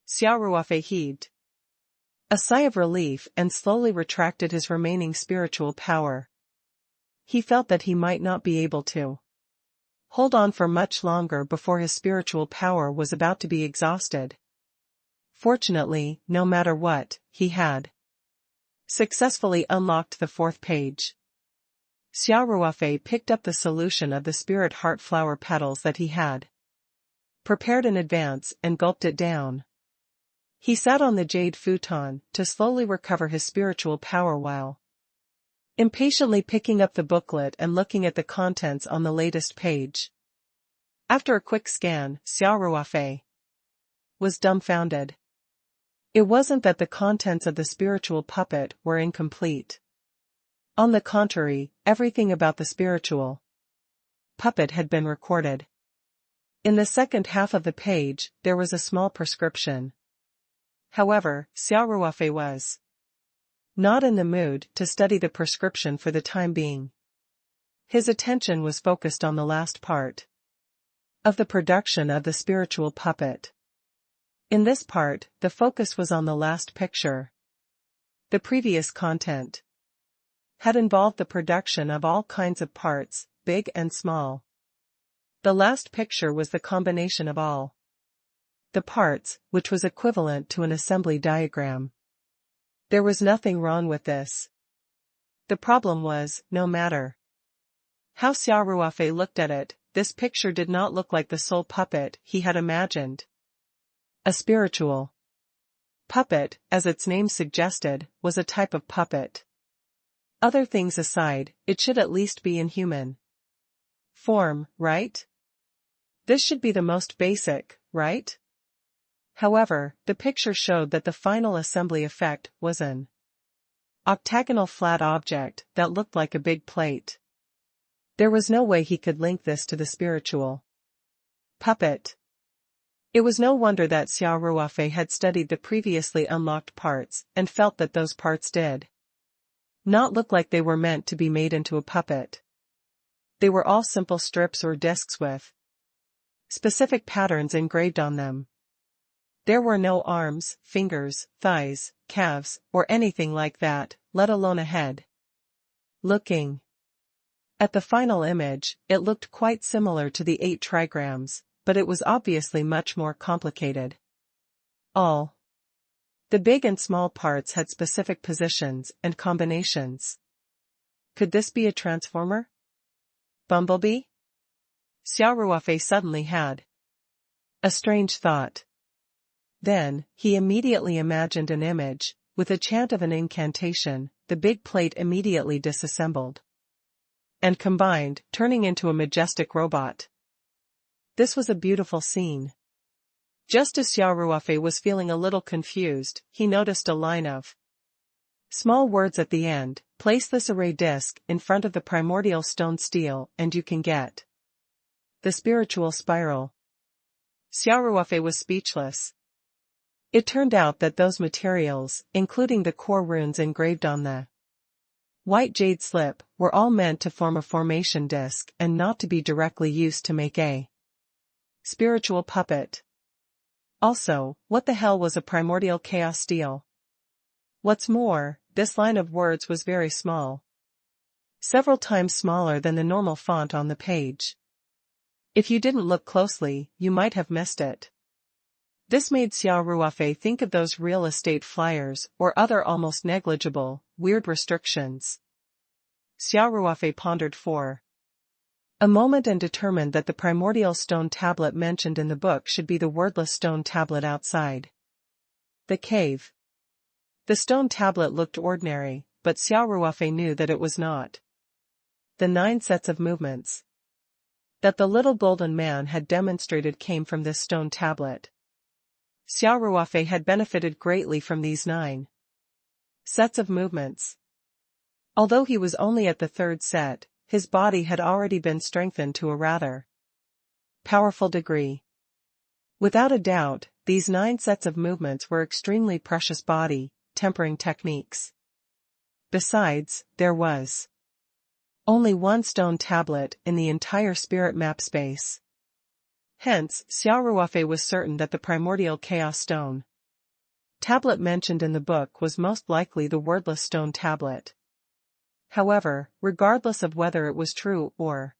Xia Ruofei heaved a sigh of relief and slowly retracted his remaining spiritual power. He felt that he might not be able to hold on for much longer before his spiritual power was about to be exhausted. Fortunately, no matter what, he had successfully unlocked the 4th page. Xia Ruofei picked up the solution of the spirit heart flower petals that he had prepared in advance and gulped it down. He sat on the jade futon to slowly recover his spiritual power while impatiently picking up the booklet and looking at the contents on the latest page. After a quick scan, Xia Ruofei was dumbfounded. It wasn't that the contents of the spiritual puppet were incomplete. On the contrary, everything about the spiritual puppet had been recorded. In the second half of the page, there was a small prescription. However, Xia Ruofei was not in the mood to study the prescription for the time being. His attention was focused on the last part of the production of the spiritual puppet. In this part, the focus was on the last picture. The previous content had involved the production of all kinds of parts, big and small. The last picture was the combination of all the parts, which was equivalent to an assembly diagram. There was nothing wrong with this. The problem was, no matter how Xia Ruofei looked at it, this picture did not look like the soul puppet he had imagined. A spiritual puppet, as its name suggested, was a type of puppet. Other things aside, it should at least be in human form, right? This should be the most basic, right? However, the picture showed that the final assembly effect was an octagonal flat object that looked like a big plate. There was no way he could link this to the spiritual puppet. It was no wonder that Xia Ruofei had studied the previously unlocked parts and felt that those parts did not look like they were meant to be made into a puppet. They were all simple strips or discs with specific patterns engraved on them. There were no arms, fingers, thighs, calves, or anything like that, let alone a head. Looking at the final image, it looked quite similar to the 8 trigrams, but it was obviously much more complicated. All the big and small parts had specific positions and combinations. Could this be a transformer? Bumblebee? Xia Ruofei suddenly had a strange thought. Then, he immediately imagined an image. With a chant of an incantation, the big plate immediately disassembled and combined, turning into a majestic robot. This was a beautiful scene. Just as Xia Ruofei was feeling a little confused, he noticed a line of small words at the end. Place this array disc in front of the primordial stone steel and you can get the spiritual spiral. Xia Ruofei was speechless. It turned out that those materials, including the core runes engraved on the white jade slip, were all meant to form a formation disc and not to be directly used to make a spiritual puppet. Also, what the hell was a primordial chaos steel? What's more, this line of words was very small. Several times smaller than the normal font on the page. If you didn't look closely, you might have missed it. This made Xia Ruofei think of those real estate flyers or other almost negligible, weird restrictions. Xia Ruofei pondered for a moment and determined that the primordial stone tablet mentioned in the book should be the wordless stone tablet outside the cave. The stone tablet looked ordinary, but Xia Ruofei knew that it was not. The 9 sets of movements that the little golden man had demonstrated came from this stone tablet. Xia Ruofei had benefited greatly from these 9 sets of movements. Although he was only at the 3rd set, his body had already been strengthened to a rather powerful degree. Without a doubt, these 9 sets of movements were extremely precious body tempering techniques. Besides, there was only one stone tablet in the entire spirit map space. Hence, Xia Ruofei was certain that the primordial chaos stone tablet mentioned in the book was most likely the wordless stone tablet. However, regardless of whether it was true or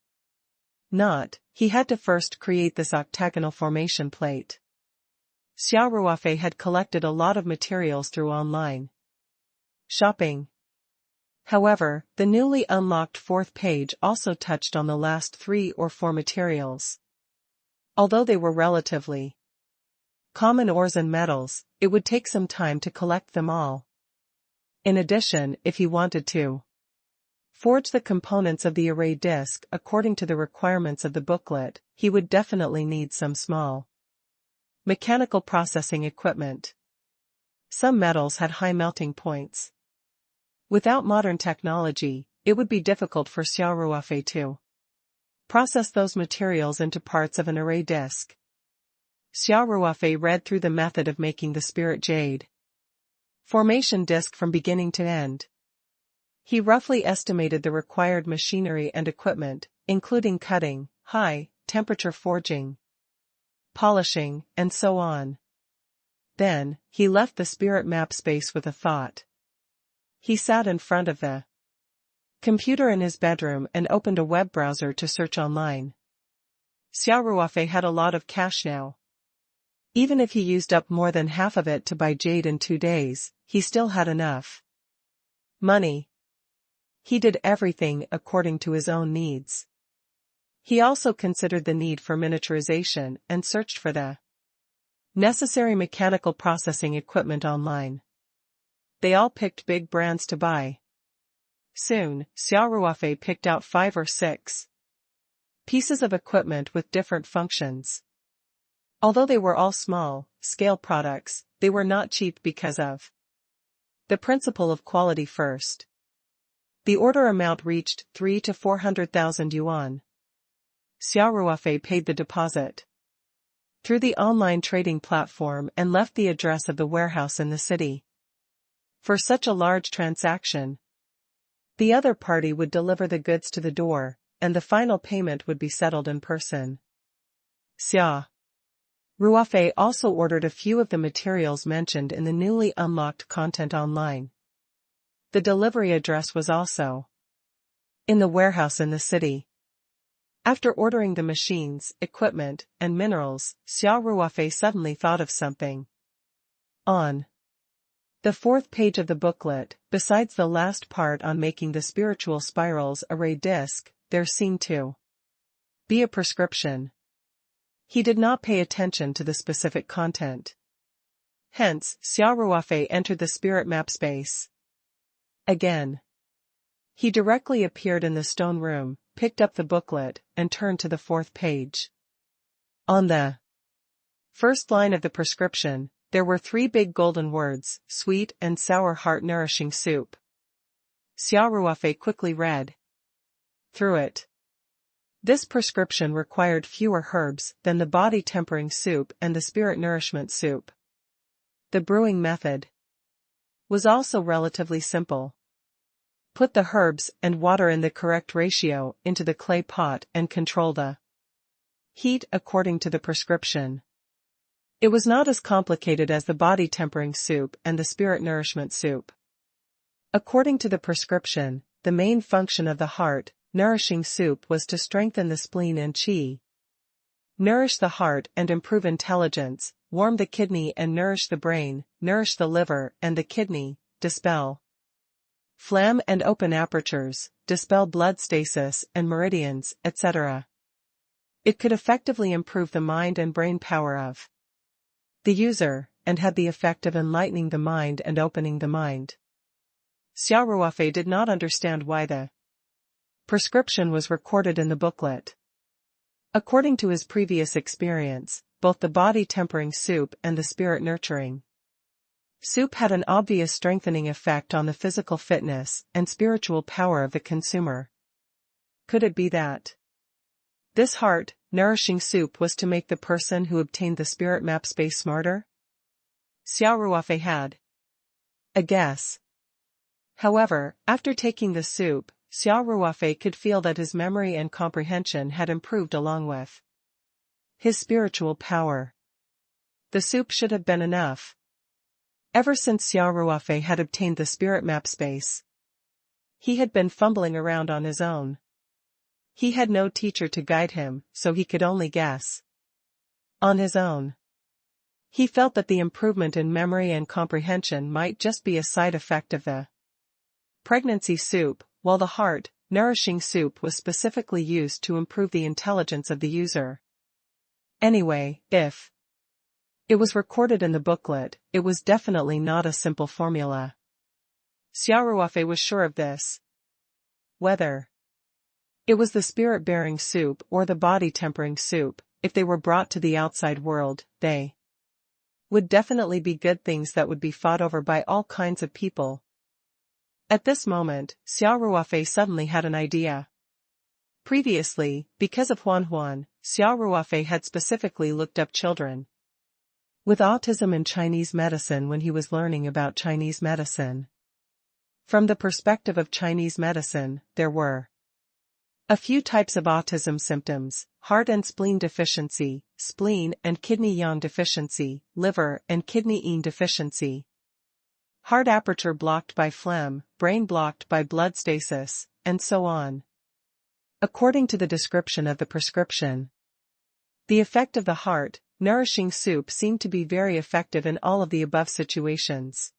not, he had to first create this octagonal formation plate. Xia Ruofei had collected a lot of materials through online shopping. However, the newly unlocked 4th page also touched on the last 3 or 4 materials. Although they were relatively common ores and metals, it would take some time to collect them all. In addition, if he wanted to forge the components of the array disc according to the requirements of the booklet, he would definitely need some small mechanical processing equipment. Some metals had high melting points. Without modern technology, it would be difficult for Xia Ruofei to process those materials into parts of an array disc. Xia Ruofei read through the method of making the spirit jade formation disc from beginning to end. He roughly estimated the required machinery and equipment, including cutting, high-temperature forging, polishing, and so on. Then, he left the spirit map space with a thought. He sat in front of the computer in his bedroom and opened a web browser to search online. Xia Ruofei had a lot of cash now. Even if he used up more than half of it to buy jade in 2 days, he still had enough money. He did everything according to his own needs. He also considered the need for miniaturization and searched for the necessary mechanical processing equipment online. They all picked big brands to buy. Soon, Xia Ruofei picked out 5 or 6 pieces of equipment with different functions. Although they were all small-scale products, they were not cheap because of the principle of quality first. The order amount reached 300,000 to 400,000 yuan. Xia Ruofei paid the deposit through the online trading platform and left the address of the warehouse in the city. For such a large transaction, the other party would deliver the goods to the door, and the final payment would be settled in person. Xia Ruofei also ordered a few of the materials mentioned in the newly unlocked content online. The delivery address was also in the warehouse in the city. After ordering the machines, equipment, and minerals, Xia Ruofei suddenly thought of something. On the 4th page of the booklet, besides the last part on making the spiritual spirals array disc, there seemed to be a prescription. He did not pay attention to the specific content. Hence, Xia Ruofei entered the spirit map space again. He directly appeared in the stone room, picked up the booklet, and turned to the 4th page. On the first line of the prescription, there were 3 big golden words: sweet and sour heart-nourishing soup. Xia Ruofei quickly read through it. This prescription required fewer herbs than the body-tempering soup and the spirit nourishment soup. The brewing method was also relatively simple. Put the herbs and water in the correct ratio into the clay pot and control the heat according to the prescription. It was not as complicated as the body-tempering soup and the spirit nourishment soup. According to the prescription, the main function of the heart-nourishing soup was to strengthen the spleen and qi, nourish the heart and improve intelligence, warm the kidney and nourish the brain, nourish the liver and the kidney, dispel phlegm and open apertures, dispel blood stasis and meridians, etc. It could effectively improve the mind and brain power of the user, and had the effect of enlightening the mind and opening the mind. Xia Ruofei did not understand why the prescription was recorded in the booklet. According to his previous experience, both the body-tempering soup and the spirit-nurturing soup had an obvious strengthening effect on the physical fitness and spiritual power of the consumer. Could it be that this heart-nourishing soup was to make the person who obtained the spirit map space smarter? Xia Ruofei had a guess. However, after taking the soup, Xia Ruofei could feel that his memory and comprehension had improved along with his spiritual power. The soup should have been enough. Ever since Xia Ruofei had obtained the spirit map space, he had been fumbling around on his own. He had no teacher to guide him, so he could only guess on his own. He felt that the improvement in memory and comprehension might just be a side effect of the pregnancy soup, while the heart-nourishing soup was specifically used to improve the intelligence of the user. Anyway, if it was recorded in the booklet, it was definitely not a simple formula. Xia Ruofei was sure of this. Whether it was the spirit-bearing soup or the body-tempering soup, if they were brought to the outside world, they would definitely be good things that would be fought over by all kinds of people. At this moment, Xia Ruofei suddenly had an idea. Previously, because of Huan, Xia Ruofei had specifically looked up children with autism in Chinese medicine when he was learning about Chinese medicine. From the perspective of Chinese medicine, there were a few types of autism symptoms: heart and spleen deficiency, spleen and kidney yang deficiency, liver and kidney yin deficiency. heart aperture blocked by phlegm, brain blocked by blood stasis, and so on. According to the description of the prescription, the effect of the heart nourishing soup seemed to be very effective in all of the above situations.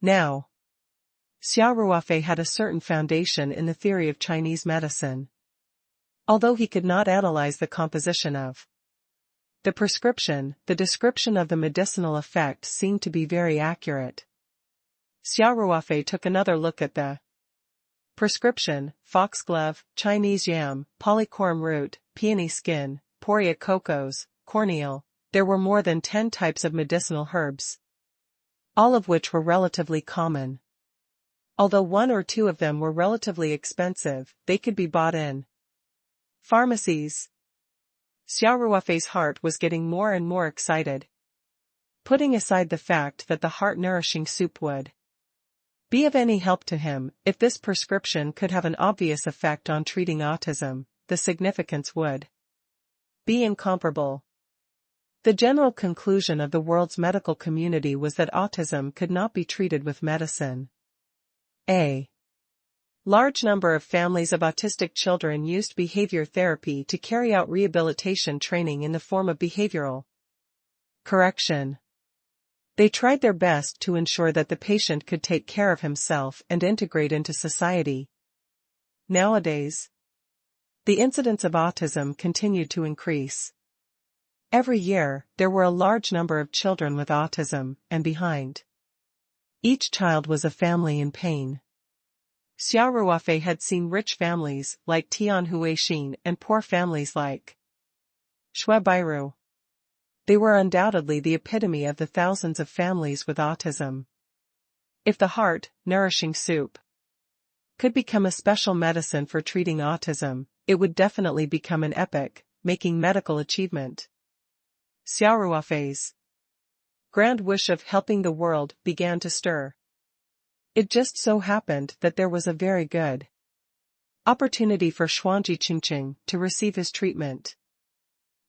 Now, Xia Ruofei had a certain foundation in the theory of Chinese medicine. Although he could not analyze the composition of the prescription, the description of the medicinal effect seemed to be very accurate. Xia Ruofei took another look at the prescription: foxglove, Chinese yam, polycorum root, peony skin, poria cocos, cornmeal. There were more than 10 types of medicinal herbs, all of which were relatively common. Although 1 or 2 of them were relatively expensive, they could be bought in pharmacies. Xia Ruofei's heart was getting more and more excited. Putting aside the fact that the heart-nourishing soup would be of any help to him, if this prescription could have an obvious effect on treating autism, the significance would be incomparable. The general conclusion of the world's medical community was that autism could not be treated with medicine. A large number of families of autistic children used behavior therapy to carry out rehabilitation training in the form of behavioral correction. They tried their best to ensure that the patient could take care of himself and integrate into society. Nowadays, the incidence of autism continued to increase. Every year, there were a large number of children with autism, and behind each child was a family in pain. Xia Ruofei had seen rich families like Tian Huixin and poor families like Shui Bairu. They were undoubtedly the epitome of the thousands of families with autism. If the heart-nourishing soup could become a special medicine for treating autism, it would definitely become an epic-making medical achievement. Xia Ruofei's grand wish of helping the world began to stir. It just so happened that there was a very good opportunity for Xuanji Qingqing to receive his treatment.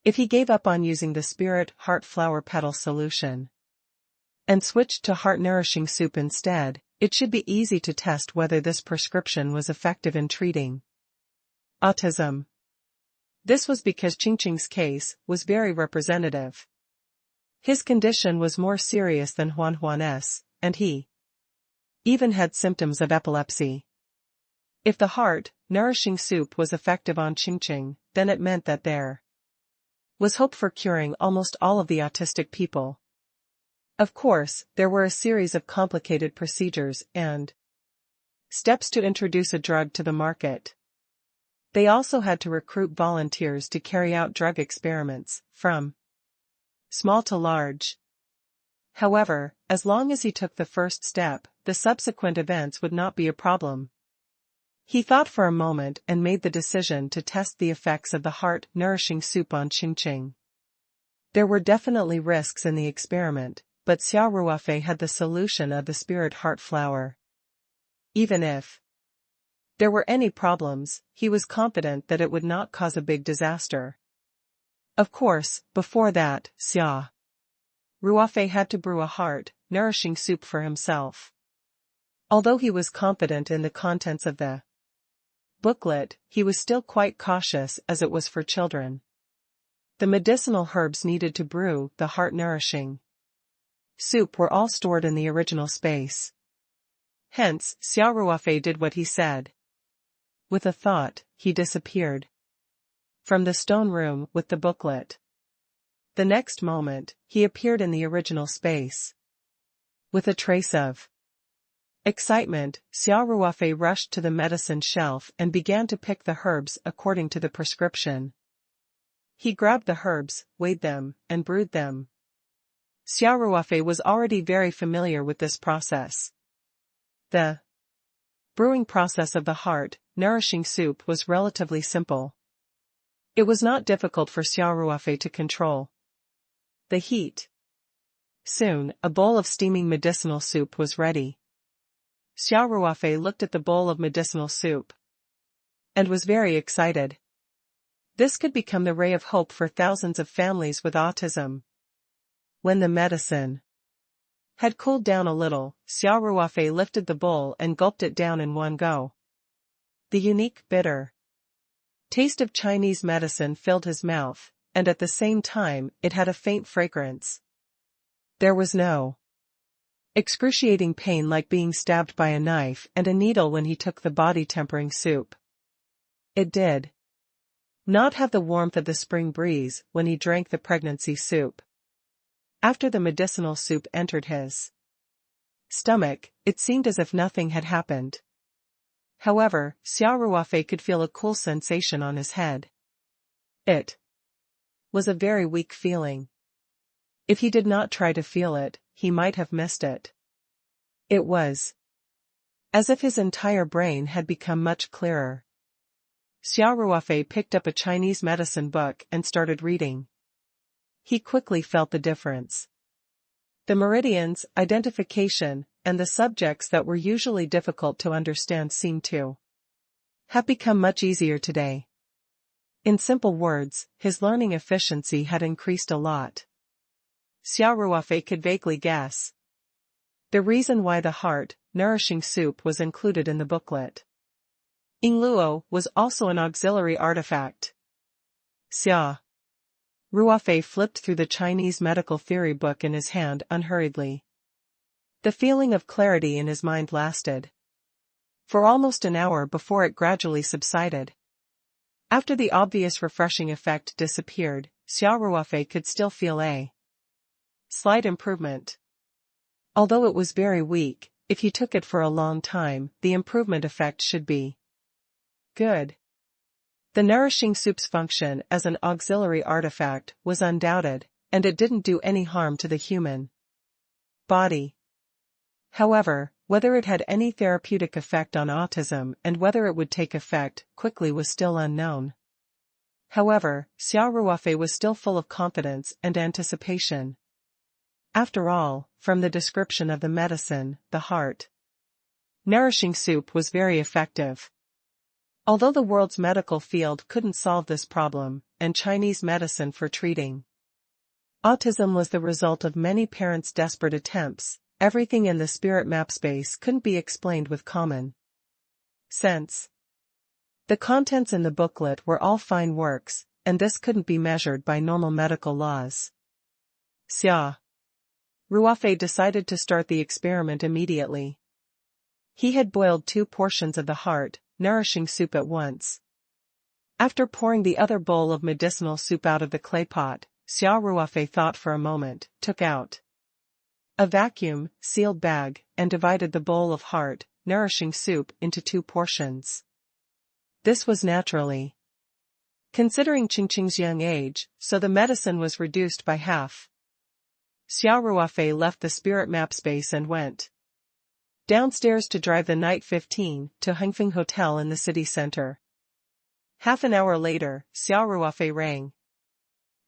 If he gave up on using the spirit heart flower petal solution and switched to heart-nourishing soup instead, it should be easy to test whether this prescription was effective in treating autism. This was because Qingqing's case was very representative. His condition was more serious than Huan's, and he even had symptoms of epilepsy. If the heart-nourishing soup was effective on Qingqing, then it meant that there was hope for curing almost all of the autistic people. Of course, there were a series of complicated procedures and steps to introduce a drug to the market. They also had to recruit volunteers to carry out drug experiments, from small to large. However, as long as he took the first step, the subsequent events would not be a problem. He thought for a moment and made the decision to test the effects of the heart-nourishing soup on Qingqing. There were definitely risks in the experiment, but Xia Ruofei had the solution of the spirit heart flower. Even if there were any problems, he was confident that it would not cause a big disaster. Of course, before that, Xia Ruofei had to brew a heart-nourishing soup for himself. Although he was confident in the contents of the booklet, he was still quite cautious as it was for children. The medicinal herbs needed to brew the heart-nourishing soup were all stored in the original space. Hence, Xia Ruofei did what he said. With a thought, he disappeared from the stone room with the booklet. The next moment, he appeared in the original space. With a trace of excitement, Xia Ruofei rushed to the medicine shelf and began to pick the herbs according to the prescription. He grabbed the herbs, weighed them, and brewed them. Xia Ruofei was already very familiar with this process. The brewing process of the heart-nourishing soup was relatively simple. It was not difficult for Xia Ruofei to control the heat. Soon, a bowl of steaming medicinal soup was ready. Xia Ruofei looked at the bowl of medicinal soup and was very excited. This could become the ray of hope for thousands of families with autism. When the medicine had cooled down a little, Xia Ruofei lifted the bowl and gulped it down in one go. The unique, bitter taste of Chinese medicine filled his mouth, and at the same time, it had a faint fragrance. There was no excruciating pain like being stabbed by a knife and a needle when he took the body-tempering soup. It did not have the warmth of the spring breeze when he drank the pregnancy soup. After the medicinal soup entered his stomach, it seemed as if nothing had happened. However, Xia Ruofei could feel a cool sensation on his head. It was a very weak feeling. If he did not try to feel it, he might have missed it. It was as if his entire brain had become much clearer. Xia Ruofei picked up a Chinese medicine book and started reading. He quickly felt the difference. The meridians, identification, and the subjects that were usually difficult to understand seemed to have become much easier today. In simple words, his learning efficiency had increased a lot. Xia Ruofei could vaguely guess the reason why the heart, nourishing soup was included in the booklet. Yingluo was also an auxiliary artifact. Xia Ruofei flipped through the Chinese medical theory book in his hand unhurriedly. The feeling of clarity in his mind lasted for almost an hour before it gradually subsided. After the obvious refreshing effect disappeared, Xia Ruofei could still feel a slight improvement. Although it was very weak, if he took it for a long time, the improvement effect should be good. The nourishing soup's function as an auxiliary artifact was undoubted, and it didn't do any harm to the human body. However, whether it had any therapeutic effect on autism and whether it would take effect quickly was still unknown. However, Xia Ruofei was still full of confidence and anticipation. After all, from the description of the medicine, the heart nourishing soup was very effective. Although the world's medical field couldn't solve this problem, and Chinese medicine for treating autism was the result of many parents' desperate attempts, everything in the spirit map space couldn't be explained with common sense. The contents in the booklet were all fine works, and this couldn't be measured by normal medical laws. Xia Ruofei decided to start the experiment immediately. He had boiled 2 portions of the heart, nourishing soup at once. After pouring the other bowl of medicinal soup out of the clay pot, Xia Ruofei thought for a moment, took out a vacuum, sealed bag, and divided the bowl of heart, nourishing soup into 2 portions. This was naturally considering Qingqing's young age, so the medicine was reduced by half. Xia Ruofei left the spirit map space and went downstairs to drive the night 15 to Hengfeng Hotel in the city center. Half an hour later, Xia Ruofei rang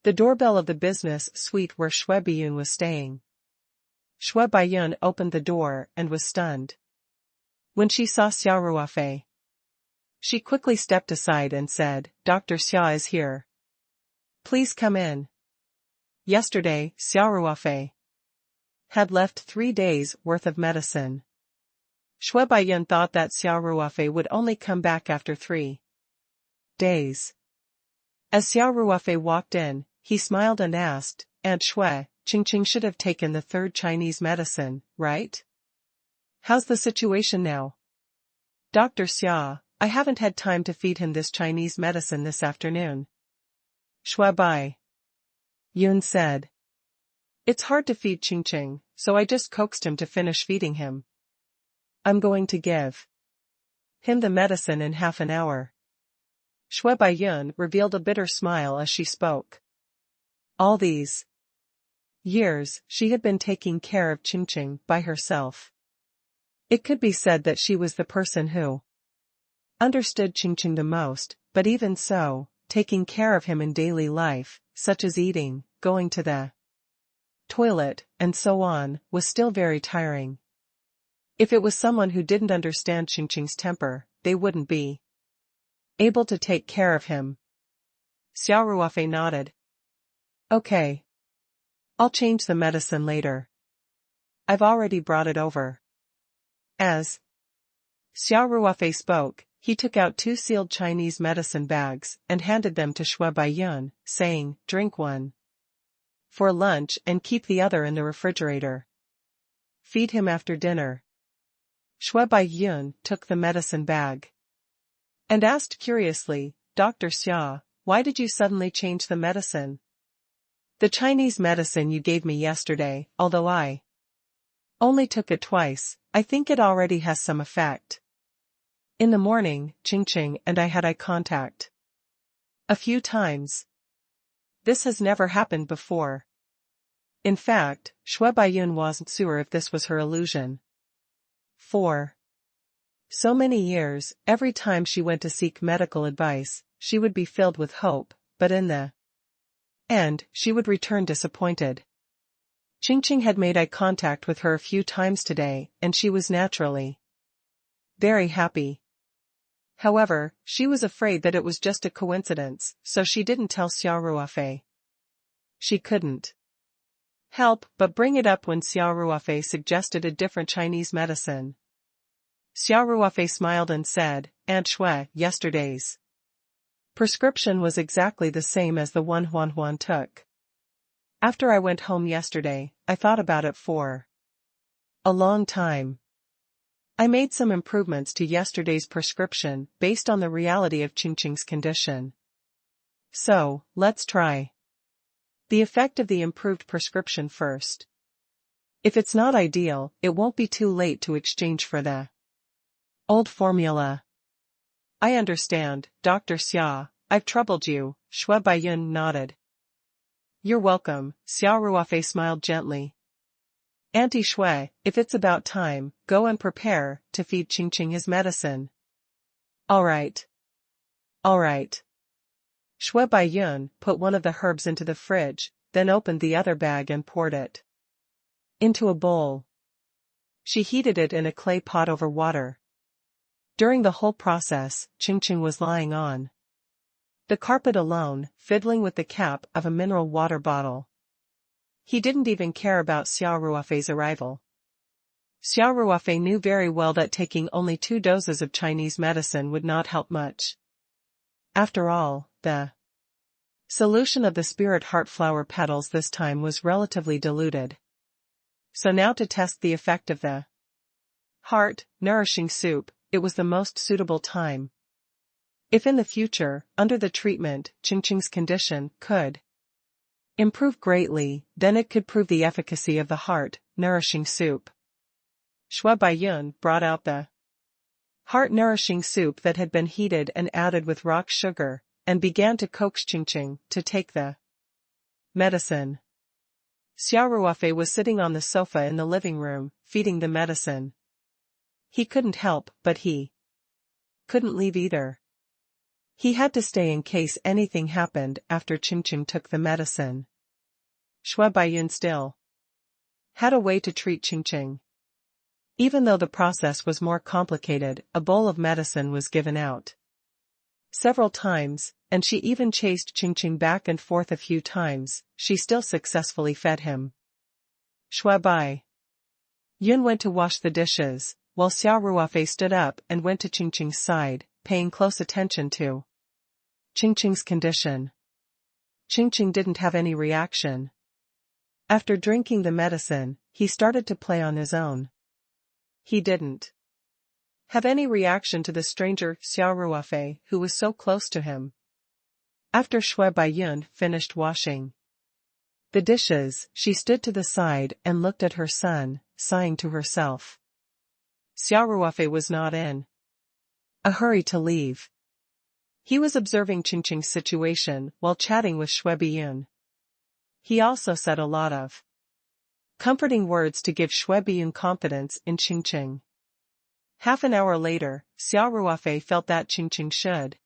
the doorbell of the business suite where Xue Biyun was staying. Xue Biyun opened the door and was stunned when she saw Xia Ruofei. She quickly stepped aside and said, "Dr. Xia is here. Please come in." Yesterday, Xia Ruofei had left 3 days' worth of medicine. Xue Biyun thought that Xia Ruofei would only come back after 3 days. As Xia Ruofei walked in, he smiled and asked, "Aunt Xue, Qingqing should have taken the 3rd Chinese medicine, right? How's the situation now?" "Dr. Xia, I haven't had time to feed him this Chinese medicine this afternoon," Xue Biyun said. "It's hard to feed Qingqing, so I just coaxed him to finish feeding him. I'm going to give him the medicine in half an hour." Xue Biyun revealed a bitter smile as she spoke. All these years, she had been taking care of Qingqing by herself. It could be said that she was the person who understood Qingqing the most, but even so, taking care of him in daily life, such as eating, going to the toilet, and so on, was still very tiring. If it was someone who didn't understand Qingqing's temper, they wouldn't be able to take care of him. Xia Ruofei nodded. "Okay. I'll change the medicine later." I've already brought it over. As Xia Ruofei spoke, he took out 2 sealed Chinese medicine bags and handed them to Xue Baiyun, saying, "Drink one for lunch and keep the other in the refrigerator. Feed him after dinner." Xue Baiyun took the medicine bag and asked curiously, "Dr. Xia, why did you suddenly change the medicine?" "The Chinese medicine you gave me yesterday, although I only took it twice, I think it already has some effect." In the morning, Qingqing and I had eye contact a few times. This has never happened before. In fact, Xue Baiyun wasn't sure if this was her illusion. For so many years, every time she went to seek medical advice, she would be filled with hope, but in the end, she would return disappointed. Qingqing had made eye contact with her a few times today, and she was naturally very happy. However, she was afraid that it was just a coincidence, so she didn't tell Xia Ruofei. She couldn't help but bring it up when Xia Ruofei suggested a different Chinese medicine. Xia Ruofei smiled and said, "Aunt Xue, yesterday's prescription was exactly the same as the one Huan took. After I went home yesterday, I thought about it for a long time. I made some improvements to yesterday's prescription based on the reality of Qingqing's condition. So, let's try the effect of the improved prescription first. If it's not ideal, it won't be too late to exchange for the old formula." "I understand, Dr. Xia, I've troubled you," Xue Baiyun nodded. "You're welcome," Xia Ruofei smiled gently. "Auntie Xue, if it's about time, go and prepare to feed Qingqing his medicine." All right. Xue Baiyun put one of the herbs into the fridge, then opened the other bag and poured it into a bowl. She heated it in a clay pot over water. During the whole process, Qingqing was lying on the carpet alone, fiddling with the cap of a mineral water bottle. He didn't even care about Xia Ruofei's arrival. Xia Ruofei knew very well that taking only 2 doses of Chinese medicine would not help much. After all, the solution of the spirit heart flower petals this time was relatively diluted. So now to test the effect of the heart nourishing soup, it was the most suitable time. If in the future, under the treatment, Qingqing's condition could improve greatly, then it could prove the efficacy of the heart nourishing soup. Xue Baiyun brought out the heart nourishing soup that had been heated and added with rock sugar, and began to coax Qingqing to take the medicine. Xia Ruofei was sitting on the sofa in the living room, feeding the medicine. He couldn't help, but he couldn't leave either. He had to stay in case anything happened after Qingqing took the medicine. Xue Baiyun still had a way to treat Qingqing. Even though the process was more complicated, a bowl of medicine was given out several times, and she even chased Qingqing back and forth a few times. She still successfully fed him. Xue Baiyun went to wash the dishes, while Xia Ruofei stood up and went to Qingqing's side, paying close attention to Qingqing's condition. Qingqing didn't have any reaction. After drinking the medicine, he started to play on his own. He didn't have any reaction to the stranger Xia Ruofei, who was so close to him. After Xue Baiyun finished washing the dishes, she stood to the side and looked at her son, sighing to herself. Xia Ruofei was not in a hurry to leave. He was observing Qingqing's situation while chatting with Xue Baiyun. He also said a lot of comforting words to give Xue Baiyun confidence in Qingqing. Half an hour later, Xia Ruofei felt that Qingqing should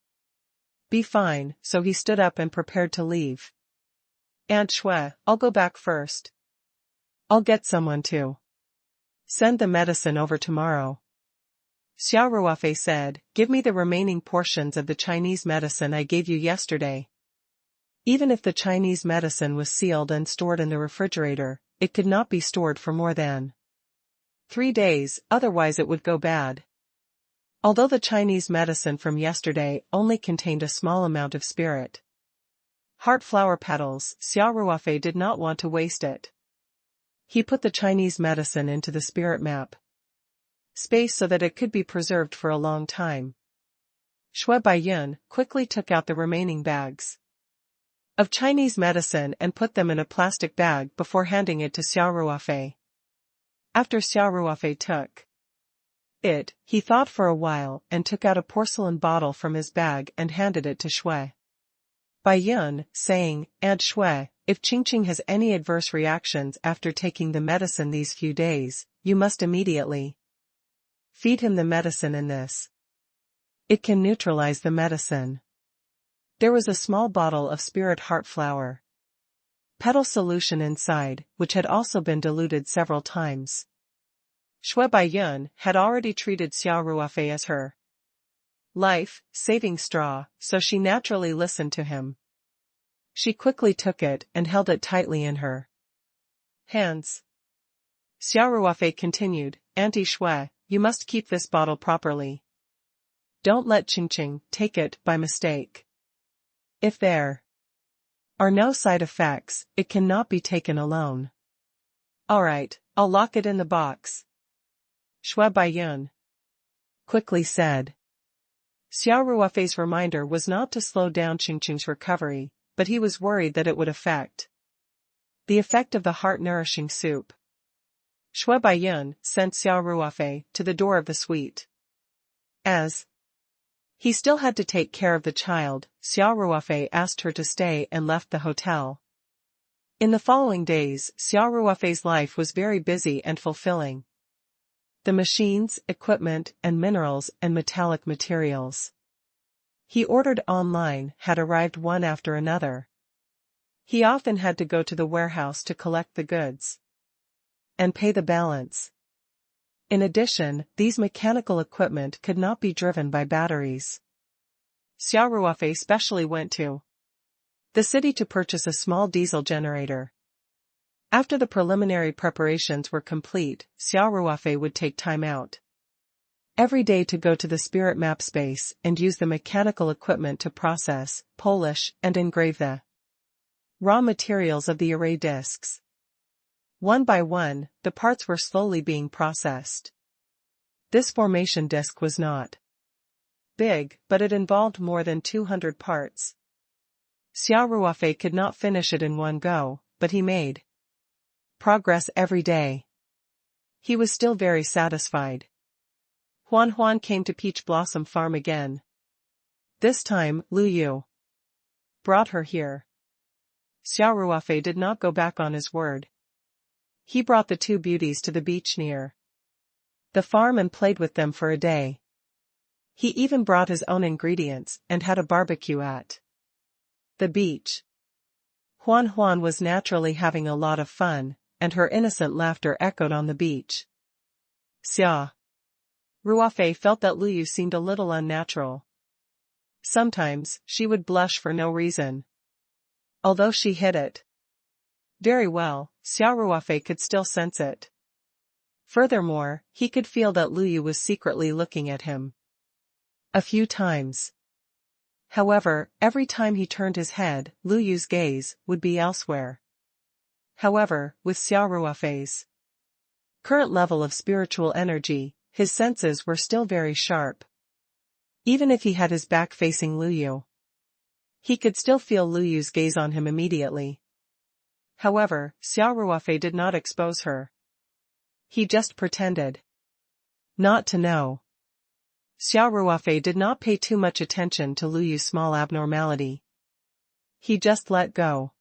be fine, so he stood up and prepared to leave. "Aunt Xue, I'll go back first. I'll get someone to send the medicine over tomorrow." Xia Ruofei said, "Give me the remaining portions of the Chinese medicine I gave you yesterday." Even if the Chinese medicine was sealed and stored in the refrigerator, it could not be stored for more than 3 days, otherwise it would go bad. Although the Chinese medicine from yesterday only contained a small amount of spirit heart flower petals, Xia Ruofei did not want to waste it. He put the Chinese medicine into the spirit map space so that it could be preserved for a long time. Shui Baiyun quickly took out the remaining bags of Chinese medicine and put them in a plastic bag before handing it to Xia Ruofei. After Xia Ruofei took it, he thought for a while and took out a porcelain bottle from his bag and handed it to Shui Baiyun, saying, "Aunt Shui, if Qingqing has any adverse reactions after taking the medicine these few days, you must immediately feed him the medicine in this. It can neutralize the medicine." There was a small bottle of spirit heart flower petal solution inside, which had also been diluted several times. Shui Baiyun had already treated Xia Ruofei as her life-saving straw, so she naturally listened to him. She quickly took it and held it tightly in her hands. Xia Ruofei continued, "Auntie Shui, you must keep this bottle properly. Don't let Qingqing take it by mistake. If there are no side effects, it cannot be taken alone." "Alright, I'll lock it in the box," Shui Baiyun quickly said. Xia Ruofei's reminder was not to slow down Qingqing's recovery, but he was worried that it would affect the effect of the heart-nourishing soup. Shui Baiyun sent Xia Ruofei to the door of the suite. As he still had to take care of the child, Xia Ruofei asked her to stay and left the hotel. In the following days, Xia Ruofei's life was very busy and fulfilling. The machines, equipment, and minerals and metallic materials he ordered online had arrived one after another. He often had to go to the warehouse to collect the goods and pay the balance. In addition, these mechanical equipment could not be driven by batteries. Xia Ruofei specially went to the city to purchase a small diesel generator. After the preliminary preparations were complete, Xia Ruofei would take time out every day to go to the spirit map space and use the mechanical equipment to process, polish, and engrave the raw materials of the array discs. One by one, the parts were slowly being processed. This formation disc was not big, but it involved more than 200 parts. Xia Ruofei could not finish it in one go, but he made progress every day. He was still very satisfied. Huan Huan came to Peach Blossom Farm again. This time, Lu Yu brought her here. Xia Ruofei did not go back on his word. He brought the two beauties to the beach near the farm and played with them for a day. He even brought his own ingredients and had a barbecue at the beach. Huan Huan was naturally having a lot of fun, and her innocent laughter echoed on the beach. Xia Ruofei felt that Lu Yu seemed a little unnatural. Sometimes, she would blush for no reason. Although she hid it very well, Xia Ruofei could still sense it. Furthermore, he could feel that Lu Yu was secretly looking at him a few times. However, every time he turned his head, Lu Yu's gaze would be elsewhere. However, with Xia Ruofei's current level of spiritual energy, his senses were still very sharp. Even if he had his back facing Lu Yu, he could still feel Lu Yu's gaze on him immediately. However, Xia Ruofei did not expose her. He just pretended not to know. Xia Ruofei did not pay too much attention to Lu Yu's small abnormality. He just let go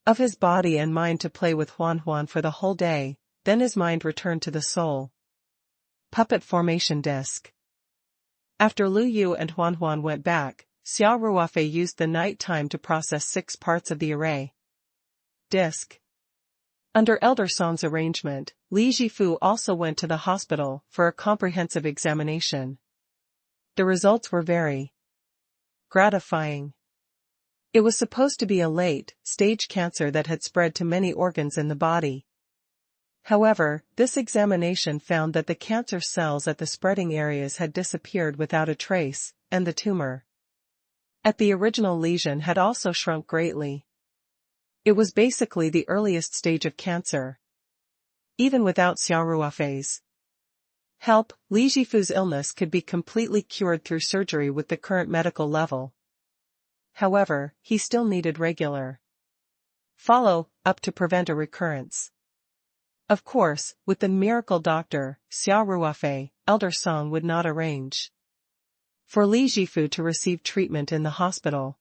of his body and mind to play with Huan Huan for the whole day, then his mind returned to the soul puppet formation disc. After Lu Yu and Huan Huan went back, Xia Ruofei used the night time to process 6 parts of the array disc. Under Elder Song's arrangement, Li Jifu also went to the hospital for a comprehensive examination. The results were very gratifying. It was supposed to be a late-stage cancer that had spread to many organs in the body. However, this examination found that the cancer cells at the spreading areas had disappeared without a trace, and the tumor at the original lesion had also shrunk greatly. It was basically the earliest stage of cancer. Even without Xia Ruofei's help, Li Jifu's illness could be completely cured through surgery with the current medical level. However, he still needed regular follow-up to prevent a recurrence. Of course, with the miracle doctor, Xia Ruofei, Elder Song would not arrange for Li Jifu to receive treatment in the hospital.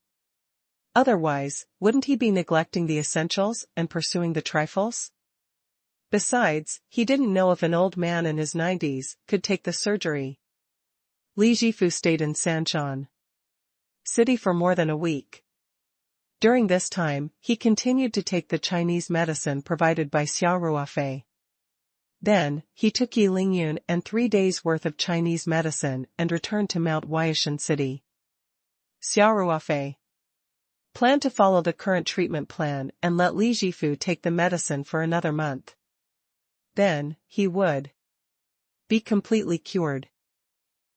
Otherwise, wouldn't he be neglecting the essentials and pursuing the trifles? Besides, he didn't know if an old man in his 90s could take the surgery. Li Jifu stayed in Sanshan City for more than a week. During this time, he continued to take the Chinese medicine provided by Xia Ruofei. Then, he took Yilingyun and 3 days' worth of Chinese medicine and returned to Mount Waishan City. Xia Ruofei planned to follow the current treatment plan and let Li Jifu take the medicine for another month. Then, he would be completely cured.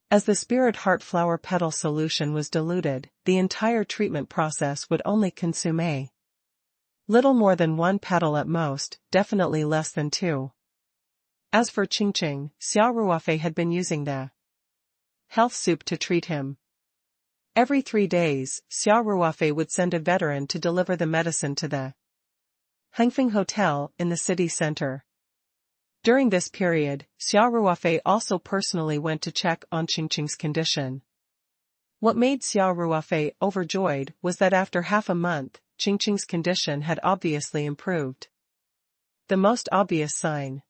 As the spirit heart flower petal solution was diluted, the entire treatment process would only consume a little more than 1 petal at most, definitely less than 2. As for Qingqing, Xia Ruofei had been using the health soup to treat him. Every 3 days, Xia Ruofei would send a veteran to deliver the medicine to the Hengfeng Hotel in the city center. During this period, Xia Ruofei also personally went to check on Qingqing's condition. What made Xia Ruofei overjoyed was that after half a month, Qingqing's condition had obviously improved. The most obvious sign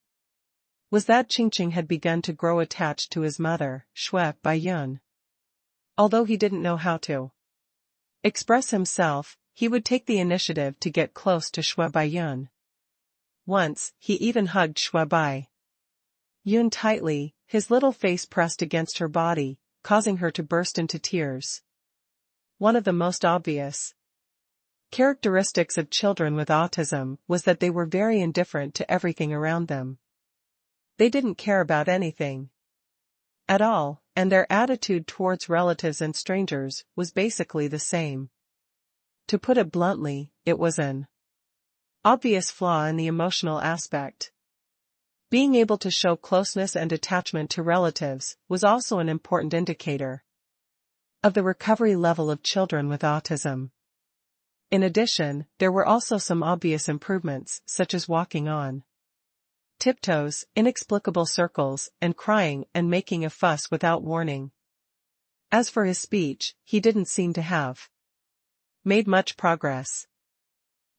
was that Qingqing had begun to grow attached to his mother, Xue Baiyun. Although he didn't know how to express himself, he would take the initiative to get close to Xue Baiyun. Once, he even hugged Xue Baiyun tightly, his little face pressed against her body, causing her to burst into tears. One of the most obvious characteristics of children with autism was that they were very indifferent to everything around them. They didn't care about anything at all, and their attitude towards relatives and strangers was basically the same. To put it bluntly, it was an obvious flaw in the emotional aspect. Being able to show closeness and attachment to relatives was also an important indicator of the recovery level of children with autism. In addition, there were also some obvious improvements, such as walking on tiptoes, inexplicable circles, and crying and making a fuss without warning. As for his speech, he didn't seem to have made much progress.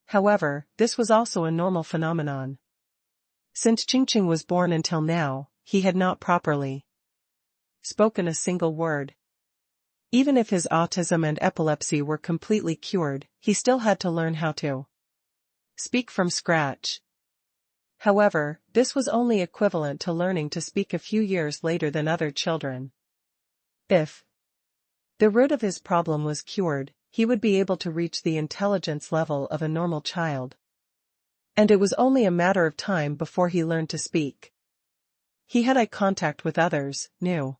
However, this was also a normal phenomenon. Since Qingqing was born until now, he had not properly spoken a single word. Even if his autism and epilepsy were completely cured, he still had to learn how to speak from scratch. However, this was only equivalent to learning to speak a few years later than other children. If the root of his problem was cured, he would be able to reach the intelligence level of a normal child. And it was only a matter of time before he learned to speak. He had eye contact with others, knew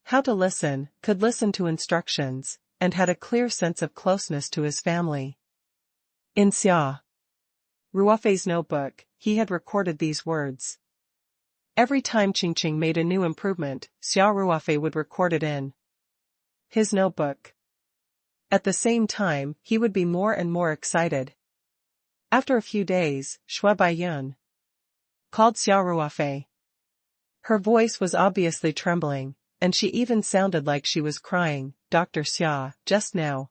how to listen, could listen to instructions, and had a clear sense of closeness to his family. In Xia Ruofei's notebook, he had recorded these words. Every time Qingqing made a new improvement, Xia Ruofei would record it in his notebook. At the same time, he would be more and more excited. After a few days, Xue Baiyun called Xia Ruofei. Her voice was obviously trembling, and she even sounded like she was crying. Dr. Xia, just now,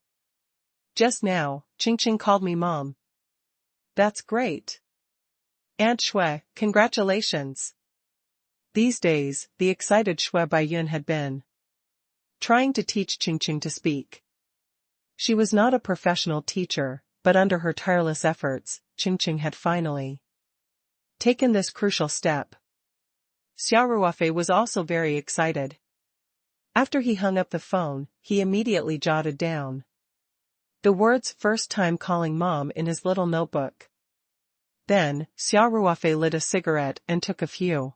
Qingqing called me Mom. That's great. Aunt Xue, congratulations. These days, the excited Xue Baiyun had been trying to teach Qingqing to speak. She was not a professional teacher, but under her tireless efforts, Qingqing had finally taken this crucial step. Xia Ruofei was also very excited. After he hung up the phone, he immediately jotted down the words "first time calling Mom" in his little notebook. Then, Xia Ruofei lit a cigarette and took a few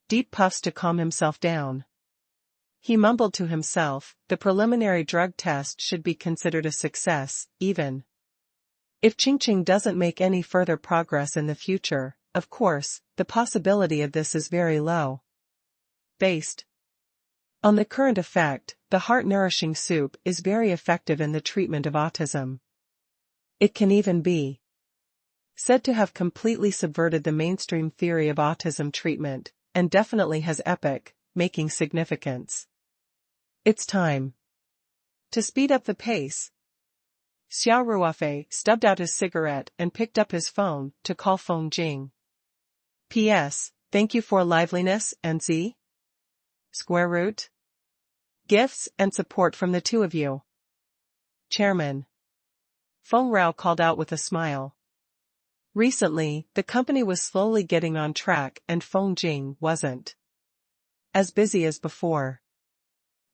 deep puffs to calm himself down. He mumbled to himself, the preliminary drug test should be considered a success, even if Qingqing doesn't make any further progress in the future. Of course, the possibility of this is very low. Based on the current effect, the heart-nourishing soup is very effective in the treatment of autism. It can even be said to have completely subverted the mainstream theory of autism treatment, and definitely has epoch-making significance. It's time to speed up the pace. Xia Ruofei stubbed out his cigarette and picked up his phone to call Feng Jing. P.S. Thank you for liveliness and z square root gifts and support from the two of you. Chairman. Feng Rao called out with a smile. Recently, the company was slowly getting on track and Feng Jing wasn't as busy as before.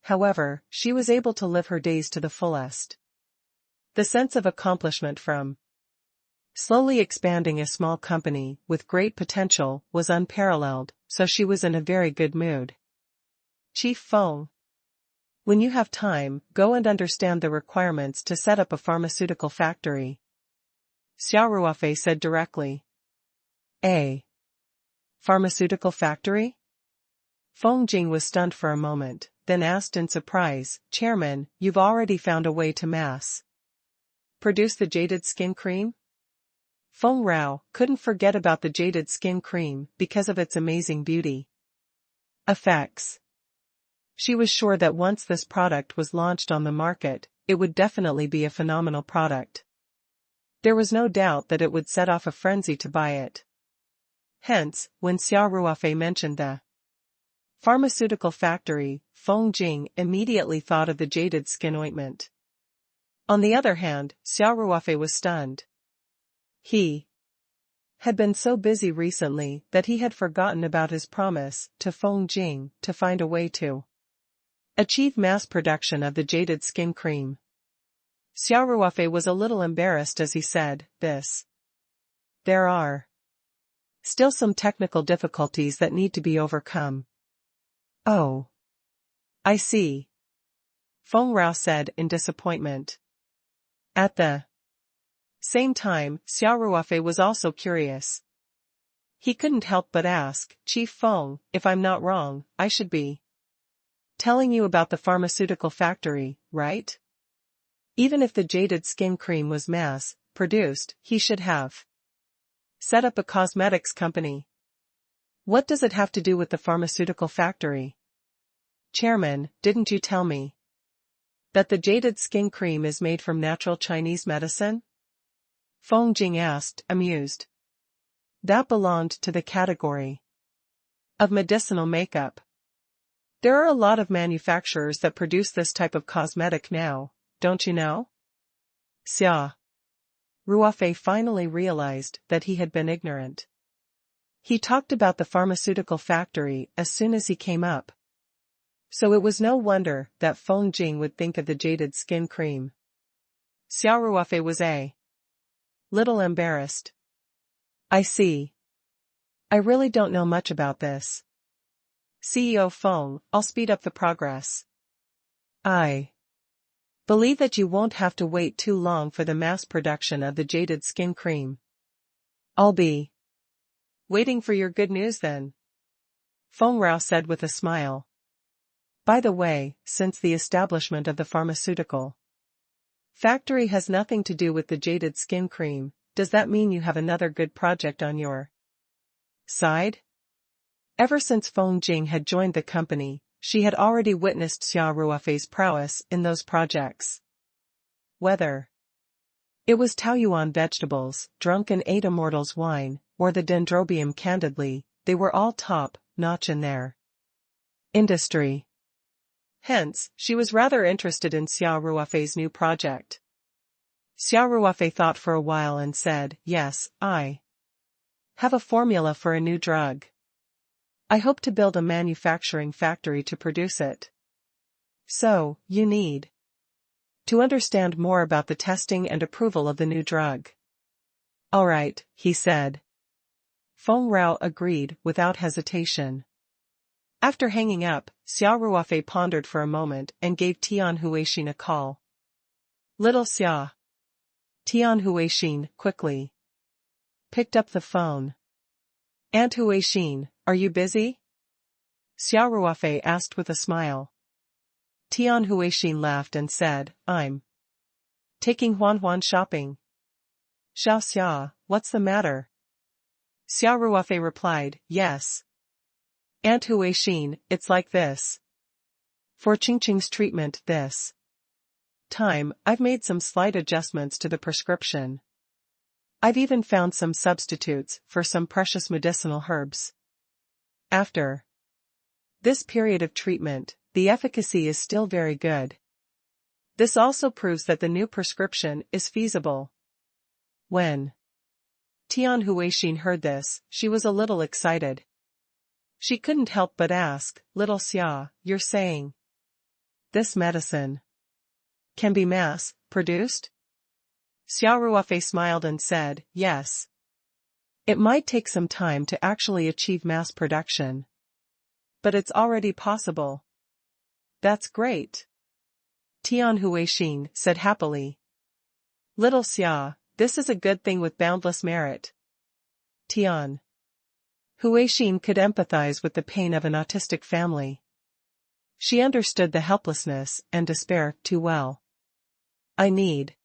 However, she was able to live her days to the fullest. The sense of accomplishment from slowly expanding a small company with great potential was unparalleled, so she was in a very good mood. Chief Feng. When you have time, go and understand the requirements to set up a pharmaceutical factory. Xia Ruofei said directly. A pharmaceutical factory? Feng Jing was stunned for a moment, then asked in surprise, Chairman, you've already found a way to mass produce the jaded skin cream? Feng Rao couldn't forget about the jaded skin cream because of its amazing beauty effects. She was sure that once this product was launched on the market, it would definitely be a phenomenal product. There was no doubt that it would set off a frenzy to buy it. Hence, when Xia Ruofei mentioned the pharmaceutical factory, Feng Jing immediately thought of the jaded skin ointment. On the other hand, Xia Ruofei was stunned. He had been so busy recently that he had forgotten about his promise to Feng Jing to find a way to achieve mass production of the jaded skin cream. Xia Ruofei was a little embarrassed as he said, this. There are still some technical difficulties that need to be overcome. Oh. I see. Feng Rao said in disappointment. At the same time, Xia Ruofei was also curious. He couldn't help but ask, Chief Feng, if I'm not wrong, I should be telling you about the pharmaceutical factory, right? Even if the jaded skin cream was mass-produced, he should have set up a cosmetics company. What does it have to do with the pharmaceutical factory? Chairman, didn't you tell me that the jaded skin cream is made from natural Chinese medicine? Feng Jing asked, amused. That belonged to the category of medicinal makeup. There are a lot of manufacturers that produce this type of cosmetic now, don't you know? Xia Ruofei finally realized that he had been ignorant. He talked about the pharmaceutical factory as soon as he came up. So it was no wonder that Feng Jing would think of the jaded skin cream. Xia Ruofei was a little embarrassed. I see. I really don't know much about this. CEO Feng, I'll speed up the progress. I believe that you won't have to wait too long for the mass production of the jaded skin cream. I'll be waiting for your good news then. Feng Rao said with a smile. By the way, since the establishment of the pharmaceutical factory has nothing to do with the jaded skin cream, does that mean you have another good project on your side? Ever since Feng Jing had joined the company, she had already witnessed Xia Ruofei's prowess in those projects. Whether it was Taoyuan vegetables, drunken Ada Mortal's wine, or the dendrobium candidly, they were all top-notch in their industry. Hence, she was rather interested in Xia Ruofei's new project. Xia Ruofei thought for a while and said, yes, I have a formula for a new drug. I hope to build a manufacturing factory to produce it. So, you need to understand more about the testing and approval of the new drug. All right, he said. Feng Rao agreed without hesitation. After hanging up, Xia Ruofei pondered for a moment and gave Tian Huixin a call. Little Xia. Tian Huixin, quickly, picked up the phone. Aunt Huixin, are you busy? Xia Ruofei asked with a smile. Tian Huixin laughed and said, I'm taking Huan shopping. Xiao Xia, what's the matter? Xia Ruofei replied, yes. Aunt Huixin, it's like this. For Qingqing's treatment this time, I've made some slight adjustments to the prescription. I've even found some substitutes for some precious medicinal herbs. After this period of treatment, the efficacy is still very good. This also proves that the new prescription is feasible. When Tian Huixin heard this, she was a little excited. She couldn't help but ask, Little Xia, you're saying this medicine can be mass-produced? Xia Ruofei smiled and said, yes. It might take some time to actually achieve mass production. But it's already possible. That's great. Tian Huixin said happily. Little Xia, this is a good thing with boundless merit. Tian Huixin could empathize with the pain of an autistic family. She understood the helplessness and despair too well. I need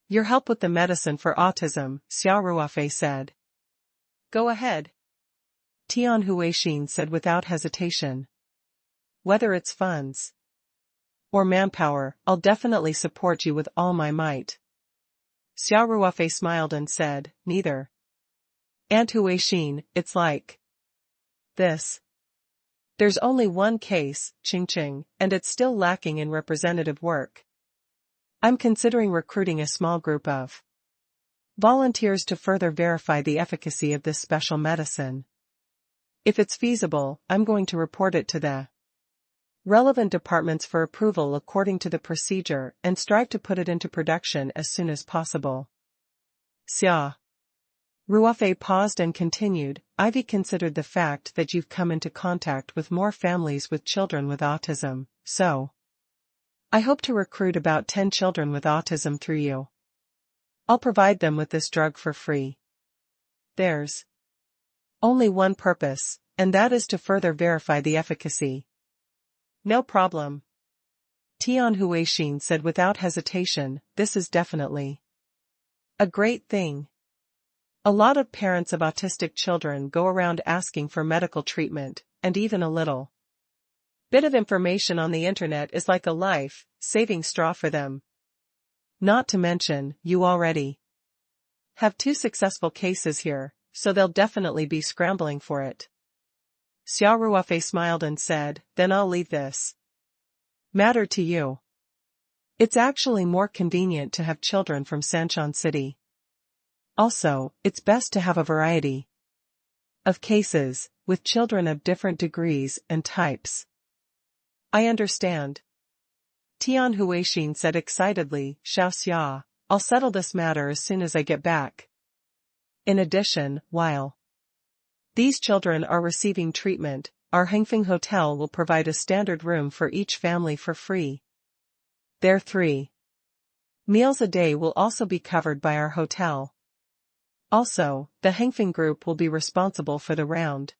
your help with the medicine for autism, Xia Ruofei said. Go ahead. Tian Huixin said without hesitation. Whether it's funds or manpower, I'll definitely support you with all my might. Xia Ruofei smiled and said, neither. Aunt Huixin, it's like this. There's only one case, Qingqing, and it's still lacking in representative work. I'm considering recruiting a small group of volunteers to further verify the efficacy of this special medicine. If it's feasible, I'm going to report it to the relevant departments for approval according to the procedure and strive to put it into production as soon as possible. Xia Ruofei paused and continued, Ivy considered the fact that you've come into contact with more families with children with autism, so I hope to recruit about 10 children with autism through you. I'll provide them with this drug for free. There's only one purpose, and that is to further verify the efficacy. No problem. Tian Huixin said without hesitation, this is definitely a great thing. A lot of parents of autistic children go around asking for medical treatment, and even a little bit of information on the internet is like a life-saving straw for them. Not to mention, you already have 2 successful cases here, so they'll definitely be scrambling for it. Xia Ruofei smiled and said, then I'll leave this matter to you. It's actually more convenient to have children from Sanshan City. Also, it's best to have a variety of cases, with children of different degrees and types. I understand. Tian Huixin said excitedly, Xiao Xia, I'll settle this matter as soon as I get back. In addition, while these children are receiving treatment, our Hengfeng Hotel will provide a standard room for each family for free. Their 3 meals a day will also be covered by our hotel. Also, the Hengfeng Group will be responsible for the round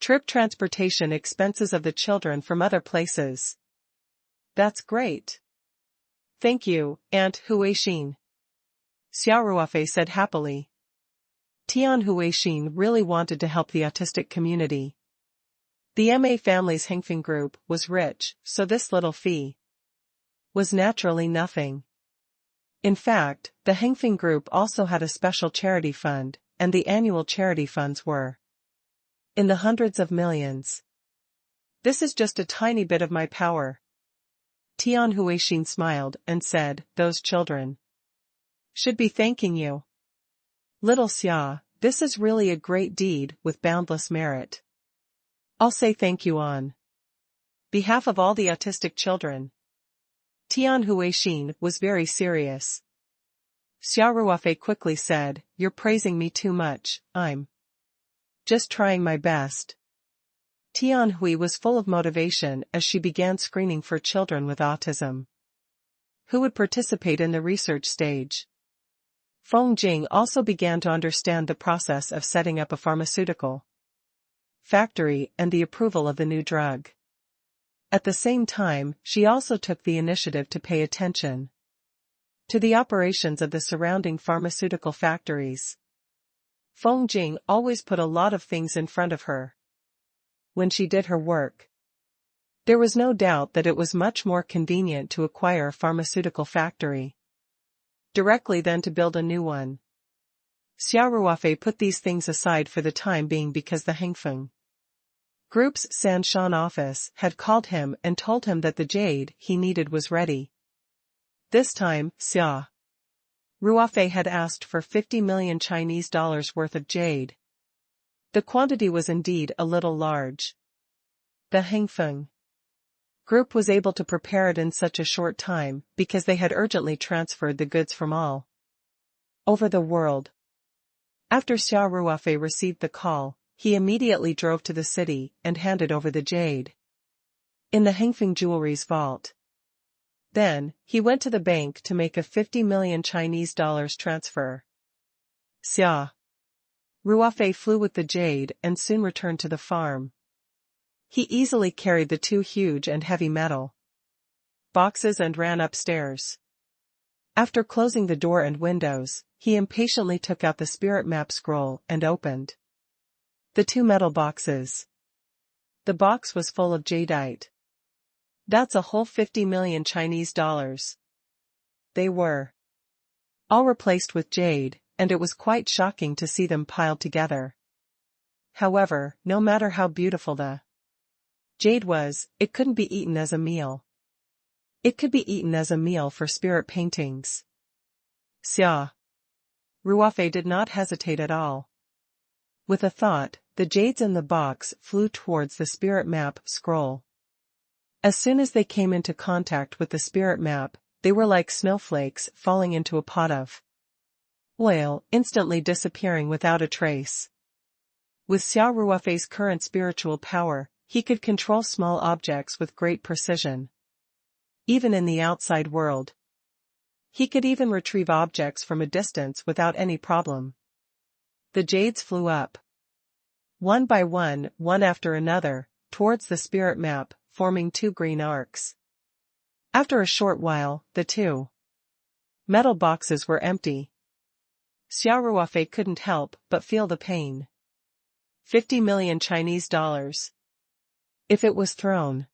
trip transportation expenses of the children from other places. That's great. Thank you, Aunt Huixin. Xia Ruofei said happily. Tian Huixin really wanted to help the autistic community. The MA family's Hengfeng Group was rich, so this little fee was naturally nothing. In fact, the Hengfeng Group also had a special charity fund, and the annual charity funds were in the hundreds of millions. This is just a tiny bit of my power. Tian Huixin smiled and said, those children should be thanking you. Little Xia, this is really a great deed with boundless merit. I'll say thank you on behalf of all the autistic children. Tian Huixin was very serious. Xia Ruofei quickly said, "You're praising me too much, I'm just trying my best." Tianhui was full of motivation as she began screening for children with autism who would participate in the research stage. Feng Jing also began to understand the process of setting up a pharmaceutical factory and the approval of the new drug. At the same time, she also took the initiative to pay attention to the operations of the surrounding pharmaceutical factories. Feng Jing always put a lot of things in front of her when she did her work. There was no doubt that it was much more convenient to acquire a pharmaceutical factory directly than to build a new one. Xia Ruofei put these things aside for the time being because the Hengfeng Group's Sanshan office had called him and told him that the jade he needed was ready. This time, Xia Ruofei had asked for 50 million Chinese dollars worth of jade. The quantity was indeed a little large. The Hengfeng Group was able to prepare it in such a short time because they had urgently transferred the goods from all over the world. After Xia Ruofei received the call, he immediately drove to the city and handed over the jade in the Hengfeng Jewelry's vault. Then, he went to the bank to make a 50 million Chinese dollars transfer. Xia Ruofei flew with the jade and soon returned to the farm. He easily carried the two huge and heavy metal boxes and ran upstairs. After closing the door and windows, he impatiently took out the spirit map scroll and opened the two metal boxes. The box was full of jadeite. That's a whole 50 million Chinese dollars. They were all replaced with jade, and it was quite shocking to see them piled together. However, no matter how beautiful the jade was, it couldn't be eaten as a meal. It could be eaten as a meal for spirit paintings. Xia Ruofei did not hesitate at all. With a thought, the jades in the box flew towards the spirit map scroll. As soon as they came into contact with the spirit map, they were like snowflakes falling into a pot of oil, instantly disappearing without a trace. With Xia Ruofei's current spiritual power, he could control small objects with great precision. Even in the outside world, he could even retrieve objects from a distance without any problem. The jades flew up, one by one after another, towards the spirit map, forming two green arcs. After a short while, the two metal boxes were empty. Xia Ruofei couldn't help but feel the pain. 50 million Chinese dollars. If it was thrown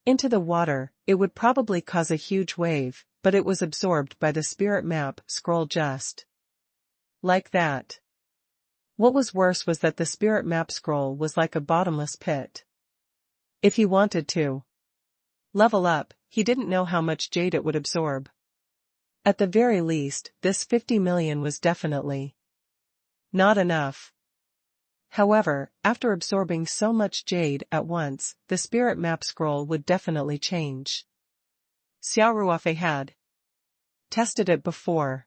into the water, it would probably cause a huge wave, but it was absorbed by the spirit map scroll just like that. What was worse was that the spirit map scroll was like a bottomless pit. If he wanted to level up, he didn't know how much jade it would absorb. At the very least, this 50 million was definitely not enough. However, after absorbing so much jade at once, the spirit map scroll would definitely change. Xia Ruofei had tested it before.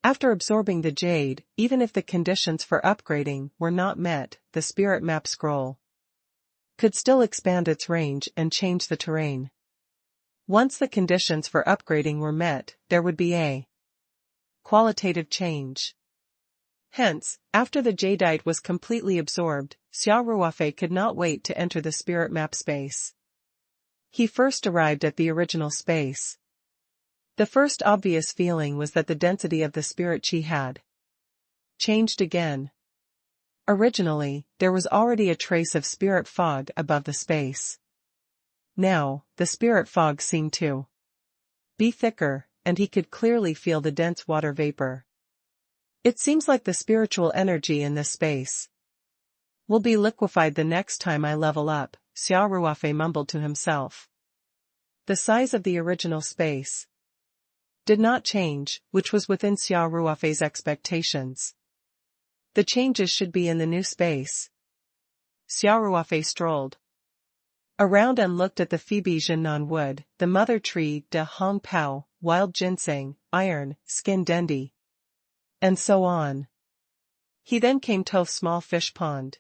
After absorbing the jade, even if the conditions for upgrading were not met, the spirit map scroll could still expand its range and change the terrain. Once the conditions for upgrading were met, there would be a qualitative change. Hence, after the jadeite was completely absorbed, Xia Ruofei could not wait to enter the spirit map space. He first arrived at the original space. The first obvious feeling was that the density of the spirit chi had changed again. Originally, there was already a trace of spirit fog above the space. Now, the spirit fog seemed to be thicker, and he could clearly feel the dense water vapor. It seems like the spiritual energy in this space will be liquefied the next time I level up, Xia Ruofei mumbled to himself. The size of the original space did not change, which was within Xia Ruofei's expectations. The changes should be in the new space. Xia Ruofei strolled around and looked at the Phoebe Jinnan wood, the mother tree de Hong Pao, wild ginseng, iron, skin dendi. And so on. He then came to a small fish pond.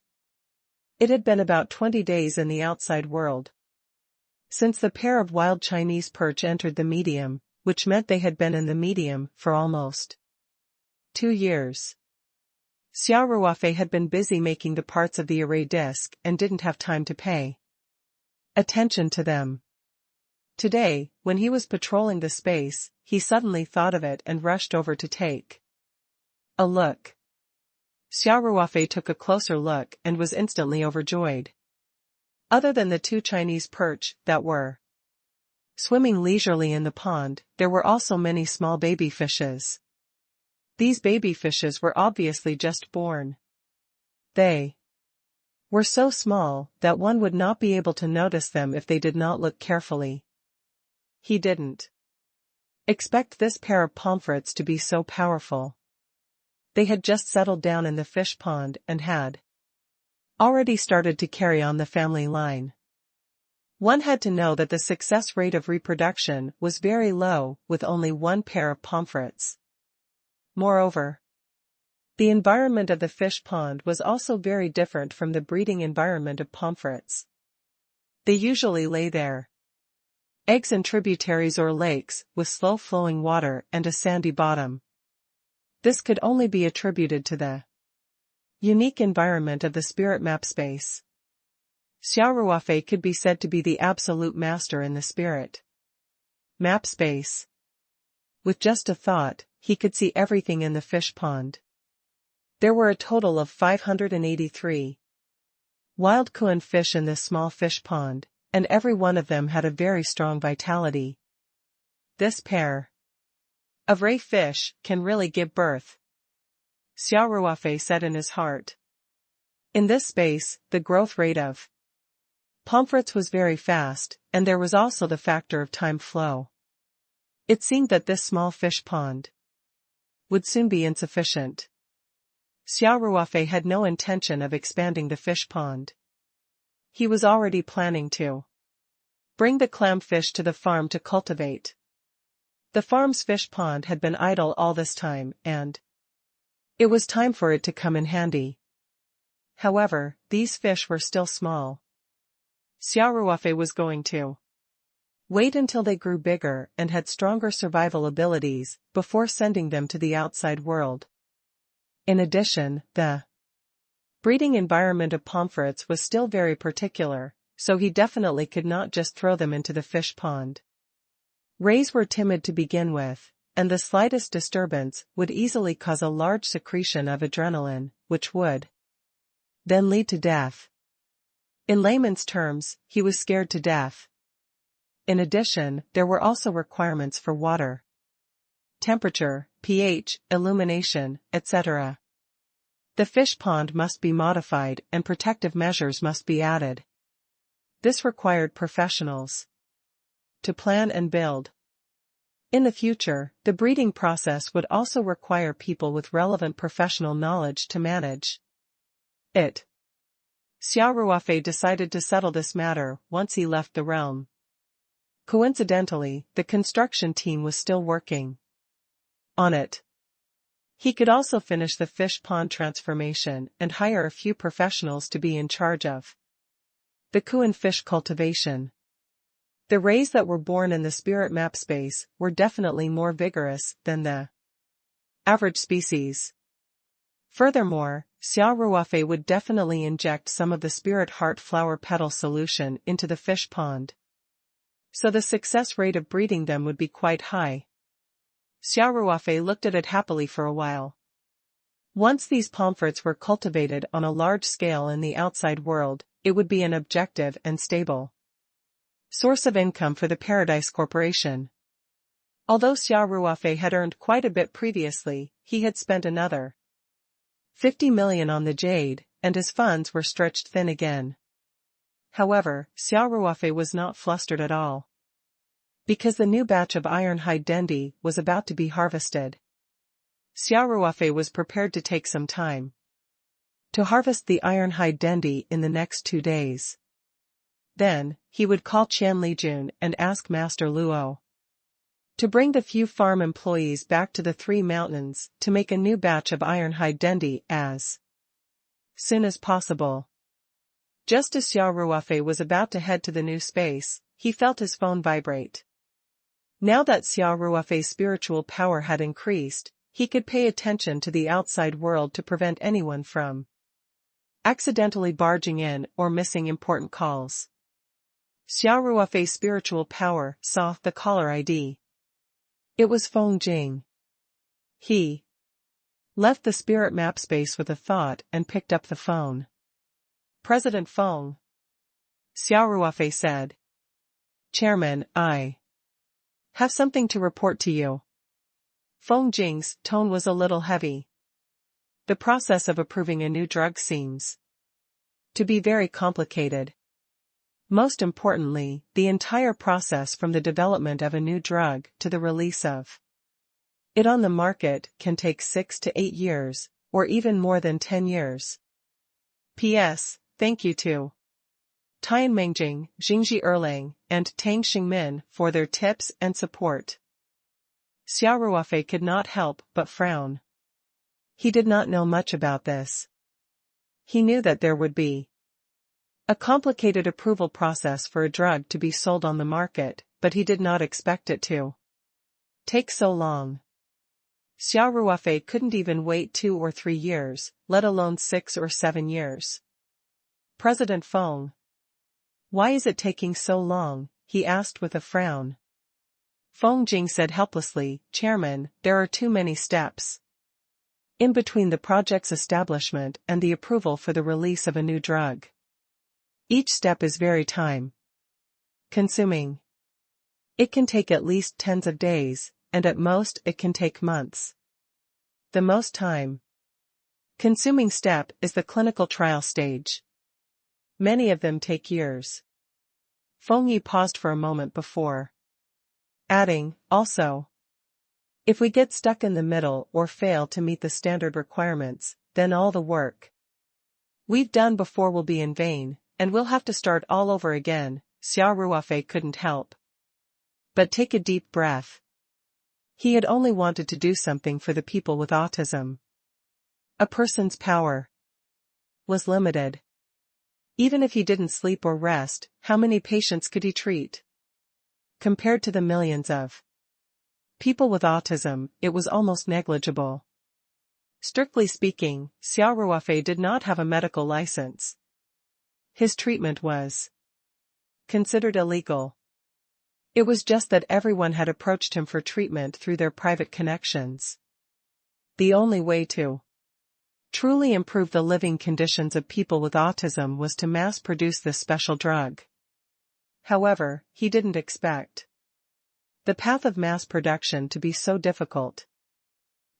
It had been about 20 days in the outside world since the pair of wild Chinese perch entered the medium, which meant they had been in the medium for almost 2 years. Xia Ruofei had been busy making the parts of the array disc and didn't have time to pay attention to them. Today, when he was patrolling the space, he suddenly thought of it and rushed over to take a look. Xia Ruofei took a closer look and was instantly overjoyed. Other than the 2 Chinese perch that were swimming leisurely in the pond, there were also many small baby fishes. These baby fishes were obviously just born. They were so small that one would not be able to notice them if they did not look carefully. He didn't expect this pair of pomfrets to be so powerful. They had just settled down in the fish pond and had already started to carry on the family line. One had to know that the success rate of reproduction was very low with only 1 pair of pomfrets. Moreover, the environment of the fish pond was also very different from the breeding environment of pomfrets. They usually lay their eggs in tributaries or lakes with slow-flowing water and a sandy bottom. This could only be attributed to the unique environment of the spirit map space. Xia Ruofei could be said to be the absolute master in the spirit map space. With just a thought, he could see everything in the fish pond. There were a total of 583 wild Kuan fish in this small fish pond, and every one of them had a very strong vitality. This pair of ray fish can really give birth, Xia Ruofei said in his heart. In this space, the growth rate of pomfrets was very fast, and there was also the factor of time flow. It seemed that this small fish pond would soon be insufficient. Xia Ruofei had no intention of expanding the fish pond. He was already planning to bring the clamfish to the farm to cultivate. The farm's fish pond had been idle all this time, and it was time for it to come in handy. However, these fish were still small. Xia Ruofei was going to wait until they grew bigger and had stronger survival abilities before sending them to the outside world. In addition, the breeding environment of pomfrets was still very particular, so he definitely could not just throw them into the fish pond. Rays were timid to begin with, and the slightest disturbance would easily cause a large secretion of adrenaline, which would then lead to death. In layman's terms, he was scared to death. In addition, there were also requirements for water, temperature, pH, illumination, etc. The fish pond must be modified and protective measures must be added. This required professionals to plan and build. In the future, the breeding process would also require people with relevant professional knowledge to manage it. Xia Ruofei decided to settle this matter once he left the realm. Coincidentally, the construction team was still working on it. He could also finish the fish pond transformation and hire a few professionals to be in charge of the Kuan fish cultivation. The rays that were born in the spirit map space were definitely more vigorous than the average species. Furthermore, Xia Ruofei would definitely inject some of the spirit heart flower petal solution into the fish pond, so the success rate of breeding them would be quite high. Xia Ruofei looked at it happily for a while. Once these pomfrets were cultivated on a large scale in the outside world, it would be an objective and stable source of income for the Paradise Corporation. Although Xia Ruofei had earned quite a bit previously, he had spent another 50 million on the jade, and his funds were stretched thin again. However, Xia Ruofei was not flustered at all, because the new batch of iron-hide dendi was about to be harvested. Xia Ruofei was prepared to take some time to harvest the iron-hide dendi in the next 2 days. Then, he would call Qian Lijun and ask Master Luo To bring the few farm employees back to the Three Mountains to make a new batch of ironhide dendi as soon as possible. Just as Xia Ruofei was about to head to the new space, he felt his phone vibrate. Now that Xia Ruofei's spiritual power had increased, he could pay attention to the outside world to prevent anyone from accidentally barging in or missing important calls. Xia Ruofei's spiritual power saw the caller ID. It was Feng Jing. He left the spirit map space with a thought and picked up the phone. President Feng. Xia Ruofei said. Chairman, I have something to report to you. Feng Jing's tone was a little heavy. The process of approving a new drug seems to be very complicated. Most importantly, the entire process from the development of a new drug to the release of it on the market can take 6 to 8 years, or even more than 10 years. P.S. Thank you to Tian Mengjing, Jingji Erlang, and Tang Xingmin for their tips and support. Xia Ruofei could not help but frown. He did not know much about this. He knew that there would be a complicated approval process for a drug to be sold on the market, but he did not expect it to take so long. Xia Ruofei couldn't even wait 2 or 3 years, let alone 6 or 7 years. President Feng. Why is it taking so long? He asked with a frown. Feng Jing said helplessly, Chairman, there are too many steps in between the project's establishment and the approval for the release of a new drug. Each step is very time-consuming. It can take at least tens of days, and at most it can take months. The most time-consuming step is the clinical trial stage. Many of them take years. Feng Yi paused for a moment before adding, also, if we get stuck in the middle or fail to meet the standard requirements, then all the work we've done before will be in vain, and we'll have to start all over again. Xia Ruofei couldn't help but take a deep breath. He had only wanted to do something for the people with autism. A person's power was limited. Even if he didn't sleep or rest, how many patients could he treat? Compared to the millions of people with autism, it was almost negligible. Strictly speaking, Xia Ruofei did not have a medical license. His treatment was considered illegal. It was just that everyone had approached him for treatment through their private connections. The only way to truly improve the living conditions of people with autism was to mass-produce this special drug. However, he didn't expect the path of mass production to be so difficult.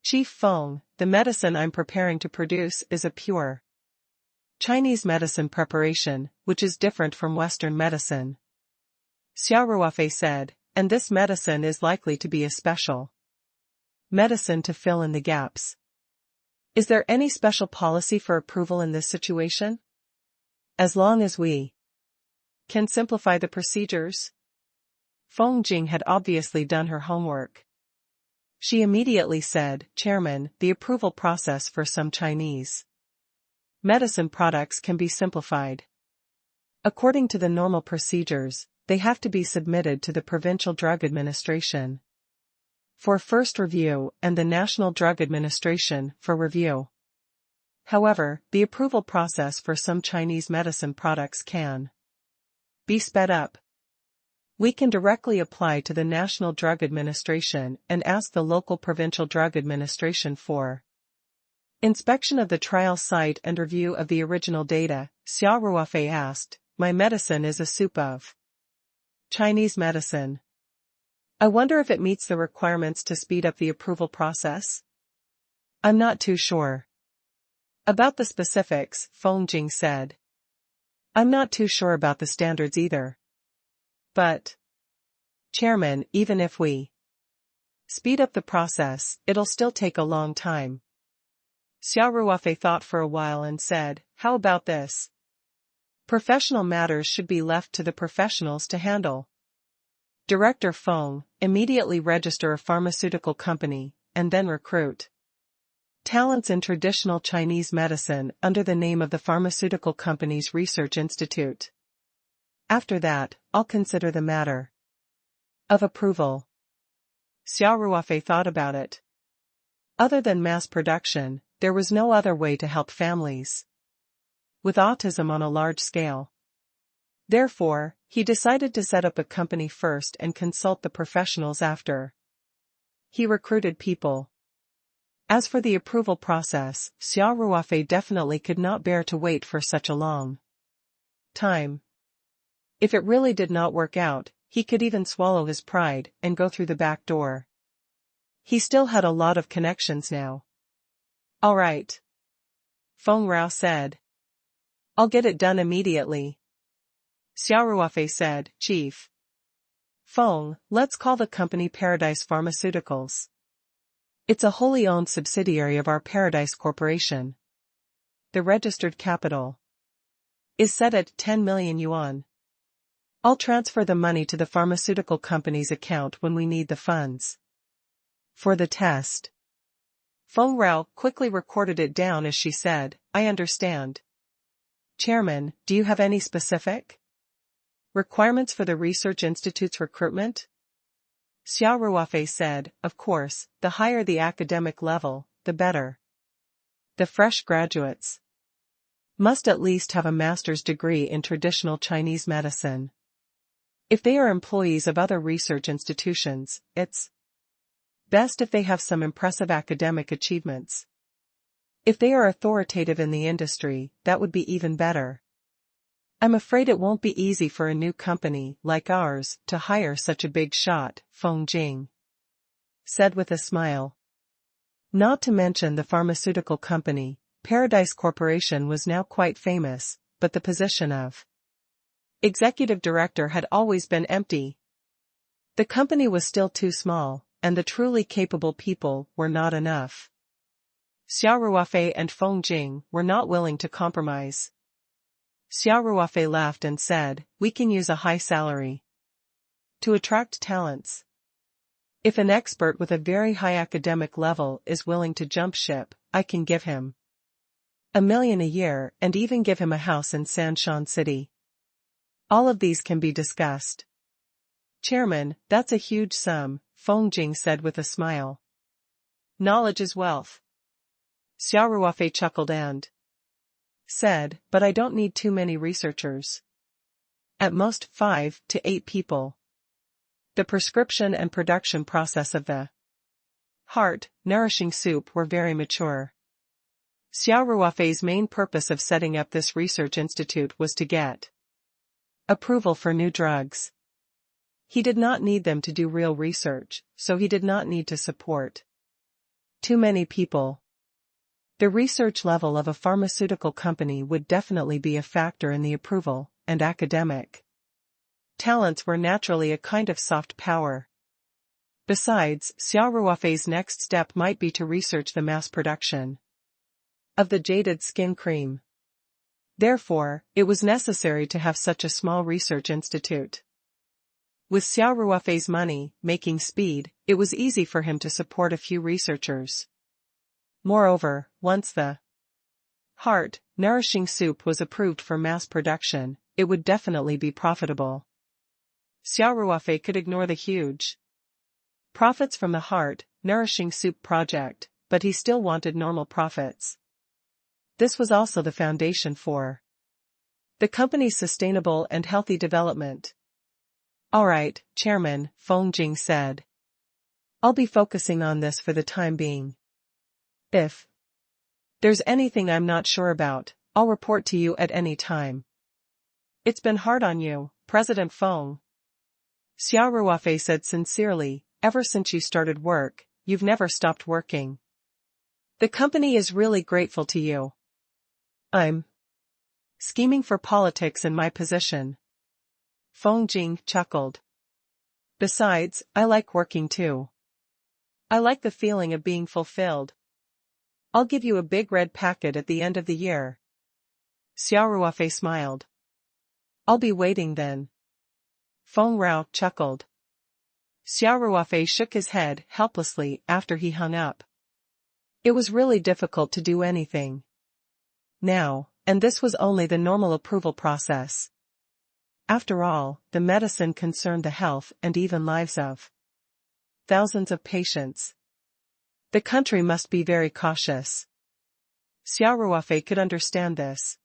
Chief Feng, the medicine I'm preparing to produce is a pure Chinese medicine preparation, which is different from Western medicine. Xia Ruofei said, and this medicine is likely to be a special medicine to fill in the gaps. Is there any special policy for approval in this situation? As long as we can simplify the procedures. Feng Jing had obviously done her homework. She immediately said, Chairman, the approval process for some Chinese medicine products can be simplified. According to the normal procedures, they have to be submitted to the Provincial Drug Administration for first review and the National Drug Administration for review. However, the approval process for some Chinese medicine products can be sped up. We can directly apply to the National Drug Administration and ask the local Provincial Drug Administration for inspection of the trial site and review of the original data. Xia Ruofei asked, my medicine is a soup of Chinese medicine. I wonder if it meets the requirements to speed up the approval process? I'm not too sure about the specifics, Feng Jing said. I'm not too sure about the standards either. But, Chairman, even if we speed up the process, it'll still take a long time. Xia Ruofei thought for a while and said, how about this? Professional matters should be left to the professionals to handle. Director Feng, immediately register a pharmaceutical company, and then recruit talents in traditional Chinese medicine under the name of the pharmaceutical company's research institute. After that, I'll consider the matter of approval. Xia Ruofei thought about it. Other than mass production, there was no other way to help families with autism on a large scale. Therefore, he decided to set up a company first and consult the professionals after. He recruited people. As for the approval process, Xia Ruofei definitely could not bear to wait for such a long time. If it really did not work out, he could even swallow his pride and go through the back door. He still had a lot of connections now. All right, Feng Rao said. I'll get it done immediately. Xia Ruofei said, Chief Feng, let's call the company Paradise Pharmaceuticals. It's a wholly owned subsidiary of our Paradise Corporation. The registered capital is set at 10 million yuan. I'll transfer the money to the pharmaceutical company's account when we need the funds for the test. Feng Rao quickly recorded it down as she said, I understand. Chairman, do you have any specific requirements for the research institute's recruitment? Xia Ruofei said, of course, the higher the academic level, the better. The fresh graduates must at least have a master's degree in traditional Chinese medicine. If they are employees of other research institutions, it's best if they have some impressive academic achievements. If they are authoritative in the industry, that would be even better. I'm afraid it won't be easy for a new company like ours to hire such a big shot, Feng Jing said with a smile. Not to mention the pharmaceutical company, Paradise Corporation was now quite famous, but the position of executive director had always been empty. The company was still too small, and the truly capable people were not enough. Xia Ruofei and Feng Jing were not willing to compromise. Xia Ruofei laughed and said, we can use a high salary to attract talents. If an expert with a very high academic level is willing to jump ship, I can give him 1 million a year and even give him a house in Sanshan City. All of these can be discussed. Chairman, that's a huge sum, Feng Jing said with a smile. Knowledge is wealth. Xia Ruofei chuckled and said, but I don't need too many researchers. At most 5 to 8 people. The prescription and production process of the heart nourishing soup were very mature. Xia Ruofei's main purpose of setting up this research institute was to get approval for new drugs. He did not need them to do real research, so he did not need to support too many people. The research level of a pharmaceutical company would definitely be a factor in the approval, and academic talents were naturally a kind of soft power. Besides, Xia Ruofei's next step might be to research the mass production of the jaded skin cream. Therefore, it was necessary to have such a small research institute. With Xia Ruofei's money, making speed, it was easy for him to support a few researchers. Moreover, once the heart nourishing soup was approved for mass production, it would definitely be profitable. Xia Ruofei could ignore the huge profits from the heart nourishing soup project, but he still wanted normal profits. This was also the foundation for the company's sustainable and healthy development. All right, Chairman, Feng Jing said. I'll be focusing on this for the time being. If there's anything I'm not sure about, I'll report to you at any time. It's been hard on you, President Feng. Xia Ruofei said sincerely, ever since you started work, you've never stopped working. The company is really grateful to you. I'm scheming for politics in my position. Feng Jing chuckled. Besides, I like working too. I like the feeling of being fulfilled. I'll give you a big red packet at the end of the year. Xia Ruofei smiled. I'll be waiting then. Feng Rao chuckled. Xia Ruofei shook his head helplessly after he hung up. It was really difficult to do anything now, and this was only the normal approval process. After all, the medicine concerned the health and even lives of thousands of patients. The country must be very cautious. Xia Ruofei could understand this.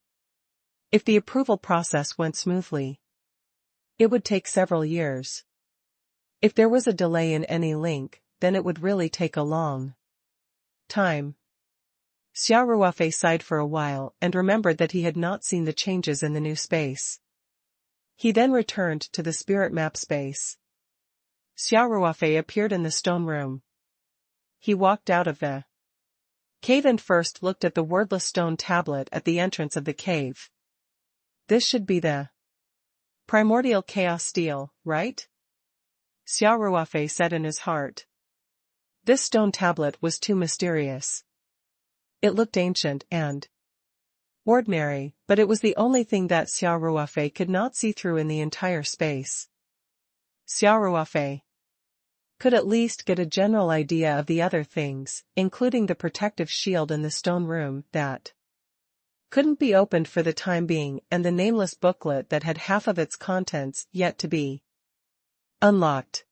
If the approval process went smoothly, it would take several years. If there was a delay in any link, then it would really take a long time. Xia Ruofei sighed for a while and remembered that he had not seen the changes in the new space. He then returned to the spirit map space. Xia Ruofei appeared in the stone room. He walked out of the cave and first looked at the wordless stone tablet at the entrance of the cave. This should be the primordial chaos stele, right? Xia Ruofei said in his heart. This stone tablet was too mysterious. It looked ancient and ordinary, but it was the only thing that Xia Ruofei could not see through in the entire space. Xia Ruofei could at least get a general idea of the other things, including the protective shield in the stone room that couldn't be opened for the time being and the nameless booklet that had half of its contents yet to be unlocked.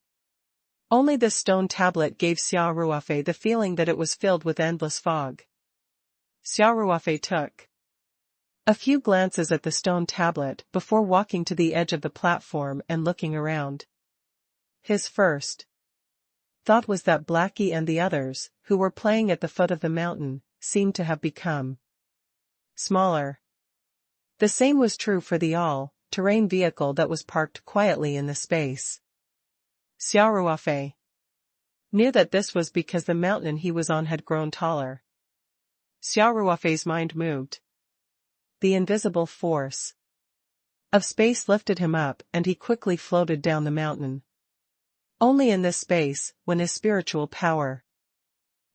Only the stone tablet gave Xia Ruofei the feeling that it was filled with endless fog. Xia Ruofei took a few glances at the stone tablet before walking to the edge of the platform and looking around. His first thought was that Blackie and the others, who were playing at the foot of the mountain, seemed to have become smaller. The same was true for the all-terrain vehicle that was parked quietly in the space. Xia Ruofei knew that this was because the mountain he was on had grown taller. Xia Ruofei's mind moved. The invisible force of space lifted him up and he quickly floated down the mountain. Only in this space, when his spiritual power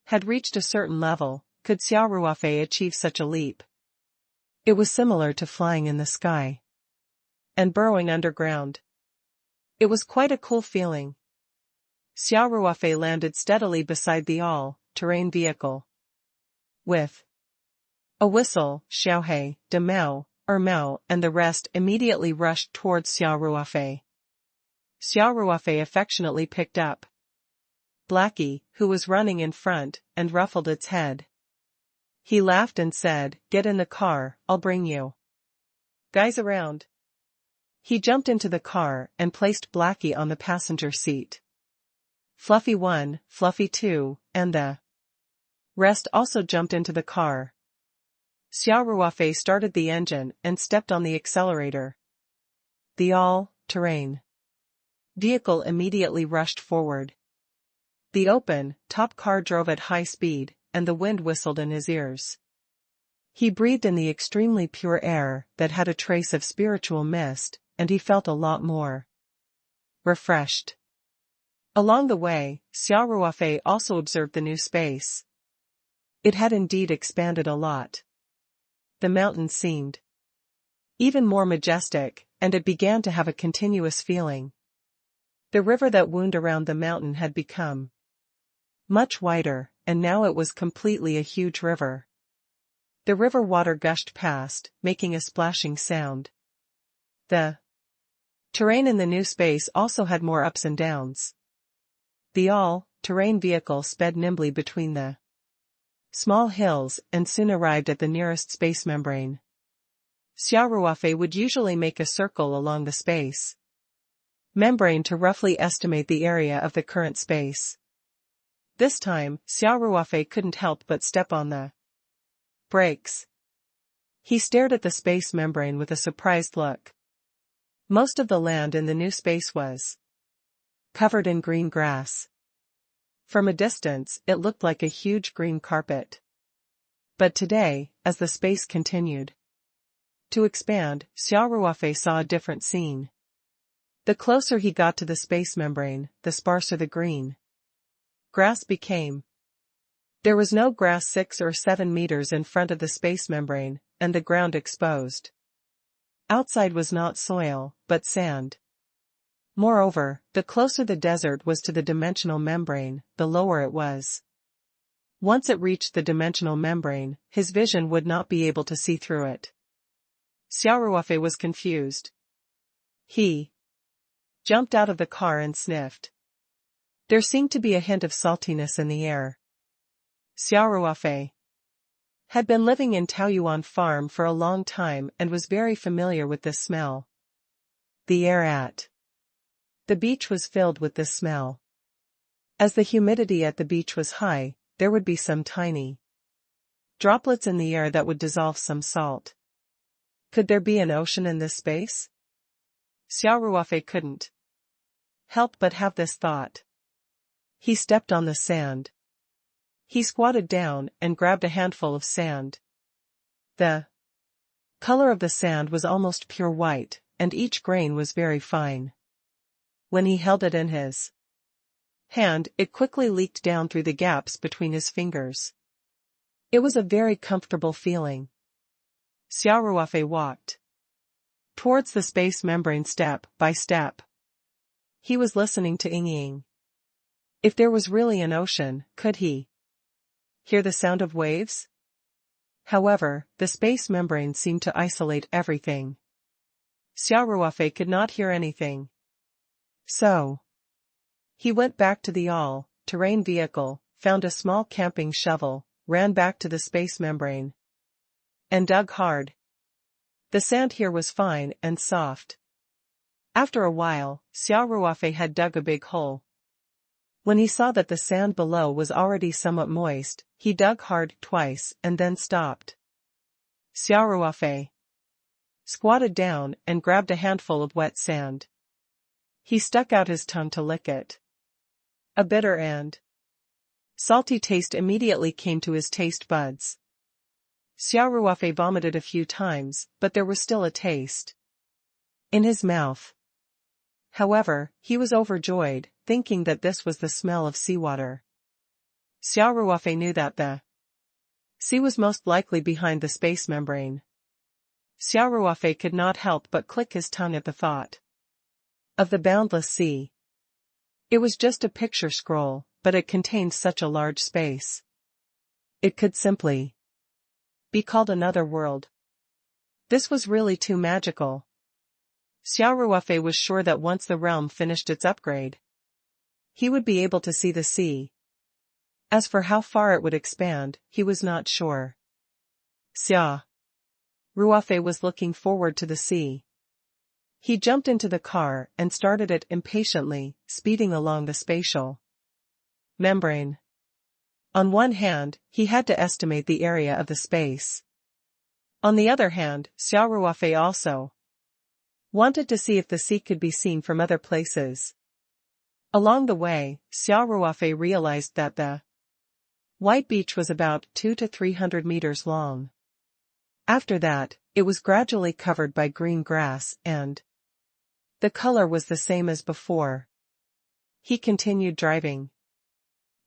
had reached a certain level, could Xia Ruofei achieve such a leap. It was similar to flying in the sky and burrowing underground. It was quite a cool feeling. Xia Ruofei landed steadily beside the all-terrain vehicle. With a whistle, Xiaohei, De Mao, Mao, and the rest immediately rushed towards Xia Ruofei. Xia Ruofei affectionately picked up Blackie, who was running in front, and ruffled its head. He laughed and said, "Get in the car, I'll bring you guys around." He jumped into the car and placed Blackie on the passenger seat. Fluffy 1, Fluffy 2, and the rest also jumped into the car. Xia Ruofei started the engine and stepped on the accelerator. The all-terrain vehicle immediately rushed forward. The open, top car drove at high speed, and the wind whistled in his ears. He breathed in the extremely pure air that had a trace of spiritual mist, and he felt a lot more refreshed. Along the way, Xia Ruofei also observed the new space. It had indeed expanded a lot. The mountain seemed even more majestic, and it began to have a continuous feeling. The river that wound around the mountain had become much wider, and now it was completely a huge river. The river water gushed past, making a splashing sound. The terrain in the new space also had more ups and downs. The all-terrain vehicle sped nimbly between the small hills and soon arrived at the nearest space membrane. Xia Ruofei would usually make a circle along the space membrane to roughly estimate the area of the current space. This time, Xia Ruofei couldn't help but step on the brakes. He stared at the space membrane with a surprised look. Most of the land in the new space was covered in green grass. From a distance, it looked like a huge green carpet. But today, as the space continued to expand, Xia Ruofei saw a different scene. The closer he got to the space membrane, the sparser the green grass became. There was no grass 6 or 7 meters in front of the space membrane, and the ground exposed. Outside was not soil, but sand. Moreover, the closer the desert was to the dimensional membrane, the lower it was. Once it reached the dimensional membrane, his vision would not be able to see through it. Xia Ruofei was confused. He jumped out of the car and sniffed. There seemed to be a hint of saltiness in the air. Xia Ruofei had been living in Taoyuan farm for a long time and was very familiar with this smell. The air at the beach was filled with this smell. As the humidity at the beach was high, there would be some tiny droplets in the air that would dissolve some salt. Could there be an ocean in this space? Xia Ruofei couldn't help but have this thought. He stepped on the sand. He squatted down and grabbed a handful of sand. The color of the sand was almost pure white, and each grain was very fine. When he held it in his hand, it quickly leaked down through the gaps between his fingers. It was a very comfortable feeling. Xia Ruofei walked towards the space membrane step by step. He was listening to Ying. If there was really an ocean, could he hear the sound of waves? However, the space membrane seemed to isolate everything. Xia Ruofei could not hear anything. So he went back to the all-terrain vehicle, found a small camping shovel, ran back to the space membrane, and dug hard. The sand here was fine and soft. After a while, Xia Ruofei had dug a big hole. When he saw that the sand below was already somewhat moist, he dug hard twice and then stopped. Xia Ruofei squatted down and grabbed a handful of wet sand. He stuck out his tongue to lick it. A bitter and salty taste immediately came to his taste buds. Xia Ruofei vomited a few times, but there was still a taste in his mouth. However, he was overjoyed, thinking that this was the smell of seawater. Xia Ruofei knew that the sea was most likely behind the space membrane. Xia Ruofei could not help but click his tongue at the thought of the boundless sea. It was just a picture scroll, but it contained such a large space. It could simply be called another world. This was really too magical. Xia Ruofei was sure that once the realm finished its upgrade, he would be able to see the sea. As for how far it would expand, he was not sure. Xia Ruofei was looking forward to the sea. He jumped into the car and started it impatiently, speeding along the spatial membrane. On one hand, he had to estimate the area of the space. On the other hand, Xia Ruofei also wanted to see if the sea could be seen from other places. Along the way, Xia Ruofei realized that the white beach was about 200 to 300 meters long. After that, it was gradually covered by green grass and the color was the same as before. He continued driving.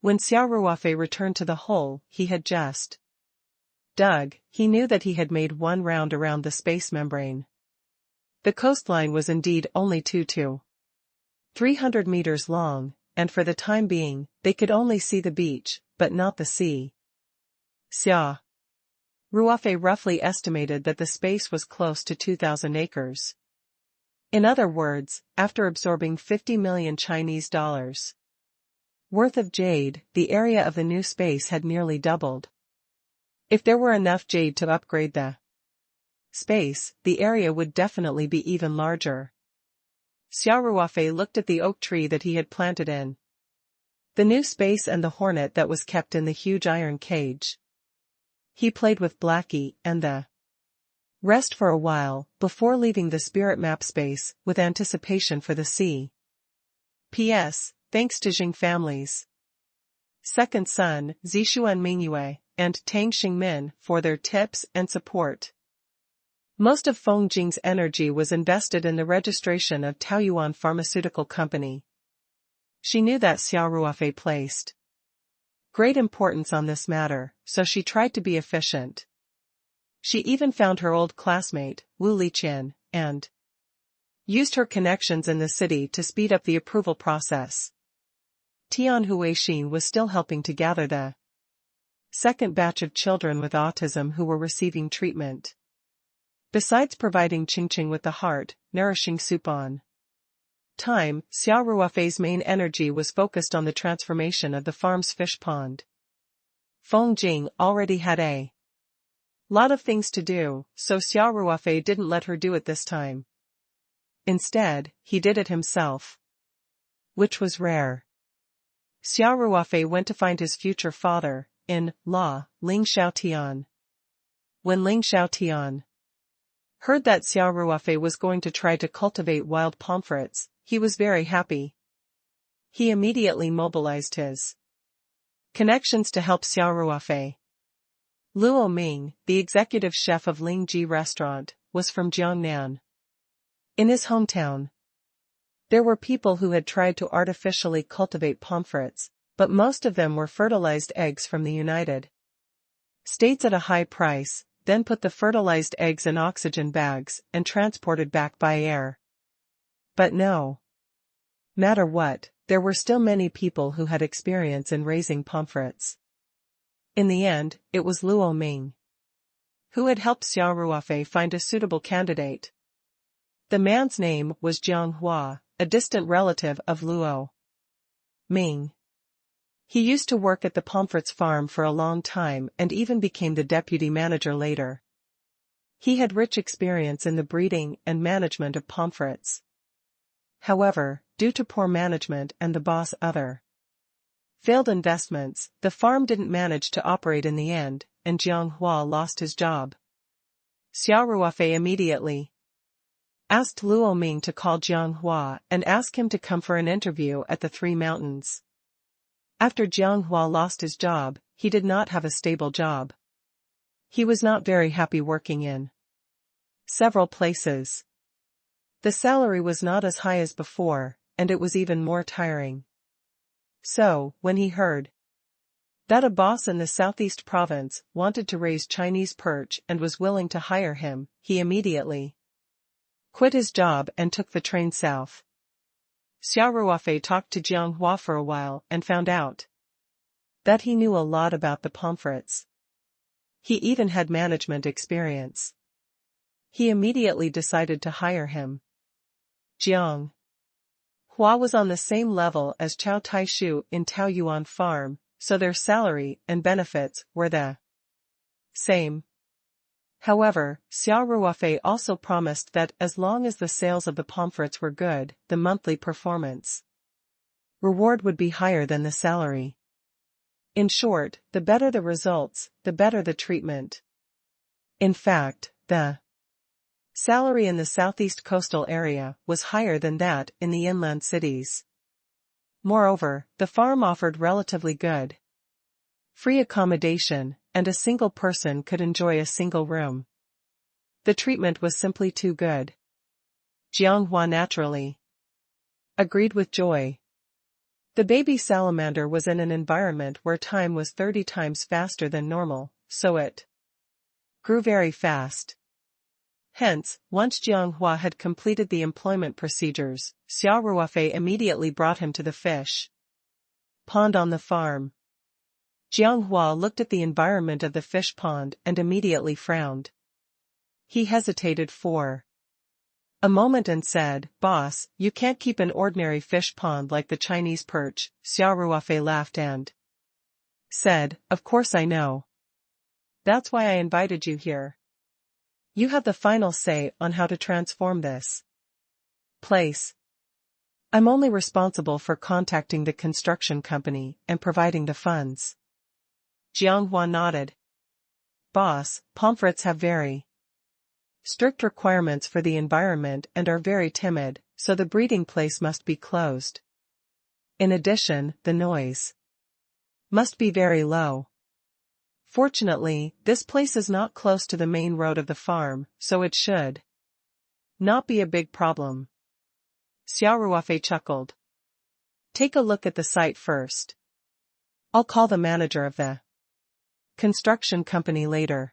When Xia Ruofei returned to the hole he had just dug, he knew that he had made one round around the space membrane. The coastline was indeed only 200 to 300 meters long, and for the time being, they could only see the beach, but not the sea. Xia Ruofei roughly estimated that the space was close to 2,000 acres. In other words, after absorbing 50 million Chinese dollars worth of jade, the area of the new space had nearly doubled. If there were enough jade to upgrade the space, the area would definitely be even larger. Xia Ruofei looked at the oak tree that he had planted in the new space and the hornet that was kept in the huge iron cage. He played with Blackie and the rest for a while, before leaving the spirit map space, with anticipation for the sea. P.S. Thanks to Jing families, second son, Zishuan Mingyue, and Tang Xingmin, for their tips and support. Most of Feng Jing's energy was invested in the registration of Taoyuan Pharmaceutical Company. She knew that Xia Ruofei placed great importance on this matter, so she tried to be efficient. She even found her old classmate, Wu Liqian, and used her connections in the city to speed up the approval process. Tian Huixin was still helping to gather the second batch of children with autism who were receiving treatment. Besides providing Qingqing with the heart, nourishing soup on time, Xia Ruofei's main energy was focused on the transformation of the farm's fish pond. Feng Jing already had a lot of things to do, so Xia Ruofei didn't let her do it this time. Instead, he did it himself, which was rare. Xia Ruofei went to find his future father, in law, Ling Xiaotian. When Ling Xiaotian heard that Xia Ruofei was going to try to cultivate wild pomfrets, he was very happy. He immediately mobilized his connections to help Xia Ruofei. Luo Ming, the executive chef of Ling Ji restaurant, was from Jiangnan. In his hometown, there were people who had tried to artificially cultivate pomfrets, but most of them were fertilized eggs from the United States at a high price, then put the fertilized eggs in oxygen bags and transported back by air. But no matter what, there were still many people who had experience in raising pomfrets. In the end, it was Luo Ming who had helped Xia Ruofei find a suitable candidate. The man's name was Jiang Hua, a distant relative of Luo Ming. He used to work at the pomfrets farm for a long time and even became the deputy manager later. He had rich experience in the breeding and management of pomfrets. However, due to poor management and the boss' other failed investments, the farm didn't manage to operate in the end, and Jiang Hua lost his job. Xia Ruofei immediately asked Luo Ming to call Jiang Hua and ask him to come for an interview at the Three Mountains. After Jiang Hua lost his job, he did not have a stable job. He was not very happy working in several places. The salary was not as high as before, and it was even more tiring. So, when he heard that a boss in the southeast province wanted to raise Chinese perch and was willing to hire him, he immediately quit his job and took the train south. Xia Ruofei talked to Jiang Hua for a while and found out that he knew a lot about the pomfrets. He even had management experience. He immediately decided to hire him. Jiang Hua was on the same level as Chao Taishu in Taoyuan Farm, so their salary and benefits were the same. However, Xia Ruofei also promised that as long as the sales of the pomfrets were good, the monthly performance reward would be higher than the salary. In short, the better the results, the better the treatment. In fact, the salary in the southeast coastal area was higher than that in the inland cities. Moreover, the farm offered relatively good free accommodation, and a single person could enjoy a single room. The treatment was simply too good. Jiang Hua naturally agreed with joy. The baby salamander was in an environment where time was 30 times faster than normal, so it grew very fast. Hence, once Jiang Hua had completed the employment procedures, Xia Ruofei immediately brought him to the fish pond on the farm. Jiang Hua looked at the environment of the fish pond and immediately frowned. He hesitated for a moment and said, "Boss, you can't keep an ordinary fish pond like the Chinese perch." Xia Ruofei laughed and said, "Of course I know. That's why I invited you here. You have the final say on how to transform this place. I'm only responsible for contacting the construction company and providing the funds." Jiang Hua nodded. "Boss, pomfrets have very strict requirements for the environment and are very timid, so the breeding place must be closed. In addition, the noise must be very low. Fortunately, this place is not close to the main road of the farm, so it should not be a big problem." Xia Ruofei chuckled. "Take a look at the site first. I'll call the manager of the construction company later.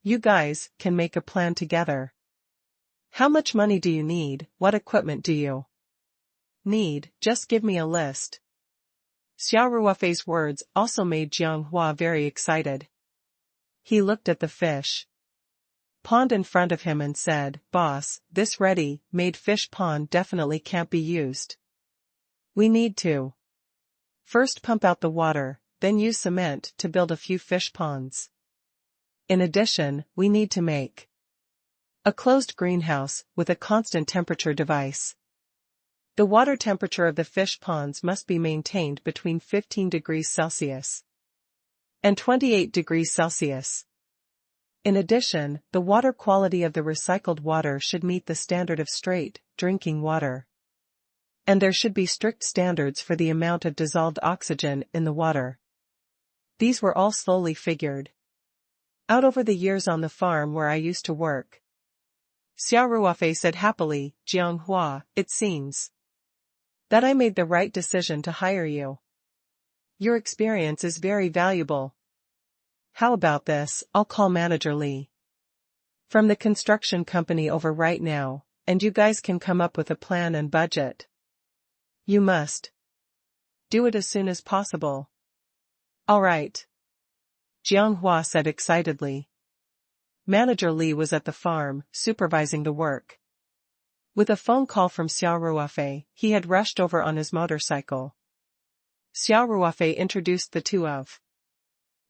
You guys can make a plan together." How much money do you need? What equipment do you need? Just give me a list. Xia Ruofei's words also made Jiang Hua very excited. He looked at the fish pond in front of him and said, "Boss, this ready-made fish pond definitely can't be used. We need to first pump out the water, then use cement to build a few fish ponds. In addition, we need to make a closed greenhouse with a constant temperature device. The water temperature of the fish ponds must be maintained between 15 degrees Celsius and 28 degrees Celsius. In addition, the water quality of the recycled water should meet the standard of straight, drinking water. And there should be strict standards for the amount of dissolved oxygen in the water." These were all slowly figured out over the years on the farm where I used to work. Xia Ruofei said happily, "Jiang Hua, it seems that I made the right decision to hire you. Your experience is very valuable. How about this? I'll call Manager Li from the construction company over right now, and you guys can come up with a plan and budget. You must do it as soon as possible." "All right," Jiang Hua said excitedly. Manager Li was at the farm, supervising the work. With a phone call from Xia Ruofei, he had rushed over on his motorcycle. Xia Ruofei introduced the two of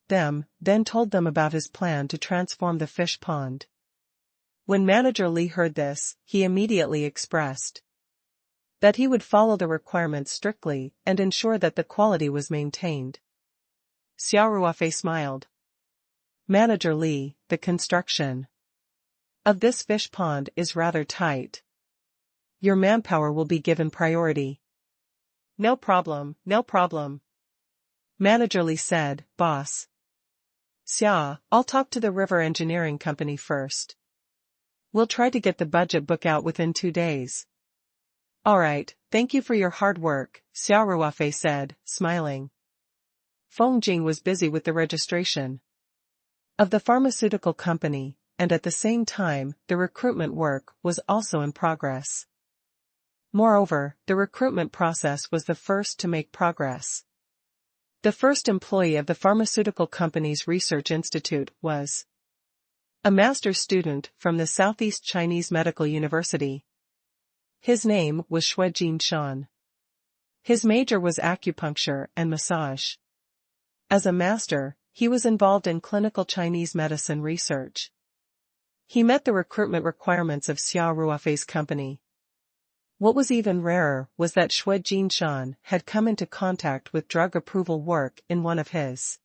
them, then told them about his plan to transform the fish pond. When Manager Li heard this, he immediately expressed that he would follow the requirements strictly and ensure that the quality was maintained. Xia Ruofei smiled. "Manager Li, the construction of this fish pond is rather tight. Your manpower will be given priority." No problem. Manager Li said, "Boss Xia, I'll talk to the river engineering company first. We'll try to get the budget book out within 2 days." "All right, thank you for your hard work," Xia Ruofei said, smiling. Feng Jing was busy with the registration of the pharmaceutical company, and at the same time, the recruitment work was also in progress. Moreover, the recruitment process was the first to make progress. The first employee of the pharmaceutical company's research institute was a master's student from the Southeast Chinese Medical University. His name was Shuejin Shan. His major was acupuncture and massage. As a master, he was involved in clinical Chinese medicine research. He met the recruitment requirements of Xia Ruofei's company. What was even rarer was that Shuejin Shan had come into contact with drug approval work in one of his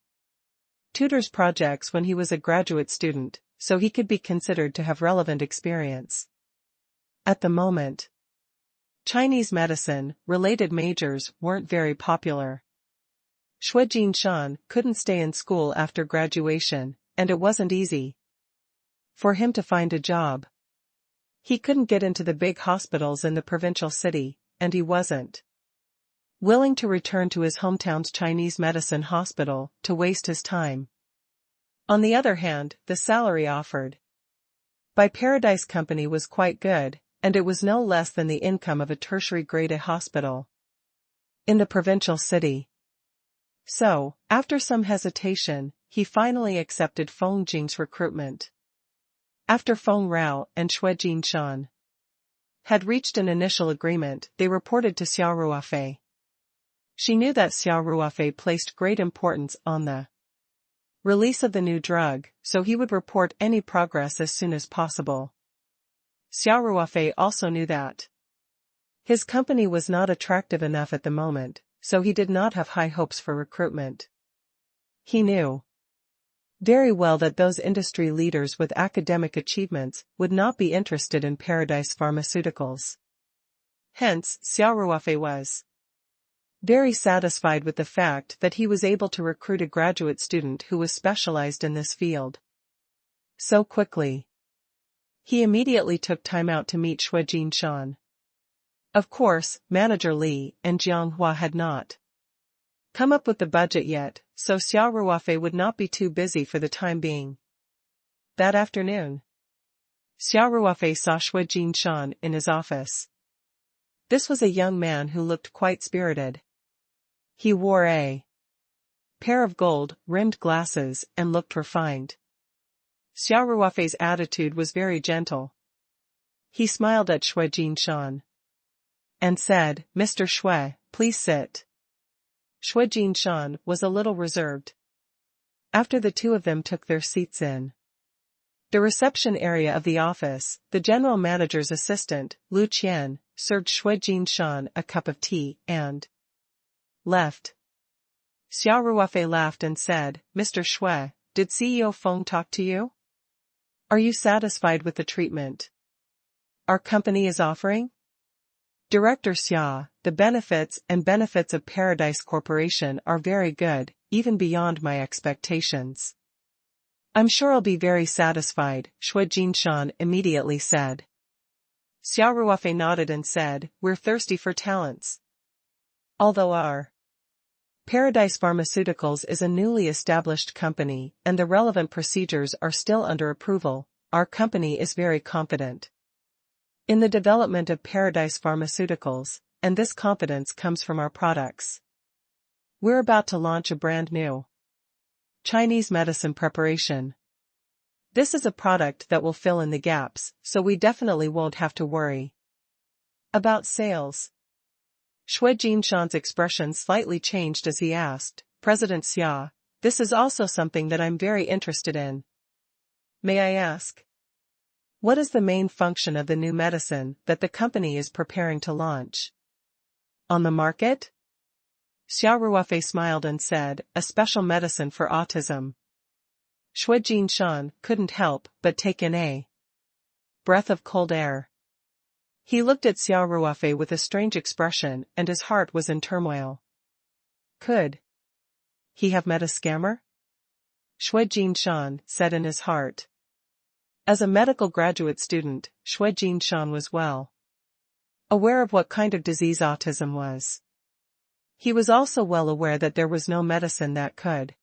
tutor's projects when he was a graduate student, so he could be considered to have relevant experience. At the moment, Chinese medicine-related majors weren't very popular. Shuejin Shan couldn't stay in school after graduation, and it wasn't easy for him to find a job. He couldn't get into the big hospitals in the provincial city, and he wasn't willing to return to his hometown's Chinese medicine hospital to waste his time. On the other hand, the salary offered by Paradise Company was quite good, and it was no less than the income of a tertiary-grade hospital in the provincial city. So, after some hesitation, he finally accepted Feng Jing's recruitment. After Feng Rao and Shuejin Shan had reached an initial agreement, they reported to Xia Ruofei. She knew that Xia Ruofei placed great importance on the release of the new drug, so he would report any progress as soon as possible. Xia Ruofei also knew that his company was not attractive enough at the moment, so he did not have high hopes for recruitment. He knew very well that those industry leaders with academic achievements would not be interested in Paradise Pharmaceuticals. Hence, Xia Ruofei was very satisfied with the fact that he was able to recruit a graduate student who was specialized in this field so quickly. He immediately took time out to meet Shuejin Shan. Of course, Manager Li and Jiang Hua had not come up with the budget yet, so Xia Ruofei would not be too busy for the time being. That afternoon, Xia Ruofei saw Xue Jinshan in his office. This was a young man who looked quite spirited. He wore a pair of gold-rimmed glasses and looked refined. Xia Ruofei's attitude was very gentle. He smiled at Xue Jinshan and said, "Mr. Xue, please sit." Xue Jinshan was a little reserved. After the two of them took their seats in the reception area of the office, the general manager's assistant, Lu Qian, served Xue Jinshan a cup of tea and left. Xia Ruofei laughed and said, "Mr. Xue, did CEO Feng talk to you? Are you satisfied with the treatment our company is offering?" Director Xia, the benefits of Paradise Corporation are very good, even beyond my expectations. I'm sure I'll be very satisfied, Xue Jinshan immediately said. Xia Ruofei nodded and said, "We're thirsty for talents. Although our Paradise Pharmaceuticals is a newly established company and the relevant procedures are still under approval, our company is very confident in the development of Paradise Pharmaceuticals, and this confidence comes from our products. We're about to launch a brand new Chinese medicine preparation. This is a product that will fill in the gaps, so we definitely won't have to worry about sales." Xue Jinshan's expression slightly changed as he asked, "President Xia, this is also something that I'm very interested in. May I ask, what is the main function of the new medicine that the company is preparing to launch on the market?" Xia Ruofei smiled and said, "A special medicine for autism." Xue Jinshan couldn't help but take in a breath of cold air. He looked at Xia Ruofei with a strange expression and his heart was in turmoil. Could he have met a scammer? Xue Jinshan said in his heart. As a medical graduate student, Xue Jinshan was well aware of what kind of disease autism was. He was also well aware that there was no medicine that could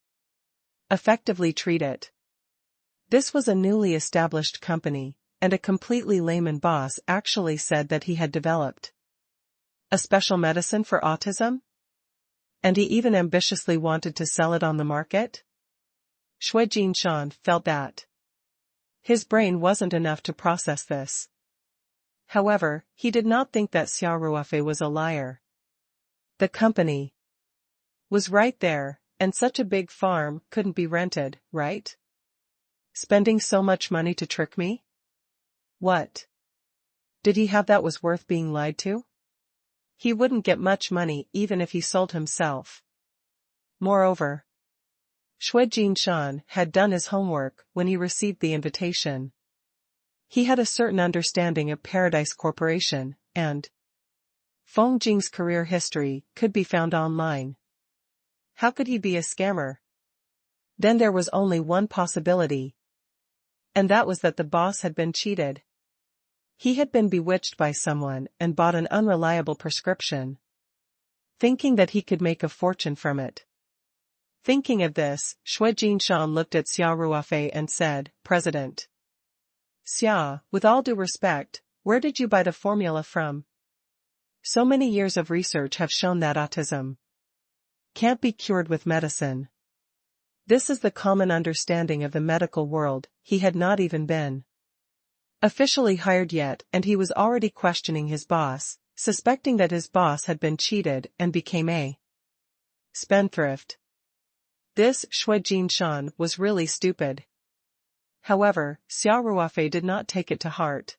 effectively treat it. This was a newly established company, and a completely layman boss actually said that he had developed a special medicine for autism? And he even ambitiously wanted to sell it on the market? Xue Jinshan felt that his brain wasn't enough to process this. However, he did not think that Xia Ruofei was a liar. The company was right there, and such a big farm couldn't be rented, right? Spending so much money to trick me? What did he have that was worth being lied to? He wouldn't get much money even if he sold himself. Moreover, Xue Jinshan had done his homework when he received the invitation. He had a certain understanding of Paradise Corporation, and Feng Jing's career history could be found online. How could he be a scammer? Then there was only one possibility. And that was that the boss had been cheated. He had been bewitched by someone and bought an unreliable prescription, thinking that he could make a fortune from it. Thinking of this, Xue Jinshan looked at Xia Ruofei and said, "President Xia, with all due respect, where did you buy the formula from? So many years of research have shown that autism can't be cured with medicine. This is the common understanding of the medical world." He had not even been officially hired yet and he was already questioning his boss, suspecting that his boss had been cheated and became a spendthrift. This Xue Jinshan was really stupid. However, Xia Ruofei did not take it to heart.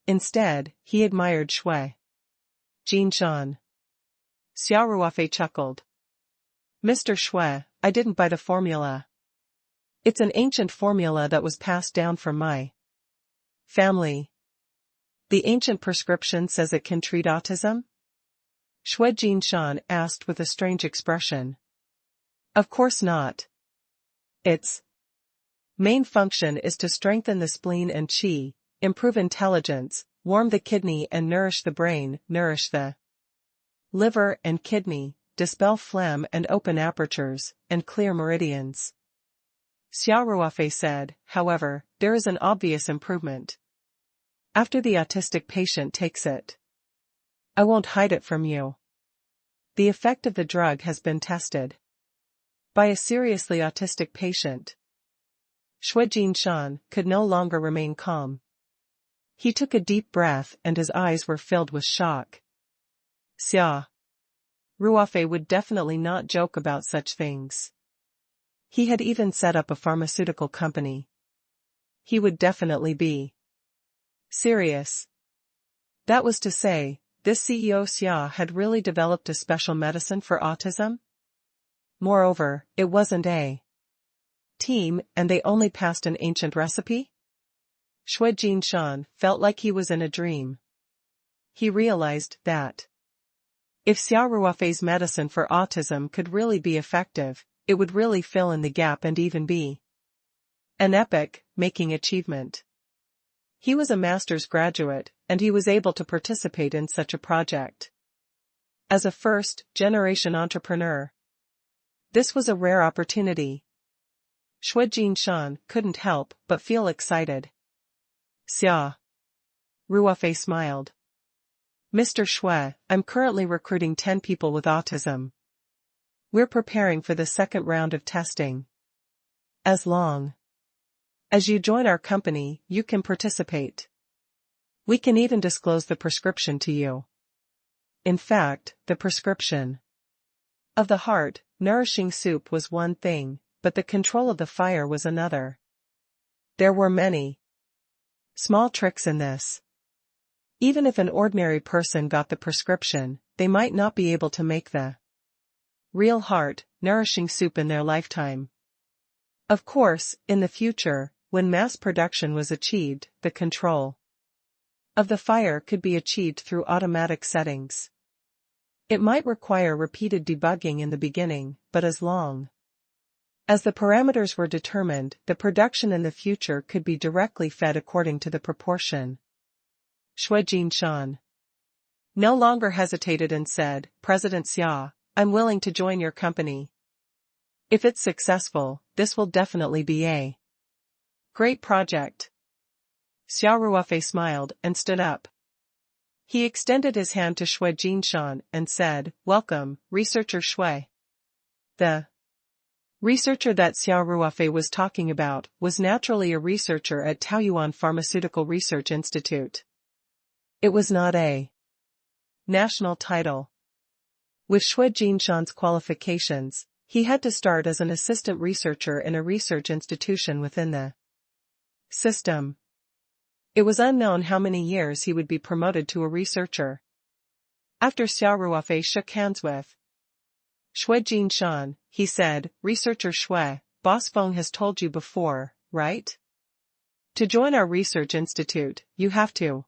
Instead, he admired Xue Jinshan. Xia Ruofei chuckled. "Mr. Xue, I didn't buy the formula. It's an ancient formula that was passed down from my family. The ancient prescription says it can treat autism?" Xue Jinshan asked with a strange expression. "Of course not. Its main function is to strengthen the spleen and qi, improve intelligence, warm the kidney and nourish the brain, nourish the liver and kidney, dispel phlegm and open apertures, and clear meridians." Xia Ruofei said, however, there is an obvious improvement. After the autistic patient takes it. I won't hide it from you. The effect of the drug has been tested by a seriously autistic patient. Xue Jinshan could no longer remain calm. He took a deep breath and his eyes were filled with shock. Xia Ruofei would definitely not joke about such things. He had even set up a pharmaceutical company. He would definitely be serious. That was to say, this CEO Xia had really developed a special medicine for autism? Moreover, it wasn't a team and they only passed an ancient recipe? Xue Jinshan felt like he was in a dream. He realized that if Xia Ruofei's medicine for autism could really be effective, it would really fill in the gap and even be an epic-making achievement. He was a master's graduate, and he was able to participate in such a project. As a first-generation entrepreneur, this was a rare opportunity. Xue Jinshan couldn't help but feel excited. Xia Ruofei smiled. Mr. Xue, I'm currently recruiting 10 people with autism. We're preparing for the second round of testing. As long as you join our company, you can participate. We can even disclose the prescription to you. In fact, the prescription of the heart, nourishing soup was one thing, but the control of the fire was another. There were many small tricks in this. Even if an ordinary person got the prescription, they might not be able to make the real heart, nourishing soup in their lifetime. Of course, in the future, when mass production was achieved, the control of the fire could be achieved through automatic settings. It might require repeated debugging in the beginning, but as long as the parameters were determined, the production in the future could be directly fed according to the proportion. Xue Jinshan no longer hesitated and said, President Xia, I'm willing to join your company. If it's successful, this will definitely be a great project. Xia Ruofei smiled and stood up. He extended his hand to Xue Jinshan and said, Welcome, Researcher Xue. The researcher that Xia Ruofei was talking about was naturally a researcher at Taoyuan Pharmaceutical Research Institute. It was not a national title. With Xue Jinshan's qualifications, he had to start as an assistant researcher in a research institution within the system. It was unknown how many years he would be promoted to a researcher. After Xia Ruofei shook hands with Xue Jinshan, he said, Researcher Xue, Boss Feng has told you before, right? To join our research institute, you have to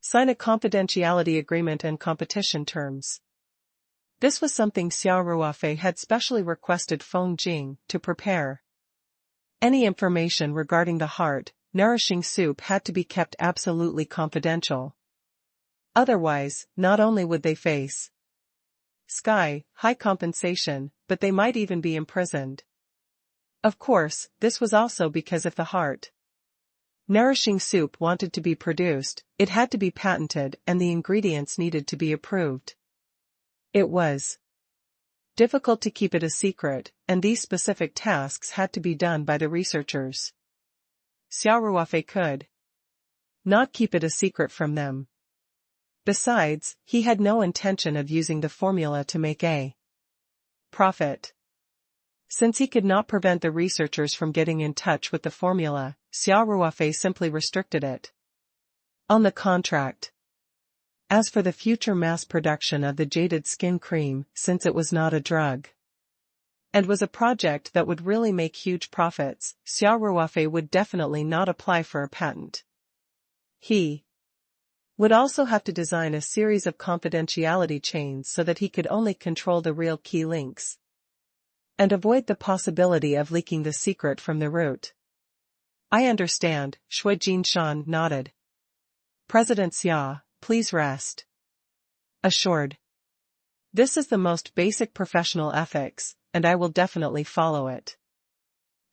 sign a confidentiality agreement and competition terms. This was something Xia Ruofei had specially requested Feng Jing to prepare. Any information regarding the heart, nourishing soup had to be kept absolutely confidential. Otherwise, not only would they face high compensation, but they might even be imprisoned. Of course, this was also because if the heart nourishing soup wanted to be produced, it had to be patented and the ingredients needed to be approved. It was difficult to keep it a secret, and these specific tasks had to be done by the researchers. Xia Ruofei could not keep it a secret from them. Besides, he had no intention of using the formula to make a profit. Since he could not prevent the researchers from getting in touch with the formula, Xia Ruofei simply restricted it on the contract. As for the future mass production of the jaded skin cream, since it was not a drug and was a project that would really make huge profits, Xia Ruofei would definitely not apply for a patent. He would also have to design a series of confidentiality chains so that he could only control the real key links and avoid the possibility of leaking the secret from the root. I understand, Xue Jinshan nodded. President Xia, please rest assured. This is the most basic professional ethics, and I will definitely follow it.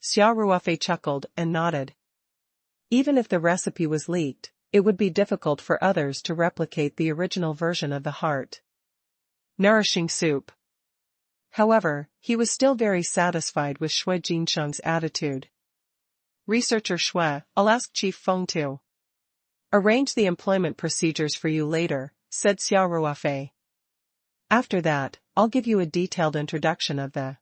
Xia Ruofei chuckled and nodded. Even if the recipe was leaked, it would be difficult for others to replicate the original version of the heart. Nourishing soup. However, he was still very satisfied with Xue Jinsheng's attitude. Researcher Xue, I'll ask Chief Feng to arrange the employment procedures for you later, said Xia Ruofei. After that, I'll give you a detailed introduction of the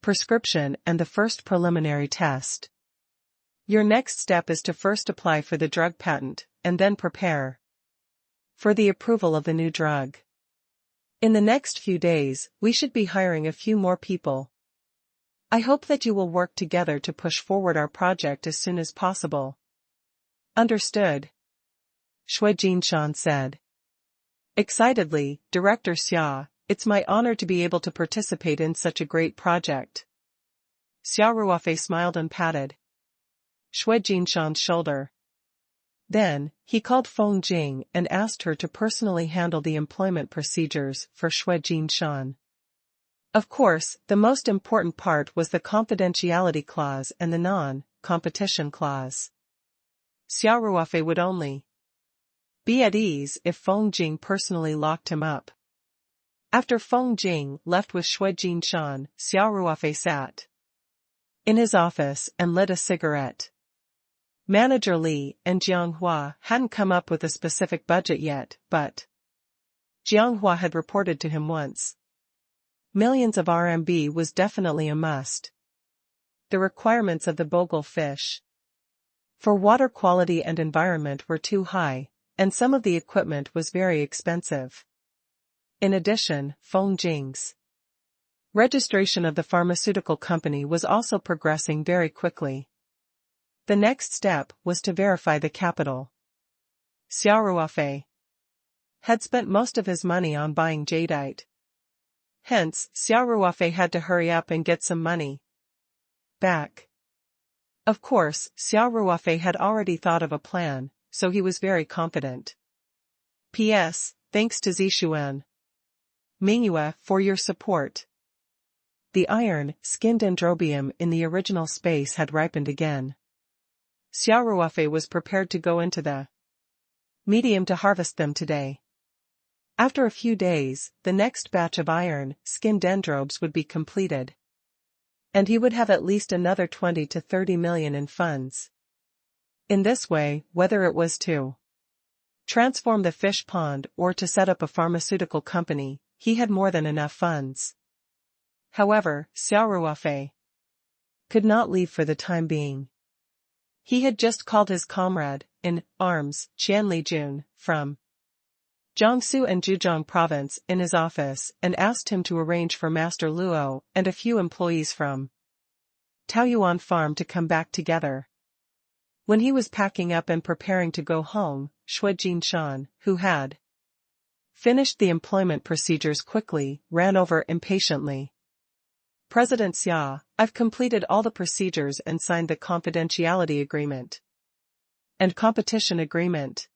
prescription and the first preliminary test. Your next step is to first apply for the drug patent, and then prepare for the approval of the new drug. In the next few days, we should be hiring a few more people. I hope that you will work together to push forward our project as soon as possible. Understood, Xue Jinshan said. Excitedly, Director Xia, it's my honor to be able to participate in such a great project. Xia Ruofei smiled and patted Xue Jinshan's shoulder. Then, he called Feng Jing and asked her to personally handle the employment procedures for Xue Jinshan. Of course, the most important part was the confidentiality clause and the non-competition clause. Xia Ruofei would only be at ease if Feng Jing personally locked him up. After Feng Jing left with Xue Jinshan, Xia Ruofei sat in his office and lit a cigarette. Manager Li and Jianghua hadn't come up with a specific budget yet, but Jianghua had reported to him once. Millions of RMB was definitely a must. The requirements of the Bogle fish for water quality and environment were too high, and some of the equipment was very expensive. In addition, Feng Jing's registration of the pharmaceutical company was also progressing very quickly. The next step was to verify the capital. Xia Ruofei had spent most of his money on buying jadeite. Hence, Xia Ruofei had to hurry up and get some money back. Of course, Xia Ruofei had already thought of a plan, so he was very confident. P.S. Thanks to Zixuan Mingyue for your support. The iron-skinned dendrobium in the original space had ripened again. Xia Ruofei was prepared to go into the medium to harvest them today. After a few days, the next batch of iron-skinned dendrobes would be completed. And he would have at least another 20 to 30 million in funds. In this way, whether it was to transform the fish pond or to set up a pharmaceutical company, he had more than enough funds. However, Xia Ruofei could not leave for the time being. He had just called his comrade in arms, Qian Lijun, from Jiangsu and Zhejiang province in his office and asked him to arrange for Master Luo and a few employees from Taoyuan farm to come back together. When he was packing up and preparing to go home, Xue Jinshan, who had finished the employment procedures quickly, ran over impatiently. President Xia, I've completed all the procedures and signed the confidentiality agreement and competition agreement.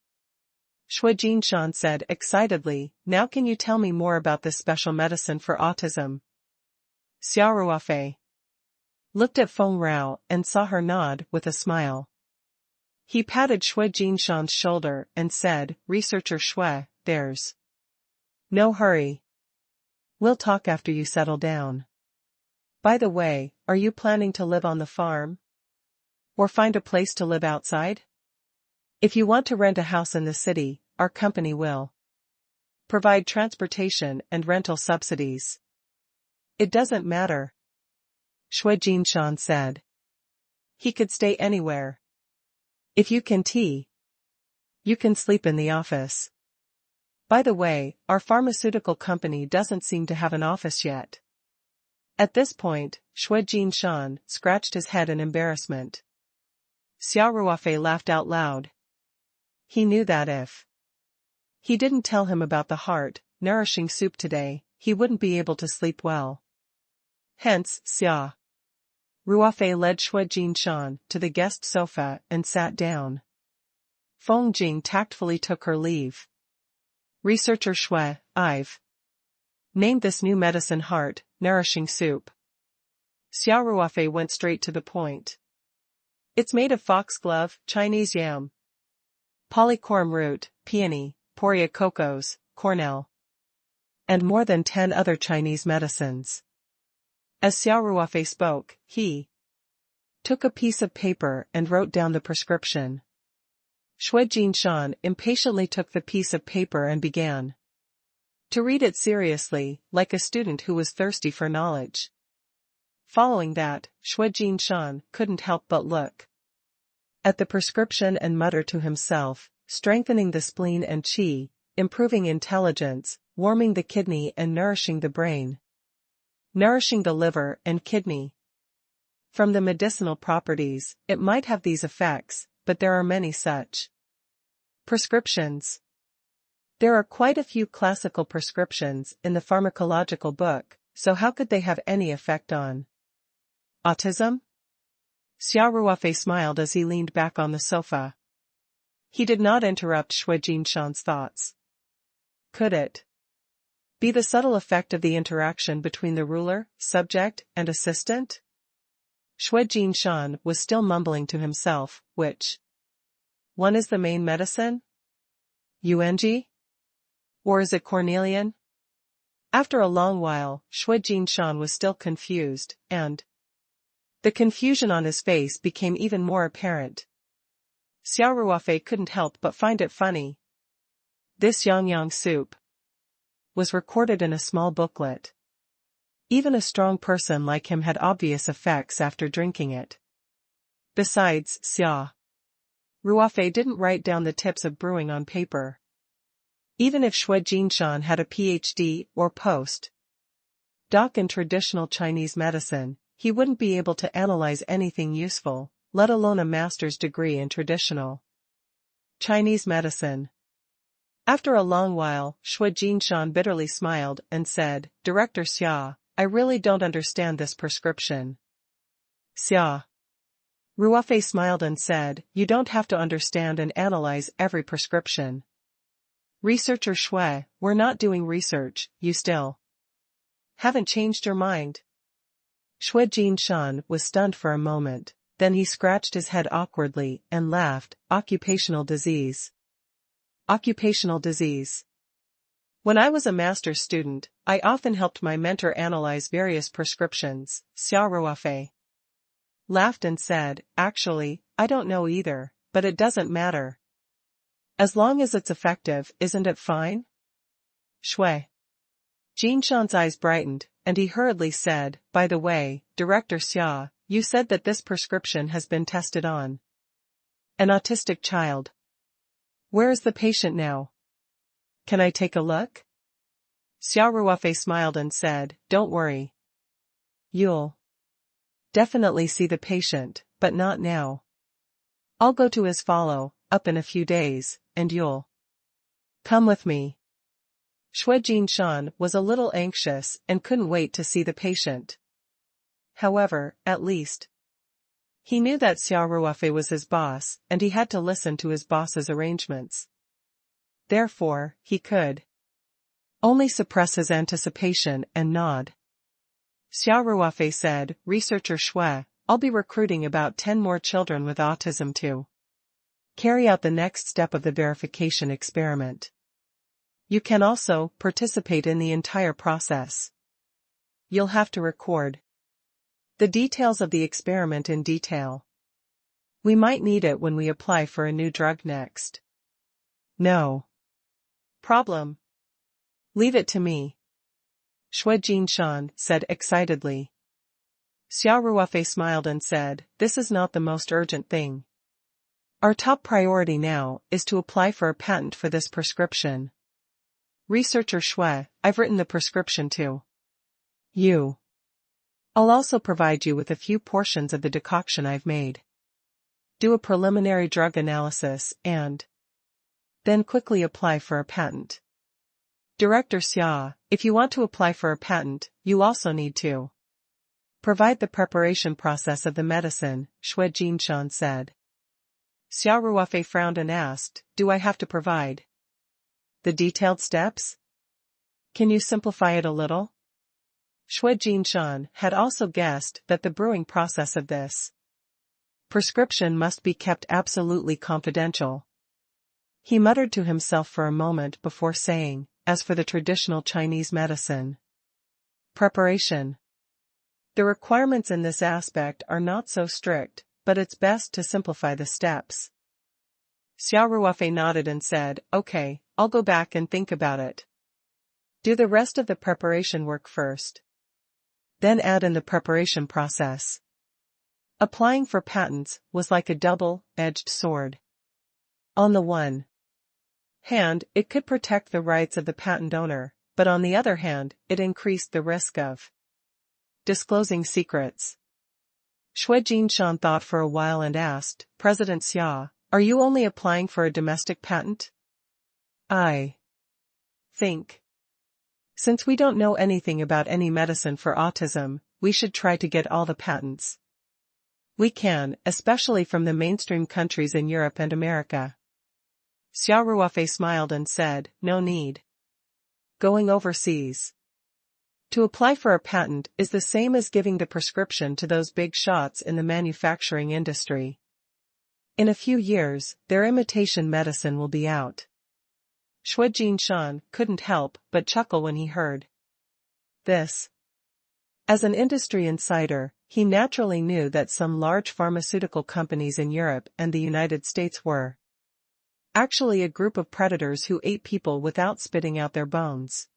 Xue Jinshan said excitedly, now can you tell me more about this special medicine for autism? Xia Ruofei looked at Feng Rao and saw her nod with a smile. He patted Xue Jinshan's shoulder and said, Researcher Xue, there's no hurry. We'll talk after you settle down. By the way, are you planning to live on the farm? Or find a place to live outside? If you want to rent a house in the city, our company will provide transportation and rental subsidies. It doesn't matter, Xue Jinshan said. He could stay anywhere. If you can you can sleep in the office. By the way, our pharmaceutical company doesn't seem to have an office yet. At this point, Xue Jinshan scratched his head in embarrassment. Xia Ruofei laughed out loud. He knew that if he didn't tell him about the heart-nourishing soup today, he wouldn't be able to sleep well. Hence, Xia Ruofei led Xue Jinshan to the guest sofa and sat down. Feng Jing tactfully took her leave. Researcher Xue, I've named this new medicine heart-nourishing soup. Xia Ruofei went straight to the point. It's made of foxglove, Chinese yam, polycorum root, peony, poria cocos, cornel, and more than 10 other Chinese medicines. As Xia Ruofei spoke, he took a piece of paper and wrote down the prescription. Shui Jinshan impatiently took the piece of paper and began to read it seriously, like a student who was thirsty for knowledge. Following that, Shui Jinshan couldn't help but look at the prescription and mutter to himself, strengthening the spleen and qi, improving intelligence, warming the kidney and nourishing the brain, nourishing the liver and kidney. From the medicinal properties, it might have these effects, but there are many such prescriptions. There are quite a few classical prescriptions in the pharmacological book, so how could they have any effect on autism? Xia Ruofei smiled as he leaned back on the sofa. He did not interrupt Shui Jinshan's thoughts. Could it be the subtle effect of the interaction between the ruler, subject, and assistant? Shui Jinshan was still mumbling to himself, which one is the main medicine? Yuanji? Or is it Cornelian? After a long while, Shui Jinshan was still confused, and the confusion on his face became even more apparent. Xia Ruofei couldn't help but find it funny. This yang soup was recorded in a small booklet. Even a strong person like him had obvious effects after drinking it. Besides, Xia Ruofei didn't write down the tips of brewing on paper. Even if Shui Jinshan had a PhD or post-doc in traditional Chinese medicine, he wouldn't be able to analyze anything useful, let alone a master's degree in traditional Chinese medicine. After a long while, Shui Jinshan bitterly smiled and said, "Director Xia, I really don't understand this prescription." Xia Ruofei smiled and said, "You don't have to understand and analyze every prescription. Researcher Shui, we're not doing research, you still haven't changed your mind." Shui Jinshan was stunned for a moment, then he scratched his head awkwardly and laughed. Occupational disease. Occupational disease. When I was a master's student, I often helped my mentor analyze various prescriptions. Xia Ruofei laughed and said, "Actually, I don't know either, but it doesn't matter. As long as it's effective, isn't it fine?" Shui Jinshan's eyes brightened, and he hurriedly said, "By the way, Director Xia, you said that this prescription has been tested on an autistic child. Where is the patient now? Can I take a look?" Xia Ruofei smiled and said, "Don't worry. You'll definitely see the patient, but not now. I'll go to his follow-up in a few days, and you'll come with me." Shui Jinshan was a little anxious and couldn't wait to see the patient. However, at least he knew that Xia Ruofei was his boss, and he had to listen to his boss's arrangements. Therefore, he could only suppress his anticipation and nod. Xia Ruofei said, "Researcher Shui, I'll be recruiting about 10 more children with autism to carry out the next step of the verification experiment. You can also participate in the entire process. You'll have to record the details of the experiment in detail. We might need it when we apply for a new drug next." "No problem. Leave it to me," Shui Jinshan said excitedly. Xia Ruofei smiled and said, "This is not the most urgent thing. Our top priority now is to apply for a patent for this prescription. Researcher Shui, I've written the prescription to you. I'll also provide you with a few portions of the decoction I've made. Do a preliminary drug analysis and then quickly apply for a patent." Director Xia, if you want to apply for a patent, you also need to provide the preparation process of the medicine, Shui Jinshan said. Xia Ruofei frowned and asked, "Do I have to provide the detailed steps? Can you simplify it a little?" Xue Jinshan had also guessed that the brewing process of this prescription must be kept absolutely confidential. He muttered to himself for a moment before saying, as for the traditional Chinese medicine preparation, the requirements in this aspect are not so strict, but it's best to simplify the steps. Xia Ruofei nodded and said, okay, I'll go back and think about it. Do the rest of the preparation work first. Then add in the preparation process. Applying for patents was like a double-edged sword. On the one hand, it could protect the rights of the patent owner, but on the other hand, it increased the risk of disclosing secrets. Xue Jinshan thought for a while and asked, President Xia, are you only applying for a domestic patent? I think, since we don't know anything about any medicine for autism, we should try to get all the patents we can, especially from the mainstream countries in Europe and America. Xia Ruofei smiled and said, no need. Going overseas to apply for a patent is the same as giving the prescription to those big shots in the manufacturing industry. In a few years, their imitation medicine will be out. Xue Jinshan couldn't help but chuckle when he heard this. As an industry insider, he naturally knew that some large pharmaceutical companies in Europe and the United States were actually a group of predators who ate people without spitting out their bones.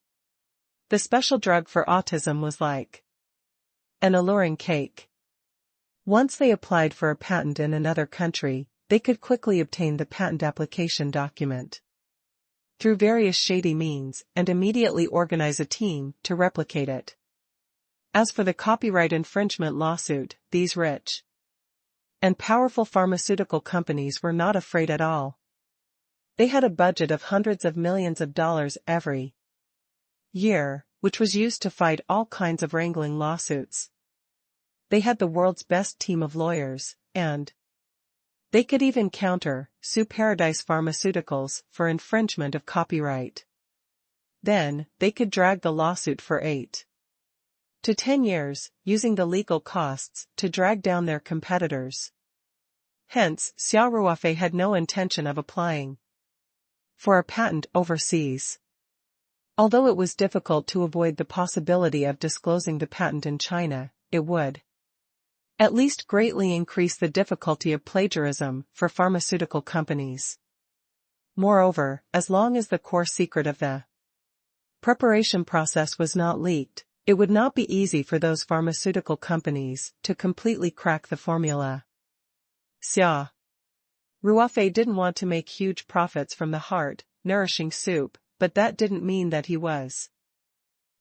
The special drug for autism was like an alluring cake. Once they applied for a patent in another country, they could quickly obtain the patent application document through various shady means and immediately organize a team to replicate it. As for the copyright infringement lawsuit, these rich and powerful pharmaceutical companies were not afraid at all. They had a budget of hundreds of millions of dollars every year, which was used to fight all kinds of wrangling lawsuits. They had the world's best team of lawyers, and they could even sue Paradise Pharmaceuticals for infringement of copyright. Then, they could drag the lawsuit for 8 to 10 years, using the legal costs to drag down their competitors. Hence, Xia Ruofei had no intention of applying for a patent overseas. Although it was difficult to avoid the possibility of disclosing the patent in China, it would at least greatly increase the difficulty of plagiarism for pharmaceutical companies. Moreover, as long as the core secret of the preparation process was not leaked, it would not be easy for those pharmaceutical companies to completely crack the formula. Xia Ruofei didn't want to make huge profits from the heart-nourishing soup, but that didn't mean that he was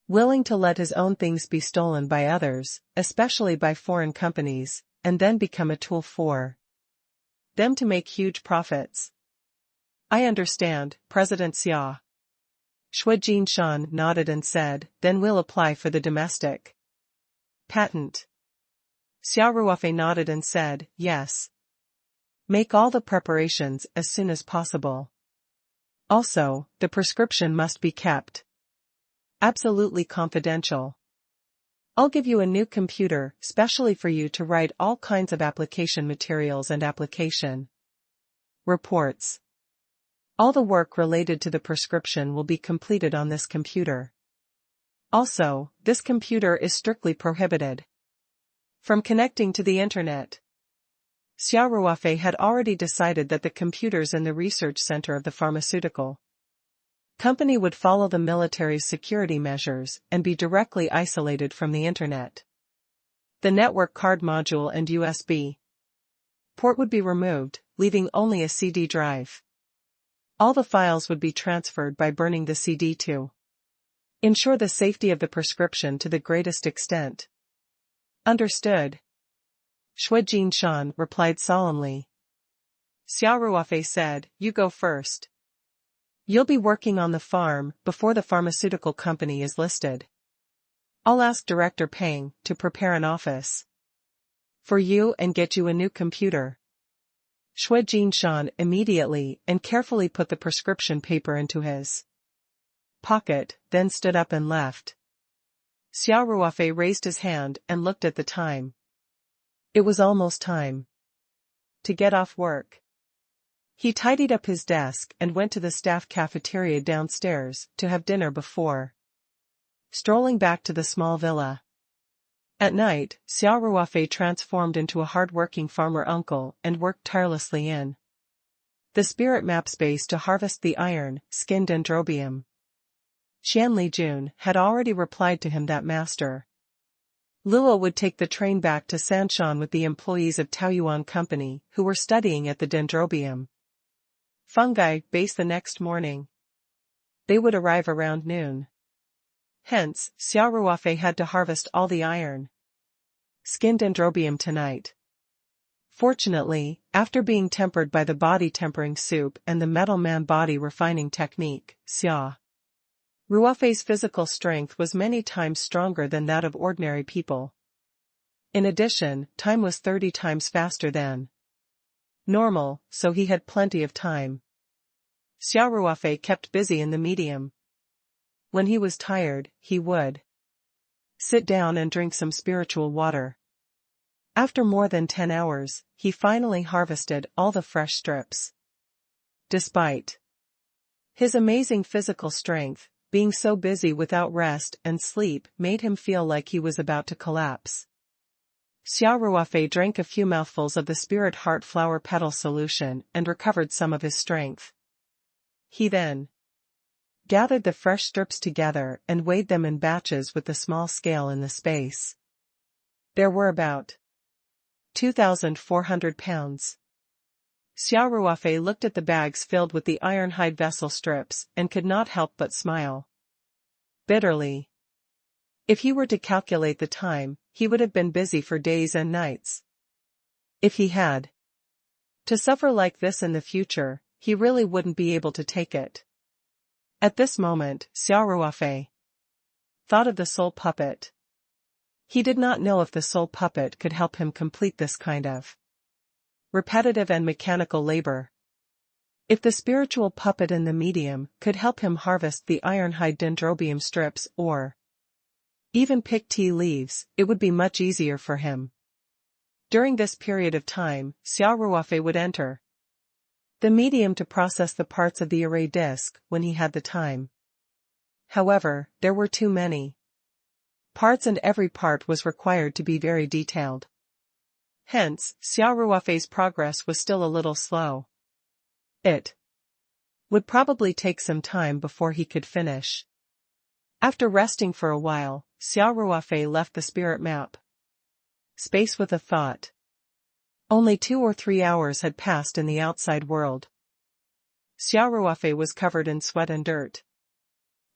willing to let his own things be stolen by others, especially by foreign companies, and then become a tool for them to make huge profits. I understand, President Xia. Xue Jinshan nodded and said, then we'll apply for the domestic patent. Xia Ruofei nodded and said, yes. Make all the preparations as soon as possible. Also, the prescription must be kept absolutely confidential. I'll give you a new computer specially for you to write all kinds of application materials and application reports. All the work related to the prescription will be completed on this computer. Also, this computer is strictly prohibited from connecting to the internet. Xia Ruofei had already decided that the computers in the research center of the pharmaceutical company would follow the military's security measures and be directly isolated from the internet. The network card module and USB port would be removed, leaving only a CD drive. All the files would be transferred by burning the CD to ensure the safety of the prescription to the greatest extent. Understood. Xue Jinshan replied solemnly. Xia Ruofei said, you go first. You'll be working on the farm before the pharmaceutical company is listed. I'll ask Director Peng to prepare an office for you and get you a new computer. Xue Jinshan immediately and carefully put the prescription paper into his pocket, then stood up and left. Xia Ruofei raised his hand and looked at the time. It was almost time to get off work. He tidied up his desk and went to the staff cafeteria downstairs to have dinner before strolling back to the small villa. At night, Xia Ruofei transformed into a hard-working farmer uncle and worked tirelessly in the spirit map space to harvest the iron, skinned dendrobium. Xianli Jun had already replied to him that Master Luo would take the train back to Sanshan with the employees of Taoyuan Company who were studying at the dendrobium fungi base the next morning. They would arrive around noon. Hence, Xia Ruofei had to harvest all the iron, skinned dendrobium tonight. Fortunately, after being tempered by the body tempering soup and the metal man body refining technique, Xia Ruofei's physical strength was many times stronger than that of ordinary people. In addition, time was 30 times faster than normal, so he had plenty of time. Xia Ruofei kept busy in the medium. When he was tired, he would sit down and drink some spiritual water. After more than 10 hours, he finally harvested all the fresh strips. Despite his amazing physical strength, being so busy without rest and sleep made him feel like he was about to collapse. Xia Ruofei drank a few mouthfuls of the spirit heart flower petal solution and recovered some of his strength. He then gathered the fresh strips together and weighed them in batches with the small scale in the space. There were about 2,400 pounds. Xia Ruofei looked at the bags filled with the iron hide vessel strips and could not help but smile bitterly. If he were to calculate the time, he would have been busy for days and nights. If he had to suffer like this in the future, he really wouldn't be able to take it. At this moment, Xia Ruofei thought of the soul puppet. He did not know if the soul puppet could help him complete this kind of repetitive and mechanical labor. If the spiritual puppet in the medium could help him harvest the ironhide dendrobium strips or even pick tea leaves, it would be much easier for him. During this period of time, Xia Ruofei would enter the medium to process the parts of the array disc when he had the time. However, there were too many parts and every part was required to be very detailed. Hence, Xia Ruofei's progress was still a little slow. It would probably take some time before he could finish. After resting for a while, Xia Ruofei left the spirit map space with a thought. Only 2 or 3 hours had passed in the outside world. Xia Ruofei was covered in sweat and dirt.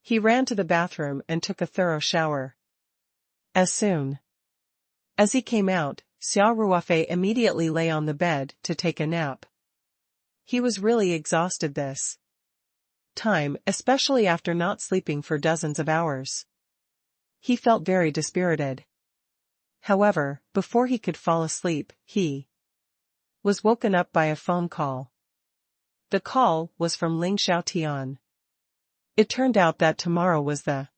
He ran to the bathroom and took a thorough shower. As soon as he came out, Xia Ruofei immediately lay on the bed to take a nap. He was really exhausted this time, especially after not sleeping for dozens of hours. He felt very dispirited. However, before he could fall asleep, he was woken up by a phone call. The call was from Ling Xiaotian. It turned out that tomorrow was the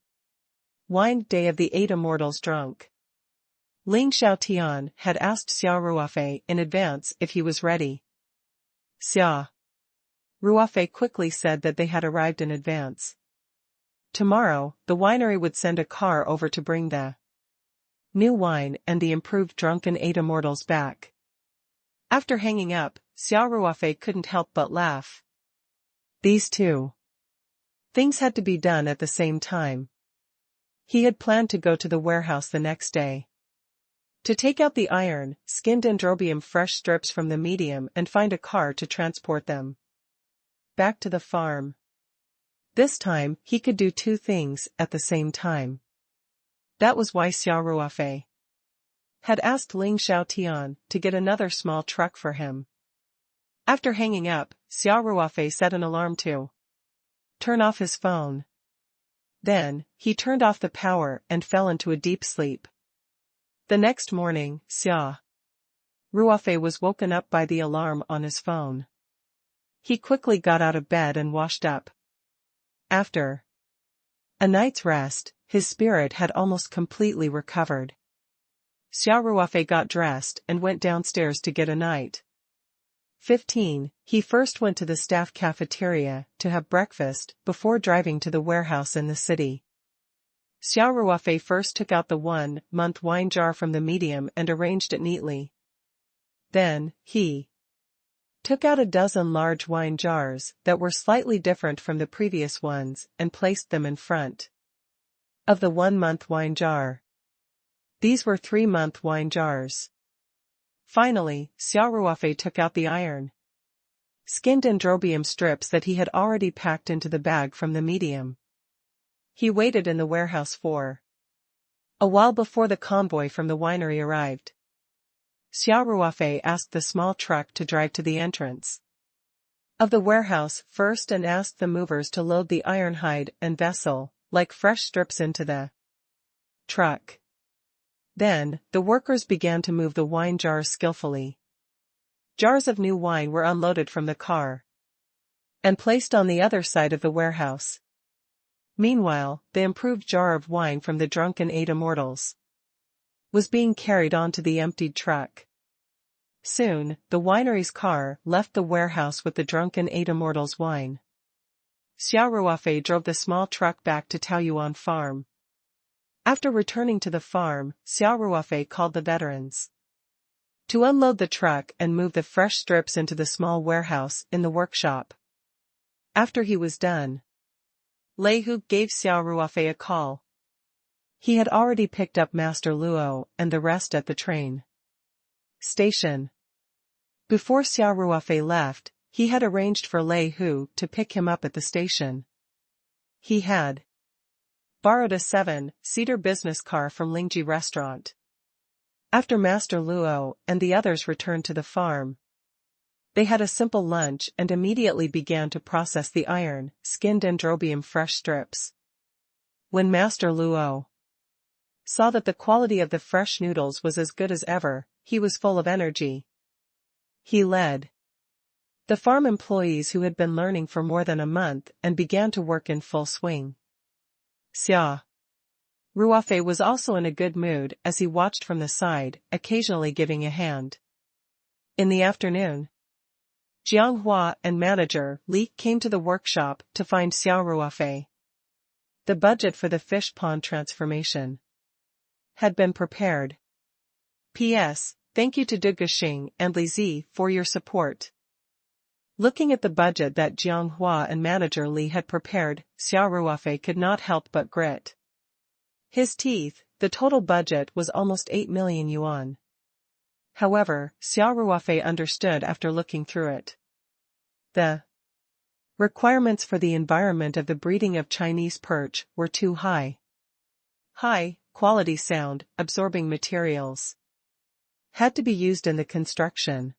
wine day of the 8 immortals drunk. Ling Xiaotian had asked Xia Ruofei in advance if he was ready. Xia Ruofei quickly said that they had arrived in advance. Tomorrow, the winery would send a car over to bring the new wine and the improved drunken 8 immortals back. After hanging up, Xia Ruofei couldn't help but laugh. These two things had to be done at the same time. He had planned to go to the warehouse the next day to take out the iron, skinned dendrobium fresh strips from the medium and find a car to transport them back to the farm. This time, he could do 2 things at the same time. That was why Xia Ruofei had asked Ling Xiaotian to get another small truck for him. After hanging up, Xia Ruofei set an alarm to turn off his phone. Then, he turned off the power and fell into a deep sleep. The next morning, Xia Ruofei was woken up by the alarm on his phone. He quickly got out of bed and washed up. After A night's rest, his spirit had almost completely recovered. Xia Ruofei got dressed and went downstairs to get a night. 15. He first went to the staff cafeteria to have breakfast before driving to the warehouse in the city. Xia Ruofei first took out the 1-month wine jar from the medium and arranged it neatly. Then, he took out a dozen large wine jars that were slightly different from the previous ones and placed them in front of the 1-month wine jar. These were 3-month wine jars. Finally, Xia Ruofei took out the iron skinned dendrobium strips that he had already packed into the bag from the medium. He waited in the warehouse for a while before the convoy from the winery arrived. Xia Ruofei asked the small truck to drive to the entrance of the warehouse first and asked the movers to load the iron hide and vessel, like fresh strips, into the truck. Then, the workers began to move the wine jars skillfully. Jars of new wine were unloaded from the car and placed on the other side of the warehouse. Meanwhile, the improved jar of wine from the drunken 8 immortals was being carried onto the emptied truck. Soon, the winery's car left the warehouse with the drunken 8 immortals wine. Xia Ruofei drove the small truck back to Taoyuan farm. After returning to the farm, Xia Ruofei called the veterans to unload the truck and move the fresh strips into the small warehouse in the workshop. After he was done, Lei Hu gave Xia Ruofei a call. He had already picked up Master Luo and the rest at the train station. Before Xia Ruofei left, he had arranged for Lei Hu to pick him up at the station. He had borrowed a 7-seater business car from Lingji restaurant. After Master Luo and the others returned to the farm, they had a simple lunch and immediately began to process the iron, skinned dendrobium fresh strips. When Master Luo saw that the quality of the fresh noodles was as good as ever, he was full of energy. He led the farm employees who had been learning for more than a month and began to work in full swing. Xia Ruofei was also in a good mood as he watched from the side, occasionally giving a hand. In the afternoon, Jiang Hua and manager Li came to the workshop to find Xia Ruofei. The budget for the fish pond transformation had been prepared. P.S. Thank you to Du Guxing and Li Zi for your support. Looking at the budget that Jiang Hua and manager Li had prepared, Xia Ruofei could not help but grit his teeth. The total budget was almost 8 million yuan. However, Xia Ruofei understood after looking through it. The requirements for the environment of the breeding of Chinese perch were too high. High-quality sound-absorbing materials had to be used in the construction.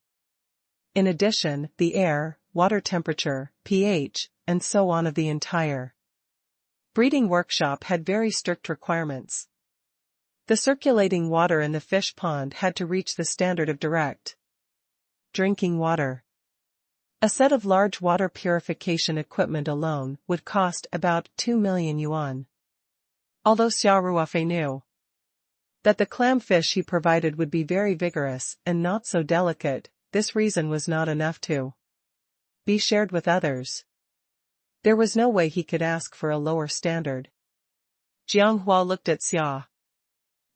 In addition, the air, water temperature, pH, and so on of the entire breeding workshop had very strict requirements. The circulating water in the fish pond had to reach the standard of direct drinking water. A set of large water purification equipment alone would cost about 2 million yuan. Although Xia Ruofei knew that the clamfish he provided would be very vigorous and not so delicate, this reason was not enough to be shared with others. There was no way he could ask for a lower standard. Jiang Hua looked at Xia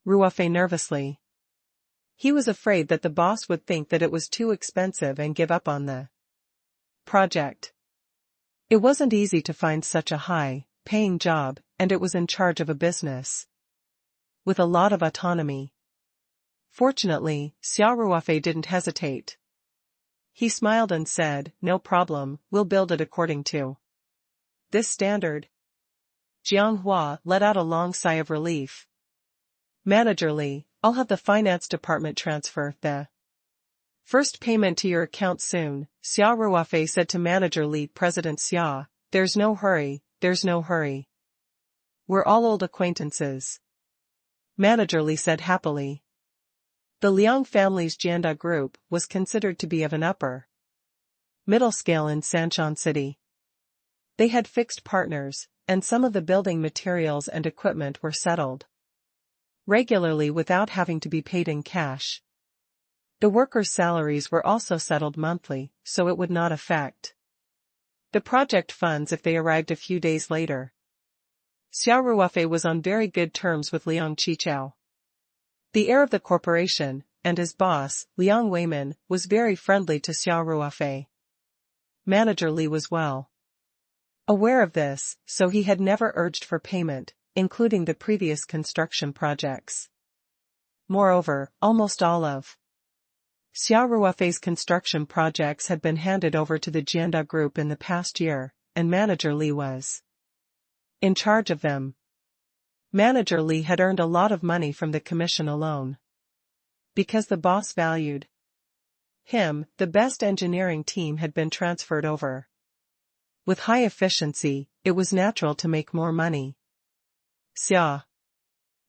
Ruofei nervously. He was afraid that the boss would think that it was too expensive and give up on the project. It wasn't easy to find such a high-paying job, and it was in charge of a business with a lot of autonomy. Fortunately, Xia Ruofei didn't hesitate. He smiled and said, "No problem, we'll build it according to this standard." Jiang Hua let out a long sigh of relief. Manager Li, I'll have the finance department transfer the first payment to your account soon, Xia Ruofei said to Manager Li. President Xia, there's no hurry. We're all old acquaintances. Manager Li said happily. The Liang family's Jianda group was considered to be of an upper middle scale in Sanshan City. They had fixed partners, and some of the building materials and equipment were settled regularly without having to be paid in cash. The workers' salaries were also settled monthly, so it would not affect the project funds if they arrived a few days later. Xia Ruofei was on very good terms with Liang Qichao. The heir of the corporation, and his boss, Liang Weimin, was very friendly to Xia Ruofei. Manager Li was well aware of this, so he had never urged for payment, including the previous construction projects. Moreover, almost all of Xia Ruofei's construction projects had been handed over to the Jianda Group in the past year, and Manager Li was in charge of them. Manager Li had earned a lot of money from the commission alone. Because the boss valued him, the best engineering team had been transferred over. With high efficiency, it was natural to make more money. Xia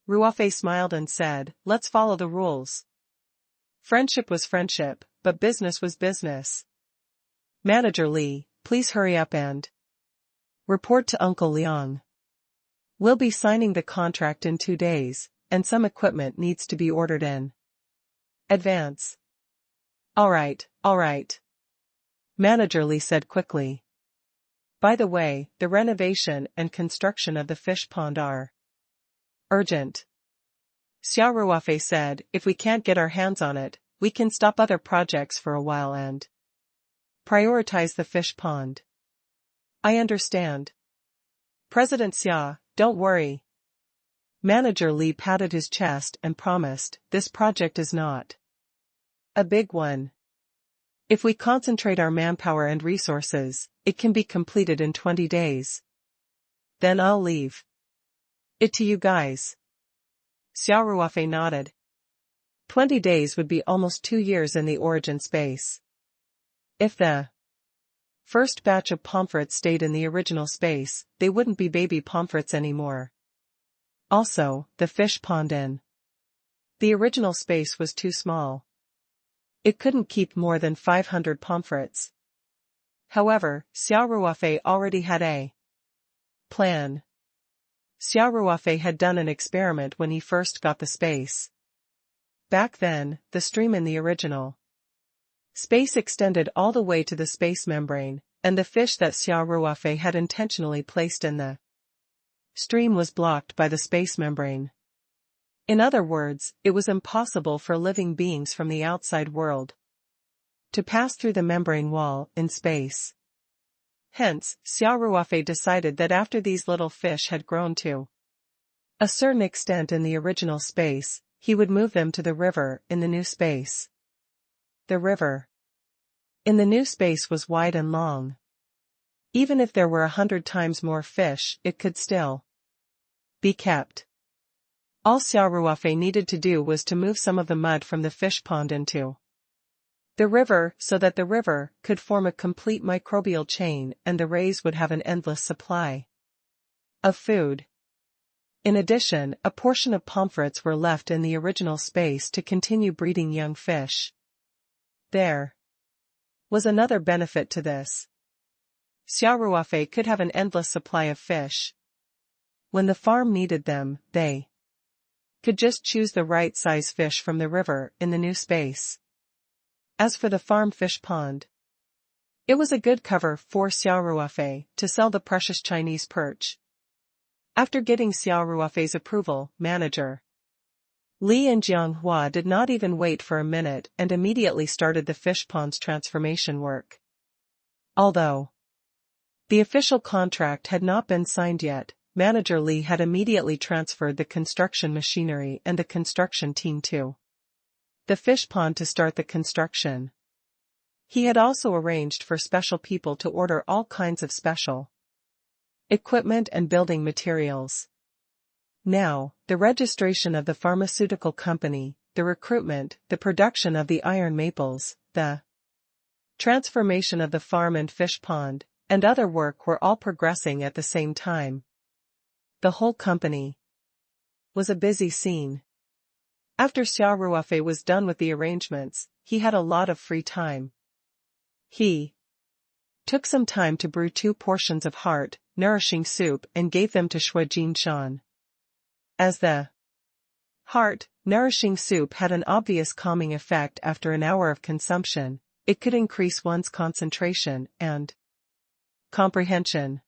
Ruofei smiled and said, "Let's follow the rules." Friendship was friendship, but business was business. Manager Li, please hurry up and report to Uncle Liang. We'll be signing the contract in 2 days, and some equipment needs to be ordered in advance. All right. Manager Li said quickly. By the way, the renovation and construction of the fish pond are urgent. Xia Ruofei said, if we can't get our hands on it, we can stop other projects for a while and prioritize the fish pond. I understand. President Xia, don't worry. Manager Li patted his chest and promised, this project is not a big one. If we concentrate our manpower and resources, it can be completed in 20 days. Then I'll leave it to you guys. Xia Ruofei nodded. 20 days would be almost 2 years in the origin space. If the first batch of pomfrets stayed in the original space, they wouldn't be baby pomfrets anymore. Also, the fish pond in the original space was too small. It couldn't keep more than 500 pomfrets. However, Xia Ruofei already had a plan. Xia Ruofei had done an experiment when he first got the space. Back then, the stream in the original space extended all the way to the space membrane, and the fish that Xia Ruofei had intentionally placed in the stream was blocked by the space membrane. In other words, it was impossible for living beings from the outside world to pass through the membrane wall in space. Hence, Xia Ruofei decided that after these little fish had grown to a certain extent in the original space, he would move them to the river in the new space. The river in the new space was wide and long. Even if there were 100 times more fish, it could still be kept. All Xia Ruofei needed to do was to move some of the mud from the fish pond into the river so that the river could form a complete microbial chain and the rays would have an endless supply of food. In addition, a portion of pomfrets were left in the original space to continue breeding young fish. There was another benefit to this. Xia Ruofei could have an endless supply of fish. When the farm needed them, they could just choose the right size fish from the river in the new space. As for the farm fish pond, it was a good cover for Xia Ruofei to sell the precious Chinese perch. After getting Xia Ruofei's approval, Manager Li and Jianghua did not even wait for a minute and immediately started the fish pond's transformation work. Although the official contract had not been signed yet, Manager Li had immediately transferred the construction machinery and the construction team to the fish pond to start the construction. He had also arranged for special people to order all kinds of special equipment and building materials. Now, the registration of the pharmaceutical company, the recruitment, the production of the iron maples, the transformation of the farm and fish pond, and other work were all progressing at the same time. The whole company was a busy scene. After Xia Ruofei was done with the arrangements, he had a lot of free time. He took some time to brew 2 portions of heart, nourishing soup and gave them to Xue Jinshan. As the heart, nourishing soup had an obvious calming effect after an hour of consumption, it could increase one's concentration and comprehension.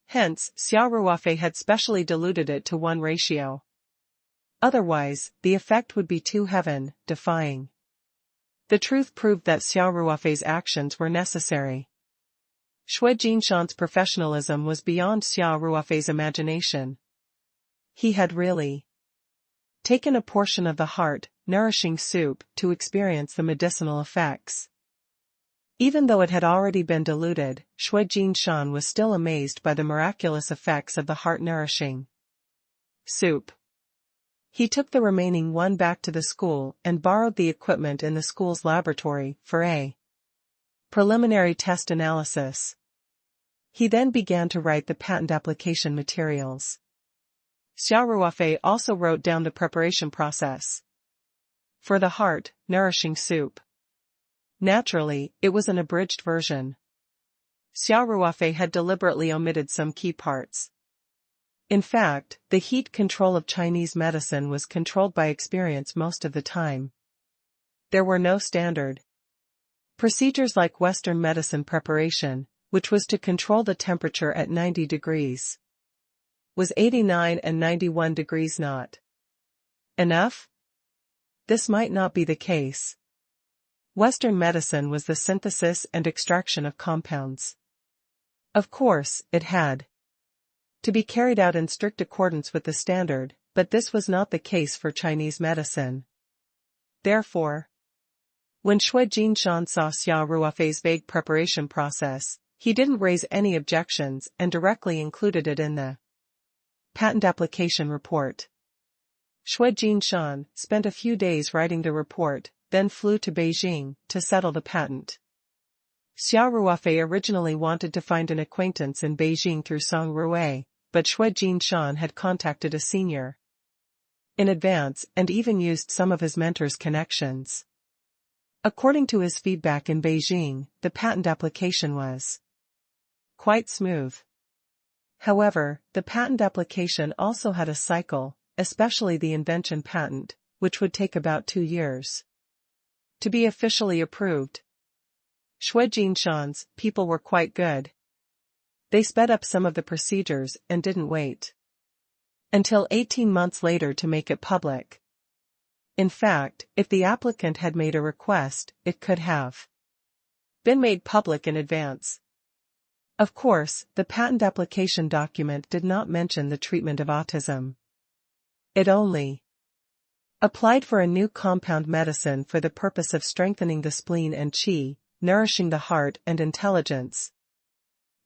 Hence, Xia Ruofei had specially diluted it to 1 ratio. Otherwise, the effect would be too heaven-defying. The truth proved that Xia Ruofei's actions were necessary. Xue Jinshan's professionalism was beyond Xia Ruofei's imagination. He had really taken a portion of the heart, nourishing soup, to experience the medicinal effects. Even though it had already been diluted, Xue Jinshan was still amazed by the miraculous effects of the heart-nourishing soup. He took the remaining 1 back to the school and borrowed the equipment in the school's laboratory for a preliminary test analysis. He then began to write the patent application materials. Xia Ruofei also wrote down the preparation process for the heart, nourishing soup. Naturally, it was an abridged version. Xia Ruofei had deliberately omitted some key parts. In fact, the heat control of Chinese medicine was controlled by experience most of the time. There were no standard procedures like Western medicine preparation, which was to control the temperature at 90 degrees. Was 89 and 91 degrees not enough? This might not be the case. Western medicine was the synthesis and extraction of compounds. Of course, it had to be carried out in strict accordance with the standard, but this was not the case for Chinese medicine. Therefore, when Xue Jinshan saw Xia Ruofei's vague preparation process, he didn't raise any objections and directly included it in the patent application report. Xue Jinshan spent a few days writing the report, then flew to Beijing to settle the patent. Xia Ruofei originally wanted to find an acquaintance in Beijing through Song Rui, but Xue Jinshan had contacted a senior in advance and even used some of his mentor's connections. According to his feedback in Beijing, the patent application was quite smooth. However, the patent application also had a cycle, especially the invention patent, which would take about 2 years to be officially approved. Xue Jinshan's people were quite good. They sped up some of the procedures and didn't wait until 18 months later to make it public. In fact, if the applicant had made a request, it could have been made public in advance. Of course, the patent application document did not mention the treatment of autism. It only applied for a new compound medicine for the purpose of strengthening the spleen and qi, nourishing the heart and intelligence,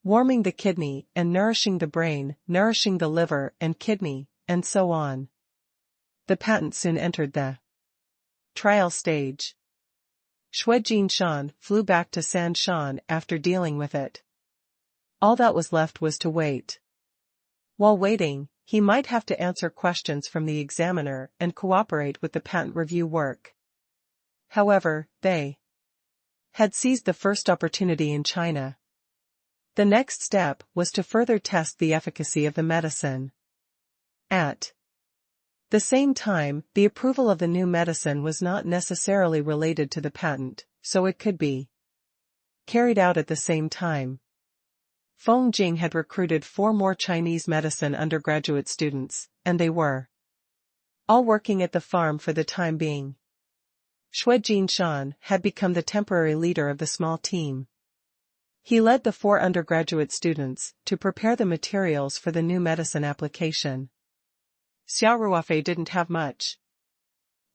warming the kidney and nourishing the brain, nourishing the liver and kidney, and so on. The patent soon entered the trial stage. Xue Jinshan flew back to Sanshan after dealing with it. All that was left was to wait. While waiting, he might have to answer questions from the examiner and cooperate with the patent review work. However, they had seized the first opportunity in China. The next step was to further test the efficacy of the medicine. At the same time, the approval of the new medicine was not necessarily related to the patent, so it could be carried out at the same time. Feng Jing had recruited 4 more Chinese medicine undergraduate students, and they were all working at the farm for the time being. Xue Jinshan had become the temporary leader of the small team. He led the 4 undergraduate students to prepare the materials for the new medicine application. Xia Ruofei didn't have much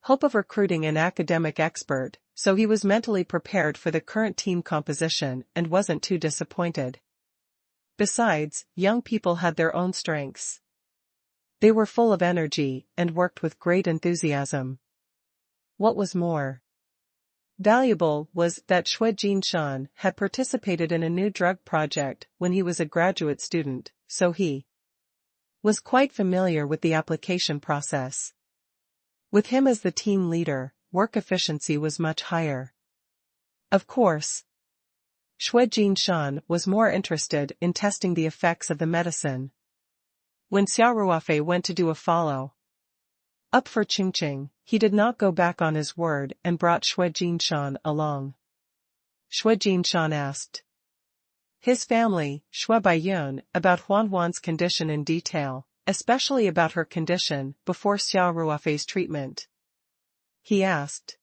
hope of recruiting an academic expert, so he was mentally prepared for the current team composition and wasn't too disappointed. Besides, young people had their own strengths. They were full of energy and worked with great enthusiasm. What was more valuable was that Xue Jinshan had participated in a new drug project when he was a graduate student, so he was quite familiar with the application process. With him as the team leader, work efficiency was much higher. Of course, Xue Jinshan was more interested in testing the effects of the medicine. When Xia Ruofei went to do a follow-up for Qingqing, he did not go back on his word and brought Xue Jinshan along. Xue Jinshan asked his family, Xue Baiyun, about Huan's condition in detail, especially about her condition before Xia Ruofei's treatment. He asked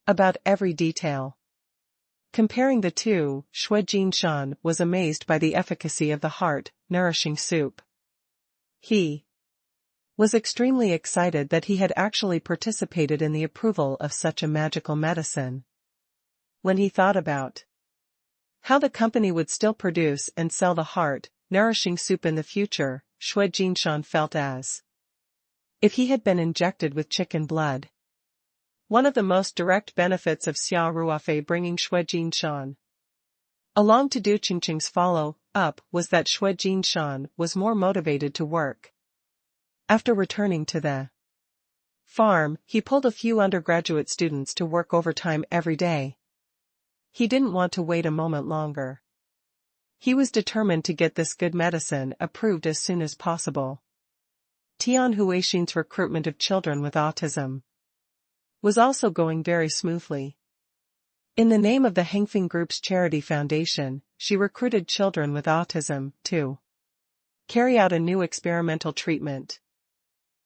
about every detail. Comparing the two, Xue Jinshan was amazed by the efficacy of the heart-nourishing soup. He was extremely excited that he had actually participated in the approval of such a magical medicine. When he thought about how the company would still produce and sell the heart-nourishing soup in the future, Xue Jinshan felt as if he had been injected with chicken blood. One of the most direct benefits of Xia Ruofei bringing Xue Jinshan along to do Qingqing's follow-up was that Xue Jinshan was more motivated to work. After returning to the farm, he pulled a few undergraduate students to work overtime every day. He didn't want to wait a moment longer. He was determined to get this good medicine approved as soon as possible. Tian Huixin's recruitment of children with autism was also going very smoothly. In the name of the Hengfeng Group's charity foundation, she recruited children with autism to carry out a new experimental treatment.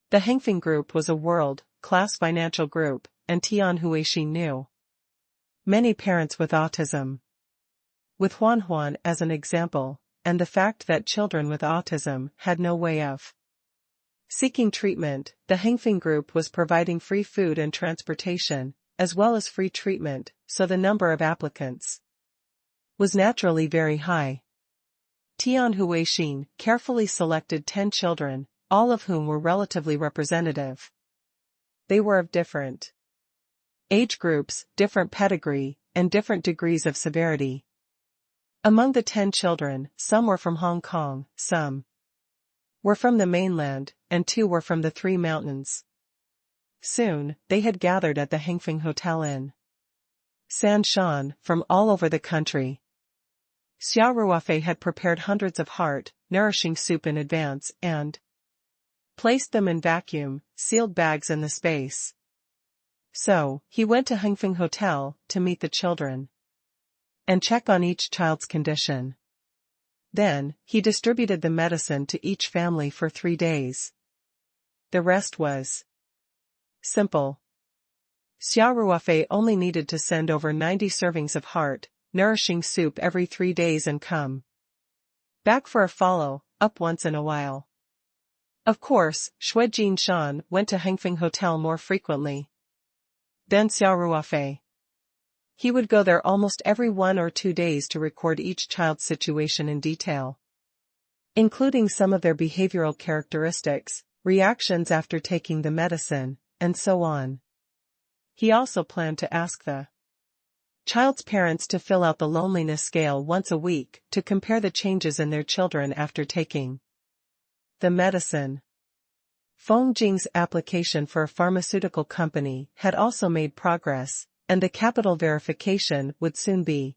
The Hengfeng Group was a world-class financial group, and Tian Huixin knew many parents with autism. With Huan as an example, and the fact that children with autism had no way of seeking treatment, the Hengfeng Group was providing free food and transportation, as well as free treatment, so the number of applicants was naturally very high. Tian Huixin carefully selected 10 children, all of whom were relatively representative. They were of different age groups, different pedigree, and different degrees of severity. Among the 10 children, some were from Hong Kong, some were from the mainland, and 2 were from the Three Mountains. Soon, they had gathered at the Hengfeng Hotel in Sanshan from all over the country. Xia Ruofei had prepared hundreds of heart-nourishing soup in advance and placed them in vacuum-sealed bags in the space. So, he went to Hengfeng Hotel to meet the children and check on each child's condition. Then, he distributed the medicine to each family for 3 days. The rest was simple. Xia Ruofei only needed to send over 90 servings of heart-nourishing soup every 3 days and come back for a follow-up once in a while. Of course, Xue Jinshan went to Hengfeng Hotel more frequently than Xia Ruofei. He would go there almost every 1 or 2 days to record each child's situation in detail, including some of their behavioral characteristics, reactions after taking the medicine, and so on. He also planned to ask the child's parents to fill out the loneliness scale once a week to compare the changes in their children after taking the medicine. Feng Jing's application for a pharmaceutical company had also made progress, and the capital verification would soon be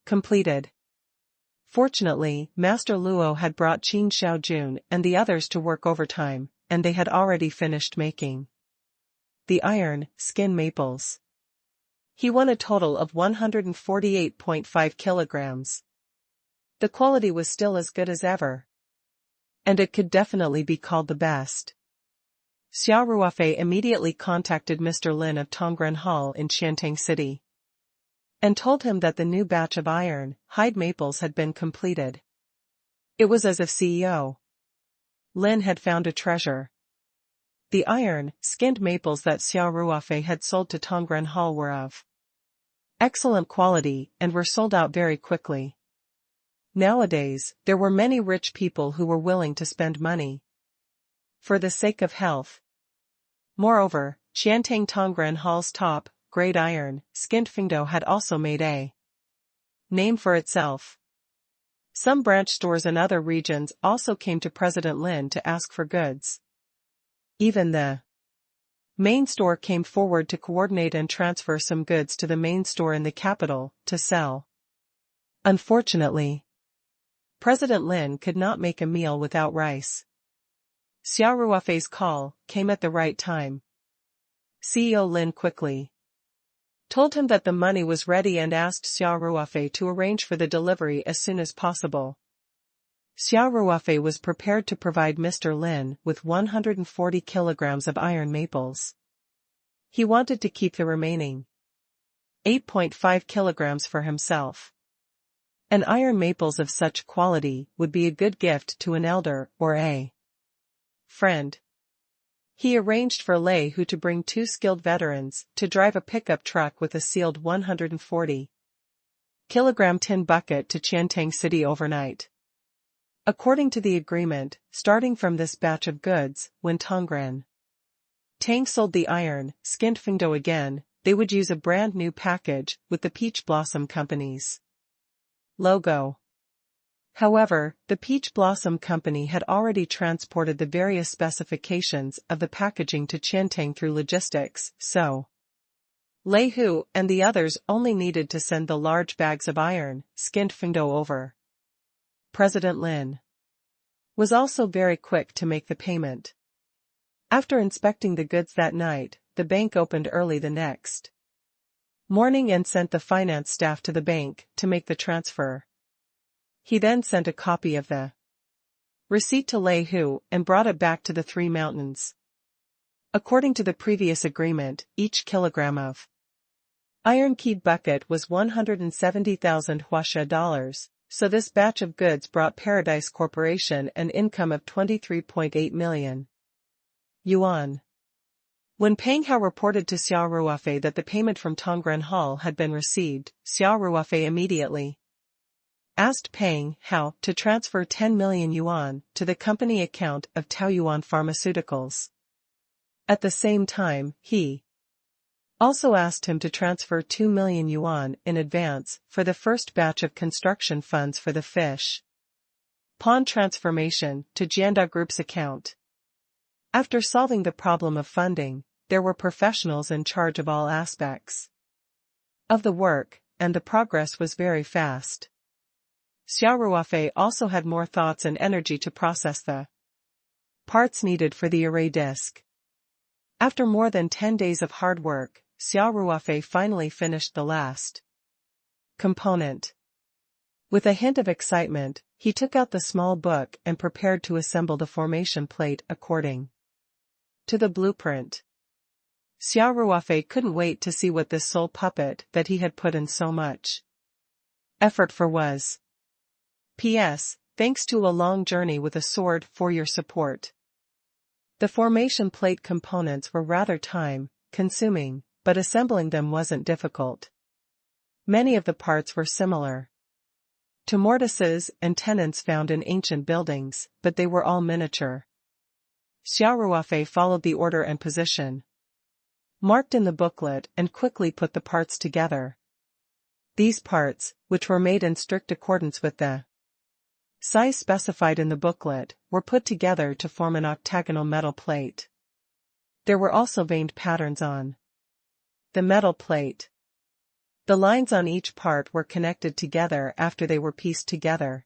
completed. Fortunately, Master Luo had brought Qin Xiaojun and the others to work overtime, and they had already finished making the iron skin maples. He won a total of 148.5 kilograms. The quality was still as good as ever, and it could definitely be called the best. Xia Ruofei immediately contacted Mr. Lin of Tongren Hall in Qiantang City and told him that the new batch of iron hide maples had been completed. It was as if CEO Lin had found a treasure. The iron skinned maples that Xia Ruofei had sold to Tongren Hall were of excellent quality and were sold out very quickly. Nowadays, there were many rich people who were willing to spend money for the sake of health. Moreover, Qiantang Tongren Hall's top-grade iron skinned fingdo had also made a name for itself. Some branch stores in other regions also came to President Lin to ask for goods. Even the main store came forward to coordinate and transfer some goods to the main store in the capital to sell. Unfortunately, President Lin could not make a meal without rice. Xia Ruofei's call came at the right time. CEO Lin quickly told him that the money was ready and asked Xia Ruofei to arrange for the delivery as soon as possible. Xia Ruofei was prepared to provide Mr. Lin with 140 kilograms of iron maples. He wanted to keep the remaining 8.5 kilograms for himself. An iron maples of such quality would be a good gift to an elder or a friend. He arranged for Lei Hu to bring 2 skilled veterans to drive a pickup truck with a sealed 140-kilogram tin bucket to Qiantang City overnight. According to the agreement, starting from this batch of goods, when Tongren Tang sold the iron, skinned Fengdo again, they would use a brand new package with the Peach Blossom Company's logo. However, the Peach Blossom Company had already transported the various specifications of the packaging to Qiantang through logistics, so Lei Hu and the others only needed to send the large bags of iron, skinned Fengdo over. President Lin was also very quick to make the payment. After inspecting the goods that night, the bank opened early the next morning and sent the finance staff to the bank to make the transfer. He then sent a copy of the receipt to Lei Hu and brought it back to the Three Mountains. According to the previous agreement, each kilogram of iron-keyed bucket was 170,000 Huaxia dollars, so this batch of goods brought Paradise Corporation an income of 23.8 million yuan. When Peng Hao reported to Xia Ruofei that the payment from Tongren Hall had been received, Xia Ruofei immediately asked Peng Hao to transfer 10 million yuan to the company account of Taoyuan Pharmaceuticals. At the same time, he also asked him to transfer 2 million yuan in advance for the first batch of construction funds for the fish pond transformation to Jianda Group's account. After solving the problem of funding, there were professionals in charge of all aspects of the work, and the progress was very fast. Xia Ruofei also had more thoughts and energy to process the parts needed for the array disc. After more than 10 days of hard work, Xia Ruofei finally finished the last component. With a hint of excitement, he took out the small book and prepared to assemble the formation plate according to the blueprint. Xia Ruofei couldn't wait to see what this soul puppet that he had put in so much effort for was. P.S. Thanks to a long journey with a sword for your support. The formation plate components were rather time-consuming, but assembling them wasn't difficult. Many of the parts were similar to mortises and tenons found in ancient buildings, but they were all miniature. Xia Ruofei followed the order and position marked in the booklet and quickly put the parts together. These parts, which were made in strict accordance with the size specified in the booklet, were put together to form an octagonal metal plate. There were also veined patterns on the metal plate. The lines on each part were connected together after they were pieced together.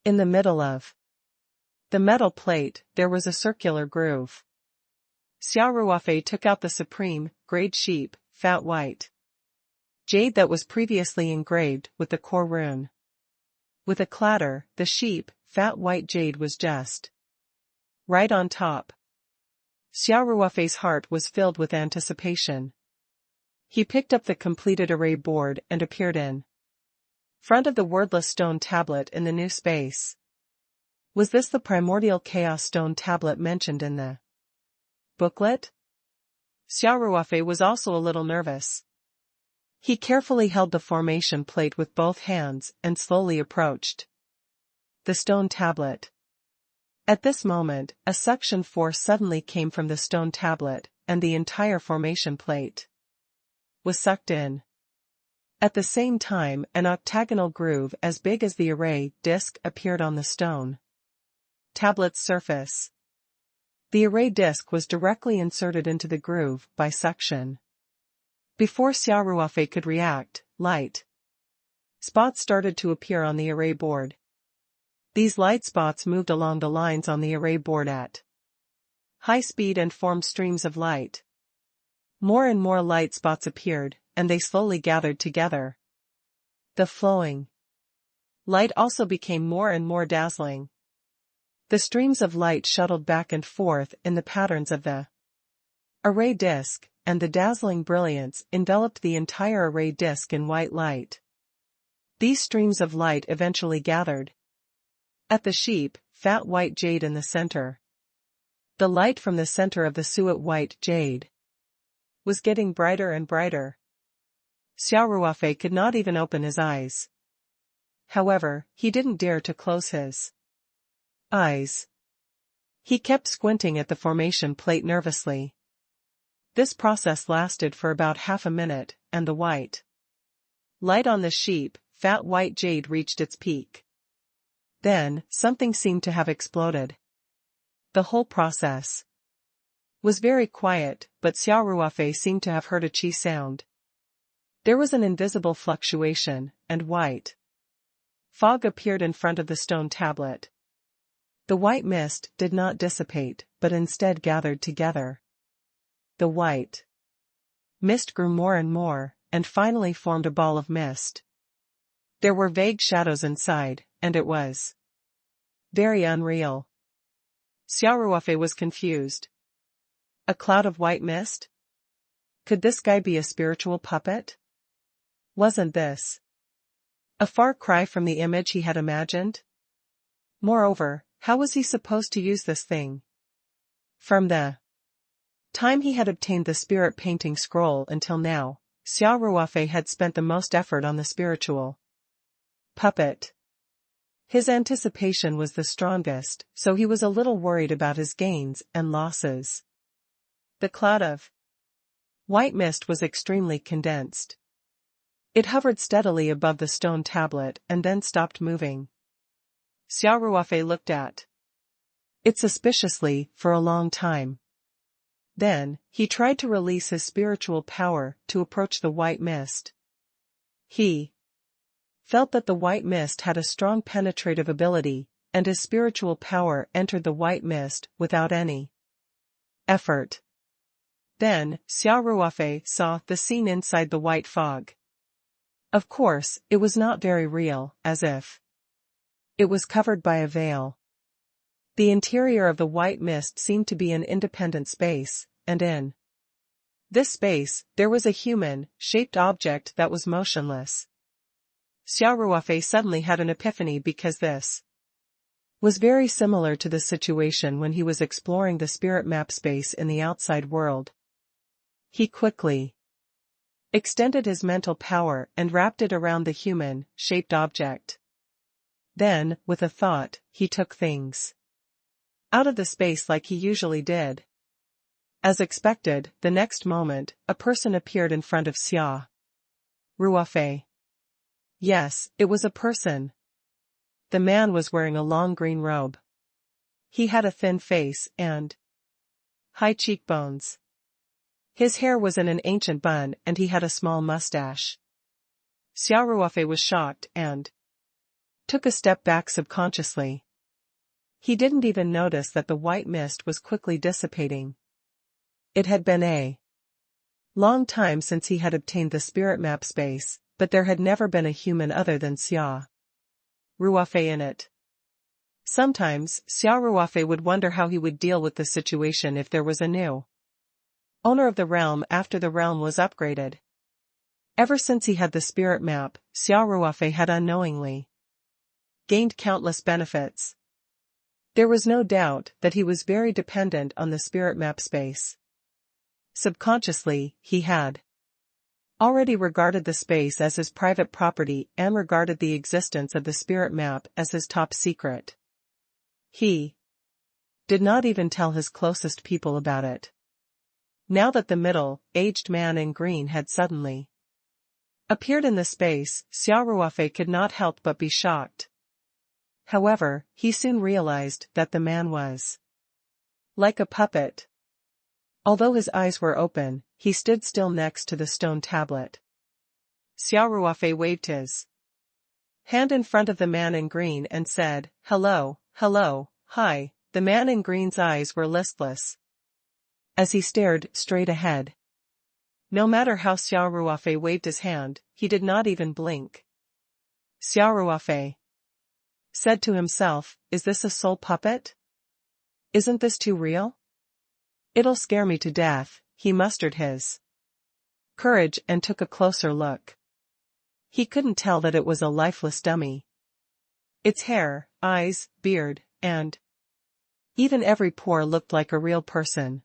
In the middle of the metal plate, there was a circular groove. Xia Ruofei took out the supreme, grade sheep, fat white jade that was previously engraved with the core rune. With a clatter, the sheep, fat white jade was just right on top. Xia Ruofei's heart was filled with anticipation. He picked up the completed array board and appeared in front of the wordless stone tablet in the new space. Was this the primordial chaos stone tablet mentioned in the booklet? Xia Ruofei was also a little nervous. He carefully held the formation plate with both hands and slowly approached the stone tablet. At this moment, a suction force suddenly came from the stone tablet, and the entire formation plate was sucked in. At the same time, an octagonal groove as big as the array disc appeared on the stone tablet's surface. The array disc was directly inserted into the groove by suction. Before Xia Ruofei could react, light Spots started to appear on the array board. These light spots moved along the lines on the array board at high speed and formed streams of light. More and more light spots appeared, and they slowly gathered together. The flowing light also became more and more dazzling. The streams of light shuttled back and forth in the patterns of the array disk, and the dazzling brilliance enveloped the entire array disk in white light. These streams of light eventually gathered at the sheep, fat white jade in the center. The light from the center of the suet white jade was getting brighter and brighter. Xia Ruofei could not even open his eyes. However, he didn't dare to close his eyes. He kept squinting at the formation plate nervously. This process lasted for about half a minute, and the white light on the sheep, fat white jade reached its peak. Then, something seemed to have exploded. The whole process was very quiet, but Xia Ruofei seemed to have heard a chi sound. There was an invisible fluctuation, and white fog appeared in front of the stone tablet. The white mist did not dissipate, but instead gathered together. The white mist grew more and more, and finally formed a ball of mist. There were vague shadows inside, and it was very unreal. Xia Ruofei was confused. A cloud of white mist? Could this guy be a spiritual puppet? Wasn't this a far cry from the image he had imagined? Moreover, how was he supposed to use this thing? From the time he had obtained the spirit painting scroll until now, Xia Ruofei had spent the most effort on the spiritual puppet. His anticipation was the strongest, so he was a little worried about his gains and losses. The cloud of white mist was extremely condensed. It hovered steadily above the stone tablet and then stopped moving. Xia Ruofei looked at it suspiciously for a long time. Then, he tried to release his spiritual power to approach the white mist. He felt that the white mist had a strong penetrative ability, and his spiritual power entered the white mist without any effort. Then, Xia Ruofei saw the scene inside the white fog. Of course, it was not very real, as if it was covered by a veil. The interior of the white mist seemed to be an independent space, and in this space, there was a human-shaped object that was motionless. Xia Ruofei suddenly had an epiphany because this was very similar to the situation when he was exploring the spirit map space in the outside world. He quickly extended his mental power and wrapped it around the human-shaped object. Then, with a thought, he took things out of the space like he usually did. As expected, the next moment, a person appeared in front of Xia Ruofei. Yes, it was a person. The man was wearing a long green robe. He had a thin face and high cheekbones. His hair was in an ancient bun and he had a small mustache. Xia Ruofei was shocked and took a step back subconsciously. He didn't even notice that the white mist was quickly dissipating. It had been a long time since he had obtained the spirit map space, but there had never been a human other than Xia Ruofei in it. Sometimes, Xia Ruofei would wonder how he would deal with the situation if there was a new owner of the realm after the realm was upgraded. Ever since he had the spirit map, Xia Ruofei had unknowingly gained countless benefits. There was no doubt that he was very dependent on the spirit map space. Subconsciously, he had already regarded the space as his private property and regarded the existence of the spirit map as his top secret. He did not even tell his closest people about it. Now that the middle-aged man in green had suddenly appeared in the space, Xia Ruofei could not help but be shocked. However, he soon realized that the man was like a puppet. Although his eyes were open, he stood still next to the stone tablet. Xia Ruofei waved his hand in front of the man in green and said, "Hello, hello, hi." The man in green's eyes were listless as he stared straight ahead. No matter how Xia Ruofei waved his hand, he did not even blink. Xia Ruofei said to himself, "Is this a soul puppet? Isn't this too real? It'll scare me to death." He mustered his courage and took a closer look. He couldn't tell that it was a lifeless dummy. Its hair, eyes, beard, and even every pore looked like a real person.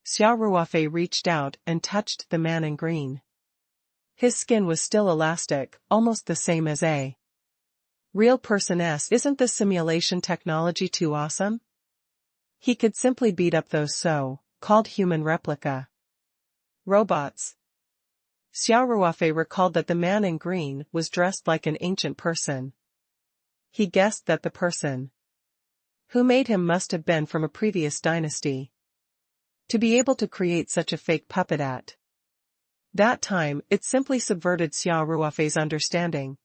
Xia Ruofei reached out and touched the man in green. His skin was still elastic, almost the same as a real person's. Isn't this simulation technology too awesome? He could simply beat up those so-called human replica robots. Xia Ruofei recalled that the man in green was dressed like an ancient person. He guessed that the person who made him must have been from a previous dynasty. To be able to create such a fake puppet at that time, it simply subverted Xia Ruofei's understanding.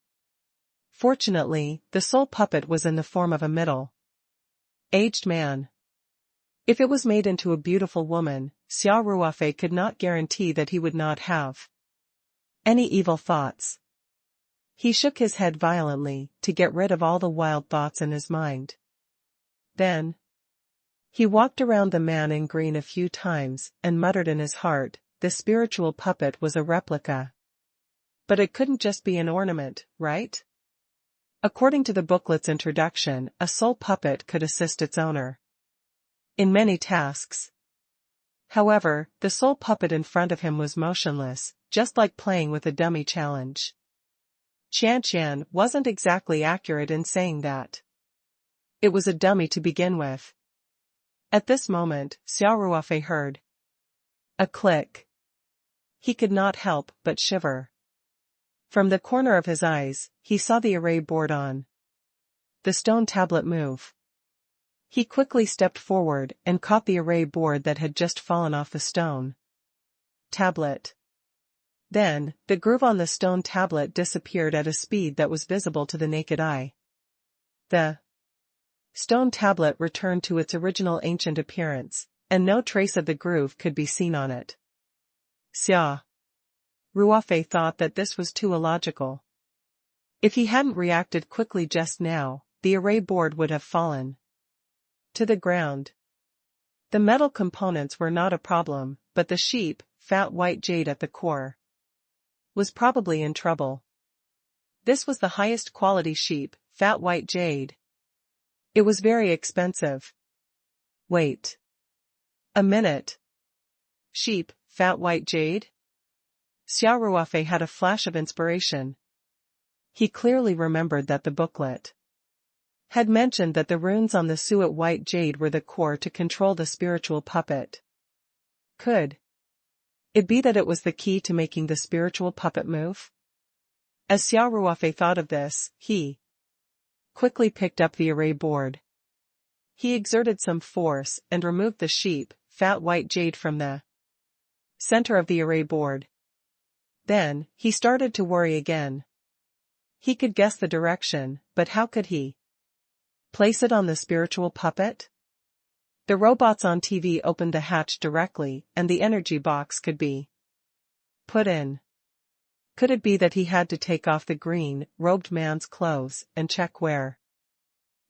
Fortunately, the soul puppet was in the form of a middle-aged man. If it was made into a beautiful woman, Xia Ruofei could not guarantee that he would not have any evil thoughts. He shook his head violently to get rid of all the wild thoughts in his mind. Then he walked around the man in green a few times and muttered in his heart, "The spiritual puppet was a replica. But it couldn't just be an ornament, right?" According to the booklet's introduction, a soul puppet could assist its owner in many tasks. However, the soul puppet in front of him was motionless, just like playing with a dummy challenge. Qian wasn't exactly accurate in saying that it was a dummy to begin with. At this moment, Xia Ruofei heard a click. He could not help but shiver. From the corner of his eyes, he saw the array board on the stone tablet move. He quickly stepped forward and caught the array board that had just fallen off the stone tablet. Then, the groove on the stone tablet disappeared at a speed that was visible to the naked eye. The stone tablet returned to its original ancient appearance, and no trace of the groove could be seen on it. Xia Ruofei thought that this was too illogical. If he hadn't reacted quickly just now, the array board would have fallen to the ground. The metal components were not a problem, but the sheep, fat white jade at the core, was probably in trouble. This was the highest quality sheep, fat white jade. It was very expensive. Wait a minute. Sheep, fat white jade? Xia Ruofei had a flash of inspiration. He clearly remembered that the booklet had mentioned that the runes on the suet white jade were the core to control the spiritual puppet. Could it be that it was the key to making the spiritual puppet move? As Xia Ruofei thought of this, he quickly picked up the array board. He exerted some force and removed the sheep, fat white jade from the center of the array board. Then, he started to worry again. He could guess the direction, but how could he place it on the spiritual puppet? The robots on TV opened the hatch directly, and the energy box could be put in. Could it be that he had to take off the green-robed man's clothes and check where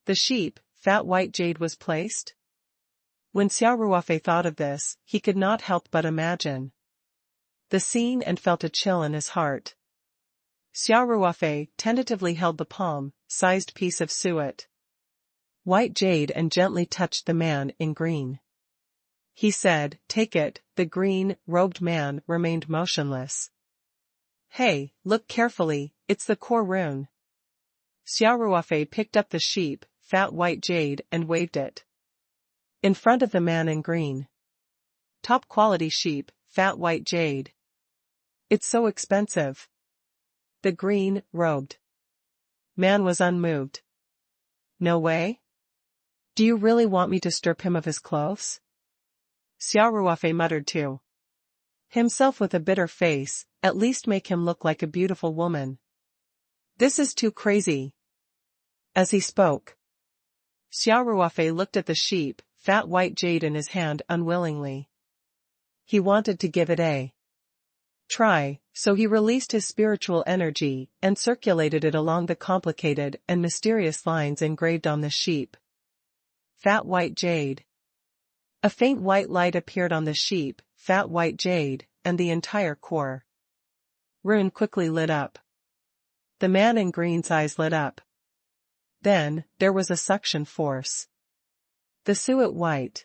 the sheep, fat white jade was placed? When Xia Ruofei thought of this, he could not help but imagine the scene and felt a chill in his heart. Xia Ruofei tentatively held the palm-sized piece of suet white jade and gently touched the man in green. He said, "Take it." The green-robed man remained motionless. "Hey, look carefully, it's the core rune." Xia Ruofei picked up the sheep, fat white jade and waved it in front of the man in green. "Top quality sheep, fat white jade. It's so expensive." The green-robed man was unmoved. "No way? Do you really want me to strip him of his clothes?" Xia Ruofei muttered to himself with a bitter face, "At least make him look like a beautiful woman." This is too crazy. As he spoke, Xia Ruofei looked at the sheep, fat white jade in his hand unwillingly. He wanted to give it a try, so he released his spiritual energy and circulated it along the complicated and mysterious lines engraved on the sheep. Fat white jade. A faint white light appeared on the sheep, fat white jade, and the entire core rune quickly lit up. The man in green's eyes lit up. Then, there was a suction force. The suet white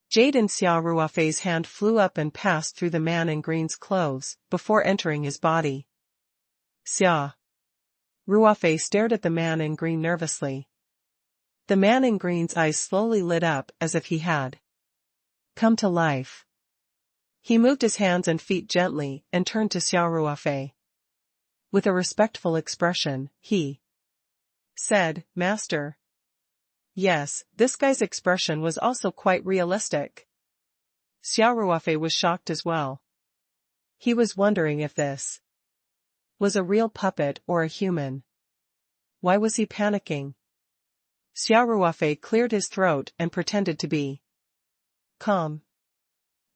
jade in Xia Ruofei's hand flew up and passed through the man in green's clothes, before entering his body. Xia Ruofei stared at the man in green nervously. The man in green's eyes slowly lit up as if he had come to life. He moved his hands and feet gently and turned to Xia Ruofei. With a respectful expression, he said, "Master." Yes, this guy's expression was also quite realistic. Xia Ruofei was shocked as well. He was wondering if this was a real puppet or a human. Why was he panicking? Xia Ruofei cleared his throat and pretended to be calm.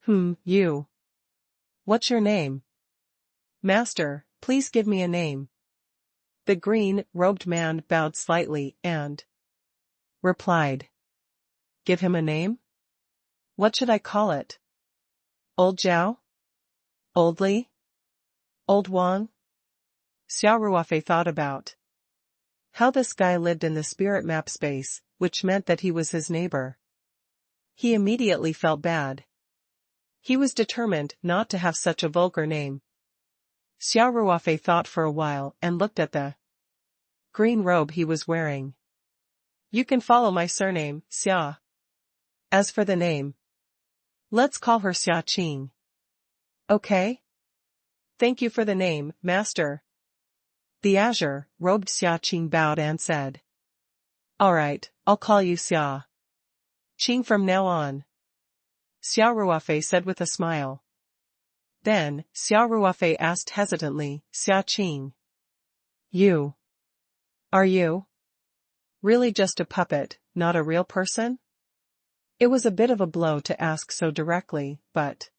You. What's your name? Master, please give me a name. The green-robed man bowed slightly and replied. Give him a name? What should I call it? Old Zhao? Old Li? Old Wang? Xia Ruofei thought about how this guy lived in the spirit map space, which meant that he was his neighbor. He immediately felt bad. He was determined not to have such a vulgar name. Xia Ruofei thought for a while and looked at the green robe he was wearing. You can follow my surname, Xia. As for the name, let's call her Xia Qing. Okay? Thank you for the name, Master. The azure-robed Xia Qing bowed and said. Alright, I'll call you Xia Qing from now on. Xia Ruofei said with a smile. Then, Xia Ruofei asked hesitantly, Xia Qing. Are you really just a puppet, not a real person? It was a bit of a blow to ask so directly, but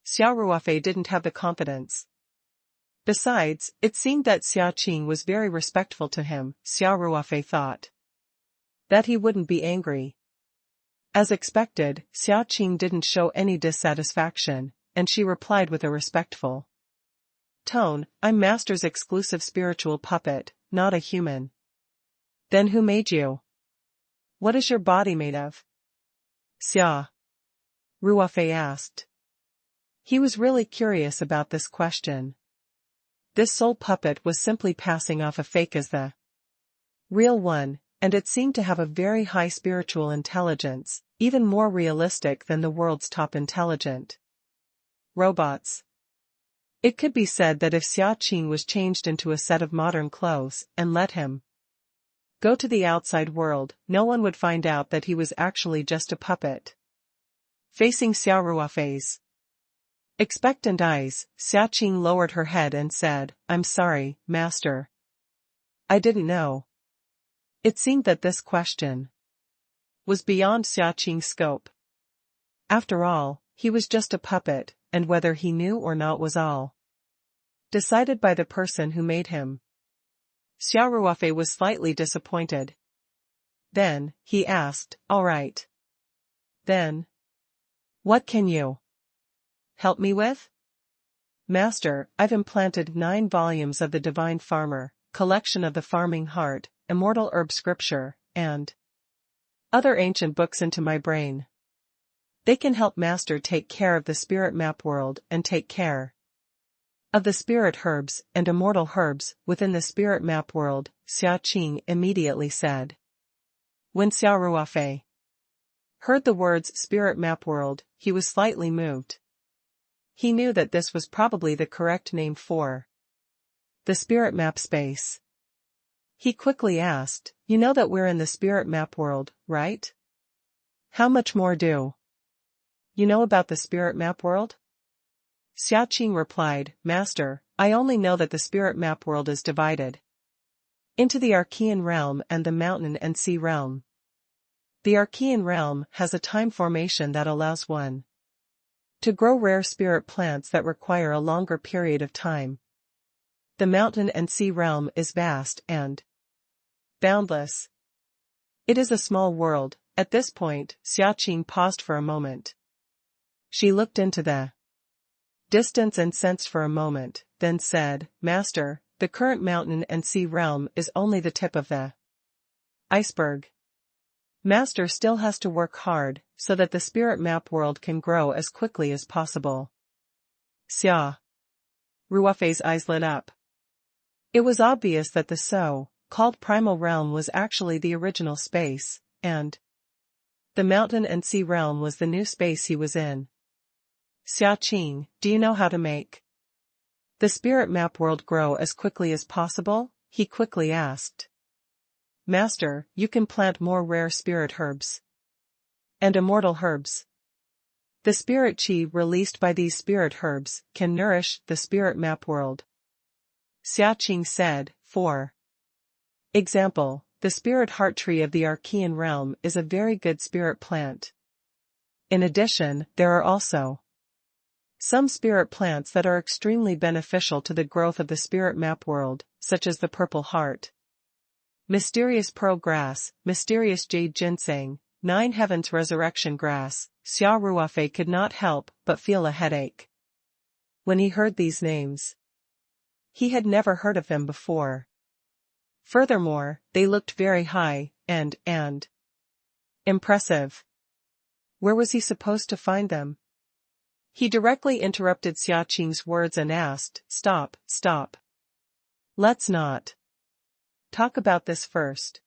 Xia Ruofei didn't have the confidence. Besides, it seemed that Xia Qing was very respectful to him. Xia Ruofei thought that he wouldn't be angry. As expected, Xia Qing didn't show any dissatisfaction, and she replied with a respectful tone, I'm Master's exclusive spiritual puppet, not a human. Then who made you? What is your body made of? Xia Ruofei asked. He was really curious about this question. This soul puppet was simply passing off a fake as the real one, and it seemed to have a very high spiritual intelligence, even more realistic than the world's top intelligent robots. It could be said that if Xia Qing was changed into a set of modern clothes and let him go to the outside world, no one would find out that he was actually just a puppet. Facing Xia Ruofei's expectant eyes, Xia Qing lowered her head and said, I'm sorry, Master. I didn't know. It seemed that this question was beyond Xia Qing's scope. After all, he was just a puppet, and whether he knew or not was all decided by the person who made him. Xia Ruofei was slightly disappointed. Then, he asked, all right. Then, what can you help me with? Master, I've implanted 9 volumes of the Divine Farmer, collection of the Farming Heart, Immortal Herb Scripture, and other ancient books into my brain. They can help Master take care of the spirit map world and take care of the spirit herbs and immortal herbs within the spirit map world, Xia Qing immediately said. When Xia Ruofei heard the words spirit map world, he was slightly moved. He knew that this was probably the correct name for the spirit map space. He quickly asked, you know that we're in the spirit map world, right? How much more do you know about the spirit map world? Xia Qing replied, Master, I only know that the spirit map world is divided into the Archean realm and the mountain and sea realm. The Archean realm has a time formation that allows one to grow rare spirit plants that require a longer period of time. The mountain and sea realm is vast and boundless. It is a small world. At this point, Xia Qing paused for a moment. She looked into the distance and sensed for a moment, then said, Master, the current mountain and sea realm is only the tip of the iceberg. Master still has to work hard, so that the spirit map world can grow as quickly as possible. Xia Ruofei's eyes lit up. It was obvious that the so-called primal realm was actually the original space, and the mountain and sea realm was the new space he was in. Xia Qing, do you know how to make the spirit map world grow as quickly as possible? He quickly asked. Master, you can plant more rare spirit herbs and immortal herbs. The spirit chi released by these spirit herbs can nourish the spirit map world. Xia Qing said, for example, the spirit heart tree of the Archean realm is a very good spirit plant. In addition, there are also some spirit plants that are extremely beneficial to the growth of the spirit map world, such as the purple heart, mysterious pearl grass, mysterious jade ginseng, 9 heavens resurrection grass. Xia Ruofei could not help but feel a headache when he heard these names. He had never heard of them before. Furthermore, they looked very high and impressive. Where was he supposed to find them? He directly interrupted Xia Qing's words and asked, Stop. Let's not talk about this first.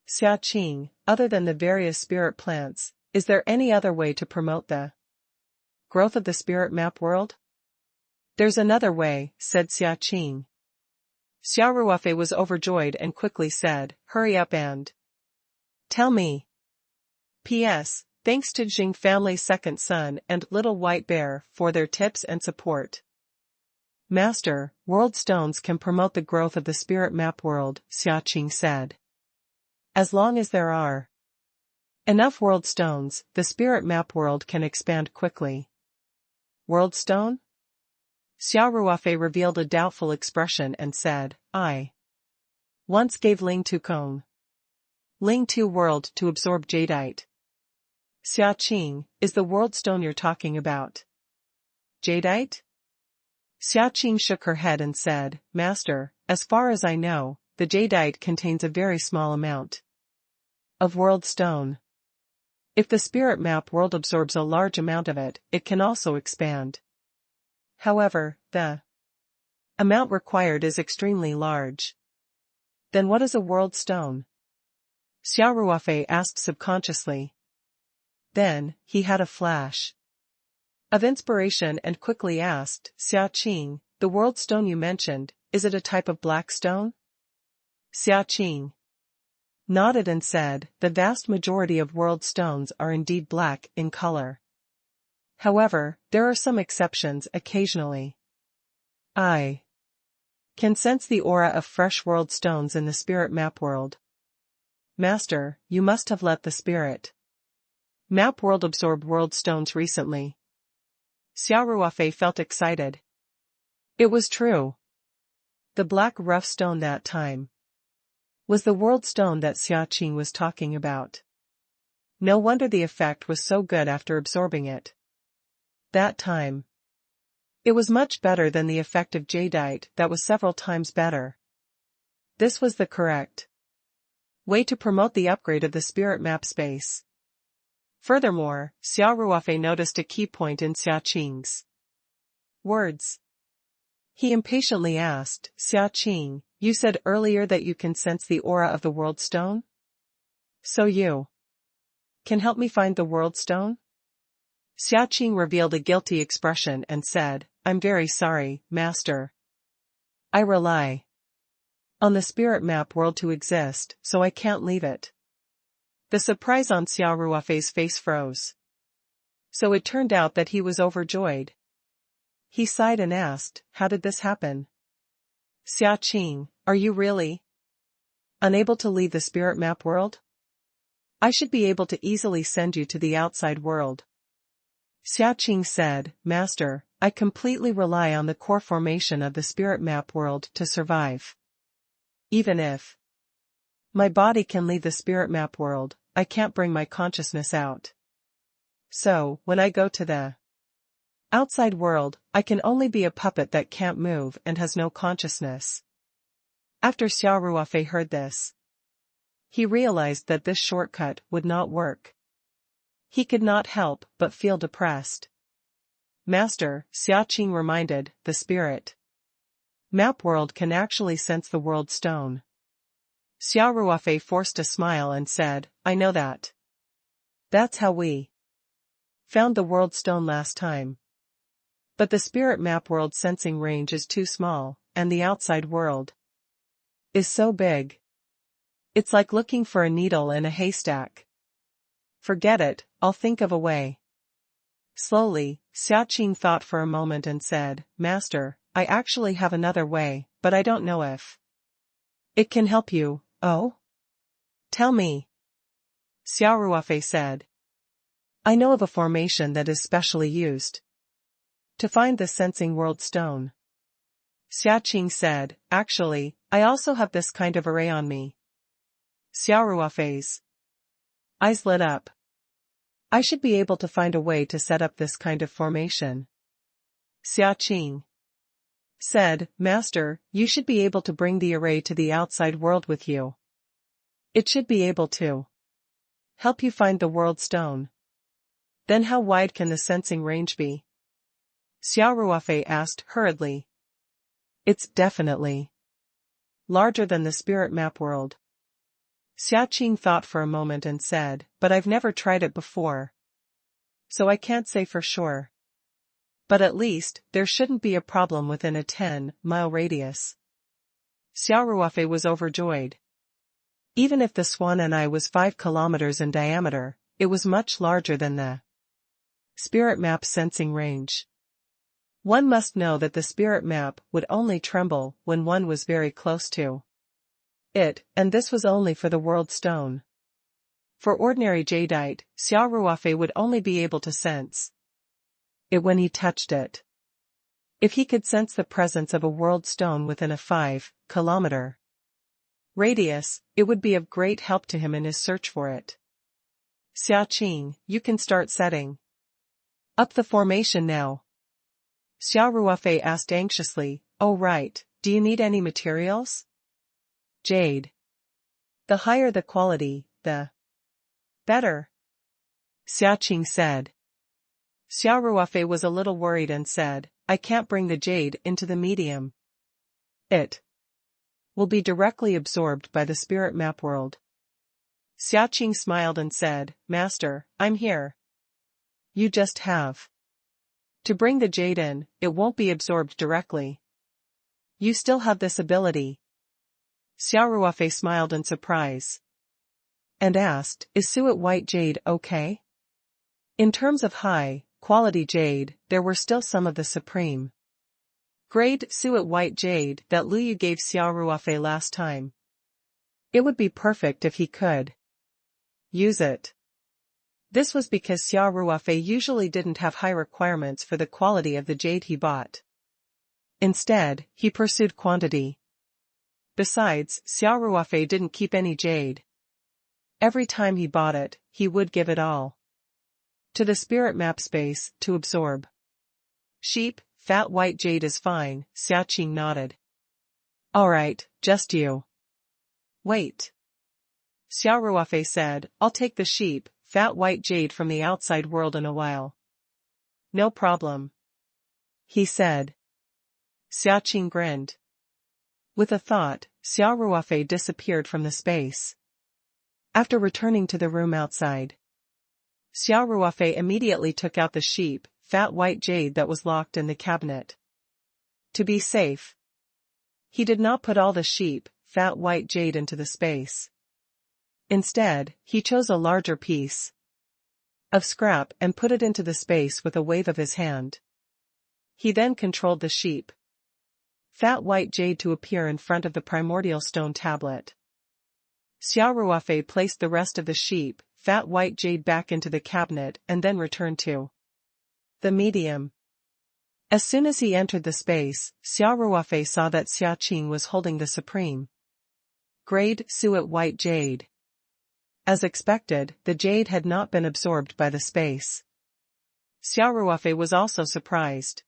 Xia Qing, other than the various spirit plants, is there any other way to promote the growth of the spirit map world? There's another way, said Xia Qing. Xia Ruofei was overjoyed and quickly said, Hurry up and tell me. P.S. Thanks to Jing family's second son and Little White Bear for their tips and support. Master, world stones can promote the growth of the spirit map world, Xia Qing said. As long as there are enough world stones, the spirit map world can expand quickly. World stone? Xia Ruofei revealed a doubtful expression and said, I once gave Ling Tu world to absorb jadeite. Xia Qing, is the world stone you're talking about jadeite? Xia Qing shook her head and said, Master, as far as I know, the jadeite contains a very small amount of world stone. If the spirit map world absorbs a large amount of it, it can also expand. However, the amount required is extremely large. Then what is a world stone? Xia Ruofei asked subconsciously. Then, he had a flash of inspiration and quickly asked, Xia Qing, the world stone you mentioned, is it a type of black stone? Xia Qing nodded and said, the vast majority of world stones are indeed black in color. However, there are some exceptions occasionally. I can sense the aura of fresh world stones in the spirit map world. Master, you must have let the spirit map world absorb world stones recently. Xia Ruofei felt excited. It was true. The black rough stone that time was the world stone that Xia Qing was talking about. No wonder the effect was so good after absorbing it. That time. It was much better than the effect of jadeite that was several times better. This was the correct way to promote the upgrade of the spirit map space. Furthermore, Xia Ruofei noticed a key point in Xia Qing's words. He impatiently asked, Xia Qing, you said earlier that you can sense the aura of the world stone? So you can help me find the world stone? Xia Qing revealed a guilty expression and said, I'm very sorry, Master. I rely on the spirit map world to exist, so I can't leave it. The surprise on Xia Ruofei's face froze. So it turned out that he was overjoyed. He sighed and asked, how did this happen? Xia Qing, are you really unable to leave the spirit map world? I should be able to easily send you to the outside world. Xia Qing said, Master, I completely rely on the core formation of the spirit map world to survive. Even if my body can leave the spirit map world, I can't bring my consciousness out. So, when I go to the outside world, I can only be a puppet that can't move and has no consciousness. After Xia Ruofei heard this, he realized that this shortcut would not work. He could not help but feel depressed. Master, Xia Qing reminded, the spirit map world can actually sense the world stone. Xia Ruofei forced a smile and said, I know that. That's how we found the world stone last time. But the spirit map world sensing range is too small, and the outside world is so big. It's like looking for a needle in a haystack. Forget it, I'll think of a way. Slowly, Xia Qing thought for a moment and said, Master, I actually have another way, but I don't know if it can help you. Oh? Tell me. Xia Ruofei said. I know of a formation that is specially used to find the sensing world stone. Xia Qing said, actually, I also have this kind of array on me. Xia Ruofei's eyes lit up. I should be able to find a way to set up this kind of formation. Xia Qing said, Master, you should be able to bring the array to the outside world with you. It should be able to help you find the world stone. Then how wide can the sensing range be? Xia Ruofei asked hurriedly. It's definitely larger than the spirit map world. Xia Qing thought for a moment and said, but I've never tried it before, so I can't say for sure. But at least, there shouldn't be a problem within a 10-mile radius. Xia Ruofei was overjoyed. Even if the Swan and I was 5 kilometers in diameter, it was much larger than the spirit map sensing range. One must know that the spirit map would only tremble when one was very close to it, and this was only for the world stone. For ordinary jadeite, Xia Ruofei would only be able to sense it when he touched it. If he could sense the presence of a world stone within a 5-kilometer radius, it would be of great help to him in his search for it. Xia Qing, you can start setting up the formation now. Xia Ruofei asked anxiously, oh right, do you need any materials? Jade. The higher the quality, the better, Xia Qing said. Xia Ruofei was a little worried and said, I can't bring the jade into the medium. It will be directly absorbed by the spirit map world. Xia Qing smiled and said, Master, I'm here. You just have to bring the jade in, it won't be absorbed directly. You still have this ability. Xia Ruofei smiled in surprise and asked, is suet white jade okay? In terms of high-quality jade, there were still some of the supreme grade suet white jade that Lu Yu gave Xia Ruofei last time. It would be perfect if he could use it. This was because Xia Ruofei usually didn't have high requirements for the quality of the jade he bought. Instead, he pursued quantity. Besides, Xia Ruofei didn't keep any jade. Every time he bought it, he would give it all to the spirit map space to absorb. Sheep, fat white jade is fine, Xia Qing nodded. Alright, just you wait. Xia Ruofei said, I'll take the sheep, fat white jade from the outside world in a while. No problem, he said. Xia Qing grinned. With a thought, Xia Ruofei disappeared from the space. After returning to the room outside, Xia Ruofei immediately took out the sheep, fat white jade that was locked in the cabinet. To be safe, he did not put all the sheep, fat white jade into the space. Instead, he chose a larger piece of scrap and put it into the space with a wave of his hand. He then controlled the sheep. Fat white jade to appear in front of the primordial stone tablet. Xia Ruofei placed the rest of the sheep, fat white jade back into the cabinet and then returned to the medium. As soon as he entered the space, Xia Ruofei saw that Xia Qing was holding the supreme grade suet white jade. As expected, the jade had not been absorbed by the space. Xia Ruofei was also surprised.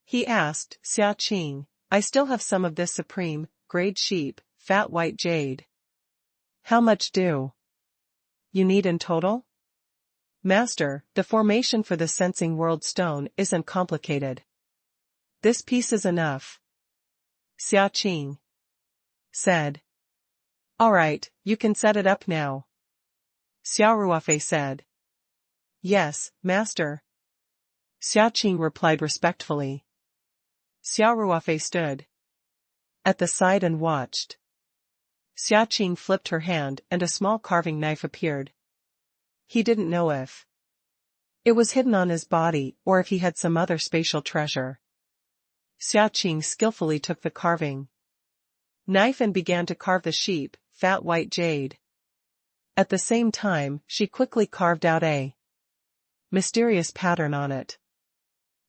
He asked, Xia Qing, I still have some of this supreme grade sheep, fat white jade. How much do you need in total? Master, the formation for the sensing world stone isn't complicated. This piece is enough. Xia Qing said. Alright, you can set it up now. Xia Ruofei said. Yes, Master. Xia Qing replied respectfully. Xia Ruofei stood at the side and watched. Xia Qing flipped her hand and a small carving knife appeared. He didn't know if it was hidden on his body or if he had some other spatial treasure. Xia Qing skillfully took the carving knife and began to carve the sheep, fat white jade. At the same time, she quickly carved out a mysterious pattern on it.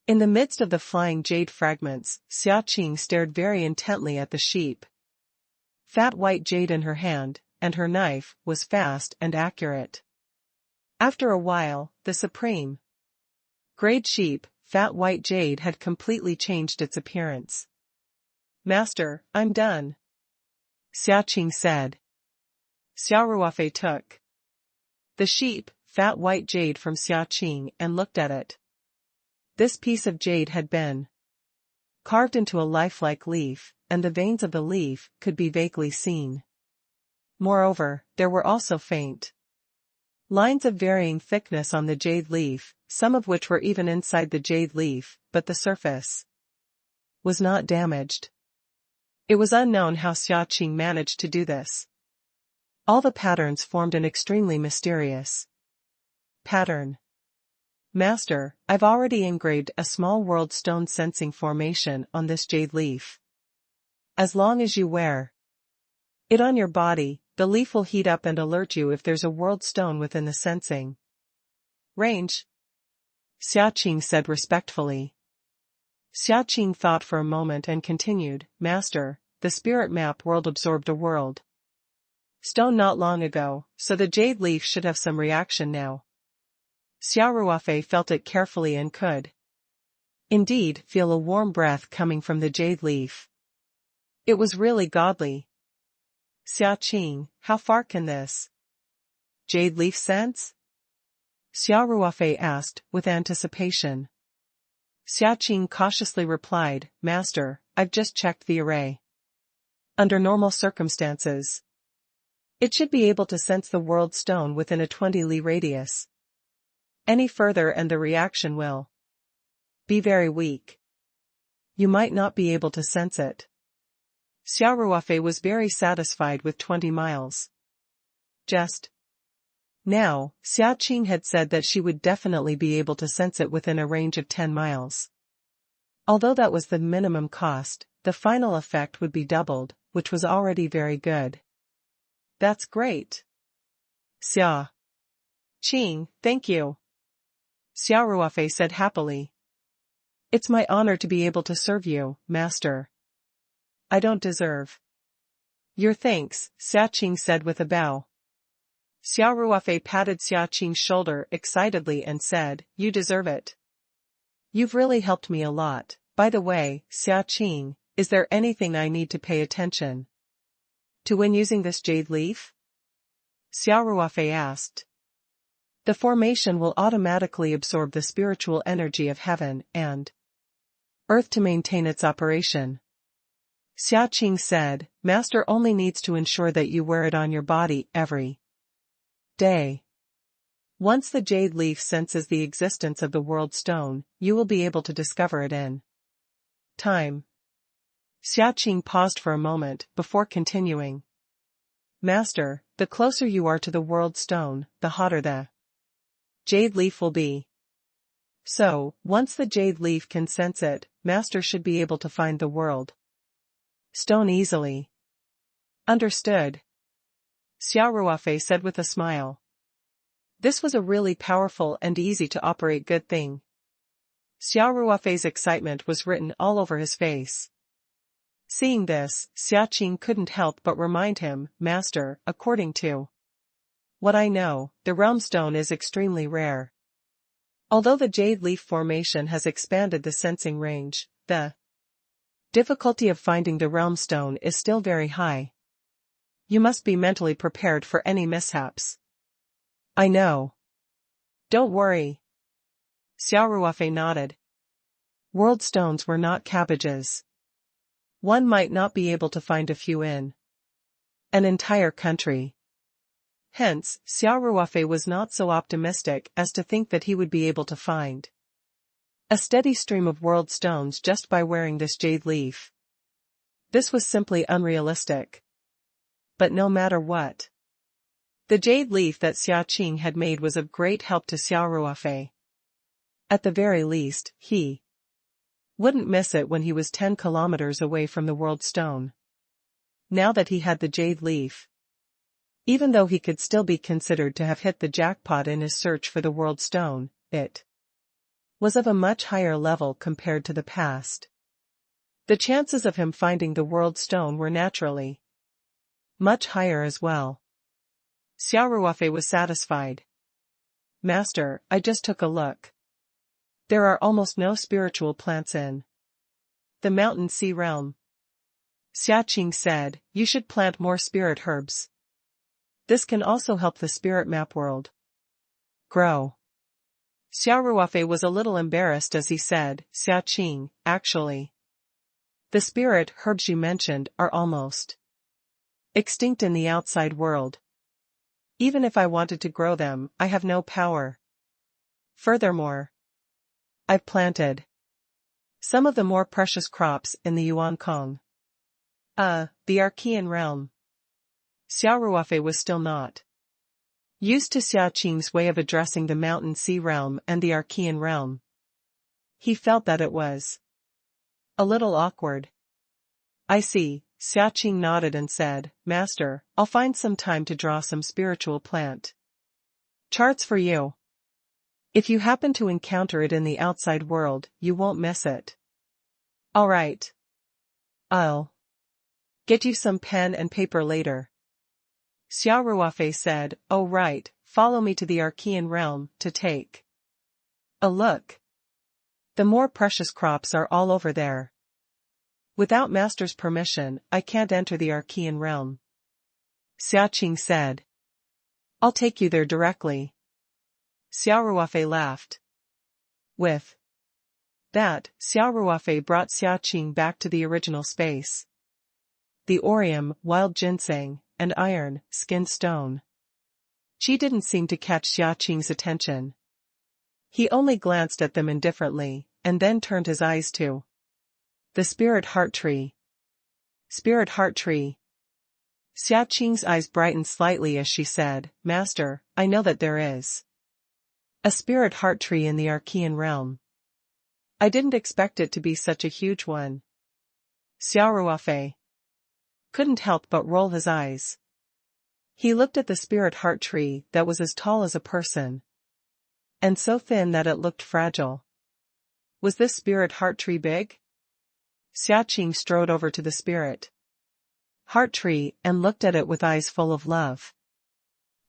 In the midst of the flying jade fragments, Xia Qing stared very intently at the sheep. Fat white jade in her hand, and her knife was fast and accurate. After a while, the supreme grade sheep, fat white jade had completely changed its appearance. Master, I'm done. Xia Qing said. Xia Ruofei took the sheep, fat white jade from Xia Qing and looked at it. This piece of jade had been carved into a lifelike leaf, and the veins of the leaf could be vaguely seen. Moreover, there were also faint lines of varying thickness on the jade leaf, some of which were even inside the jade leaf, but the surface was not damaged. It was unknown how Xia Qing managed to do this. All the patterns formed an extremely mysterious pattern. Master, I've already engraved a small world stone sensing formation on this jade leaf. As long as you wear it on your body, the leaf will heat up and alert you if there's a world stone within the sensing range. Xia Qing said respectfully. Xia Qing thought for a moment and continued, Master, the spirit map world absorbed a world stone not long ago, so the jade leaf should have some reaction now. Xia Ruofei felt it carefully and could indeed feel a warm breath coming from the jade leaf. It was really godly. Xia Qing, how far can this jade leaf sense? Xia Ruofei asked, with anticipation. Xia Qing cautiously replied, Master, I've just checked the array. Under normal circumstances, it should be able to sense the world stone within a 20 li radius. Any further and the reaction will be very weak. You might not be able to sense it. Xia Ruofei was very satisfied with 20 miles. Just now, Xia Qing had said that she would definitely be able to sense it within a range of 10 miles. Although that was the minimum cost, the final effect would be doubled, which was already very good. That's great. Xia Qing, thank you. Xia Ruofei said happily. It's my honor to be able to serve you, Master. I don't deserve your thanks, Xia Qing said with a bow. Xia Ruofei patted Xia Qing's shoulder excitedly and said, You deserve it. You've really helped me a lot. By the way, Xia Qing, is there anything I need to pay attention to when using this jade leaf? Xia Ruofei asked. The formation will automatically absorb the spiritual energy of heaven and earth to maintain its operation. Xia Qing said, Master only needs to ensure that you wear it on your body every day. Once the jade leaf senses the existence of the world stone, you will be able to discover it in time. Xia Qing paused for a moment before continuing. Master, the closer you are to the world stone, the hotter the jade leaf will be. So, once the jade leaf can sense it, Master should be able to find the world stone easily. Understood, Xia Ruofei said with a smile. This was a really powerful and easy to operate good thing. Xia Ruofei's excitement was written all over his face. Seeing this, Xia Qing couldn't help but remind him, Master, according to what I know, the realm stone is extremely rare. Although the jade leaf formation has expanded the sensing range, the difficulty of finding the realm stone is still very high. You must be mentally prepared for any mishaps. I know. Don't worry. Xia Ruofei nodded. World stones were not cabbages. One might not be able to find a few in an entire country. Hence, Xia Ruofei was not so optimistic as to think that he would be able to find a steady stream of world stones just by wearing this jade leaf. This was simply unrealistic. But no matter what, the jade leaf that Xia Qing had made was of great help to Xia Ruofei. At the very least, he wouldn't miss it when he was 10 kilometers away from the world stone. Now that he had the jade leaf, even though he could still be considered to have hit the jackpot in his search for the world stone, it was of a much higher level compared to the past. The chances of him finding the world stone were naturally much higher as well. Xia Ruofei was satisfied. Master, I just took a look. There are almost no spiritual plants in the mountain sea realm. Xia Qing said, you should plant more spirit herbs. This can also help the spirit map world grow. Xia Ruofei was a little embarrassed as he said, Xia Qing, actually, the spirit herbs you mentioned are almost extinct in the outside world. Even if I wanted to grow them, I have no power. Furthermore, I've planted some of the more precious crops in the Yuan Kong. The Archean realm. Xia Ruofei was still not used to Xia Qing's way of addressing the mountain sea realm and the Archean realm. He felt that it was a little awkward. I see, Xia Qing nodded and said, Master, I'll find some time to draw some spiritual plant charts for you. If you happen to encounter it in the outside world, you won't miss it. All right. I'll get you some pen and paper later. Xia Ruofei said, oh right, follow me to the Archean realm to take a look. The more precious crops are all over there. Without Master's permission, I can't enter the Archean realm. Xia Qing said. I'll take you there directly. Xia Ruofei laughed. With that, Xia Ruofei brought Xia Qing back to the original space. The Orium, wild ginseng, and iron, skin stone. She didn't seem to catch Xia Qing's attention. He only glanced at them indifferently, and then turned his eyes to the spirit heart tree. Spirit heart tree. Xia Qing's eyes brightened slightly as she said, Master, I know that there is a spirit heart tree in the Archean realm. I didn't expect it to be such a huge one. Xia Ruofei couldn't help but roll his eyes. He looked at the spirit heart tree that was as tall as a person, and so thin that it looked fragile. Was this spirit heart tree big? Xia Qing strode over to the spirit heart tree and looked at it with eyes full of love.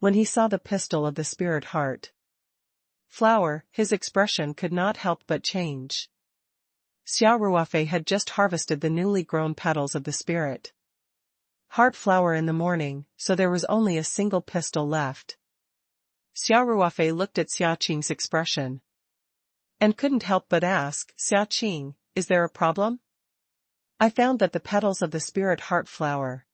When he saw the pistil of the spirit heart flower, his expression could not help but change. Xia Ruofei had just harvested the newly grown petals of the spirit heart flower in the morning, so there was only a single pistil left. Xia Ruofei looked at Xia Qing's expression and couldn't help but ask, Xia Qing, is there a problem? I found that the petals of the spirit heart flower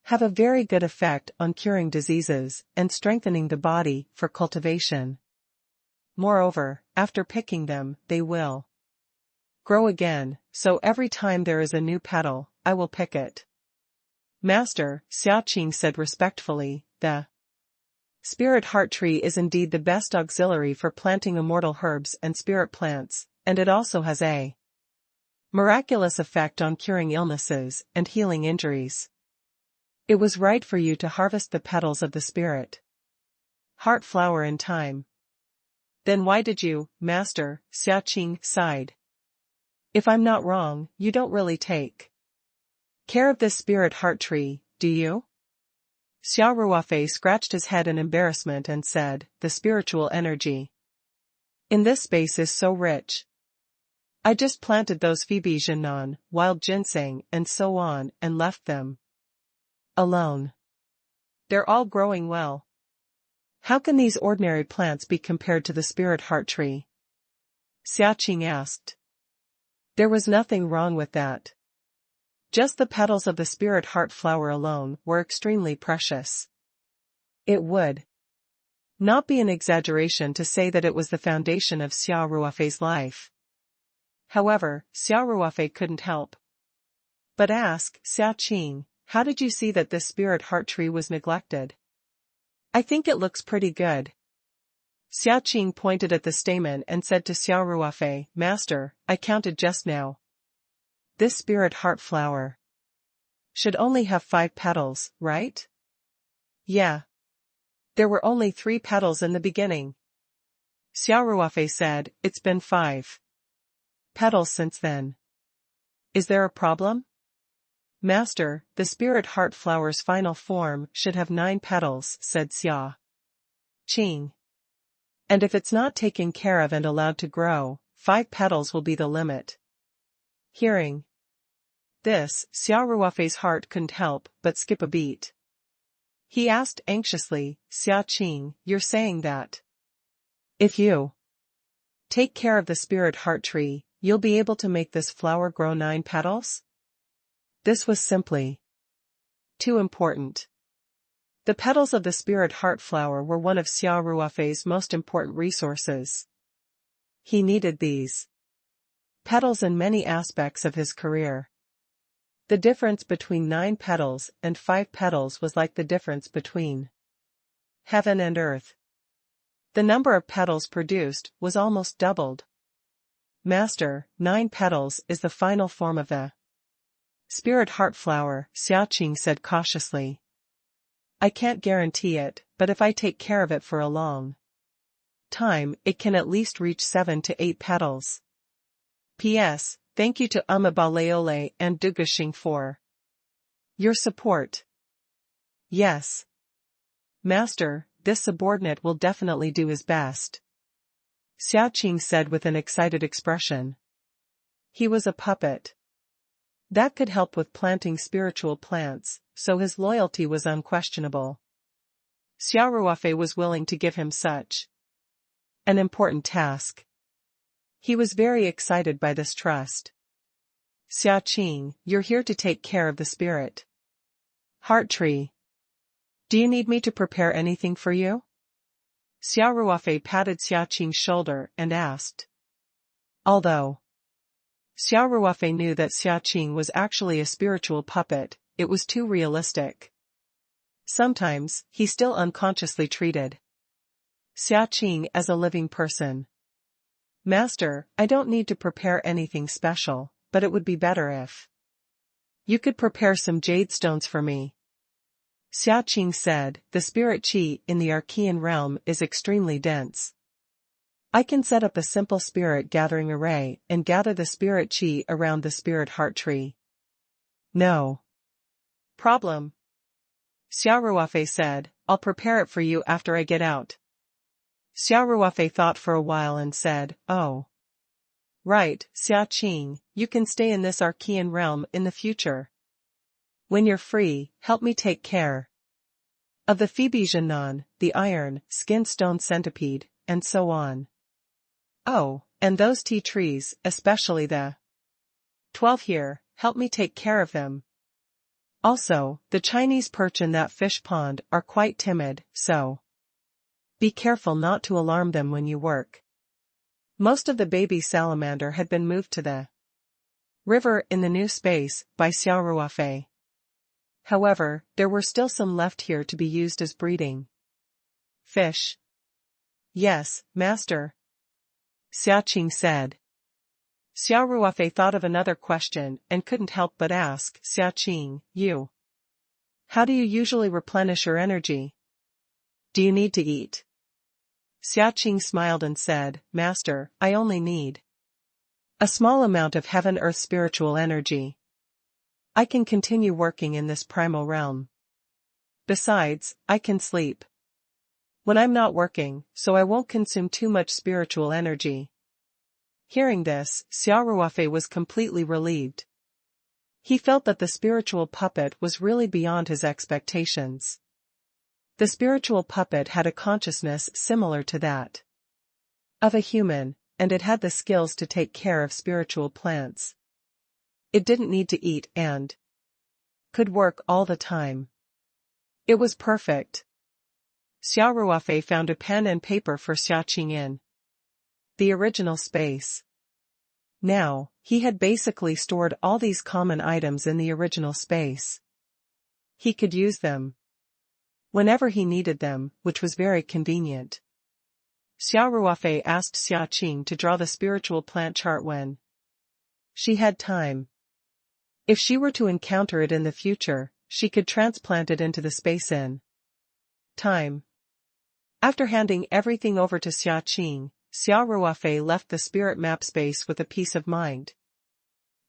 have a very good effect on curing diseases and strengthening the body for cultivation. Moreover, after picking them, they will grow again, so every time there is a new petal, I will pick it. Master, Xia Qing said respectfully, the Spirit heart tree is indeed the best auxiliary for planting immortal herbs and spirit plants, and it also has a miraculous effect on curing illnesses and healing injuries. It was right for you to harvest the petals of the spirit heart flower in time. Then why did you, Master? Xia Qing sighed. If I'm not wrong, you don't really take care of this spirit heart tree, do you? Xia Ruofei scratched his head in embarrassment and said, the spiritual energy in this space is so rich. I just planted those Phoebe Jinan, wild ginseng and so on and left them alone. They're all growing well. How can these ordinary plants be compared to the spirit heart tree? Xia Qing asked. There was nothing wrong with that. Just the petals of the spirit heart flower alone were extremely precious. It would not be an exaggeration to say that it was the foundation of Xia Ruofei's life. However, Xia Ruofei couldn't help but ask, Xia Qing, how did you see that this spirit heart tree was neglected? I think it looks pretty good. Xia Qing pointed at the stamen and said to Xia Ruofei, Master, I counted just now. This spirit heart flower should only have 5 petals, right? Yeah. There were only 3 petals in the beginning. Xia Ruofei said, it's been 5 petals since then. Is there a problem? Master, the spirit heart flower's final form should have 9 petals, said Xia Qing. And if it's not taken care of and allowed to grow, 5 petals will be the limit. Hearing this, Xia Ruofei's heart couldn't help but skip a beat. He asked anxiously, Xia Qing, you're saying that if you take care of the spirit heart tree, you'll be able to make this flower grow 9 petals? This was simply too important. The petals of the spirit heart flower were one of Xia Ruofei's most important resources. He needed these petals in many aspects of his career. The difference between 9 petals and 5 petals was like the difference between heaven and earth. The number of petals produced was almost doubled. Master, 9 petals is the final form of the spirit heart flower, Xia Qing said cautiously. I can't guarantee it, but if I take care of it for a long time, it can at least reach 7 to 8 petals. P.S. Thank you to Baleole and Duguxing for your support. Yes. Master, this subordinate will definitely do his best. Xia Qing said with an excited expression. He was a puppet that could help with planting spiritual plants, so his loyalty was unquestionable. Xia Ruofei was willing to give him such an important task. He was very excited by this trust. Xia Qing, you're here to take care of the spirit heart tree. Do you need me to prepare anything for you? Xia Ruofei patted Xia Qing's shoulder and asked. Although Xia Ruofei knew that Xia Qing was actually a spiritual puppet, it was too realistic. Sometimes, he still unconsciously treated Xia Qing as a living person. Master, I don't need to prepare anything special, but it would be better if you could prepare some jade stones for me. Xia Qing said, the spirit qi in the Archean realm is extremely dense. I can set up a simple spirit gathering array and gather the spirit qi around the spirit heart tree. No problem. Xia Ruofei said, I'll prepare it for you after I get out. Xia Ruofei thought for a while and said, oh. Right, Xia Qing, you can stay in this Archean realm in the future. When you're free, help me take care of the Phoebe Jinan, the iron, skin stone centipede, and so on. Oh, and those tea trees, especially the 12 here, help me take care of them. Also, the Chinese perch in that fish pond are quite timid, so be careful not to alarm them when you work. Most of the baby salamander had been moved to the river in the new space by Xia Ruofei. However, there were still some left here to be used as breeding Fish. Yes, master. Xiaqing said. Xia Ruofei thought of another question and couldn't help but ask, Xiaqing, how do you usually replenish your energy? Do you need to eat? Xiaqing smiled and said, Master, I only need a small amount of heaven-earth spiritual energy. I can continue working in this primal realm. Besides, I can sleep when I'm not working, so I won't consume too much spiritual energy. Hearing this, Xia Ruofei was completely relieved. He felt that the spiritual puppet was really beyond his expectations. The spiritual puppet had a consciousness similar to that of a human, and it had the skills to take care of spiritual plants. It didn't need to eat and could work all the time. It was perfect. Xia Ruofei found a pen and paper for Xiaqing in the original space. Now, he had basically stored all these common items in the original space. He could use them whenever he needed them, which was very convenient. Xia Ruofei asked Xiaqing to draw the spiritual plant chart when she had time. If she were to encounter it in the future, she could transplant it into the space in time. After handing everything over to Xiaqing, Xia Ruofei left the spirit map space with a peace of mind.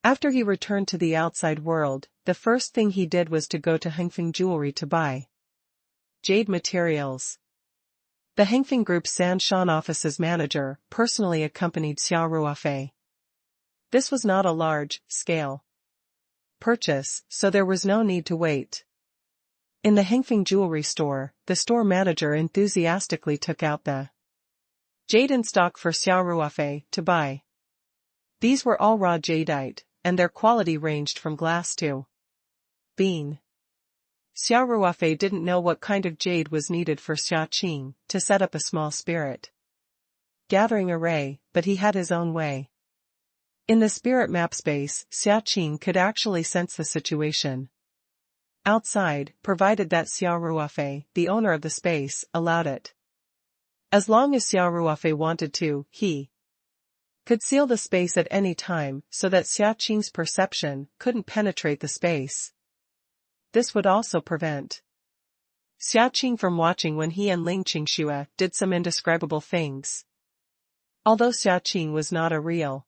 After he returned to the outside world, the first thing he did was to go to Hengfeng Jewelry to buy jade materials. The Hengfeng Group's Sanshan office's manager personally accompanied Xia Ruofei. This was not a large-scale purchase, so there was no need to wait. In the Hengfeng Jewelry store, the store manager enthusiastically took out the jade in stock for Xia Ruofei to buy. These were all raw jadeite, and their quality ranged from glass to bean. Xia Ruofei didn't know what kind of jade was needed for Xiaqing to set up a small spirit gathering array, but he had his own way. In the spirit map space, Xiaqing could actually sense the situation outside, provided that Xia Ruofei, the owner of the space, allowed it. As long as Xia Ruofei wanted to, he could seal the space at any time so that Xiaqing's perception couldn't penetrate the space. This would also prevent Xiaqing from watching when he and Ling Qingxue did some indescribable things. Although Xiaqing was not a real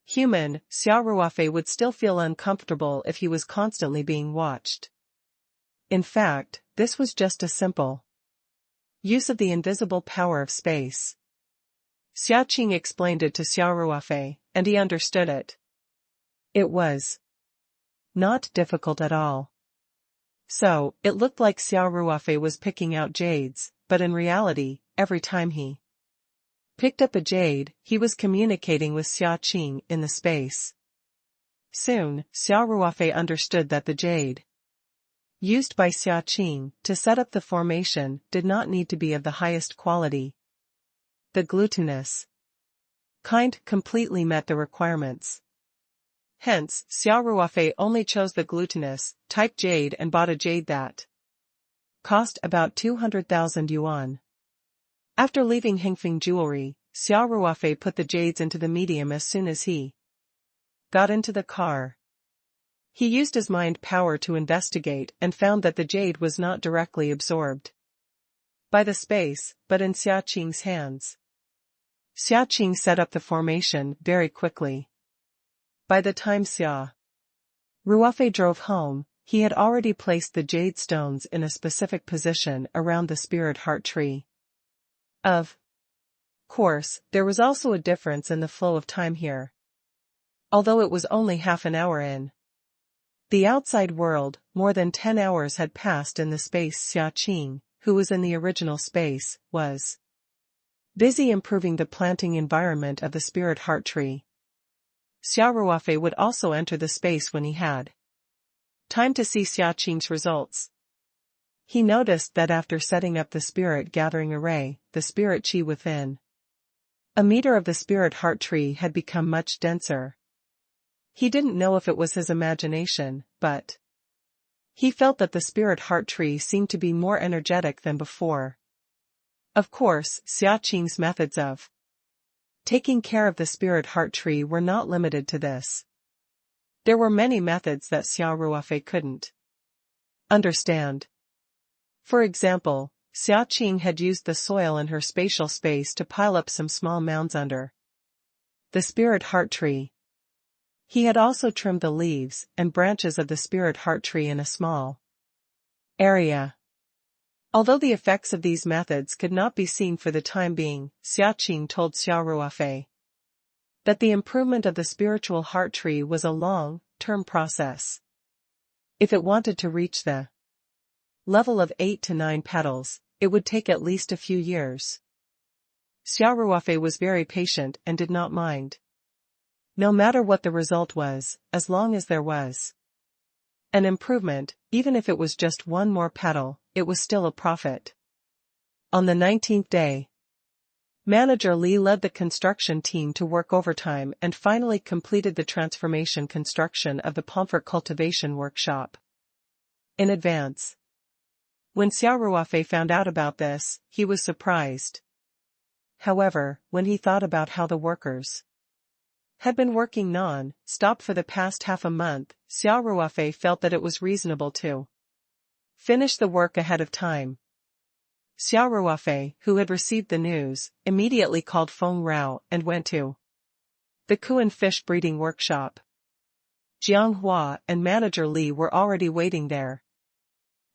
human, Xia Ruofei would still feel uncomfortable if he was constantly being watched. In fact, this was just a simple use of the invisible power of space. Xiaqing explained it to Xia Ruofei, and he understood it. It was not difficult at all. So, it looked like Xia Ruofei was picking out jades, but in reality, every time he picked up a jade, he was communicating with Xiaqing in the space. Soon, Xia Ruofei understood that the jade used by Xiaqing to set up the formation did not need to be of the highest quality. The glutinous kind completely met the requirements. Hence, Xia Ruofei only chose the glutinous type jade and bought a jade that cost about 200,000 yuan. After leaving Hengfeng Jewelry, Xia Ruofei put the jades into the medium as soon as he got into the car. He used his mind power to investigate and found that the jade was not directly absorbed by the space, but in Xiaqing's hands. Xiaqing set up the formation very quickly. By the time Xia Ruofei drove home, he had already placed the jade stones in a specific position around the spirit heart tree. Of course, there was also a difference in the flow of time here. Although it was only half an hour in the outside world, more than 10 hours had passed in the space. Xiaqing, who was in the original space, was busy improving the planting environment of the spirit heart tree. Xia Ruofei would also enter the space when he had time to see Xiaqing's results. He noticed that after setting up the spirit gathering array, the spirit chi within a meter of the spirit heart tree had become much denser. He didn't know if it was his imagination, but he felt that the spirit heart tree seemed to be more energetic than before. Of course, Xia Qing's methods of taking care of the spirit heart tree were not limited to this. There were many methods that Xia Ruofei couldn't understand. For example, Xia Qing had used the soil in her spatial space to pile up some small mounds under the spirit heart tree. He had also trimmed the leaves and branches of the spirit heart tree in a small area. Although the effects of these methods could not be seen for the time being, Xia Qing told Xia Ruofei that the improvement of the spiritual heart tree was a long-term process. If it wanted to reach the level of 8 to 9 petals, it would take at least a few years. Xia Ruofei was very patient and did not mind. No matter what the result was, as long as there was an improvement, even if it was just one more petal, it was still a profit. On the 19th day, Manager Li led the construction team to work overtime and finally completed the transformation construction of the pomfret cultivation workshop in advance. When Xia Ruofei found out about this, he was surprised. However, when he thought about how the workers had been working non-stop for the past half a month, Xia Ruofei felt that it was reasonable to finish the work ahead of time. Xia Ruofei, who had received the news, immediately called Feng Rao and went to the Kuan fish breeding workshop. Jiang Hua and Manager Li were already waiting there.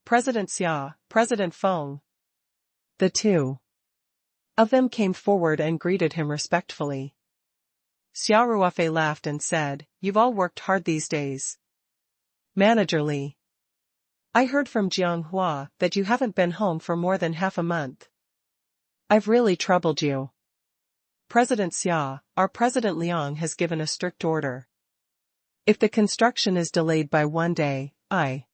President Xia, President Feng. The two of them came forward and greeted him respectfully. Xia Ruofei laughed and said, "You've all worked hard these days." Manager Li: "I heard from Jiang Hua that you haven't been home for more than half a month. I've really troubled you." President Xia: "Our President Liang has given a strict order. If the construction is delayed by 1 day, I,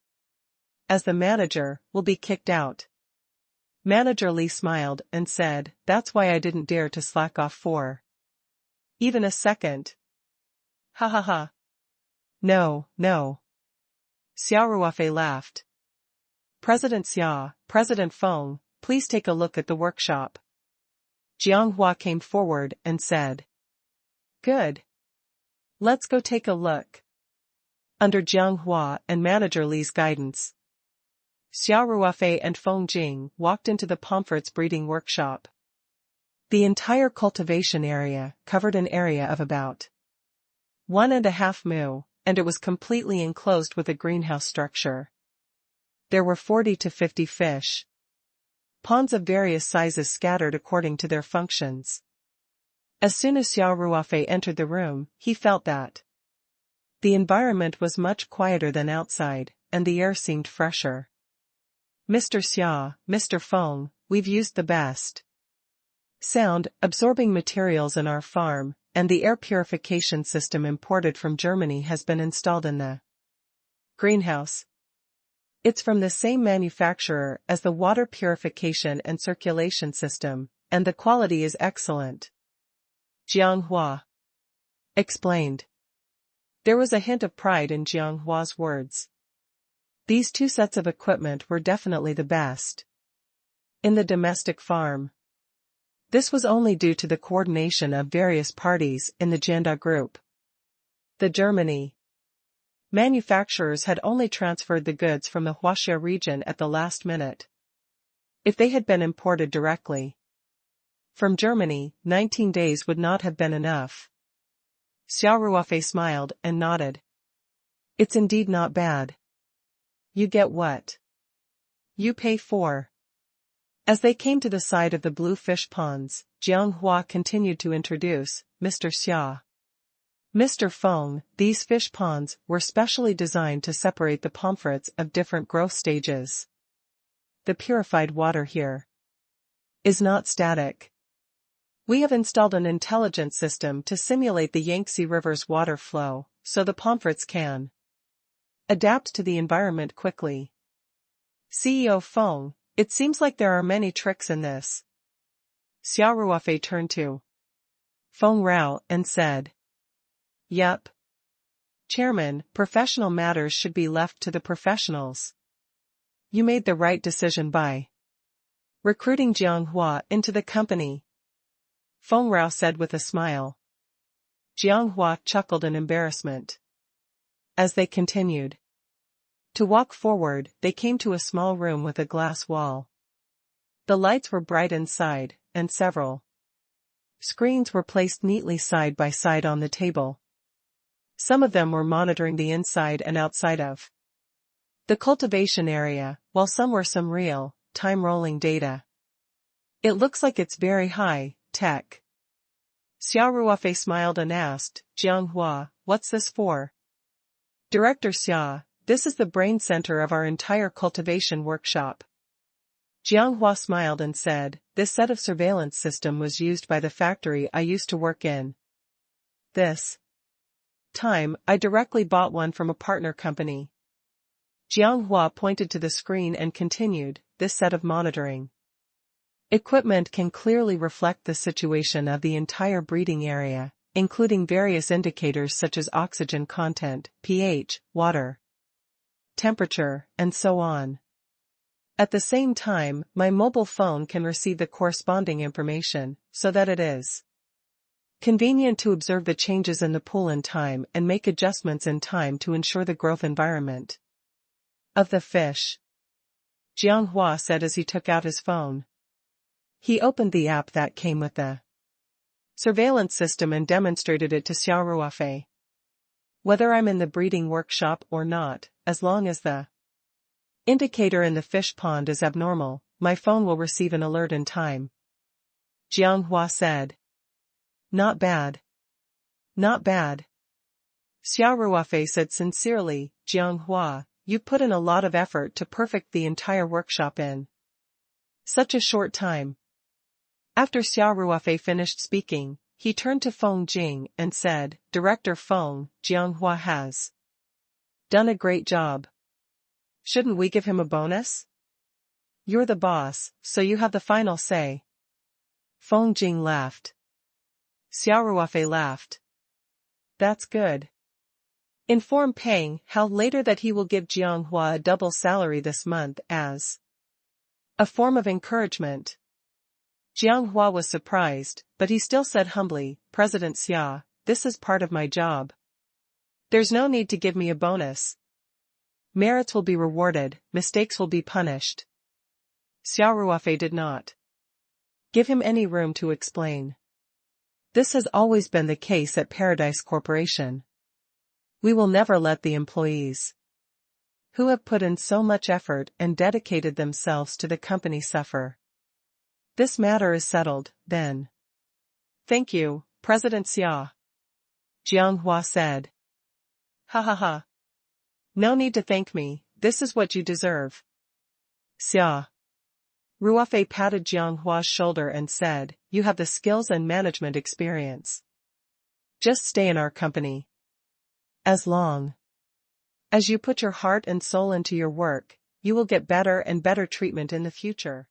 as the manager, will be kicked out." Manager Li smiled and said, "That's why I didn't dare to slack off for even a second." Ha ha ha. No, no. Xia Ruofei laughed. President Xia, President Feng, please take a look at the workshop. Jiang Hua came forward and said, "Good. Let's go take a look." Under Jiang Hua and Manager Li's guidance, Xia Ruofei and Feng Jing walked into the pomfret's breeding workshop. The entire cultivation area covered an area of about 1.5 mu, and it was completely enclosed with a greenhouse structure. There were 40 to 50 fish ponds of various sizes scattered according to their functions. As soon as Xia Ruofei entered the room, he felt that the environment was much quieter than outside, and the air seemed fresher. "Mr. Xia, Mr. Feng, we've used the best sound-absorbing materials in our farm, and the air purification system imported from Germany has been installed in the greenhouse. It's from the same manufacturer as the water purification and circulation system, and the quality is excellent," Jiang Hua explained. There was a hint of pride in Jiang Hua's words. These 2 sets of equipment were definitely the best in the domestic farm. This was only due to the coordination of various parties in the Janda group. The Germany manufacturers had only transferred the goods from the Huaxia region at the last minute. If they had been imported directly from Germany, 19 days would not have been enough. Xia Ruofei smiled and nodded. "It's indeed not bad. You get what you pay for." As they came to the side of the blue fish ponds, Jiang Hua continued to introduce Mr. Xia. "Mr. Feng, these fish ponds were specially designed to separate the pomfrets of different growth stages. The purified water here is not static. We have installed an intelligent system to simulate the Yangtze River's water flow, so the pomfrets can adapt to the environment quickly." CEO Feng: "It seems like there are many tricks in this." Xia Ruofei turned to Feng Rao and said, "Yup. Chairman, professional matters should be left to the professionals. You made the right decision by Recruiting Jianghua into the company, Feng Rao said with a smile. Jianghua chuckled in embarrassment. As they continued to walk forward, they came to a small room with a glass wall. The lights were bright inside, and several screens were placed neatly side by side on the table. Some of them were monitoring the inside and outside of the cultivation area, while some were some real-time rolling data. It looks like it's very high-tech. Xia Ruofei smiled and asked, Jianghua, what's this for? Director Xia, this is the brain center of our entire cultivation workshop. Jianghua smiled and said, this set of surveillance system was used by the factory I used to work in. This time, I directly bought one from a partner company. Jianghua pointed to the screen and continued, this set of monitoring equipment can clearly reflect the situation of the entire breeding area, including various indicators such as oxygen content, pH, water temperature, and so on. At the same time, my mobile phone can receive the corresponding information, so that it is convenient to observe the changes in the pool in time and make adjustments in time to ensure the growth environment of the fish. Jianghua said as he took out his phone. He opened the app that came with the surveillance system and demonstrated it to Xia Ruofei. Whether I'm in the breeding workshop or not, as long as the indicator in the fish pond is abnormal, my phone will receive an alert in time. Jianghua said. Not bad. Not bad. Xia Ruofei said sincerely, Jianghua, you've put in a lot of effort to perfect the entire workshop in such a short time. After Xia Ruofei finished speaking, he turned to Feng Jing and said, Director Feng, Jianghua has done a great job. Shouldn't we give him a bonus? You're the boss, so you have the final say. Feng Jing laughed. Xia Ruofei laughed. That's good. Inform Peng Hao later that he will give Jianghua a double salary this month as a form of encouragement. Jianghua was surprised, but he still said humbly, President Xia, this is part of my job. There's no need to give me a bonus. Merits will be rewarded, mistakes will be punished. Xia Ruofei did not give him any room to explain. This has always been the case at Paradise Corporation. We will never let the employees who have put in so much effort and dedicated themselves to the company suffer. This matter is settled, then. Thank you, President Xia. Jianghua said. Ha ha ha. No need to thank me, this is what you deserve. Xia Ruofei patted Jianghua's shoulder and said, you have the skills and management experience. Just stay in our company. As long as you put your heart and soul into your work, you will get better and better treatment in the future.